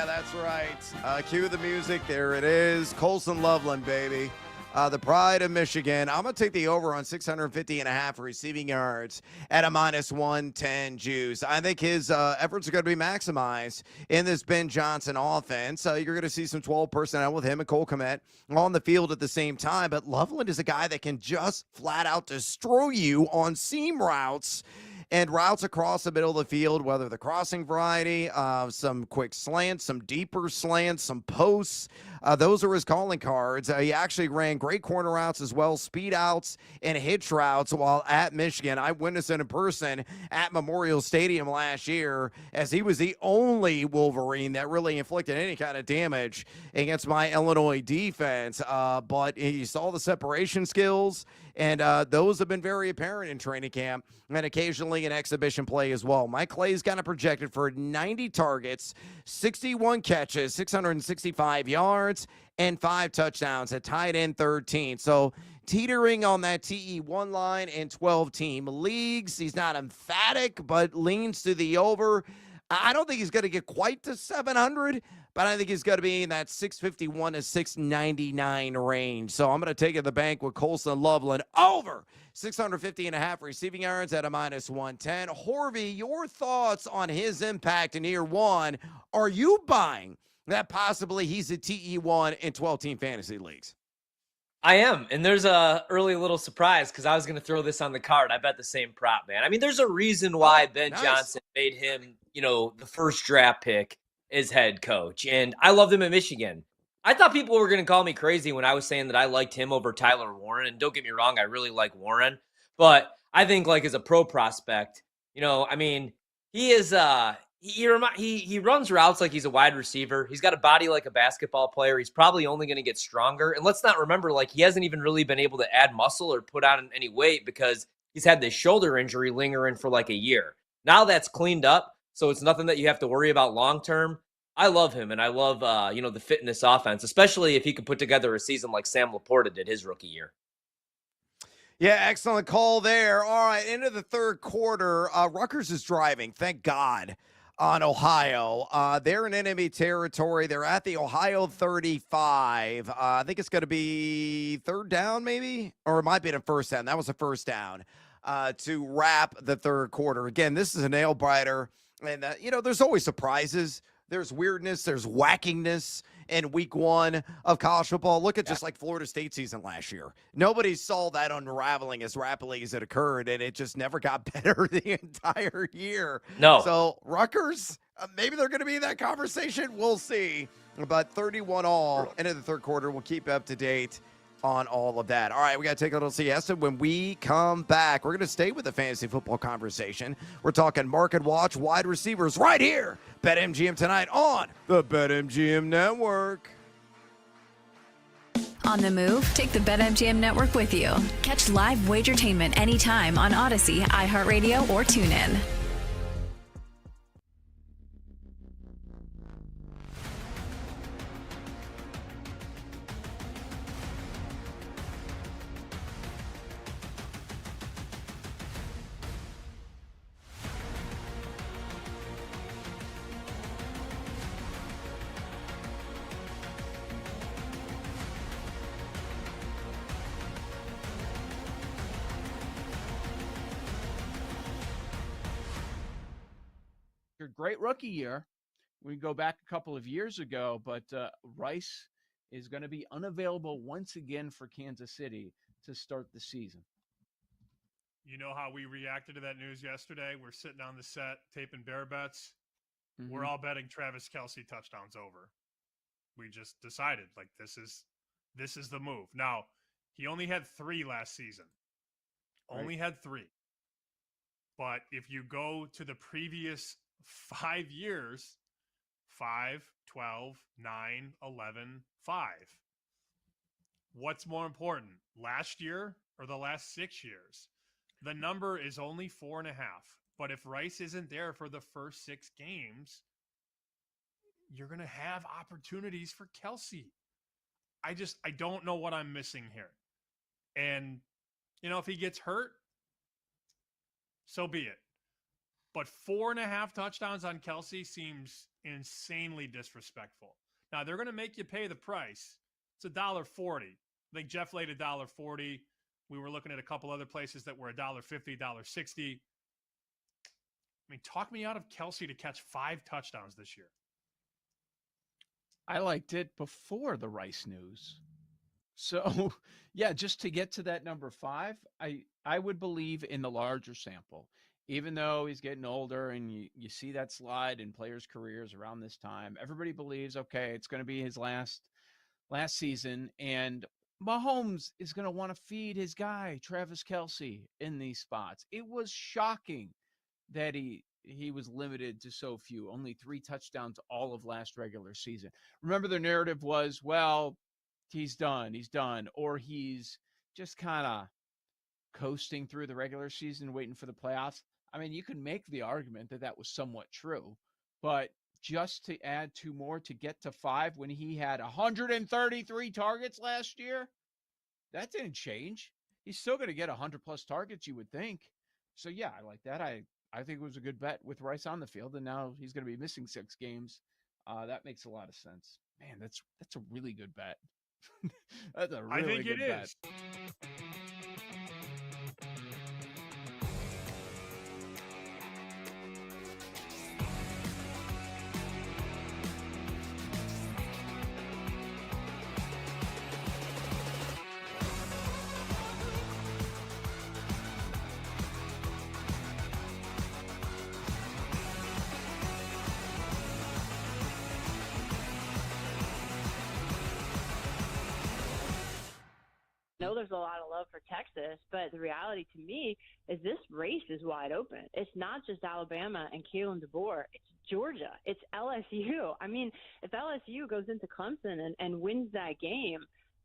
that's right. Cue the music. There it is. Colson Loveland, baby. The pride of Michigan. I'm going to take the over on 650.5 receiving yards at a -110 juice. I think his efforts are going to be maximized in this Ben Johnson offense. You're going to see some 12 personnel with him and Cole Kmet on the field at the same time. But Loveland is a guy that can just flat out destroy you on seam routes and routes across the middle of the field, whether the crossing variety, some quick slants, some deeper slants, some posts. Those are his calling cards. He actually ran great corner routes as well, speed outs and hitch routes while at Michigan. I witnessed it in person at Memorial Stadium last year as he was the only Wolverine that really inflicted any kind of damage against my Illinois defense. But he saw the separation skills, and those have been very apparent in training camp and occasionally in exhibition play as well. Mike Clay's kind of projected for 90 targets, 61 catches, 665 yards, and 5 touchdowns at tight end 13. So teetering on that TE1 line in 12-team leagues. He's not emphatic, but leans to the over. I don't think he's going to get quite to 700, but I think he's going to be in that 651 to 699 range. So I'm going to take it to the bank with Colson Loveland over 650.5 receiving yards at a -110. Horvey, your thoughts on his impact in year 1? Are you buying that possibly he's a TE1 in 12-team fantasy leagues? I am, and there's a early little surprise because I was going to throw this on the card. I bet the same prop, man. I mean, there's a reason why Ben Johnson made him, the first draft pick as head coach, and I loved him at Michigan. I thought people were going to call me crazy when I was saying that I liked him over Tyler Warren, and don't get me wrong, I really like Warren, but I think as a pro prospect, he is he runs routes like he's a wide receiver. He's got a body like a basketball player. He's probably only going to get stronger. And let's not remember, he hasn't even really been able to add muscle or put on any weight because he's had this shoulder injury lingering for a year. Now that's cleaned up, so it's nothing that you have to worry about long term. I love him, and I love the fit in this offense, especially if he could put together a season like Sam Laporta did his rookie year. Yeah, excellent call there. All right, into the third quarter. Rutgers is driving, thank God, on Ohio. They're in enemy territory. They're at the Ohio 35. I think it's going to be third down maybe, or it might be the first down. That was the first down to wrap the third quarter. Again, this is a nail biter. And, there's always surprises. There's weirdness. There's wackiness in week 1 of college football. Look at just like Florida State season last year. Nobody saw that unraveling as rapidly as it occurred, and it just never got better the entire year. No. So Rutgers, maybe they're going to be in that conversation. We'll see. But 31 all into the third quarter. We'll keep up to date on all of that. All right, we got to take a little siesta. When we come back, we're going to stay with the fantasy football conversation. We're talking market watch, wide receivers right here. BetMGM tonight on the BetMGM Network. On the move, take the BetMGM Network with you. Catch live Wagertainment anytime on Odyssey, iHeartRadio, or TuneIn. Great rookie year. We go back a couple of years ago, but Rice is going to be unavailable once again for Kansas City to start the season. You know how we reacted to that news yesterday? We're sitting on the set taping bear bets. Mm-hmm. We're all betting Travis Kelce touchdowns over. We just decided this is the move. Now, he only had 3 last season. only had 3. But if you go to the previous 5 years, 5, 12, 9, 11, 5. What's more important, last year or the last 6 years? The number is only 4.5. But if Rice isn't there for the first 6 games, you're going to have opportunities for Kelsey. I don't know what I'm missing here. And, if he gets hurt, so be it. But 4.5 touchdowns on Kelsey seems insanely disrespectful. Now, they're going to make you pay the price. It's $1.40. I think Jeff laid $1.40. We were looking at a couple other places that were $1.50, $1.60. I mean, talk me out of Kelsey to catch 5 touchdowns this year. I liked it before the Rice news. So, yeah, just to get to that number 5, I would believe in the larger sample. Even though he's getting older and you see that slide in players' careers around this time, everybody believes, okay, it's going to be his last season, and Mahomes is going to want to feed his guy, Travis Kelsey, in these spots. It was shocking that he was limited to so few, only 3 touchdowns all of last regular season. Remember, the narrative was, well, he's done, or he's just kind of coasting through the regular season, waiting for the playoffs. I mean, you can make the argument that was somewhat true, but just to add 2 more to get to 5 when he had 133 targets last year, that didn't change. He's still going to get 100+ targets, you would think. So, yeah, I like that. I think it was a good bet with Rice on the field, and now he's going to be missing 6 games. That makes a lot of sense. Man, that's a really good bet. That's a really good bet. Is. I know there's a lot of love for Texas, but the reality to me is this race is wide open. It's not just Alabama and Kalen DeBoer. It's Georgia. It's LSU. I mean, if LSU goes into Clemson and wins that game,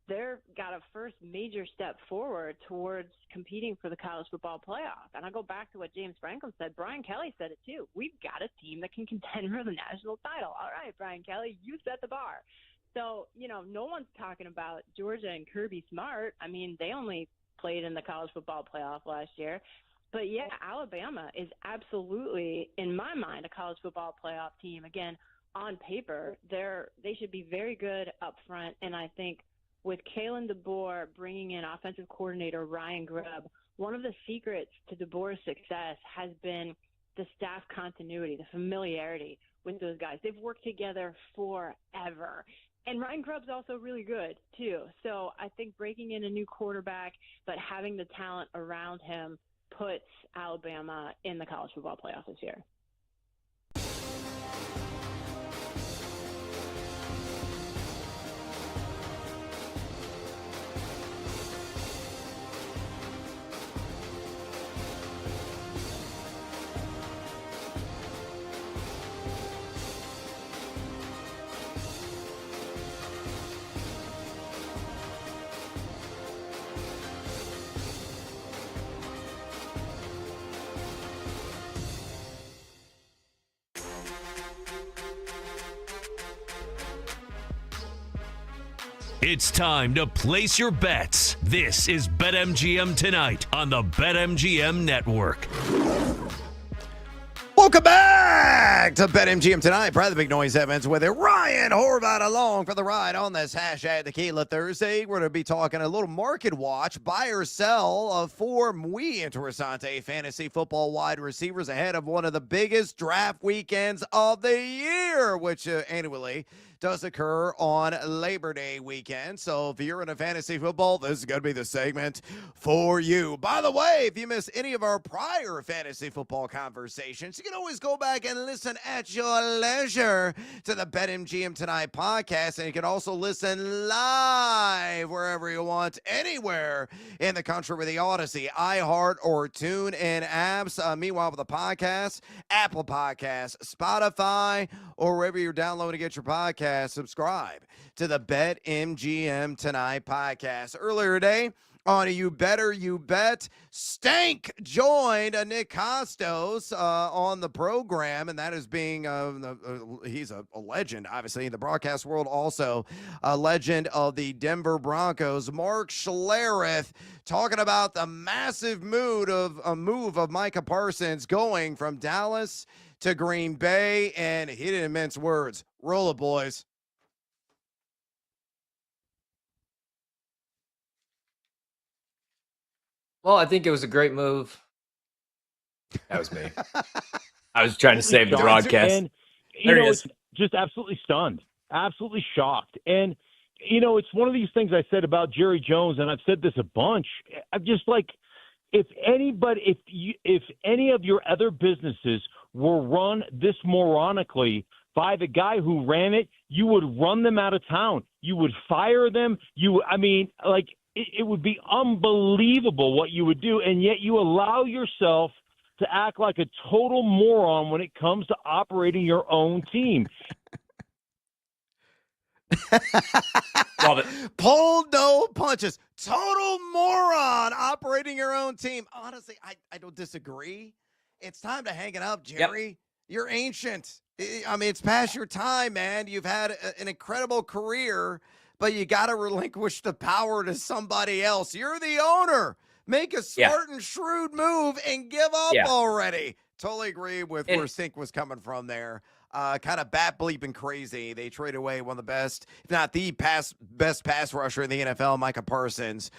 they've got a first major step forward towards competing for the college football playoff. And I go back to what James Franklin said. Brian Kelly said it too. We've got a team that can contend for the national title. All right, Brian Kelly, you set the bar. So, no one's talking about Georgia and Kirby Smart. I mean, they only played in the college football playoff last year. But, yeah, Alabama is absolutely, in my mind, a college football playoff team. Again, on paper, they should be very good up front. And I think with Kalen DeBoer bringing in offensive coordinator Ryan Grubb, one of the secrets to DeBoer's success has been the staff continuity, the familiarity with those guys. They've worked together forever. And Ryan Grubb's also really good, too. So I think breaking in a new quarterback, but having the talent around him puts Alabama in the college football playoff this year. It's time to place your bets. This is BetMGM Tonight on the BetMGM Network. Welcome back to BetMGM Tonight. Brad the Big Noise Evans with it. Ryan Horvat along for the ride on this hashtag Tequila Thursday. We're going to be talking a little market watch, buy or sell of 4 muy interesante fantasy football wide receivers ahead of one of the biggest draft weekends of the year, which annually does occur on Labor Day weekend. So if you're into fantasy football, this is going to be the segment for you. By the way, if you missed any of our prior fantasy football conversations, you can always go back and listen at your leisure to the BetMGM Tonight podcast. And you can also listen live wherever you want, anywhere in the country with the Odyssey, iHeart, or TuneIn apps. Meanwhile, with the podcast, Apple Podcasts, Spotify, or wherever you're downloading to get your podcast, subscribe to the BetMGM Tonight podcast. Earlier today, on You Better You Bet, Stank joined Nick Costos on the program, and that is being he's a legend, obviously, in the broadcast world, also a legend of the Denver Broncos. Mark Schlereth talking about the massive move of Micah Parsons going from Dallas to Green Bay, and he didn't mince words. Roll it, boys. Well, I think it was a great move. That was me. I was trying to save the broadcast. And, it's just absolutely stunned, absolutely shocked. And, it's one of these things I said about Jerry Jones, and I've said this a bunch. I'm just like, if any of your other businesses were run this moronically by the guy who ran it, you would run them out of town. You would fire them. It would be unbelievable what you would do, and yet you allow yourself to act like a total moron when it comes to operating your own team. Love it. Pull no punches. Total moron operating your own team. Honestly, I don't disagree. It's time to hang it up, Jerry. Yep. You're ancient. I mean, it's past your time, man. You've had an incredible career, but you got to relinquish the power to somebody else. You're the owner. Make a smart and shrewd move and give up already. Totally agree with where Sink was coming from there. Kind of bat bleeping crazy. They traded away one of the best, if not the best pass rusher in the NFL, Micah Parsons,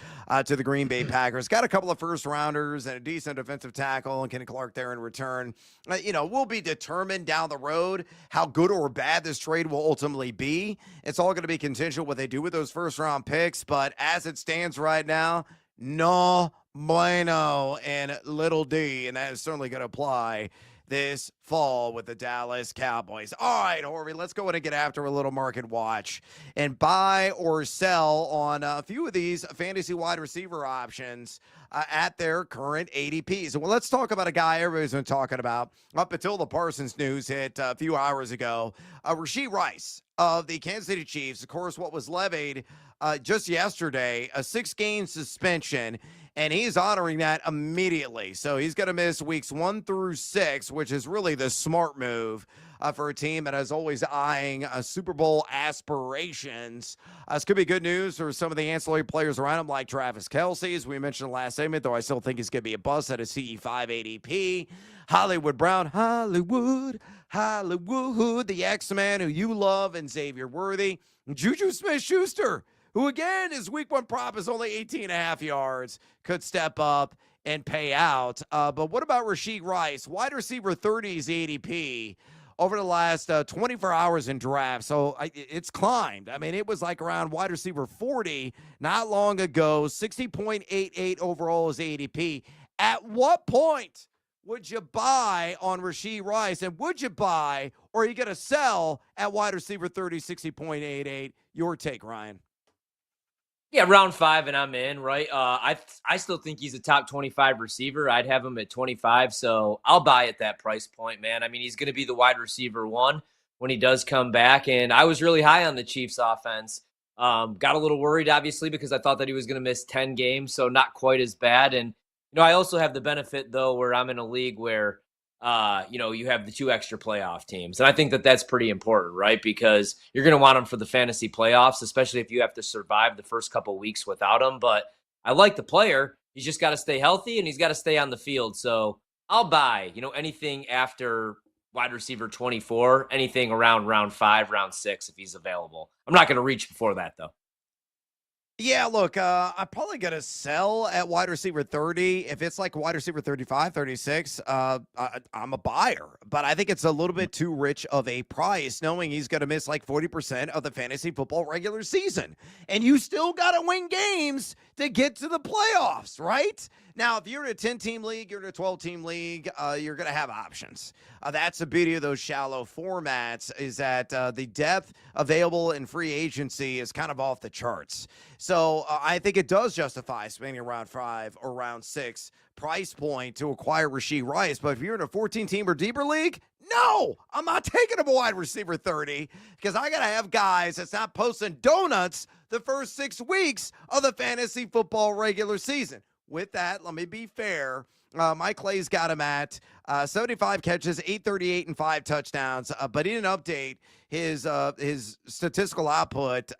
to the Green Bay Packers. Got a couple of first rounders and a decent defensive tackle, and Kenny Clark there in return. We'll be determined down the road how good or bad this trade will ultimately be. It's all going to be contingent what they do with those first round picks. But as it stands right now, no bueno and little d, and that is certainly going to apply this fall with the Dallas Cowboys. All right, Horvey, let's go in and get after a little market watch and buy or sell on a few of these fantasy wide receiver options at their current ADPs. Well, let's talk about a guy everybody's been talking about up until the Parsons news hit a few hours ago. Rashee Rice of the Kansas City Chiefs, of course, what was levied just yesterday, a 6-game suspension, and he's honoring that immediately. So he's going to miss weeks 1 through 6, which is really the smart move for a team that is always eyeing Super Bowl aspirations. This could be good news for some of the ancillary players around him, like Travis Kelce, as we mentioned in the last segment, though I still think he's going to be a bust at a CE5 ADP. Hollywood Brown, Hollywood, the X-Man who you love, and Xavier Worthy. Juju Smith-Schuster, who, again, his week 1 prop is only 18.5 yards, could step up and pay out. But what about Rashee Rice? Wide receiver 30's ADP over the last 24 hours in draft. So it's climbed. I mean, it was like around wide receiver 40 not long ago, 60.88 overall is ADP. At what point would you buy on Rashee Rice? And would you buy, or are you going to sell at wide receiver 30, 60.88? Your take, Ryan. Yeah, round 5 and I'm in, right? I still think he's a top 25 receiver. I'd have him at 25, so I'll buy at that price point, man. I mean, he's going to be the wide receiver 1 when he does come back, and I was really high on the Chiefs offense. Got a little worried, obviously, because I thought that he was going to miss 10 games, so not quite as bad. And, I also have the benefit, though, where I'm in a league where you have the 2 extra playoff teams. And I think that that's pretty important, right? Because you're going to want them for the fantasy playoffs, especially if you have to survive the first couple of weeks without them. But I like the player. He's just got to stay healthy and he's got to stay on the field. So I'll buy, anything after wide receiver 24, anything around round 5, round 6, if he's available. I'm not going to reach before that, though. Yeah, look, I'm probably going to sell at wide receiver 30. If it's like wide receiver 35, 36, I'm a buyer. But I think it's a little bit too rich of a price, knowing he's going to miss like 40% of the fantasy football regular season. And you still got to win games to get to the playoffs, right? Now, if you're in a 10-team league, you're in a 12-team league, you're going to have options. That's the beauty of those shallow formats, is that the depth available in free agency is kind of off the charts. So I think it does justify spending around 5 or around 6 price point to acquire Rashee Rice. But if you're in a 14-team or deeper league, no, I'm not taking a wide receiver 30 because I got to have guys that's not posting donuts the first 6 weeks of the fantasy football regular season. With that, let me be fair. Mike Clay's got him at 75 catches, 838, and 5 touchdowns. But he didn't update his statistical output.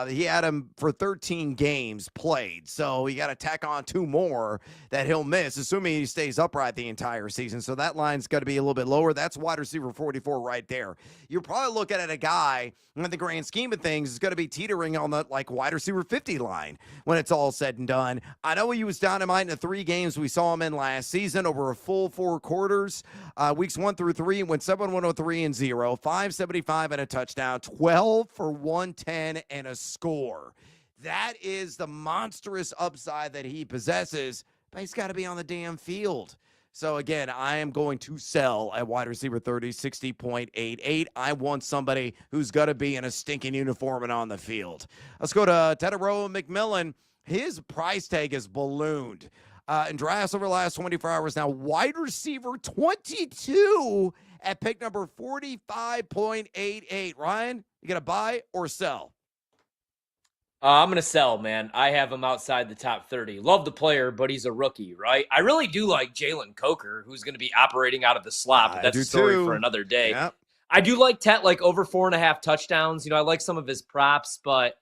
He had him for 13 games played. So you got to tack on 2 more that he'll miss, assuming he stays upright the entire season. So that line's got to be a little bit lower. That's wide receiver 44 right there. You're probably looking at a guy, in the grand scheme of things, is going to be teetering on the like wide receiver 50 line when it's all said and done. I know he was dynamite in the 3 games we saw him in last season over a full 4 quarters. Weeks 1 through 3 went 7-103-0, 575 and a touchdown, 12 for 110 and a score. That is the monstrous upside that he possesses, but he's got to be on the damn field. So, again, I am going to sell at wide receiver 30, 60.88. I want somebody who's going to be in a stinking uniform and on the field. Let's go to Tedero McMillan. His price tag is ballooned. In drafts over the last 24 hours now, wide receiver 22 at pick number 45.88. Ryan, you going to buy or sell? I'm going to sell, man. I have him outside the top 30. Love the player, but he's a rookie, right? I really do like Jalen Coker, who's going to be operating out of the slot, but that's a story for another day. Yep. I do like Tet, like over 4.5 touchdowns. I like some of his props, but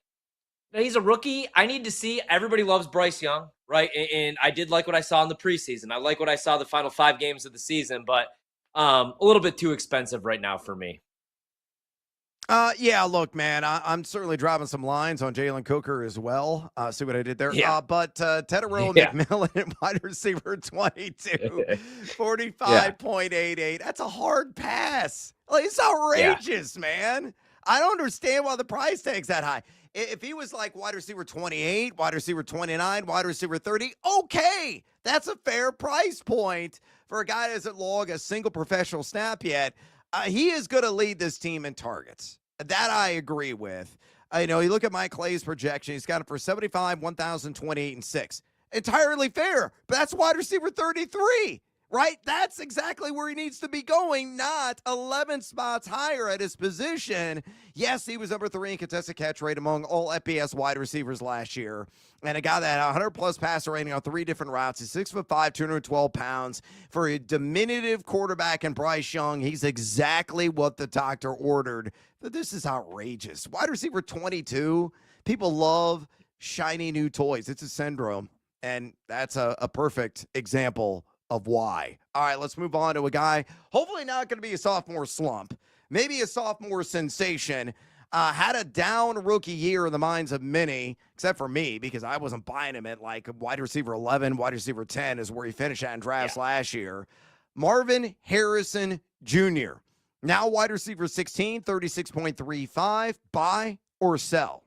he's a rookie. I need to see. Everybody loves Bryce Young, right? And I did like what I saw in the preseason. I like what I saw the final 5 games of the season, but a little bit too expensive right now for me. Yeah, look, man, I'm certainly dropping some lines on Jalen Coker as well. See what I did there? Yeah. But Tedero McMillan, wide receiver 22, 45.88. That's a hard pass. Like, it's outrageous, man. I don't understand why the price tag's that high. If he was like wide receiver 28, wide receiver 29, wide receiver 30, okay, that's a fair price point for a guy that hasn't logged a single professional snap yet. He is going to lead this team in targets. That I agree with. You look at Mike Clay's projection. He's got it for 75, 1,028, and 6. Entirely fair, but that's wide receiver 33, right? That's exactly where he needs to be going, not 11 spots higher at his position. Yes, he was number 3 in contested catch rate among all FBS wide receivers last year. And a guy that had 100-plus passer rating on 3 different routes. He's 6'5", 212 pounds. For a diminutive quarterback in Bryce Young, he's exactly what the doctor ordered. But this is outrageous. Wide receiver 22, people love shiny new toys. It's a syndrome, and that's a perfect example of why. All right, let's move on to a guy, hopefully not going to be a sophomore slump, maybe a sophomore sensation. Had a down rookie year in the minds of many, except for me, because I wasn't buying him at like wide receiver 11, wide receiver 10 is where he finished at in drafts last year. Marvin Harrison Jr., now wide receiver 16, 36.35. Buy or sell?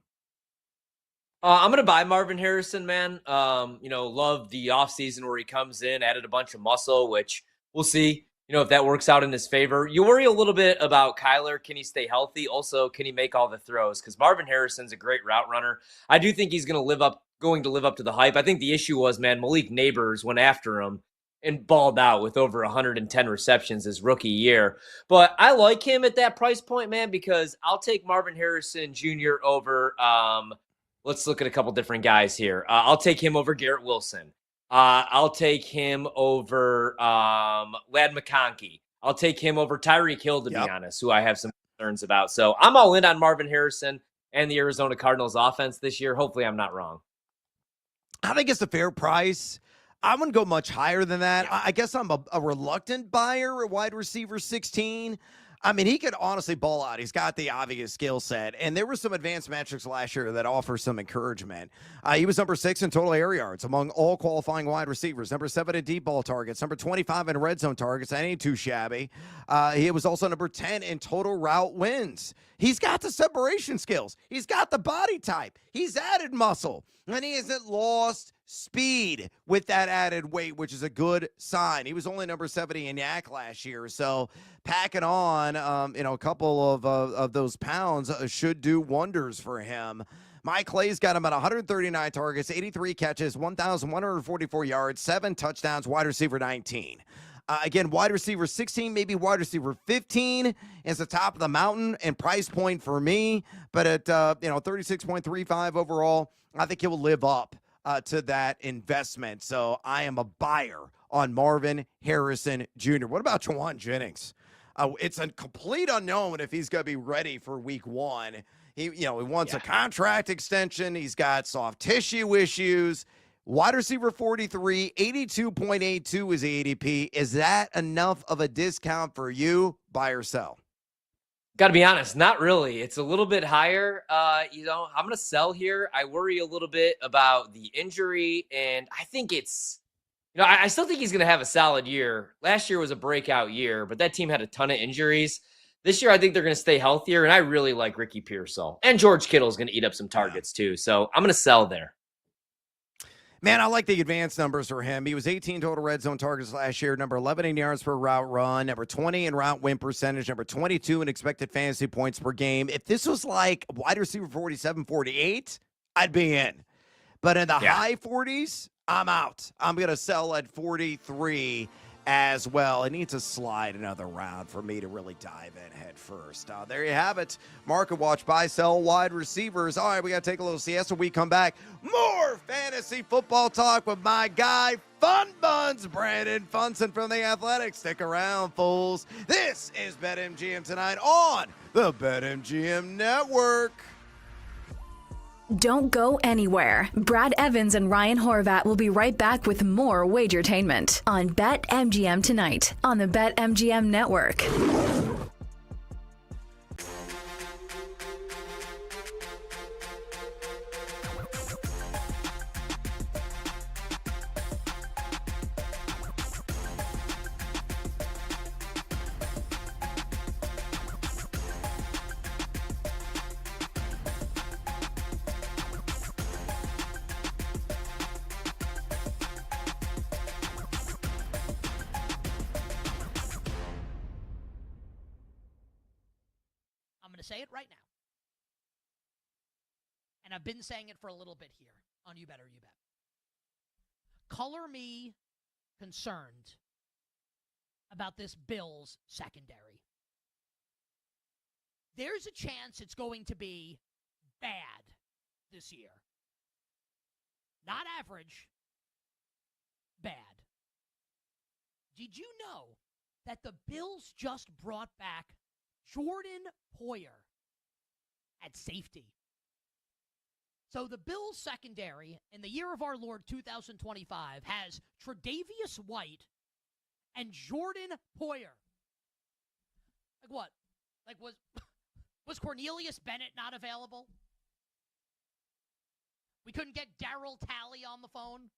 I'm going to buy Marvin Harrison, man. Love the offseason where he comes in, added a bunch of muscle, which we'll see. If that works out in his favor. You worry a little bit about Kyler. Can he stay healthy? Also, can he make all the throws? Because Marvin Harrison's a great route runner. I do think he's going to live up to the hype. I think the issue was, man, Malik Neighbors went after him and balled out with over 110 receptions his rookie year. But I like him at that price point, man, because I'll take Marvin Harrison Jr. over, let's look at a couple different guys here. I'll take him over Garrett Wilson. I'll take him over Ladd McConkey. I'll take him over Tyreek Hill, to be honest, who I have some concerns about. So I'm all in on Marvin Harrison and the Arizona Cardinals offense this year. Hopefully I'm not wrong. I think it's a fair price. I'm going to go much higher than that. I guess I'm a reluctant buyer at wide receiver 16. I mean, he could honestly ball out. He's got the obvious skill set. And there were some advanced metrics last year that offer some encouragement. He was number 6 in total air yards among all qualifying wide receivers, number 7 in deep ball targets, number 25 in red zone targets. That ain't too shabby. He was also number 10 in total route wins. He's got the separation skills. He's got the body type. He's added muscle. And he hasn't lost speed with that added weight, which is a good sign. He was only number 70 in yak last year. So packing on, a couple of those pounds should do wonders for him. Mike Clay's got him at 139 targets, 83 catches, 1,144 yards, 7 touchdowns, wide receiver 19. Again, wide receiver 16, maybe wide receiver 15 is the top of the mountain and price point for me. But at 36.35 overall, I think he will live up to that investment. So I am a buyer on Marvin Harrison Jr. What about Juwan Jennings? It's a complete unknown if he's going to be ready for week 1. He wants a contract extension. He's got soft tissue issues. Wide receiver 43, 82.82 is the ADP. Is that enough of a discount for you, buy or sell? Got to be honest, not really. It's a little bit higher. I'm going to sell here. I worry a little bit about the injury, and I think I still think he's going to have a solid year. Last year was a breakout year, but that team had a ton of injuries. This year, I think they're going to stay healthier, and I really like Ricky Pearsall. And George Kittle is going to eat up some targets too, so I'm going to sell there. Man, I like the advanced numbers for him. He was 18 total red zone targets last year, number 11 in yards per route run, number 20 in route win percentage, number 22 in expected fantasy points per game. If this was like wide receiver 47, 48, I'd be in. But in the high 40s, I'm out. I'm going to sell at 43 as well. It needs to slide another round for me to really dive in head first. There you have it. Market watch, buy, sell, wide receivers. All right, we got to take a little siesta. We come back. More fantasy football talk with my guy, Fun Buns, Brandon Funson from The Athletic. Stick around, fools. This is BetMGM tonight on the BetMGM Network. Don't go anywhere. Brad Evans and Ryan Horvat will be right back with more Wagertainment on BetMGM tonight on the BetMGM Network. Say it right now. And I've been saying it for a little bit here on You Better You Bet. Color me concerned about this Bills secondary. There's a chance it's going to be bad this year. Not average, bad. Did you know that the Bills just brought back Jordan Poyer at safety? So the Bills secondary in the year of our Lord 2025 has Tre'Davious White and Jordan Poyer. Like what? Like was Cornelius Bennett not available? We couldn't get Darryl Talley on the phone?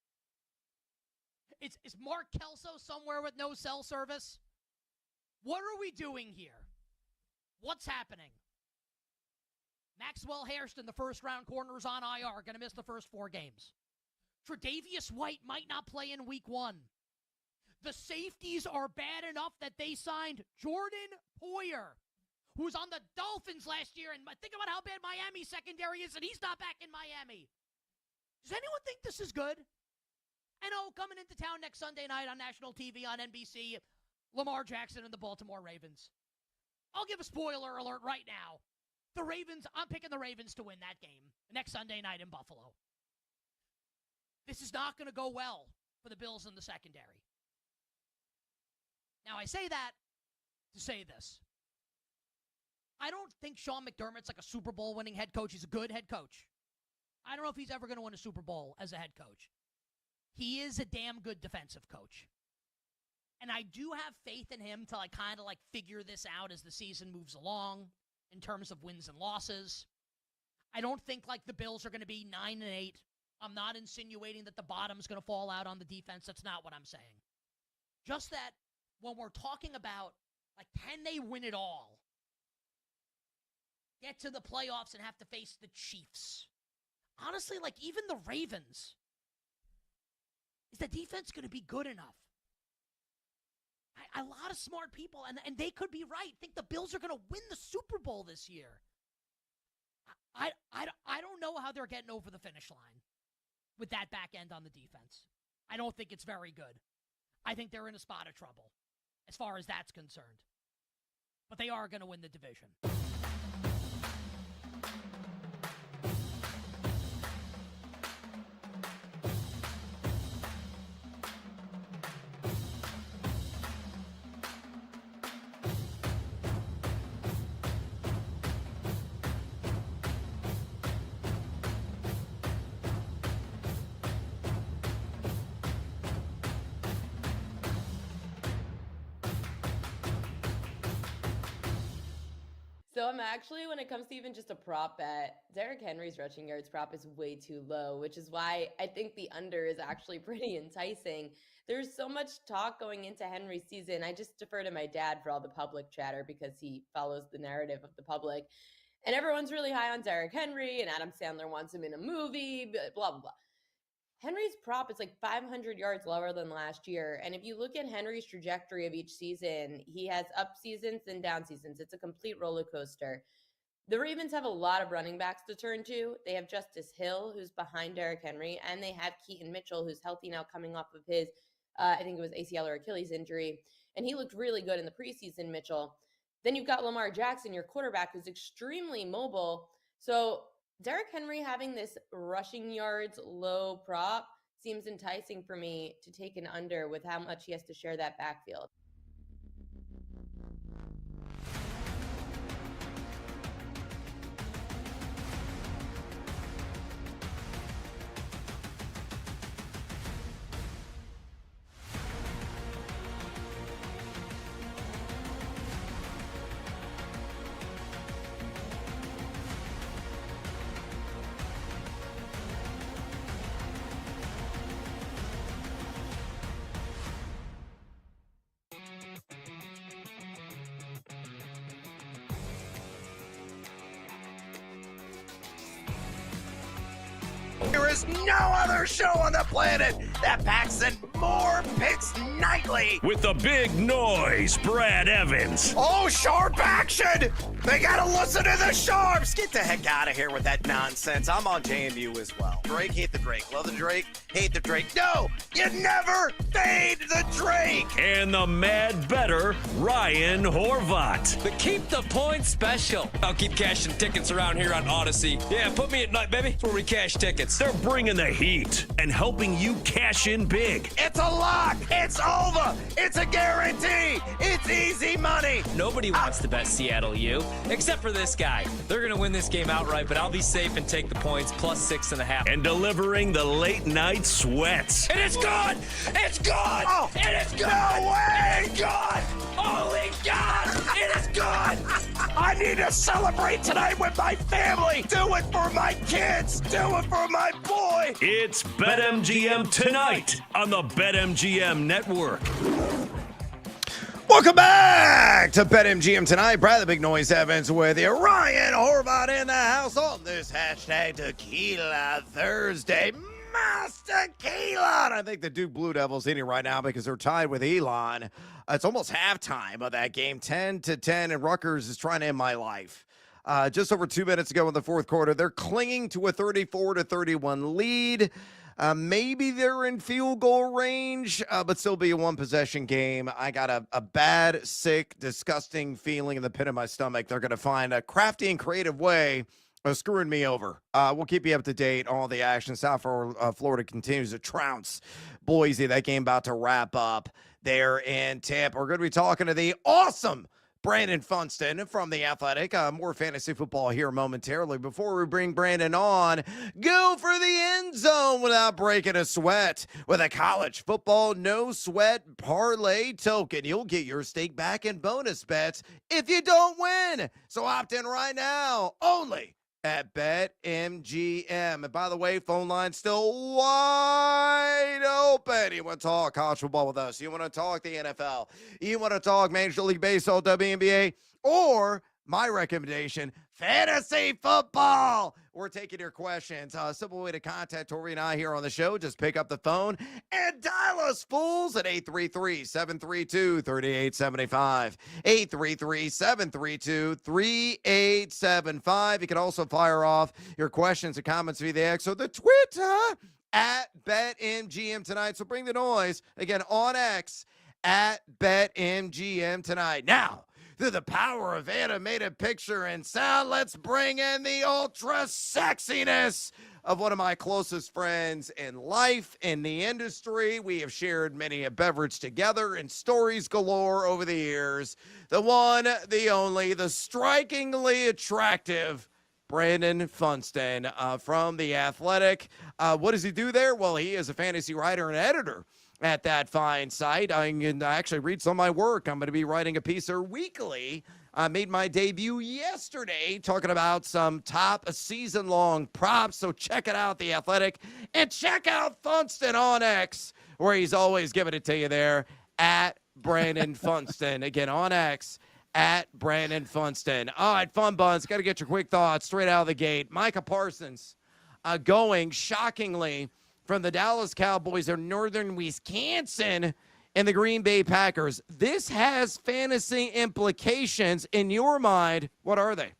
Is Mark Kelso somewhere with no cell service? What are we doing here? What's happening? Maxwell Hairston, the first-round corner, is on IR, going to miss the first 4 games. Tre'Davious White might not play in week 1. The safeties are bad enough that they signed Jordan Poyer, who was on the Dolphins last year, and think about how bad Miami's secondary is, and he's not back in Miami. Does anyone think this is good? And coming into town next Sunday night on national TV on NBC, Lamar Jackson and the Baltimore Ravens. I'll give a spoiler alert right now. The Ravens, I'm picking the Ravens to win that game next Sunday night in Buffalo. This is not going to go well for the Bills in the secondary. Now, I say that to say this. I don't think Sean McDermott's like a Super Bowl winning head coach. He's a good head coach. I don't know if he's ever going to win a Super Bowl as a head coach. He is a damn good defensive coach. And I do have faith in him to kind of figure this out as the season moves along in terms of wins and losses. I don't think the Bills are going to be 9-8. I'm not insinuating that the bottom's going to fall out on the defense. That's not what I'm saying. Just that when we're talking about, can they win it all? Get to the playoffs and have to face the Chiefs. Honestly, even the Ravens. Is the defense going to be good enough? A lot of smart people, and they could be right, think the Bills are going to win the Super Bowl this year. I don't know how they're getting over the finish line with that back end on the defense. I don't think it's very good. I think they're in a spot of trouble as far as that's concerned. But they are going to win the division. So I'm actually, when it comes to even just a prop bet, Derrick Henry's rushing yards prop is way too low, which is why I think the under is actually pretty enticing. There's so much talk going into Henry's season. I just defer to my dad for all the public chatter because he follows the narrative of the public. And everyone's really high on Derrick Henry, and Adam Sandler wants him in a movie, blah, blah, blah. Henry's prop is 500 yards lower than last year. And if you look at Henry's trajectory of each season, he has up seasons and down seasons. It's a complete roller coaster. The Ravens have a lot of running backs to turn to. They have Justice Hill, who's behind Derrick Henry, and they have Keaton Mitchell, who's healthy now coming off of his, I think it was ACL or Achilles injury. And he looked really good in the preseason, Mitchell. Then you've got Lamar Jackson, your quarterback, who's extremely mobile. So Derrick Henry having this rushing yards low prop seems enticing for me to take an under with how much he has to share that backfield. There is no other show on the planet that packs in more picks nightly. With the big noise, Brad Evans. Oh, sharp action! They gotta listen to the sharps! Get the heck out of here with that nonsense. I'm on JMU as well. Drake, hate the Drake. Love the Drake, hate the Drake. No, you never fade the Drake! And the mad better, Ryan Horvat. The Keep the Points special. I'll keep cashing tickets around here on Odyssey. Yeah, put me at night, baby. That's where we cash tickets. They're bringing the heat and helping you cash in big. It's a lock! It's over! It's a guarantee! It's easy money! Nobody wants to bet Seattle U, except for this guy. They're going to win this game outright, but I'll be safe and take the points plus 6.5. And delivering the late night sweats. And it's gone! It's gone! Oh, and it's gone! No way! It's gone! Holy God! It is gone! I need to celebrate tonight with my family! Do it for my kids! Do it for my boy! It's BetMGM tonight on the BetMGM Network. Welcome back to BetMGM tonight. Brad the Big Noise Evans with you. Ryan Horvat in the house on this hashtag Tequila Thursday. Master Tequila. And I think the Duke Blue Devils in here right now because they're tied with Elon. It's almost halftime of that game, 10-10, and Rutgers is trying to end my life. Just over 2 minutes ago in the fourth quarter, they're clinging to a 34-31 lead. Maybe they're in field goal range, but still be a one-possession game. I got a bad, sick, disgusting feeling in the pit of my stomach. They're going to find a crafty and creative way of screwing me over. We'll keep you up to date on all the action. South Florida continues to trounce Boise. That game about to wrap up there in Tampa. We're going to be talking to the awesome Brandon Funston from The Athletic. More fantasy football here momentarily. Before we bring Brandon on, go for the end zone without breaking a sweat. With a college football no sweat parlay token, you'll get your stake back in bonus bets if you don't win. So opt in right now, only at BetMGM. And by the way, phone line's still wide open. You want to talk college football with us? You want to talk the NFL? You want to talk Major League Baseball, WNBA? Or my recommendation, fantasy football? We're taking your questions. A simple way to contact Tori and I here on the show, just pick up the phone and dial us fools at 833-732-3875. 833-732-3875. You can also fire off your questions and comments via the X or the Twitter at BetMGM tonight. So bring the noise again on X at BetMGM tonight. Now, through the power of animated picture and sound, let's bring in the ultra sexiness of one of my closest friends in life, in the industry. We have shared many a beverage together and stories galore over the years. The one, the only, the strikingly attractive Brandon Funston from The Athletic. What does he do there? Well, he is a fantasy writer and editor at that fine site. I can actually read some of my work. I'm going to be writing a piece there weekly. I made my debut yesterday talking about some top season-long props. So check it out, The Athletic. And check out Funston on X, where he's always giving it to you there at Brandon Funston. Again, on X, at Brandon Funston. All right, Fun Buns, got to get your quick thoughts straight out of the gate. Micah Parsons going shockingly from the Dallas Cowboys or Northern Wisconsin and the Green Bay Packers. This has fantasy implications in your mind. What are they?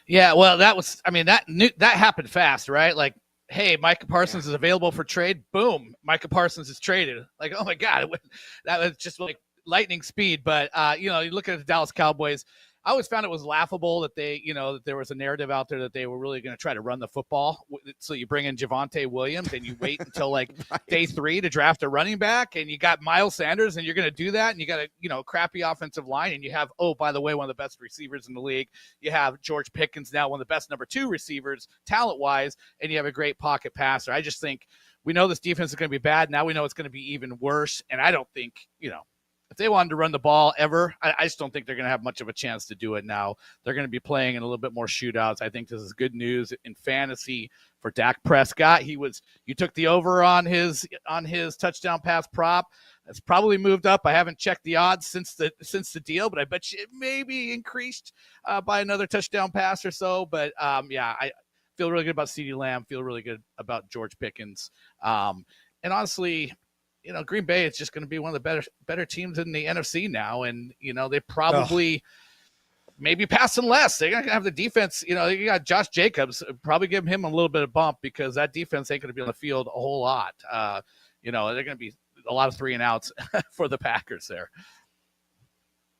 Yeah, well, that happened fast, right? Like, hey, Micah Parsons is available for trade. Boom, Micah Parsons is traded. Like, oh my God, that was just like lightning speed. But you look at the Dallas Cowboys. I always found it was laughable that that there was a narrative out there that they were really going to try to run the football. So you bring in Javonte Williams and you wait until like right. Day 3 to draft a running back, and you got Miles Sanders, and you're going to do that, and you got a crappy offensive line, and you have, oh, by the way, one of the best receivers in the league. You have George Pickens, now one of the best number 2 receivers talent-wise, and you have a great pocket passer. I just think we know this defense is going to be bad. Now we know it's going to be even worse, and I don't think, if they wanted to run the ball ever, I just don't think they're going to have much of a chance to do it now. They're going to be playing in a little bit more shootouts. I think this is good news in fantasy for Dak Prescott. You took the over on his touchdown pass prop. It's probably moved up. I haven't checked the odds since the deal, but I bet you it maybe increased by another touchdown pass or so. But I feel really good about CeeDee Lamb. Feel really good about George Pickens. And honestly, Green Bay is just going to be one of the better teams in the NFC now. And, they probably maybe passing less. They're going to have the defense. You got Josh Jacobs, probably give him a little bit of bump because that defense ain't going to be on the field a whole lot. They're going to be a lot of 3-and-outs for the Packers there.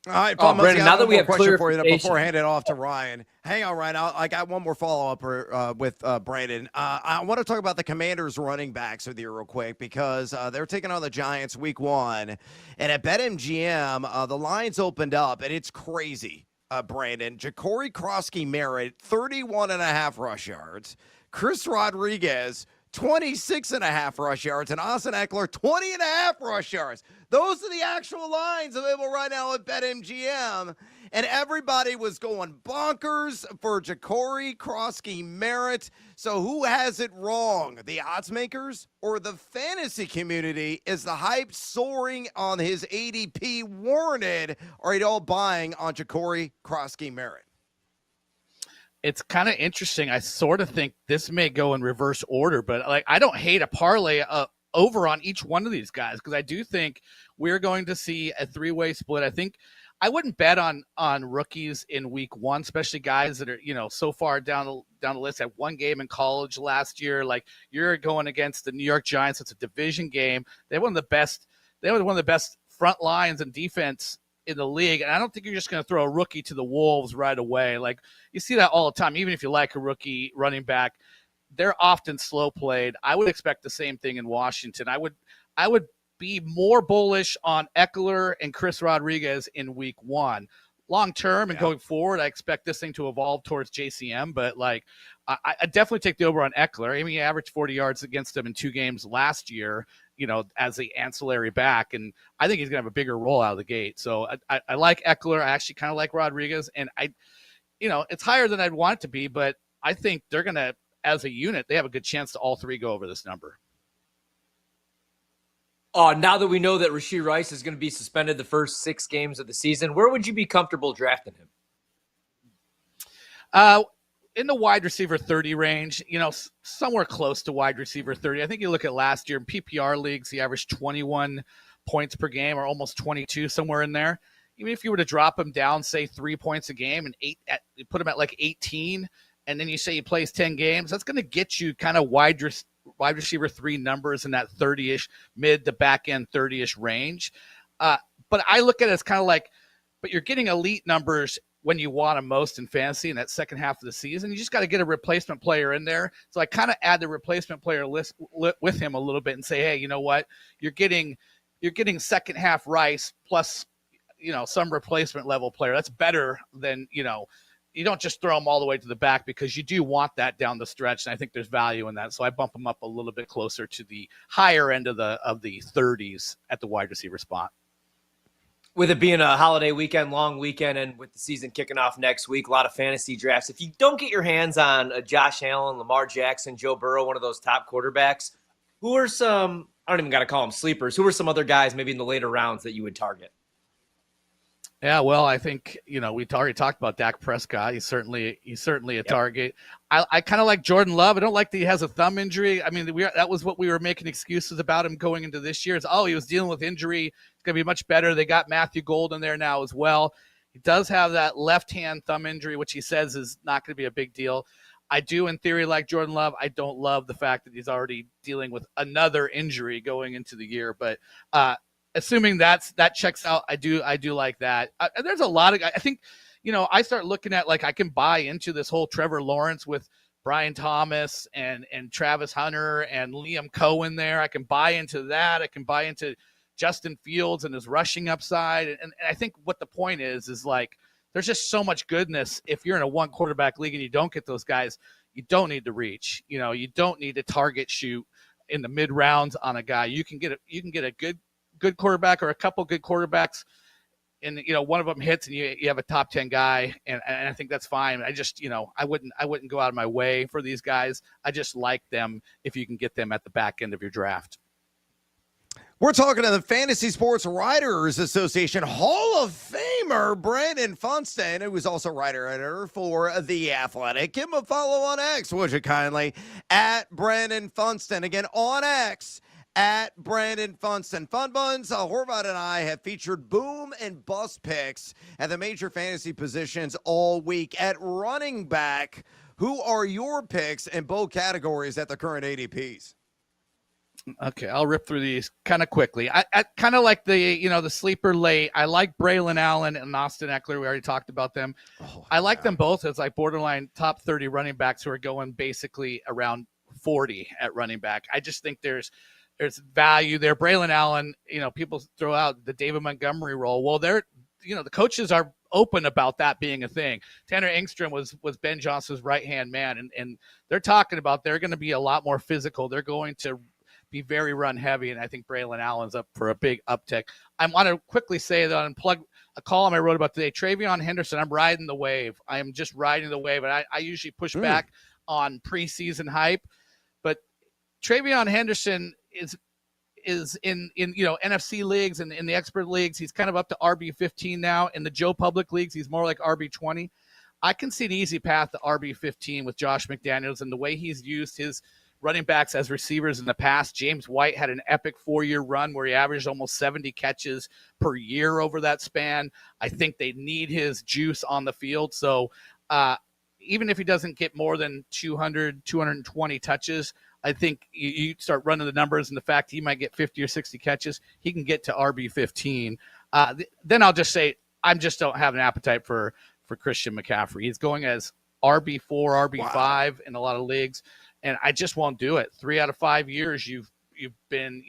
All right, Brandon, now that we have question for you before I hand it off to Ryan. Hang on, Ryan. I got one more follow-up with Brandon. I want to talk about the Commanders running backs with you real quick because they're taking on the Giants week 1. And at BetMGM, the lines opened up, and it's crazy, Brandon. Ja'Cory Krosky-Merritt, 31.5 rush yards. Chris Rodriguez, 26.5 rush yards, and Austin Eckler, 20.5 rush yards. Those are the actual lines available right now at BetMGM. And everybody was going bonkers for Ja'Cory Krosky-Merritt. So who has it wrong? The odds makers or the fantasy community? Is the hype soaring on his ADP warranted? Or are you all buying on Ja'Cory Krosky-Merritt? It's kind of interesting. I sort of think this may go in reverse order, but I don't hate a parlay over on each one of these guys because I do think we're going to see a 3-way split. I think I wouldn't bet on rookies in week 1, especially guys that are so far down the list. Had one game in college last year. Like you're going against the New York Giants. It's a division game. They have one of the best. They have one of the best front lines and defense in the league, and I don't think you're just going to throw a rookie to the wolves right away. Like you see that all the time. Even if you like a rookie running back, they're often slow played. I would expect the same thing in Washington. I would be more bullish on Eckler and Chris Rodriguez in week 1. Long term and going forward, I expect this thing to evolve towards JCM, but like I definitely take the over on Eckler. I mean, he averaged 40 yards against him in 2 games last year, as the ancillary back, and I think he's gonna have a bigger role out of the gate. So I like Eckler. I actually kind of like Rodriguez, and it's higher than I'd want it to be, but I think they're gonna, as a unit, they have a good chance to all 3 go over this number. Now that we know that Rashee Rice is going to be suspended the first 6 games of the season, where would you be comfortable drafting him? In the wide receiver 30 range, somewhere close to wide receiver 30. I think you look at last year in PPR leagues, he averaged 21 points per game, or almost 22, somewhere in there. Even if you were to drop him down, say 3 points a game, and put him at like 18, and then you say he plays 10 games, that's going to get you kind of wide receiver 3 numbers in that 30-ish, mid to back end 30-ish range. But I look at it as kind of like, but you're getting elite numbers when you want them most in fantasy in that second half of the season. You just got to get a replacement player in there. So I kind of add the replacement player list with him a little bit and say, hey, you know what? You're getting second half Rice plus, some replacement level player. That's better than, you don't just throw them all the way to the back, because you do want that down the stretch. And I think there's value in that. So I bump them up a little bit closer to the higher end of the 30s at the wide receiver spot. With it being a holiday weekend, long weekend, and with the season kicking off next week, a lot of fantasy drafts. If you don't get your hands on Josh Allen, Lamar Jackson, Joe Burrow, one of those top quarterbacks, who are some, I don't even got to call them sleepers, who are some other guys maybe in the later rounds that you would target? Yeah, well, I think, we already talked about Dak Prescott. He's certainly a target. I kind of like Jordan Love. I don't like that he has a thumb injury. I mean, that was what we were making excuses about him going into this year. He was dealing with injury. It's going to be much better. They got Matthew Golden there now as well. He does have that left-hand thumb injury, which he says is not going to be a big deal. I do, in theory, like Jordan Love. I don't love the fact that he's already dealing with another injury going into the year, but assuming that checks out, I do like that. There's a lot of, I think, I start looking at, like, I can buy into this whole Trevor Lawrence with Brian Thomas and Travis Hunter and Liam Cohen there. I can buy into that. I can buy into Justin Fields and his rushing upside. And I think what the point is like, there's just so much goodness. If you're in a 1 quarterback league and you don't get those guys, you don't need to reach. You don't need to target shoot in the mid rounds on a guy. You can get a good quarterback or a couple good quarterbacks, and one of them hits and you have a top 10 guy, and I think that's fine. I just I wouldn't go out of my way for these guys. I just like them if you can get them at the back end of your draft. We're talking to the Fantasy Sports Writers Association Hall of Famer Brandon Funston, who is also writer-editor for The Athletic. Give him a follow on X, would you kindly, at Brandon Funston. Again, on X, at Brandon Funston. Fun Buns, Horvath and I have featured boom and bust picks at the major fantasy positions all week. At running back, who are your picks in both categories at the current ADPs? Okay, I'll rip through these kind of quickly. I kind of like the sleeper late. I like Braylon Allen and Austin Eckler. We already talked about them. I like them both as like borderline top 30 running backs who are going basically around 40 at running back. I just think there's value there. Braylon Allen, people throw out the David Montgomery role. Well, the coaches are open about that being a thing. Tanner Engstrom was Ben Johnson's right-hand man, and they're talking about they're going to be a lot more physical. They're going to be very run heavy, and I think Braylon Allen's up for a big uptick. I want to quickly say that and plug a column I wrote about today. Travion Henderson, I'm riding the wave. I am just riding the wave, and I usually push back on preseason hype, but Travion Henderson is in NFC leagues and in the expert leagues. He's kind of up to RB15 now. In the Joe Public leagues, he's more like RB20. I can see an easy path to RB15 with Josh McDaniels and the way he's used his running backs as receivers in the past. James White had an epic 4-year run where he averaged almost 70 catches per year over that span. I think they need his juice on the field. So even if he doesn't get more than 200, 220 touches, I think you start running the numbers and the fact he might get 50 or 60 catches, he can get to RB15. Then I'll just say I just don't have an appetite for Christian McCaffrey. He's going as RB4, RB5 in a lot of leagues, and I just won't do it. 3 out of 5 years, you've you've been,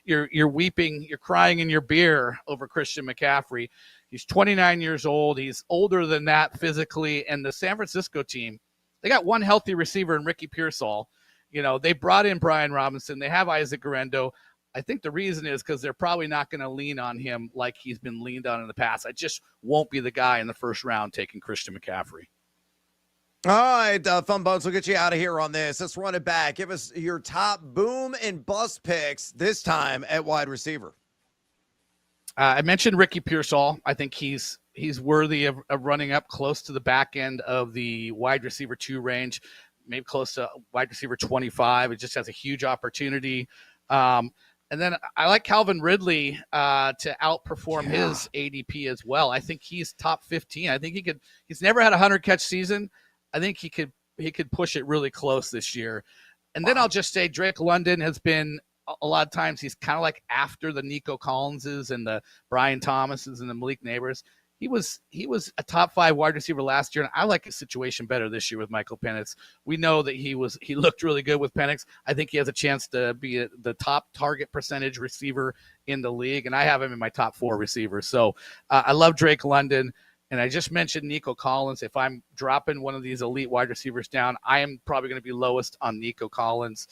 you're weeping, you're crying in your beer over Christian McCaffrey. He's 29 years old. He's older than that physically. And the San Francisco team, they got one healthy receiver in Ricky Pearsall. They brought in Brian Robinson. They have Isaac Guerrero. I think the reason is because they're probably not going to lean on him like he's been leaned on in the past. I just won't be the guy in the first round taking Christian McCaffrey. All right, Fun Bones, we'll get you out of here on this. Let's run it back. Give us your top boom and bust picks this time at wide receiver. I mentioned Ricky Pearsall. I think he's worthy of running up close to the back end of the wide receiver 2 range, maybe close to wide receiver 25. It just has a huge opportunity. And then I like Calvin Ridley to outperform his ADP as well. I think he's top 15. I think he's never had a 100-catch season. I think he could push it really close this year. And then I'll just say Drake London has been a lot of times he's kind of like after the Nico Collinses and the Brian Thomases and the Malik Neighbors. He was a top 5 wide receiver last year, and I like his situation better this year with Michael Penix. We know that he looked really good with Penix. I think he has a chance to be the top target percentage receiver in the league, and I have him in my top 4 receivers. So I love Drake London, and I just mentioned Nico Collins. If I'm dropping one of these elite wide receivers down, I am probably going to be lowest on Nico Collins.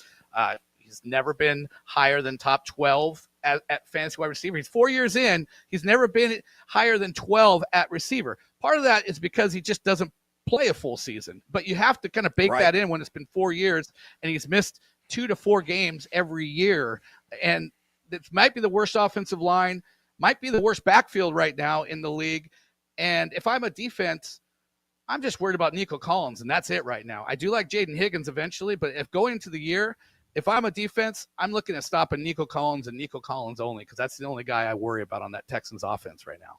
He's never been higher than top 12 at fantasy wide receiver. He's 4 years in. He's never been higher than 12 at receiver. Part of that is because he just doesn't play a full season. But you have to kind of bake that in when it's been 4 years and he's missed 2 to 4 games every year. And it might be the worst offensive line, might be the worst backfield right now in the league. And if I'm a defense, I'm just worried about Nico Collins, and that's it right now. I do like Jaden Higgins eventually, but if going into the year, if I'm a defense, I'm looking at stopping Nico Collins and Nico Collins only because that's the only guy I worry about on that Texans offense right now.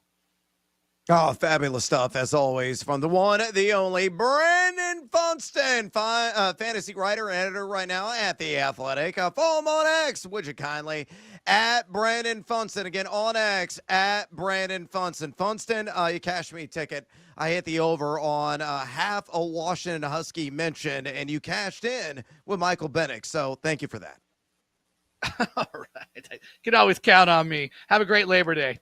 Oh, fabulous stuff, as always, from the one, the only, Brandon Funston, fantasy writer and editor right now at The Athletic. Follow him on X, would you kindly, at Brandon Funston. Again, on X, at Brandon Funston. Funston, you cashed me a ticket. I hit the over on half a Washington Husky mention, and you cashed in with Michael Penix, so thank you for that. All right. You can always count on me. Have a great Labor Day.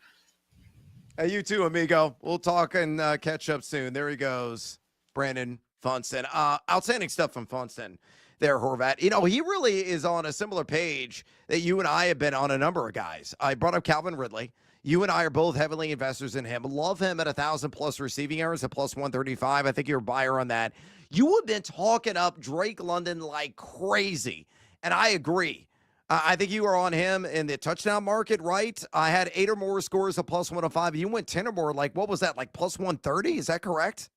You too, amigo. We'll talk and catch up soon. There he goes, Brandon Funston. Outstanding stuff from Funston there, Horvat. He really is on a similar page that you and I have been on a number of guys. I brought up Calvin Ridley. You and I are both heavily investors in him. Love him at 1,000+ receiving yards at plus 135. I think you're a buyer on that. You have been talking up Drake London like crazy, and I agree. I think you were on him in the touchdown market, right? I had 8 or more scores of plus 105. You went 10 or more. Like, what was that? Like plus 130? Is that correct?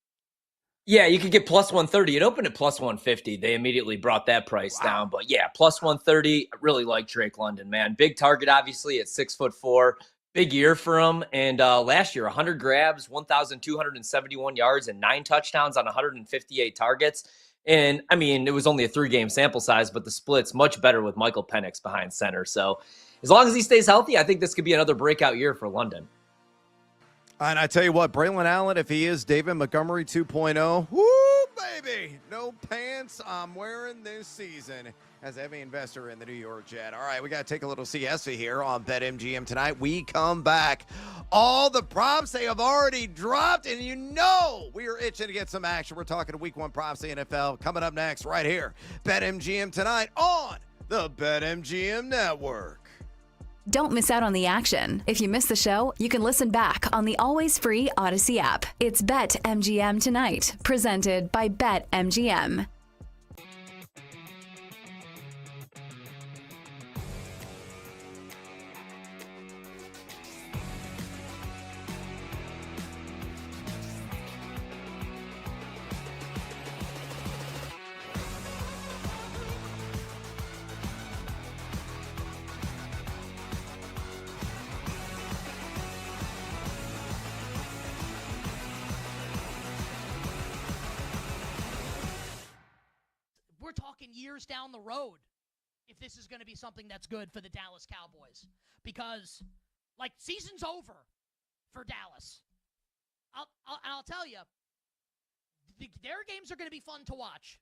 Yeah, you could get plus 130. It opened at plus 150. They immediately brought that price down. But yeah, plus 130. I really like Drake London, man. Big target, obviously, at 6'4". Big year for him. And last year, 100 grabs, 1,271 yards, and 9 touchdowns on 158 targets. And, I mean, it was only a 3-game sample size, but the split's much better with Michael Penix behind center. So as long as he stays healthy, I think this could be another breakout year for London. And I tell you what, Braylon Allen, if he is David Montgomery 2.0, woo, baby, no pants I'm wearing this season as a heavy investor in the New York Jet. All right, we got to take a little siesta here on BetMGM tonight. We come back. All the props, they have already dropped, and we are itching to get some action. We're talking Week 1 props, the NFL, coming up next right here. BetMGM tonight on the BetMGM Network. Don't miss out on the action. If you miss the show, you can listen back on the always free Odyssey app. It's BetMGM Tonight, presented by BetMGM. We're talking years down the road if this is going to be something that's good for the Dallas Cowboys. Because, season's over for Dallas. I'll tell you, their games are going to be fun to watch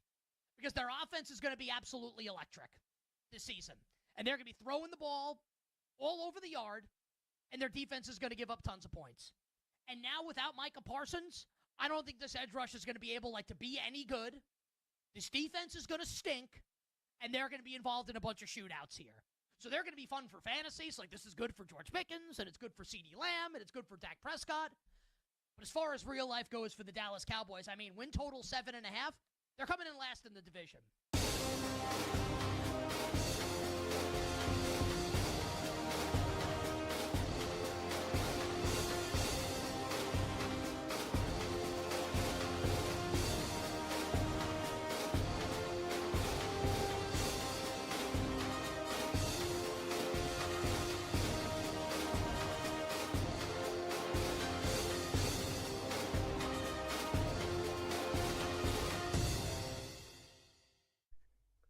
because their offense is going to be absolutely electric this season. and they're going to be throwing the ball all over the yard, and their defense is going to give up tons of points. And now without Micah Parsons, I don't think this edge rush is going to be able to be any good. This defense is going to stink, and they're going to be involved in a bunch of shootouts here. So they're going to be fun for fantasies. Like, this is good for George Pickens, and it's good for CeeDee Lamb, and it's good for Dak Prescott. But as far as real life goes for the Dallas Cowboys, I mean, win total 7.5, they're coming in last in the division.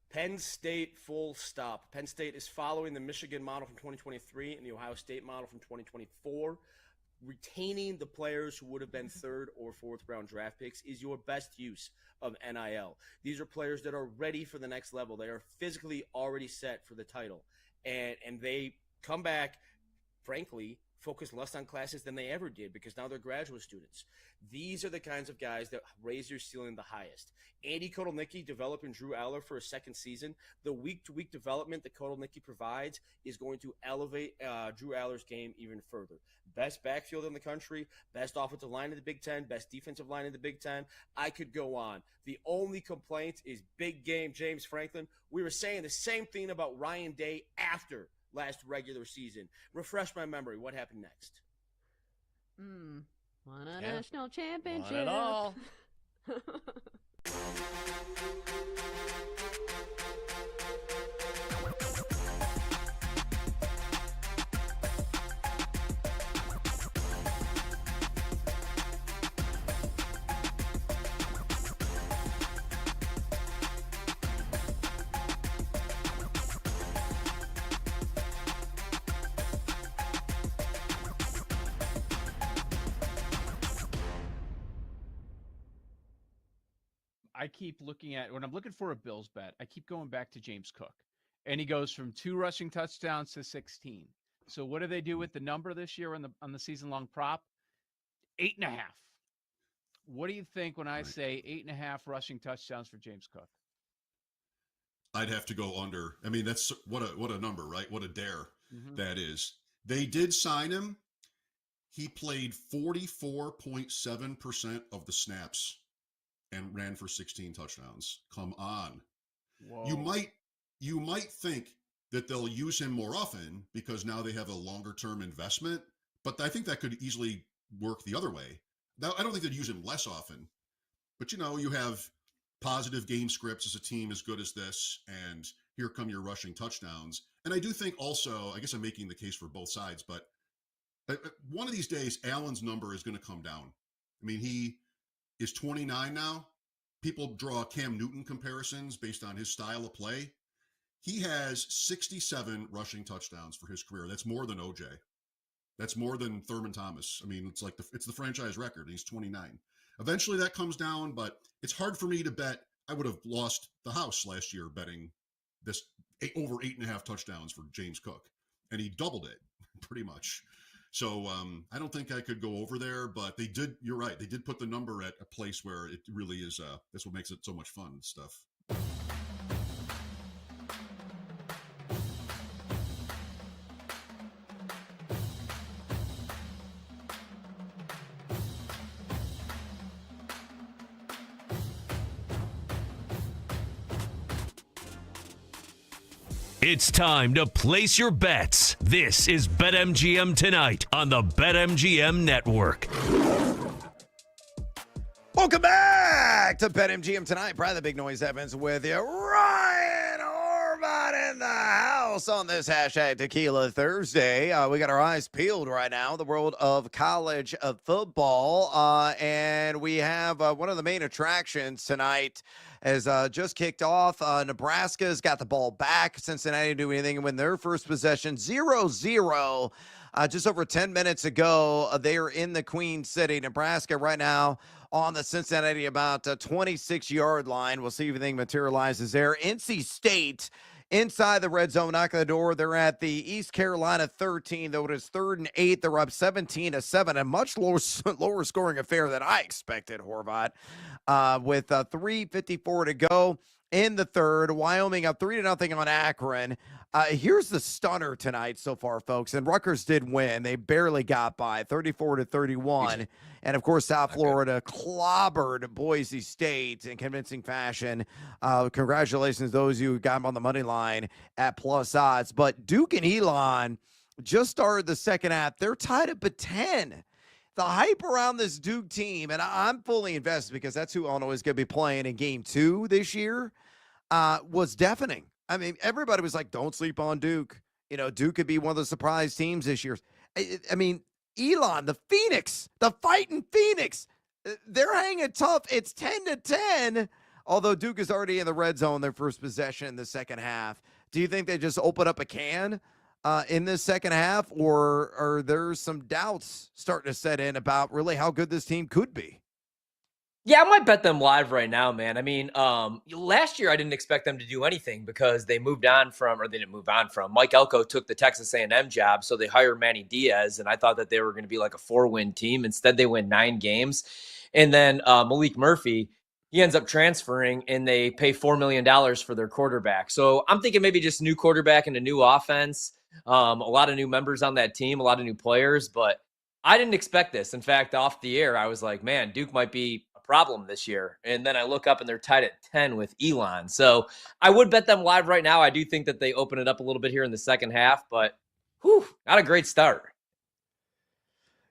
Penn State, full stop. Penn State is following the Michigan model from 2023 and the Ohio State model from 2024. Retaining the players who would have been third or fourth round draft picks is your best use of NIL. These are players that are ready for the next level. They are physically already set for the title. And they come back, frankly, focus less on classes than they ever did because now they're graduate students. These are the kinds of guys that raise your ceiling the highest. Andy Kotelnicki developing Drew Aller for a second season. The week-to-week development that Kotelnicki provides is going to elevate Drew Aller's game even further. Best backfield in the country, best offensive line in the Big Ten, best defensive line in the Big Ten. I could go on. The only complaint is big game James Franklin. We were saying the same thing about Ryan Day after last regular season. Refresh my memory. What happened next? Won a national championship. Won it all. I keep looking at, when I'm looking for a Bills bet, I keep going back to James Cook. And he goes from 2 rushing touchdowns to 16. So what do they do with the number this year on the season-long prop? 8.5. What do you think when I say 8.5 rushing touchdowns for James Cook? I'd have to go under. I mean, that's what a number, right? What a dare that is. They did sign him. He played 44.7% of the snaps and ran for 16 touchdowns. Come on. Whoa. You might think that they'll use him more often because now they have a longer term investment, but I think that could easily work the other way. Now, I don't think they'd use him less often, but you have positive game scripts as a team as good as this, and here come your rushing touchdowns. And I do think also, I guess I'm making the case for both sides, but one of these days, Allen's number is going to come down. I mean, he is 29 now. People draw Cam Newton comparisons based on his style of play. He has 67 rushing touchdowns for his career. That's more than OJ. That's more than Thurman Thomas. I mean, it's the franchise record. He's 29. Eventually that comes down, but it's hard for me to bet. I would have lost the house last year betting this over 8.5 touchdowns for James Cook, and he doubled it pretty much. So I don't think I could go over there, but they did. You're right. They did put the number at a place where it really is. That's what makes it so much fun stuff. It's time to place your bets. This is BetMGM Tonight on the BetMGM Network. Welcome back to BetMGM Tonight. Brad the Big Noise Evans with you. Ryan Orban in the house on this hashtag Tequila Thursday. We got our eyes peeled right now, the world of college football. And we have one of the main attractions tonight has just kicked off. Nebraska's got the ball back. Cincinnati didn't do anything and win their first possession 0-0. Just over 10 minutes ago, they are in the Queen City. Nebraska right now on the Cincinnati about 26-yard line. We'll see if anything materializes there. NC State inside the red zone, knocking the door. They're at the East Carolina 13, though it is 3rd and 8. They're up 17-7, a much lower scoring affair than I expected, Horvat. With 3:54 to go in the third. Wyoming up 3-0 on Akron. Here's the stunner tonight so far, folks. And Rutgers did win. They barely got by, 34-31. And, of course, South Florida clobbered Boise State in convincing fashion. Congratulations to those who got them on the money line at plus odds. But Duke and Elon just started the second half. They're tied up at 10. The hype around this Duke team, and I'm fully invested because that's who Illinois is going to be playing in game 2 this year, was deafening. I mean, everybody was like, don't sleep on Duke. You know, Duke could be one of the surprise teams this year. I mean, Elon, the Phoenix, the fighting Phoenix, they're hanging tough. It's 10-10, although Duke is already in the red zone, their first possession in the second half. Do you think they just open up a can in this second half, or are there some doubts starting to set in about really how good this team could be? Yeah, I might bet them live right now, man. I mean, last year I didn't expect them to do anything because they moved on from, or they didn't move on from. Mike Elko took the Texas A&M job, so they hired Manny Diaz, and I thought that they were going to be like a 4-win team. Instead, they win 9 games. And then Malik Murphy, he ends up transferring, and they pay $4 million for their quarterback. So I'm thinking maybe just new quarterback and a new offense, a lot of new members on that team, a lot of new players, but I didn't expect this. In fact, off the air, I was like, man, Duke might be problem this year. And then I look up and they're tied at 10 with Elon. So I would bet them live right now. I do think that they open it up a little bit here in the second half, but not a great start.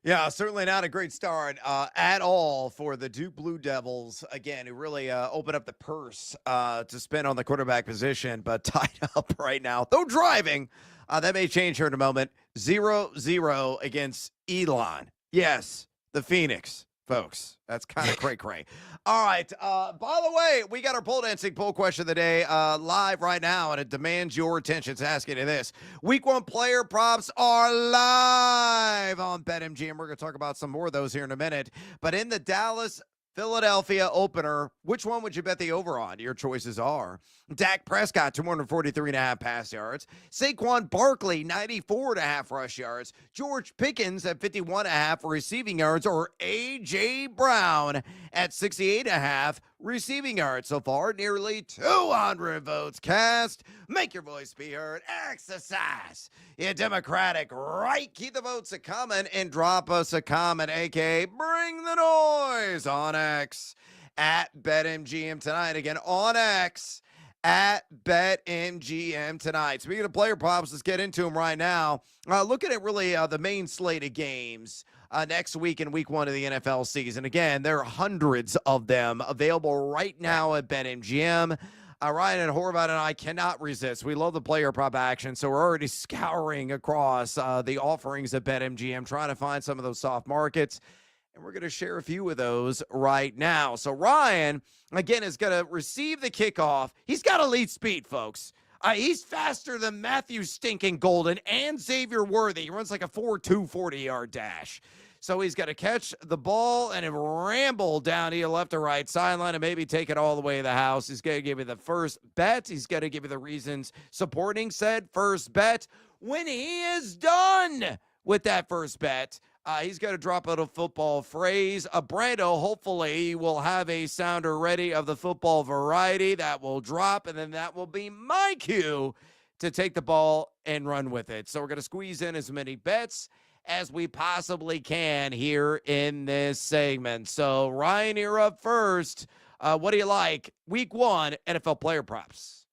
Yeah, certainly not a great start at all for the Duke Blue Devils, again, who really opened up the purse to spend on the quarterback position, but tied up right now, though driving. That may change here in a moment. 0-0 against Elon. Yes, the Phoenix. Folks, that's kind of cray-cray. All right. By the way, we got our pole dancing poll question of the day live right now, and it demands your attention. It's asking you this. Week 1 player props are live on BetMGM. We're going to talk about some more of those here in a minute. But in the Dallas-Philadelphia opener, which one would you bet the over on? Your choices are Dak Prescott, 243.5 pass yards. Saquon Barkley, 94.5 rush yards. George Pickens at 51.5 receiving yards, or A.J. Brown at 68.5 receiving yards. So far, nearly 200 votes cast. Make your voice be heard. Exercise your Democratic right. Keep the votes coming and drop us a comment, a.k.a. bring the noise on X at BetMGM tonight. Again, on X at BetMGM tonight. Speaking of player props, let's get into them right now. Looking at really the main slate of games next week in week 1 of the NFL season. Again, there are hundreds of them available right now at BetMGM. Ryan and Horvat and I cannot resist. We love the player prop action, so we're already scouring across the offerings at BetMGM, trying to find some of those soft markets. And we're going to share a few of those right now. So Ryan, again, is going to receive the kickoff. He's got elite speed, folks. He's faster than Matthew Stinking Golden and Xavier Worthy. He runs like a 4.2 40-yard dash. So he's got to catch the ball and ramble down either left or right sideline and maybe take it all the way to the house. He's going to give you the first bet. He's going to give you the reasons supporting said first bet. When he is done with that first bet, he's got to drop out a football phrase. Brando, hopefully, will have a sounder ready of the football variety that will drop, and then that will be my cue to take the ball and run with it. So we're going to squeeze in as many bets as we possibly can here in this segment. So, Ryan, you're up first. What do you like? Week 1, NFL player props.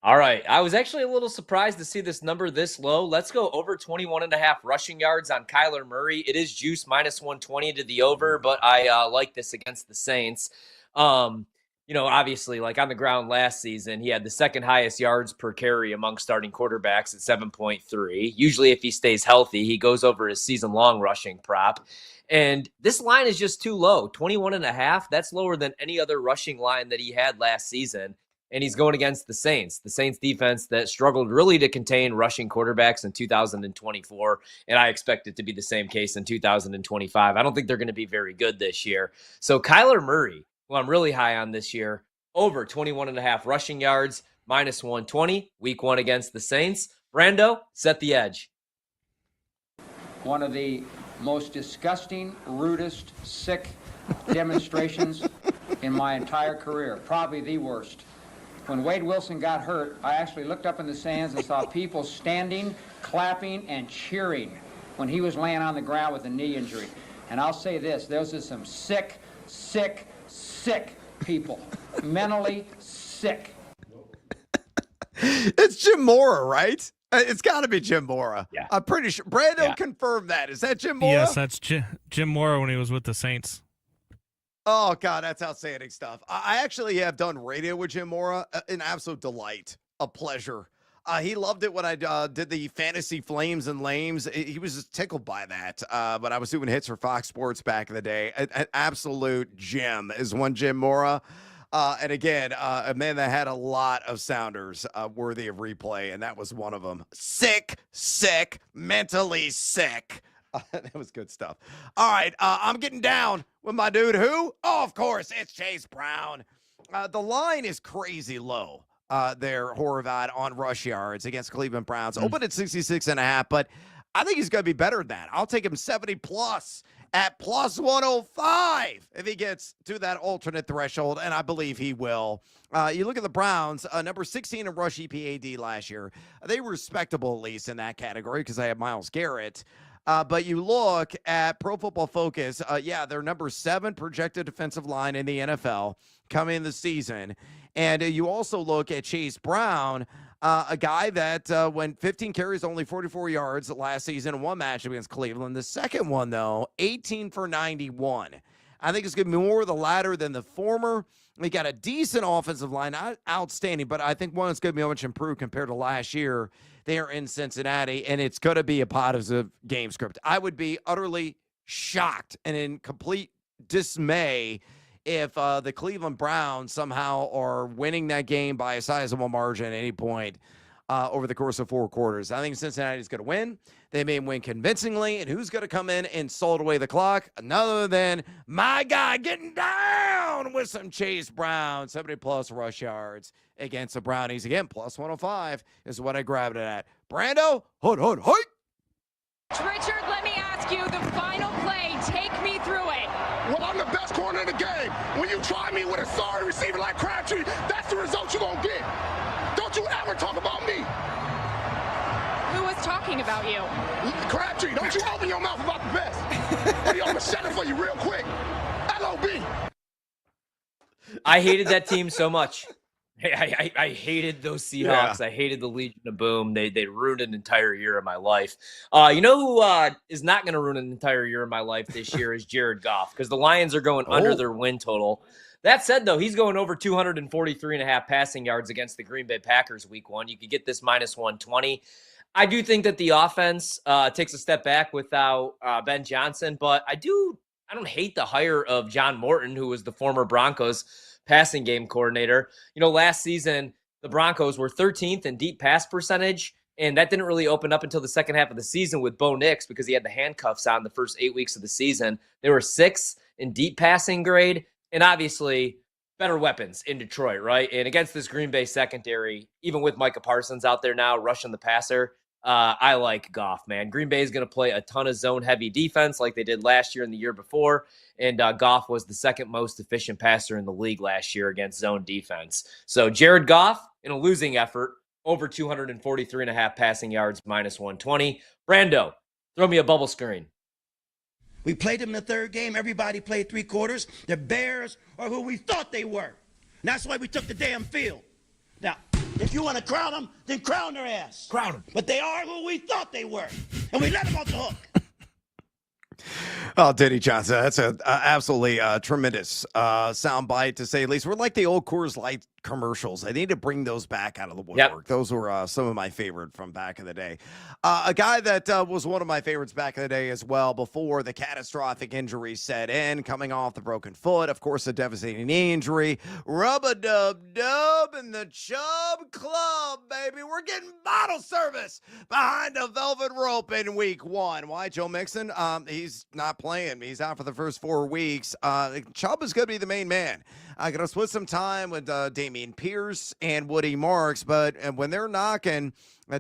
All right. I was actually a little surprised to see this number this low. Let's go over 21.5 rushing yards on Kyler Murray. It is juice minus 120 to the over, but I like this against the Saints. Obviously, like on the ground last season, he had the second highest yards per carry among starting quarterbacks at 7.3. Usually, if he stays healthy, he goes over his season-long rushing prop. And this line is just too low, 21.5. That's lower than any other rushing line that he had last season. And he's going against the Saints defense that struggled really to contain rushing quarterbacks in 2024. And I expect it to be the same case in 2025. I don't think they're going to be very good this year. So Kyler Murray, who I'm really high on this year, over 21.5 rushing yards, minus 120. Week 1 against the Saints. Brando, set the edge. One of the most disgusting, rudest, sick demonstrations in my entire career. Probably the worst. When Wade Wilson got hurt, I actually looked up in the stands and saw people standing, clapping, and cheering when he was laying on the ground with a knee injury. And I'll say this, those are some sick, sick, sick people. Mentally sick. It's Jim Mora, right? It's got to be Jim Mora. Yeah. I'm pretty sure. Brando confirmed that. Is that Jim Mora? Yes, that's Jim Mora when he was with the Saints. Oh, God, that's outstanding stuff. I actually have done radio with Jim Mora. An absolute delight, a pleasure. He loved it when I did the Fantasy Flames and Lames. He was just tickled by that. But I was doing hits for Fox Sports back in the day. An absolute gem is one Jim Mora. And again, a man that had a lot of sounders worthy of replay, and that was one of them. Sick, sick, mentally sick. That was good stuff. All right, I'm getting down with my dude who? Oh, of course, it's Chase Brown. The line is crazy low there, Horvath, on rush yards against Cleveland Browns. Opened at 66.5, but I think he's going to be better than that. I'll take him 70+ at plus 105 if he gets to that alternate threshold, and I believe he will. You look at the Browns, number 16 in rush EPAD last year. They were respectable, at least, in that category because I have Myles Garrett. But you look at Pro Football Focus, they're number 7 projected defensive line in the NFL coming in the season. And you also look at Chase Brown, a guy that went 15 carries, only 44 yards last season in one match against Cleveland. The second one, though, 18 for 91. I think it's going to be more the latter than the former. We got a decent offensive line, not outstanding, but I think one that's going to be much improved compared to last year there in Cincinnati, and it's going to be a positive game script. I would be utterly shocked and in complete dismay if the Cleveland Browns somehow are winning that game by a sizable margin at any point over the course of 4 quarters. I think Cincinnati is going to win. They may win convincingly, and who's going to come in and salt away the clock? None other than my guy getting down with some Chase Brown, 70+ rush yards against the Brownies. Again, plus 105 is what I grabbed it at. Brando, hold. Richard, let me ask you the final play. Take me through it. Well, I'm the best corner in the game. When you try me with a sorry receiver like Crabtree, that's the result you're going to get. Don't you ever talk about me. Who was talking about you? Crabtree, don't you open your mouth about the best. Or I'm going to shut it for you real quick. LOB. I hated that team so much. I hated those Seahawks. Yeah. I hated the Legion of Boom. They ruined an entire year of my life. You know who is not going to ruin an entire year of my life this year is Jared Goff, because the Lions are going under their win total. That said, though, he's going over 243.5 passing yards against the Green Bay Packers week 1. You could get this minus 120. I do think that the offense takes a step back without Ben Johnson, but I don't hate the hire of John Morton, who was the former Broncos passing game coordinator. You know, last season, the Broncos were 13th in deep pass percentage, and that didn't really open up until the second half of the season with Bo Nix because he had the handcuffs on the first 8 weeks of the season. They were 6th in deep passing grade, and obviously better weapons in Detroit, right? And against this Green Bay secondary, even with Micah Parsons out there now rushing the passer, I like Goff, man. Green Bay is going to play a ton of zone-heavy defense like they did last year and the year before, and Goff was the second most efficient passer in the league last year against zone defense. So Jared Goff, in a losing effort, over 243.5 passing yards, minus 120. Brando, throw me a bubble screen. We played them in the third game. Everybody played 3 quarters. The Bears are who we thought they were. And that's why we took the damn field. Now, if you want to crown them, then crown their ass. Crown them. But they are who we thought they were. And we let them off the hook. Oh, Denny Johnson, that's an absolutely tremendous soundbite, to say the least. We're like the old Coors Light commercials. I need to bring those back out of the woodwork. Yep. Those were some of my favorite from back in the day. A guy that was one of my favorites back in the day as well, before the catastrophic injury set in, coming off the broken foot, of course, a devastating knee injury. Rub-a-dub-dub in the Chubb Club, baby. We're getting bottle service behind the velvet rope in week 1. Why, Joe Mixon? He's not playing. He's out for the first 4 weeks. Chubb is going to be the main man. Going to split some time with Damian Dameon Pierce and Woody Marks, but when they're knocking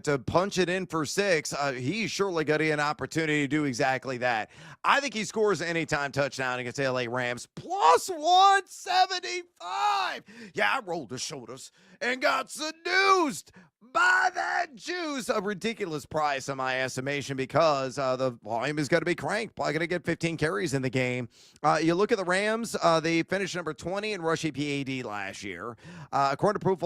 to punch it in for 6, he's surely got an opportunity to do exactly that. I think he scores an anytime touchdown against the LA Rams, plus 175. Yeah, I rolled the shoulders and got seduced by that juice. A ridiculous price in my estimation because the volume is going to be cranked. Probably going to get 15 carries in the game. You look at the Rams, they finished number 20 in rushing PAD last year. According to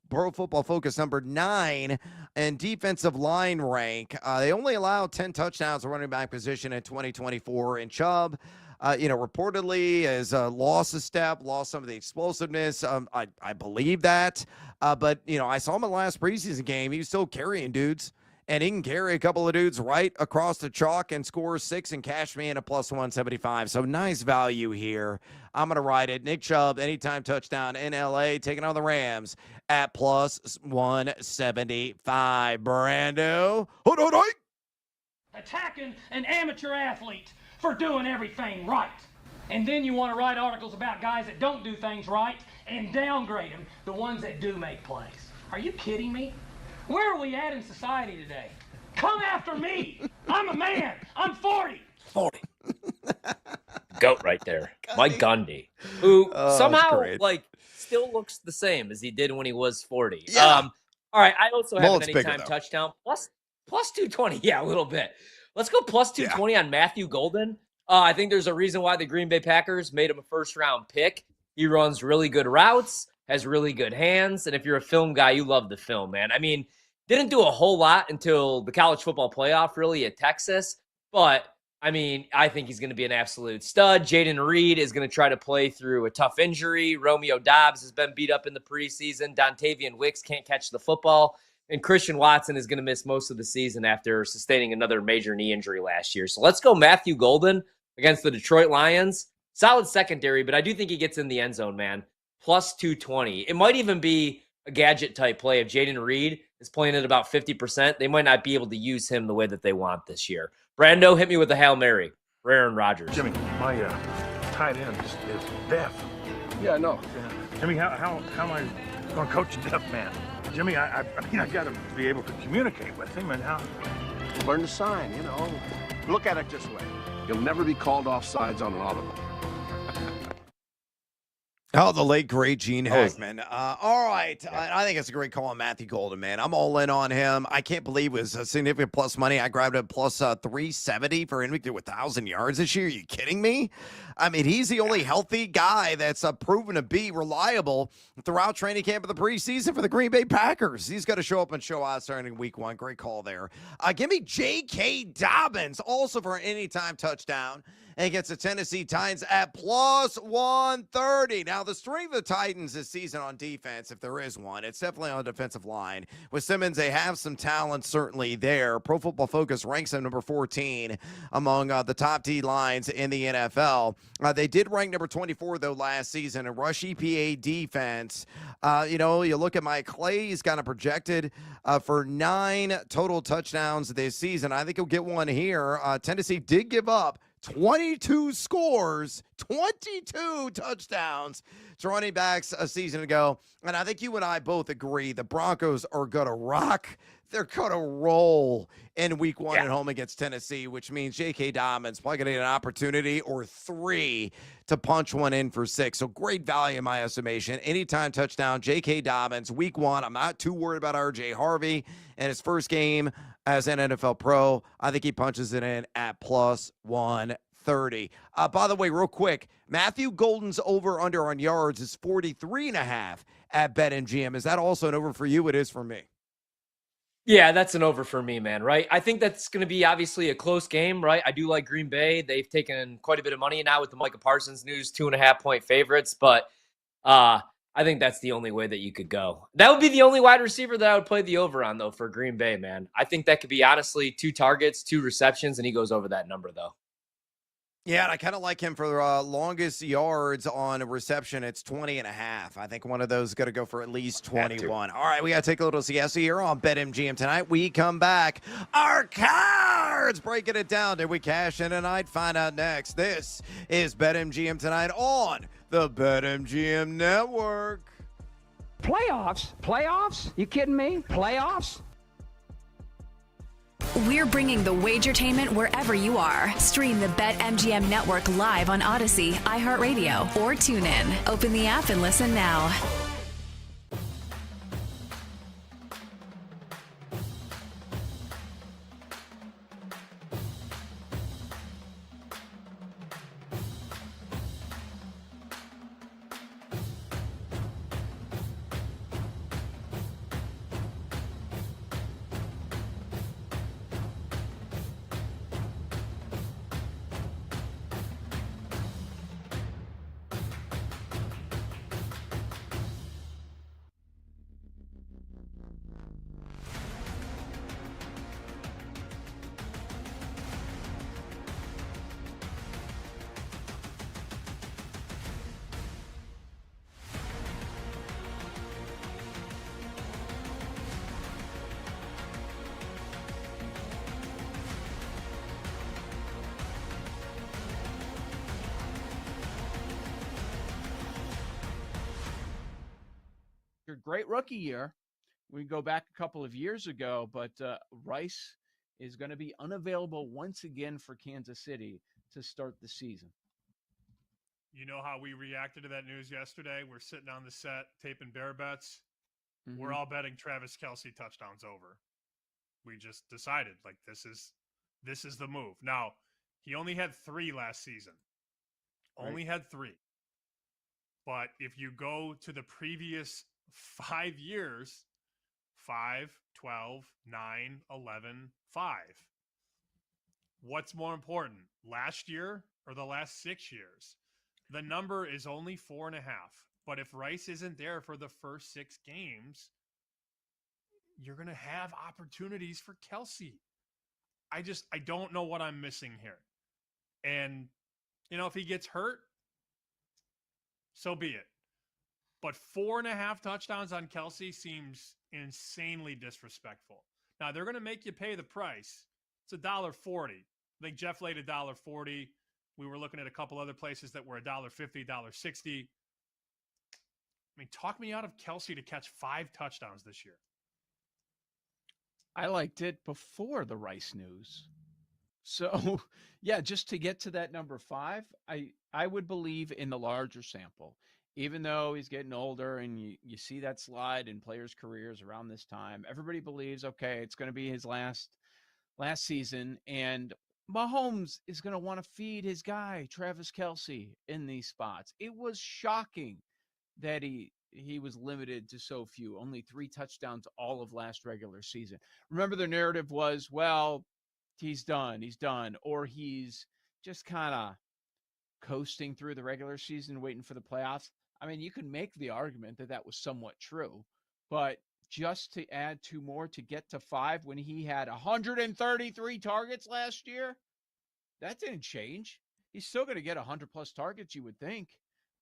Pro Football Focus, number 9 in defensive line rank. They only allowed 10 touchdowns at running back position in 2024. And Chubb, reportedly has lost a step, lost some of the explosiveness. I believe that. But, I saw him in the last preseason game. He was still carrying dudes. And he can carry a couple of dudes right across the chalk and score 6 and cash me in a plus 175. So nice value here. I'm going to ride it. Nick Chubb, anytime touchdown in LA, taking on the Rams at plus 175. Brando. Attacking an amateur athlete for doing everything right. And then you want to write articles about guys that don't do things right and downgrade them, the ones that do make plays. Are you kidding me? Where are we at in society today? Come after me. I'm a man. I'm 40. 40. Goat right there. Mike Gundy, who somehow still looks the same as he did when he was 40. Yeah. All right, I also have Mullet's an anytime bigger, touchdown. Plus 220. Yeah, a little bit. Let's go plus 220 on Matthew Golden. I think there's a reason why the Green Bay Packers made him a first-round pick. He runs really good routes, has really good hands, and if you're a film guy, you love the film, man. I mean, didn't do a whole lot until the college football playoff, really, at Texas, but I mean, I think he's going to be an absolute stud. Jaden Reed is going to try to play through a tough injury. Romeo Dobbs has been beat up in the preseason. Dontavian Wicks can't catch the football. And Christian Watson is going to miss most of the season after sustaining another major knee injury last year. So let's go Matthew Golden against the Detroit Lions. Solid secondary, but I do think he gets in the end zone, man. Plus 220. It might even be a gadget-type play. If Jaden Reed is playing at about 50%, they might not be able to use him the way that they want this year. Brando, hit me with a Hail Mary for Aaron Rodgers. Jimmy, my tight end is deaf. Yeah, I know. Jimmy, how am I going to coach a deaf man? Jimmy, I mean, I got to be able to communicate with him, and how? Learn to sign, Look at it this way. You'll never be called off sides on an audible. Oh, the late, great Gene Hackman. All right. I think it's a great call on Matthew Golden, man. I'm all in on him. I can't believe it was a significant plus money. I grabbed a plus 370 for him to do 1,000 yards this year. Are you kidding me? I mean, he's the only healthy guy that's proven to be reliable throughout training camp of the preseason for the Green Bay Packers. He's got to show up and show out starting week 1. Great call there. Give me J.K. Dobbins, also for an anytime touchdown, against the Tennessee Titans at plus 130. Now, the strength of the Titans this season on defense, if there is one, it's definitely on the defensive line. With Simmons, they have some talent certainly there. Pro Football Focus ranks them number 14 among the top D lines in the NFL. They did rank number 24, though, last season in rush EPA defense. You look at Mike Clay, he's kind of projected for 9 total touchdowns this season. I think he'll get one here. Tennessee did give up 22 scores, 22 touchdowns to running backs a season ago. And I think you and I both agree the Broncos are going to rock. They're going to roll in week 1 at home against Tennessee, which means J.K. Dobbins probably going to get an opportunity or 3 to punch one in for 6. So great value in my estimation. Anytime touchdown, J.K. Dobbins, week 1. I'm not too worried about R.J. Harvey in his first game as an NFL pro. I think he punches it in at plus 130. By the way, real quick, Matthew Golden's over-under on yards is 43.5 at BetMGM. Is that also an over for you? It is for me. Yeah, that's an over for me, man, right? I think that's going to be obviously a close game, right? I do like Green Bay. They've taken quite a bit of money now with the Micah Parsons news, 2.5-point favorites, but I think that's the only way that you could go. That would be the only wide receiver that I would play the over on, though, for Green Bay, man. I think that could be, honestly, 2 targets, 2 receptions, and he goes over that number, though. Yeah, and I kind of like him for longest yards on a reception. It's 20.5. I think one of those is going to go for at least 21. All right, we got to take a little siesta here on BetMGM tonight. We come back. Our cards breaking it down. Did we cash in tonight? Find out next. This is BetMGM tonight on the BetMGM Network. Playoffs? Playoffs? You kidding me? Playoffs? We're bringing the Wagertainment wherever you are. Stream the BetMGM network live on Odyssey, iHeartRadio, or TuneIn. Open the app and listen now. Your great rookie year. We go back a couple of years ago, but Rice is going to be unavailable once again for Kansas City to start the season. You know how we reacted to that news yesterday? We're sitting on the set taping bear bets. Mm-hmm. We're all betting Travis Kelce touchdowns over. We just decided, like, this is the move. Now, he only had 3 last season. Only had 3. But if you go to the previous 5 years, 5, 12, 9, 11, 5. What's more important, last year or the last 6 years? The number is only 4.5. But if Rice isn't there for the first 6 games, you're going to have opportunities for Kelce. I don't know what I'm missing here. And, if he gets hurt, so be it. But 4.5 touchdowns on Kelce seems insanely disrespectful. Now, they're going to make you pay the price. It's $1.40. I think Jeff laid $1.40. We were looking at a couple other places that were $1.50, $1.60. I mean, talk me out of Kelce to catch 5 touchdowns this year. I liked it before the Rice news. So, yeah, just to get to that number 5, I would believe in the larger sample. Even though he's getting older and you see that slide in players' careers around this time, everybody believes, okay, it's going to be his last season, and Mahomes is going to want to feed his guy, Travis Kelce, in these spots. It was shocking that he was limited to so few, only 3 touchdowns all of last regular season. Remember, the narrative was, well, he's done, or he's just kind of coasting through the regular season, waiting for the playoffs. I mean, you can make the argument that was somewhat true, but just to add 2 more to get to 5 when he had 133 targets last year, that didn't change. He's still going to get 100-plus targets, you would think.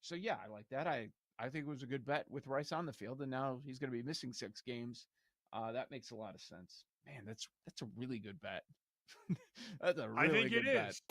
So, yeah, I like that. I think it was a good bet with Rice on the field, and now he's going to be missing 6 games. That makes a lot of sense. Man, that's a really good bet. That's a really good bet. I think it is.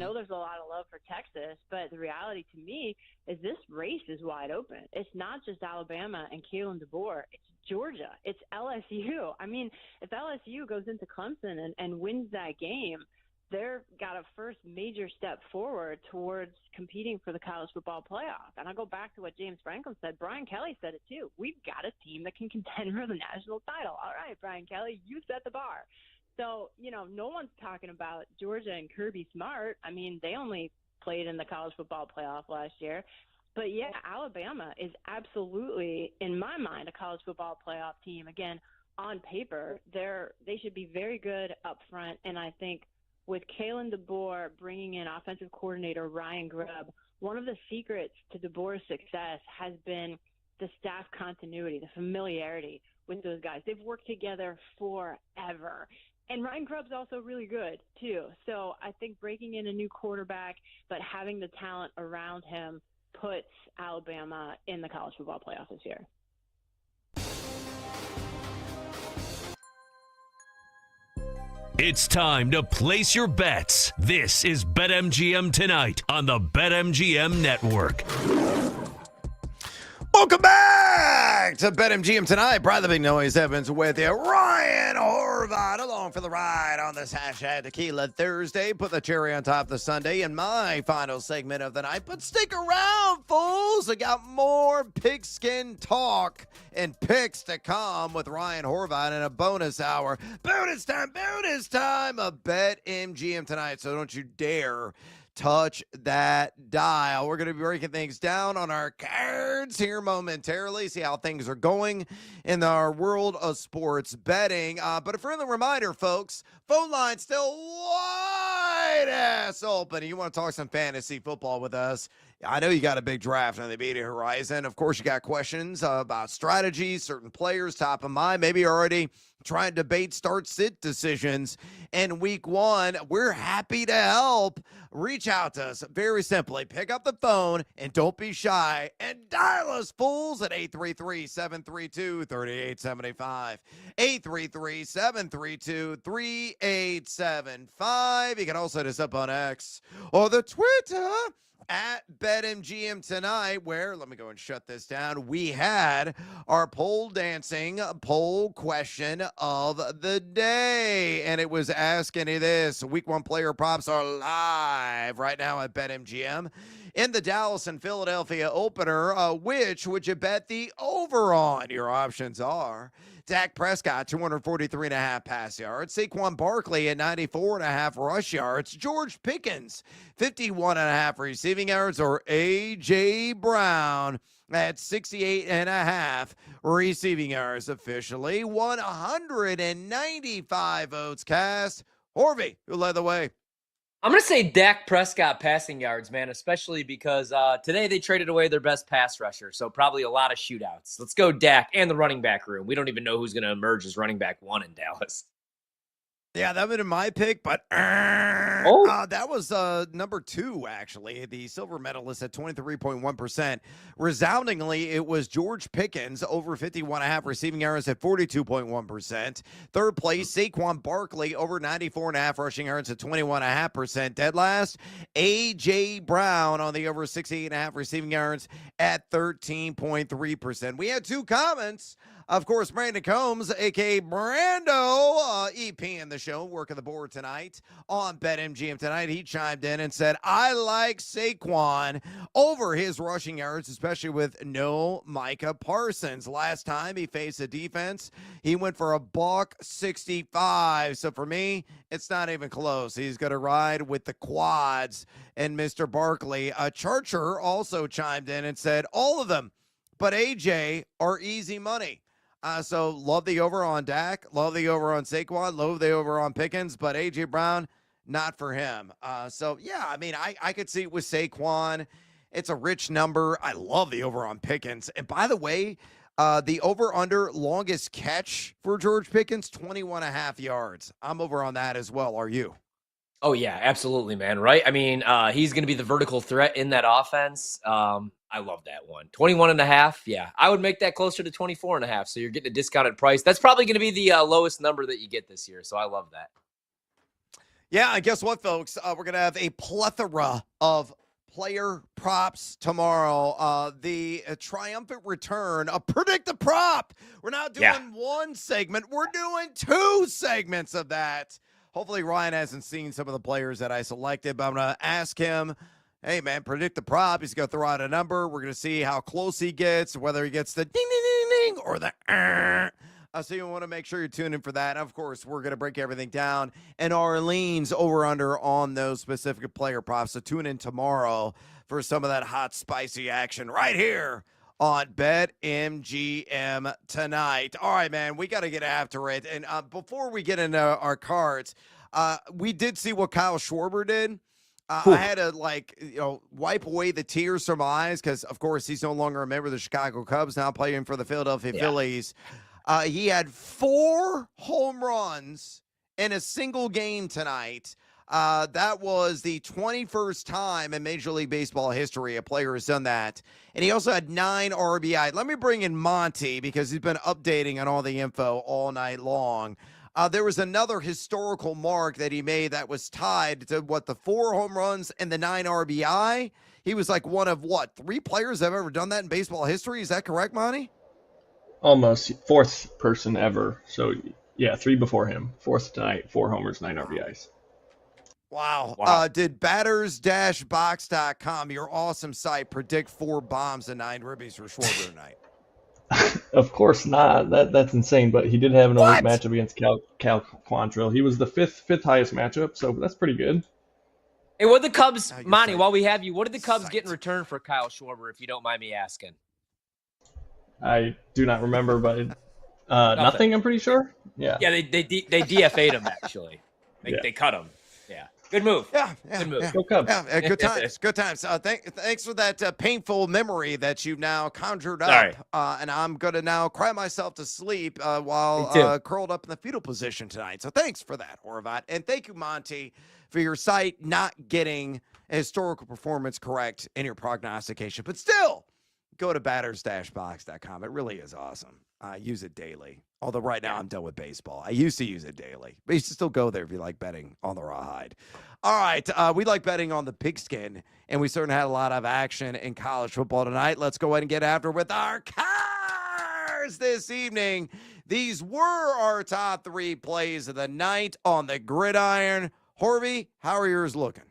I know there's a lot of love for Texas, but the reality to me is this race is wide open. It's not just Alabama and Kalen DeBoer. It's Georgia. It's LSU. I mean, if LSU goes into Clemson and wins that game, they've got a first major step forward towards competing for the college football playoff. And I go back to what James Franklin said. Brian Kelly said it too. We've got a team that can contend for the national title. All right, Brian Kelly, you set the bar. So, no one's talking about Georgia and Kirby Smart. I mean, they only played in the college football playoff last year. But, yeah, Alabama is absolutely, in my mind, a college football playoff team. Again, on paper, they should be very good up front. And I think with Kalen DeBoer bringing in offensive coordinator Ryan Grubb, one of the secrets to DeBoer's success has been the staff continuity, the familiarity with those guys. They've worked together forever. And Ryan Grubb's also really good, too. So I think breaking in a new quarterback, but having the talent around him puts Alabama in the college football playoff this year. It's time to place your bets. This is BetMGM Tonight on the BetMGM Network. Welcome back to BetMGM Tonight. Brian the Big Noise Evans with you. Ryan Horvath along for the ride on this hashtag Tequila Thursday. Put the cherry on top of the Sunday in my final segment of the night. But stick around, fools. I got more pigskin talk and picks to come with Ryan Horvath in a bonus hour. Bonus time of BetMGM Tonight. So don't you dare touch that dial. We're going to be breaking things down on our cards here momentarily, see how things are going in our world of sports betting. But a friendly reminder, folks, phone line still wide ass open. You want to talk some fantasy football with us? I know you got a big draft on the immediate horizon. Of course, you got questions about strategies, certain players top of mind. Maybe you're already trying to debate start-sit decisions in week one. We're happy to help. Reach out to us very simply. Pick up the phone and don't be shy and dial us, fools, at 833-732-3875. 833-732-3875. You can also hit us up on X or the Twitter at BetMGM Tonight, where, let me go and shut this down, we had our pole dancing poll question of the day, and it was asking you this. Week one player props are live right now at BetMGM. In the Dallas and Philadelphia opener, which would you bet the over on? Your options are Dak Prescott, 243.5 pass yards. Saquon Barkley at 94.5 rush yards. George Pickens, 51.5 receiving yards. Or A.J. Brown at 68.5 receiving yards. Officially 195 votes cast. Horvey, who led the way? I'm going to say Dak Prescott passing yards, man, especially because today they traded away their best pass rusher, so probably a lot of shootouts. Let's go Dak and the running back room. We don't even know who's going to emerge as running back one in Dallas. Yeah, that would have been my pick, but that was number two, actually. The silver medalist at 23.1%. Resoundingly, it was George Pickens, over 51.5 receiving yards at 42.1%. Third place, Saquon Barkley, over 94.5 rushing yards at 21.5%. Dead last, A.J. Brown on the over 68.5 receiving yards at 13.3%. We had two comments. Of course, Brandon Combs, a.k.a. Brando, EP in the show, working the board tonight on BetMGM Tonight. He chimed in and said, I like Saquon over his rushing yards, especially with no Micah Parsons. Last time he faced a defense, he went for $165. So for me, it's not even close. He's going to ride with the quads and Mr. Barkley. Charcher also chimed in and said, all of them but AJ are easy money. So love the over on Dak, love the over on Saquon, love the over on Pickens, but A.J. Brown, not for him. So, yeah, I mean, I could see it with Saquon. It's a rich number. I love the over on Pickens. And by the way, the over-under longest catch for George Pickens, 21.5 yards. I'm over on that as well. Are you? Oh, yeah, absolutely, man, right? I mean, he's going to be the vertical threat in that offense. I love that one. 21.5, yeah. I would make that closer to 24.5, so you're getting a discounted price. That's probably going to be the lowest number that you get this year, so I love that. Yeah, and guess what, folks? We're going to have a plethora of player props tomorrow. The triumphant return of Predict the Prop. We're not doing one segment. We're doing two segments of that. Hopefully, Ryan hasn't seen some of the players that I selected, but I'm going to ask him, hey, man, predict the prop. He's going to throw out a number. We're going to see how close he gets, whether he gets the ding, ding, ding, ding, or the so you want to make sure you're tuned in for that. And of course, we're going to break everything down and Arlene's over-under on those specific player props. So tune in tomorrow for some of that hot, spicy action right here on BetMGM Tonight. All right, man, we got to get after it. And before we get into our cards, we did see what Kyle Schwarber did. I had to wipe away the tears from my eyes because, of course, he's no longer a member of the Chicago Cubs, now playing for the Philadelphia Phillies. He had 4 home runs in a single game tonight. That was the 21st time in Major League Baseball history a player has done that. And he also had 9 RBI. Let me bring in Monty because he's been updating on all the info all night long. There was another historical mark that he made that was tied to the 4 home runs and the 9 RBI. He was like one of 3 players that have ever done that in baseball history. Is that correct, Monty? Almost 4th person ever. So yeah, 3 before him. 4th tonight, 4 homers, 9 RBIs. Wow. Did batters-box.com, your awesome site, predict 4 bombs and 9 ribbies for Schwarber tonight? Of course not. That's insane. But he did have an elite matchup against Cal Quantrill. He was the fifth highest matchup, so that's pretty good. Hey, what did the Cubs, Monty? While we have you, what did the Cubs get in return for Kyle Schwarber? If you don't mind me asking. I do not remember, but nothing. I'm pretty sure. Yeah. Yeah, they DFA'd him actually. They cut him. Yeah. Good move. Yeah. Good move. Yeah. Go Cubs. Yeah, good times. Good times. Thanks for that painful memory that you've now conjured up. Sorry. And I'm going to now cry myself to sleep while curled up in the fetal position tonight. So thanks for that, Horvat. And thank you, Monty, for your site not getting a historical performance correct in your prognostication. But still, go to batters-box.com. It really is awesome. I use it daily. Although right now I'm done with baseball. I used to use it daily. But you should still go there if you like betting on the rawhide. All right. We like betting on the pigskin, and we certainly had a lot of action in college football tonight. Let's go ahead and get after with our cars this evening. These were our top 3 plays of the night on the gridiron. Horby, how are yours looking?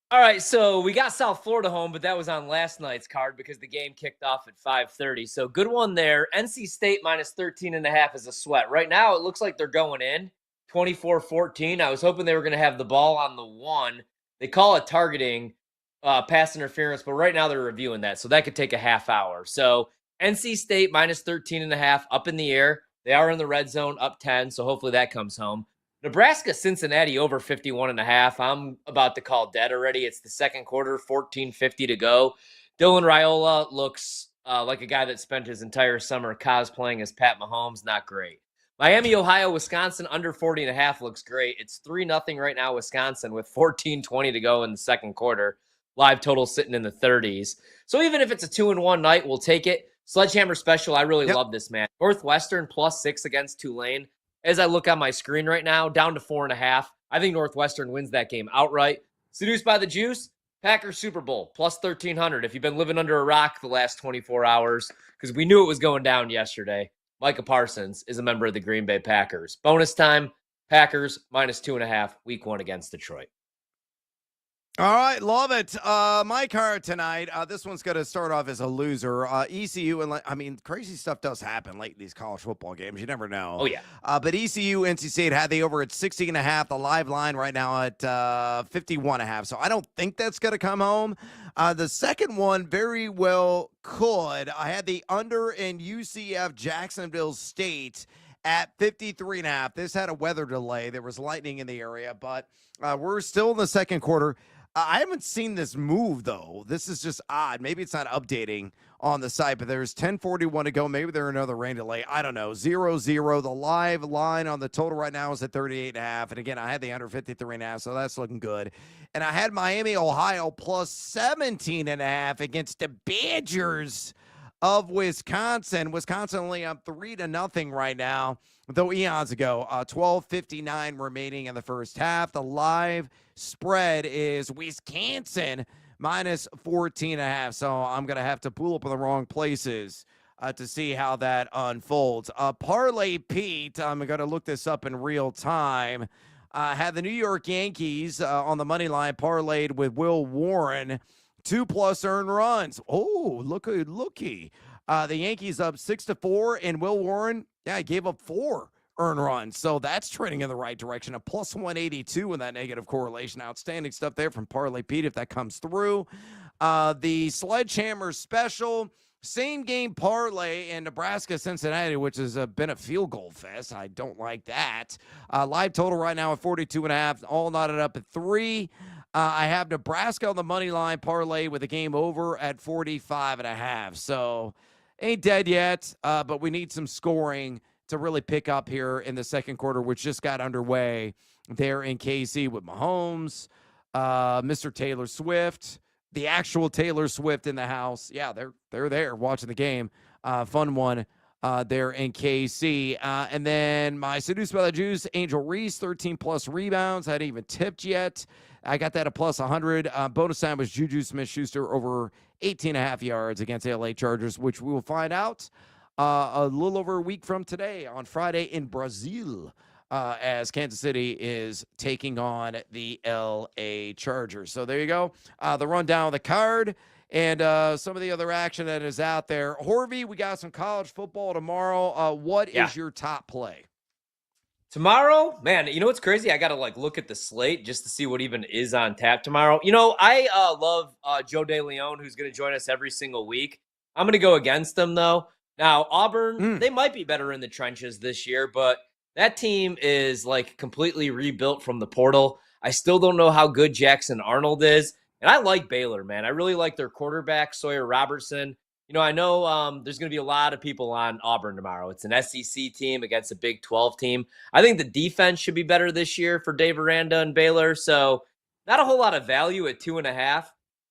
All right, so we got South Florida home, but that was on last night's card because the game kicked off at 5:30. So good one there. NC State minus 13.5 is a sweat. Right now, it looks like they're going in 24-14. I was hoping they were going to have the ball on the 1. They call it targeting pass interference, but right now they're reviewing that, so that could take a half hour. So NC State minus 13.5 up in the air. They are in the red zone, up 10, so hopefully that comes home. Nebraska-Cincinnati over 51.5. I'm about to call dead already. It's the second quarter, 14:50 to go. Dylan Raiola looks like a guy that spent his entire summer cosplaying as Pat Mahomes. Not great. Miami, Ohio, Wisconsin under 40.5 looks great. It's 3-0 right now, Wisconsin, with 14:20 to go in the second quarter. Live total sitting in the 30s. So even if it's a 2-1 night, we'll take it. Sledgehammer special, I really love this, man. Northwestern +6 against Tulane. As I look on my screen right now, down to 4.5. I think Northwestern wins that game outright. Seduced by the juice, Packers Super Bowl, +1,300. If you've been living under a rock the last 24 hours, because we knew it was going down yesterday, Micah Parsons is a member of the Green Bay Packers. Bonus time, Packers -2.5, week 1 against Detroit. All right, love it. My card tonight, this one's going to start off as a loser. ECU, and crazy stuff does happen late in these college football games. You never know. Oh, yeah. But ECU, NC State had the over at 60.5. The live line right now at 51.5. So I don't think that's going to come home. The second one very well could. I had the under in UCF Jacksonville State at 53.5. This had a weather delay. There was lightning in the area, but we're still in the second quarter. I haven't seen this move, though. This is just odd. Maybe it's not updating on the site, but there's 10:41 to go. Maybe there's another rain delay. I don't know. 0-0. The live line on the total right now is at 38.5. And again, I had the under 53.5, so that's looking good. And I had Miami, Ohio +17.5 against the Badgers of Wisconsin. Wisconsin only up 3-0 right now, though eons ago. 12:59 remaining in the first half. The live spread is Wisconsin -14.5. So I'm going to have to pull up in the wrong places to see how that unfolds. Parlay Pete, I'm going to look this up in real time. Had the New York Yankees on the money line parlayed with Will Warren. 2+ earned runs. Oh, looky. The Yankees up 6-4, and Will Warren, gave up 4 earned runs. So that's trending in the right direction. A +182 in that negative correlation. Outstanding stuff there from Parlay Pete if that comes through. The Sledgehammer special, same game parlay in Nebraska, Cincinnati, which has been a field goal fest. I don't like that. Live total right now at 42.5, all knotted up at 3. I have Nebraska on the money line parlay with a game over at 45.5. So ain't dead yet, but we need some scoring to really pick up here in the second quarter, which just got underway there in KC with Mahomes, Mr. Taylor Swift, the actual Taylor Swift in the house. Yeah, they're there watching the game. Fun one there in KC. And then my Seduced by the Juice, Angel Reese, 13-plus rebounds. I hadn't even tipped yet. I got that at plus 100. Bonus time was Juju Smith-Schuster over 18.5 yards against the LA Chargers, which we will find out a little over a week from today on Friday in Brazil, as Kansas City is taking on the LA Chargers. So there you go. The rundown of the card and some of the other action that is out there. Horvey, we got some college football tomorrow. What is your top play? Tomorrow, man, you know what's crazy? I got to look at the slate just to see what even is on tap tomorrow. I love Joe DeLeon, who's going to join us every single week. I'm going to go against them, though. Now, Auburn, they might be better in the trenches this year, but that team is completely rebuilt from the portal. I still don't know how good Jackson Arnold is. And I like Baylor, man. I really like their quarterback, Sawyer Robertson. I know there's going to be a lot of people on Auburn tomorrow. It's an SEC team against a Big 12 team. I think the defense should be better this year for Dave Aranda and Baylor. So not a whole lot of value at 2.5,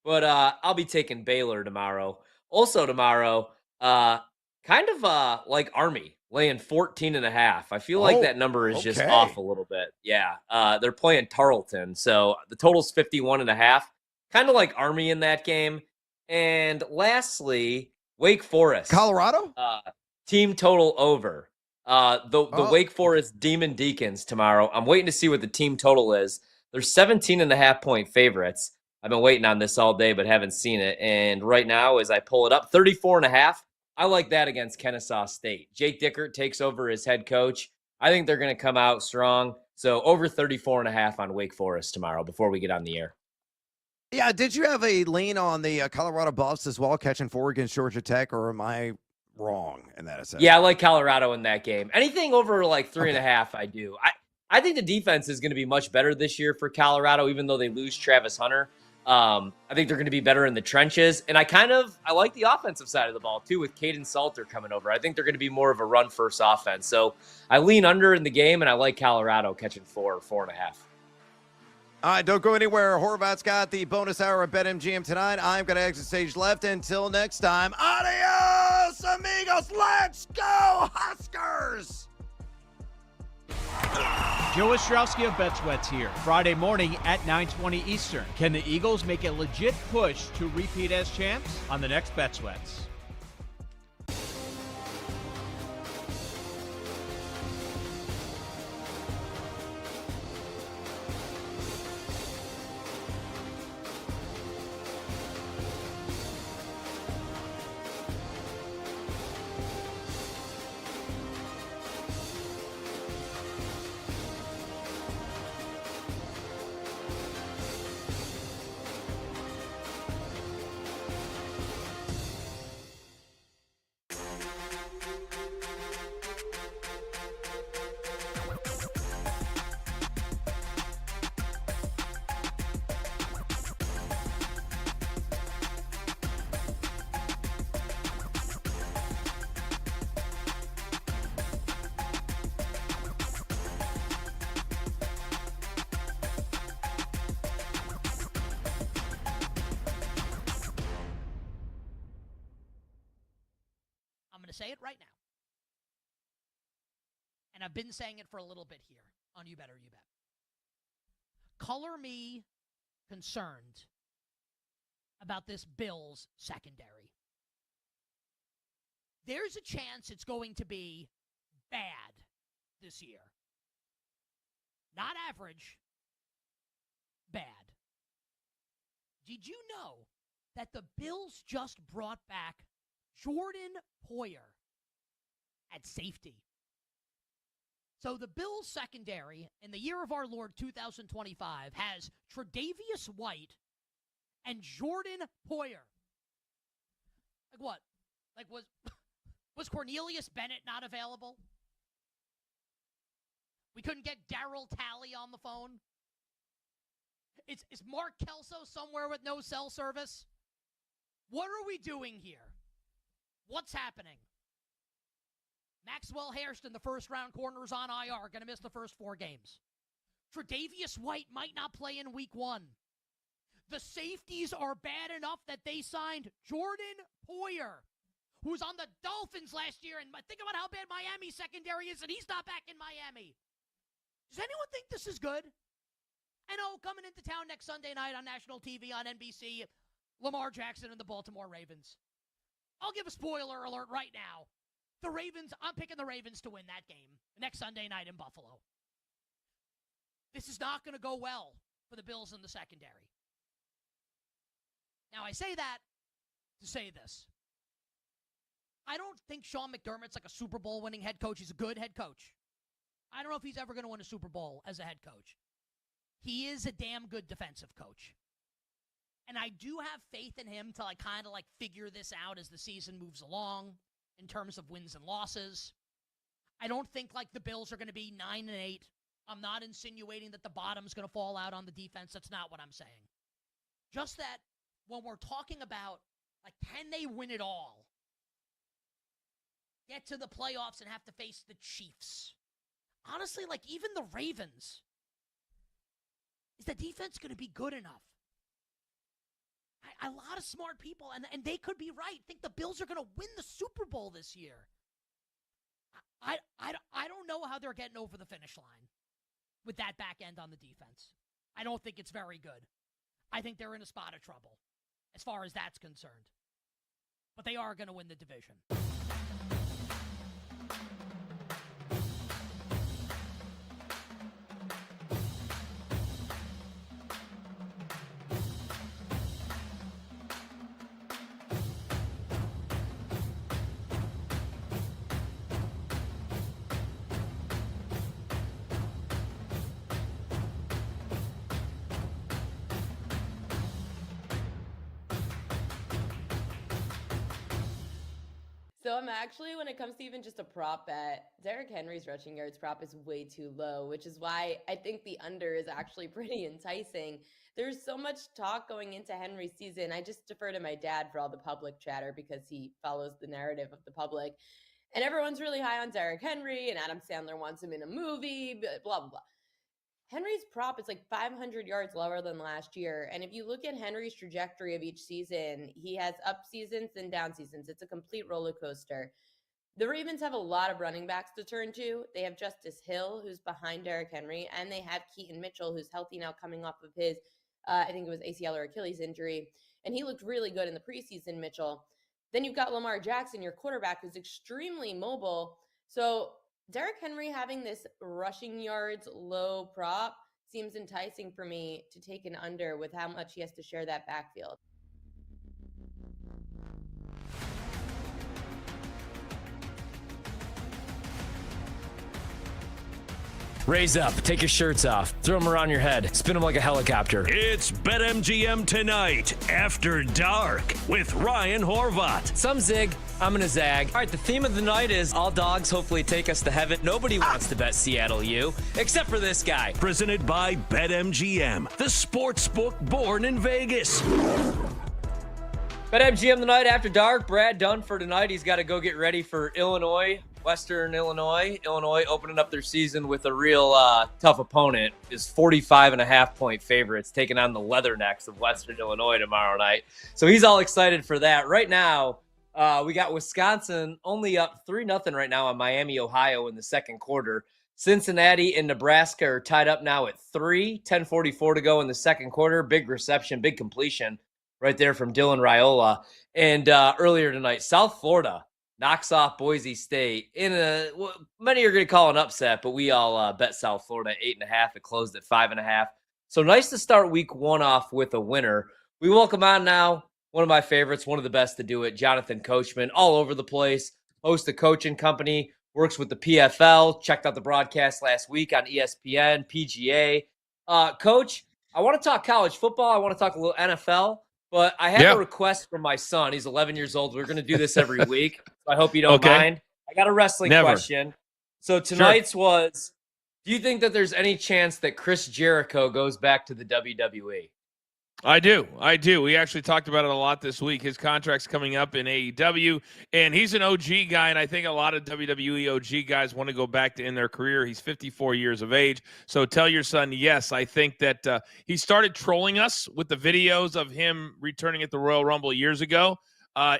but I'll be taking Baylor tomorrow. Also tomorrow, kind of like Army, laying 14.5. I feel like that number is just off a little bit. Yeah, they're playing Tarleton. So the total's 51.5. Kind of like Army in that game. And lastly, Wake Forest. Colorado? Team total over. The Wake Forest Demon Deacons tomorrow. I'm waiting to see what the team total is. They're 17.5 point favorites. I've been waiting on this all day, but haven't seen it. And right now, as I pull it up, 34.5. I like that against Kennesaw State. Jake Dickert takes over as head coach. I think they're going to come out strong. So over 34.5 on Wake Forest tomorrow before we get on the air. Yeah, did you have a lean on the Colorado Buffs as well, catching 4 against Georgia Tech, or am I wrong in that assessment? Yeah, I like Colorado in that game. Anything over 3.5, I do. I think the defense is going to be much better this year for Colorado, even though they lose Travis Hunter. I think they're going to be better in the trenches, and I like the offensive side of the ball too with Caden Salter coming over. I think they're going to be more of a run-first offense. So I lean under in the game, and I like Colorado catching 4 or 4.5. All right, don't go anywhere. Horvat's got the bonus hour at BetMGM tonight. I'm going to exit stage left. Until next time, adios, amigos. Let's go, Huskers. Joe Ostrowski of BetSweats here. Friday morning at 9:20 Eastern. Can the Eagles make a legit push to repeat as champs? On the next BetSweats. Say it right now. And I've been saying it for a little bit here on You Better You Bet. Color me concerned about this Bills secondary. There's a chance it's going to be bad this year. Not average, bad. Did you know that the Bills just brought back Jordan Poyer at safety? So the Bills secondary in the year of our Lord 2025 has Tre'Davious White and Jordan Poyer. Like what? Like was Cornelius Bennett not available? We couldn't get Darryl Talley on the phone? Is Mark Kelso somewhere with no cell service? What are we doing here? What's happening? Maxwell Hairston, the first-round corner, is on IR, going to miss the first 4 games. Tre'Davious White might not play in week 1. The safeties are bad enough that they signed Jordan Poyer, who was on the Dolphins last year, and think about how bad Miami's secondary is, and he's not back in Miami. Does anyone think this is good? And coming into town next Sunday night on national TV on NBC, Lamar Jackson and the Baltimore Ravens. I'll give a spoiler alert right now. The Ravens, I'm picking the Ravens to win that game next Sunday night in Buffalo. This is not going to go well for the Bills in the secondary. Now, I say that to say this. I don't think Sean McDermott's like a Super Bowl winning head coach. He's a good head coach. I don't know if he's ever going to win a Super Bowl as a head coach. He is a damn good defensive coach. And I do have faith in him to kind of figure this out as the season moves along in terms of wins and losses. I don't think the Bills are going to be 9-8. I'm not insinuating that the bottom's going to fall out on the defense. That's not what I'm saying. Just that when we're talking about, can they win it all? Get to the playoffs and have to face the Chiefs. Honestly, even the Ravens. Is the defense going to be good enough? A lot of smart people, and they could be right, think the Bills are going to win the Super Bowl this year. I don't know how they're getting over the finish line with that back end on the defense. I don't think it's very good. I think they're in a spot of trouble as far as that's concerned. But they are going to win the division. So I'm actually, when it comes to even just a prop bet, Derrick Henry's rushing yards prop is way too low, which is why I think the under is actually pretty enticing. There's so much talk going into Henry's season. I just defer to my dad for all the public chatter because he follows the narrative of the public. And everyone's really high on Derrick Henry, and Adam Sandler wants him in a movie, blah, blah, blah. Henry's prop is 500 yards lower than last year. And if you look at Henry's trajectory of each season, he has up seasons and down seasons. It's a complete roller coaster. The Ravens have a lot of running backs to turn to. They have Justice Hill, who's behind Derrick Henry, and they have Keaton Mitchell, who's healthy now coming off of his, I think it was ACL or Achilles injury. And he looked really good in the preseason, Mitchell. Then you've got Lamar Jackson, your quarterback, who's extremely mobile. So Derrick Henry having this rushing yards low prop seems enticing for me to take an under with how much he has to share that backfield. Raise up, take your shirts off, throw them around your head, spin them like a helicopter. It's BetMGM Tonight, After Dark, with Ryan Horvat. Some zig, I'm gonna zag. All right, the theme of the night is all dogs hopefully take us to heaven. Nobody wants to bet Seattle U, except for this guy. Presented by BetMGM, the sports book born in Vegas. BetMGM the night after dark. Brad done for tonight. He's got to go get ready for Illinois, Western Illinois. Illinois opening up their season with a real tough opponent. Is 45.5-point favorites taking on the Leathernecks of Western Illinois tomorrow night. So he's all excited for that. Right now, we got Wisconsin only up 3-0 right now on Miami, Ohio in the second quarter. Cincinnati and Nebraska are tied up now at 3. 10:44 to go in the second quarter. Big reception, big completion right there from Dylan Raiola. And earlier tonight, South Florida knocks off Boise State in what many are going to call an upset, but we all bet South Florida 8.5. It closed at 5.5. So nice to start week one off with a winner. We welcome on now one of my favorites, one of the best to do it, Jonathan Coachman, all over the place, hosts a coaching company, works with the PFL, checked out the broadcast last week on ESPN, PGA. Coach, I want to talk college football. I want to talk a little NFL. But I have a request from my son. He's 11 years old. We're going to do this every week. So I hope you don't mind. I got a wrestling question. So tonight's was Do you think that there's any chance that Chris Jericho goes back to the WWE? I do. We actually talked about it a lot this week. His contract's coming up in AEW, and he's an OG guy, and I think a lot of WWE OG guys want to go back to end their career. He's 54 years of age, so tell your son, yes, I think that he started trolling us with the videos of him returning at the Royal Rumble years ago.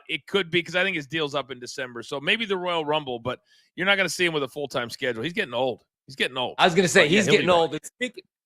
It could be because I think his deal's up in December, so maybe the Royal Rumble, but you're not going to see him with a full-time schedule. He's getting old. I was going to say, But, he's he'll be getting back. old.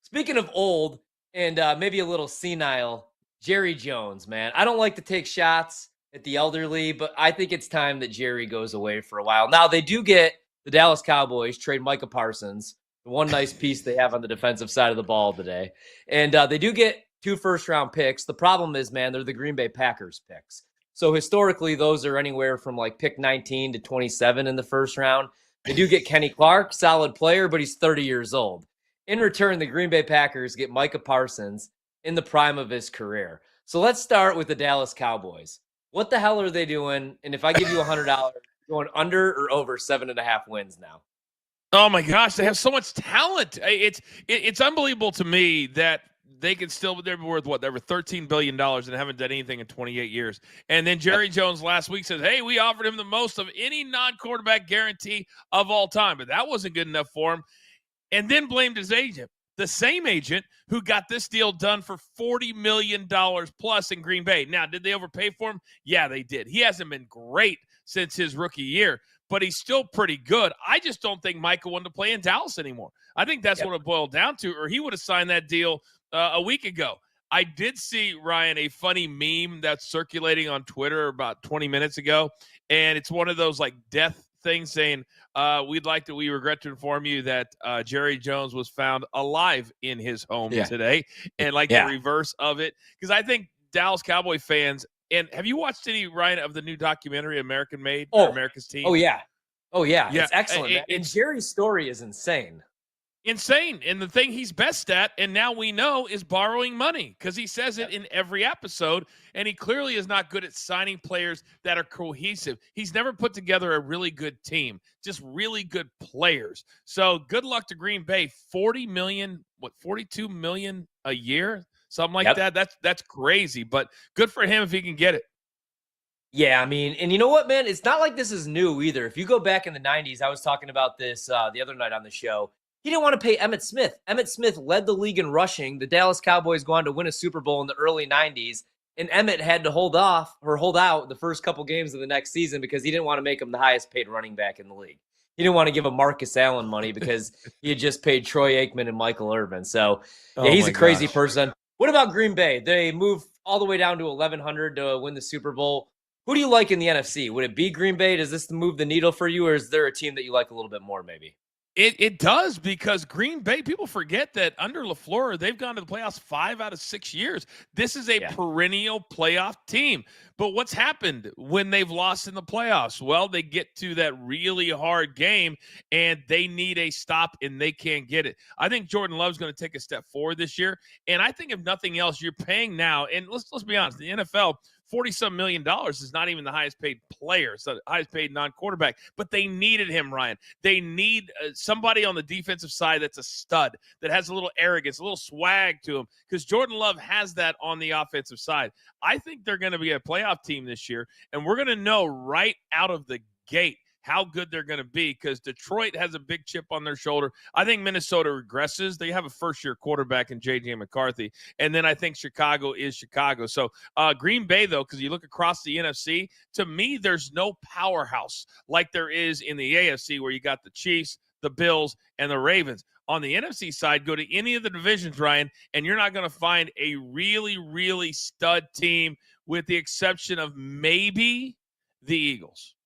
Speaking of old, and maybe a little senile, Jerry Jones, man. I don't like to take shots at the elderly, but I think it's time that Jerry goes away for a while. Now, they do get the Dallas Cowboys trade Micah Parsons, the one nice piece they have on the defensive side of the ball today. And they do get 2 first-round picks. The problem is, man, they're the Green Bay Packers picks. So historically, those are anywhere from like pick 19 to 27 in the first round. They do get Kenny Clark, solid player, but he's 30 years old. In return, the Green Bay Packers get Micah Parsons in the prime of his career. So let's start with the Dallas Cowboys. What the hell are they doing? And if I give you $100, going under or over 7.5 wins now? Oh my gosh, they have so much talent. It's unbelievable to me that they could still, they're worth what? They're worth $13 billion and haven't done anything in 28 years. And then Jerry Jones last week said, hey, we offered him the most of any non-quarterback guarantee of all time, but that wasn't good enough for him. And then blamed his agent, the same agent who got this deal done for $40 million plus in Green Bay. Now, did they overpay for him? Yeah, they did. He hasn't been great since his rookie year, but he's still pretty good. I just don't think Micah wanted to play in Dallas anymore. I think that's what it boiled down to, or he would have signed that deal a week ago. I did see, Ryan, a funny meme that's circulating on Twitter about 20 minutes ago, and it's one of those like death things saying, we regret to inform you that Jerry Jones was found alive in his home today, and the reverse of it. Because I think Dallas Cowboy fans, and have you watched any, Ryan, of the new documentary American Made, or America's Team? Oh yeah. It's excellent. And Jerry's story is insane. Insane. And the thing he's best at, and now we know, is borrowing money, because he says it in every episode, and he clearly is not good at signing players that are cohesive. He's never put together a really good team, just really good players. So good luck to Green Bay. $42 million a year? Something like that. That's crazy, but good for him if he can get it. Yeah, I mean, and you know what, man? It's not like this is new either. If you go back in the 90s, I was talking about this the other night on the show. He didn't want to pay Emmitt Smith. Emmitt Smith led the league in rushing. The Dallas Cowboys go on to win a Super Bowl in the early 90s, and Emmitt had to hold out the first couple games of the next season because he didn't want to make him the highest paid running back in the league. He didn't want to give him Marcus Allen money because he had just paid Troy Aikman and Michael Irvin. So he's a crazy person. What about Green Bay? They move all the way down to 1,100 to win the Super Bowl. Who do you like in the NFC? Would it be Green Bay? Does this move the needle for you, or is there a team that you like a little bit more maybe? It does, because Green Bay, people forget that under LaFleur, they've gone to the playoffs 5 out of 6 years. This is a perennial playoff team. But what's happened when they've lost in the playoffs? Well, they get to that really hard game, and they need a stop, and they can't get it. I think Jordan Love's going to take a step forward this year. And I think if nothing else, you're paying now. And let's be honest, the NFL, $40-some million is not even the highest paid player, so the highest paid non-quarterback. But they needed him, Ryan. They need somebody on the defensive side that's a stud, that has a little arrogance, a little swag to him, because Jordan Love has that on the offensive side. I think they're going to be a playoff team this year, and we're going to know right out of the gate how good they're going to be, because Detroit has a big chip on their shoulder. I think Minnesota regresses. They have a first-year quarterback in J.J. McCarthy, and then I think Chicago is Chicago. So Green Bay, though, because you look across the NFC, to me, there's no powerhouse like there is in the AFC, where you got the Chiefs, the Bills, and the Ravens. On the NFC side, go to any of the divisions, Ryan, and you're not going to find a really, really stud team, with the exception of maybe the Eagles.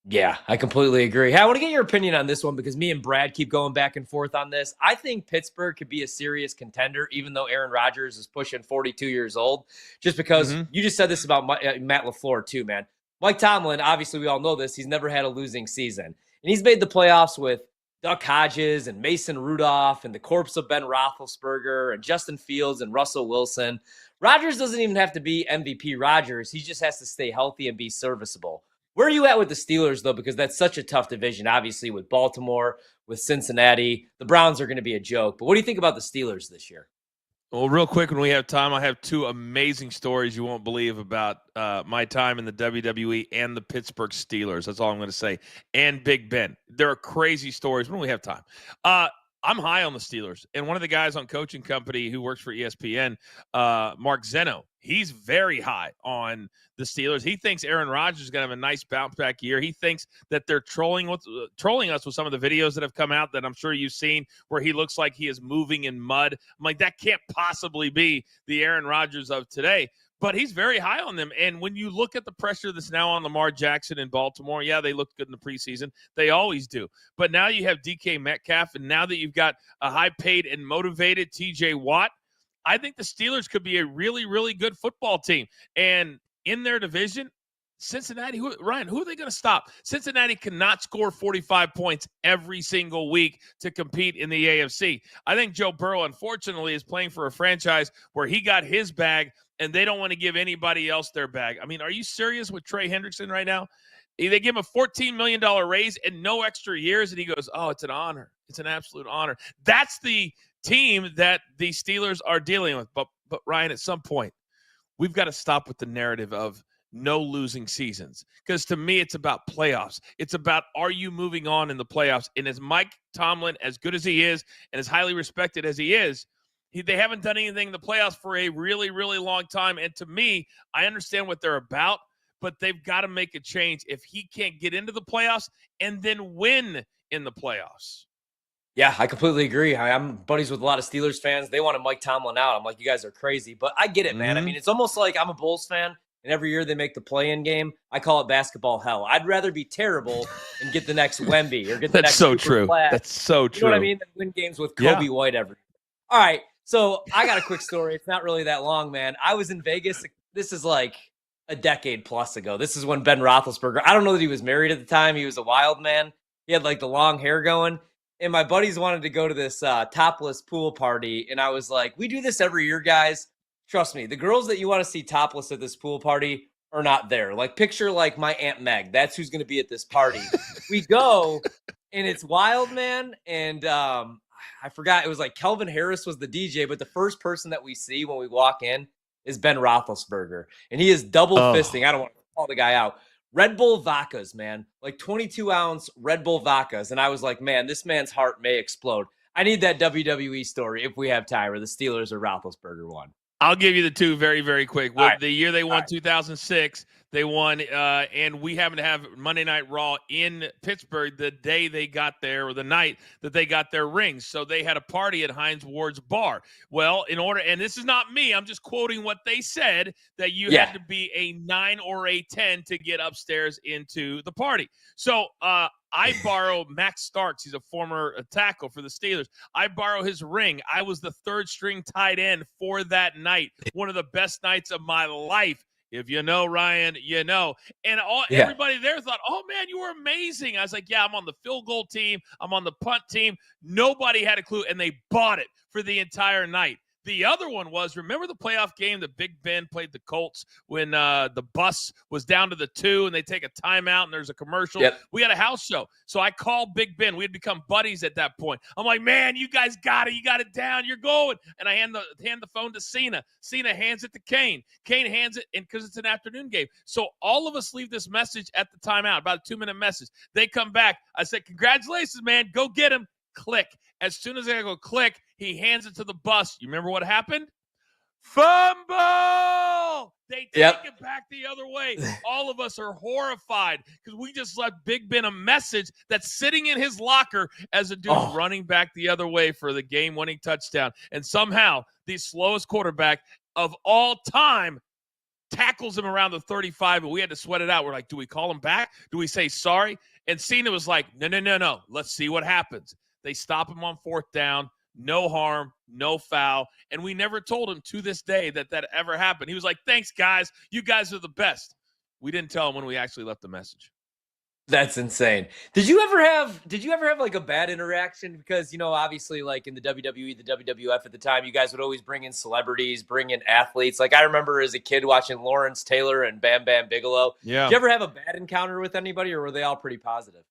Yeah, I completely agree. Hey, I want to get your opinion on this one, because me and Brad keep going back and forth on this. I think Pittsburgh could be a serious contender, even though Aaron Rodgers is pushing 42 years old, just because you just said this about Matt LaFleur too, man. Mike Tomlin, obviously we all know this, he's never had a losing season. And he's made the playoffs with Duck Hodges and Mason Rudolph and the corpse of Ben Roethlisberger and Justin Fields and Russell Wilson. Rodgers doesn't even have to be MVP Rodgers. He just has to stay healthy and be serviceable. Where are you at with the Steelers, though? Because that's such a tough division, obviously, with Baltimore, with Cincinnati. The Browns are going to be a joke. But what do you think about the Steelers this year? Well, real quick, when we have time, I have two amazing stories you won't believe about my time in the WWE and the Pittsburgh Steelers. That's all I'm going to say. And Big Ben. There are crazy stories when we have time. I'm high on the Steelers. And one of the guys on Coaching Company who works for ESPN, Mark Zeno, he's very high on the Steelers. He thinks Aaron Rodgers is going to have a nice bounce back year. He thinks that they're trolling us with some of the videos that have come out that I'm sure you've seen where he looks like he is moving in mud. I'm like, that can't possibly be the Aaron Rodgers of today. But he's very high on them. And when you look at the pressure that's now on Lamar Jackson in Baltimore, yeah, they looked good in the preseason. They always do. But now you have DK Metcalf, and now that you've got a high-paid and motivated TJ Watt, I think the Steelers could be a really, really good football team. And in their division, Cincinnati, Ryan, who are they going to stop? Cincinnati cannot score 45 points every single week to compete in the AFC. I think Joe Burrow, unfortunately, is playing for a franchise where he got his bag, and they don't want to give anybody else their bag. I mean, are you serious with Trey Hendrickson right now? They give him a $14 million raise and no extra years, and he goes, oh, it's an honor. It's an absolute honor. That's the team that the Steelers are dealing with. But Ryan, at some point, we've got to stop with the narrative of no losing seasons. Because to me, it's about playoffs. It's about, are you moving on in the playoffs? And as Mike Tomlin, as good as he is and as highly respected as he is, they haven't done anything in the playoffs for a really, really long time. And to me, I understand what they're about, but they've got to make a change if he can't get into the playoffs and then win in the playoffs. Yeah, I completely agree. I'm buddies with a lot of Steelers fans. They wanted Mike Tomlin out. I'm like, you guys are crazy. But I get it, man. I mean, it's almost like I'm a Bulls fan, and every year they make the play-in game. I call it basketball hell. I'd rather be terrible and get the next Wemby or get the next so Super true. Flash. That's so true. You know what I mean? Than win games with Kobe White every year. All right, so I got a quick story. It's not really that long, man. I was in Vegas. This is like a decade plus ago. This is when Ben Roethlisberger, I don't know that he was married at the time. He was a wild man. He had like the long hair going. And my buddies wanted to go to this topless pool party. And I was like, we do this every year, guys. Trust me, the girls that you want to see topless at this pool party are not there. Like, picture like my Aunt Meg. That's who's going to be at this party. We go, and it's wild, man. And I forgot. It was like Kelvin Harris was the DJ. But the first person that we see when we walk in is Ben Roethlisberger. And he is double fisting. I don't want to call the guy out. Red Bull vodkas, man, like 22-ounce Red Bull vodkas. And I was like, man, this man's heart may explode. I need that WWE story if we have time, where the Steelers or Roethlisberger won. I'll give you the two very, very quick. The year they won 2006, they won, and we happened to have Monday Night Raw in Pittsburgh the day they got there, or the night that they got their rings. So they had a party at Heinz Ward's bar. Well, and this is not me, I'm just quoting what they said, that you had to be a 9 or a 10 to get upstairs into the party. So I borrow Max Starks. He's a former tackle for the Steelers. I borrow his ring. I was the third string tight end for that night. One of the best nights of my life. If you know, Ryan, you know. And everybody there thought, oh, man, you were amazing. I was like, yeah, I'm on the field goal team. I'm on the punt team. Nobody had a clue, and they bought it for the entire night. The other one was, remember the playoff game that Big Ben played the Colts when the bus was down to the 2 and they take a timeout and there's a commercial? Yep. We had a house show. So I called Big Ben. We had become buddies at that point. I'm like, man, you guys got it. You got it down. You're going. And I hand the phone to Cena. Cena hands it to Kane. Kane hands it, and because it's an afternoon game. So all of us leave this message at the timeout, about a 2-minute message. They come back. I said, congratulations, man. Go get him. Click. As soon as I go click, he hands it to the bus. You remember what happened? Fumble! They take it back the other way. All of us are horrified because we just left Big Ben a message that's sitting in his locker as a dude's running back the other way for the game-winning touchdown. And somehow, the slowest quarterback of all time tackles him around the 35, and we had to sweat it out. We're like, do we call him back? Do we say sorry? And Cena was like, no. Let's see what happens. They stop him on 4th down. No harm, no foul. And we never told him to this day that ever happened. He was like, thanks, guys. You guys are the best. We didn't tell him when we actually left the message. That's insane. Did you ever have like a bad interaction? Because, you know, obviously, like in the WWE, the WWF at the time, you guys would always bring in celebrities, bring in athletes. Like I remember as a kid watching Lawrence Taylor and Bam Bam Bigelow. Yeah. Did you ever have a bad encounter with anybody, or were they all pretty positive?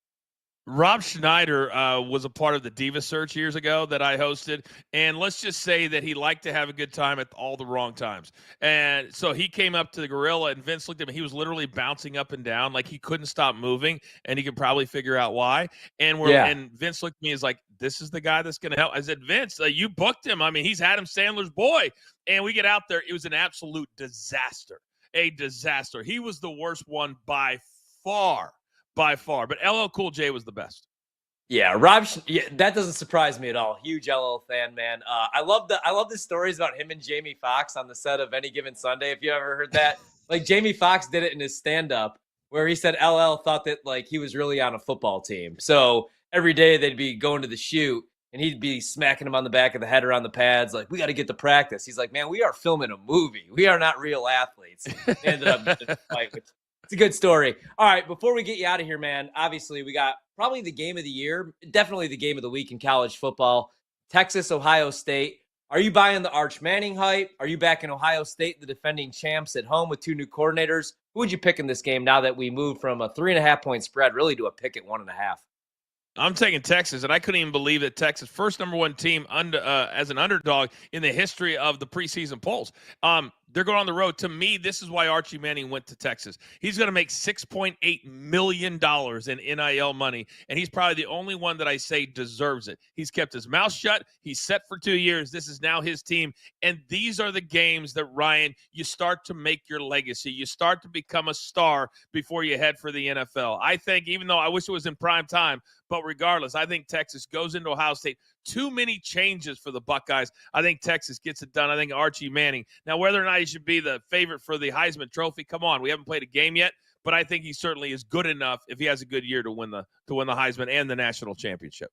Rob Schneider was a part of the Diva Search years ago that I hosted, and let's just say that he liked to have a good time at all the wrong times. And so he came up to the gorilla, and Vince looked at him. He was literally bouncing up and down like he couldn't stop moving, and he could probably figure out why. And Vince looked at me and was like, "This is the guy that's going to help." I said, "Vince, you booked him. I mean, he's Adam Sandler's boy." And we get out there. It was an absolute disaster. A disaster. He was the worst one by far. But LL Cool J was the best. Yeah, that doesn't surprise me at all. Huge LL fan, man. I love the stories about him and Jamie Foxx on the set of Any Given Sunday. If you ever heard that, like Jamie Foxx did it in his stand-up where he said LL thought that like he was really on a football team. So every day they'd be going to the shoot and he'd be smacking him on the back of the head or on the pads, like, we got to get to practice. He's like, man, we are filming a movie. We are not real athletes. They ended up getting a fight, which it's a good story. All right, before we get you out of here, man, obviously we got probably the game of the year, definitely the game of the week in college football, Texas, Ohio State. Are you buying the Arch Manning hype? Are you back in Ohio State, the defending champs at home with 2 new coordinators? Who would you pick in this game now that we moved from a 3.5-point spread really to a pick at 1.5? I'm taking Texas, and I couldn't even believe that Texas, first number 1 team as an underdog in the history of the preseason polls. They're going on the road. To me, this is why Archie Manning went to Texas. He's going to make $6.8 million in NIL money, and he's probably the only one that I say deserves it. He's kept his mouth shut. He's set for 2 years. This is now his team, and these are the games that, Ryan, you start to make your legacy. You start to become a star before you head for the NFL. I think, even though I wish it was in prime time, but regardless, I think Texas goes into Ohio State. Too many changes for the Buckeyes. I think Texas gets it done. I think Archie Manning. Now, whether or not he should be the favorite for the Heisman Trophy, come on. We haven't played a game yet, but I think he certainly is good enough if he has a good year to win the Heisman and the national championship.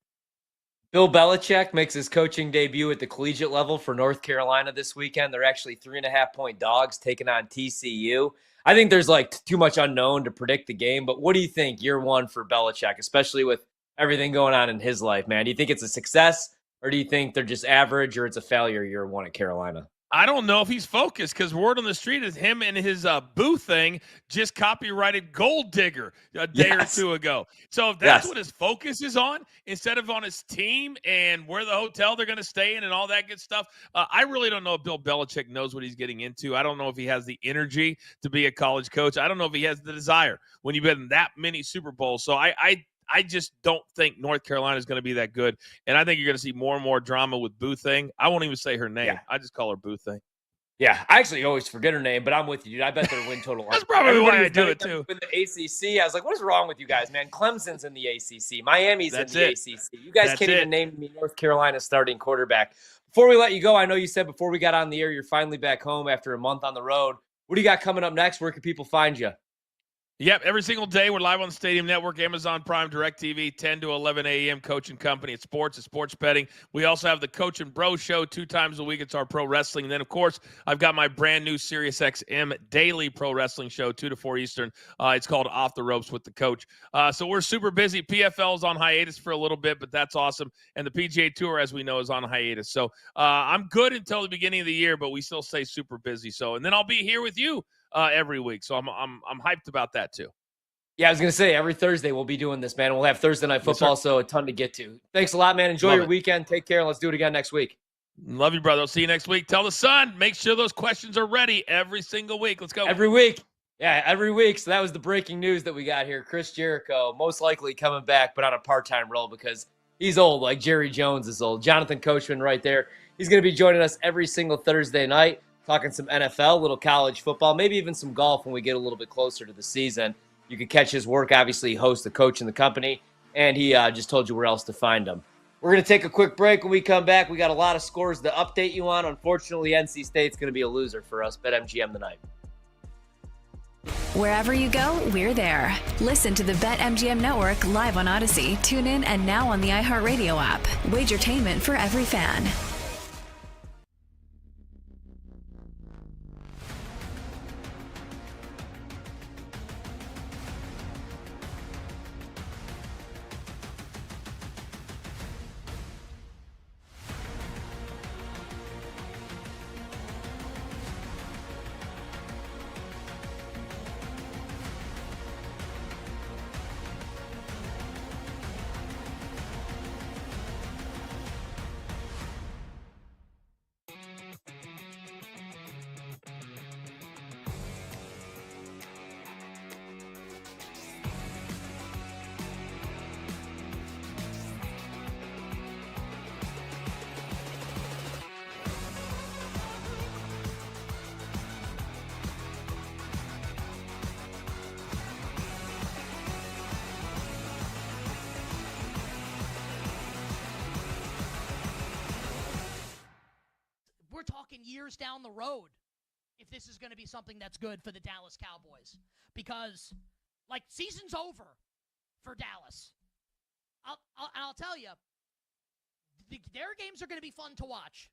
Bill Belichick makes his coaching debut at the collegiate level for North Carolina this weekend. They're actually 3.5-point dogs taking on TCU. I think there's like too much unknown to predict the game, but what do you think year one for Belichick, especially with everything going on in his life, man? Do you think it's a success, or do you think they're just average, or it's a failure year one at Carolina? I don't know if he's focused, because word on the street is him and his Boo thing just copyrighted Gold Digger a day or two ago. So if that's what his focus is on, instead of on his team and where the hotel they're going to stay in and all that good stuff, I really don't know if Bill Belichick knows what he's getting into. I don't know if he has the energy to be a college coach. I don't know if he has the desire when you've been in that many Super Bowls. So I just don't think North Carolina is going to be that good. And I think you're going to see more and more drama with Boo Thing. I won't even say her name. Yeah. I just call her Boo Thing. Yeah, I actually always forget her name, but I'm with you, dude. I bet their win total. That's probably why I do it, too. With the ACC, I was like, what is wrong with you guys, man? Clemson's in the ACC. Miami's in the ACC. You guys can't even name me North Carolina starting quarterback. Before we let you go, I know you said before we got on the air, you're finally back home after a month on the road. What do you got coming up next? Where can people find you? Yep, every single day we're live on the Stadium Network, Amazon Prime, DirecTV, 10 to 11 a.m. Coach and Company. It's sports betting. We also have the Coach and Bro Show 2 times a week. It's our pro wrestling. And then, of course, I've got my brand new SiriusXM daily pro wrestling show, 2 to 4 Eastern. It's called Off the Ropes with the Coach. So we're super busy. PFL's on hiatus for a little bit, but that's awesome. And the PGA Tour, as we know, is on hiatus. So I'm good until the beginning of the year, but we still stay super busy. So, and then I'll be here with you every week. So I'm hyped about that too. Yeah, I was going to say every Thursday we'll be doing this, man. We'll have Thursday Night Football, so a ton to get to. Thanks a lot, man. Enjoy your weekend. Take care. Let's do it again next week. Love you, brother. I'll see you next week. Tell the Sun, make sure those questions are ready every single week. Let's go. Every week. Yeah, every week. So that was the breaking news that we got here. Chris Jericho most likely coming back, but on a part-time role because he's old, like Jerry Jones is old. Jonathan Coachman right there. He's going to be joining us every single Thursday night, talking some NFL, a little college football, maybe even some golf when we get a little bit closer to the season. You can catch his work. Obviously, he hosts the Coach in the Company, and he just told you where else to find him. We're going to take a quick break. When we come back, we got a lot of scores to update you on. Unfortunately, NC State's going to be a loser for us. BetMGM tonight. Wherever you go, we're there. Listen to the BetMGM Network live on Odyssey, TuneIn, and now on the iHeartRadio app. Wagertainment for every fan. years down the road if this is going to be something that's good for the Dallas Cowboys. Because, like, season's over for Dallas. I'll tell you, their games are going to be fun to watch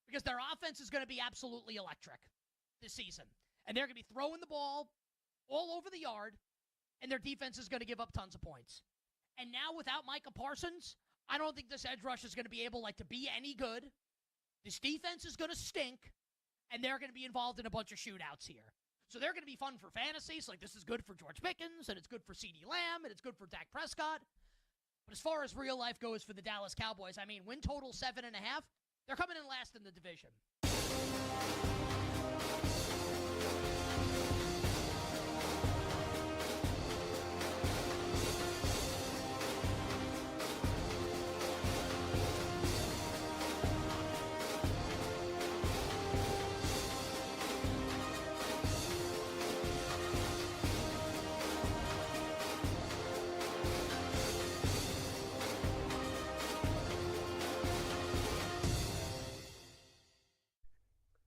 because their offense is going to be absolutely electric this season. And they're going to be throwing the ball all over the yard, and their defense is going to give up tons of points. And now without Micah Parsons, I don't think this edge rush is going to be able to be any good. This defense is going to stink, and they're going to be involved in a bunch of shootouts here. So they're going to be fun for fantasy. So, like, this is good for George Pickens, and it's good for CeeDee Lamb, and it's good for Dak Prescott. But as far as real life goes for the Dallas Cowboys, I mean, win total 7.5, they're coming in last in the division.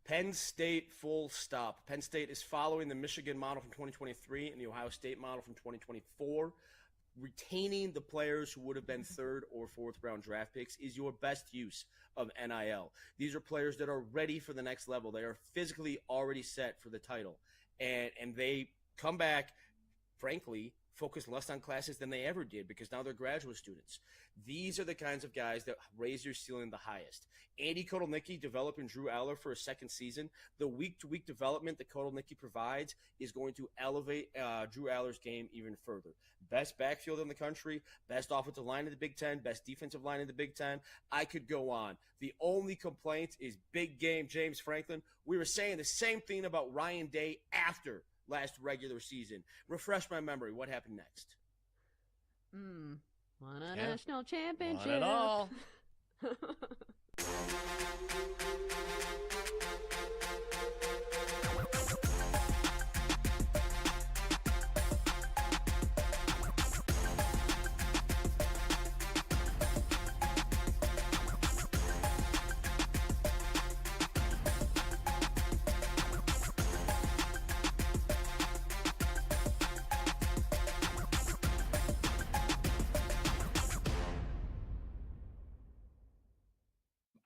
Penn State, full stop. Penn State is following the Michigan model from 2023 and the Ohio State model from 2024. Retaining the players who would have been third or fourth round draft picks is your best use of NIL. These are players that are ready for the next level. They are physically already set for the title. And they come back, frankly, focus less on classes than they ever did because now they're graduate students. These are the kinds of guys that raise your ceiling the highest. Andy Kotelnicki developing Drew Aller for a second season. The week-to-week development that Kotelnicki provides is going to elevate Drew Aller's game even further. Best backfield in the country, best offensive line in the Big Ten, best defensive line in the Big Ten. I could go on. The only complaint is big game James Franklin. We were saying the same thing about Ryan Day after last regular season. Refresh my memory. What happened next? Won a national championship. Won it all.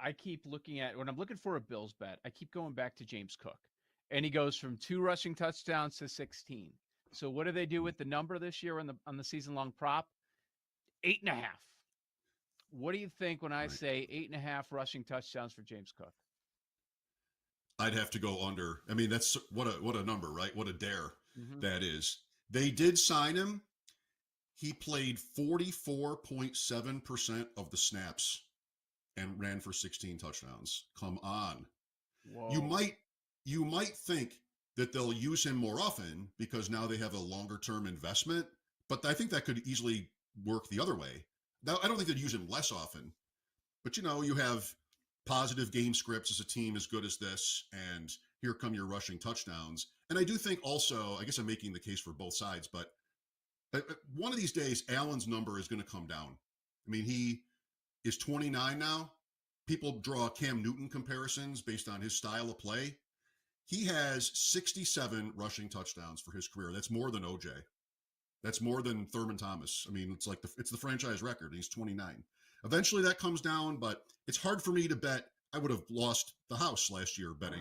I keep looking at, when I'm looking for a Bills bet, I keep going back to James Cook. And he goes from 2 rushing touchdowns to 16. So what do they do with the number this year on the season-long prop? 8.5. What do you think when I say 8.5 rushing touchdowns for James Cook? I'd have to go under. I mean, that's what a number, right? What a dare that is. They did sign him. He played 44.7% of the snaps and ran for 16 touchdowns. Come on. Whoa. You might think that they'll use him more often because now they have a longer term investment, but I think that could easily work the other way. Now, I don't think they'd use him less often, but you have positive game scripts as a team as good as this, and here come your rushing touchdowns. And I do think also, I guess I'm making the case for both sides, but one of these days, Allen's number is going to come down. I mean, he is 29 now. People draw Cam Newton comparisons based on his style of play. He has 67 rushing touchdowns for his career. That's more than OJ. That's more than Thurman Thomas. I mean, it's the franchise record. He's 29. Eventually that comes down, but it's hard for me to bet. I would have lost the house last year betting.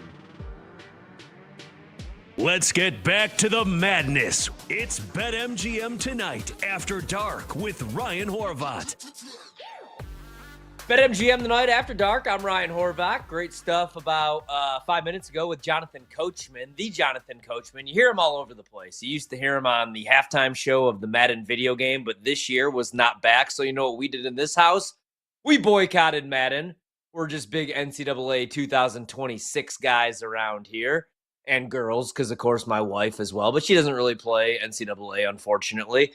Let's get back to the madness. It's BetMGM Tonight After Dark with Ryan Horvat. BetMGM Tonight After Dark. I'm Ryan Horvath. Great stuff about 5 minutes ago with Jonathan Coachman, the Jonathan Coachman. You hear him all over the place. You used to hear him on the halftime show of the Madden video game, but this year was not back. So you know what we did in this house? We boycotted Madden. We're just big NCAA 2026 guys around here. And girls, because, of course, my wife as well. But she doesn't really play NCAA, unfortunately.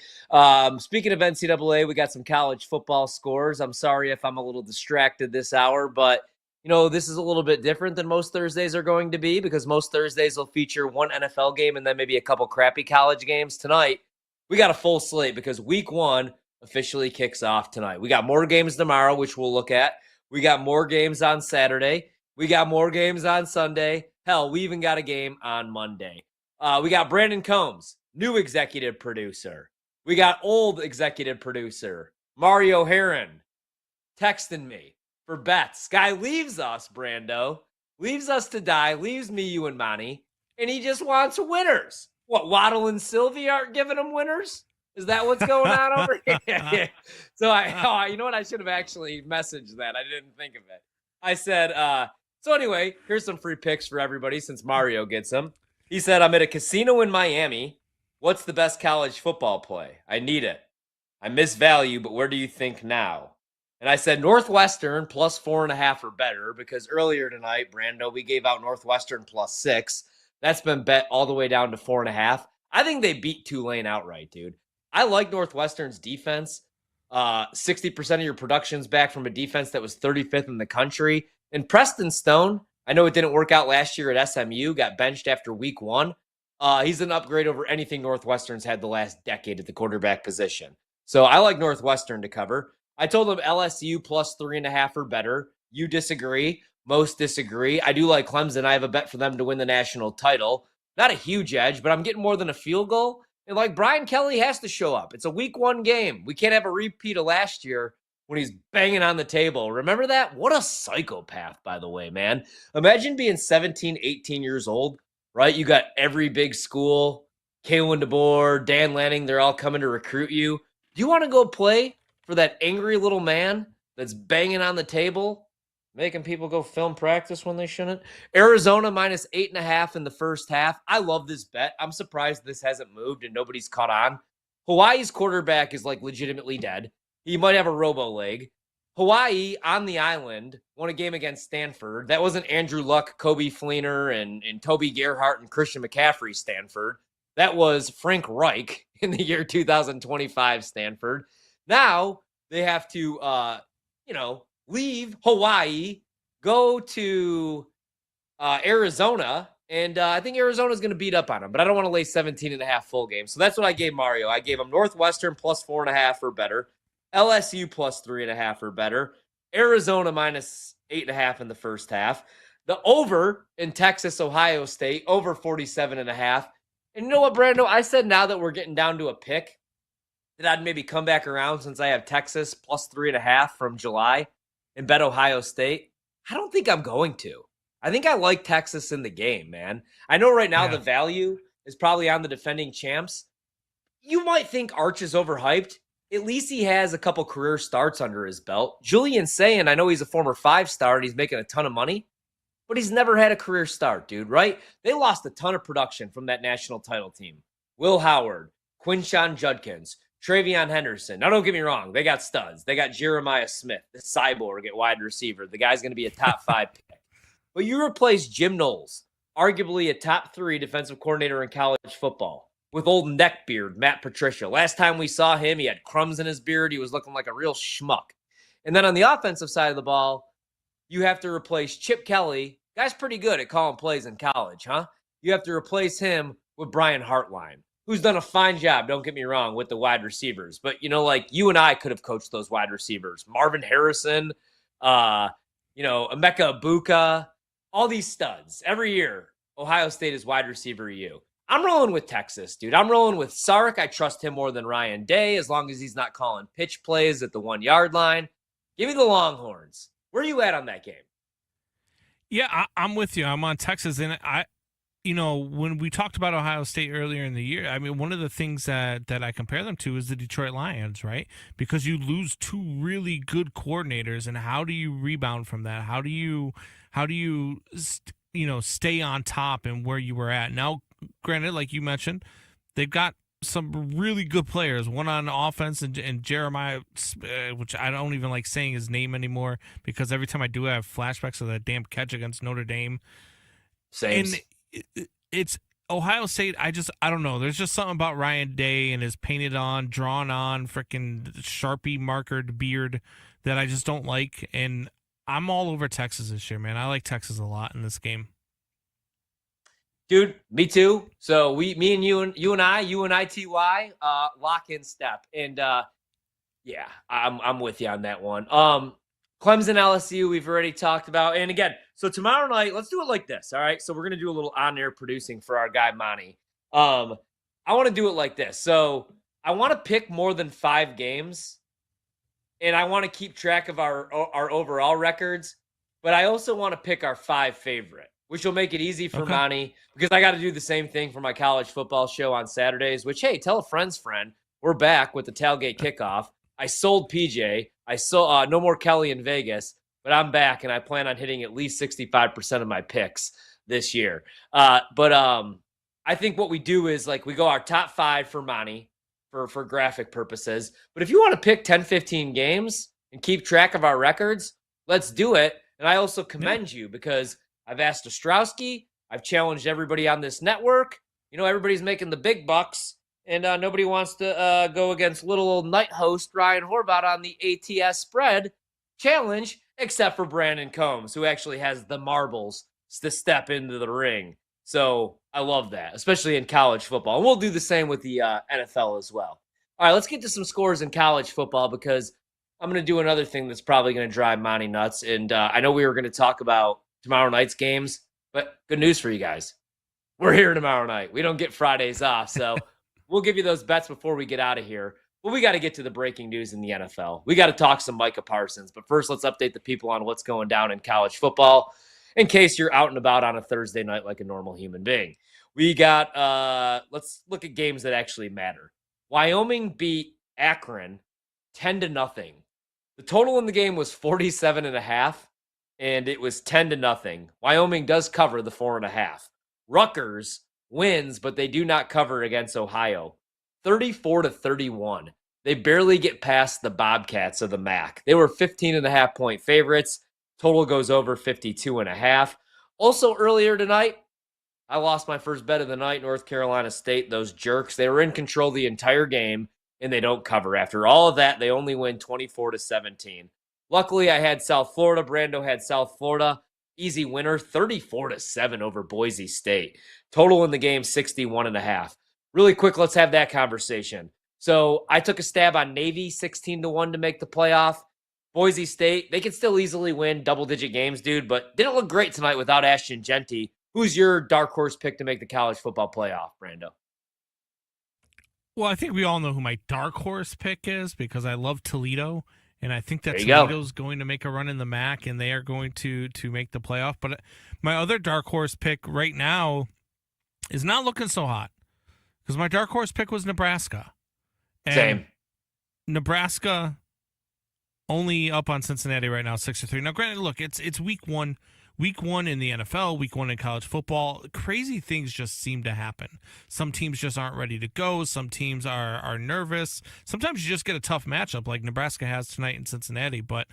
Speaking of NCAA, we got some college football scores. I'm sorry if I'm a little distracted this hour, but, this is a little bit different than most Thursdays are going to be because most Thursdays will feature one NFL game and then maybe a couple crappy college games. Tonight, we got a full slate because week 1 officially kicks off tonight. We got more games tomorrow, which we'll look at. We got more games on Saturday. We got more games on Sunday. Hell, we even got a game on Monday. We got Brandon Combs, new executive producer. We got old executive producer, Mario Heron, texting me for bets. Guy leaves us, Brando. Leaves us to die. Leaves me, you, and Monty. And he just wants winners. What, Waddle and Sylvie aren't giving him winners? Is that what's going on over here? So you know what? I should have actually messaged that. I didn't think of it. I said, so anyway, here's some free picks for everybody since Mario gets them. He said, I'm at a casino in Miami. What's the best college football play? I need it. I miss value, but where do you think now? And I said Northwestern plus 4.5 or better, because earlier tonight, Brando, we gave out Northwestern plus 6. That's been bet all the way down to 4.5. I think they beat Tulane outright, dude. I like Northwestern's defense. 60% of your production's back from a defense that was 35th in the country. And Preston Stone, I know it didn't work out last year at SMU, got benched after week 1. He's an upgrade over anything Northwestern's had the last decade at the quarterback position. So I like Northwestern to cover. I told him LSU plus 3.5 or better. You disagree. Most disagree. I do like Clemson. I have a bet for them to win the national title. Not a huge edge, but I'm getting more than a field goal. And like Brian Kelly has to show up. It's a week 1 game. We can't have a repeat of last year when he's banging on the table. Remember that? What a psychopath, by the way, man. Imagine being 17, 18 years old, right? You got every big school, Kalen DeBoer, Dan Lanning, they're all coming to recruit you. Do you want to go play for that angry little man that's banging on the table, making people go film practice when they shouldn't? Arizona minus 8.5 in the first half. I love this bet. I'm surprised this hasn't moved and nobody's caught on. Hawaii's quarterback is like legitimately dead. He might have a robo leg. Hawaii on the island won a game against Stanford. That wasn't Andrew Luck, Kobe Fleener, and Toby Gerhart and Christian McCaffrey Stanford. That was Frank Reich in the year 2025 Stanford. Now they have to, leave Hawaii, go to Arizona, and I think Arizona's going to beat up on them, but I don't want to lay 17.5 full games. So that's what I gave Mario. I gave him Northwestern plus 4.5 or better, LSU plus 3.5 or better, Arizona minus 8.5 in the first half, the over in Texas, Ohio State, over 47.5. And you know what, Brando? I said now that we're getting down to a pick, that I'd maybe come back around since I have Texas plus 3.5 from July and bet Ohio State. I don't think I'm going to. I think I like Texas in the game, man. I know right now the value is probably on the defending champs. You might think Arch is overhyped. At least he has a couple career starts under his belt. Julian Sayin, I know he's a former 5-star and he's making a ton of money, but he's never had a career start, dude, right? They lost a ton of production from that national title team. Will Howard, Quinshon Judkins, Travion Henderson. Now, don't get me wrong. They got studs. They got Jeremiah Smith, the cyborg at wide receiver. The guy's going to be a top 5 pick. But you replace Jim Knowles, arguably a top 3 defensive coordinator in college football, with old neckbeard Matt Patricia. Last time we saw him, he had crumbs in his beard. He was looking like a real schmuck. And then on the offensive side of the ball, you have to replace Chip Kelly. Guy's pretty good at calling plays in college, huh? You have to replace him with Brian Hartline, who's done a fine job, don't get me wrong, with the wide receivers. But, like you and I could have coached those wide receivers. Marvin Harrison, Emeka Ibuka, all these studs. Every year, Ohio State is wide receiver U. I'm rolling with Texas, dude. I'm rolling with Sark. I trust him more than Ryan Day, as long as he's not calling pitch plays at the 1-yard line. Give me the Longhorns. Where are you at on that game? Yeah, I'm with you. I'm on Texas, and when we talked about Ohio State earlier in the year, I mean, one of the things that I compare them to is the Detroit Lions, right? Because you lose 2 really good coordinators, and how do you rebound from that? How do you stay on top and where you were at? Now, granted, like you mentioned, they've got some really good players, one on offense and Jeremiah, which I don't even like saying his name anymore because every time I do, I have flashbacks of that damn catch against Notre Dame. Same. And it's Ohio State. I don't know. There's just something about Ryan Day and his painted on, drawn on, freaking Sharpie markered beard that I just don't like. And I'm all over Texas this year, man. I like Texas a lot in this game. Dude, me too. So me and you and ITY, lock in step. And I'm with you on that one. Clemson, LSU, we've already talked about. And again, so tomorrow night, let's do it like this. All right. So we're going to do a little on-air producing for our guy, Monty. I want to do it like this. So I want to pick more than 5 games, and I want to keep track of our overall records, but I also want to pick our 5 favorite, which will make it easy for Monty, because I got to do the same thing for my college football show on Saturdays, which, hey, tell a friend's friend. We're back with the tailgate kickoff. I sold PJ. I saw no more Kelly in Vegas, but I'm back, and I plan on hitting at least 65% of my picks this year. But I think what we do is like we go our top 5 for Monty for graphic purposes. But if you want to pick 10, 15 games and keep track of our records, let's do it. And I also commend you, because I've asked Ostrowski, I've challenged everybody on this network. You know, everybody's making the big bucks. And nobody wants to go against little old night host Ryan Horvath on the ATS spread challenge, except for Brandon Combs, who actually has the marbles to step into the ring. So I love that, especially in college football. And we'll do the same with the NFL as well. All right, let's get to some scores in college football, because I'm going to do another thing that's probably going to drive Monty nuts. And I know we were going to talk about tomorrow night's games, but good news for you guys. We're here tomorrow night. We don't get Fridays off, so we'll give you those bets before we get out of here. But we got to get to the breaking news in the NFL. We got to talk some Micah Parsons. But first, let's update the people on what's going down in college football, in case you're out and about on a Thursday night like a normal human being. We got, let's look at games that actually matter. Wyoming beat Akron 10-0. The total in the game was 47.5, and it was 10-0. Wyoming does cover the 4.5. Rutgers wins, but they do not cover against Ohio. 34-31. They barely get past the Bobcats of the MAC. They were 15.5 point favorites. Total goes over 52.5. Also earlier tonight, I lost my first bet of the night. North Carolina State, those jerks. They were in control the entire game, and they don't cover. After all of that, they only win 24-17. Luckily, I had South Florida. Brando had South Florida. Easy winner, 34-7 over Boise State. Total in the game, 61.5. Really quick, let's have that conversation. So I took a stab on Navy, 16-1 to make the playoff. Boise State, they can still easily win double-digit games, dude, but didn't look great tonight without Ashton Genty. Who's your dark horse pick to make the college football playoff, Brando? Well, I think we all know who my dark horse pick is, because I love Toledo. And I think that go. Toledo's going to make a run in the MAC, and they are going to make the playoff. But my other dark horse pick right now is not looking so hot, because my dark horse pick was Nebraska. And Same. Nebraska only up on Cincinnati right now, 6-3. Now, granted, look, it's week one. Week 1 in the NFL, week 1 in college football, crazy things just seem to happen. Some teams just aren't ready to go. Some teams are nervous. Sometimes you just get a tough matchup like Nebraska has tonight in Cincinnati. But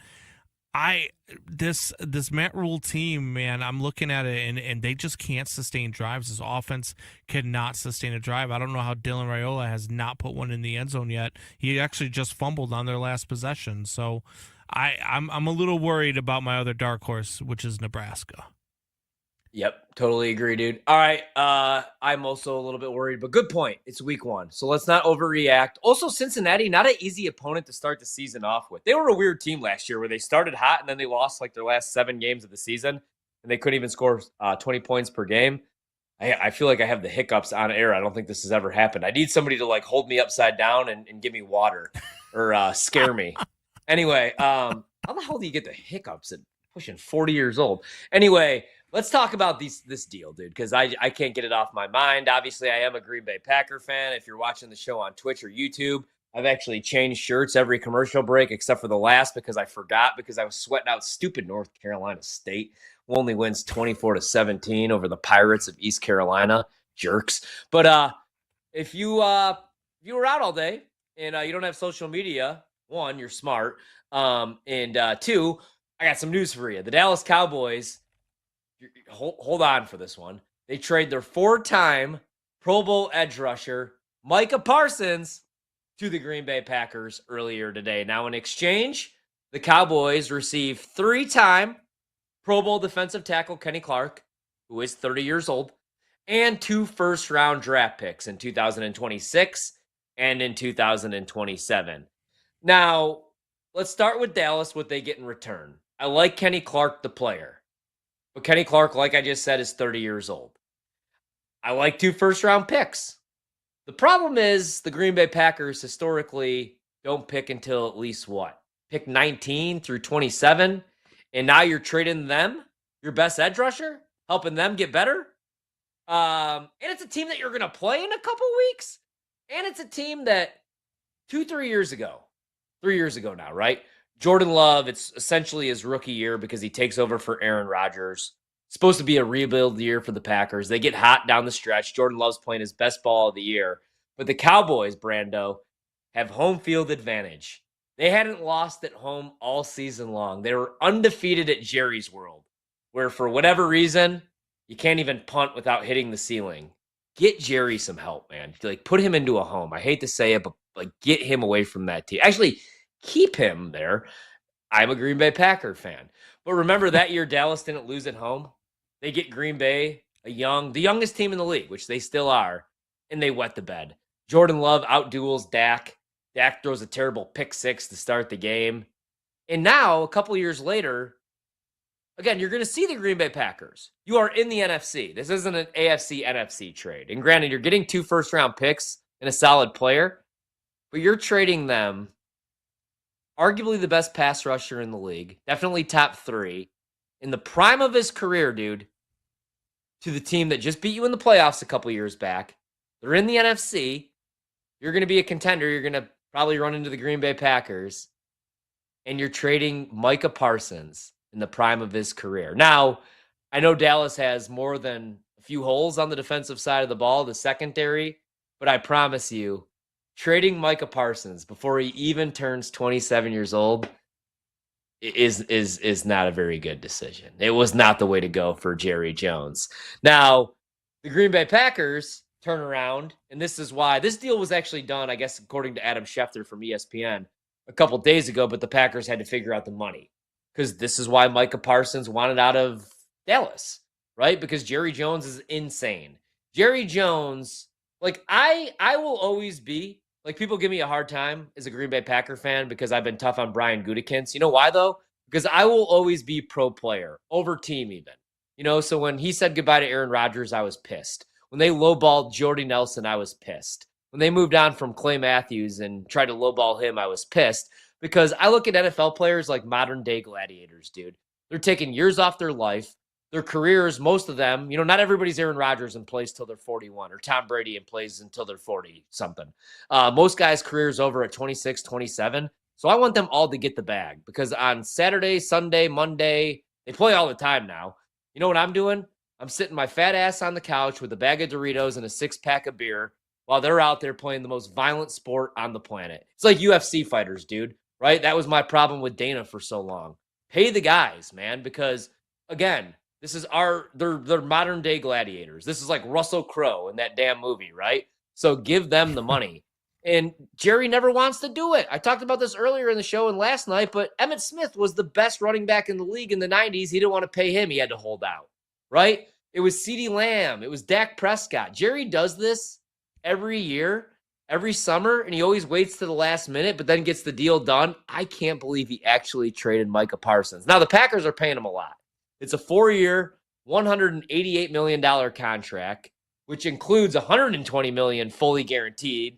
this Matt Rule team, man, I'm looking at it, and they just can't sustain drives. This offense cannot sustain a drive. I don't know how Dylan Raiola has not put one in the end zone yet. He actually just fumbled on their last possession. So I'm a little worried about my other dark horse, which is Nebraska. Yep, totally agree, dude. All right, I'm also a little bit worried, but good point. It's week 1, so let's not overreact. Also, Cincinnati, not an easy opponent to start the season off with. They were a weird team last year where they started hot and then they lost like their last 7 games of the season, and they couldn't even score 20 points per game. I feel like I have the hiccups on air. I don't think this has ever happened. I need somebody to like hold me upside down and give me water or scare me. Anyway, how the hell do you get the hiccups at pushing 40 years old? Anyway, let's talk about this deal, dude, because I can't get it off my mind. Obviously, I am a Green Bay Packer fan. If you're watching the show on Twitch or YouTube, I've actually changed shirts every commercial break except for the last, because I forgot, because I was sweating out stupid North Carolina State, who only wins 24-17 over the Pirates of East Carolina. Jerks. But if you were out all day and you don't have social media, 1, you're smart. And 2, I got some news for you. The Dallas Cowboys, hold on for this one. They trade their 4-time Pro Bowl edge rusher, Micah Parsons, to the Green Bay Packers earlier today. Now, in exchange, the Cowboys receive 3-time Pro Bowl defensive tackle Kenny Clark, who is 30 years old, and 2 first-round draft picks in 2026 and in 2027. Now, let's start with Dallas, what they get in return. I like Kenny Clark, the player. But Kenny Clark, like I just said, is 30 years old. I like 2 first-round picks. The problem is the Green Bay Packers historically don't pick until at least what? Pick 19 through 27, and now you're trading them, your best edge rusher, helping them get better. And it's a team that you're going to play in a couple weeks. And it's a team that 3 years ago now, right? Jordan Love, it's essentially his rookie year because he takes over for Aaron Rodgers. It's supposed to be a rebuild year for the Packers. They get hot down the stretch. Jordan Love's playing his best ball of the year. But the Cowboys, Brando, have home field advantage. They hadn't lost at home all season long. They were undefeated at Jerry's World, where for whatever reason, you can't even punt without hitting the ceiling. Get Jerry some help, man. Like, put him into a home. I hate to say it, but like, get him away from that team. Actually, keep him there. I'm a Green Bay Packer fan. But remember that year Dallas didn't lose at home? They get Green Bay, the youngest team in the league, which they still are, and they wet the bed. Jordan Love outduels Dak. Dak throws a terrible pick six to start the game. And now, a couple years later, again, you're going to see the Green Bay Packers. You are in the NFC. This isn't an AFC-NFC trade. And granted, you're getting 2 first-round picks and a solid player, but you're trading them arguably the best pass rusher in the league, definitely top 3, in the prime of his career, dude, to the team that just beat you in the playoffs a couple years back. They're in the NFC. You're going to be a contender. You're going to probably run into the Green Bay Packers, and you're trading Micah Parsons in the prime of his career. Now, I know Dallas has more than a few holes on the defensive side of the ball, the secondary, but I promise you, trading Micah Parsons before he even turns 27 years old is not a very good decision. It was not the way to go for Jerry Jones. Now, the Green Bay Packers turn around, and this is why this deal was actually done, I guess, according to Adam Schefter from ESPN a couple days ago, but the Packers had to figure out the money because this is why Micah Parsons wanted out of Dallas, right? Because Jerry Jones is insane. Jerry Jones, like, I will always be, like, people give me a hard time as a Green Bay Packer fan because I've been tough on Brian Gutekunst. You know why, though? Because I will always be pro player, over team even. You know, so when he said goodbye to Aaron Rodgers, I was pissed. When they lowballed Jordy Nelson, I was pissed. When they moved on from Clay Matthews and tried to lowball him, I was pissed. Because I look at NFL players like modern-day gladiators, dude. They're taking years off their life. Their careers, most of them, you know, not everybody's Aaron Rodgers and plays till they're 41, or Tom Brady and plays until they're 40-something. Most guys' careers over at 26, 27. So I want them all to get the bag because on Saturday, Sunday, Monday, they play all the time now. You know what I'm doing? I'm sitting my fat ass on the couch with a bag of Doritos and a 6-pack of beer while they're out there playing the most violent sport on the planet. It's like UFC fighters, dude, right? That was my problem with Dana for so long. Pay the guys, man, because, again, this is they're modern day gladiators. This is like Russell Crowe in that damn movie, right? So give them the money. And Jerry never wants to do it. I talked about this earlier in the show and last night, but Emmitt Smith was the best running back in the league in the 90s. He didn't want to pay him. He had to hold out, right? It was CeeDee Lamb. It was Dak Prescott. Jerry does this every year, every summer, and he always waits to the last minute, but then gets the deal done. I can't believe he actually traded Micah Parsons. Now, the Packers are paying him a lot. It's a 4-year, $188 million contract, which includes $120 million fully guaranteed.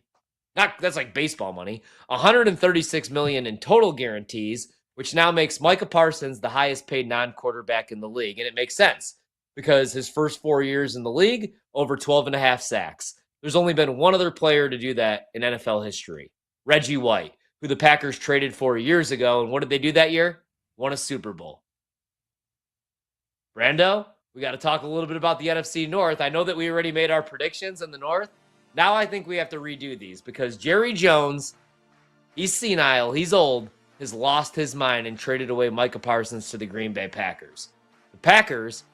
That's like baseball money. $136 million in total guarantees, which now makes Micah Parsons the highest paid non-quarterback in the league. And it makes sense because his first 4 years in the league, over 12.5 sacks. There's only been one other player to do that in NFL history, Reggie White, who the Packers traded for years ago. And what did they do that year? Won a Super Bowl. Brando, we got to talk a little bit about the NFC North. I know that we already made our predictions in the North. Now I think we have to redo these because Jerry Jones, he's senile, he's old, has lost his mind and traded away Micah Parsons to the Green Bay Packers. The Packers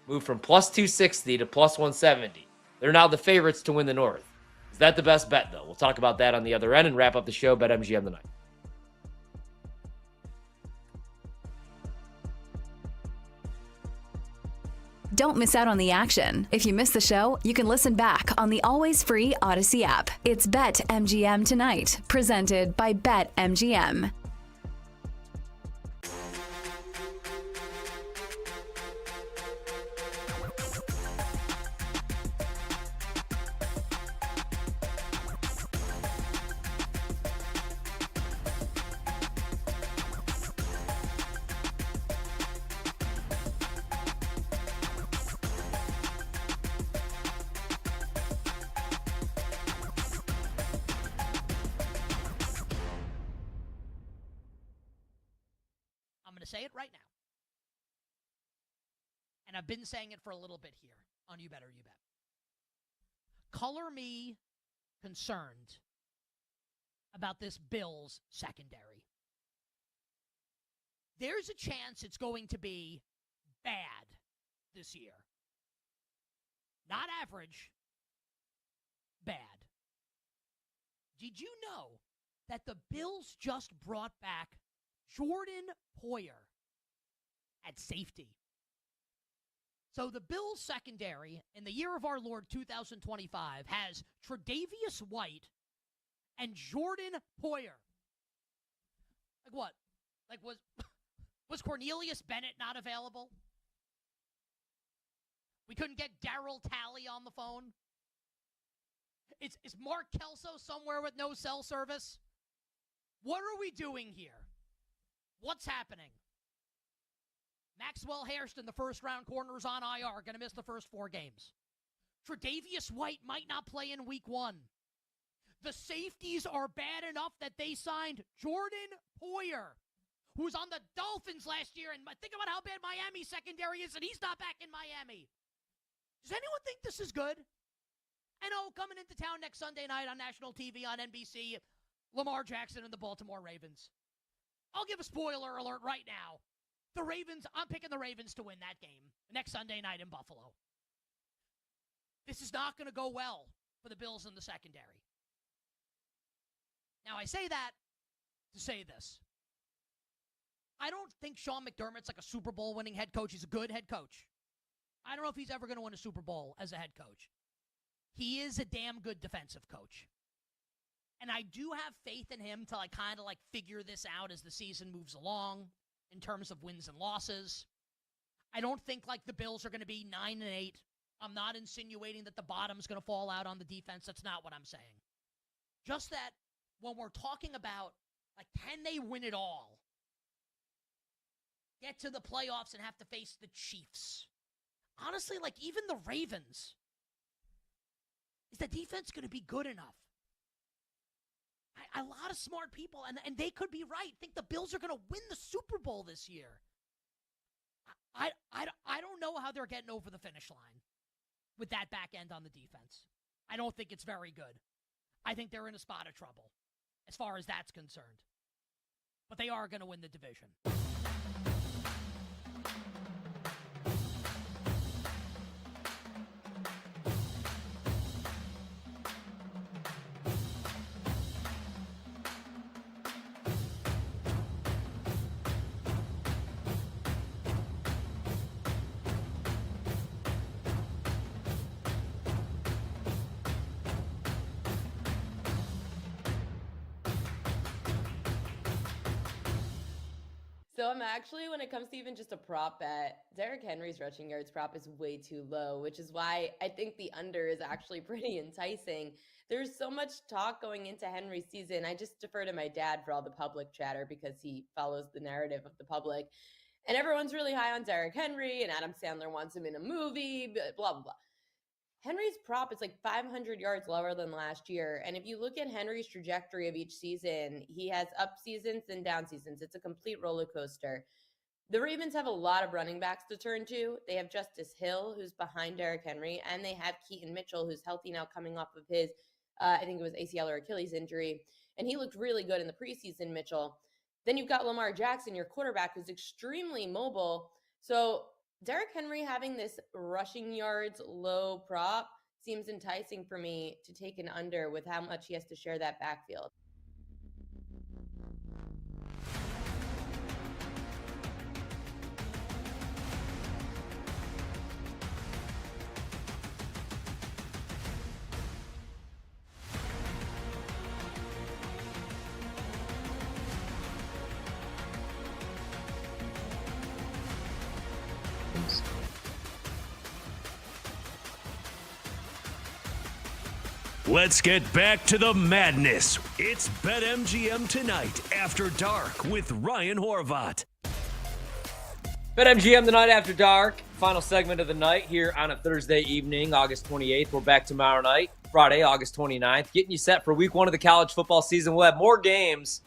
moved from plus 260 to plus 170. They're now the favorites to win the North. Is that the best bet, though? We'll talk about that on the other end and wrap up the show. BetMGM tonight. Don't miss out on the action. If you miss the show, you can listen back on the always free Odyssey app. It's BetMGM Tonight, presented by BetMGM. to say it right now. And I've been saying it for a little bit here on You Better You Bet. Color me concerned about this Bills secondary. There's a chance it's going to be bad this year. Not average, bad. Did you know that the Bills just brought back Jordan Poyer at safety? So the Bills secondary in the year of our Lord 2025 has Tre'Davious White and Jordan Poyer. Like what? Like was Cornelius Bennett not available? We couldn't get Darryl Talley on the phone? Is Mark Kelso somewhere with no cell service? What are we doing here? What's happening? Maxwell Hairston, the first-round corner, is on IR, going to miss the first 4 games. Tre'Davious White might not play in week 1. The safeties are bad enough that they signed Jordan Poyer, who was on the Dolphins last year, and think about how bad Miami's secondary is, and he's not back in Miami. Does anyone think this is good? And coming into town next Sunday night on national TV on NBC, Lamar Jackson and the Baltimore Ravens. I'll give a spoiler alert right now. The Ravens, I'm picking the Ravens to win that game next Sunday night in Buffalo. This is not going to go well for the Bills in the secondary. Now, I say that to say this. I don't think Sean McDermott's like a Super Bowl winning head coach. He's a good head coach. I don't know if he's ever going to win a Super Bowl as a head coach. He is a damn good defensive coach. And I do have faith in him to kind of figure this out as the season moves along in terms of wins and losses. I don't think the Bills are going to be 9-8. I'm not insinuating that the bottom's going to fall out on the defense. That's not what I'm saying. Just that when we're talking about can they win it all? Get to the playoffs and have to face the Chiefs. Honestly, even the Ravens. Is the defense going to be good enough? A lot of smart people, and they could be right, think the Bills are going to win the Super Bowl this year. I don't know how they're getting over the finish line with that back end on the defense. I don't think it's very good. I think they're in a spot of trouble as far as that's concerned. But they are going to win the division. So I'm actually, when it comes to even just a prop bet, Derrick Henry's rushing yards prop is way too low, which is why I think the under is actually pretty enticing. There's so much talk going into Henry's season. I just defer to my dad for all the public chatter because he follows the narrative of the public. And everyone's really high on Derrick Henry, and Adam Sandler wants him in a movie, blah, blah, blah. Henry's prop is 500 yards lower than last year. And if you look at Henry's trajectory of each season, he has up seasons and down seasons. It's a complete roller coaster. The Ravens have a lot of running backs to turn to. They have Justice Hill, who's behind Derrick Henry, and they have Keaton Mitchell, who's healthy now coming off of his, I think it was ACL or Achilles injury. And he looked really good in the preseason, Mitchell. Then you've got Lamar Jackson, your quarterback, who's extremely mobile. So Derrick Henry having this rushing yards low prop seems enticing for me to take an under with how much he has to share that backfield. Let's get back to the madness. It's BetMGM Tonight After Dark with Ryan Horvat. BetMGM Tonight After Dark, final segment of the night here on a Thursday evening, August 28th. We're back tomorrow night, Friday, August 29th, getting you set for week 1 of the college football season. We'll have more games.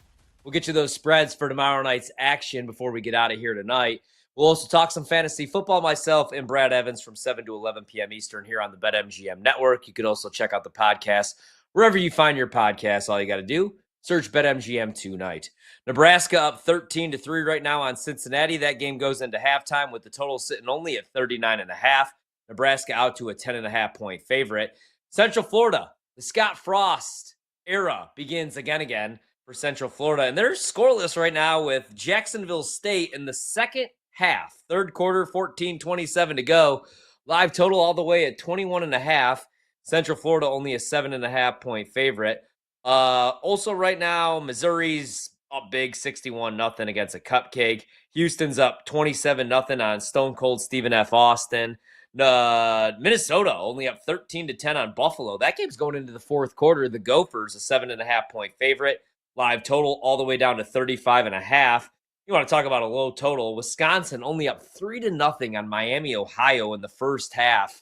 We'll get you those spreads for tomorrow night's action before we get out of here tonight. We'll also talk some fantasy football, myself and Brad Evans, from 7 to 11 p.m. Eastern here on the BetMGM Network. You could also check out the podcast wherever you find your podcasts. All you got to do, search BetMGM tonight. Nebraska up 13-3 right now on Cincinnati. That game goes into halftime with the total sitting only at 39.5. Nebraska out to a 10.5 point favorite. Central Florida, the Scott Frost era begins again for Central Florida. And they're scoreless right now with Jacksonville State in the second half. Third quarter, 14-27 to go. Live total all the way at 21.5. Central Florida only a 7.5 point favorite. Also right now, Missouri's up big, 61-0 against a cupcake. Houston's up 27-0 on Stone Cold Stephen F. Austin. Minnesota only up 13-10 on Buffalo. That game's going into the fourth quarter. The Gophers, a 7.5 point favorite. Live total all the way down to 35.5. You want to talk about a low total. Wisconsin only up 3-0 on Miami, Ohio in the first half.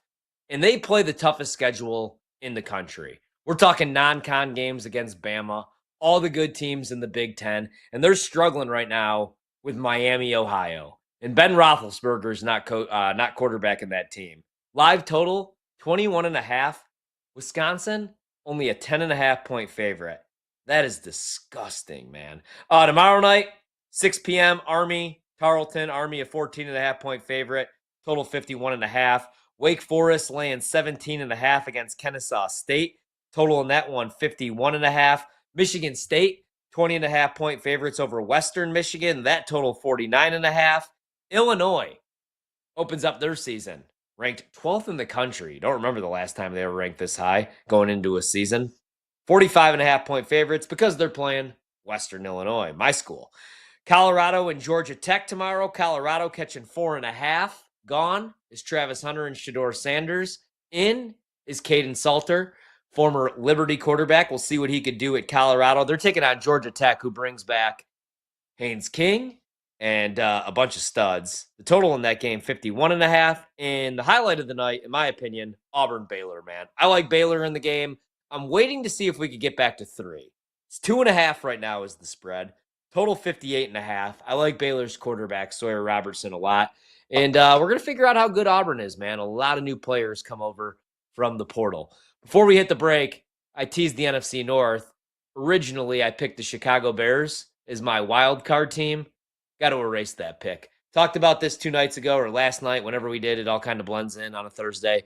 And they play the toughest schedule in the country. We're talking non-con games against Bama, all the good teams in the Big Ten, and they're struggling right now with Miami, Ohio. And Ben Roethlisberger is not quarterbacking that team. Live total, 21.5. Wisconsin, only a 10.5 point favorite. That is disgusting, man. Tomorrow night, 6 p.m., Army, Tarleton. Army, a 14.5 point favorite. Total 51.5. Wake Forest laying 17.5 against Kennesaw State. Total in that one, 51.5. Michigan State, 20.5 point favorites over Western Michigan. That total, 49.5. Illinois opens up their season, ranked 12th in the country. Don't remember the last time they were ranked this high going into a season. 45.5 point favorites because they're playing Western Illinois, my school. Colorado and Georgia Tech tomorrow. Colorado catching 4.5. Gone is Travis Hunter and Shedeur Sanders. In is Caden Salter, former Liberty quarterback. We'll see what he could do at Colorado. They're taking on Georgia Tech, who brings back Haynes King and a bunch of studs. The total in that game, 51.5. And the highlight of the night, in my opinion, Auburn-Baylor, man. I like Baylor in the game. I'm waiting to see if we could get back to 3. It's 2.5 right now is the spread. Total 58.5. I like Baylor's quarterback, Sawyer Robertson, a lot. And we're going to figure out how good Auburn is, man. A lot of new players come over from the portal. Before we hit the break, I teased the NFC North. Originally, I picked the Chicago Bears as my wild card team. Got to erase that pick. Talked about this 2 nights ago or last night, whenever we did. It all kind of blends in on a Thursday.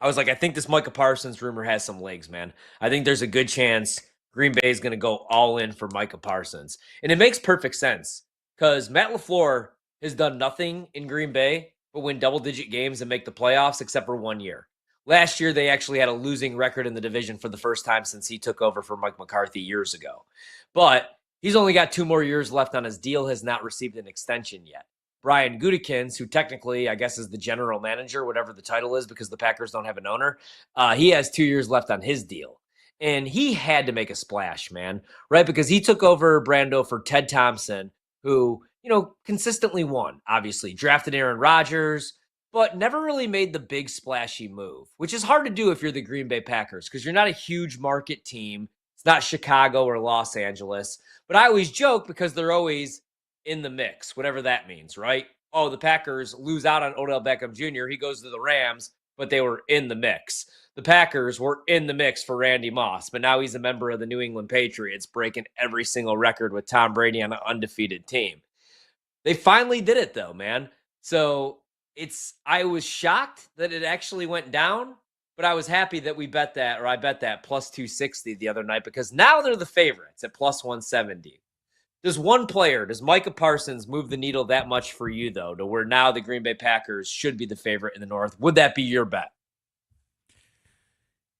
I was like, I think this Micah Parsons rumor has some legs, man. I think there's a good chance Green Bay is going to go all in for Micah Parsons. And it makes perfect sense because Matt LaFleur has done nothing in Green Bay but win double-digit games and make the playoffs except for 1 year. Last year, they actually had a losing record in the division for the first time since he took over for Mike McCarthy years ago. But he's only got 2 more years left on his deal, has not received an extension yet. Brian Gutekunst, who technically, I guess, is the general manager, whatever the title is, because the Packers don't have an owner, he has 2 years left on his deal. And he had to make a splash, man, right? Because he took over Brando for Ted Thompson, who, consistently won, obviously. Drafted Aaron Rodgers, but never really made the big splashy move, which is hard to do if you're the Green Bay Packers because you're not a huge market team. It's not Chicago or Los Angeles. But I always joke because they're always in the mix, whatever that means, right? Oh, the Packers lose out on Odell Beckham Jr. He goes to the Rams, but they were in the mix. The Packers were in the mix for Randy Moss, but now he's a member of the New England Patriots, breaking every single record with Tom Brady on an undefeated team. They finally did it, though, man. So I was shocked that it actually went down, but I was happy that I bet that plus 260 the other night because now they're the favorites at plus 170. Does Micah Parsons move the needle that much for you, though, to where now the Green Bay Packers should be the favorite in the North? Would that be your bet?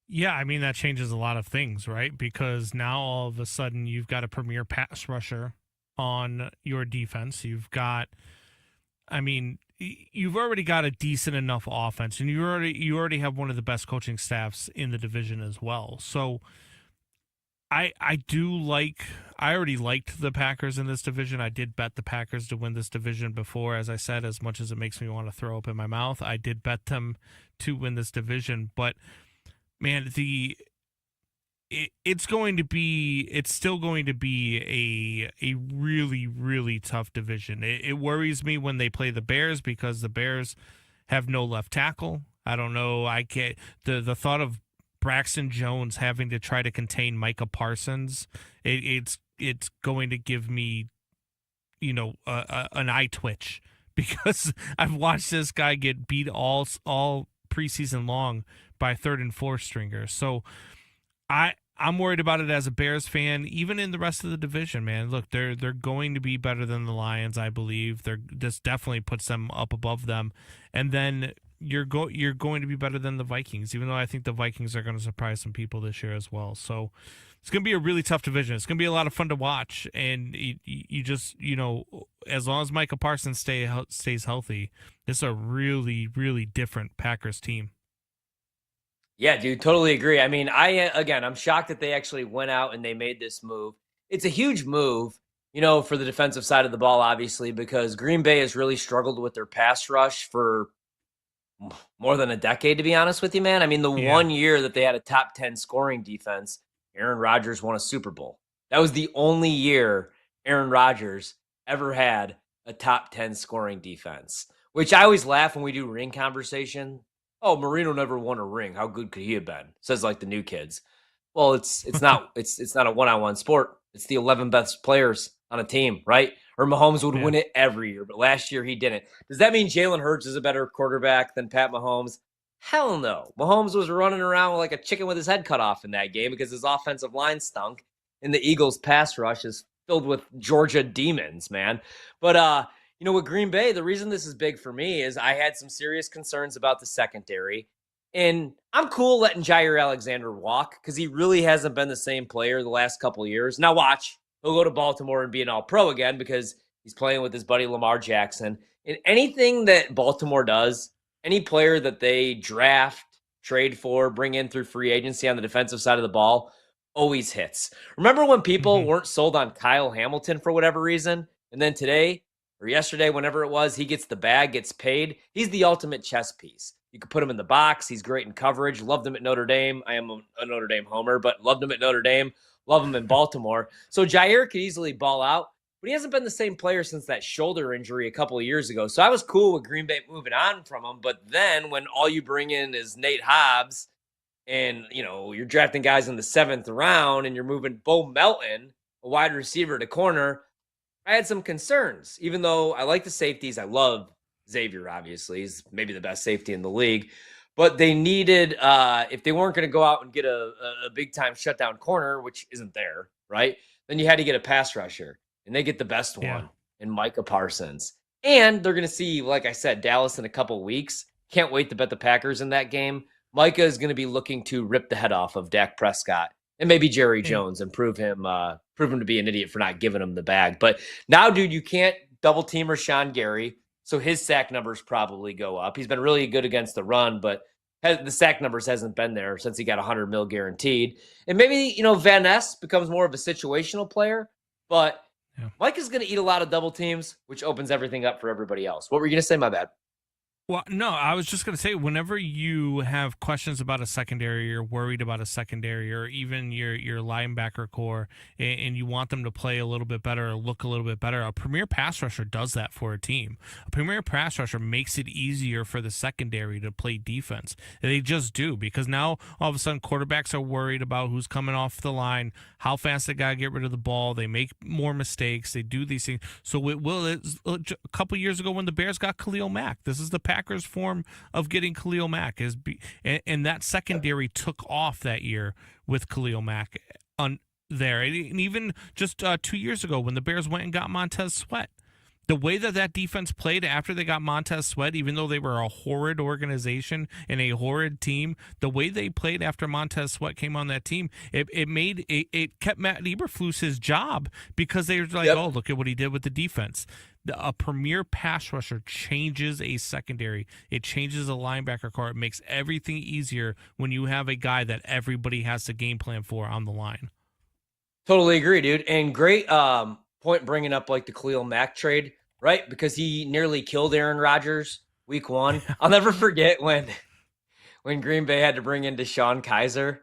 Yeah, I mean, that changes a lot of things, right? Because now all of a sudden you've got a premier pass rusher on your defense. You've already got a decent enough offense, and you already have one of the best coaching staffs in the division as well. So I already liked the Packers in this division. I did bet the Packers to win this division before, as I said, as much as it makes me want to throw up in my mouth. I did bet them to win this division, but man, it's still going to be a really, really tough division. It worries me when they play the Bears because the Bears have no left tackle. I don't know. I can't. The thought of Braxton Jones having to try to contain Micah Parsons, it's going to give me, an eye twitch because I've watched this guy get beat all preseason long by third and fourth stringers. So I'm worried about it as a Bears fan, even in the rest of the division, man. Look, they're going to be better than the Lions, I believe. This definitely puts them up above them. And then you're going to be better than the Vikings, even though I think the Vikings are going to surprise some people this year as well. So it's going to be a really tough division. It's going to be a lot of fun to watch. And you just, as long as Micah Parsons stays healthy, it's a really, really different Packers team. Yeah, dude, totally agree. I mean, I'm shocked that they actually went out and they made this move. It's a huge move, for the defensive side of the ball, obviously, because Green Bay has really struggled with their pass rush for more than a decade, to be honest with you, man. I mean, the 1 year that they had a top 10 scoring defense, Aaron Rodgers won a Super Bowl. That was the only year Aaron Rodgers ever had a top 10 scoring defense, which I always laugh when we do ring conversation. Oh, Marino never won a ring. How good could he have been? Says like the new kids. Well, it's not it's not a one-on-one sport. It's the 11 best players on a team, right? Or Mahomes would win it every year, but last year he didn't. Does that mean Jalen Hurts is a better quarterback than Pat Mahomes? Hell no. Mahomes was running around like a chicken with his head cut off in that game because his offensive line stunk, and the Eagles' pass rush is filled with Georgia demons, man. But with Green Bay, the reason this is big for me is I had some serious concerns about the secondary. And I'm cool letting Jair Alexander walk because he really hasn't been the same player the last couple of years. Now watch, he'll go to Baltimore and be an all-pro again because he's playing with his buddy Lamar Jackson. And anything that Baltimore does, any player that they draft, trade for, bring in through free agency on the defensive side of the ball, always hits. Remember when people weren't sold on Kyle Hamilton for whatever reason? And then today, or yesterday, whenever it was, he gets the bag, gets paid. He's the ultimate chess piece. You could put him in the box. He's great in coverage. Loved him at Notre Dame. I am a Notre Dame homer, but loved him at Notre Dame. Love him in Baltimore. So Jair could easily ball out, but he hasn't been the same player since that shoulder injury a couple of years ago. So I was cool with Green Bay moving on from him. But then when all you bring in is Nate Hobbs and, you're drafting guys in the 7th round and you're moving Bo Melton, a wide receiver, to corner, I had some concerns, even though I like the safeties. I love Xavier, obviously. He's maybe the best safety in the league. But they needed, if they weren't going to go out and get a big-time shutdown corner, which isn't there, right? Then you had to get a pass rusher. And they get the best one in Micah Parsons. And they're going to see, like I said, Dallas in a couple weeks. Can't wait to bet the Packers in that game. Micah is going to be looking to rip the head off of Dak Prescott and maybe Jerry Jones and prove him to be an idiot for not giving him the bag. But now, dude, you can't double team Rashawn Gary, so his sack numbers probably go up. He's been really good against the run, but the sack numbers hasn't been there since he got $100 million guaranteed. And maybe, Van Ness becomes more of a situational player, but Mike is going to eat a lot of double teams, which opens everything up for everybody else. What were you going to say? My bad. Well, no, I was just going to say, whenever you have questions about a secondary, you're worried about a secondary, or even your linebacker core, and you want them to play a little bit better or look a little bit better, a premier pass rusher does that for a team. A premier pass rusher makes it easier for the secondary to play defense. They just do, because now all of a sudden quarterbacks are worried about who's coming off the line, how fast they got to get rid of the ball. They make more mistakes. They do these things. So a couple years ago when the Bears got Khalil Mack, this is the Packers' form of getting Khalil Mack, and that secondary took off that year with Khalil Mack on there. And even just 2 years ago when the Bears went and got Montez Sweat, the way that defense played after they got Montez Sweat, even though they were a horrid organization and a horrid team, the way they played after Montez Sweat came on that team, it kept Matt Eberflus his job, because they were like, oh, look at what he did with the defense. A premier pass rusher changes a secondary. It changes a linebacker core. It makes everything easier when you have a guy that everybody has to game plan for on the line. Totally agree, dude. And great point bringing up like the Khalil Mack trade, right? Because he nearly killed Aaron Rodgers week 1. I'll never forget when Green Bay had to bring in DeShone Kizer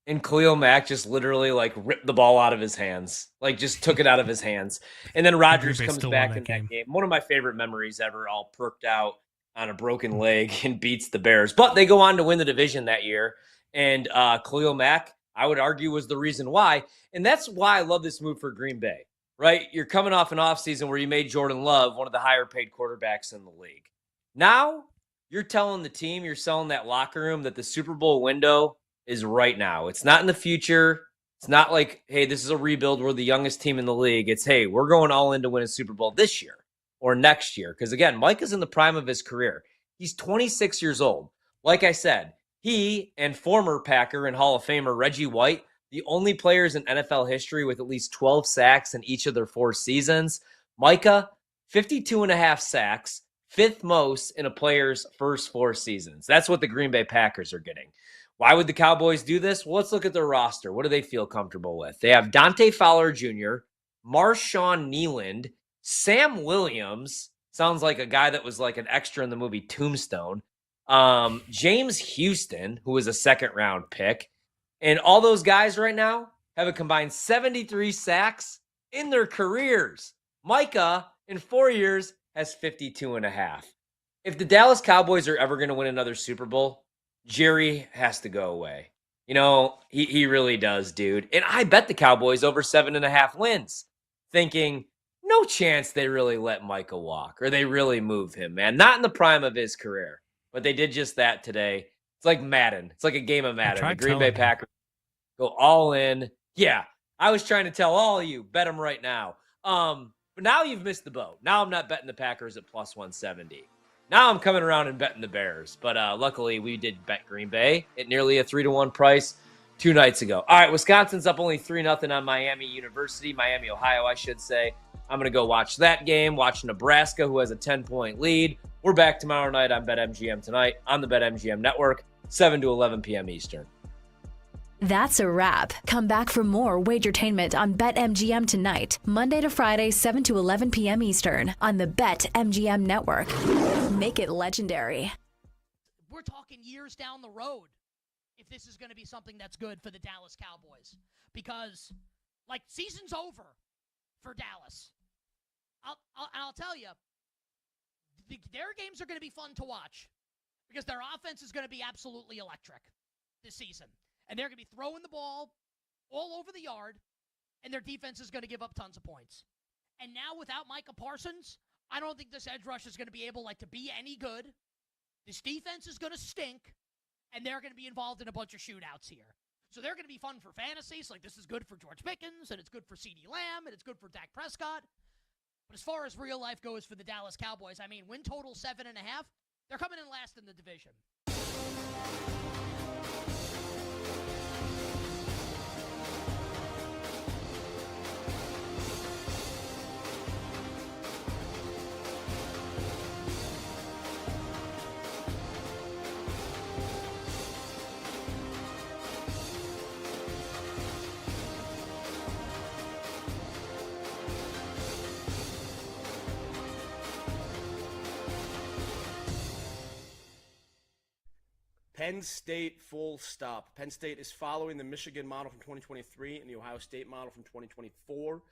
and Khalil Mack just literally like ripped the ball out of his hands, like just took it out of his hands. And then Rodgers Bay comes still back won in that that game. One of my favorite memories ever, all perked out on a broken leg and beats the Bears. But they go on to win the division that year. And Khalil Mack, I would argue, was the reason why. And that's why I love this move for Green Bay, right? You're coming off an offseason where you made Jordan Love one of the higher paid quarterbacks in the league. Now you're telling the team, you're selling that locker room that the Super Bowl window is right now. It's not in the future. It's not like, hey, this is a rebuild. We're the youngest team in the league. It's, hey, we're going all in to win a Super Bowl this year or next year. Because again, Mike is in the prime of his career. He's 26 years old. Like I said, he and former Packer and Hall of Famer Reggie White, the only players in NFL history with at least 12 sacks in each of their 4 seasons. Micah, 52.5 sacks, 5th most in a player's first 4 seasons. That's what the Green Bay Packers are getting. Why would the Cowboys do this? Well, let's look at their roster. What do they feel comfortable with? They have Dante Fowler Jr., Marshawn Nealand, Sam Williams, sounds like a guy that was like an extra in the movie Tombstone, James Houston, who was a 2nd-round pick. And all those guys right now have a combined 73 sacks in their careers. Micah, in 4 years, has 52.5. If the Dallas Cowboys are ever going to win another Super Bowl, Jerry has to go away. You know, he really does, dude. And I bet the Cowboys over 7.5 wins, thinking, no chance they really let Micah walk or they really move him, man. Not in the prime of his career. But they did just that today. It's like Madden. It's like a game of Madden. The Green Bay Packers go all in. Yeah, I was trying to tell all of you, bet them right now. But now you've missed the boat. Now I'm not betting the Packers at plus 170. Now I'm coming around and betting the Bears. But luckily, we did bet Green Bay at nearly a 3-to-1 price 2 nights ago. All right, Wisconsin's up only 3-0 on Miami, Ohio, I should say. I'm going to go watch that game, watch Nebraska, who has a 10-point lead. We're back tomorrow night on BetMGM tonight on the BetMGM Network, 7 to 11 p.m. Eastern. That's a wrap. Come back for more Wagertainment on BetMGM tonight, Monday to Friday, 7 to 11 p.m. Eastern on the BetMGM Network. Make it legendary. We're talking years down the road if this is going to be something that's good for the Dallas Cowboys. Because, like, season's over for Dallas. I'll tell you, their games are going to be fun to watch because their offense is going to be absolutely electric this season. And they're going to be throwing the ball all over the yard, and their defense is going to give up tons of points. And now without Micah Parsons, I don't think this edge rush is going to be able to be any good. This defense is going to stink, and they're going to be involved in a bunch of shootouts here. So they're going to be fun for fantasies. Like, this is good for George Pickens, and it's good for CeeDee Lamb, and it's good for Dak Prescott. But as far as real life goes for the Dallas Cowboys, I mean, win total 7.5, they're coming in last in the division. Penn State, full stop. Penn State is following the Michigan model from 2023 and the Ohio State model from 2024.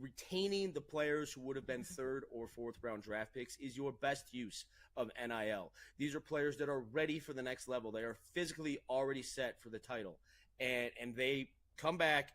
Retaining the players who would have been 3rd or 4th round draft picks is your best use of NIL. These are players that are ready for the next level. They are physically already set for the title. And they come back,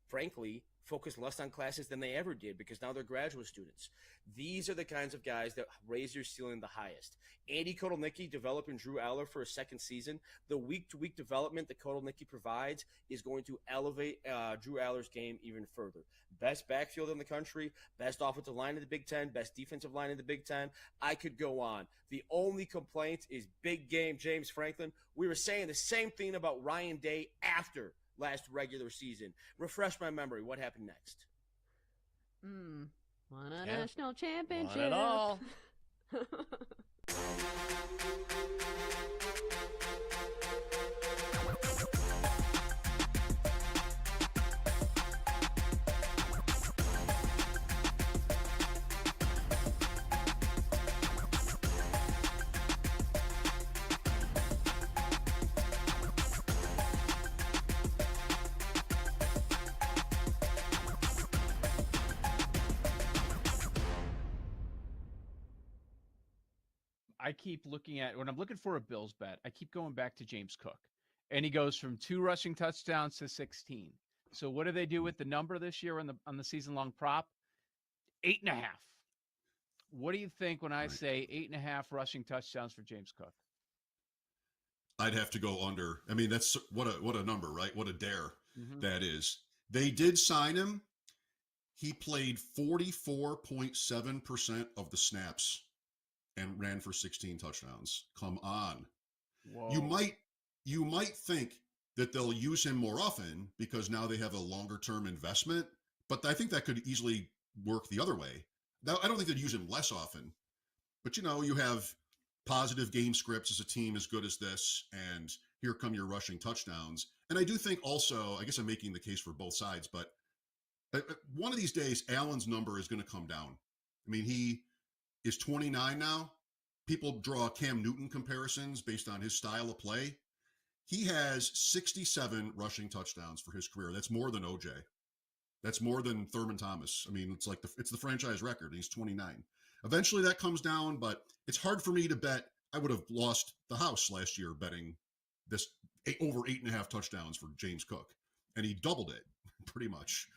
frankly, focus less on classes than they ever did because now they're graduate students. These are the kinds of guys that raise your ceiling the highest. Andy Kotelnicki developing Drew Aller for a 2nd season. The week-to-week development that Kotelnicki provides is going to elevate Drew Aller's game even further. Best backfield in the country, best offensive line in the Big Ten, best defensive line in the Big Ten. I could go on. The only complaint is big game James Franklin. We were saying the same thing about Ryan Day after last regular season. Refresh my memory. What happened next? Won a national championship. Won it all. I keep looking at when I'm looking for a Bills bet, I keep going back to James Cook. And he goes from 2 rushing touchdowns to 16. So what do they do with the number this year on the season long prop? 8.5. What do you think when I say 8.5 rushing touchdowns for James Cook? I'd have to go under. I mean, that's what a number, right? What a dare Mhm. that is. They did sign him. He played 44.7% of the snaps and ran for 16 touchdowns. Come on. Whoa. You might think that they'll use him more often because now they have a longer term investment, but I think that could easily work the other way. Now, I don't think they'd use him less often, but you have positive game scripts as a team as good as this, and here come your rushing touchdowns. And I do think also, I guess I'm making the case for both sides, but one of these days, Allen's number is going to come down. I mean, he is 29 now. People draw Cam Newton comparisons based on his style of play. He has 67 rushing touchdowns for his career. That's more than OJ. That's more than Thurman Thomas. I mean, it's the franchise record. He's 29. Eventually that comes down, but it's hard for me to bet. I would have lost the house last year betting this over 8.5 touchdowns for James Cook, and he doubled it pretty much.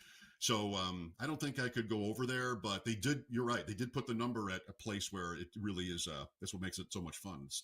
So I don't think I could go over there, but they did. You're right. They did put the number at a place where it really is. That's what makes it so much fun.